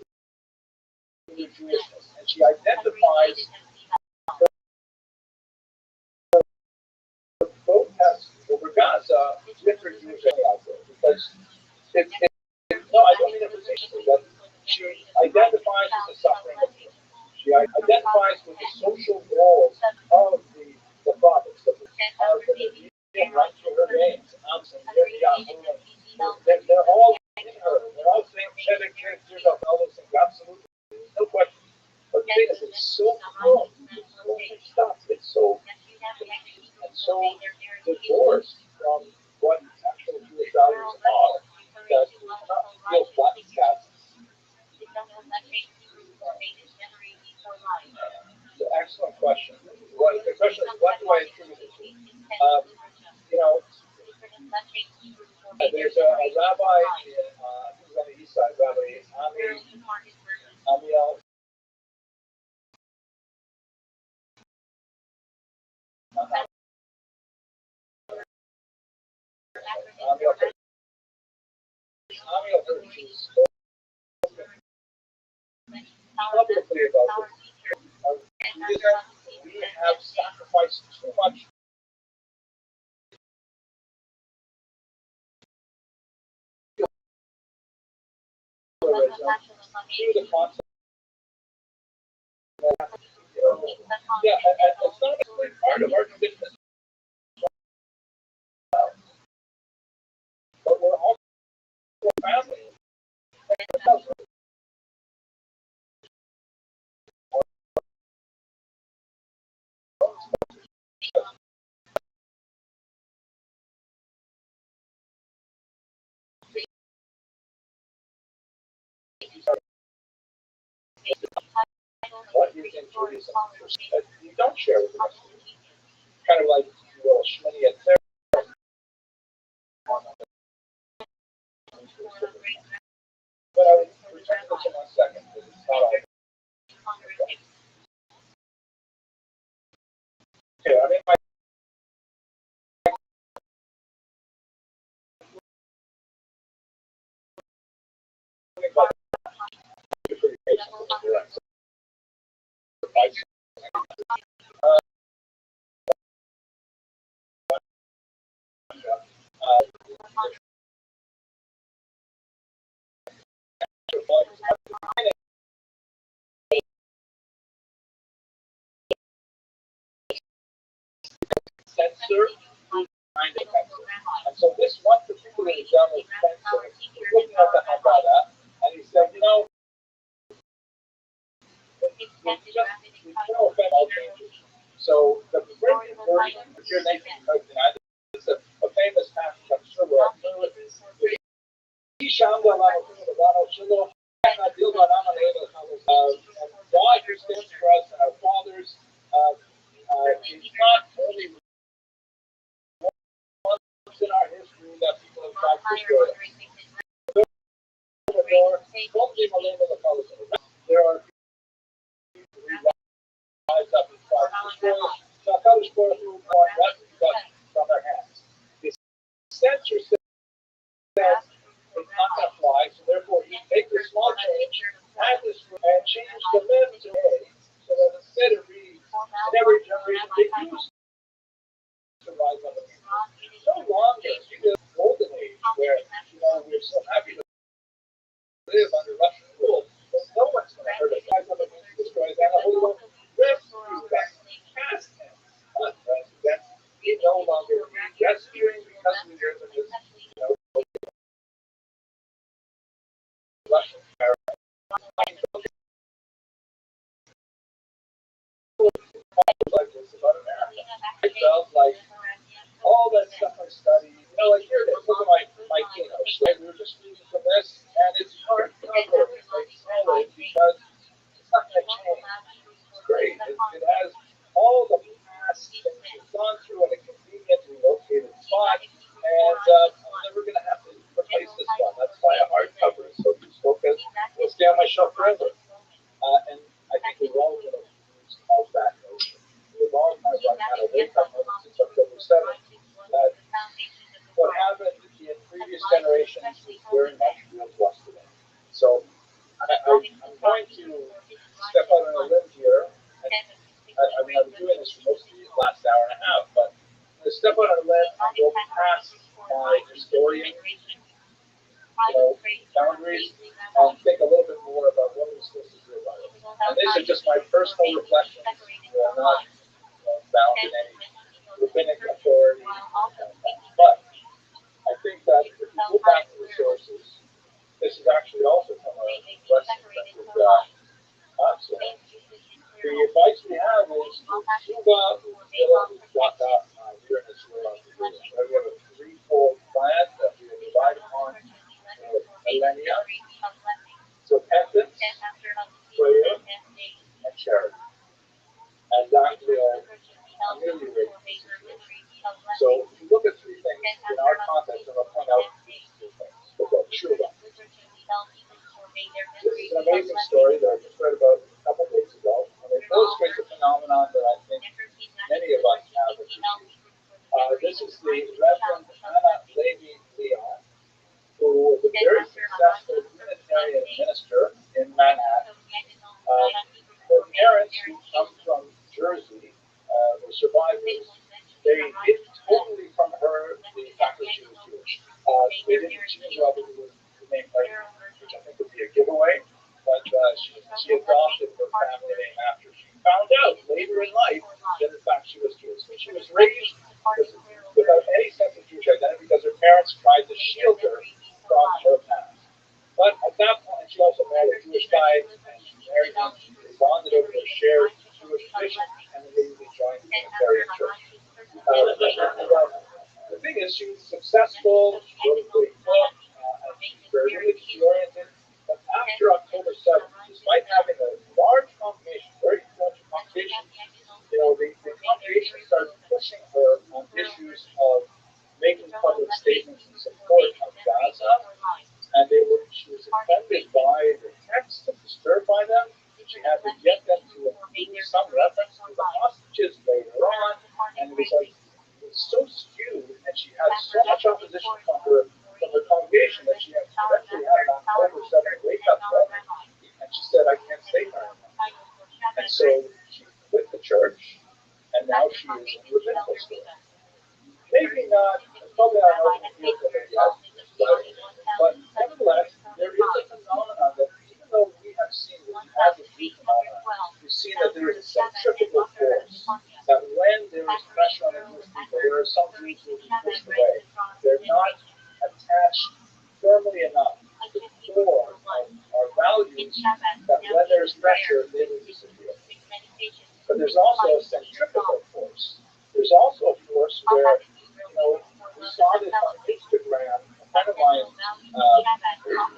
[SPEAKER 1] with their Jewishness, and she identifies her protest over Gaza with her Jewish outfit because no, I don't mean it facetiously, but she identifies with the suffering of people. She identifies with the social roles of the prophets, of the being right through her veins. They're all in her. They're all saying, all those things, absolutely. No question. But the thing is, it's so cool. It's so mixed up. It's so divorced from what actual Jewish values are that it's not real flat casts. Excellent question. The question is, what do I attribute it to? There's a rabbi who's on the east side, Rabbi Amiel. Amiel is publicly about this. We have sacrificed too much. To the concept. Yeah, and it's not necessarily part of our tradition, but we're also a family. What you think Judaism you don't share with the rest of you. Kind of like, well, Shmini at Sarah. But I would return to this in 1 second, because it's not all. Okay, I mean, sensor kind of pencil. And so this one particular example of pencil, looking at the Haggadah, And he said, you know, no offense, all changes. So the Corinthian version, if you're Nathan, it's a famous passage, I'm sure we're all familiar with. And God who stands for us and our fathers, it's not only once in our history that people have tried to destroy us. There are people who rise up and try to destroy us. From their hands. The censor says it's not going to fly, so therefore you take the small change, add this and change the left to A, so that instead it reads, in every generation they used to rise up against it. No longer in the golden age where we're so happy to live under Russian rule, but no one's going to hurt us. Rise up against destroy that. The Holy One rescue that past tense, not present. That's no longer rescuing because we hear them as Russian like this about America. I felt like all that stuff I studied, like here it is, look at my keynote. Like, we were just reading from this, and it's hard to cover, like solid, because it's not going to change. It's great. It has all the past things we've gone through in a conveniently located spot, and I'm never going to have to replace this one. That's why a hardcover is so useful, because it'll stay on my shelf forever. And I think we're all going to use of that notion. We've all kind of run out of wake up moments since October 7th. What happened in previous generations is very much real to us today. So I'm going to step out on a limb here. I've been doing this for most of the last hour and a half, but I'm going to step out on a limb and go past my historian boundaries and think a little bit more about what we're supposed to do about it. And these are just my personal reflections. They're not bound in any rabbinic authority. But I think that if you go back to the sources, this is actually also from a lesson that we've got. So the advice we have is Suba, Waka, here in Israel. We have a threefold plan that we rely upon millennia. So repentance, prayer, and charity. And that will ameliorate the situation. So if you look at three things in our context, I'm going to point out these three things. About Shuvah. This is an amazing story that I just read about a couple of days ago, and it illustrates a phenomenon that I think many of us have achieved. This is the Reverend Anna Levy Leon, who was a very successful Unitarian minister in Manhattan. Her parents, who come from Jersey, were survivors. They hid totally from her the fact that she was Jewish. They didn't choose Rabbi to remain pregnant, which I think would be a giveaway, but she adopted her family name after she found out later in life that in fact she was Jewish. So she was raised without any sense of Jewish identity because her parents tried to shield her from her past. But at that point, she also married a Jewish guy, and she married him. They bonded over their shared Jewish tradition, and immediately joined the Unitarian Church. The thing is, she was successful, she wrote a great book, and she was very religiously oriented. But after October 7th, despite having a large congregation, very influential congregation, the congregation started pushing her on issues of making public statements in support of Gaza. And she was offended by the text and disturbed by them. She had to get them to include some reference to the hostages later on. And it was so skewed, and she had so much opposition from her congregation that she eventually had an October 7th wake-up call. And she said, I can't stay here anymore. And so she quit the church, and now she is in rabbinical school. Maybe not, probably not open here for her yet, but nevertheless, there is a phenomenon that even though we have seen this as a phenomenon, we've seen that there is a centrifugal force, that when there is pressure on the Jewish people, there are some Jews who will be pushed away. They're not attached firmly enough to the core our values that when there's pressure, they will disappear. But there's also a centrifugal force. There's also a force where, we saw this on Instagram. A friend of mine,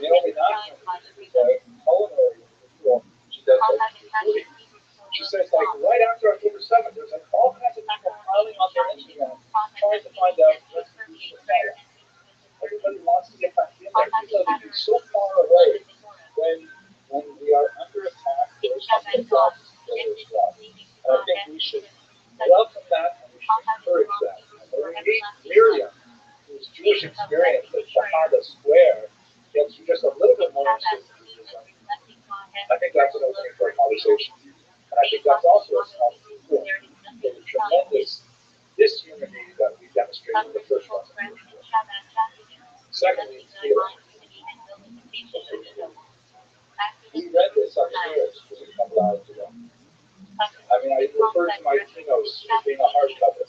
[SPEAKER 1] Naomi Knoxon, who's a culinary individual, she does food. She says, like, right after October 7th, there's like all kinds of people piling on their Instagram trying to find out what's the fire. Everybody wants to get back in there because it's so far away when we are under attack. There's something else there as well. And I think we should welcome that and we should encourage that. And when we meet Miriam, whose Jewish experience at Shahada Square gets you just a little bit more into Judaism, I think that's an opening for a conversation. And I think that's also a small tool for the tremendous disunity that we demonstrated in the first one. Secondly, feeling. We read this upstairs just a couple hours ago. I mean, I referred to my keynotes as being a hardcover.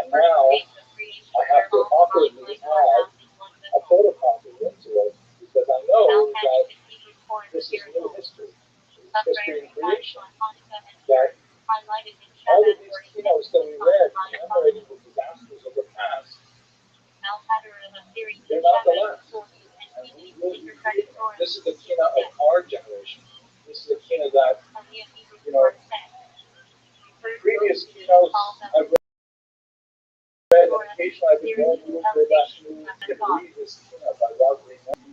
[SPEAKER 1] And now I have to awkwardly add a photocopy into it because I know that this is new history. History and creation. That all of these keynotes that we read commemorating the disasters of the past, they're not the last. This is the keynote of our generation. This is the keynote that, previous keynotes I've read, and occasionally I've been going through that new read this keynote by Rabbi and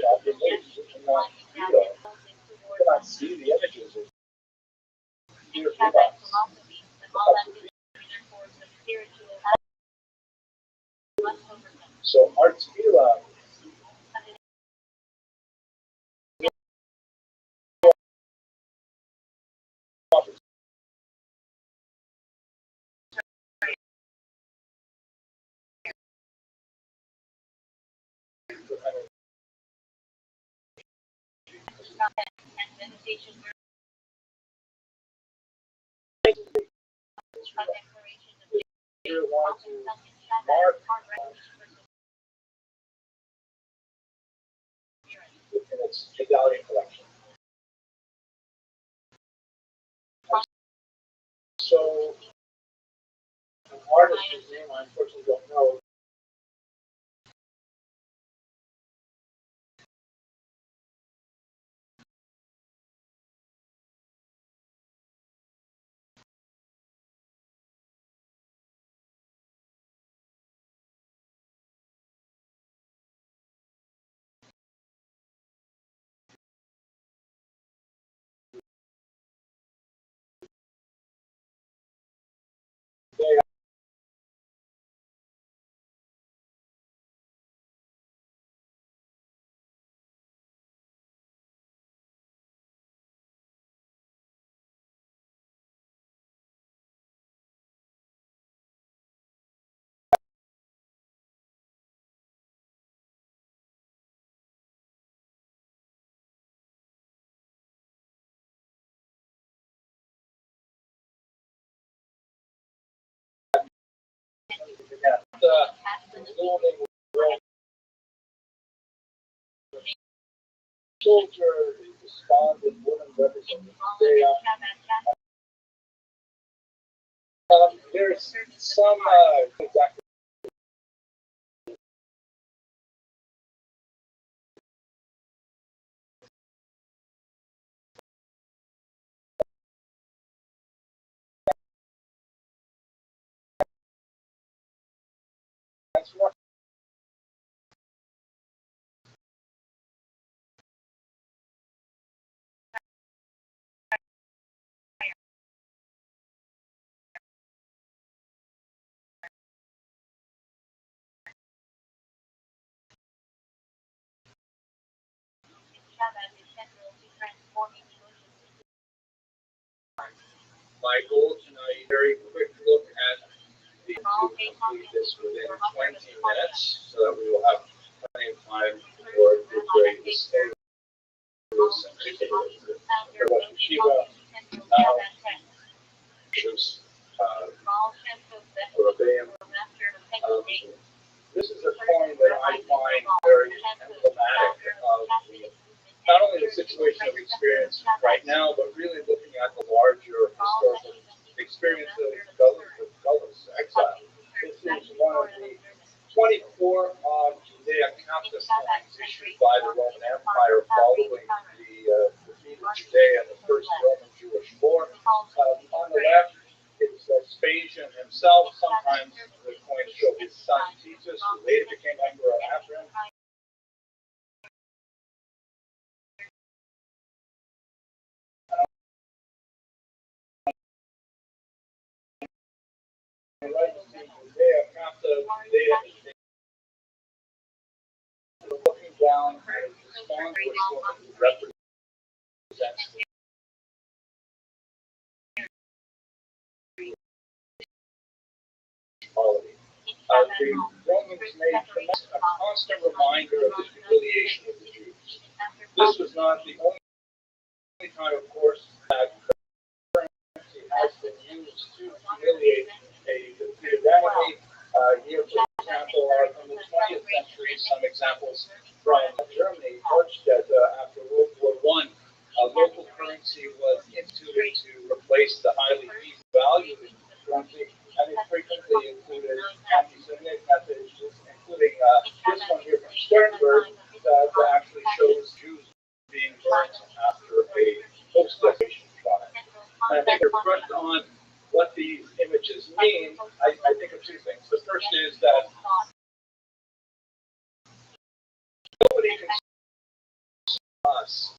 [SPEAKER 1] Dr. Lee. You cannot see the images. So our tefillah want to mark in its medallion collection. So, an artist whose name I unfortunately don't know. Soldier is despondent, woman representing there's some exactly. That's what. My goal tonight, very quick look at the complete this within 20 minutes, so that we will have plenty of time for the great distinguished Shiva, Rabbi. This is a coin that I find very emblematic of the situation that we experience right now, but really looking at the larger historical experience of Gullis exile. This is one of the 24 Judeo-Catholic coins issued by the Roman Empire following the defeat of Judea in the First Roman Jewish War. On the left is Vespasian himself. Sometimes the coins show his son Titus, who later became emperor after him. Looking down at the sponge woman who represents the quality. The Romans made a constant reminder of the humiliation of the Jews. This was not the only time, of course, that currency has been used to humiliate a defeated enemy. Here, for example, are from the 20th century, some examples from Germany. Rothschild'S, after World War I, local currency was instituted to replace the highly devalued currency, and it frequently included anti-Semitic messages, including this one here from Sternberg that actually shows Jews being burnt after a post-declaration trial. And I think to reflect on what these images mean, I think of two things. The first is that nobody can stop us.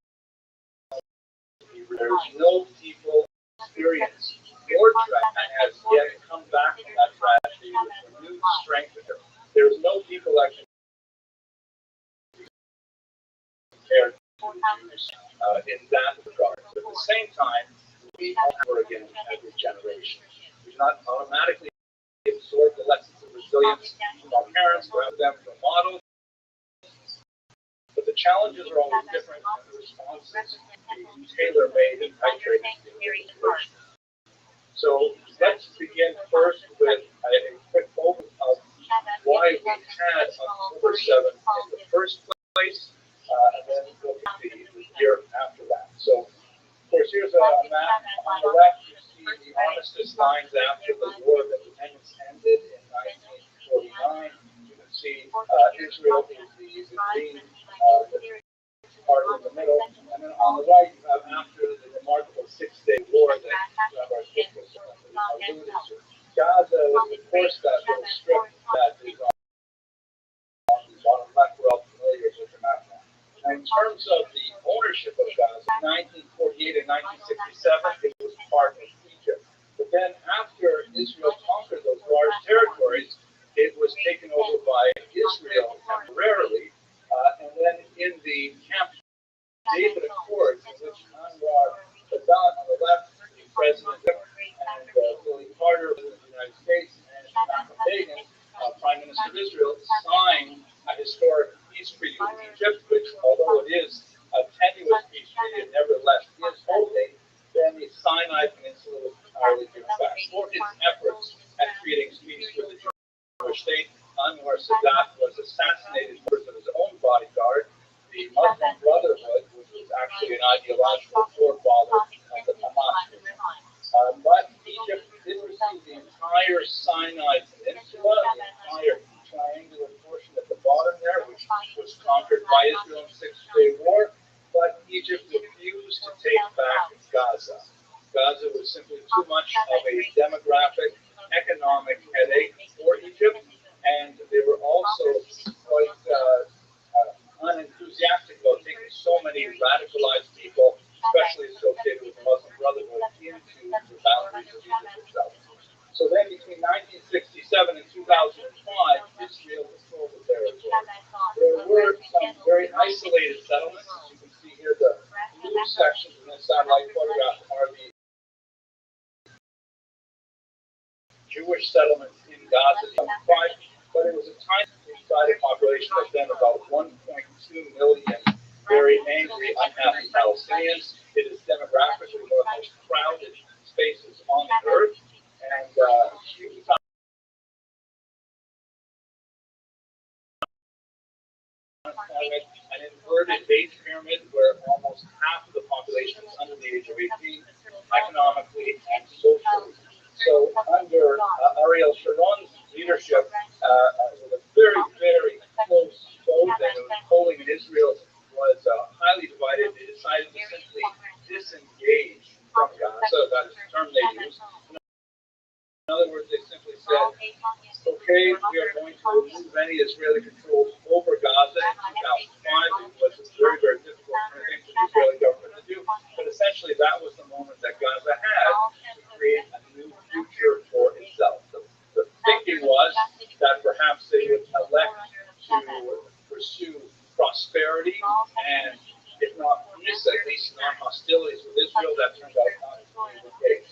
[SPEAKER 1] There's no people experience more tragedy and has yet come back from that tragedy with renewed strength. There's no people that can compare to Jews in that regard. But at the same time, we over again every generation. We do not automatically absorb the lessons of resilience from our parents, or have them for models. But the challenges are always different, and the responses be tailor-made and titrated to the situation. So let's begin first with a quick overview of why we had October 7th in the first place, and then look at the year after that. So, of course, here's a map. On the left, you see the armistice lines after the War of Independence ended in 1949. You can see Israel is the green part in the middle. And then on the right, you have after the remarkable Six-Day War that our focus alluded to. Gaza, of course, that little strip that is on the bottom left, we're all familiar with the map now. In terms of the ownership of Gaza, 1948 and 1967, it was part of Egypt. But then after Israel conquered those large territories, it was taken over by Israel temporarily. And then in the Camp David Accords, in which Anwar Sadat on the left, the president, and Billy Carter, president of the United States, and Menachem Begin, Prime Minister of Israel, signed a historic peace treaty with Egypt, which, although it is a tenuous peace treaty, it nevertheless is holding, then the Sinai Peninsula was entirely given back. For his efforts at creating peace with the Jewish state, Anwar Sadat was assassinated by members of his own bodyguard, the Muslim Brotherhood, which was actually an ideological forefather of the Hamas. But Egypt did receive the entire Sinai Peninsula, the entire triangular portion at the bottom there, which was conquered by Israel in the Six-Day War, but Egypt refused to take back Gaza. Gaza was simply too much of a demographic, economic headache for Egypt, and they were also quite unenthusiastic about taking so many radicalized people, especially associated with the Muslim Brotherhood, into the boundaries of Egypt itself. So then between 1967 and 2005, Israel controlled the territory. There were some very isolated settlements. As you can see here, the blue sections in this satellite photograph are the Jewish settlements in Gaza. But it was a tiny sided population of then about 1.2 million very angry, unhappy Palestinians. It is demographically one of the most crowded spaces on the earth. And climate, an inverted base pyramid where almost half of the population is under the age of 18, economically and socially. So under Ariel Sharon's leadership, with a very, very close vote, and the polling in Israel was highly divided, they decided to simply disengage from Gaza. That is the term they used. In other words, they simply said, okay, we are going to remove any Israeli controls over Gaza. In 2005, it was a very, very difficult thing for the Israeli government to do. But essentially, that was the moment that Gaza had to create a new future for itself. The thinking was that perhaps they would elect to pursue prosperity and, if not peace, at least non-hostilities with Israel. That turned out not to be the case.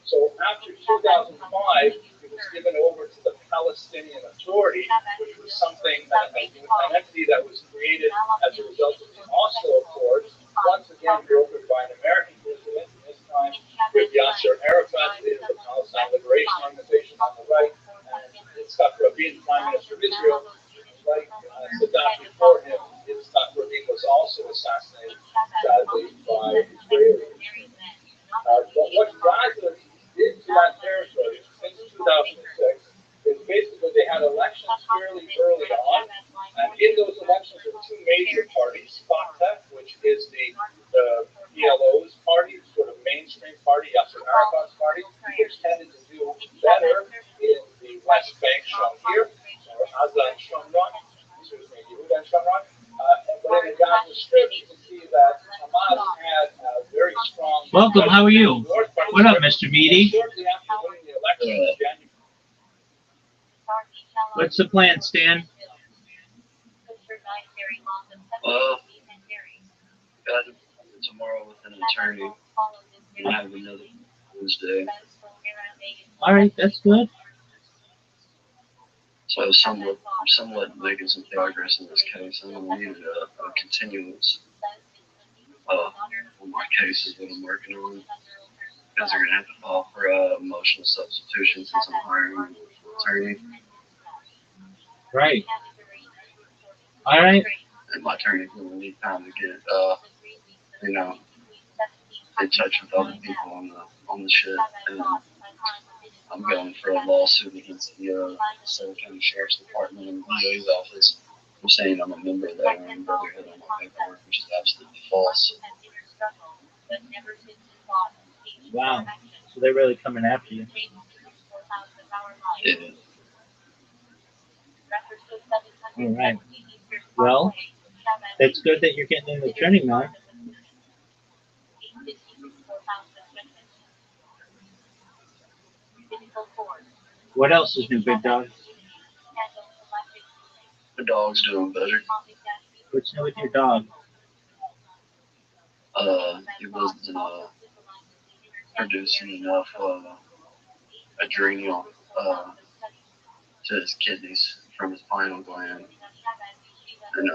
[SPEAKER 1] So after 2005, it was given over to the Palestinian Authority, which was something, an entity that was created as a result of the Oslo Accords, once again brokered by an American president, this time with Yasser Arafat, the Palestine Liberation Organization on the right, and Yitzhak Rabin, Prime Minister of Israel. Like Saddam before him, Yitzhak Rabin was also assassinated, sadly, by Israelis. But what Gaza did to that territory since 2006 is basically they had elections fairly early on, and in those elections there were two major parties, Fatah, which is the PLO's party, sort of mainstream party, Yasser Arafat's party, which tended to do better in the West Bank shown here, or Azan Shomron, Yehuda Shomron. But in the Gaza Strip, you can see that Hamas had a very strong.
[SPEAKER 2] Welcome, how are you? What up, Mr. Meaty? What's the plan, Stan?
[SPEAKER 3] Got tomorrow with an attorney. I have another Wednesday.
[SPEAKER 2] All right, that's good.
[SPEAKER 3] So I was somewhat making some progress in this case. I'm going to need a continuance on my cases that I'm working on. Because they're going to have to file for a motion of substitution since I'm hiring an attorney.
[SPEAKER 2] Right. All right.
[SPEAKER 3] And my attorney's going to need time to get, in touch with other people on the shit. And I'm going for a lawsuit against the Sarah County Sheriff's Department and the DA's office. I'm saying I'm a member of that Aryan Brotherhood on my paperwork, which is absolutely false.
[SPEAKER 2] Wow. So they're really coming after you.
[SPEAKER 3] Yeah.
[SPEAKER 2] All right. Well, it's good that you're getting an attorney now. What else is new, big dog?
[SPEAKER 3] The dog's doing better.
[SPEAKER 2] What's new with your dog?
[SPEAKER 3] It wasn't producing enough adrenal to his kidneys from his pineal gland. And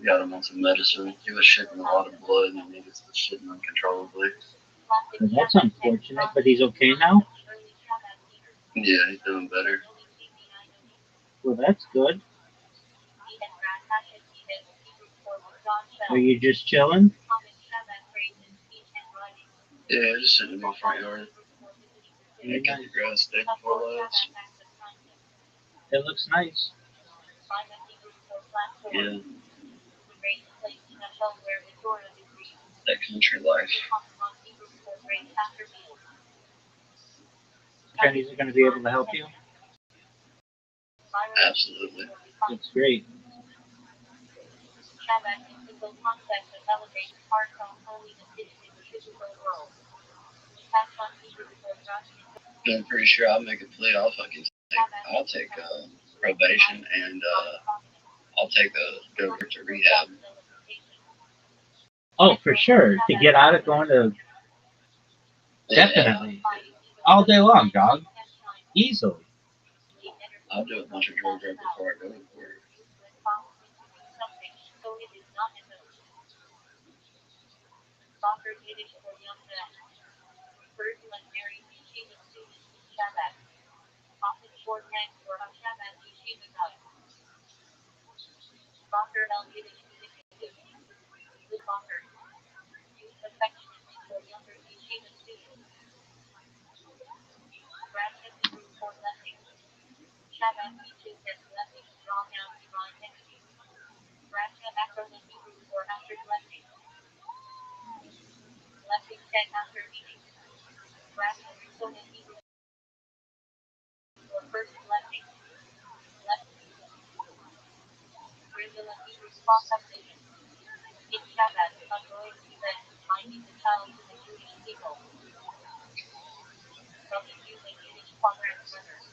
[SPEAKER 3] got him on some medicine. He was shitting a lot of blood and he was shitting uncontrollably.
[SPEAKER 2] Well, that's unfortunate, but he's okay now?
[SPEAKER 3] Yeah, he's doing better.
[SPEAKER 2] Well, that's good. Are you just chilling?
[SPEAKER 3] Yeah, just sitting in my front yard. Yeah, cut the grass day before last.
[SPEAKER 2] It looks nice.
[SPEAKER 3] Yeah. That country life.
[SPEAKER 2] Attorneys are going to be able to help you?
[SPEAKER 3] Absolutely.
[SPEAKER 2] That's great.
[SPEAKER 3] I'm pretty sure I'll make a plea. I'll take probation and I'll take a go to rehab.
[SPEAKER 2] Oh, for sure. To get out of going to... Definitely. All day long, dog. Easily.
[SPEAKER 3] I'll do a bunch of drug work before I go to court.
[SPEAKER 4] Said after meeting. Rabbi Rothschild'S Hebrew for first blessing. Left. Brazil and Hebrew cross subdivision. In Shabbat, on going to bed, binding the child to the Jewish people. From the Jews and Yiddish programs letters.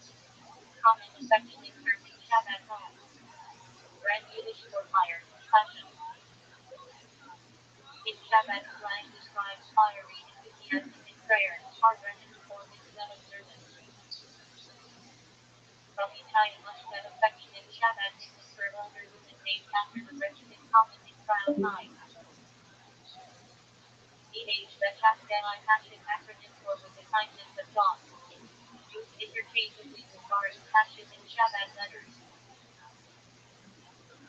[SPEAKER 4] Common section insert in Shabbat home. Red Yiddish for fire, passion. In Shabbat slang describes fiery enthusiasm in prayer, hard running for his zealous service. From Italian Muslim affection in Shabbat is for older women named after the regiment common in trial time. Teenage that Chasteli passion acronym for with the kindness of God. Used interchangeably with bars passion in Shabbat letters.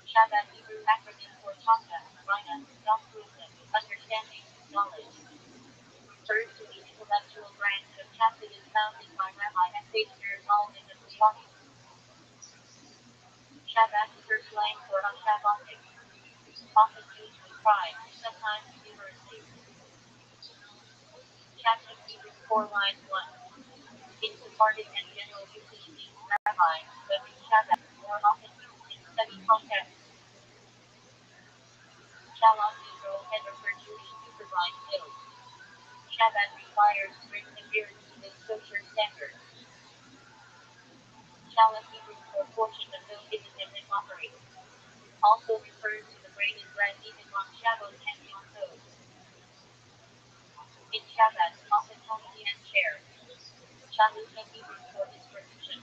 [SPEAKER 4] Shabbat Hebrew acronym for Chaka, Rina, self-wisdom, understanding, knowledge. Refers to the intellectual branch of Chassidus founded by Rabbi and Savior Zalman of Rabbi. Shabbat is slang for Shabbatic. Often used with pride, sometimes humorously. Chapter Hebrew 4 lines 1. In departed and general usage means Rabbi, but in Shabbat, more often used in study context. Shalom Israel header for Jewish supervised meals. Shabbat requires strict adherence to the kosher standards. Shalom Hebrew for portion of those given them in offering. Also refers to the braided bread eaten on Shabbat and Yom Tov. In Shabbat, often homily and share. Shabbat Hebrew for distribution.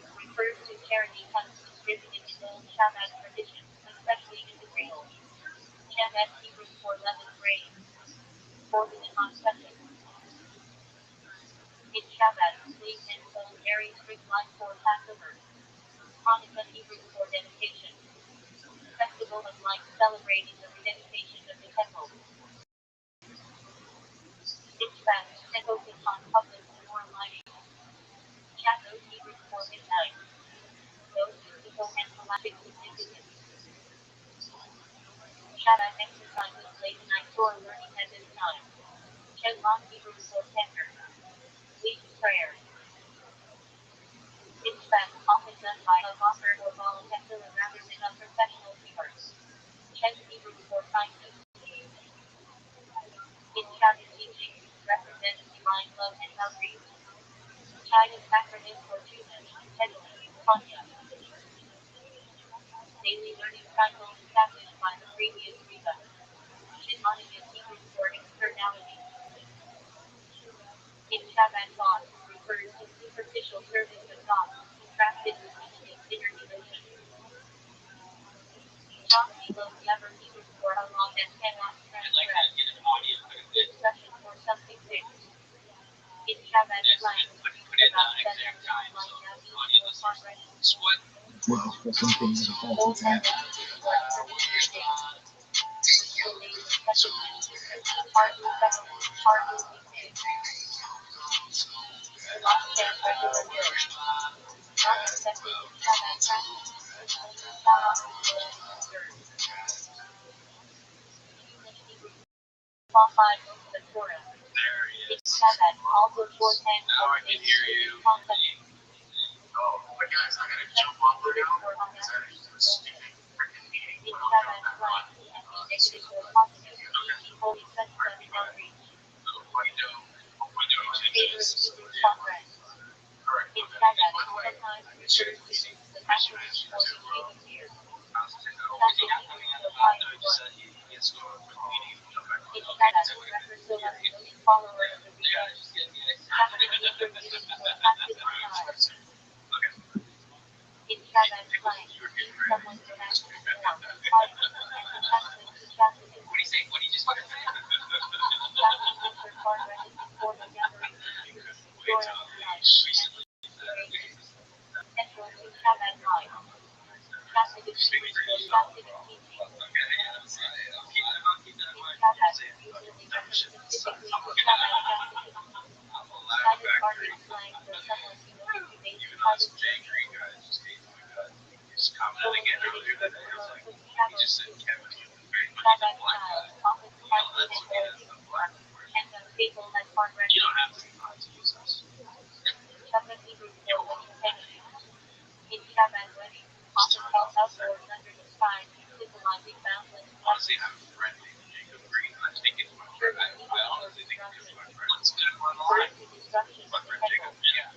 [SPEAKER 4] Refers to charity funds distributed in old Shabbat traditions, especially in Israel. Shabbat Hebrew for leavened grain. Forbidden on Sunday. In Shabbat, sleep and soul carry strict life for Passover. Hanukkah Hebrew for dedication. Festival of light celebrating the rededication of the temple. In fact, and focus on public moral lighting. Shabbat Hebrew for midnight. Those physical and galactic significance. Shabbat exercises late night Torah learning at this time. Shabbat Hebrew for tender. Lead prayer. In fact, often done by a author or volunteer rather than a professional keeper. Shabbat Hebrew for kindness. In Shabbat teaching, represents divine love and outreach. Shabbat acronym for Jewish, Hedley, Tanya. Daily learning cycle established by the previous Reba. Shimonic is Hebrew for externality. In Shabbat thought, refers to superficial service of God, contrasted with inner devotion. Talk below never Hebrew for how long and cannot transgress. Discussion for something fixed. In Shabbat slang, about better time like Nabi or Congress.
[SPEAKER 3] Well, for something that falls in that.
[SPEAKER 4] Also short hand
[SPEAKER 3] Now I can hear you. Oh, but guys, I gotta jump off there now. Because I have a stupid freaking meeting.
[SPEAKER 4] in Shabbat slang, negative or positive, holy such as boundary. Favorite Hebrew songwriter. In Shabbat, sometimes refers to the acronym for the Hebrew year. Classic Hebrew for high one. In Shabbat, represents a devoted follower of the Rebbe. Classic Hebrew Yiddish for active style. In Shabbat slang, means someone who has performed, pardon, and attachment to chastity. Chastity for far running before the gathering of Jews, Torah of life, and central to Shabbat life. Chastity Hebrew for chastity teaching. In Shabbat, usually refers specifically to Shabbat chastity. Shabbat bargain slang for someone who motivates private journey. Shabbat style, often And the people that are ready.
[SPEAKER 5] You don't have to be on Jesus.
[SPEAKER 4] Shabbat Hebrew for when you take it. In Shabbat wedding, often held outdoors under the sky, symbolizing boundless
[SPEAKER 5] Honestly, I'm a friend named Jacob Green. I think it's my friend. I honestly think it's my friend. Let's get him on the line.
[SPEAKER 4] destruction
[SPEAKER 5] My
[SPEAKER 4] of the
[SPEAKER 5] friend
[SPEAKER 4] temple.
[SPEAKER 5] Jacob. Yeah.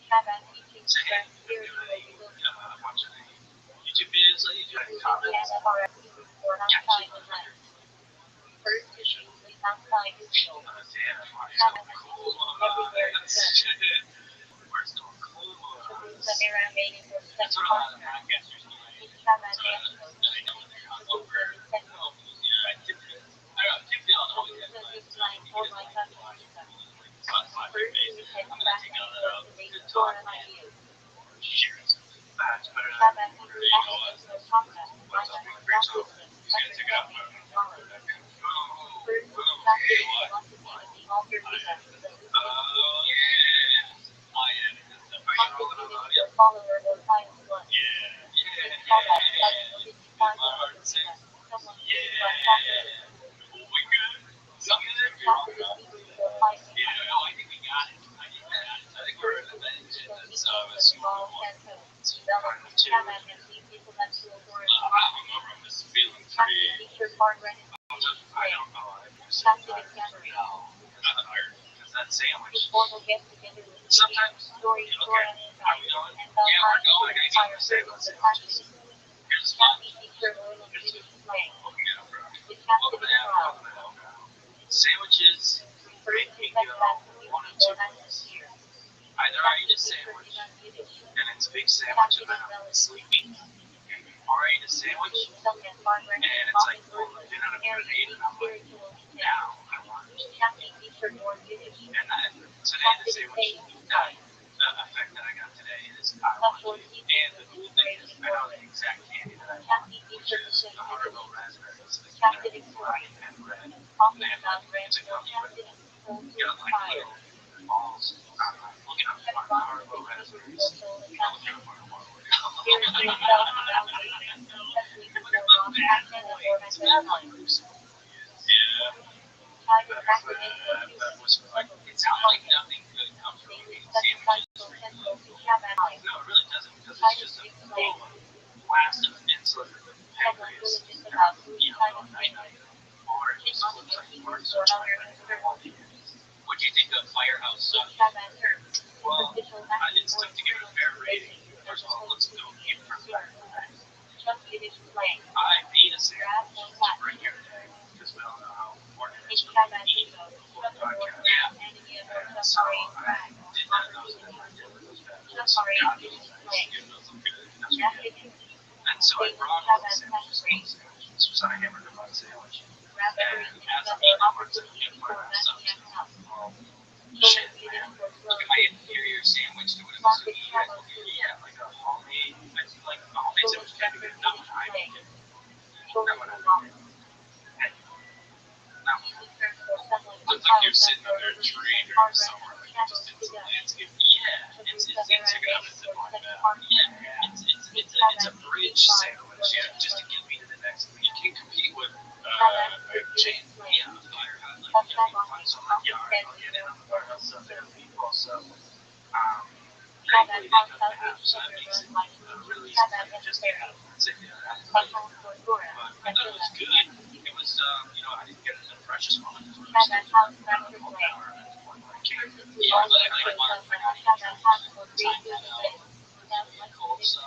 [SPEAKER 4] Shabbat teaching
[SPEAKER 5] Say, hey,
[SPEAKER 4] spread spiritual devotion.
[SPEAKER 5] I'm watching a YouTube videos that you do in comments.
[SPEAKER 4] Shabbat are Hebrew for outside the land. First is usually outside Israel. Shabbat is used everywhere in the church.
[SPEAKER 5] Where's the cool?
[SPEAKER 4] The Aramaic was set
[SPEAKER 5] That's what a lot of
[SPEAKER 4] apart.
[SPEAKER 5] podcasters do.
[SPEAKER 4] In Shabbat dancing, Jerusalem is set apart. Jerusalem is like all my countries. First, we head back and forth to make Torah ideas. Shabbat Hebrew is the Torah, like a Rothschild'S, understanding and knowledge. First, practice philosophy of the altar visa. Is a follower of Pius I. In Shabbat, that is someone who is like Catholic. Catholic is Hebrew for Pius I. Shabbat and the intellectual authority. Catholic teacher Bart Rennan Catholic gathering. Informal get together with story, Torah, and the fire service the Catholic. Catholic teacher oil and British slang. The Catholic crowd.
[SPEAKER 5] Sandwiches,
[SPEAKER 4] First, we set back to the atmosphere.
[SPEAKER 5] either I eat a sandwich and it's a big sandwich and then I'm sleepy, or I eat a sandwich and it's like, oh, dinner at 8 and I'm like, now I want it. And then today the sandwich effect that I got today is I want it. And the cool thing is I know the exact candy that I want, which is the Haribo raspberries, the white and red. They have like, it's a gummy, but you got like little balls. I'm looking up for Haribo raspberries. That was like, it sounds like nothing good comes from eating sandwiches. No, it really doesn't, because it's just a full blast of insulin in the pancreas. You know, night, or it just looks like parts of What do you think of Firehouse? Well, it's tough to give it a fair rating. First of all, let's go give it a fair rating. I made a sandwich to bring here today, because we don't know how important it is for me to eat before the podcast. Yeah. And so I did that, those God, those look good. That's what we did. And so I brought all the sandwiches. So I hammered them on a sandwich. And as I'm eating them, I'm saying, shit, man. Look at my inferior sandwich to what it was to eat. Yeah, like a homemade, like a homemade sandwich can't be good enough. I make it. That one I make it. Now, looks like you're sitting under a tree or somewhere, like you just did some landscape. Yeah, it's taken up into one. Yeah, it's a bridge sandwich. Yeah, just to get me to the next. You can compete with a chain. Yeah, a firehouse. Like, you can find some like yard. I'll get in on the firehouse stuff there. People also, thankfully they got the app, so that makes it really easy to just have sit there. But I thought it was good. It was, I didn't get the freshest one. It was like a whole hour. Yeah, but I like one for not time that out. Cold sun.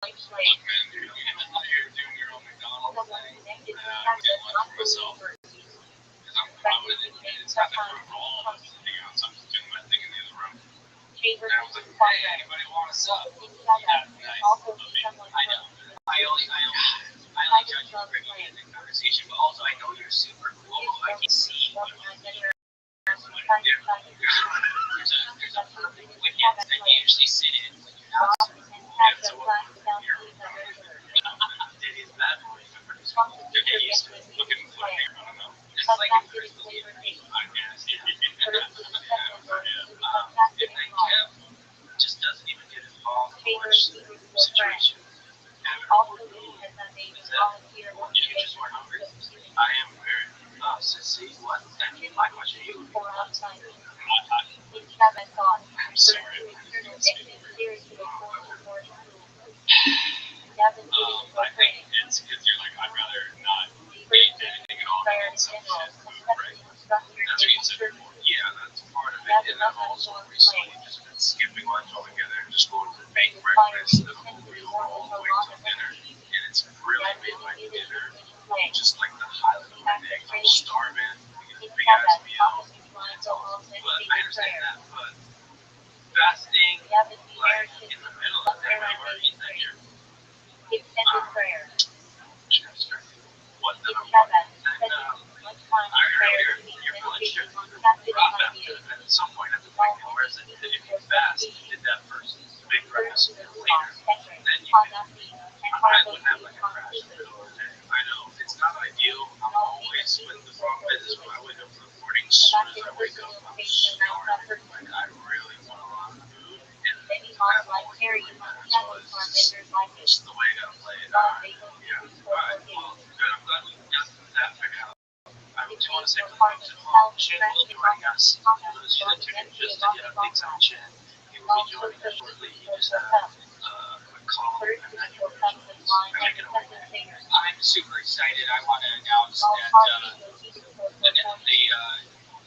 [SPEAKER 5] You're doing your own McDonald's thing. I didn't want for myself. Because I would admit it's not that we're all of us sitting out, so I'm just doing my thing in the other room. And I was like, hey, anybody want a sub? Yeah, nice. I know. I only judge you for being in the conversation, but also I know you're super cool. I can see what there's a perfect wicket that you usually sit in when you're not. So it is bad for you. You're getting used to it. Looking for it. I don't know. It's like if there's the leader podcast. If they just doesn't even get involved in the situation. Also, has a volunteer organization.
[SPEAKER 1] I am very. See what? Then my question to you.
[SPEAKER 4] For outside.
[SPEAKER 5] I'm
[SPEAKER 4] It's have I thought.
[SPEAKER 5] sorry.
[SPEAKER 4] Seriously, for Gavin
[SPEAKER 5] I think it's because you're like, I'd rather not eat anything at all than some shit food, right? That's what you said before.
[SPEAKER 1] Yeah, that's part of it. And I've also recently just been skipping lunch altogether and just going to make breakfast and a movie all the way till dinner. And it's really made my dinner just like the highlight of my day. I'm starving. We get a big ass meal. It's awesome. But I understand that. But fasting, like in the middle of the day, I've already eaten that here.
[SPEAKER 4] extended prayer.
[SPEAKER 1] What the
[SPEAKER 4] It's
[SPEAKER 1] fuck?
[SPEAKER 4] Kevin.
[SPEAKER 1] And,
[SPEAKER 4] Much time
[SPEAKER 1] I heard
[SPEAKER 4] prayer
[SPEAKER 1] earlier
[SPEAKER 4] to be
[SPEAKER 1] you're feeling shit.
[SPEAKER 4] casted
[SPEAKER 1] Rob
[SPEAKER 4] on
[SPEAKER 1] after at some point at the point where is it? If you fast, you did that first. Big breakfast later. Then you can. I wouldn't have like a crash in the middle of the day. I know it's not ideal. I'm always with the problem is when I wake up in the morning, as soon as I wake up, I'm starving. Like I really want a lot of food. And
[SPEAKER 4] Mom like Harry,
[SPEAKER 1] it's the way I gotta play it. Yeah. Alright, well, good. I'm glad we got that figured out. I do want to say for the folks at home, Chin will be joining us. For those of you that tuned in just to get updates on Chin, he will be joining us shortly. He just had a quick call and then he will be joining us. Take it away.
[SPEAKER 6] I'm super excited. I want to announce that the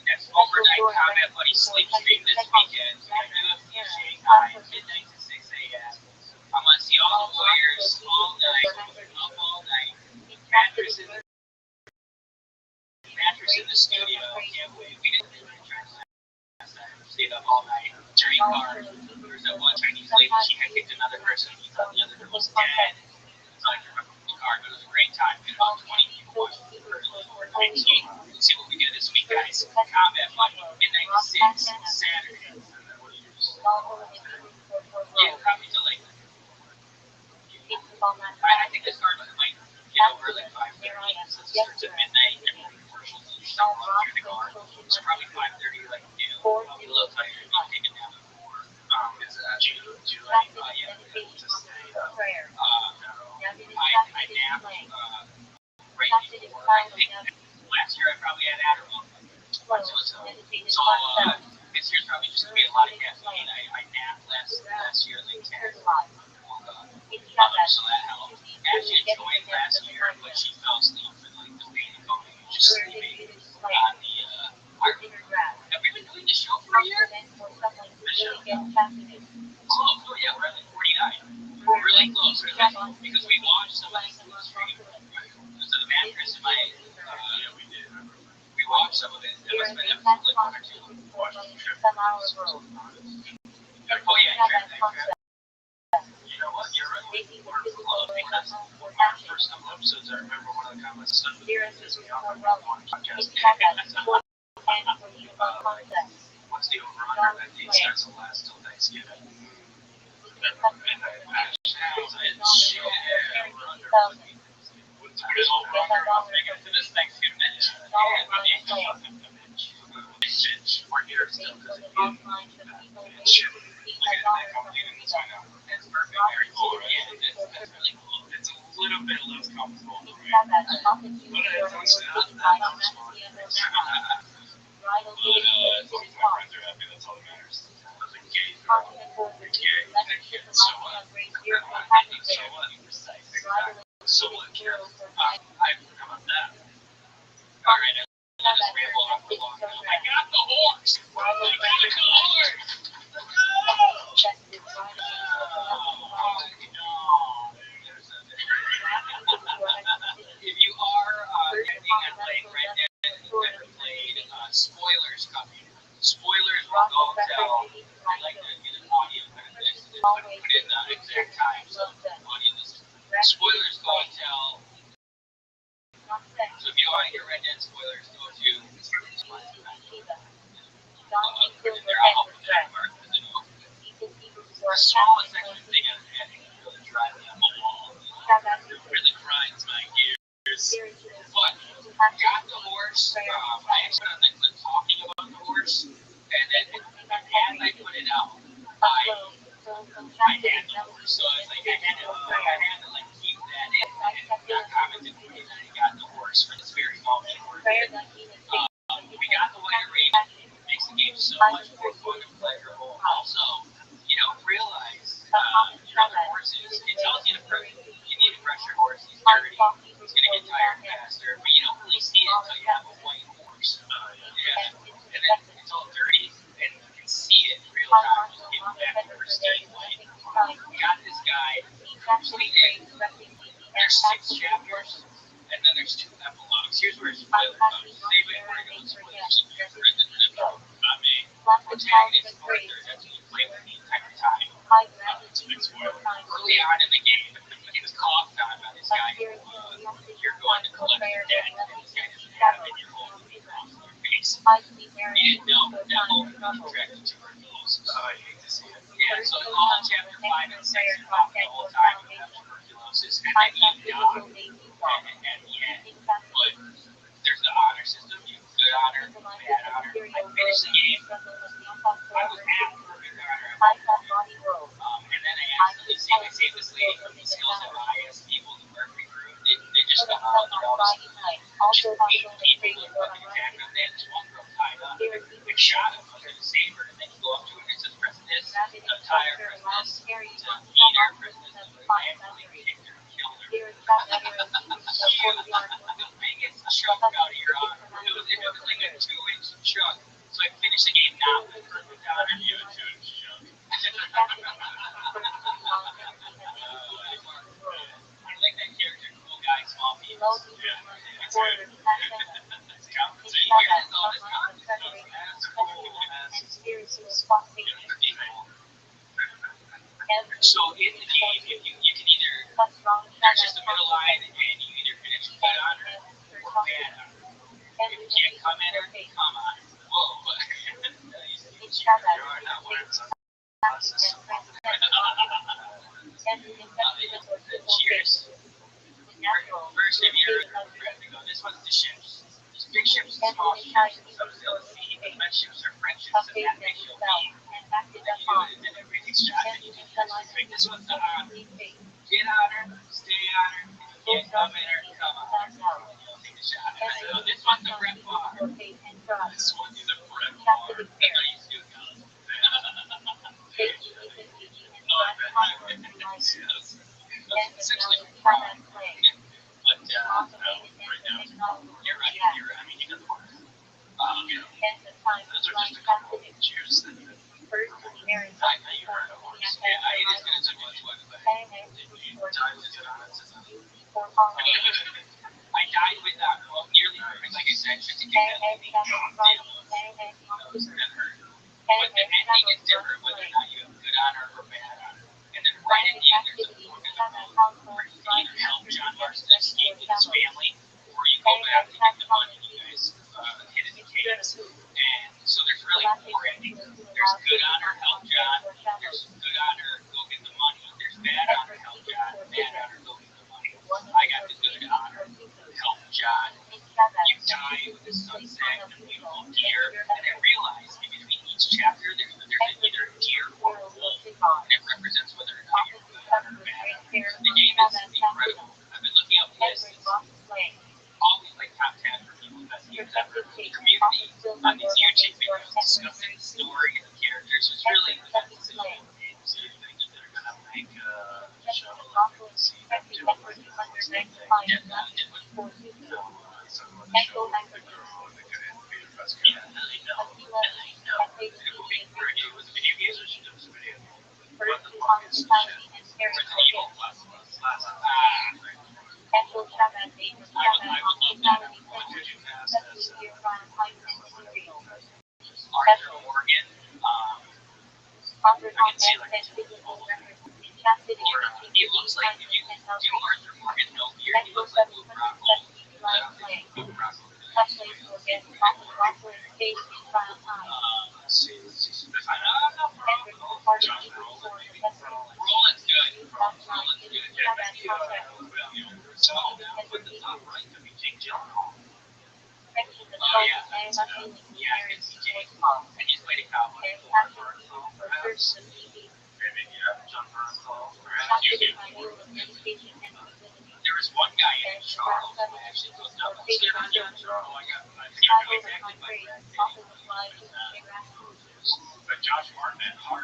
[SPEAKER 6] next overnight Combat Buddy sleep stream this weekend. We have UFC Shanghai, midnight to 6 a.m. I want to see all the Warriors all night, up all night. Mattress in the studio. Can't wait. We didn't last time. Stayed up all night. During car, there was that one Chinese lady. She had kicked another person. He thought the other girl was dead. So I came up with the car. It was a great time. We had about 20 people watching the first 19. Let's see what we do this week, guys. Combat Buddy, midnight to 6, Saturday. Yeah, probably till like. I think this card might get over like 5:30. Since it starts at midnight, everyone commercials and stuff run through the car. So probably 5:30, like noon. I'll be a little tired. I'll take a nap before.
[SPEAKER 1] is that
[SPEAKER 6] June. Yeah, to stay up. I nap right before. I think last year I probably had Adderall. So this year's probably just gonna be a lot of caffeine. I napped last year like 10. So that helped. Actually, I joined last year, but she fell asleep for like the main phone. Just sleeping on the. Have we been doing the show for a year? The show. Close. Oh yeah, we're at like 49. We're really close because we watched some of the stream. So the mattress in my. Yeah, we did. We watched some of it. It must have been episode like 1 or 2. Oh yeah, you know what? You're right. We're close because our first couple episodes, I remember one of the comments said, "This is how we're on podcast." What's the over/under that date starts to last till Thanksgiving? And I shit, we're under. What's the over/under? I'll make it to this Thanksgiving. We're here still because of you. Shit. Look at that completing this one now. That's perfect. Very cool, right? That's really cool. It's a little bit less comfortable, right? But it's not that noticeable. But as long as my friends are happy, that's all that matters. As a gay girl, gay, so what? So what? So what, Karen? How about that? All right, I just ramble on for long now. I got the horse! I got the horse! If you are ending at Lake Red Dead and you've never played, spoilers coming. Spoilers will go till I'd like to get an audio kind of this and put in the exact time so audio listen. Spoilers go until. So if you want to hear Red Dead spoilers, go to. I'll put it there. I'll put that part because I know. The smallest extra thing I'm adding is really driving up a wall. It really grinds my gears. But got the horse. I actually on the clip talking about the horse, and then as I put it out, I had the horse. So I was like, I had to like keep that in. And got commented that I got the horse for this very moment. We got the white rating. Makes the game so much more fun and pleasurable. Also, you don't realize other horses. It tells you you need to brush your horse. He's dirty. He's gonna get tired faster. But you don't really see it until you have a white horse. Yeah. And then it's all dirty, and you can see it in real time. Just getting back to pristine white. We got this guy. There's 6 chapters, and then there's 2 epilogues. Here's where it's spoiler comes. Stay away from where it goes. Spoilers. Protagonist Arthur, that's who you play with the entire time. It's a big spoiler. Early on in the game, he was coughed on by this guy who you're going to collect the debt, and this guy doesn't have it, you're holding it across your face. You didn't know that Hope was attracted to tuberculosis. I hate to see it. Yeah, so all chapter 5 and 6 are about the whole time you have tuberculosis, and then you die at the end. But there's the honor system. You have good honor, bad honor. I finished the game. I was happy for good honor. And then I saved this lady from the skills that I asked people to work me through. They just got all the just 8 people with fucking attack them. They had this one girl tied up and shot him. I was going to save her, and then you go up to her and it says, press this, tie her, press this, to eat her, press this, and I actually kicked her and killed her. The biggest chunk out of your honor. It was like a 2-inch chunk. So I finished the game not with perfect honor. You have a 2-inch chunk. I like that character, cool guy, small penis. Yeah, it's good. It's compensating. Where is all this compensation? That's cool. So in the game, if you can either, there's just a middle line, and you either finish good honor or bad honor. If you can't come in or come on. Whoa. You're not one of them. Cheers. First, if you're ready to go, this one's the ships. There's big ships and small ships. Some sail at sea, but the ships are French ships, and that makes you leave. Then everything's shot, and you do this one's the honor. Get honor, stay honor. If you can't come in or come on. You'll take the shot. So this one's the Brett bar. This one's the Brett bar. I thought you still got it. Essentially fraud. But right now, you're right. I mean, you got the word. Those are just a couple of cheers. I heard of horse. Yeah, it is going to take much work, but time to do it. I died with nearly perfect, like I said, just to get that ending. That hurt. But the ending is different whether or not you have good honor or bad honor. And then right at the end, there's a book in the book where you can either help John Marston escape with his family, or you go back to get the money you guys hid in the caves. And so there's really 4 endings. There's good honor, help John. There's good honor, go get the money. There's bad honor, help John. Bad honor, go get the money. I got the good honor, help John. You die with the sunset, the beautiful deer. And I realized in between each chapter, there's either a deer or a wolf. And it represents whether or not you're good honor or bad honor. The game is incredible. I've been looking up lists. Always like top 10 for people best games ever. The community on these YouTube videos discussing the story and the characters is really the best decision. So you think that they're gonna make a show like see them do it with the same thing? Yeah, no, it was some of the show with the girl and the guy and the best guy. Yeah, I know. It will be great. It was a video game, so she does a video. What the fuck is this shit? Resident Evil plus. I would love that. What did you pass as Arthur Morgan? I can see like he looks like if you do Arthur Morgan no beard, he looks like Luke Rockhold. Luke Rockhold. Let's see. Josh Brolin, maybe. Brolin's good. Brolin's good. Yeah, so now put the top right to be Jake Gyllenhaal. Oh yeah, it's Jake. And he's played a cowboy before. Maybe John Bernthal. There there was one guy in Charles who actually looked up and said, I can't know exactly my but Josh Hartnett, I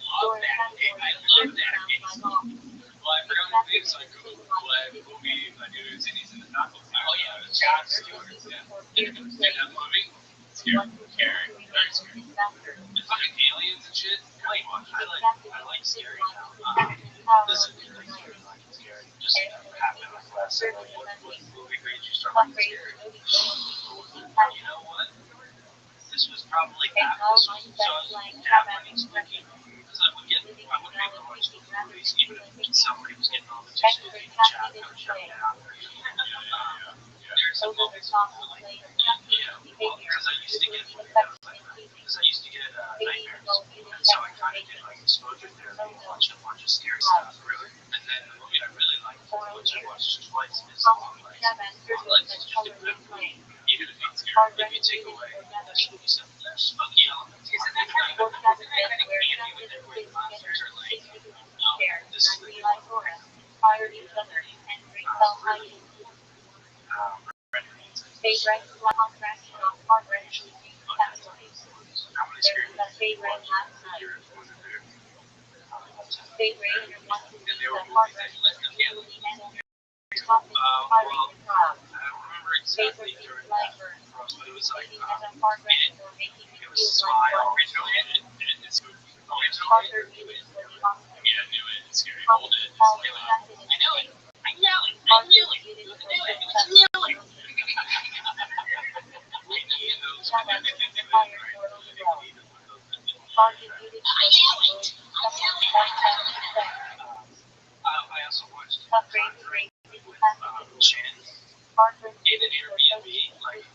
[SPEAKER 6] love that game. I love that game. Well, I forgot his name, so I googled movie I knew he was in. He's in the Knuckles. Oh yeah, it was John Stewart. Yeah, that movie. Scary, very scary. The fucking aliens and shit. I like scary now. This is really scary. Just happened like last night. What movie made you start liking scary? You know what? This was probably half. This was happening spooky. Because I wouldn't make much movies, even if somebody was getting all the tissues in the chat, I would shut it down. There's a moment because I used to get nightmares, and so I kind of did like exposure therapy, watch a bunch of scary stuff. Really? And then the movie I really liked, which I watched twice, is Long Legs. Long Legs is just a good movie, even if it's scary. If you take away the spooky elements, isn't that kind of candy with the great monsters are like, no, this is the I don't remember exactly during that process, but it was like, it was Smile. I knew it. It's scary. Hold it. I know it. I also watched Chan in an Airbnb. Like,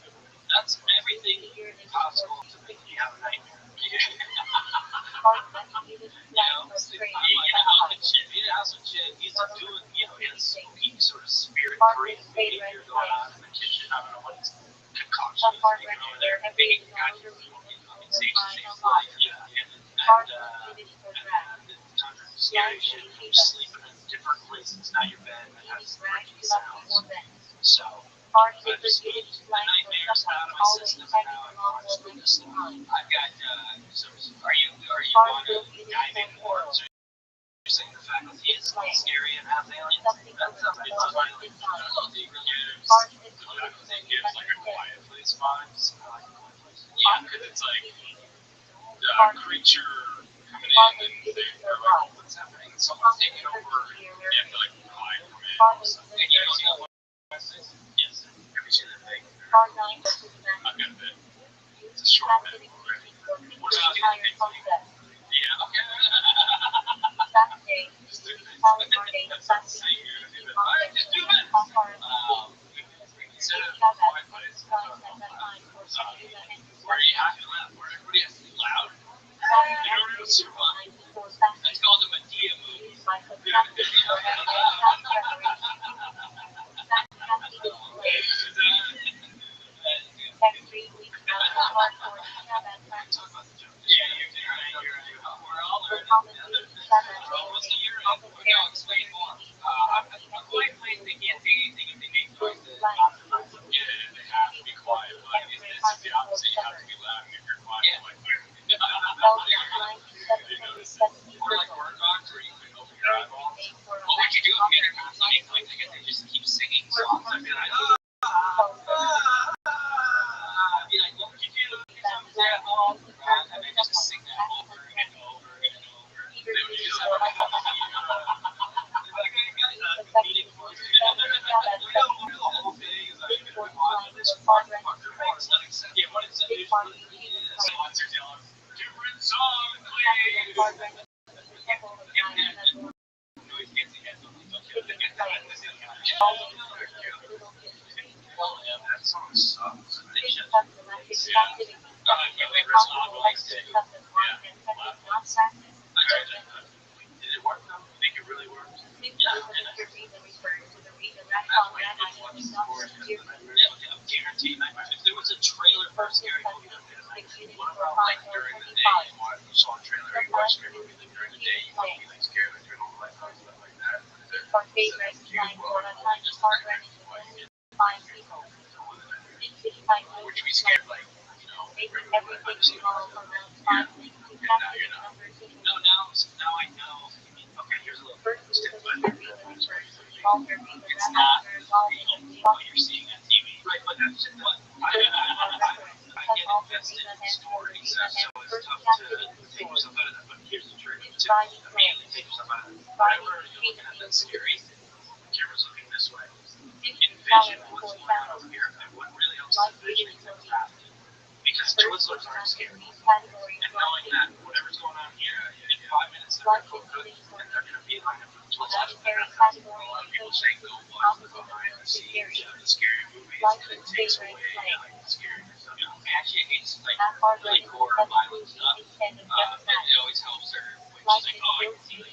[SPEAKER 6] that's everything possible to make me have a nightmare. He's doing, he has spooky sort of spirit crazy behavior going on in the kitchen. I don't know what his concoction is making over there. Baking it saves his life. And scary shit. You're sleeping in different places. Not your bed that has freaky sounds. So, I just moved the nightmares out of my system and now I'm constantly asleep. I've got, so are you going to dive in more? So you're saying the faculty is scary and has aliens? That sounds like it's violent. I don't know if they really gives, like a quiet place vibes. Yeah, because it's like the creature coming in and they're like, what's happening? Someone's taking over and you have to like hide from it or something. And you don't know what yes, every shit that thing. I've got a bit. It's a short bit already. What's the big thing? Yeah, okay. Just do this. Just say you're going to do it. Alright, just do it. Instead of quiet place, where are you acting loud? Where everybody has to be loud? You don't know survive. That's called a Medea movie. We're all learning together. Almost a year in. No, explain more. A quiet place, they can't say anything if they make noises. Yeah, they have to be quiet. But this is the opposite. You have to be loud. If you're quiet, like, they notice it. Or like bird dogs, where you can open your eyeballs. What would you do if you had a classmate like that? They just keep singing songs. I'd be like, I'd be like, what would you do if someone's at home? And they just sing that over and over and over. They would just like, comedic voice. The whole thing is like, this part yeah, what is it? Someone's yelling, different song, please. That song sucks. They should. Did it work though? I think it really worked. Yeah. Guaranteed nightmares. If there was a trailer for a scary movie, what about like during the day? You saw a trailer, you watched a scary movie during the day, you might be like scared like during all the lights and stuff like that.
[SPEAKER 4] favorite flight for a time hard running with only 5 people. This flight
[SPEAKER 5] Which we scared like,
[SPEAKER 4] making everything small around 5 weeks to capture the numbers of
[SPEAKER 6] No, now I know. Okay, here's a little
[SPEAKER 4] first
[SPEAKER 6] tip,
[SPEAKER 4] usually
[SPEAKER 6] but
[SPEAKER 4] the reason for longer reason
[SPEAKER 6] it's
[SPEAKER 4] that
[SPEAKER 6] not
[SPEAKER 4] after involving
[SPEAKER 6] what you're seeing on TV. Right, but that's just what I get invested in the stories, so it's tough to take yourself out of that. But here's the trick: to immediately take yourself out of it. Whenever you're looking at that scary, the camera's looking this way. Envision what's going on over here, and what really helps is envisioning what's happening. Because Twizzlers aren't scary. And knowing that whatever's going on here, in 5 minutes they're going to feel good, and they're going to be like a Twizzlers. A lot of people say go watch the behind the scenes of the scary movies, and it takes away like the scary stuff. Actually, it's like really gore and violent stuff. It always helps her, which is like, oh, I can see like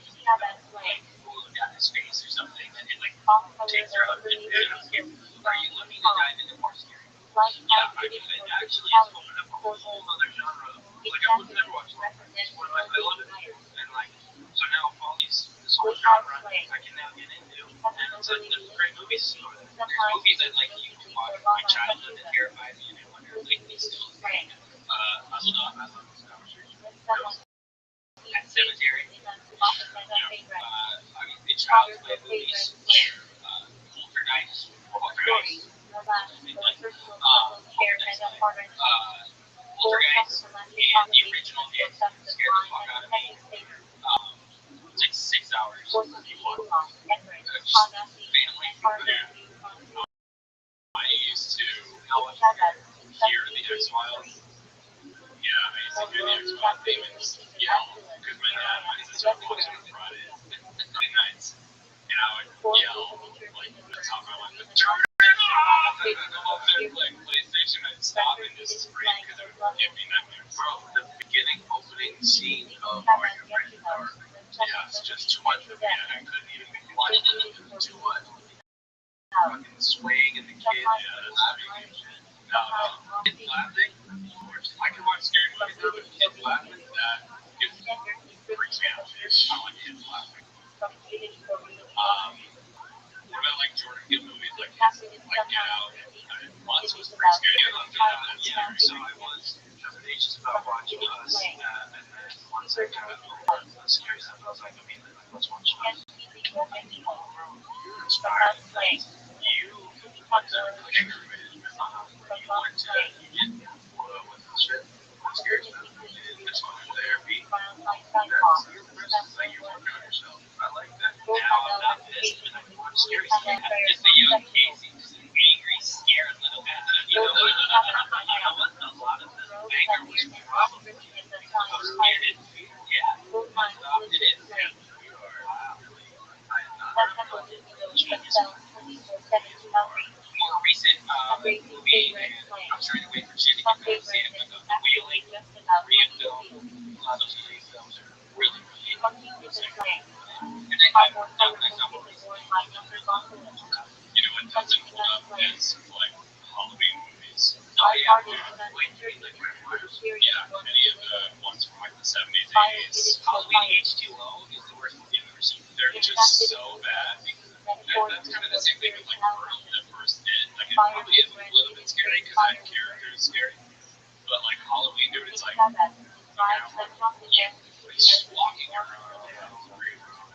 [SPEAKER 6] balloon down his face or something, and it like takes her out. Are you looking to dive into more scary? Yeah, I mean, it actually has opened up a whole other genre. Like, I would never watch that. It's one of my, I love it. And, like, so now all this whole genre I can now get into. And it's like, there's great movies. There's movies that, like, you can watch from my childhood that terrified me, and I wonder if they can still. I love this conversation. At Cemetery. I mean, the child's play movies. Poltergeist. Poltergeist and the original It scared the fuck out of me. It's like 6 hours. I used to hear the X-Files. Yeah, I used to hear the X-Files demons yell because my dad, my sister would watch it on Friday nights, and I would yell like the top of my life, turn it off! And I'd go up there and play PlayStation, I'd stop and just scream because it would give me nightmares. Bro, the beginning opening scene of Are You Afraid of the Dark? Yeah, it's just too much for me. I couldn't even be watching it. Too much. Fucking swaying and the kid laughing. Kids laughing. I can watch scary movies now, but kids laughing, that freaks me out. I like kids laughing. What about like Jordan Peele movies like Get Out? Once was pretty scary. Yeah, so I was trepidatious about watching Us, and then once I kind of over the scary stuff, I was like, okay, let's watch Us. You're inspired. You went to anger management. You went to what's the shit? Scary stuff. It's fun therapy. You're like you're working on yourself. I like that. Now I'm not this, and I watch scary stuff. Just a young Casey, just an angry, scared little guy. You know what? A lot of the anger was probably scared. Yeah. Adopted it. Yeah. You are more recent movie, and I'm trying to wait for Jimmy to come see it, but the Wheeling, Korean film, a lot of those Korean films are really, really good. And I thought what was, you know, what doesn't hold up is like Halloween movies. Oh yeah, dude, like yeah, any of the ones from like the 70s, 80s. Halloween H2O is the worst movie I've ever seen. They're just so bad. That's kind of the same thing with like Pearl that first did. Like it probably is a little bit scary because that character is scary. But like Halloween, dude, it's like just walking around.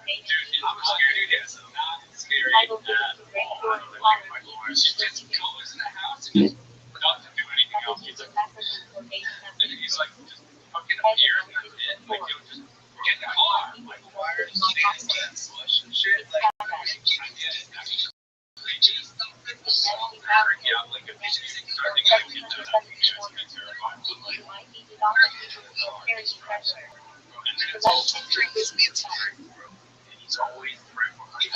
[SPEAKER 6] Dude, I'm scared. Dude, it's not scary at all. Like Michael Myers, he just goes in the house and just doesn't do anything else. He's like, and he's like just fucking appears and that's it. Like he'll just get in the car. Michael Myers stands by that bush and shit. Like, I get it. They just freak out like a bitch. I think I get that. I think that's pretty terrifying. But like, and then it's also drinks the entire bro. And he's always right behind you.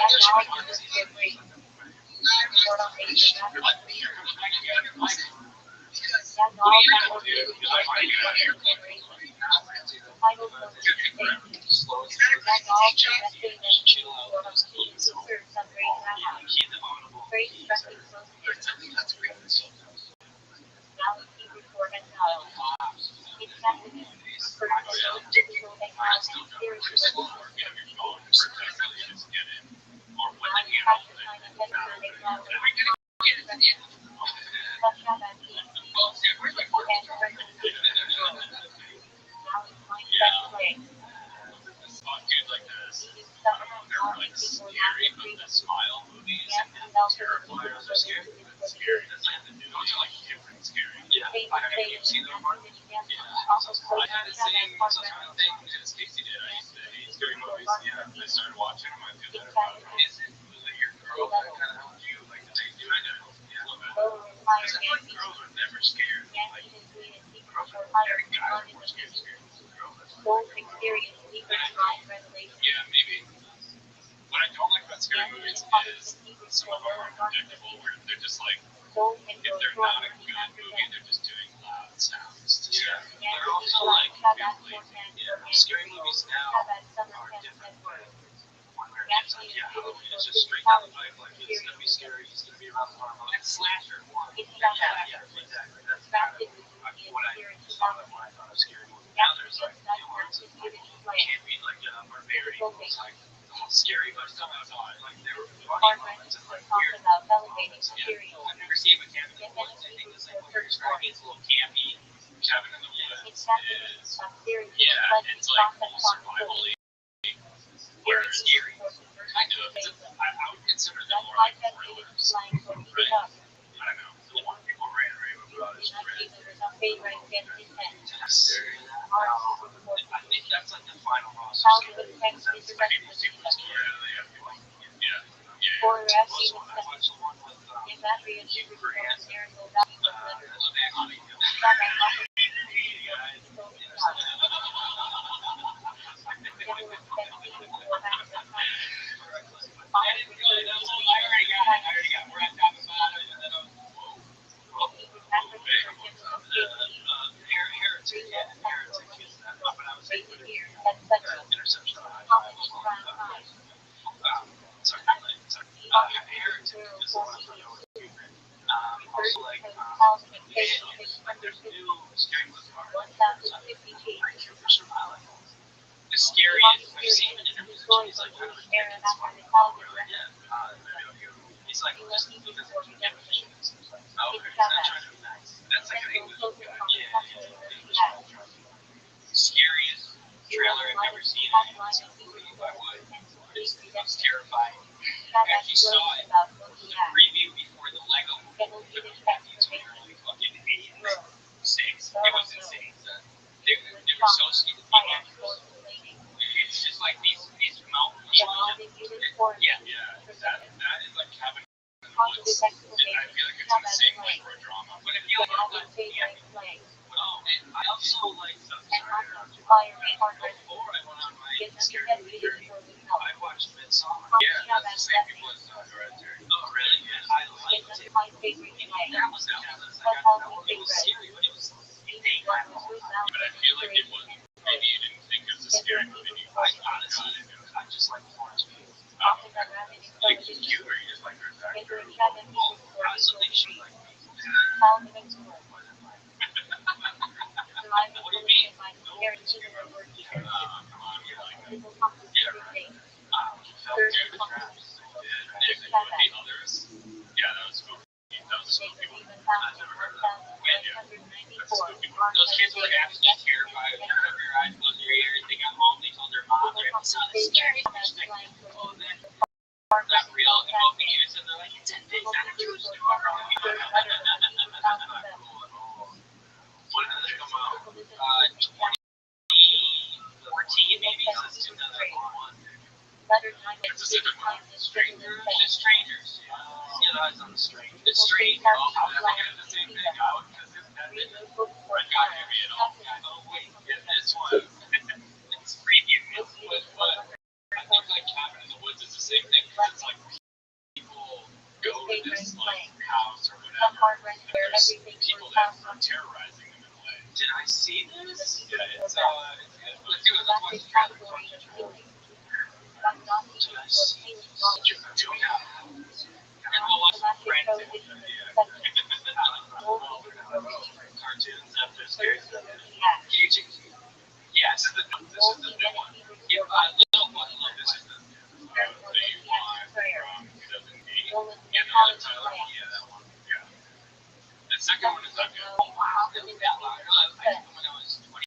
[SPEAKER 6] Or when
[SPEAKER 5] Dude, like they're like scary, but the Smile movies and the Terrifiers are scary. That's scary. That's like the new, those are like different scary. Yeah, I haven't even seen them before. Yeah, I had the same Smile thing as Casey did. I used to hate scary movies. Yeah, I started watching them. I feel better about it. Is it your girl that kind of helped you? Like, did they do it? Yeah, a little bit. Because I feel like girls are never scared. Like, girls are guys are more scared. Yeah, maybe. What I don't like about scary movies is some of them are unpredictable, where they're just like, if they're not a good movie, they're just doing loud sounds to scare you. They're also like, scary movies now are different. When they're just like, Halloween is just straight down the pipe, like, it's gonna be scary, it's gonna be around the hormone. It's slasher. Yeah, exactly. That's kind of what I thought of when I thought of scary movies. Now there's like new ones, can't be like barbarian, it's like scary, but still outside. Like they were funny moments and like weird moments. Yeah, I've never seen a cabin in the woods. I think it's like what you're describing is a little campy. Cabin in the woods is it's like full survival where it's scary. Kind of. I would consider them more like thrillers, right? I don't know. The one people ran about is Red. I think that's like the final boss. That's like people see what's scary. Yeah. I watched the one with Hugh Grant. Also like, there's new scary movies. The scariest I've seen in interviews, he's like, I don't think it's funny. He's like, just because it's a definition. He's like, oh, he's not trying to be nice. That's like an English guy. Yeah. Scariest trailer I've ever seen. It's a movie I would. It's terrifying. I actually saw it, the preview before the Lego movie. The movies were really fucking 86. It was insane. They were so scared. It's just like these mountains. Yeah. That is like cabin in the woods. I feel like it's in the same way for a drama. But if you like, I also like before I went on my scary movie journey, I watched Midsummer. Yeah, that's the same people as Hereditary. Oh, really? Yeah, I liked it. That was it was scary, but it was but I feel like it was maybe you didn't think it was a scary movie. I honestly didn't. I just like Florence Pugh. Like she's cute, or you just like her actor. Honestly, she like me. What do you mean? Come on, you like it. Yeah, right. The others. Yeah, that was spooky. That was a spooky one. I've never heard of that. Yeah. That's a spooky one. Those kids were absolutely terrified. You have your eyes closed, your ears. They got home. They told their mom, "It's not scary." She's like, "Oh, then not real." And all the years, and they're like, "It's not a true story." When did they come out? 2014, maybe. Since 2001. It's a different one. Strangers. Yeah, that's on the Strange. It's Strange. Oh, I think it's the same thing. Because it's that big. Red guy movie and all. Oh, wait. Yeah, this one. It's preview. But I think like Cabin in the Woods is the same thing. Because it's like people go to this like house or whatever. And there's people that are terrorizing them in a way. Did I see this? Yeah, it's good. Let's do it. Let's watch the trailer. And we'll watch Friends. Cartoons after scary stuff. Yeah, this is the new one. Yeah, Little One. This is the 2008.
[SPEAKER 6] wow, they look that long. I know when I was 20.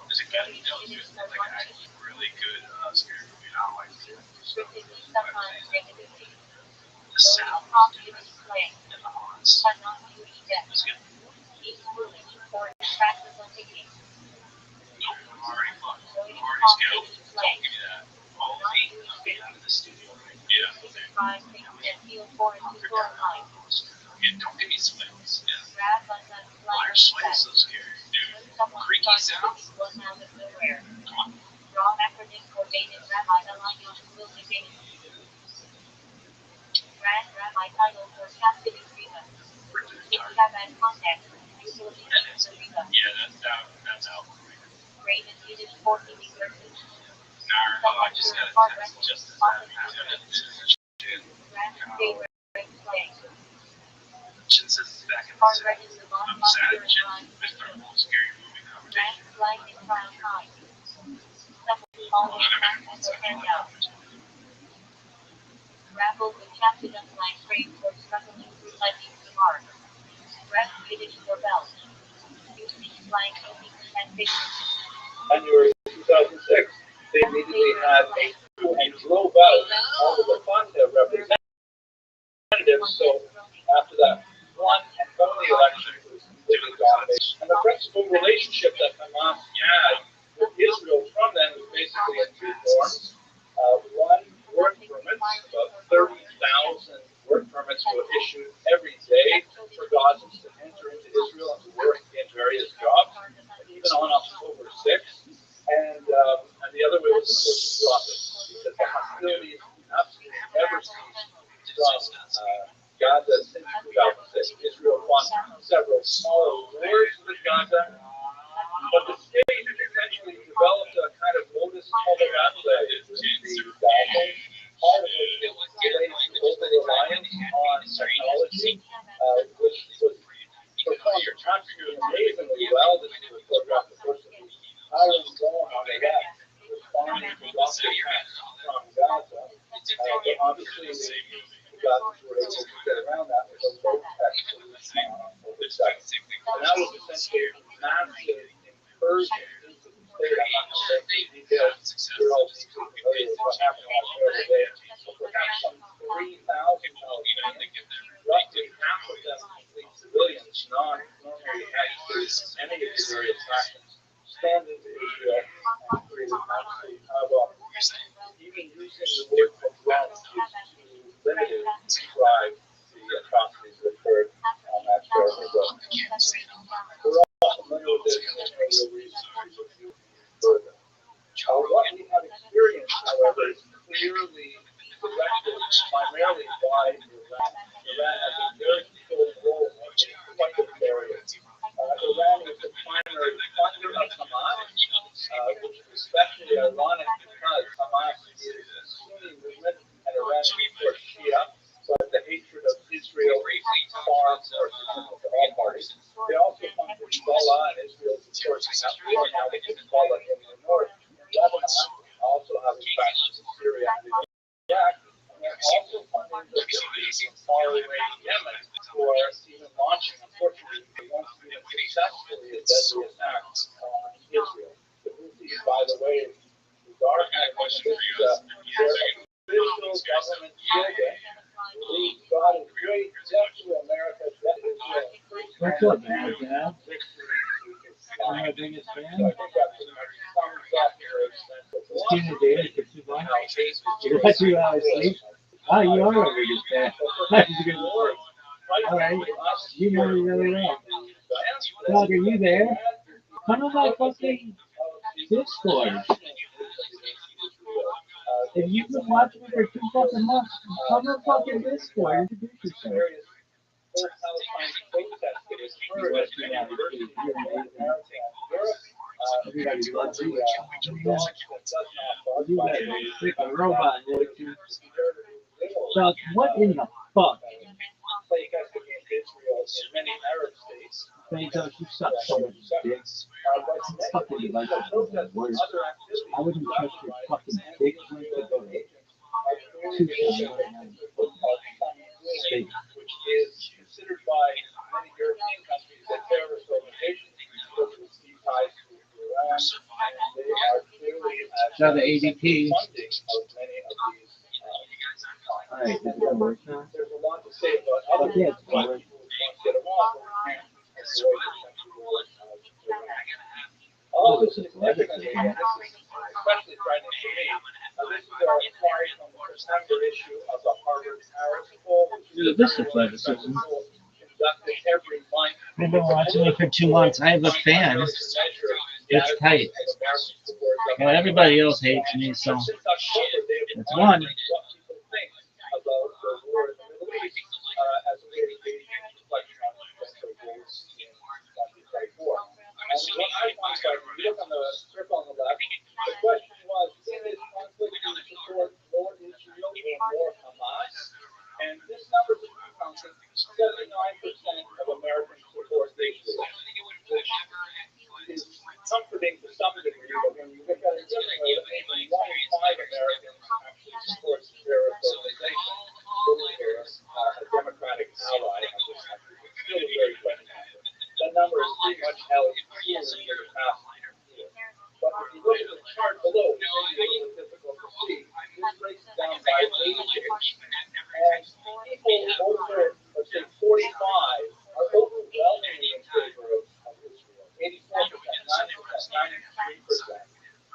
[SPEAKER 6] There's a guy that knows like a really good scary movie. I don't like it. The sound and the haunts. It's good. Nope, I'm already fucked. I'm already scared. Don't give me that. All of me, I'll be out of the studio. Yeah. Don't give me swings. Yeah. Why are swings so scary, dude? Creaky sounds? Come on.
[SPEAKER 4] Rabbi title for custody agreement. If you have that context, usually it's a agreement.
[SPEAKER 6] Yeah, that's out.
[SPEAKER 4] Great and needed 40 verses.
[SPEAKER 6] I just got a text just as that happened. Shin says it's back in the city. I'm sad. Shin, I started a whole scary movie conversation.
[SPEAKER 4] Grapple with captain line frame for struggling through lightning remark. Rest Yiddish your belt. UC flying 80% bigger.
[SPEAKER 1] January 2006, they immediately had a coup and drove out all of the Fanta representatives. So after that one and only election, it was completely dominated. And the principal relationship that Hamas had with Israel from then was basically in two forms. One, work permits, about 30,000 work permits were issued every day for Gazans to enter into Israel and to work in various jobs, even on October 6th. And the other way was, of course, to drop it, because the hostilities absolutely never ceased from Gaza since 2006. Israel won several small wars with Gaza, but the state essentially developed a kind of modus operandi with the Gazans, part of which is related to over-reliance on technology, which was performed absolutely amazingly well. This is a photograph, of course, of the Iron Dome on the left, responding to rocket attacks from Gaza. But obviously, the Gazans were able to get around that with a low-tech solution on this side. And that was essentially a massive incursion into the state. I'm not going to say the details. You're all familiar with what happened on the day. But perhaps some 3,000 Palestinians, roughly half of them complete civilians, non-normally had any of the various factions, stand into Israel and create an absolute havoc. Even using the word pogrom is too limited to describe the atrocities that occurred on that terrible road. We're all familiar with this, and there's no real reason to review further. What we have experienced, however, is clearly directed primarily by Iran. Iran has a very controlling role in quite a few areas. Iran is the primary funder of Hamas, which is especially ironic because Hamas is a Sunni movement and Iran is, of course, Shia, but the hatred of Israel is far more significant to all parties. They also fund Hezbollah, and Israel is, of course, not war now with Hezbollah in the north. Lebanon also has factions in Syria and in Iraq, and they're also funding the Houthis from far away in Yemen, who are even launching, unfortunately, once even successfully a deadly attack on Israel. The Houthis, by the way, regard their official government slogan, "Believe God is great, death to America, death to Israel."
[SPEAKER 2] What's up, man, Dad? Am I being a fan?
[SPEAKER 1] So I think that pretty much sums up your extensive
[SPEAKER 2] Christina Daly for 2 months. You got 2 hours sleep? Oh, you are a really fan. That's a good word. All right. You know me really well. Dog, are you there? Come on my fucking Discord. If you've been watching me for 2 fucking months, come on fucking Discord. Introduce yourself. Everybody loves you. You got a sick robot, dude. Chuck, what in the fuck?
[SPEAKER 1] Play against Israel in many Arab states.
[SPEAKER 2] Bezos, you suck so much dick. Fucking like words. I wouldn't trust your fucking dick drink to go to Tucson right now. State.
[SPEAKER 1] Which is considered by many European countries a terrorist organization because of its deep ties to Iran, and they are clearly
[SPEAKER 2] So the ADP.
[SPEAKER 1] funding of many of these.
[SPEAKER 2] Alright, is it gonna work now?
[SPEAKER 1] There's a lot to say about other
[SPEAKER 2] Yeah,
[SPEAKER 1] people who want to get along, but we can't avoid the central role of Iran. All this is significantly, and this is especially frightening to me. This is a reply from the September issue of the Harvard Harris poll, which is
[SPEAKER 2] This is athleticism.
[SPEAKER 1] conducted every month.
[SPEAKER 2] I've been watching it for 2 months. I have a fan. It's tight. And everybody else hates me, so it's one.
[SPEAKER 1] What people think about the war in the Middle East as a way to gauge reflection on potential goals in 2024. And what I find out, when you look on the circle on the left, the question was, in this conflict, do you support more Israel or more Hamas? And this number is counting 79% of Americans support Israel, which is comforting to some degree, but when you look at it differently, only 1 in 5 Americans actually supports the terrorist organization, a democratic ally of this country. It's still a very frightening number. That number is pretty much held true for the past year. But if you look at the chart below, it's maybe a little difficult to see. This breaks it down by age, and people over, let's say, 45 are overwhelmingly in favor of Israel. 84%, 90%, 93%.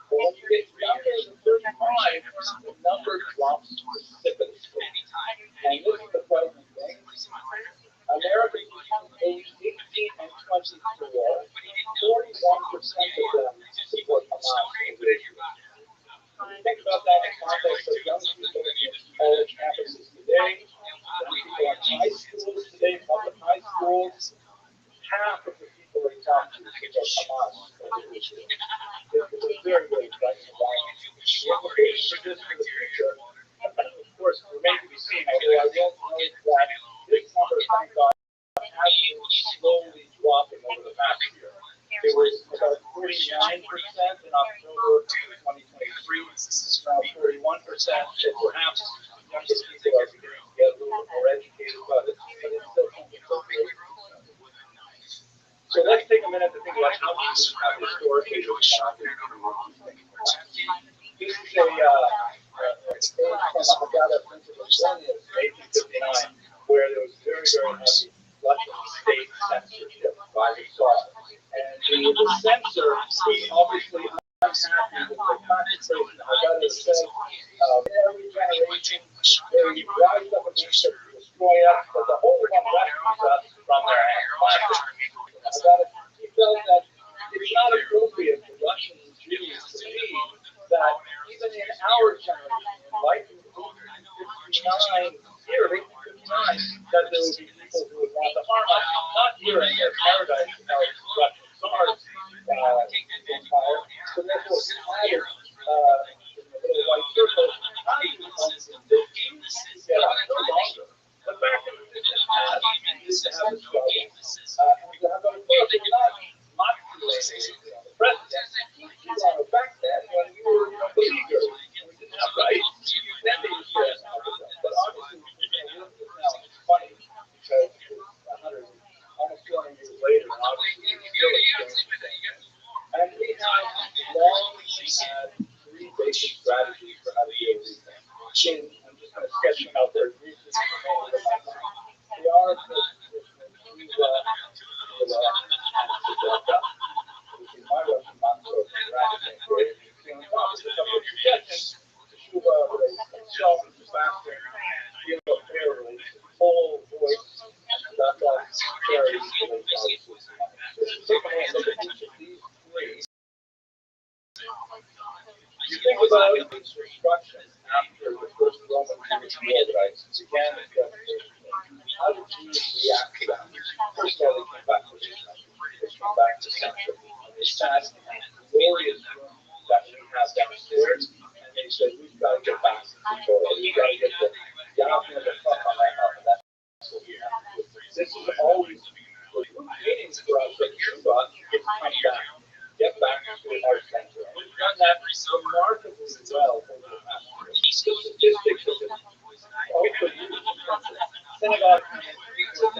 [SPEAKER 1] But when you get younger than 35, the number drops precipitously. And this is the frightening thing. Americans between age 18 and 24, 41% of them support Hamas. Think about that in context of young people in college campuses today, young people in high schools today, public high schools. Half of the people they talk to support Hamas. It's a very, very frightening environment. The implications for this for the future, of course, remain to be seen, although I will note that this number, thank God, has been slowly dropping over the past year. It was about 49% in October 2023, now 41%, so perhaps younger people are beginning to get a little bit more educated about it, but it's still something so great. So let's take a minute to think about how we have historically responded to this. This is a page from the Haggadah Principle of 1859, where there was very, very heavy Russian state censorship by the Tsar. And the censor was obviously unhappy with the concentration of Haggadah said, every generation, they rise up against it to destroy us, but the Holy One rescues us from their hands. He felt that it's not appropriate for Russian Jews to believe that even in our generation, in like 1859, that there would be people who would want to harm us, not here in their paradise in our Russian Tsar's empire, so therefore added in the little white circle, not even homes in the Jews get up no longer. The fact that this is not used to have a struggle, and to have a work is not manipulating the president. Back then, when you were a believer, we didn't have rights, then they used to have but obviously, now it's funny because 100, almost 200 years later, and obviously we're still experiencing. And we have long had 3 basic strategies for how to deal with these things. I'm just going to sketch them out there briefly. They are you think about instructions after the first Roman Jewish war that I began to discuss. How did Jews react to that? First of all, they came back to this country. They came back to Central. They sat in the glorious room that we have downstairs, and they said, we've got to get back to control. We've got to get the Yahweh and the fuck on that up. And that's what we have to do. This is always meaning for us our center. And we've done that remarkably well over the past year. The statistics have been also used in terms of synagogue people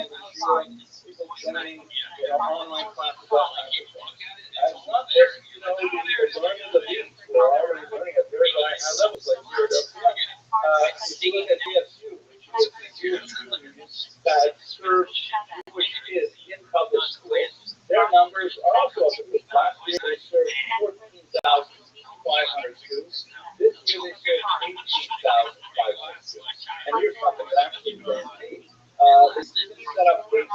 [SPEAKER 1] joining, online classes, that kind of thing. And it's not just, the learning the beats. We're already learning at very high levels like we were doing. If you look at DSU, which is that serves Jewish kids in public schools, their numbers are also up. Last year they served 14,500 students. This year they served 18,500 students. And here's something that actually guaranteed. The students set up gates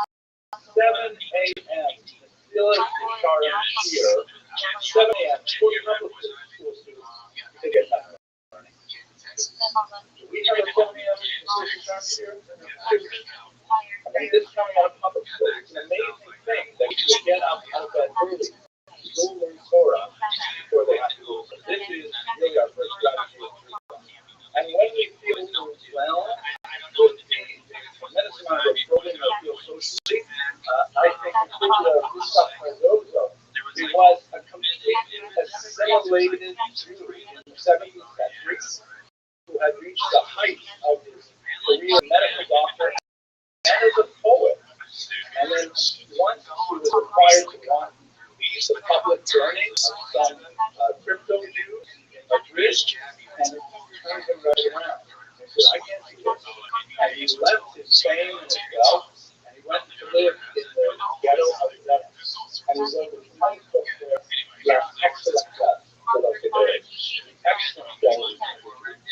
[SPEAKER 1] 7 a.m. Still at the Sharon here. 7 a.m. for public school students to get that learning. We have a 7 a.m. here. I mean, this is coming out of public school. It's an amazing thing that you can get up out of bed early, go learn Torah before they have to go. So this is really our first strategy. And when we feel well, with the tremendous amount of building our feel socially, I think in particular of this stuff it was a completely assimilated Jew in the 17th century who had reached the height of his career as a medical doctor and as a poet. And then once he was required to want the public learning of some crypto Jews in Madrid, and it turned him right around. He said, I can't do this. And he left his fame and his wealth, and he went to live in the ghetto of Venice. And he wrote a nice book there, La Excellenza de los Hebreos, the excellent qualities of the Jews.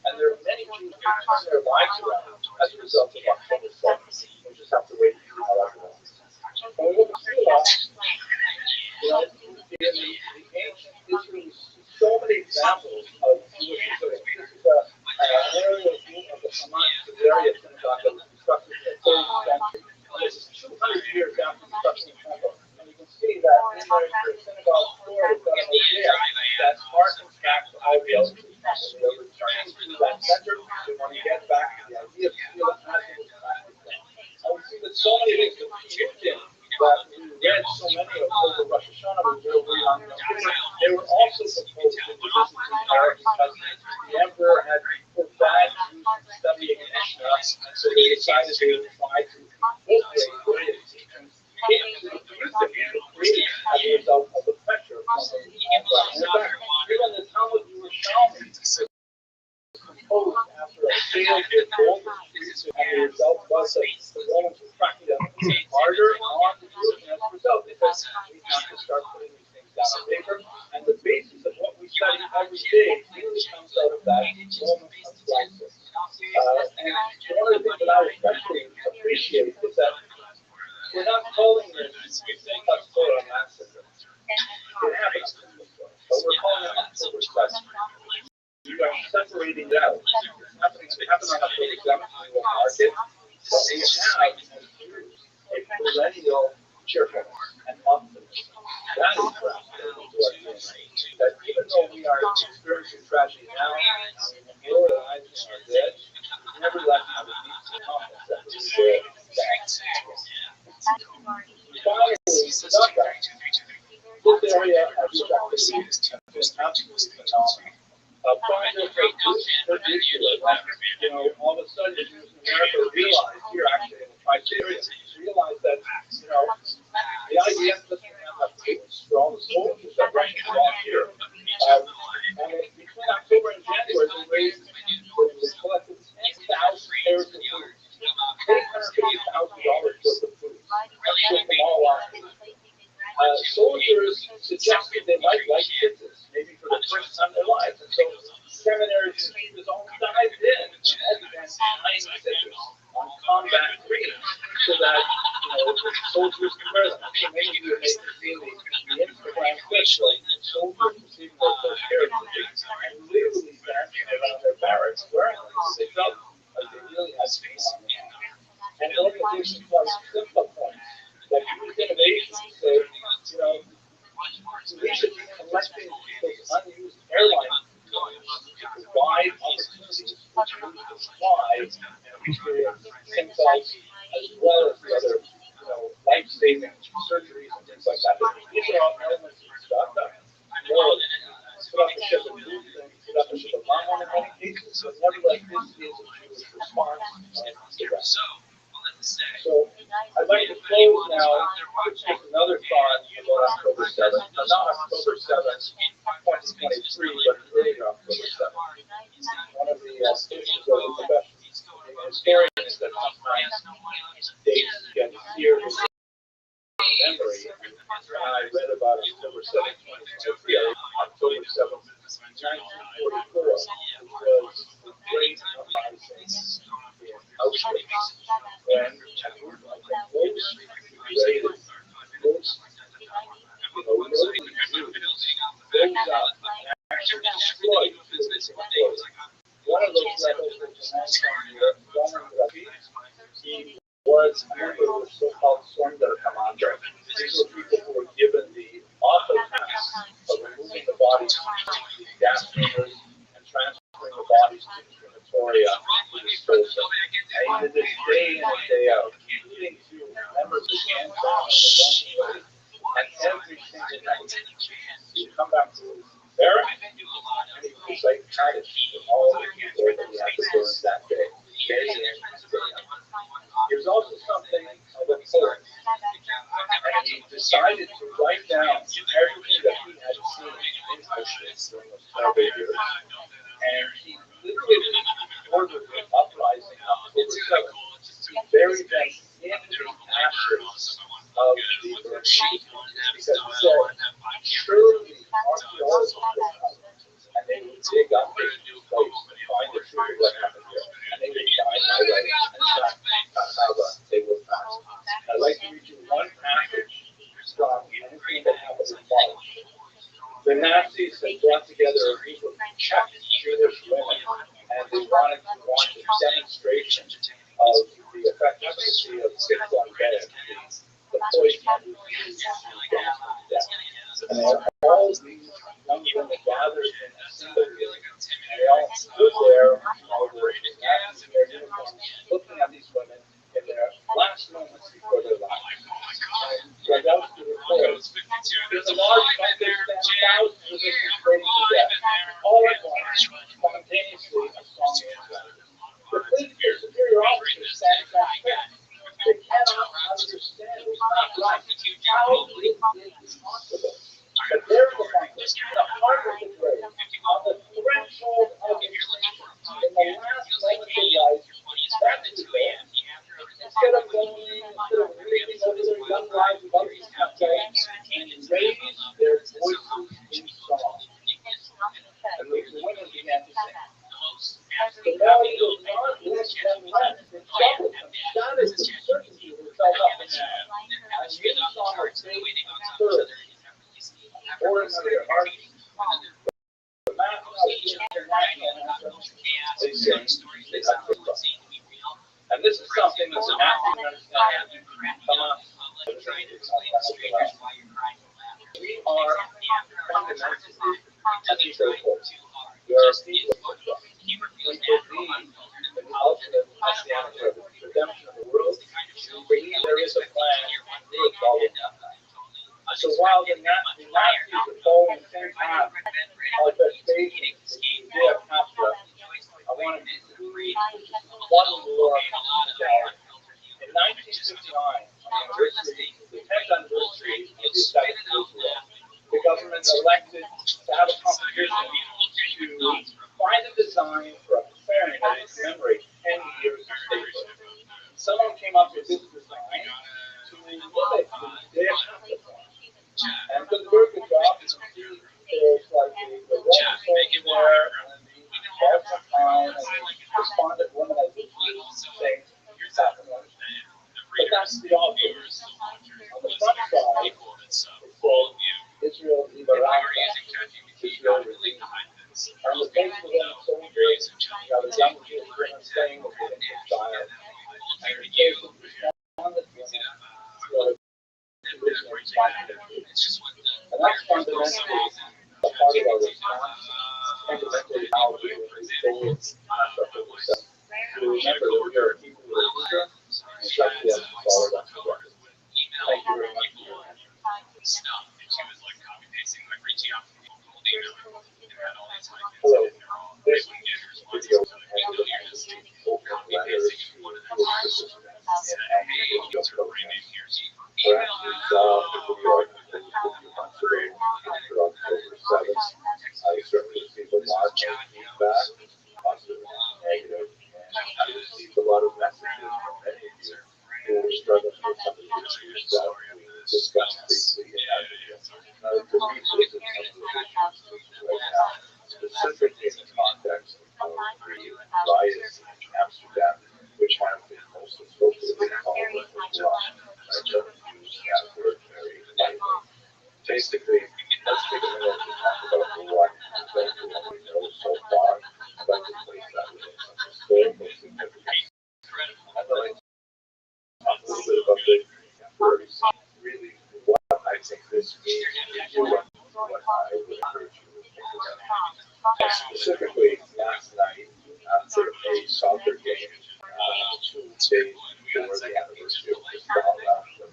[SPEAKER 1] And there are many Jews who turn their lives around as a result of October 7th. We just have to wait and see how that goes. When we look at Sula, in the ancient Israel, so many examples of Jewish history. This is an area of the Hamas Sedaria synagogue that was constructed in the 3rd century. And this is 200 years after the construction of the temple. And you can see that in the synagogue floor is got a mosaic that harkens back to all the other temple. They're returning to that center. They want to get back to the idea of Sula as it was practiced. And we see that so many things that Putin that we read so many of over Rosh Hashanah was real on they were also proposed in the Arab because the emperor had put bad Jews studying in Mishnah, and so they decided they would try to incorporate various teachings into the curriculum created as a result of the pressure from the emperor. In fact, even the Talmud Yerushalmi composed after a failed revolt, and the result was that the Romans were cracking down harder on the Jews, and as a result, they said, we have to start putting these things down on paper, and the basis of what we study every day really comes out of that moment of crisis. And one of the things that I especially appreciate is that we're not calling this Torah massacre. It happens, but we're calling it October 7th. We are separating it out. It's happening on October 7th in the market, but we have a perennial cheerfulness and optimism. That is perhaps that even though we are experiencing tragedy now, and the world lives are dead, nevertheless have a deep confidence that we will stand. Finally, this area of this activity is absolutely phenomenal. All of a sudden, Jews in America realize here, actually, in the Tri-Area, realize that, the IDF doesn't have a big, strong soldiers that run here. And between October and January, they raised, they collected 10,000 pairs of food, $850,000 worth of food, and shipped them all out. Soldiers suggested they might like kittens, maybe for the first time in their lives, and so seminary students all dived in and began tying stitches on combat green so that soldiers could wear them. So many of you may have seen the Instagram clips of soldiers receiving their first pair of stitches and literally dancing around their barracks wearing them because they felt like they really had space on them. And organizations like Simple Points that use innovation to say, we should be collecting people's unused airline to provide opportunities for Jews to fly and experience themselves as well as the other, life-saving surgeries and things like that. These are all elements of stuff that more many cases, but nevertheless, this is a Jewish response to that. So I'd like to close now with just another thought about October 7th. Not October 7th, 2023, but earlier October 7th. One of the issues of the profession being a historian is that sometimes dates get seared in memory. And I read about October 7th, 2023, October 7th, 1944, was the great uprising in Auschwitz, when most rated, most, rose up and actually destroyed Jewish. One of those rebels was a man from Rabbi. He was a member of the so-called Sonder Commander. These were people who were given the awful task of removing the bodies from the gas chambers and transferring the bodies to the crematoria to dispose of. And he did this day in and day out, including to members of the gang family. And every single night, he'd come back to his barrack and he would recite Kaddish to all the people that he had to burn that day. Day in and day out. He was also something of a poet, and he decided to write down everything that he had seen in Auschwitz during those terrible years. And he literally ordered the uprising on October 7th to bury them in the ashes of the burned sheep, because he said, surely archaeologists would come and they would dig up this place to find the truth of what happened here, and they would find my way. And that's how they were found. I'd like to read you one passage from anything that happened in March. The Nazis had brought together a group of Czech Jewish women, and they wanted to launch a demonstration of the effectiveness of Zyklon B, the poison used in death. And all these young women gathered in a single room, and they all stood there, all the Nazis in their uniforms, looking at these women in their last moments before their lives. And without the report, there's a large number of thousands of victims waiting for death. All at once, spontaneously, a song is written. The figures, superior officers, stand transparent. They cannot understand. It's not right. How is it possible? But there in the bunker, in the heart of the grave, on the threshold of extinction, in the last moments of life, that's the man. Instead of reading over their young lives of others have died, and raise their voices in song. And the women began to sing. The melody was not less than less. It troubled them. That is the certainty who felt up and down. And you saw her faith stirred. Pouring on their hearts. The mass of international anthems, they sing, they have to love. And this is something that's a national understanding. Hamas. We are fundamentally people. We are people of God. We believe in the ultimate messianic redemption of the world. We believe there is a plan for all of that. So while the Nazis are following the same path of their station, the day of Pascha, I want to read one more in 1959, on the 10th anniversary of the establishment of Israel, the government elected to have a competition to find a design for a clearing of its memory 10 years of statehood. Someone came up with this design to limit the day of Pascha. And did a very good job. You can see there's like the Roman soldier there, and the Boston town, and the respondent woman as if saying, here's that one. But that's the obvious. On the front side, it's called Israel Liberata, Israel Relief. On the face of them soldiers, you have a young Jewish woman saying with an infant child. And the face of the respondent woman, and that's fundamentally a part of our response, fundamentally how we restore ourselves. To remember that we are a people of Israel, and especially as we follow that together. Thank you very much for your attention. Hello. Perhaps you saw the video that you did a few months ago after October 7th. I certainly received a lot of feedback, positive and negative, and I received a lot of messages from many of you who were struggling with some of the issues that we discussed briefly in that video. Now, to revisit some of the issues right now, specifically in the context of the riots in Amsterdam, which have been most appropriately called the law. I don't use that word very lightly. Basically, let's take a minute to talk about what we know so far. I'd like to place that within some historical significance. I'd like to talk a little bit about the contemporary scene, really what I think this means to you and what I would encourage you to think about. Specifically, last night, after a soccer game, 2 days before the anniversary of the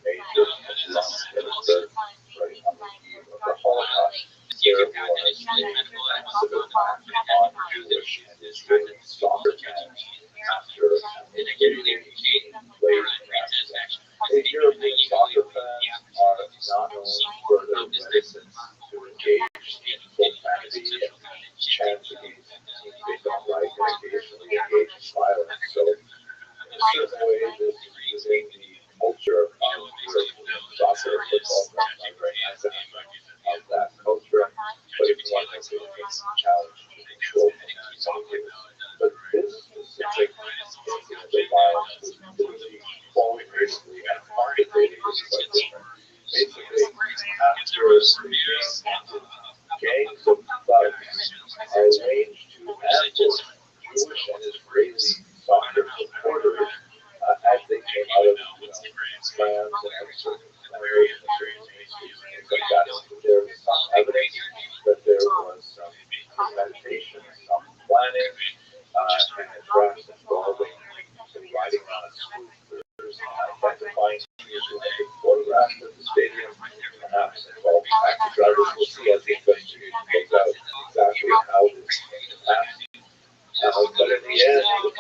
[SPEAKER 1] major loss that occurred right on the eve of the Holocaust, there was a massive attack on Jewish and Israeli soccer fans after a game played in Amsterdam. European soccer fans are not known for their reticence to engage in profanity and chants against teams they don't like and occasionally engage in violence. So, in a certain way, this is using the culture of European soccer. Football, that's not very nice of that culture, but it's one that is challenged to control in some ways. But this specific incident of violence was really qualitatively and quantitatively quite different. Basically, after the game ended, gangs of thugs arranged to ambush Jewish and Israeli soccer supporters as they came out of slams and certain areas and things like that. There was some evidence that there was some premeditation, some planning, and perhaps involving some riding on a scooters, identifying people who took photographs at the stadium, perhaps involving taxi drivers. We'll see as the investigation goes out exactly how this came to pass. But in the end, roughly 10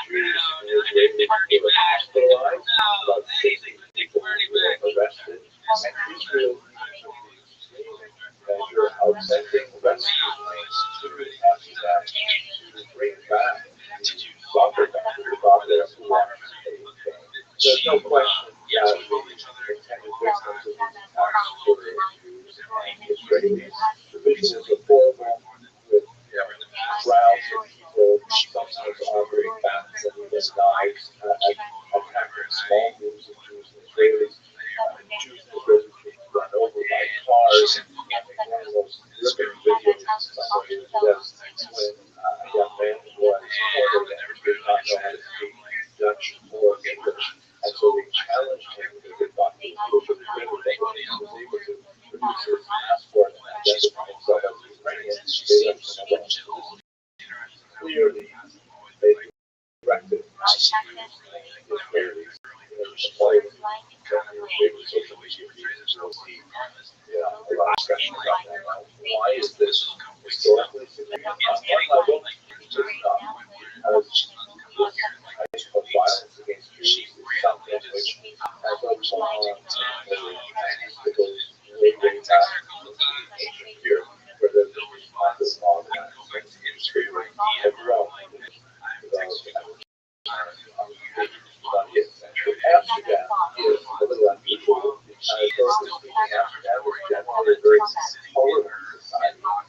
[SPEAKER 1] Jews and Israelis were hospitalized, about 60 people were arrested, and Israel took the extreme measure of sending rescue planes to Amsterdam to bring back the soccer fans who thought that who wanted to stay in Spain. There's no question that the intended victims of these attacks were Jews and Israelis. The vision is horrible, with crowds of people, sometimes armoring bats and even knives, attacking small groups of Jews and Israelis. Jews and Israelis being run over by cars. I think one of the most gripping videos in some ways was when a young man was ordered and did not know how to speak Dutch or English. And so they challenged him because they thought he was proof of the criminal thing. He was able to produce his passport and identify himself as Ukrainian. They let him know. Clearly, they directed Israelis avoid social media users. We'll see a lot of discussion about that. Now, why is this historically significant? On one level, it's not, because this type of violence against Jews is something which has a long statistical way back in ancient Europe, where the responses on that industry were grown. Amsterdam is a little unusual. Historically speaking, Amsterdam was generally a very tolerant society, known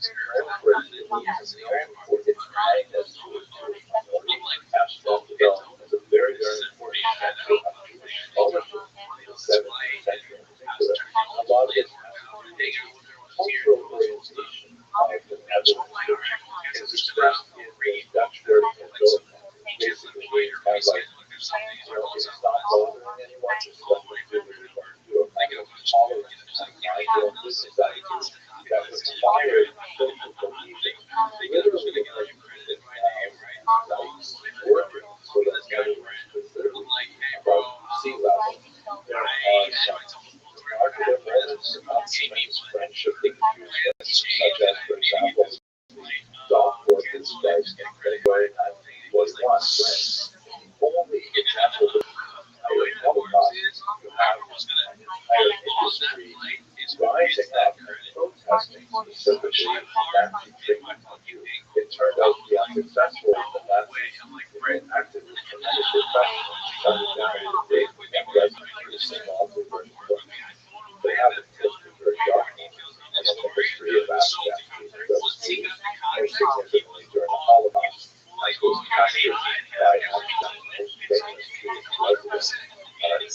[SPEAKER 1] for its elitism, known for its kindness to its Jewish minority. Amsterdam developed as a very, very important center of Jewish scholarship in the 17th century in particular. A lot of its cultural orientation of the Netherlands is expressed in the Dutch word "indulgent." Basically means kind of like, it's not bothering anyone, just let them do what they're going to do. A kind of tolerance, mind your own business attitude that required social cohesion. Literally, working so that everyone could literally above sea level. There are some remarkable moments of tremendous friendship that you such as, for example, dog workers guys where I was once when the only example specifically Nazi treatment of Jews. It turned out to be unsuccessful, and the Nazis acted with tremendous effect and shut it down in the day and residents involved were very important. They have a history very dark, and in the history of Afghanistan, more significantly during the Holocaust, I was captured by Afghan most famous Jewish residents,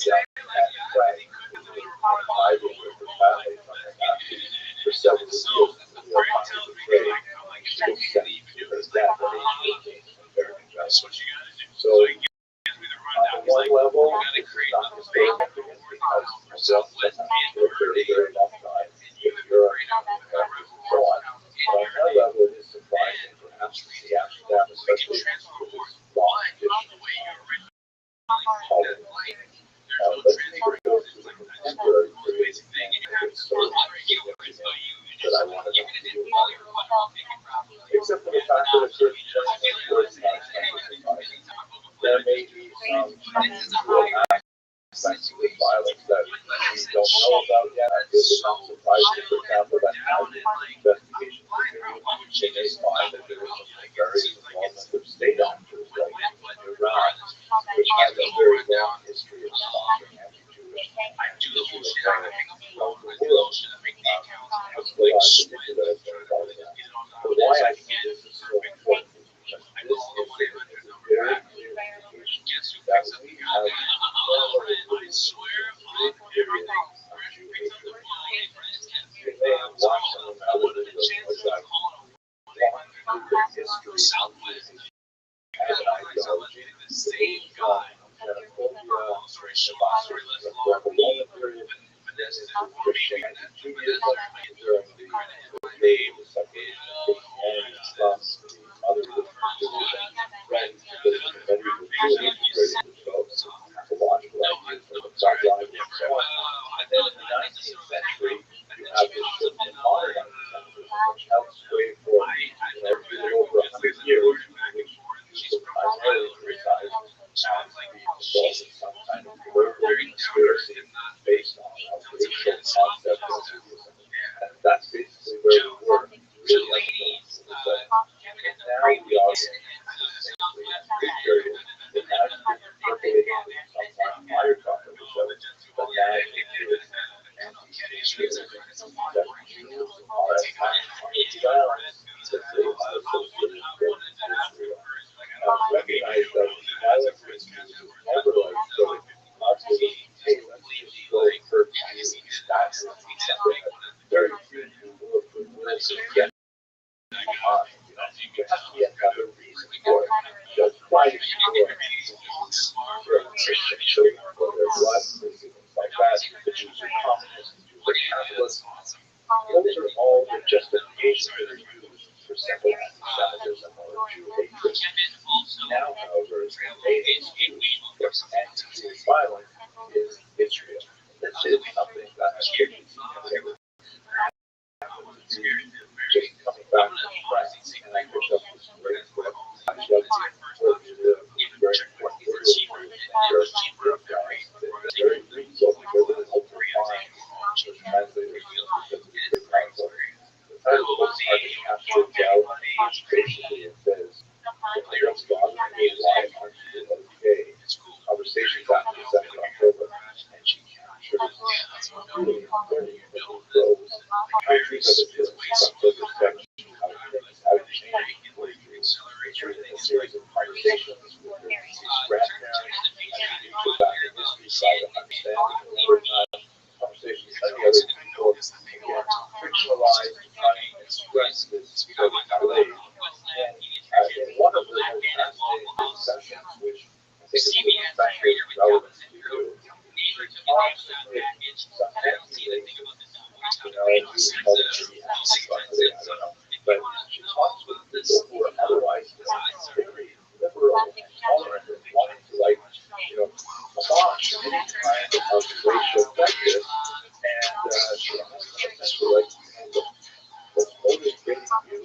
[SPEAKER 1] Yad and Frank, who were hiding with her family from the Nazis for several years until the Ottoman betrayed. She was sent to her death at age 18 in American justice. So, on one level, this is not significant because myself sometimes for a very, very long time in Europe and so on. But on another level, it is surprising perhaps to see Amsterdam, especially with its long tradition of Hollywood. Let's take a go to the contemporary period and so significant that I wanted to do about it. Except for the fact that a certain place where it's not surprising. There may be some unusual aspects of the violence that we don't know about yet. It would not surprise me, for example, that as investigations continue, they may find that there is some nefarious involvement of state actors like Iran, which has a very long history of sponsoring anti-Jewish issues around the world. That's the last issue that I've been involved in. But why I think this is so important is because this issue is a very clear indication that we have period of Jew hatred. You may have watched some of my other videos which I've walked through the history of Jew hatred and ideology, the same xenophobia, the Greco-Roman period, Christianity, Judaism, during the day, the Second Christianity, Islam, the other religions, and the medieval Judaism, which developed pathological ideas of the guidelines and so on. And then in the 19th century, you have this shift in modern anti-Semitism, which helps sway for over 100 years, which people primarily criticize as being involved in some kind of political conspiracy based on a racial concept of Judaism. And that's basically where we were, really at the moment. Now we are in this period that has been percolating sometime prior to the show, but now it is anti-Judaism, that Jews are as violence that they are associated with Israel. Now, recognize that violence against Jews is never like sort of obviously, hey, let's just go hurt Jews. That's something that very few people would willing to get behind. You have to have a reason for it. Just fighting for Christian children, for their blood, things like that. The Jews are communists, the Jews are capitalists. Those are all the justifications that are used for simple anti-Semitism or Jew hatred. Now, however, it's the main excuse for anti-Jewish violence is Israel. This is something that has been just coming back from France, and I picked up this great book, Rothschild'S, which is a very important book for Europe guys. It's very brief book because it helps define the translators because it's very powerful. The title of the book is Hard to Capture Doubt, which basically it says, what's bothering me, why aren't you okay? Conversations after the 2nd of October, and she captures really very close countries that have been some sort of section, how to change through a series of conversations with these grandparents and people back in history try to understand it over time. Conversations with many other people, again, fictionalized to try and express this sort of delayed. And in one of the most fascinating sessions, which I think is the factor of relevance to you, she talks with some anti-atheists, we call it the anti-Semitic, I don't know, but she talks with people who are otherwise very liberal and tolerant and wanting to, like, massage any kind of racial prejudice, and she asks them essentially, like, what's motivating you to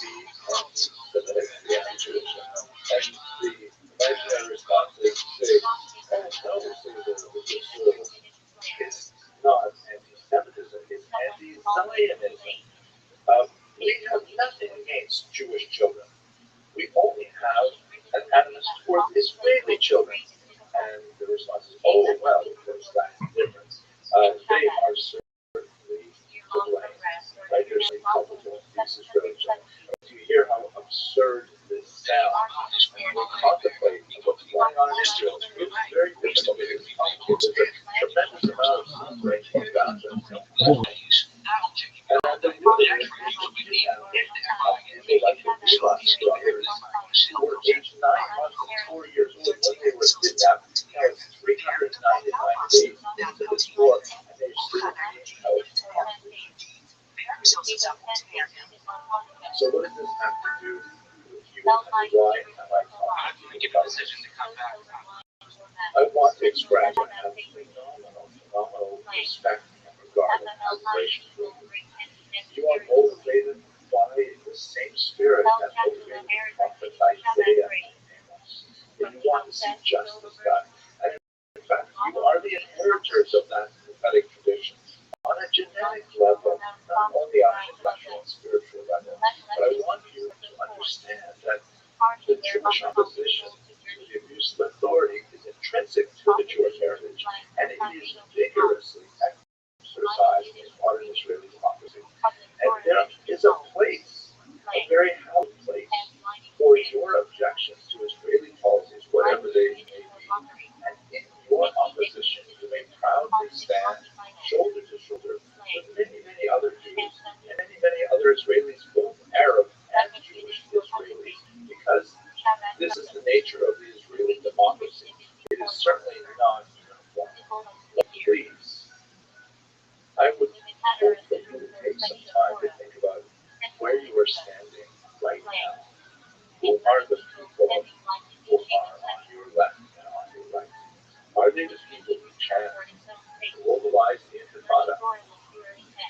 [SPEAKER 1] be anti-Semitic, the anti-Jewish? And the imaginary response is to say, oh, no, it's not anti-Semitism, it's anti-Zionism. Israeli children. And the response is, oh, well, that's the difference. They are certainly to blame. Right? They're saying culpable these Israeli children. Do you hear how absurd this sounds? When you contemplate what's going on in Israel, it's very difficult. It's complicated. There's a tremendous amount of suffering in Gaza. And the really people like to realize brothers who were aged 9 months and 4 years old when they were kidnapped. Now it's 399 days into this war, and they're still being held hostage. So what does this have to do with you and why am I talking about this? I want to express and have phenomenal respect and regard and admiration for you. You are motivated by the same spirit that motivated the prophet Isaiah and Amos. And you want to see justice done. And in fact, you are the inheritors of that prophetic tradition on a genetic level, not only on a intellectual and spiritual level. But I want you to understand that the Jewish opposition to the abuse of authority is intrinsic to the Jewish heritage, and it is vigorously exercised in modern Israeli democracy. And there is a place, a very healthy place, for your objections to Israeli policies, whatever they may be. And in your opposition, you may proudly stand shoulder to shoulder with many, many other Jews and many, many other Israelis, both Arab and Jewish Israelis, because this is the nature of the Israeli democracy. It is certainly not uniform. But please, I would hope that you would take some time to think about where you are standing right now. Who are the people who are on your left and on your right? Are they the people who chant to mobilize the Intifada?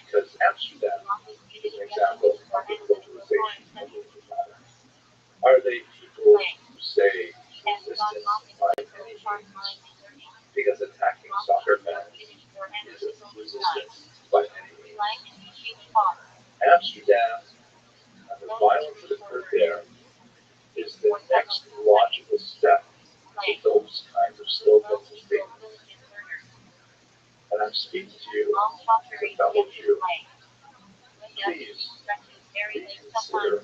[SPEAKER 1] Because Amsterdam is an example of the mobilization of the Intifada. Are they people who say resistance by any means? Because attacking soccer fans is resistance by any means. Amsterdam and the violence that occurred there is the next logical step to those kinds of slogans and statements. And I'm speaking to you as a fellow Jew. Please reconsider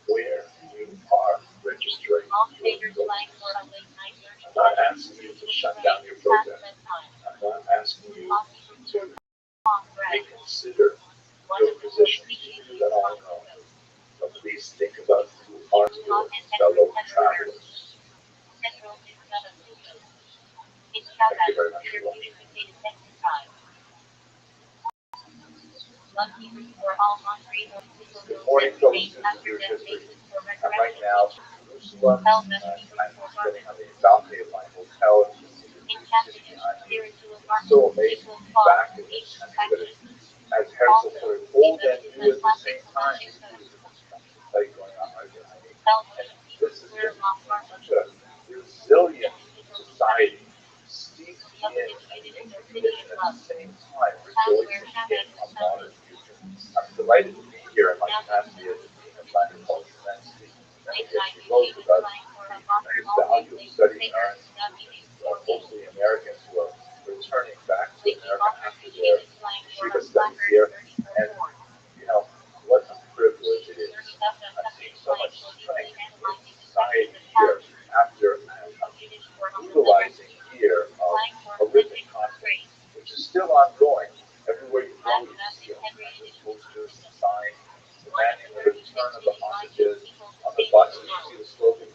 [SPEAKER 1] where you are registering your votes. I'm not asking you to shut down your protest. I'm not asking you to reconsider your position. You do that all know. But please think about who are your fellow travelers. Thank you very much for watching. Good morning, fellow students of Jewish history. I'm right now in Jerusalem, and I'm sitting on the balcony of my hotel, and you can see the Jewish city behind me. It's so amazing to be back in this country that is, as Herzl put it, old and new at the same time. Like going on right behind me. And this is just such a resilient society, steeped in ancient tradition at the same time, resilient in a modern future. I'm delighted to be here in my capacity as a dean of Latin culture and speaking to many yeshivot about the tremendous value of studying arts, mostly Americans who are returning back to America after their yeshiva studies here. And, you know, what a privilege it is. I'm seeing so much strength in society here after a brutalizing year of horrific conflict, which is still ongoing. Everywhere you go, you see all kinds of posters and signs demanding the return of the hostages. On the buses, you see the slogan,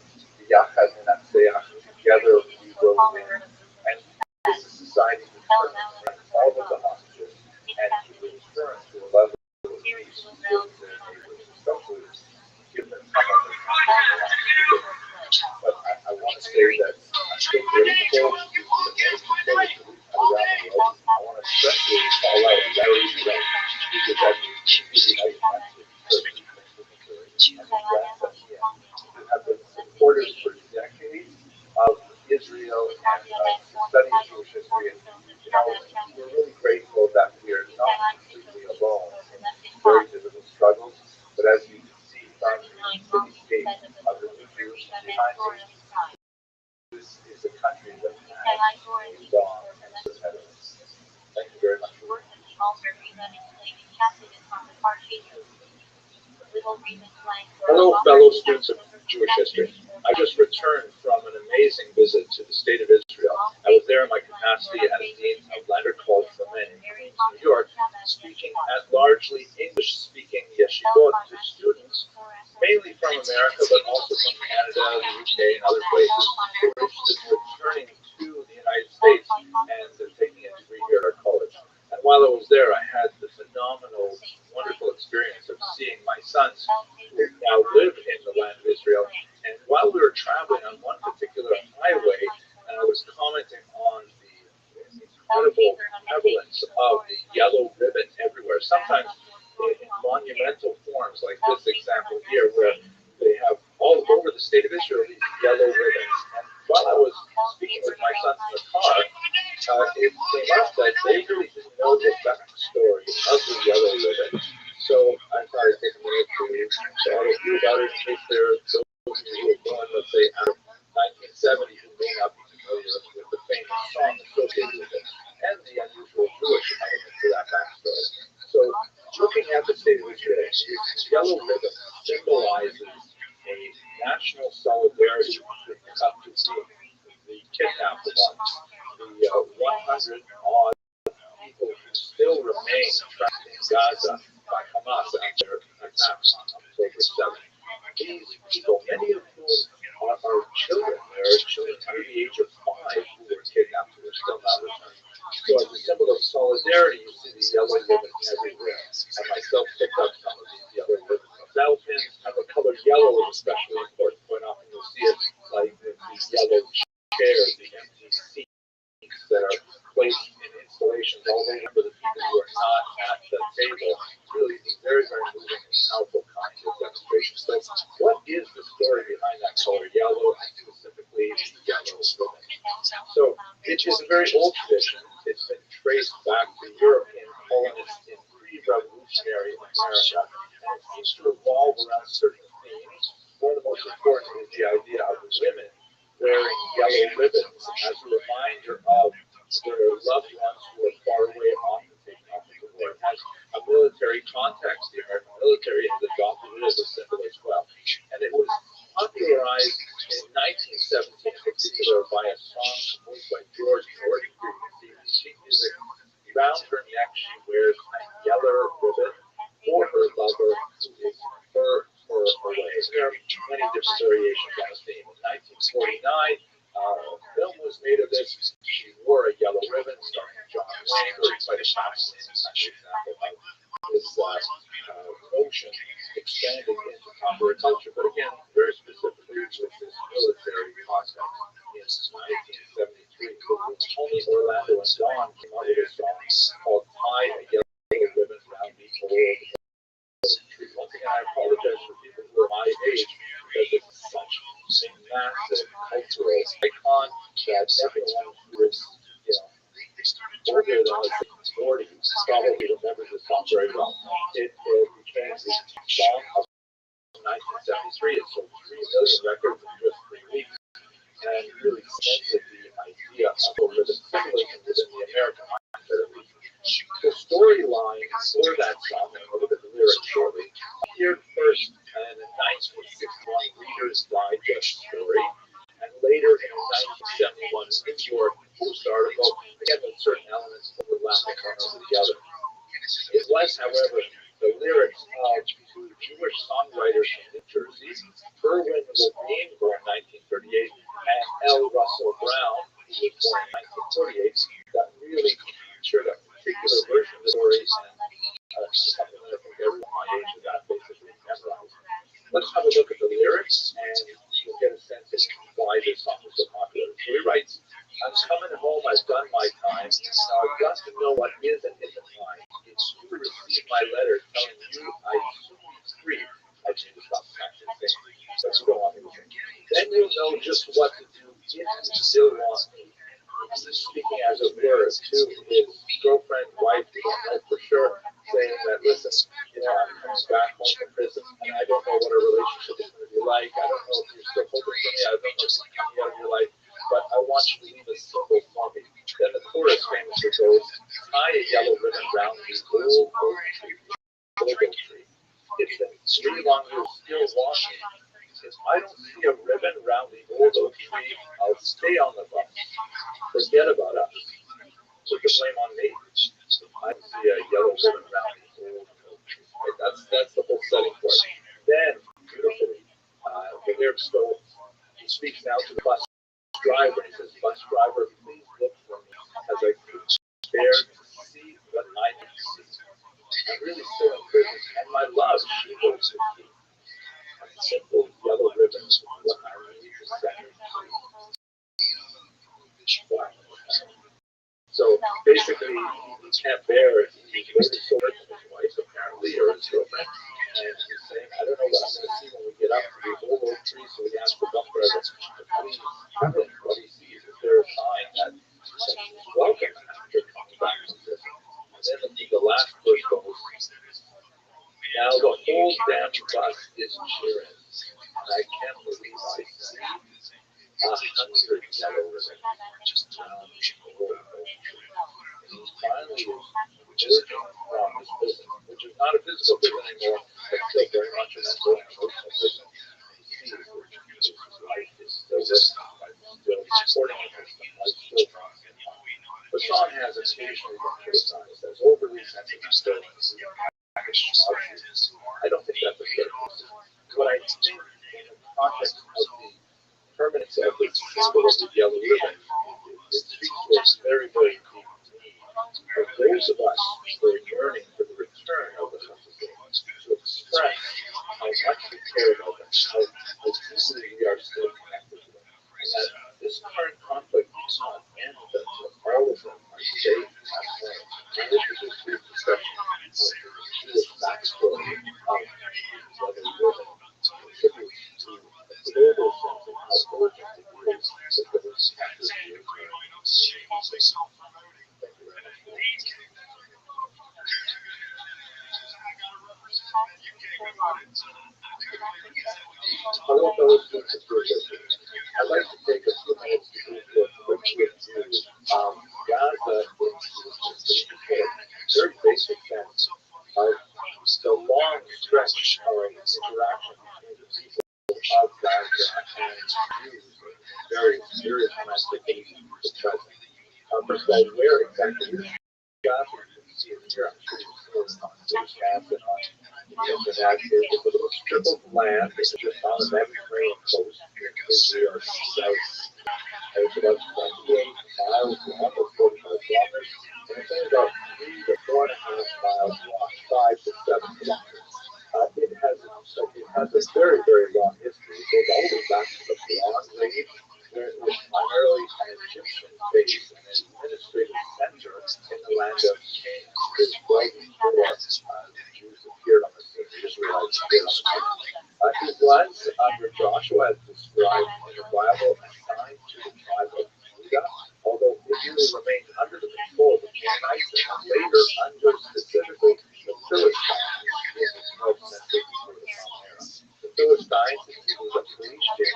[SPEAKER 1] "Yachad Nenatzeach," together we will win. And this is society determined to all of the hostages and to return to a level of peace with their neighbors, especially give them some of the But I want to say that I'm so grateful to the many people that we've had around the world. I want to especially call out Larry Brent, who's a really nice message for people in Missouri, and his grandson Ian, who have been supporters for decades of Israel and the study of Jewish history. And, you know, we're really grateful that we are not completely alone in these very difficult struggles. But as you can see from the cityscape of the new Jerusalem behind me, this Hello, fellow students of Jewish history. I just returned from an amazing visit to the state of Israel. I was there in my capacity as Dean of Leonard College for Men in Queens, New York, speaking at largely English-speaking yeshivot to students, mainly from America, but also from Canada, the UK, and other places who are interested in returning to the United States and taking a degree here at our college. And while I was there, I had the phenomenal, wonderful experience of seeing my sons who now live in the land of Israel. And while we were traveling on one particular highway, and I was commenting on the incredible prevalence of the yellow ribbon everywhere, sometimes in monumental forms like this example here, where they have all over the state of Israel these yellow ribbons. And while I was speaking with my sons in the car, it came up that they really didn't know the backstory of the yellow ribbon. So I thought I'd take a minute to tell you about it in case there are those of you who are born, let's say, out of 1970 who may not be familiar with the famous song associated with it and the unusual Jewish element to that backstory. So looking at the state of Israel, this yellow ribbon symbolizes a national solidarity with the Palestinians, the kidnapped ones, the 100 odd people who still remain trapped in Gaza by Hamas after attacks on October 7th. These people, many of whom are children, they're children under the age of 5 who were kidnapped who are still not returned. So as a symbol of solidarity, you see these yellow ribbons everywhere. I myself picked up some of these yellow ribbons. Saddle pins have a color yellow is especially important. Quite often you'll see it like with these yellow chairs, the empty seats that are placed in installations all over for the people who are not at the table. Really, very, very moving and powerful kinds of demonstrations. So, what is the story behind that color yellow, and specifically the yellow ribbon? So, it is a very old tradition. It's been traced back to European colonists in pre-revolutionary America, and it seems to revolve around certain themes. One of the most important is the idea of women wearing yellow ribbons as a reminder of their loved ones who are far away, often taken off of the war. It has a military context. The American military has adopted it as a symbol as well. And it was popularized in 1917 in particular by a song composed by George Jordan. You can see the sheet music. Around her neck, she wears a yellow ribbon for her lover who is her away. There are many different variations on the theme. In 1949, a film was made of this. She wore a yellow ribbon starring John Wayne, where he played a fascinating kind of example of this notion expanding into popular culture. But again, very specifically with this military context. In 1973, the group Tony, Orlando, and Dawn came out with a song called Tie a Yellow Ribbon Around Me Toward. Once again, I apologize for people who are my age because it's such a massive cultural icon that everyone who is, older than us in the 40s probably remembers this song very well. It became the song of 1973. It sold 3 million records in just 3 weeks and really cemented the idea of a ribbon symbolism within the American mindset at least. The storyline for that song, and we'll look at the lyrics shortly, appeared first in a 1961 Reader's Digest story, and later in a 1971 New York Post article, again with certain elements overlapping one over the other. It was, however, the lyrics of 2 Jewish songwriters from New Jersey, Erwin Levine, born 1938, and L. Russell Brown, who was born in 1948, that really captured a particular version of the story and something that I think everyone my age is at basically memorized. Let's have a look at the lyrics and you'll get a sense of why this song was so popular. So he writes, I'm coming home, I've done my time. Now I've got to know what is and isn't mine. If you receive my letter telling you I soon be free, I need to stop smashing things. Let's go on. Then you'll know just what to do if you still want me. Speaking as it were to his girlfriend, wife, we don't know for sure, saying that, listen, I'm coming back home from prison, and I don't know what our relationship is going to be like. I don't know if you're still hoping for me. I don't know if you're coming out of your life, but I want you to leave a symbol for me. Then the chorus famously goes, tie a yellow ribbon round the old oak tree. It's been Street along here still walking. He says, I don't see a ribbon around the old oak tree. I'll stay on the bus. Forget about us. Put the blame on me. I see a yellow ribbon around the old oak tree. Right? That's the whole setting for it. Then, beautifully, the lyrics go, he speaks now to the bus driver. He says, bus driver, please look for me as I could bear to see what I can see. I'm really still in prison, and my love, she holds the key. A simple yellow ribbon is what I need to set her free. So basically, he can't bear it. He's really sore with his wife, apparently, or his girlfriend. And he's saying, I don't know what I'm going to see when we get up to the old oak tree. So he asks the bus driver to please tell him what he sees. Is there a sign that he's welcome after coming back from prison? And then the last verse goes, now the whole damn bus is cheering, and I can't believe I see 100 yellow ribbons around the old oak tree. And he's finally emerging from his prison, which is not a physical prison anymore, but still very much a mental and emotional prison. He sees that his life is still with him, life is still supporting him, life is still drawing him on. The song has occasionally been criticized as overly sensitive. I don't think that's a fair question. What I think in the context of the permanence of the symbol of the yellow ribbon, it speaks to us very, very deep need for those of us who are yearning for the return of the Rothschild'S to express how much we care about them, how deeply we are still connected to them, and that this current conflict does not end until all of them are safe at home. And this is a brief discussion of the backstory of the yellow ribbon contributes to the global sense of how urgent it is that those actors be returned. Thank you very much. Hello, fellow students of Georgia. I'd like to take a few minutes to do a quick review of Gaza in very basic sense of the long stretch of interaction between the people of Gaza and Jews in very serious domestic issues at present. First of all, where exactly is Gaza? You can see it here. I'm sure you see it on City Cast and on the internet. It's a little strip of land that's just on the Mediterranean coast in Israel south. It's about 28 miles long, or 45 kilometers, and it's only about 3 to 4.5 miles long, 5 to 7 kilometers. It has a very, very long history. It goes all the way back to the Bronze Age, where it was primarily an Egyptian base and an administrative center in the land of Canaan. This was before the Jews appeared on the scene, the Israelites appeared on the scene. It was, under Joshua, as described in the Bible, assigned to the tribe of Judah, although it really remained under the control of the Canaanites and later under specifically the Philistines in the 12th century before the Common Era. The Philistines, the people of Phoenicia,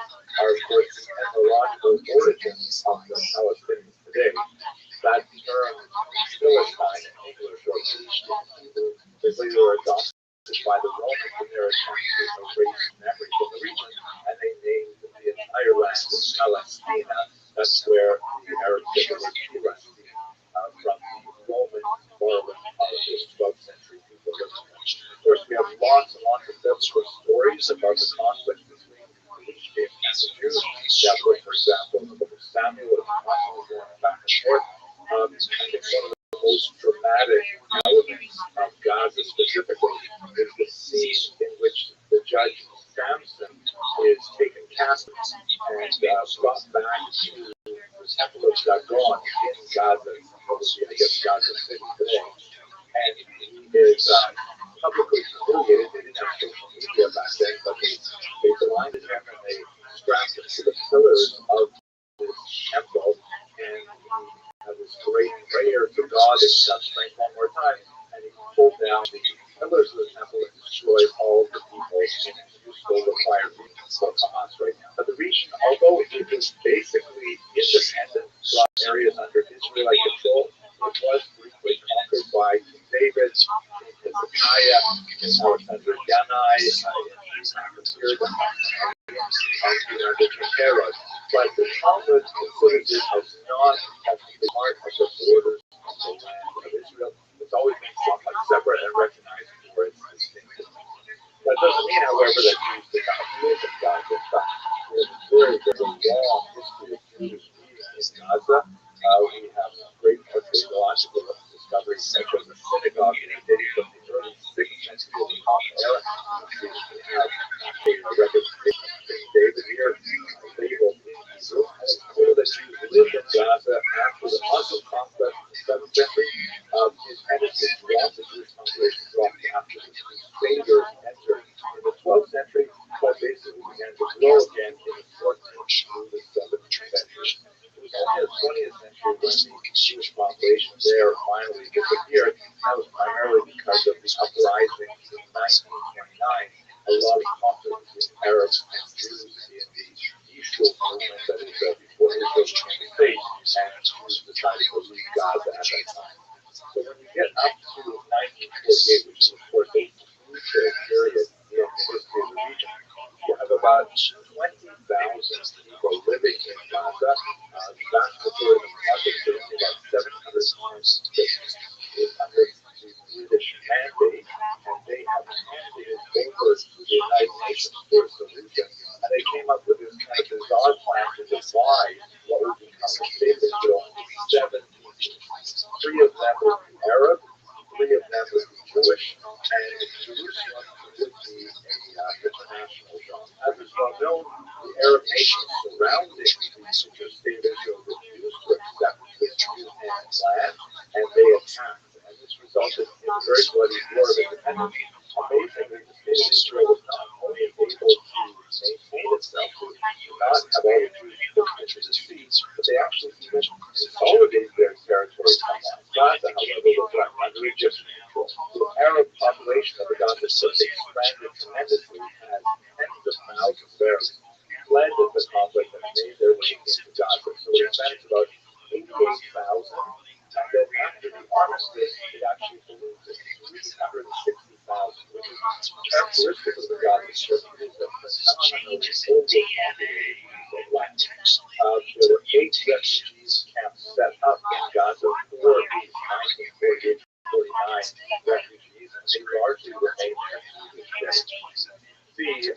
[SPEAKER 1] are of course the etymological origins of the Palestinians today. That term, Philistine in English or Phoenician Hebrew, is later adopted by the Romans in their attempt to erase memory from the region, and they named the entire land Palestina. That's where the Arabs get the word Palestine from the Roman borrowing of this 12th century people. Of course, we have lots and lots of biblical stories about the conflict between the Egyptians and the Jews. Yeah, for example, the book of Samuel is constantly going back and forth. And it's one of the most dramatic elements of Gaza specifically is the scene in which the judge Samson is taken captive and brought back to the temple of Dagon in Gaza, obviously I guess Gaza City today, and he is publicly humiliated. They didn't have social media back then, but they blinded him and they strapped him to the pillars of this temple, and he had this great prayer to God that he got strength one more time, and he pulled down the pillars of the temple and destroyed all the people in useful required for Hamas right now. But the region, although it is basically independent from areas under Israelite But the Talmud considers it as not technically part of the borders of the land of Israel. It's always been somewhat separate and recognized for its distinctive. That doesn't mean, however, that Jews did not live in Gaza. In fact, we have observed that the long history of Jewish living in Gaza. We have some great archaeological discoveries, such as a synagogue dating from the early 6th century of the Common Era. We have a representation of King David here, labeled in Hebrew. And it's clear that Jews lived in Gaza after the Muslim conquest in the 7th century. His tendency throughout the Jewish population dropped after the Crusaders entered in the 12th century, but basically began to grow again in the 14th through the 7th century. It was only in the 20th century when the Jewish population there finally disappeared. That was primarily because of the uprising in 1929. A lot of conflict between Arabs and Jews in the Eastern movement, that is, before Israel became a state, and Jews decided to leave Gaza at that time. So when you get up to 1948, which is of course a crucial period in the history of the region, you have about 20,000 people living in Gaza. The vast majority of the population, about 700,000, is under the British mandate, and they have mandated over the United Nations for a solution. And they came up with this kind of bizarre plan to divide what would become the state of Israel into 7 regions. 3 of them would be Arab, 3 of them would be Jewish, and Jerusalem would be an international zone. As is well known, the Arab nations surrounding the future state of Israel refused to accept this new land, and they attacked. And this resulted in a very bloody war of independence. Amazingly, the state of Israel was not only able to maintain itself, to not have all the Jews put into the sea, but they actually even consolidated their territory somewhat. Gaza, however, was left under Egyptian control. The Arab population of the Gaza Strip expanded tremendously, as tens of thousands of Arabs fled the conflict and made their way into Gaza. So it expanded to about 88,000. And then after the armistice, it actually ballooned to 360,000, which is characteristic of the Gaza Strip. It is a phenomenally overpopulated piece of land. There were 8 refugees camps set up in Gaza for these 1948-49 refugees, and they largely remained there through this day. The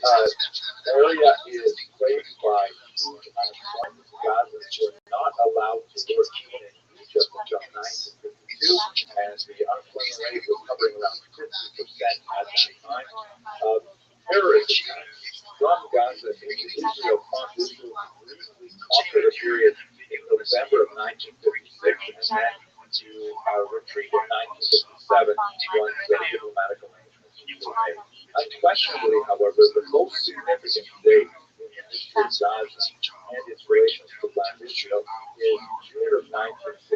[SPEAKER 1] area is plagued by huge unemployment. Gazans were not allowed to work in Egypt until 1952, and the unemployment rate was hovering around 50% at that time. Terrorist attacks from Gaza into Israel caused Israel to briefly conquer the period in November of 1956, and then to retreat in 1957 once diplomatic arrangements were made. Unquestionably, however, the most significant date in the history of Gaza and its relations to land Israel is June of 1967,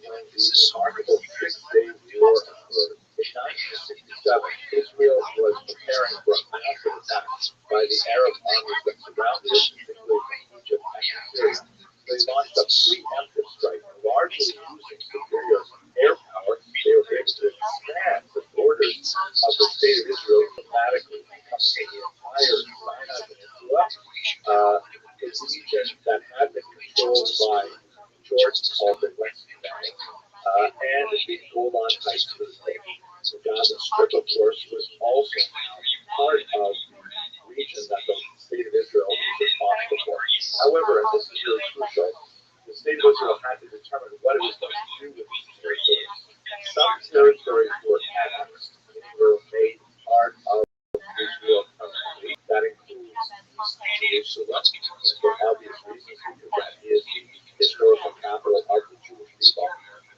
[SPEAKER 1] when the remarkable 6-day war occurred. In 1967, Israel was preparing for a massive attack by the Arab armies that surrounded it, particularly from Egypt and Syria. They launched a preemptive strike, largely using superior air power. They were able to expand the borders of the state of Israel dramatically, encompassing the entire Sinai Peninsula, a region that had been controlled by Jordan called the West Bank, and the Golan Heights to the north. The Gaza Strip, of course, was also part of the region that the state of Israel was responsible for. However, and this is really crucial, the state of Israel had to determine what it was going to do with these territories. Some territories were annexed, were made part of Israel permanently. That includes Jerusalem, for obvious reasons, because that is the historical capital of the Jewish people,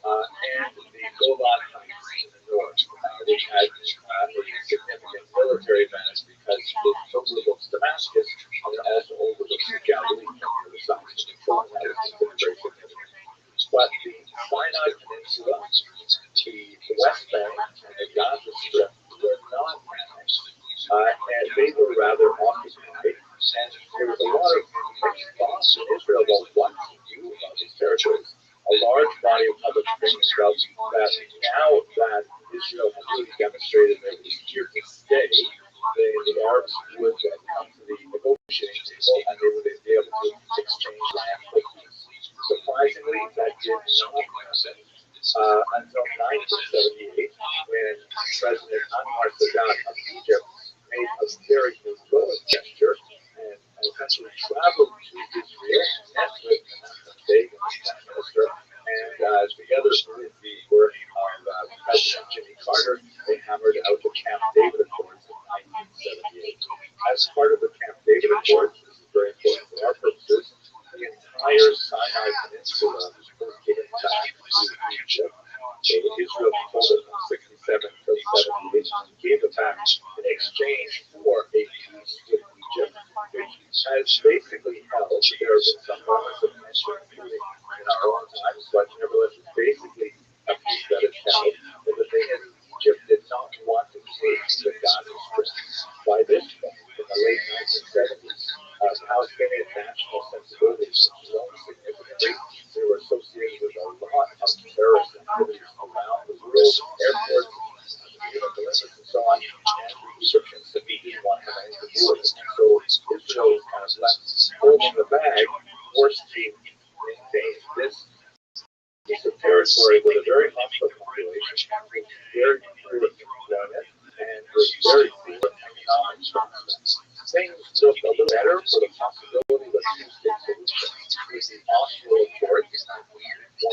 [SPEAKER 1] and the Golan Heights in the north, which had a significant military advantage because it overlooks Damascus and it also overlooks the Galilee from the other side. So that is very significant. But the Sinai Peninsula, the West Bank, and the Gaza Strip were not annexed, and they were rather occupied. And there was a lot of mixed thoughts in Israel about what to do about these territories. A large body of public opinion felt that now that Israel has really demonstrated that it is here to stay, would come to the negotiating table and they would be able to exchange land for peace. Surprisingly, that did not happen until 1978, when President Anwar Sadat of Egypt made a very heroic gesture and essentially traveled to Israel, met with Menachem Begin, the prime minister, and together with the work of President Jimmy Carter, they hammered out the Camp David Accords in 1978. As part of the Camp David Accords, this is very important for our purposes, the entire Sinai Peninsula was given back to Egypt. So Israel pulled it from 67 to 78 and gave it back in exchange for a peace with Egypt, which has basically held. There have been some moments of tension, including in our own times, but nevertheless, it's basically a peace that is held. But the thing is, Egypt did not want to take the Gaza Strip. By this point, in the late 1970s, Palestinian national sensibilities have grown significantly. They were associated with a lot of terrorist activities around the world, airports, and so on. And the Egyptians simply didn't want to have anything to do with it. So Israel was kind of left holding the bag, forced to maintain this piece of territory with a very hostile population, with very poor employment, and with very poor economic prospects. Things looked a little better for the possibility of a two-state solution with the Oslo Accord in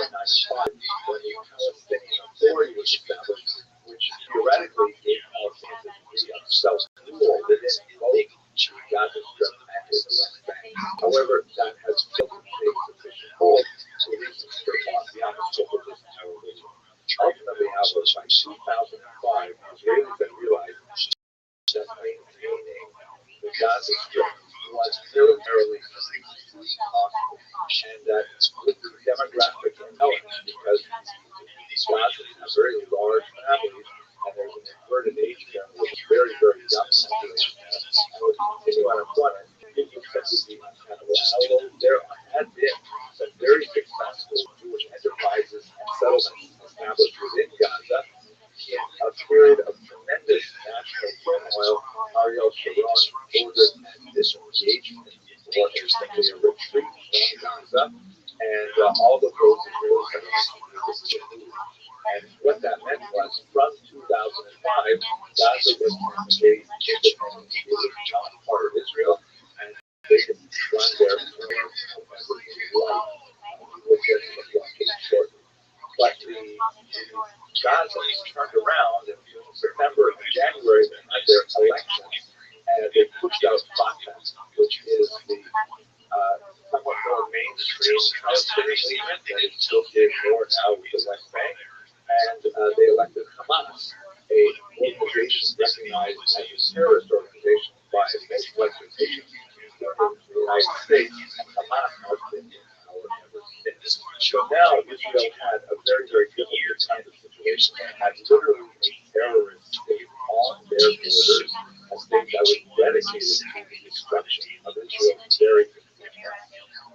[SPEAKER 1] 1995, when the Palestinian Authority was established, which theoretically gave Palestinians a degree of self-rule within both the Gaza Strip and in the West Bank. However, that has failed to take sufficient hold for reasons that are beyond the scope of this narrow video. Ultimately, however, by 2005, Israelis had realized that maintaining the Gaza Strip was militarily possible, and that with the demographic elements, because these Gazans have very large families, and there's an inverted age gap with very, very young population, and with continued unemployment, it would simply be untenable. Although there had been some very successful Jewish enterprises and settlements established within Gaza, in a period of tremendous national turmoil, Ariel Sharon ordered an disengagement or simply a retreat from Gaza, and all of those Israeli settlements were moved. And what that meant was, from 2005, Gaza was a independent state, it was not part of Israel, and they could run their affairs however they like. We'll get to the blockade shortly. But the Gazans turned around in September and January. They had their elections, and they pushed out Fatah, which is the somewhat more mainstream Palestinian movement that is still did more now with the West Bank. And they elected Hamas, a organization recognized as a terrorist organization by many Western nations, including the United States, and Hamas has been in power ever since. So now Israel had a very, very difficult kind of situation. They had literally a terrorist state on their borders, a state that was dedicated to the destruction of Israel very quickly.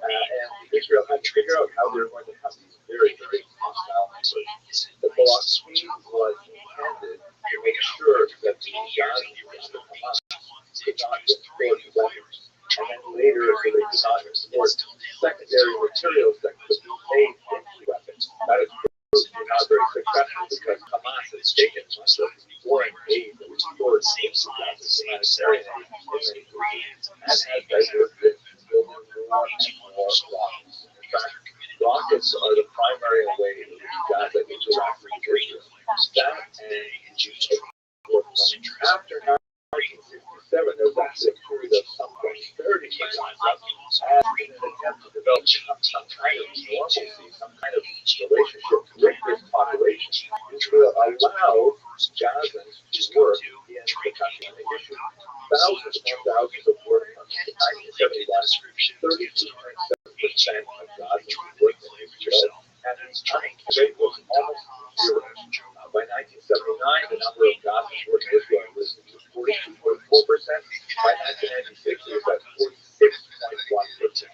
[SPEAKER 1] And Israel had to figure out how they were going to have these very, very hostile neighbors. The blockade was intended to make sure that the Gazans and the Hamas could not export weapons, and then later so they could not export secondary materials that could be made into weapons. That is proved to be not very successful because Hamas has taken much of the foreign aid that was stored in Gaza, humanitarian aid, and has diverted building more and more rockets. In fact, rockets are the primary way in which Gaza interacts with Israel. That and after 1967, there was actually a period of some prosperity in Gaza as in an attempt to develop some kind of normalcy, some kind of relationship with this population. Israel allowed Gazans to work in the country, and they issued thousands and thousands of work permits. In 1971, 32.7% of Gazans worked in Israel, and the unemployment rate was almost zero. By 1979, the number of Gazans working in Israel was 42.4%. By 1996, it was at 46.1%.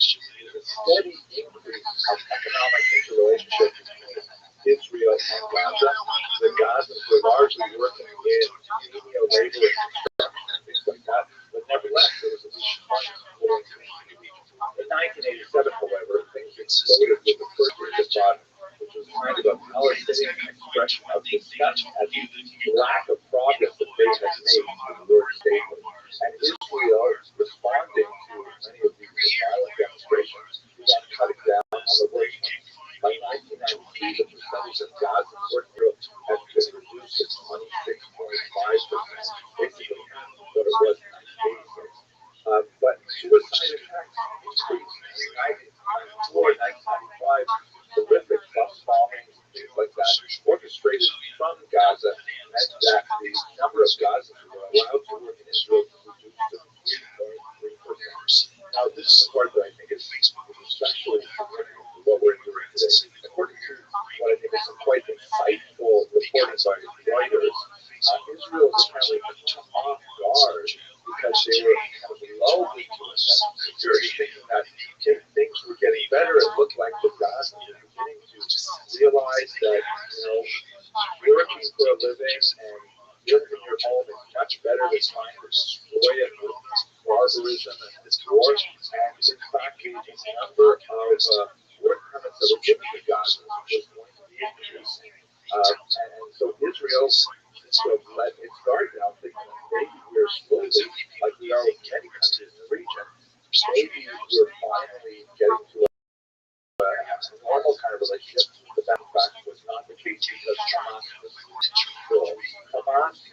[SPEAKER 1] The steady increase of economic interrelationship between Israel and Gaza. The Gazans were largely working in menial labor and construction and things like that. But made to the word statehood. And Israel, responding to many of these violent demonstrations, began cutting down on the work camps. By 1993, the percentage of Gazans working Europe had been reduced to 26.5%, basically half of what it was in 1986. But suicide attacks increased. Before 1995, horrific bus bombings and things like that, orchestrated from Gaza, meant that the number of Gazans who were allowed to work in Israel was reduced to 3.3%. Now, this is the part that I think is especially significant for what we're doing today. According to what I think is some quite insightful reporting by Reuters, Israel was apparently caught off guard because they were kind of lulled into a sense of security, thinking that things were getting better. It looked like the Gazans were beginning to realize that, working for a living and living in your home is much better than trying to destroy it with barbarism and war. And in fact, the number of work permits that were given to Gazans was going to be increasing. And so Israel let its guard down, thinking maybe we're slowly, like we are with many countries in the region, maybe we're finally getting to a normal kind of relationship. But that, in fact, was not the case because Hamas was controlled. Hamas,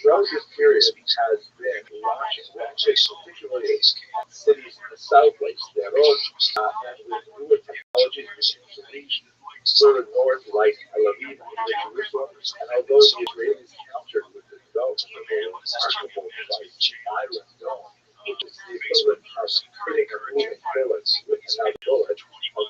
[SPEAKER 1] throughout this period, has been launching rockets, particularly in cities in the south, like Sderot, and with newer technologies, to reach further north, like Tel Aviv and Jerusalem. And although the Israelis countered with the dome, a remarkable device, Iron Dome, which is the equivalent of hitting a moving pilot with an bullet,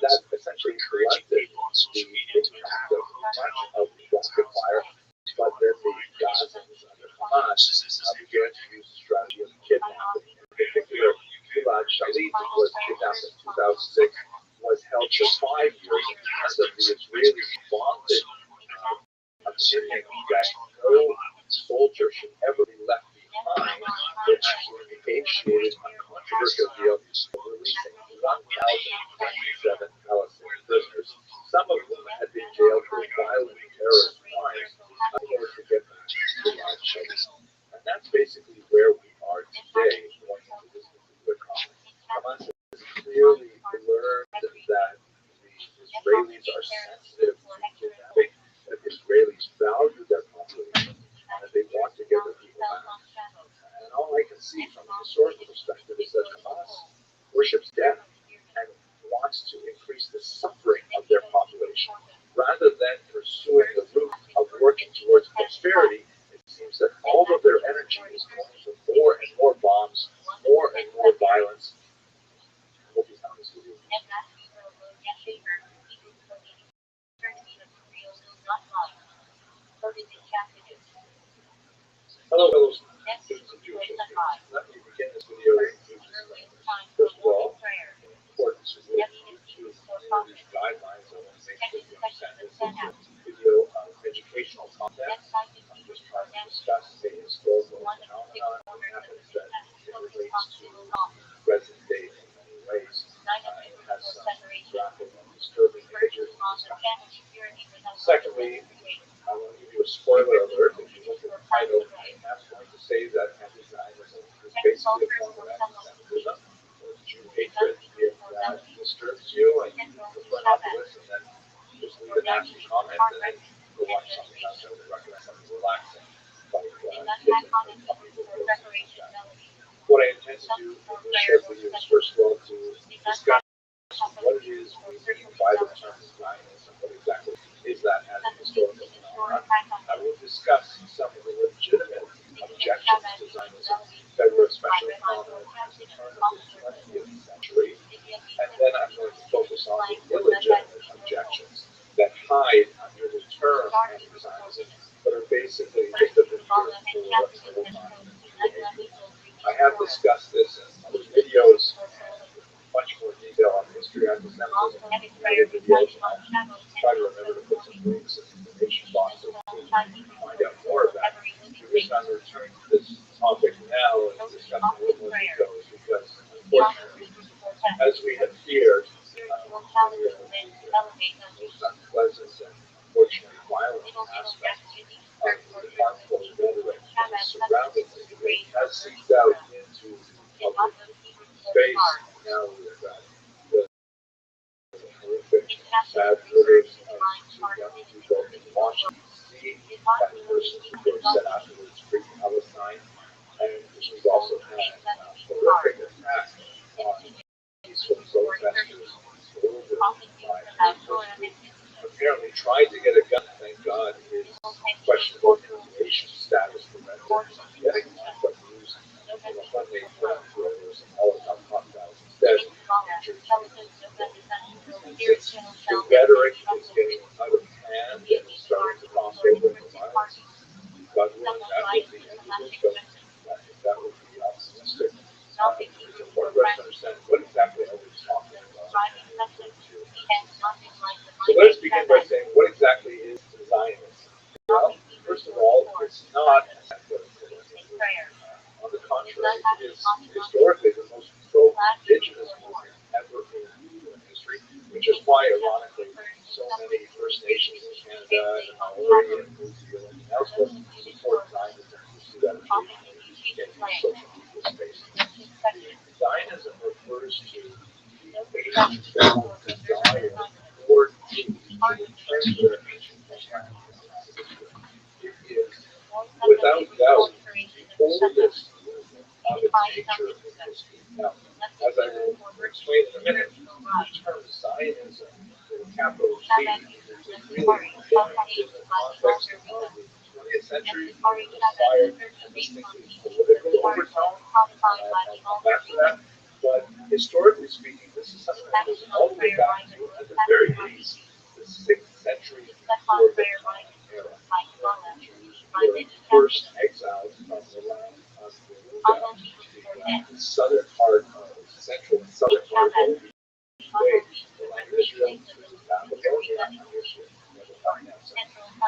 [SPEAKER 1] that essentially collected the impact of much of the rocket fire. But then the Gazans under Hamas began to use the strategy of kidnapping. In particular, Gilad Shalit, who was kidnapped in 2006, was held for 5 years because of the Israelis' vaunted opinion that no soldier should ever be left behind. They actually negotiated a controversial deal of releasing 1,027 Palestinian prisoners, some of whom had been jailed for violent terrorist crimes, in order to get them to Gilad Shalit. And that's basically where we are today going into this particular conflict. Hamas has clearly learned that the Israelis are sensitive to kidnapping, that the Israelis value their population, and that they want to get their people back. And all I can see from a historical perspective is that Hamas worships death and wants to increase the suffering of their population. Rather than pursuing the route of working towards prosperity, it seems that all of their energy is going to more and more bombs, more and more violence. I hope you found this video. Hello, fellow students of Jewish history. Let me begin this video with a first of all, importance of these guidelines. I want to make sure you understand this is a video of educational content. I'm just trying to discuss a historical phenomenon that happens that it relates to present day in many ways. It has some graphic and disturbing images. Secondly, I want to give you a spoiler alert. If you look at the title, I'm going to say that anti-Zionism is basically a form of anti-Semitism or Jew hatred. If that disturbs you and you prefer not to listen, then just leave a nasty comment and then go watch something else. I would recommend something relaxing, like what I intend to do in this short video is first of all to discuss what it is we mean by the term Zionism, what exactly is that as a historical phenomenon. I will discuss some of the legitimate objections to Zionism that were especially prominent at the turn of the 20th century, and then I'm going to focus on the illegitimate objections that hide under the term anti-Zionism, but are basically just a veneer for what's going on in the community. I have discussed this in other videos, much more detail on history anti-Semitism in other videos. I'll try to remember to put some links in the information box so you can find out more of that. The reason I'm returning to this topic now and discussing a little more detail is because, unfortunately, as we had feared, most unpleasant and unfortunately violent aspect of the harmful rhetoric that is around us has seeped out into public space. Now we've got the horrific, sad murders of two young people in Washington, D.C. That person who said afterwards, free Palestine. And we've also had horrific attacks on peaceful protesters over by apparently tried to get a gun, thank God, his questionable immigration status prevented him from getting one, but used homemade flamethrowers and Holocaust hostiles instead. The rhetoric is getting out of hand and is starting to cross over into violence. God willing, that will be end of this, but that would be optimistic. It's important for us to understand what exactly are we talking about. So let's begin by saying, what exactly is Zionism? Well, first of all, it's not a secular movement. On the contrary, it is historically the most pro-indigenous movement ever in human history, which is why, ironically, so many First Nations in Canada and Hawaii and New Zealand and elsewhere support Zionism. You see that occasionally in social media space. Zionism refers to the nation that desire or need to return to their ancient homeland. It is, without doubt, the oldest movement of its nature in history. Now, as I will explain in a minute, the term Zionism, with a capital Z, is really defined in the context of the 20th century, inspired a distinctly political overtone. I'll come back to that. But historically speaking, this is something that goes all the way back to, at the very least, the 6th century before the Common Era. The first exiles from the land of the southern part of central and southern part of today, the land of Israel, Babylonia,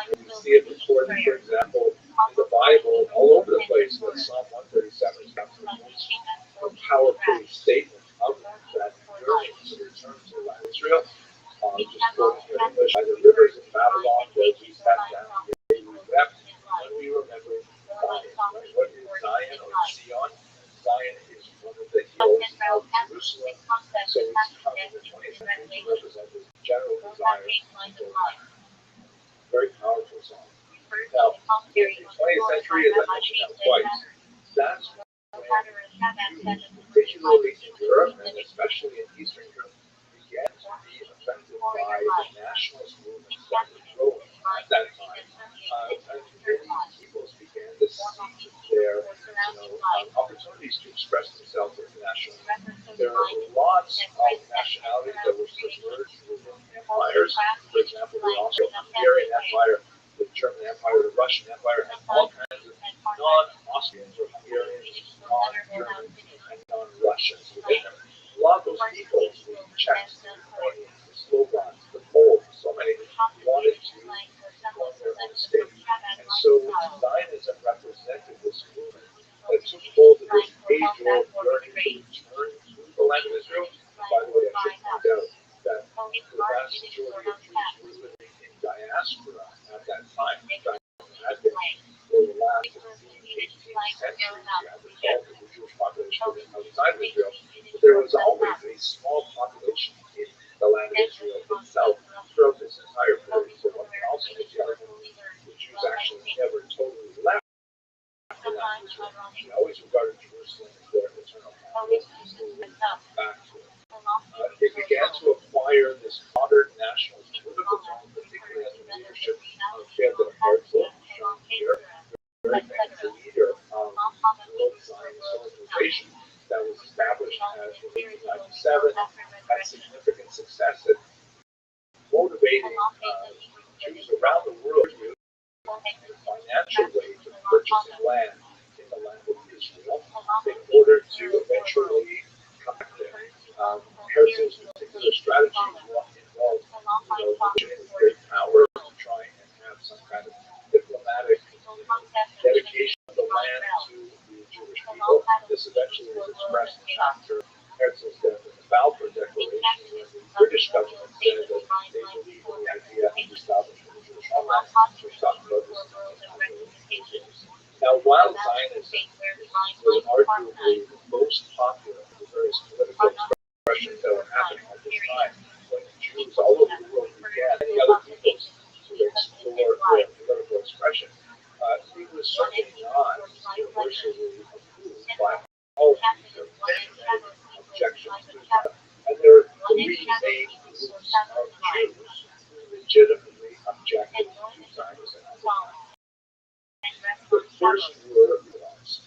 [SPEAKER 1] you see it recorded, for example, in the Bible, all over the place. But Psalm 137 is a powerful statement of that yearning to return to the land of Israel. Just quoting in English, by the rivers of Babylon, where we sat down, we wept when we remembered Zion. What is Zion or Zion? Zion is one of the hills of Jerusalem. So it's come in the 20th century to represent this general desire to go back. Very powerful song. Now, in the 20th century, as I mentioned now twice, that's when Jews, particularly in Europe and especially in Eastern Europe, began to be affected by the nationalist movements that were growing at that time. As many peoples began to see their opportunities to express themselves internationally. There are lots of nationalities that were submerged within empires. For example, the Austro-Hungarian Empire, the German Empire, the Russian Empire, and all kinds of non-Austrians or Hungarians, non-Germans, and non-Russians within them. A lot of those people, the Czechs, the Ukrainians, the Slovaks, the Poles, so many wanted to form their own state. And so Zionism represented this movement that took hold of this age-old yearning to return to the land of Israel. By the way, I should point out that the vast majority of Jews were living in diaspora at that time. Had been for the last 18th century. You have the bulk of the Jewish population living outside of Israel. But there was always a small population in the land of Israel itself throughout this entire period. So one can also make the argument the Jews actually never totally left the land of Israel. They always regarded Jerusalem as their eternal capital and moved back to it. They began to acquire this modern nationalist political tone, particularly under the leadership of Rabbi shown here, very famous leader of the World Zionist Organization that was established in 1997, had significant success at motivating Jews around the world in a financial way to purchase land in the land of Israel in order to eventually come back there. Herzl's particular strategy involved great power to try and have some kind of diplomatic dedication of the land to the Jewish people. This eventually was expressed after Herzl's death in the Balfour Declaration, when the British government said that they believed in the idea of establishing the Jewish homeland. We're talking about this in 1980s. Now, while Zionism was arguably the most popular of the various political expressions that were happening at this time, when Jews all over the world began, many other peoples to explore their political expression, it was certainly not universally approved by all Jews. There were many objections to that. And there are three main groups of Jews who legitimately objected to Zionism at the time. The first were Orthodox.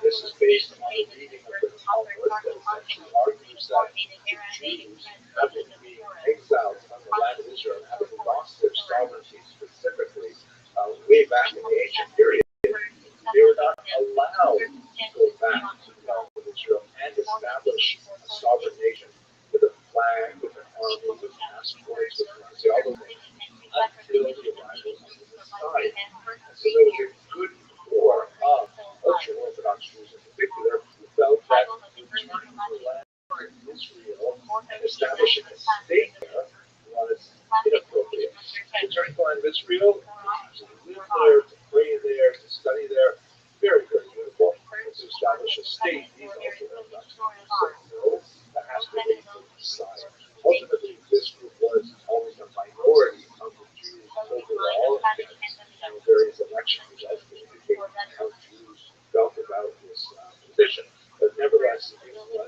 [SPEAKER 1] This is based on the reading of the Talmud that essentially argues that the Jews, having been exiled from the land of Israel, having lost their sovereignty specifically way back in the ancient period, they were not allowed to go back to the land of Israel and establish a sovereign nation with a flag, with an army, with passports, with currency, all those things, until the arrival of the Messiah. And so there was a good core of ultra-Orthodox Jews in particular who felt that returning to the land of Israel and establishing a state there was inappropriate. Returning to the land of Israel, to live there, to pray there, to study there, very, very beautiful. And to establish a state, these ultra-Orthodox Jews said, no, that has to be the Messiah. Ultimately, this group was always a minority of the Jews overall, and various election results that indicate how Jews felt about this position. But nevertheless, it was a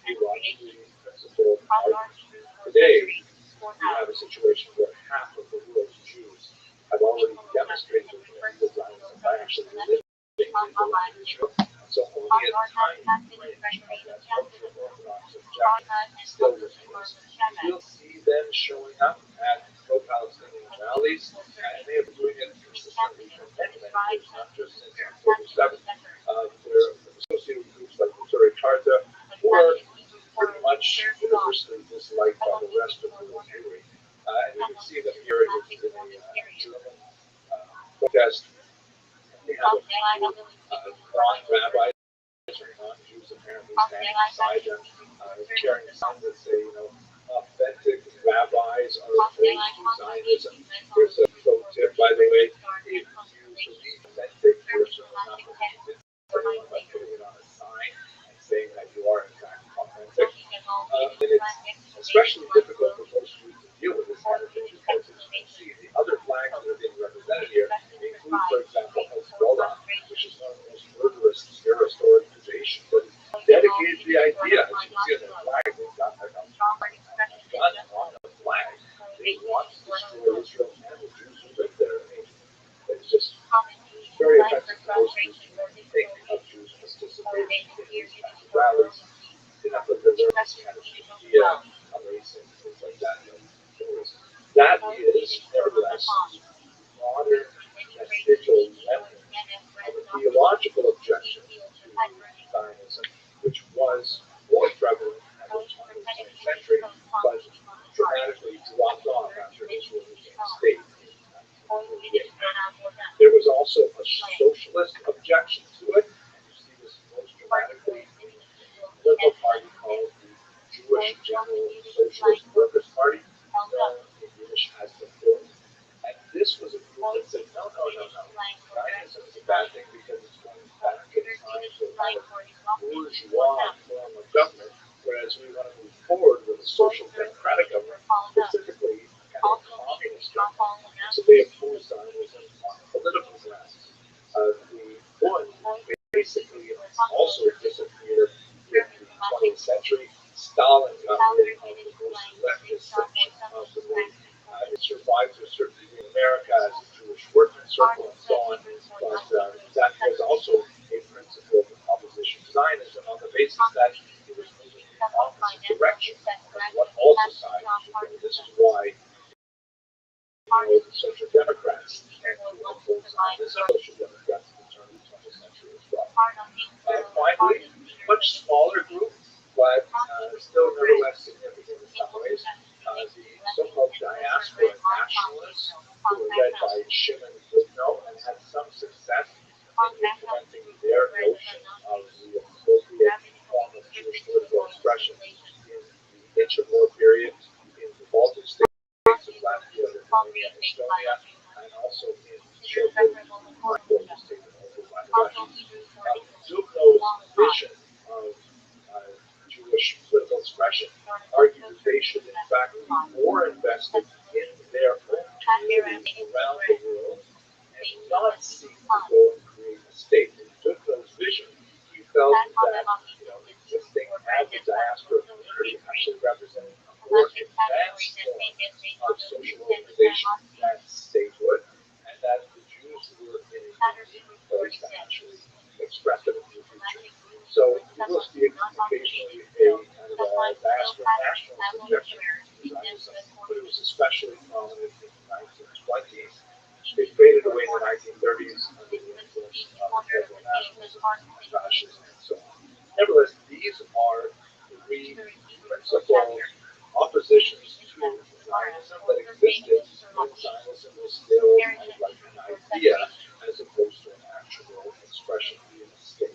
[SPEAKER 1] theologically principled argument. Today, we have a situation where half of the world's Jews have already demonstrated their Zionism by actually living in the land of Israel. So only a tiny fringe of that ultra-Orthodox objection still remains. You'll see them showing up at pro-Palestinian rallies, and they have been doing it consistently for many, many years, not just since October 7th. They're associated with groups like Missouri Charta, or pretty much universally disliked by the rest of the world Jewry. And you can see them here in the German protest. They have a non-rabbis or non-Jews apparently standing beside them, carrying signs that say, authentic rabbis are opposed to Zionism. There's a pro tip, by the way, if you believe authentic, you're certainly not going to convince anyone by putting it on a sign and saying that you are in fact authentic. And it's especially difficult for most Jews to deal with this kind of thing because, as you can see, the other flags that are being represented here include, for example, Hezbollah, which is one of the most murderous terrorist organizations that is dedicated to the idea, as you can see on their flag, they've got like a gun on the flag. They want to destroy Israel and the Jews who live there. It's just very offensive to most Jews to think of Jews participating in these kinds of rallies. Enough that they're learning this kind of media racing, things like that. That is, nevertheless, modern vestigial remnant of a theological objection to Zionism, which was more prevalent at the 20th century, but dramatically dropped off after Israel became a state in 1948. There was also a socialist objection to it, and you see this most dramatically in the political party called the Jewish General Socialist Workers' Party, known in Yiddish as the Bund. And this was a group that said, no. Zionism is a bad thing because it's going back in time to a kind of bourgeois form of government, whereas we want to move forward with a social democratic government, specifically kind of communist government. So they oppose Zionism on political grounds. The Bund basically also disappeared in the 20th century. Stalin got rid of the most leftist section of the Bund. It survived to a certain degree in America as a Jewish workman circle and so on, but that was also a principle of opposition to Zionism on the basis that it was moving in the opposite direction of what all societies were doing. This is why the Social Democrats and to oppose Zionism, Social Democrats in the turn of the 20th century as well. Finally, much smaller group, but still nevertheless significant in some ways. The so-called diaspora nationalists, who were led by Shimon Livno and had some success in implementing their notion of the appropriate form of Jewish political expression in the interwar period in the Baltic states of Latvia, Lithuania, Estonia, and also in Soviet Zucco's vision of Jewish political expression argued that they should in fact be more invested in their own communities around the world and not seek to go and create a state. In Zucco's vision, he felt that existing as a diaspora community actually represented a more advanced form of social organization than statehood, and that the Jews were in a unique place to actually express them in the future. So you will see occasionally a kind of a diaspora nationalist objection to Zionism, but it was especially prominent in the 1920s. It faded away in the 1930s under the influence of federal nationalism and fascism and so on. Nevertheless, these are three principal oppositions to Zionism that existed when Zionism was still kind of like an idea as opposed to an actual expression in a state.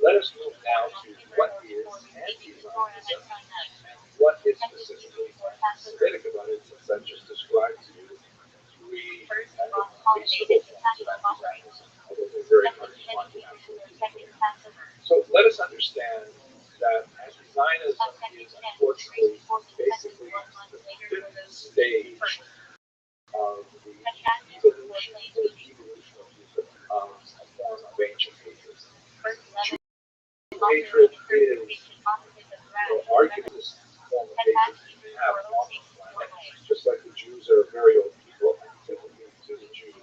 [SPEAKER 1] Let us move now to what is anti-Zionism and what is specifically anti-Semitic about it, since I've just described to you three kind of reasonable forms of anti-Zionism, although they're very hard to find in actual history. So let us understand that anti-Zionism is unfortunately basically the fifth stage of the evolution of a form of ancient hatred. Hatred is, arguably, this form of hatred we have on the planet, just like the Jews are very old people, and typically to the Jews,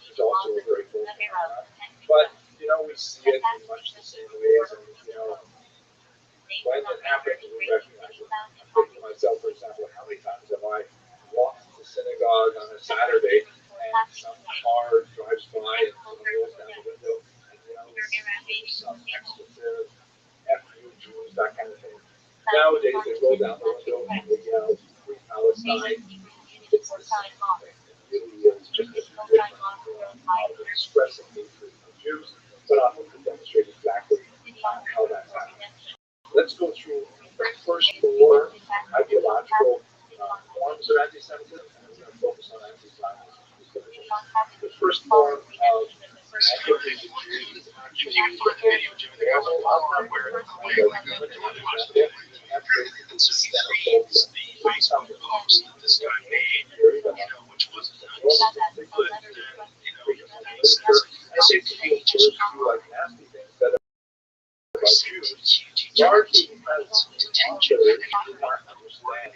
[SPEAKER 1] it's also a very old phenomenon. But, we see it in much the same ways, and, when it happens, we recognize it. I think to myself, for example, how many times have I walked to synagogue on a Saturday and some car drives by and rolls down the window and some expletive, F you Jews, that kind of thing. Nowadays, they roll down the window and they yell, Free Palestine. It's the same thing. It really is just a different form of expressing hatred of Jews, but I'm going to demonstrate exactly how that's happening. Let's go through the first four ideological forms of anti-Semitism, and we're going to focus on anti-Zionism. The first form of anti-Jews is actually largely because authors do not understand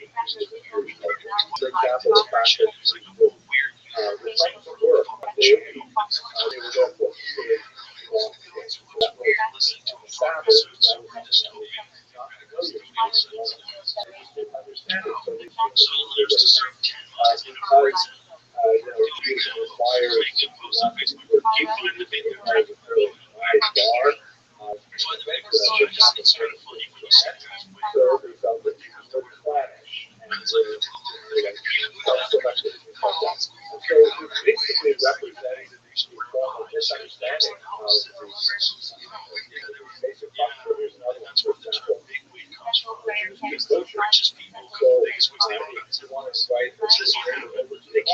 [SPEAKER 1] for example, the fact that people refrain from work one day a week, they will therefore say, well, Sabbath, that was not familiar to them. They just didn't understand it, so they because Judaism requires a fairly wide bar. So they felt that Jews were clannish and felt so much that they felt that. And so it basically represented a form of misunderstanding of the basic function. Here's another one, for example. Jews keep kosher. So if you want to invite the Jews over to the home, they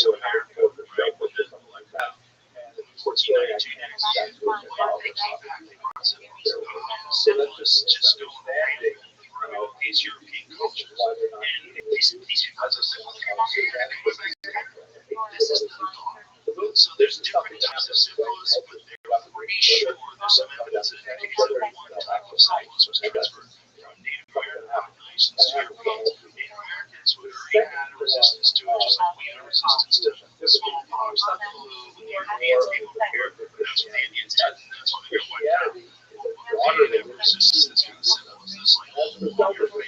[SPEAKER 1] will have to go to breakfast or something like that. And if you say, I can't exactly so that's just understanding these European cultures why they're not eating these because of some so there's something that happens but they're pretty sure there's some evidence that whether one type of science was transferred from Native Americans to Europeans. Native Americans were very bad resistance to it, just like we had resistance to smallpox, the flu, when the Indians came prepared. That's what the Indians did, and that's what they got wiped out. They were resistance to the syllables. It's like, as a result of the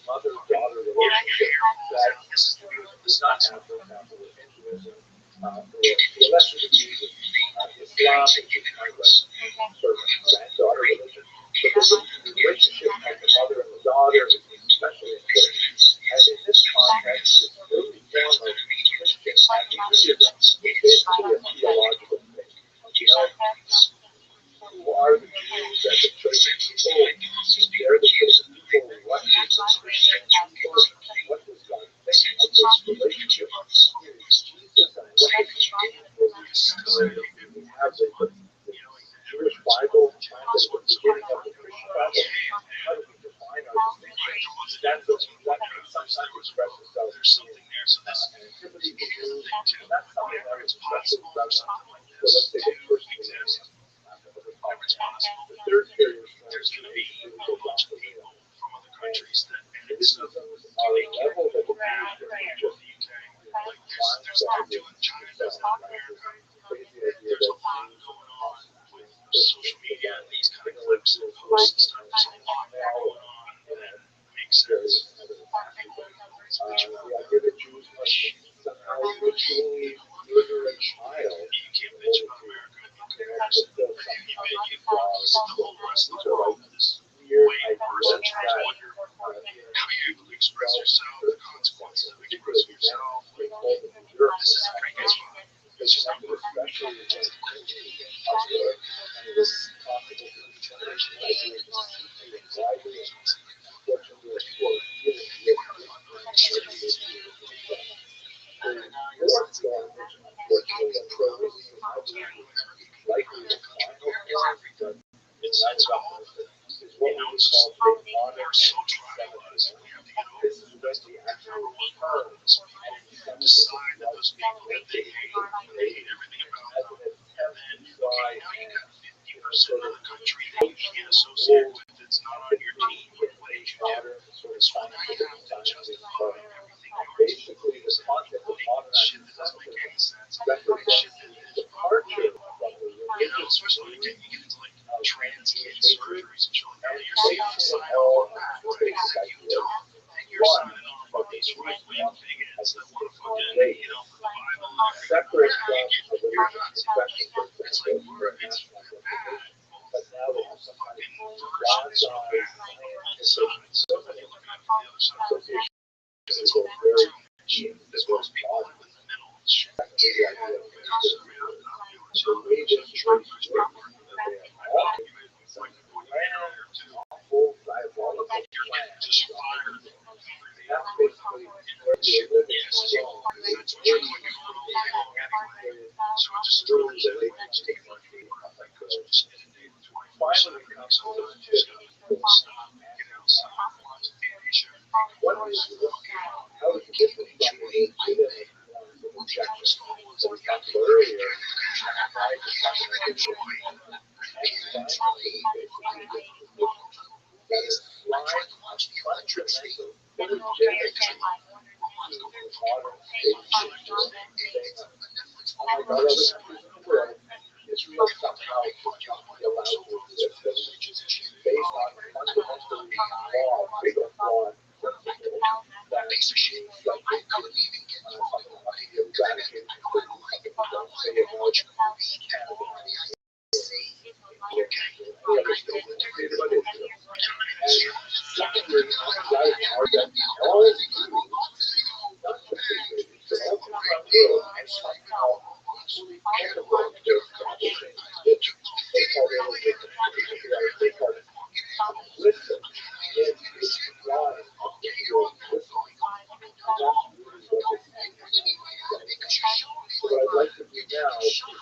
[SPEAKER 1] mother-daughter relationship that does not have, for example, with Hinduism, or to a lesser degree with Islam, which is kind of like sort of a granddaughter religion. But the relationship of the mother and the daughter is especially important. And in this context, this early form of Christian anti-Judaism is basically a theological thing. Who are the Jews as a chosen people? If they're the chosen people, what is the Christian people? What does God think of this relationship? Who is Jesus and what is he doing for these? We have the Bible at the beginning of the Christian Bible, how do we define our distinction? That sometimes expresses itself in activity we do, and that's something that is possible about something like this. So let's take a first example. The third period
[SPEAKER 6] There's going to be a
[SPEAKER 1] is
[SPEAKER 6] bunch of people from other countries that, and it's
[SPEAKER 1] criticisms are a level that will be just
[SPEAKER 6] like there's not doing China doesn't America. There's a lot going on with social media and these kind of clips and posts and stuff. There's a lot going on that makes sense.
[SPEAKER 1] the idea that Jews must somehow ritually murder a child.
[SPEAKER 6] You can't bitch about America. The whole rest of the world is way worse and trying to wonder how you're able to express yourself, the consequences of expressing yourself. Like, this is a pretty good spot. It's just like,
[SPEAKER 1] Especially and it was possible to determine ideas widely and unfortunately a short likely the final
[SPEAKER 6] it's all, you know, it's just, we're so tribalized. We have to get over
[SPEAKER 1] this is
[SPEAKER 6] it.
[SPEAKER 1] when the actual
[SPEAKER 6] Terms, decide that those people that they hate everything about them. And then, okay, now you got 50% of the country that you can't associate with that's not on your team. What did you do? So now you have to justify everything you are
[SPEAKER 1] basically the concept of modern
[SPEAKER 6] shit that doesn't make any sense.
[SPEAKER 1] represents
[SPEAKER 6] Shit that is
[SPEAKER 1] departure from the
[SPEAKER 6] you know, especially when you get into like trans kid surgeries and shit like that. You're saying to sign off on that, right? You don't. And you're signing off on these right-wing bigots that want to fucking, you know, put the Bible in
[SPEAKER 1] separate
[SPEAKER 6] everything.
[SPEAKER 1] from
[SPEAKER 6] You're nuts. It's like, it's bad.
[SPEAKER 1] but now they have some kind
[SPEAKER 6] Fucking
[SPEAKER 1] of
[SPEAKER 6] version is so bad on both sides. You look at it from the other side. It's all very cheap. There's supposed to be all in the middle. Shit.
[SPEAKER 1] the way this church is whole diabolical plan.
[SPEAKER 6] Just fired.
[SPEAKER 1] That's basically where the religion is going.
[SPEAKER 6] That's what you're looking for all day long anyway. So it just throws it. It's taking like because we're just inundated 24/7. Sometimes you just gotta stop, get outside, watch a TV show.
[SPEAKER 1] What is how is it different from the objections that we talked about earlier? That is fundamental. Israel somehow allowed to exist based on fundamentally flawed, fatal flawed principles that couldn't even get something like eradicated. Don't say it much. Secondly, are that all not just and somehow catalog their accomplishments, which they call listen in this line of video listening. That's really what they think. So what I'd like to do now is to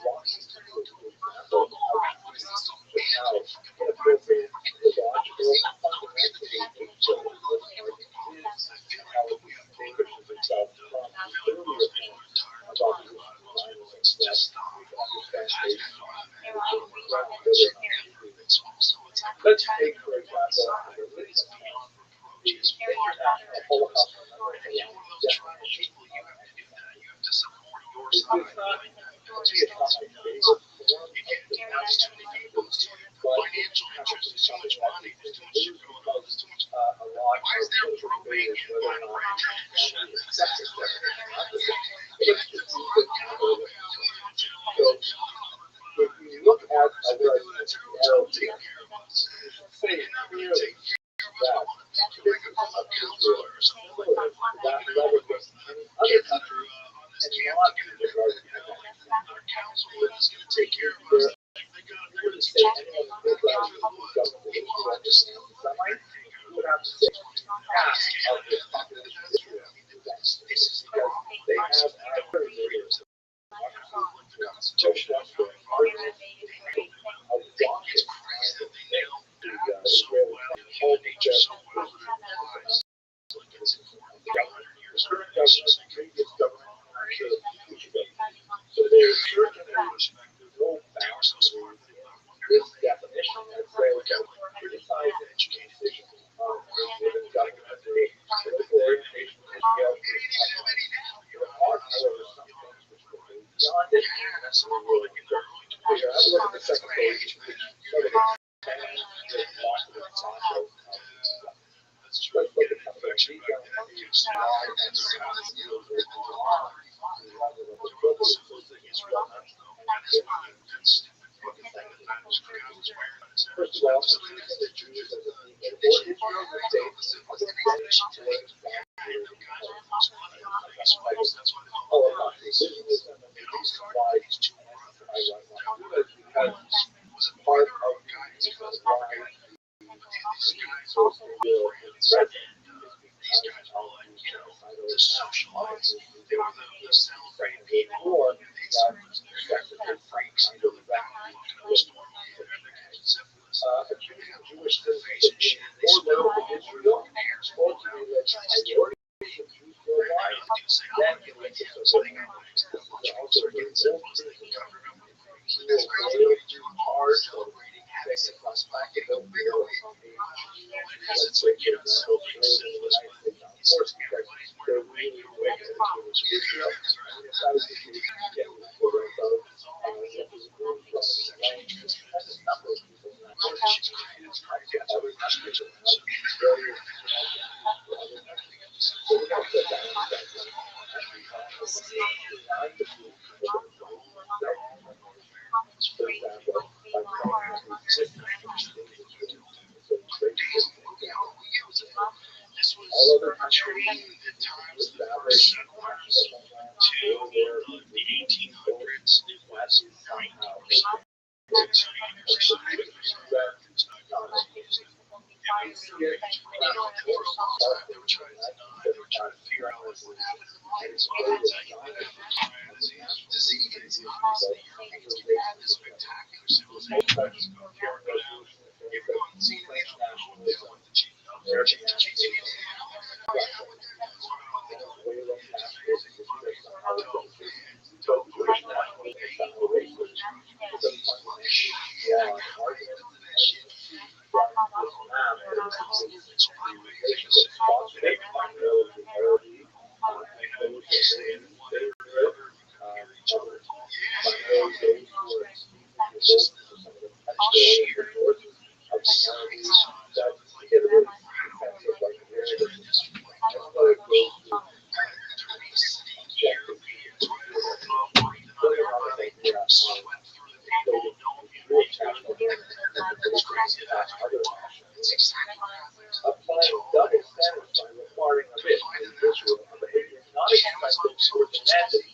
[SPEAKER 1] walk you through, for example, how inappropriate, illogical, fundamentally nature of this argument is, and how it distinguishes itself from the earlier point about the violence that we can understand based on let's take, for example, the Holocaust
[SPEAKER 6] financial interest is too much money, there's too much shit going on, there's too much. Why is there probate and
[SPEAKER 1] So if you look at where I mentioned the arrow here, say clearly that this is a Israel similar to that relevant in other countries and not in the United States.
[SPEAKER 6] our council is going to take care of us. They got
[SPEAKER 1] You wouldn't say any of the government Semite, you would have to say half of the population of Israel is that. Because they have very constitution of criticize the education decision given government a political orientation and there are, however, some things which go beyond it and that's what we're really concerned. Here, have a look at the second page, which sort of expands the philosophy of social. Let's look at some of the details and why and how it deals with the law. First of all, the Jews as a people, or Israel the state, was a nation to Holocaust, Zionism, and the reason why was a part of why these guys also will these guys were like, the socialites. They were the celebrating people. Or the freaks, the Jewish citizenship. More known in Israel, or to the majority of Jews worldwide, then in the so they got also getting civil wars they can cover up. That's crazy. Hard celebrating having syphilis back in the real that's like, so being syphilis, but it's everybody's they're really wicked towards Israel. All other countries established until the 1800s, it was 90%. They were trying to figure out what happened. Disease is a spectacular civilization. Everyone's seen it. They don't want to change it up. They're changing it. Applying double standards by requiring a bit in Israel of behavior not expected or demanded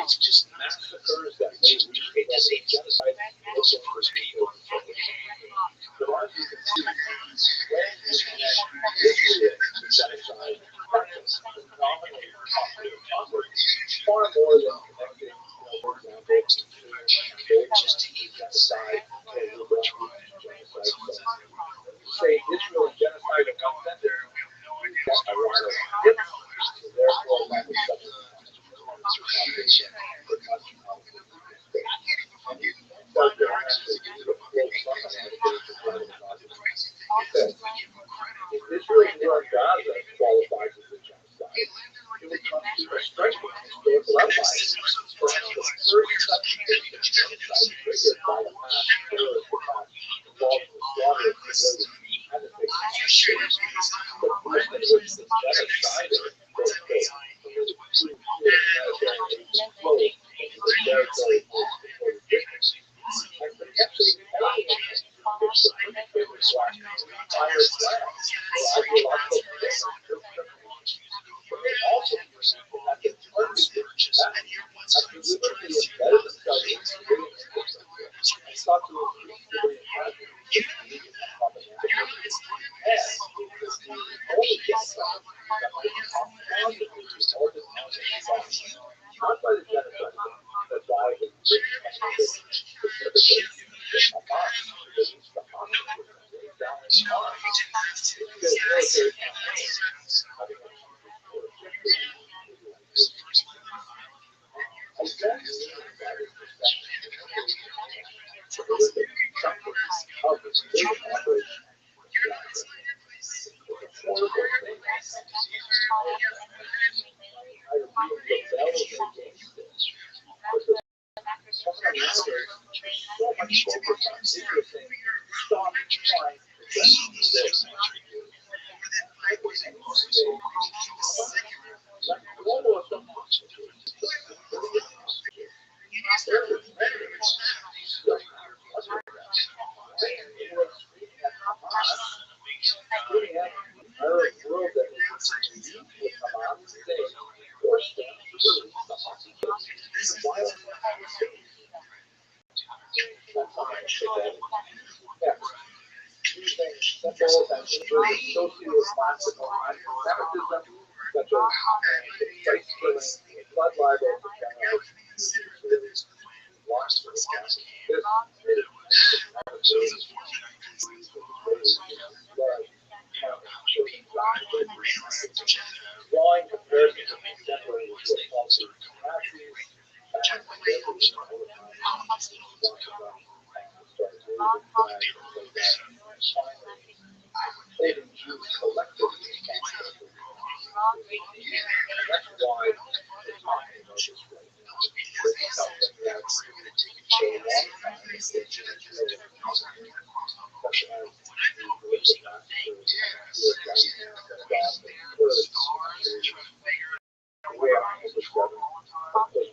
[SPEAKER 1] It's just massacres that may recreate genocide. Those are first people. The ones you can see when you connect Israel to genocide, far more than connecting, for example, just to genocide. Say Israel and genocide are not that there. That's ironic. Therefore, that is something. Israel and Gaza qualifies as a genocide. It would come to a striking historical outliers. Perhaps the first such genocide triggered Drawing comparisons of contemporaries with culture, Nazis, saving Jews collectively. That's why they're talking about this right now. This is something that's for a long time been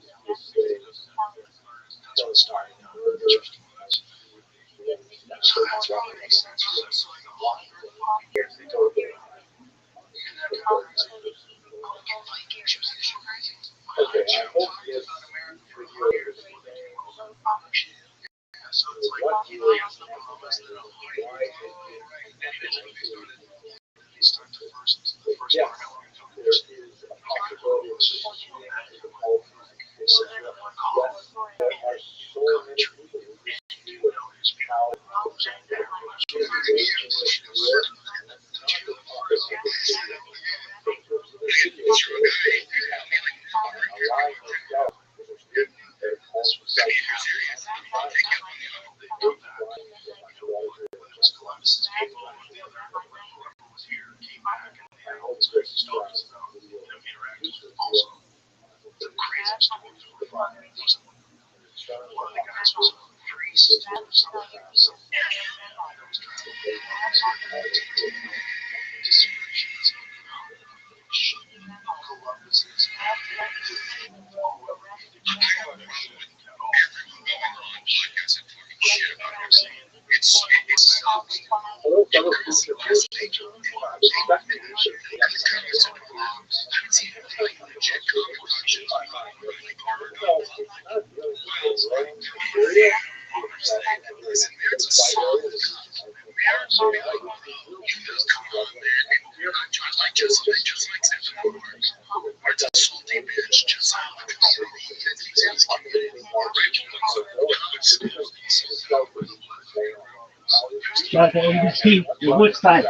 [SPEAKER 1] Okay, I hope this video is yes, there is a possibility of yes, there are so many people who see how
[SPEAKER 2] Like ABC, which side?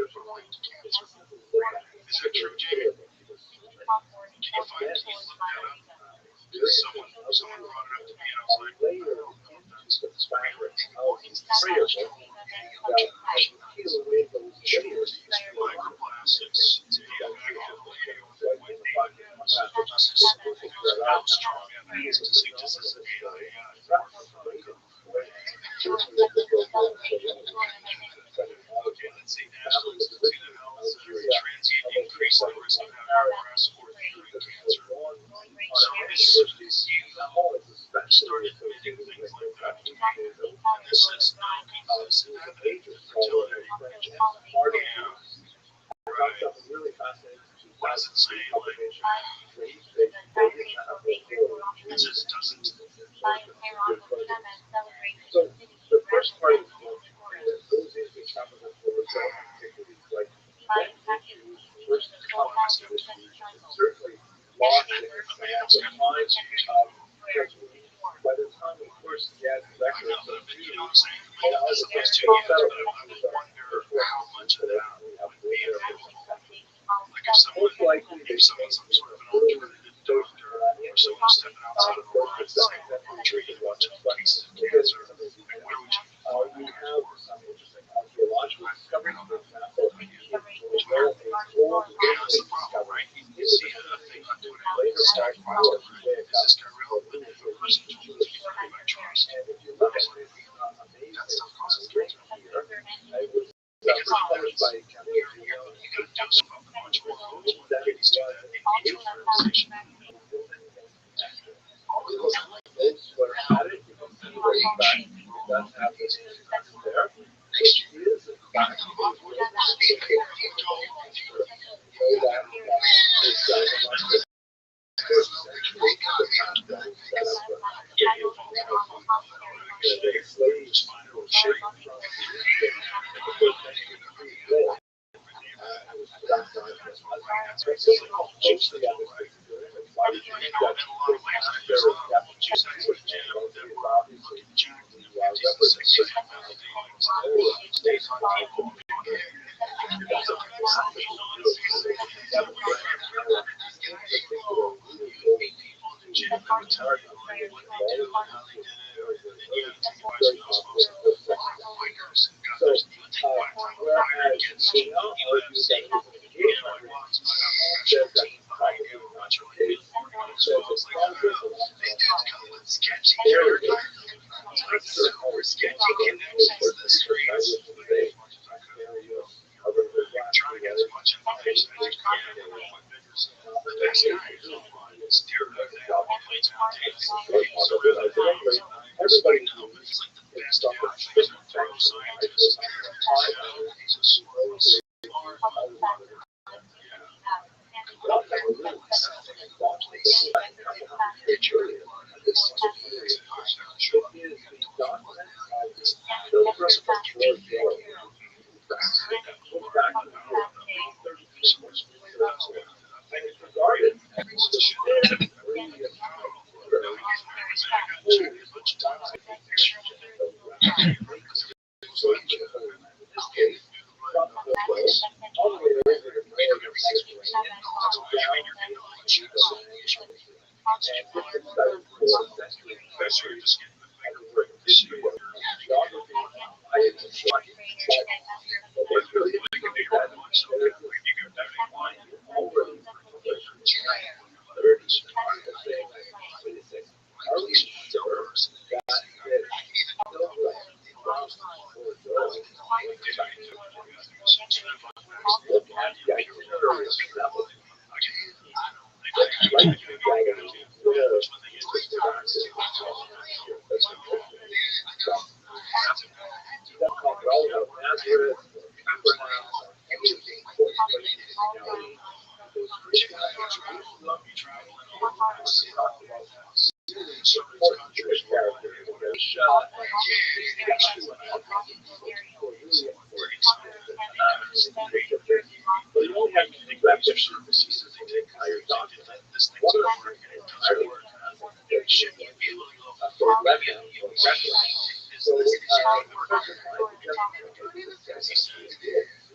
[SPEAKER 3] Is that true, Jamie? Can you find it? Look that up. Someone brought it up to me, and I was like, I don't know if that's microplastics to be effective when how strong evidence to suggest this is okay, let's see. National Institute of Health says transient increase in the risk of having breast or uterine cancer. So you started admitting things like that. And this says no conclusive evidence for fertility. Yeah. Right. What does it say? Like, it just doesn't.
[SPEAKER 1] So the first part of the book goes into some of the like first certainly lost in the minds of by the time of course he had records of
[SPEAKER 3] You know what I'm saying? As opposed to yes, but I wonder how much of that would be available. Like if someone's some sort of an alternative doctor or someone stepping outside of the lines and treating a bunch of cases of cancer, like where would you
[SPEAKER 1] have some interesting archaeological discoveries, for example,
[SPEAKER 3] that's the problem, right? You see a thing on doing it later, start files, right? Is this guy relevant? If a person told me something I trust, I was like, that stuff causes cancer here. Because you gotta do something much more close when ladies do that in vitro fertilization.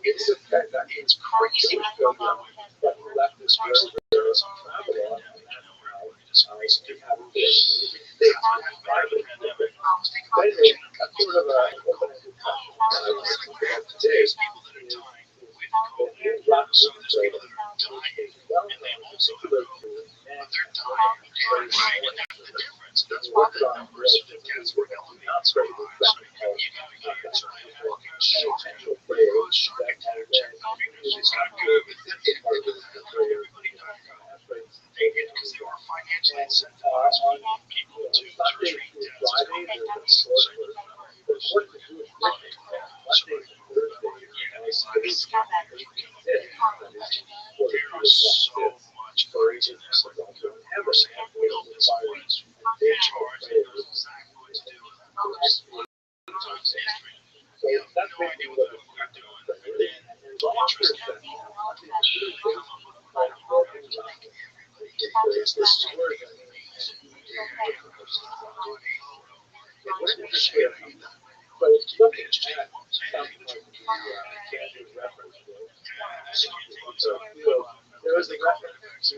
[SPEAKER 1] It's effective.
[SPEAKER 6] It's crazy.
[SPEAKER 1] But he left this very travel on, and that's how just recently have but anyway, that's sort of a open-ended question that I want to think about today.
[SPEAKER 6] There's people that are dying with COVID. So there's people that are dying, and they also have COVID, but they're dying right? And that's the difference. That's why the numbers of death cats were elevated so high. So you gotta get to a fucking shot. Shark attack, it's not good. Everybody died because they were financially incentivized people to treat deaths as COVID. So there is so much craziness about the percent will this place in charge and knows exactly what to do with times history. We have no idea what the fuck they're doing. And the interest in come up with this is where
[SPEAKER 1] there was a reference to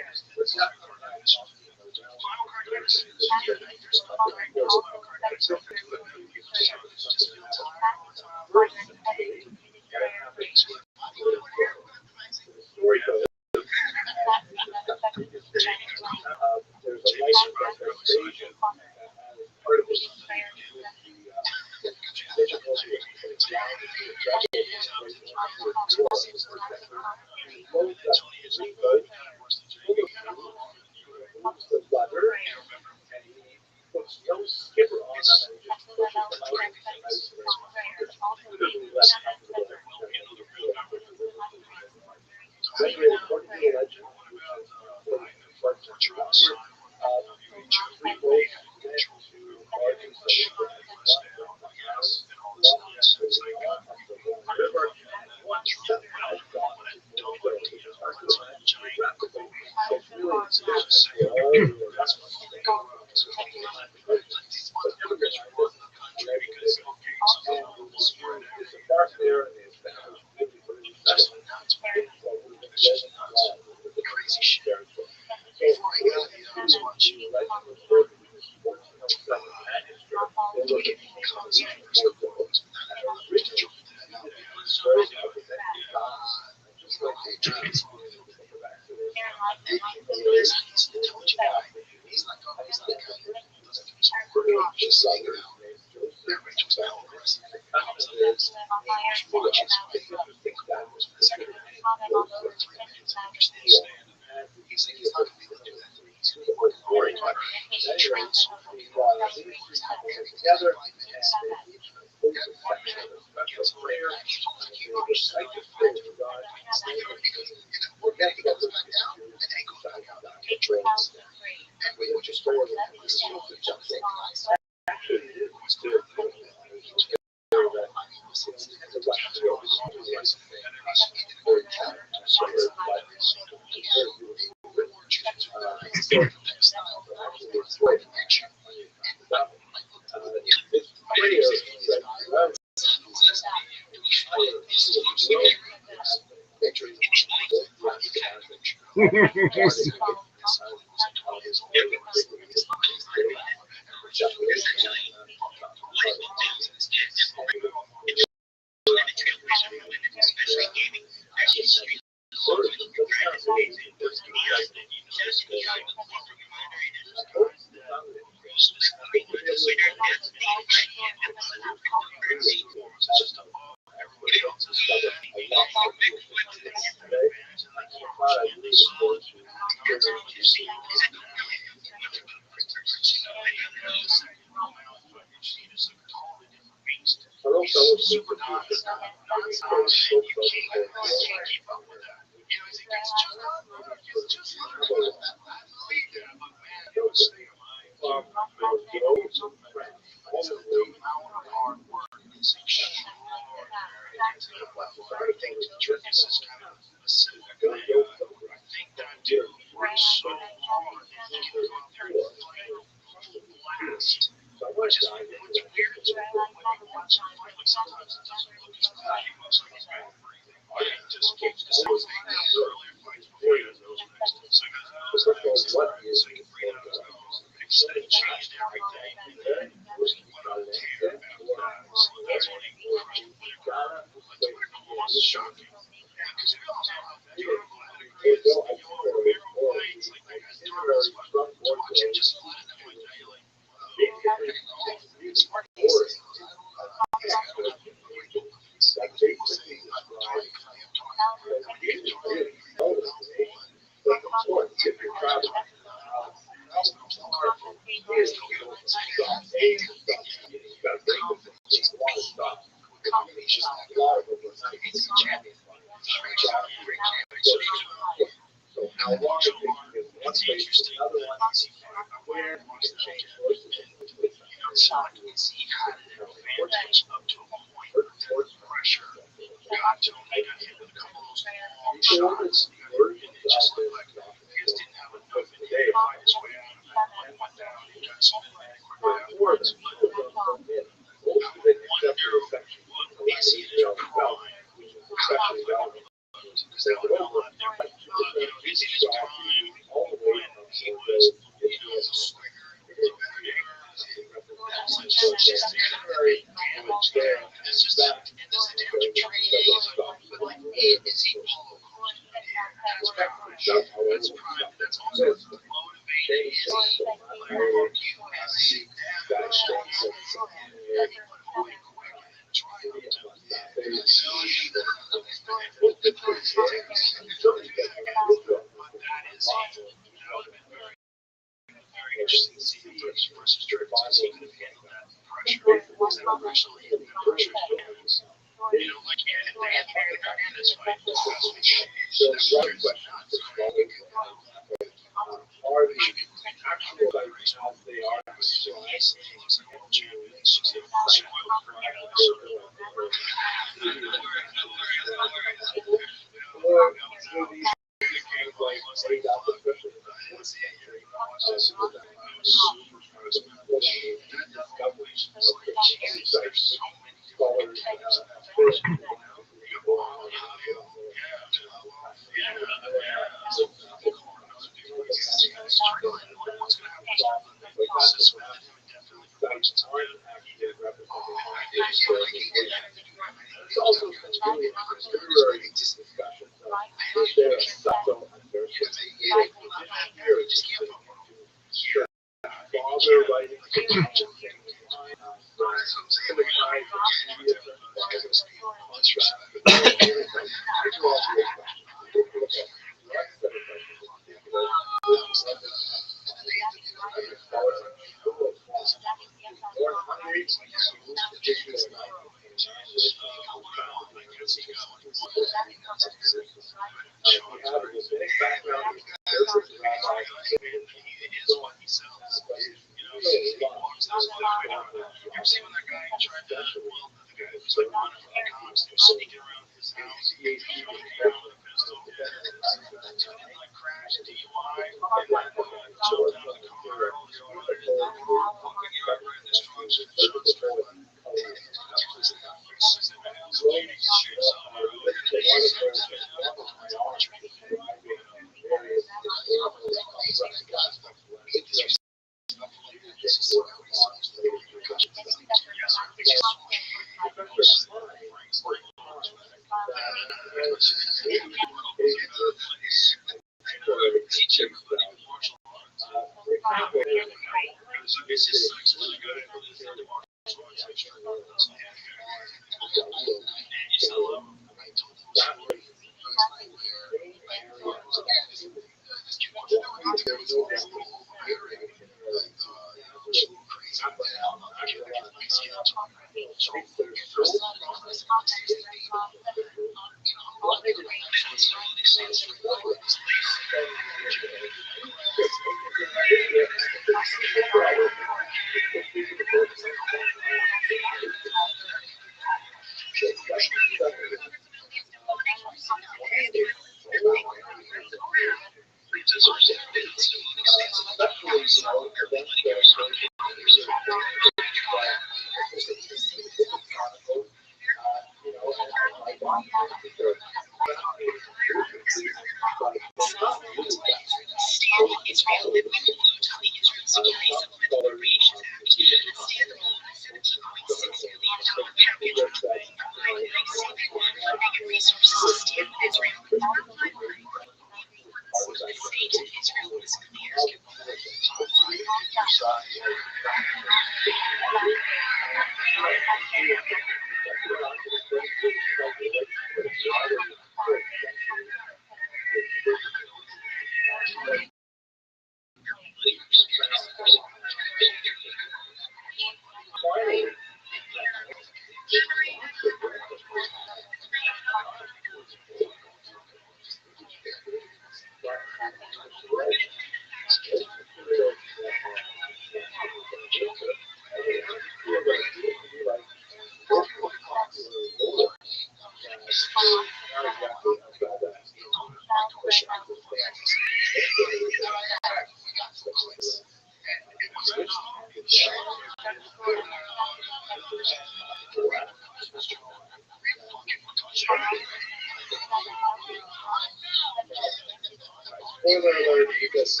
[SPEAKER 1] Spoiler alert, because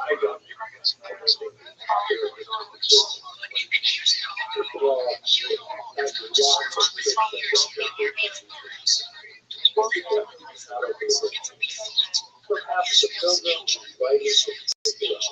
[SPEAKER 1] I don't. Perhaps the film writing the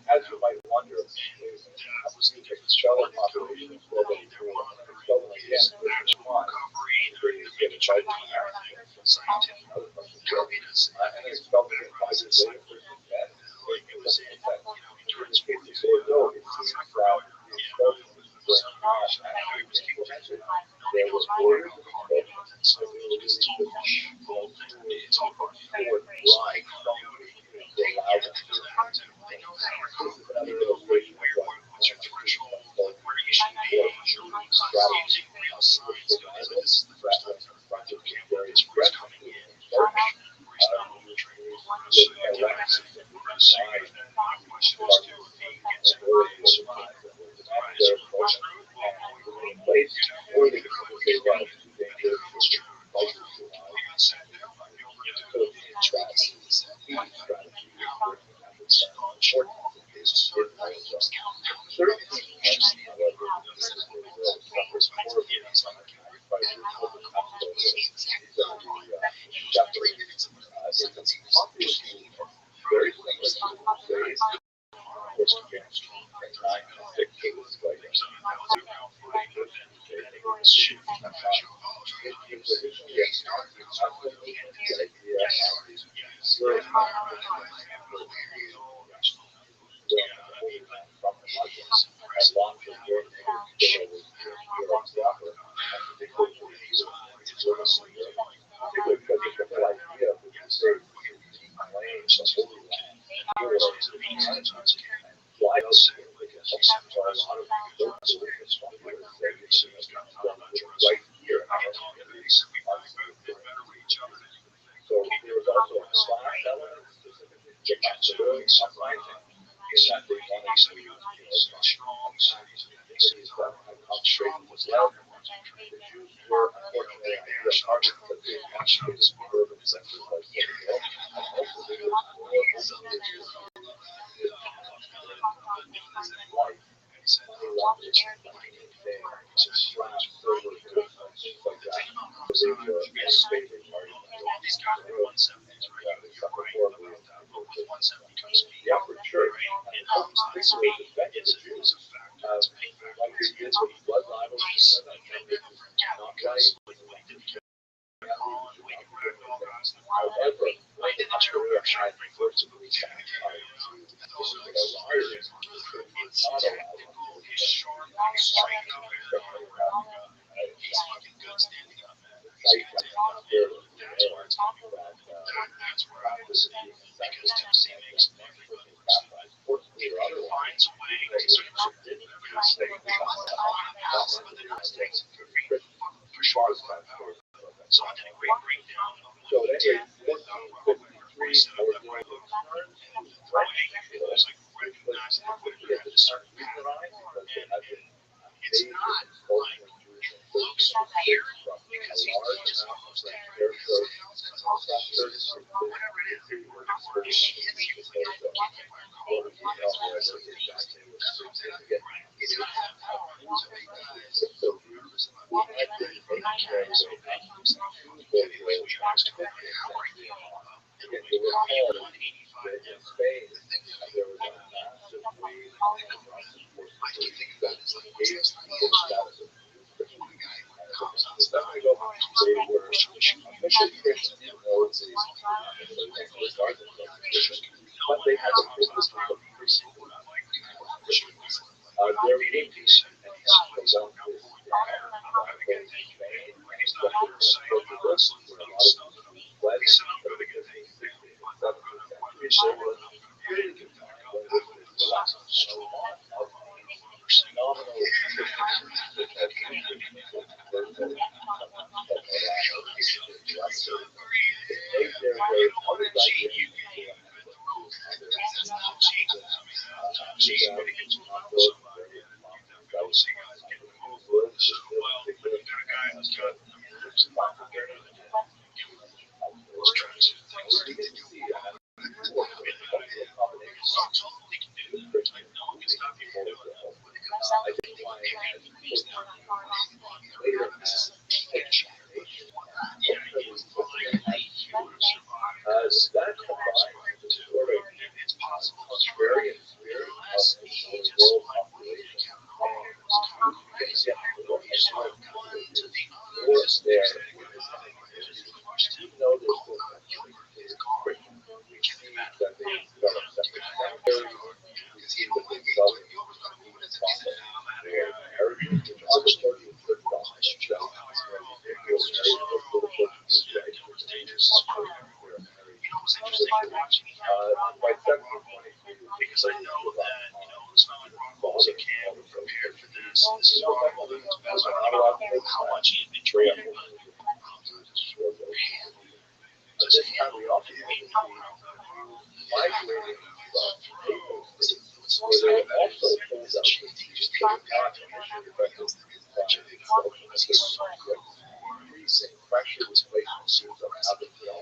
[SPEAKER 1] As you might wonder, the stellar population is globally doubling again, which is why the get invited to America and other parts of the world. And it's felt that by the later person that it was in fact, in this case, they know it seems that the expulsion was implemented. There was orders of expulsion, so they were really just going forward line from to allow them to. This is another illustration of what even though they're still country, we see that they develop separate families, we see that they develop even process their marriages, which are reported in church documents that they feel married with little Portuguese rights, which is they're married. By 1722,
[SPEAKER 6] because I know that, it's not like Ron Walls can't prepare for this. This is Ron Walls as how much he had been training.
[SPEAKER 1] At this time, we also see migrating from neighboring states, where they were also told that they were not initially recognized pressure was placed on Jews on how they feel.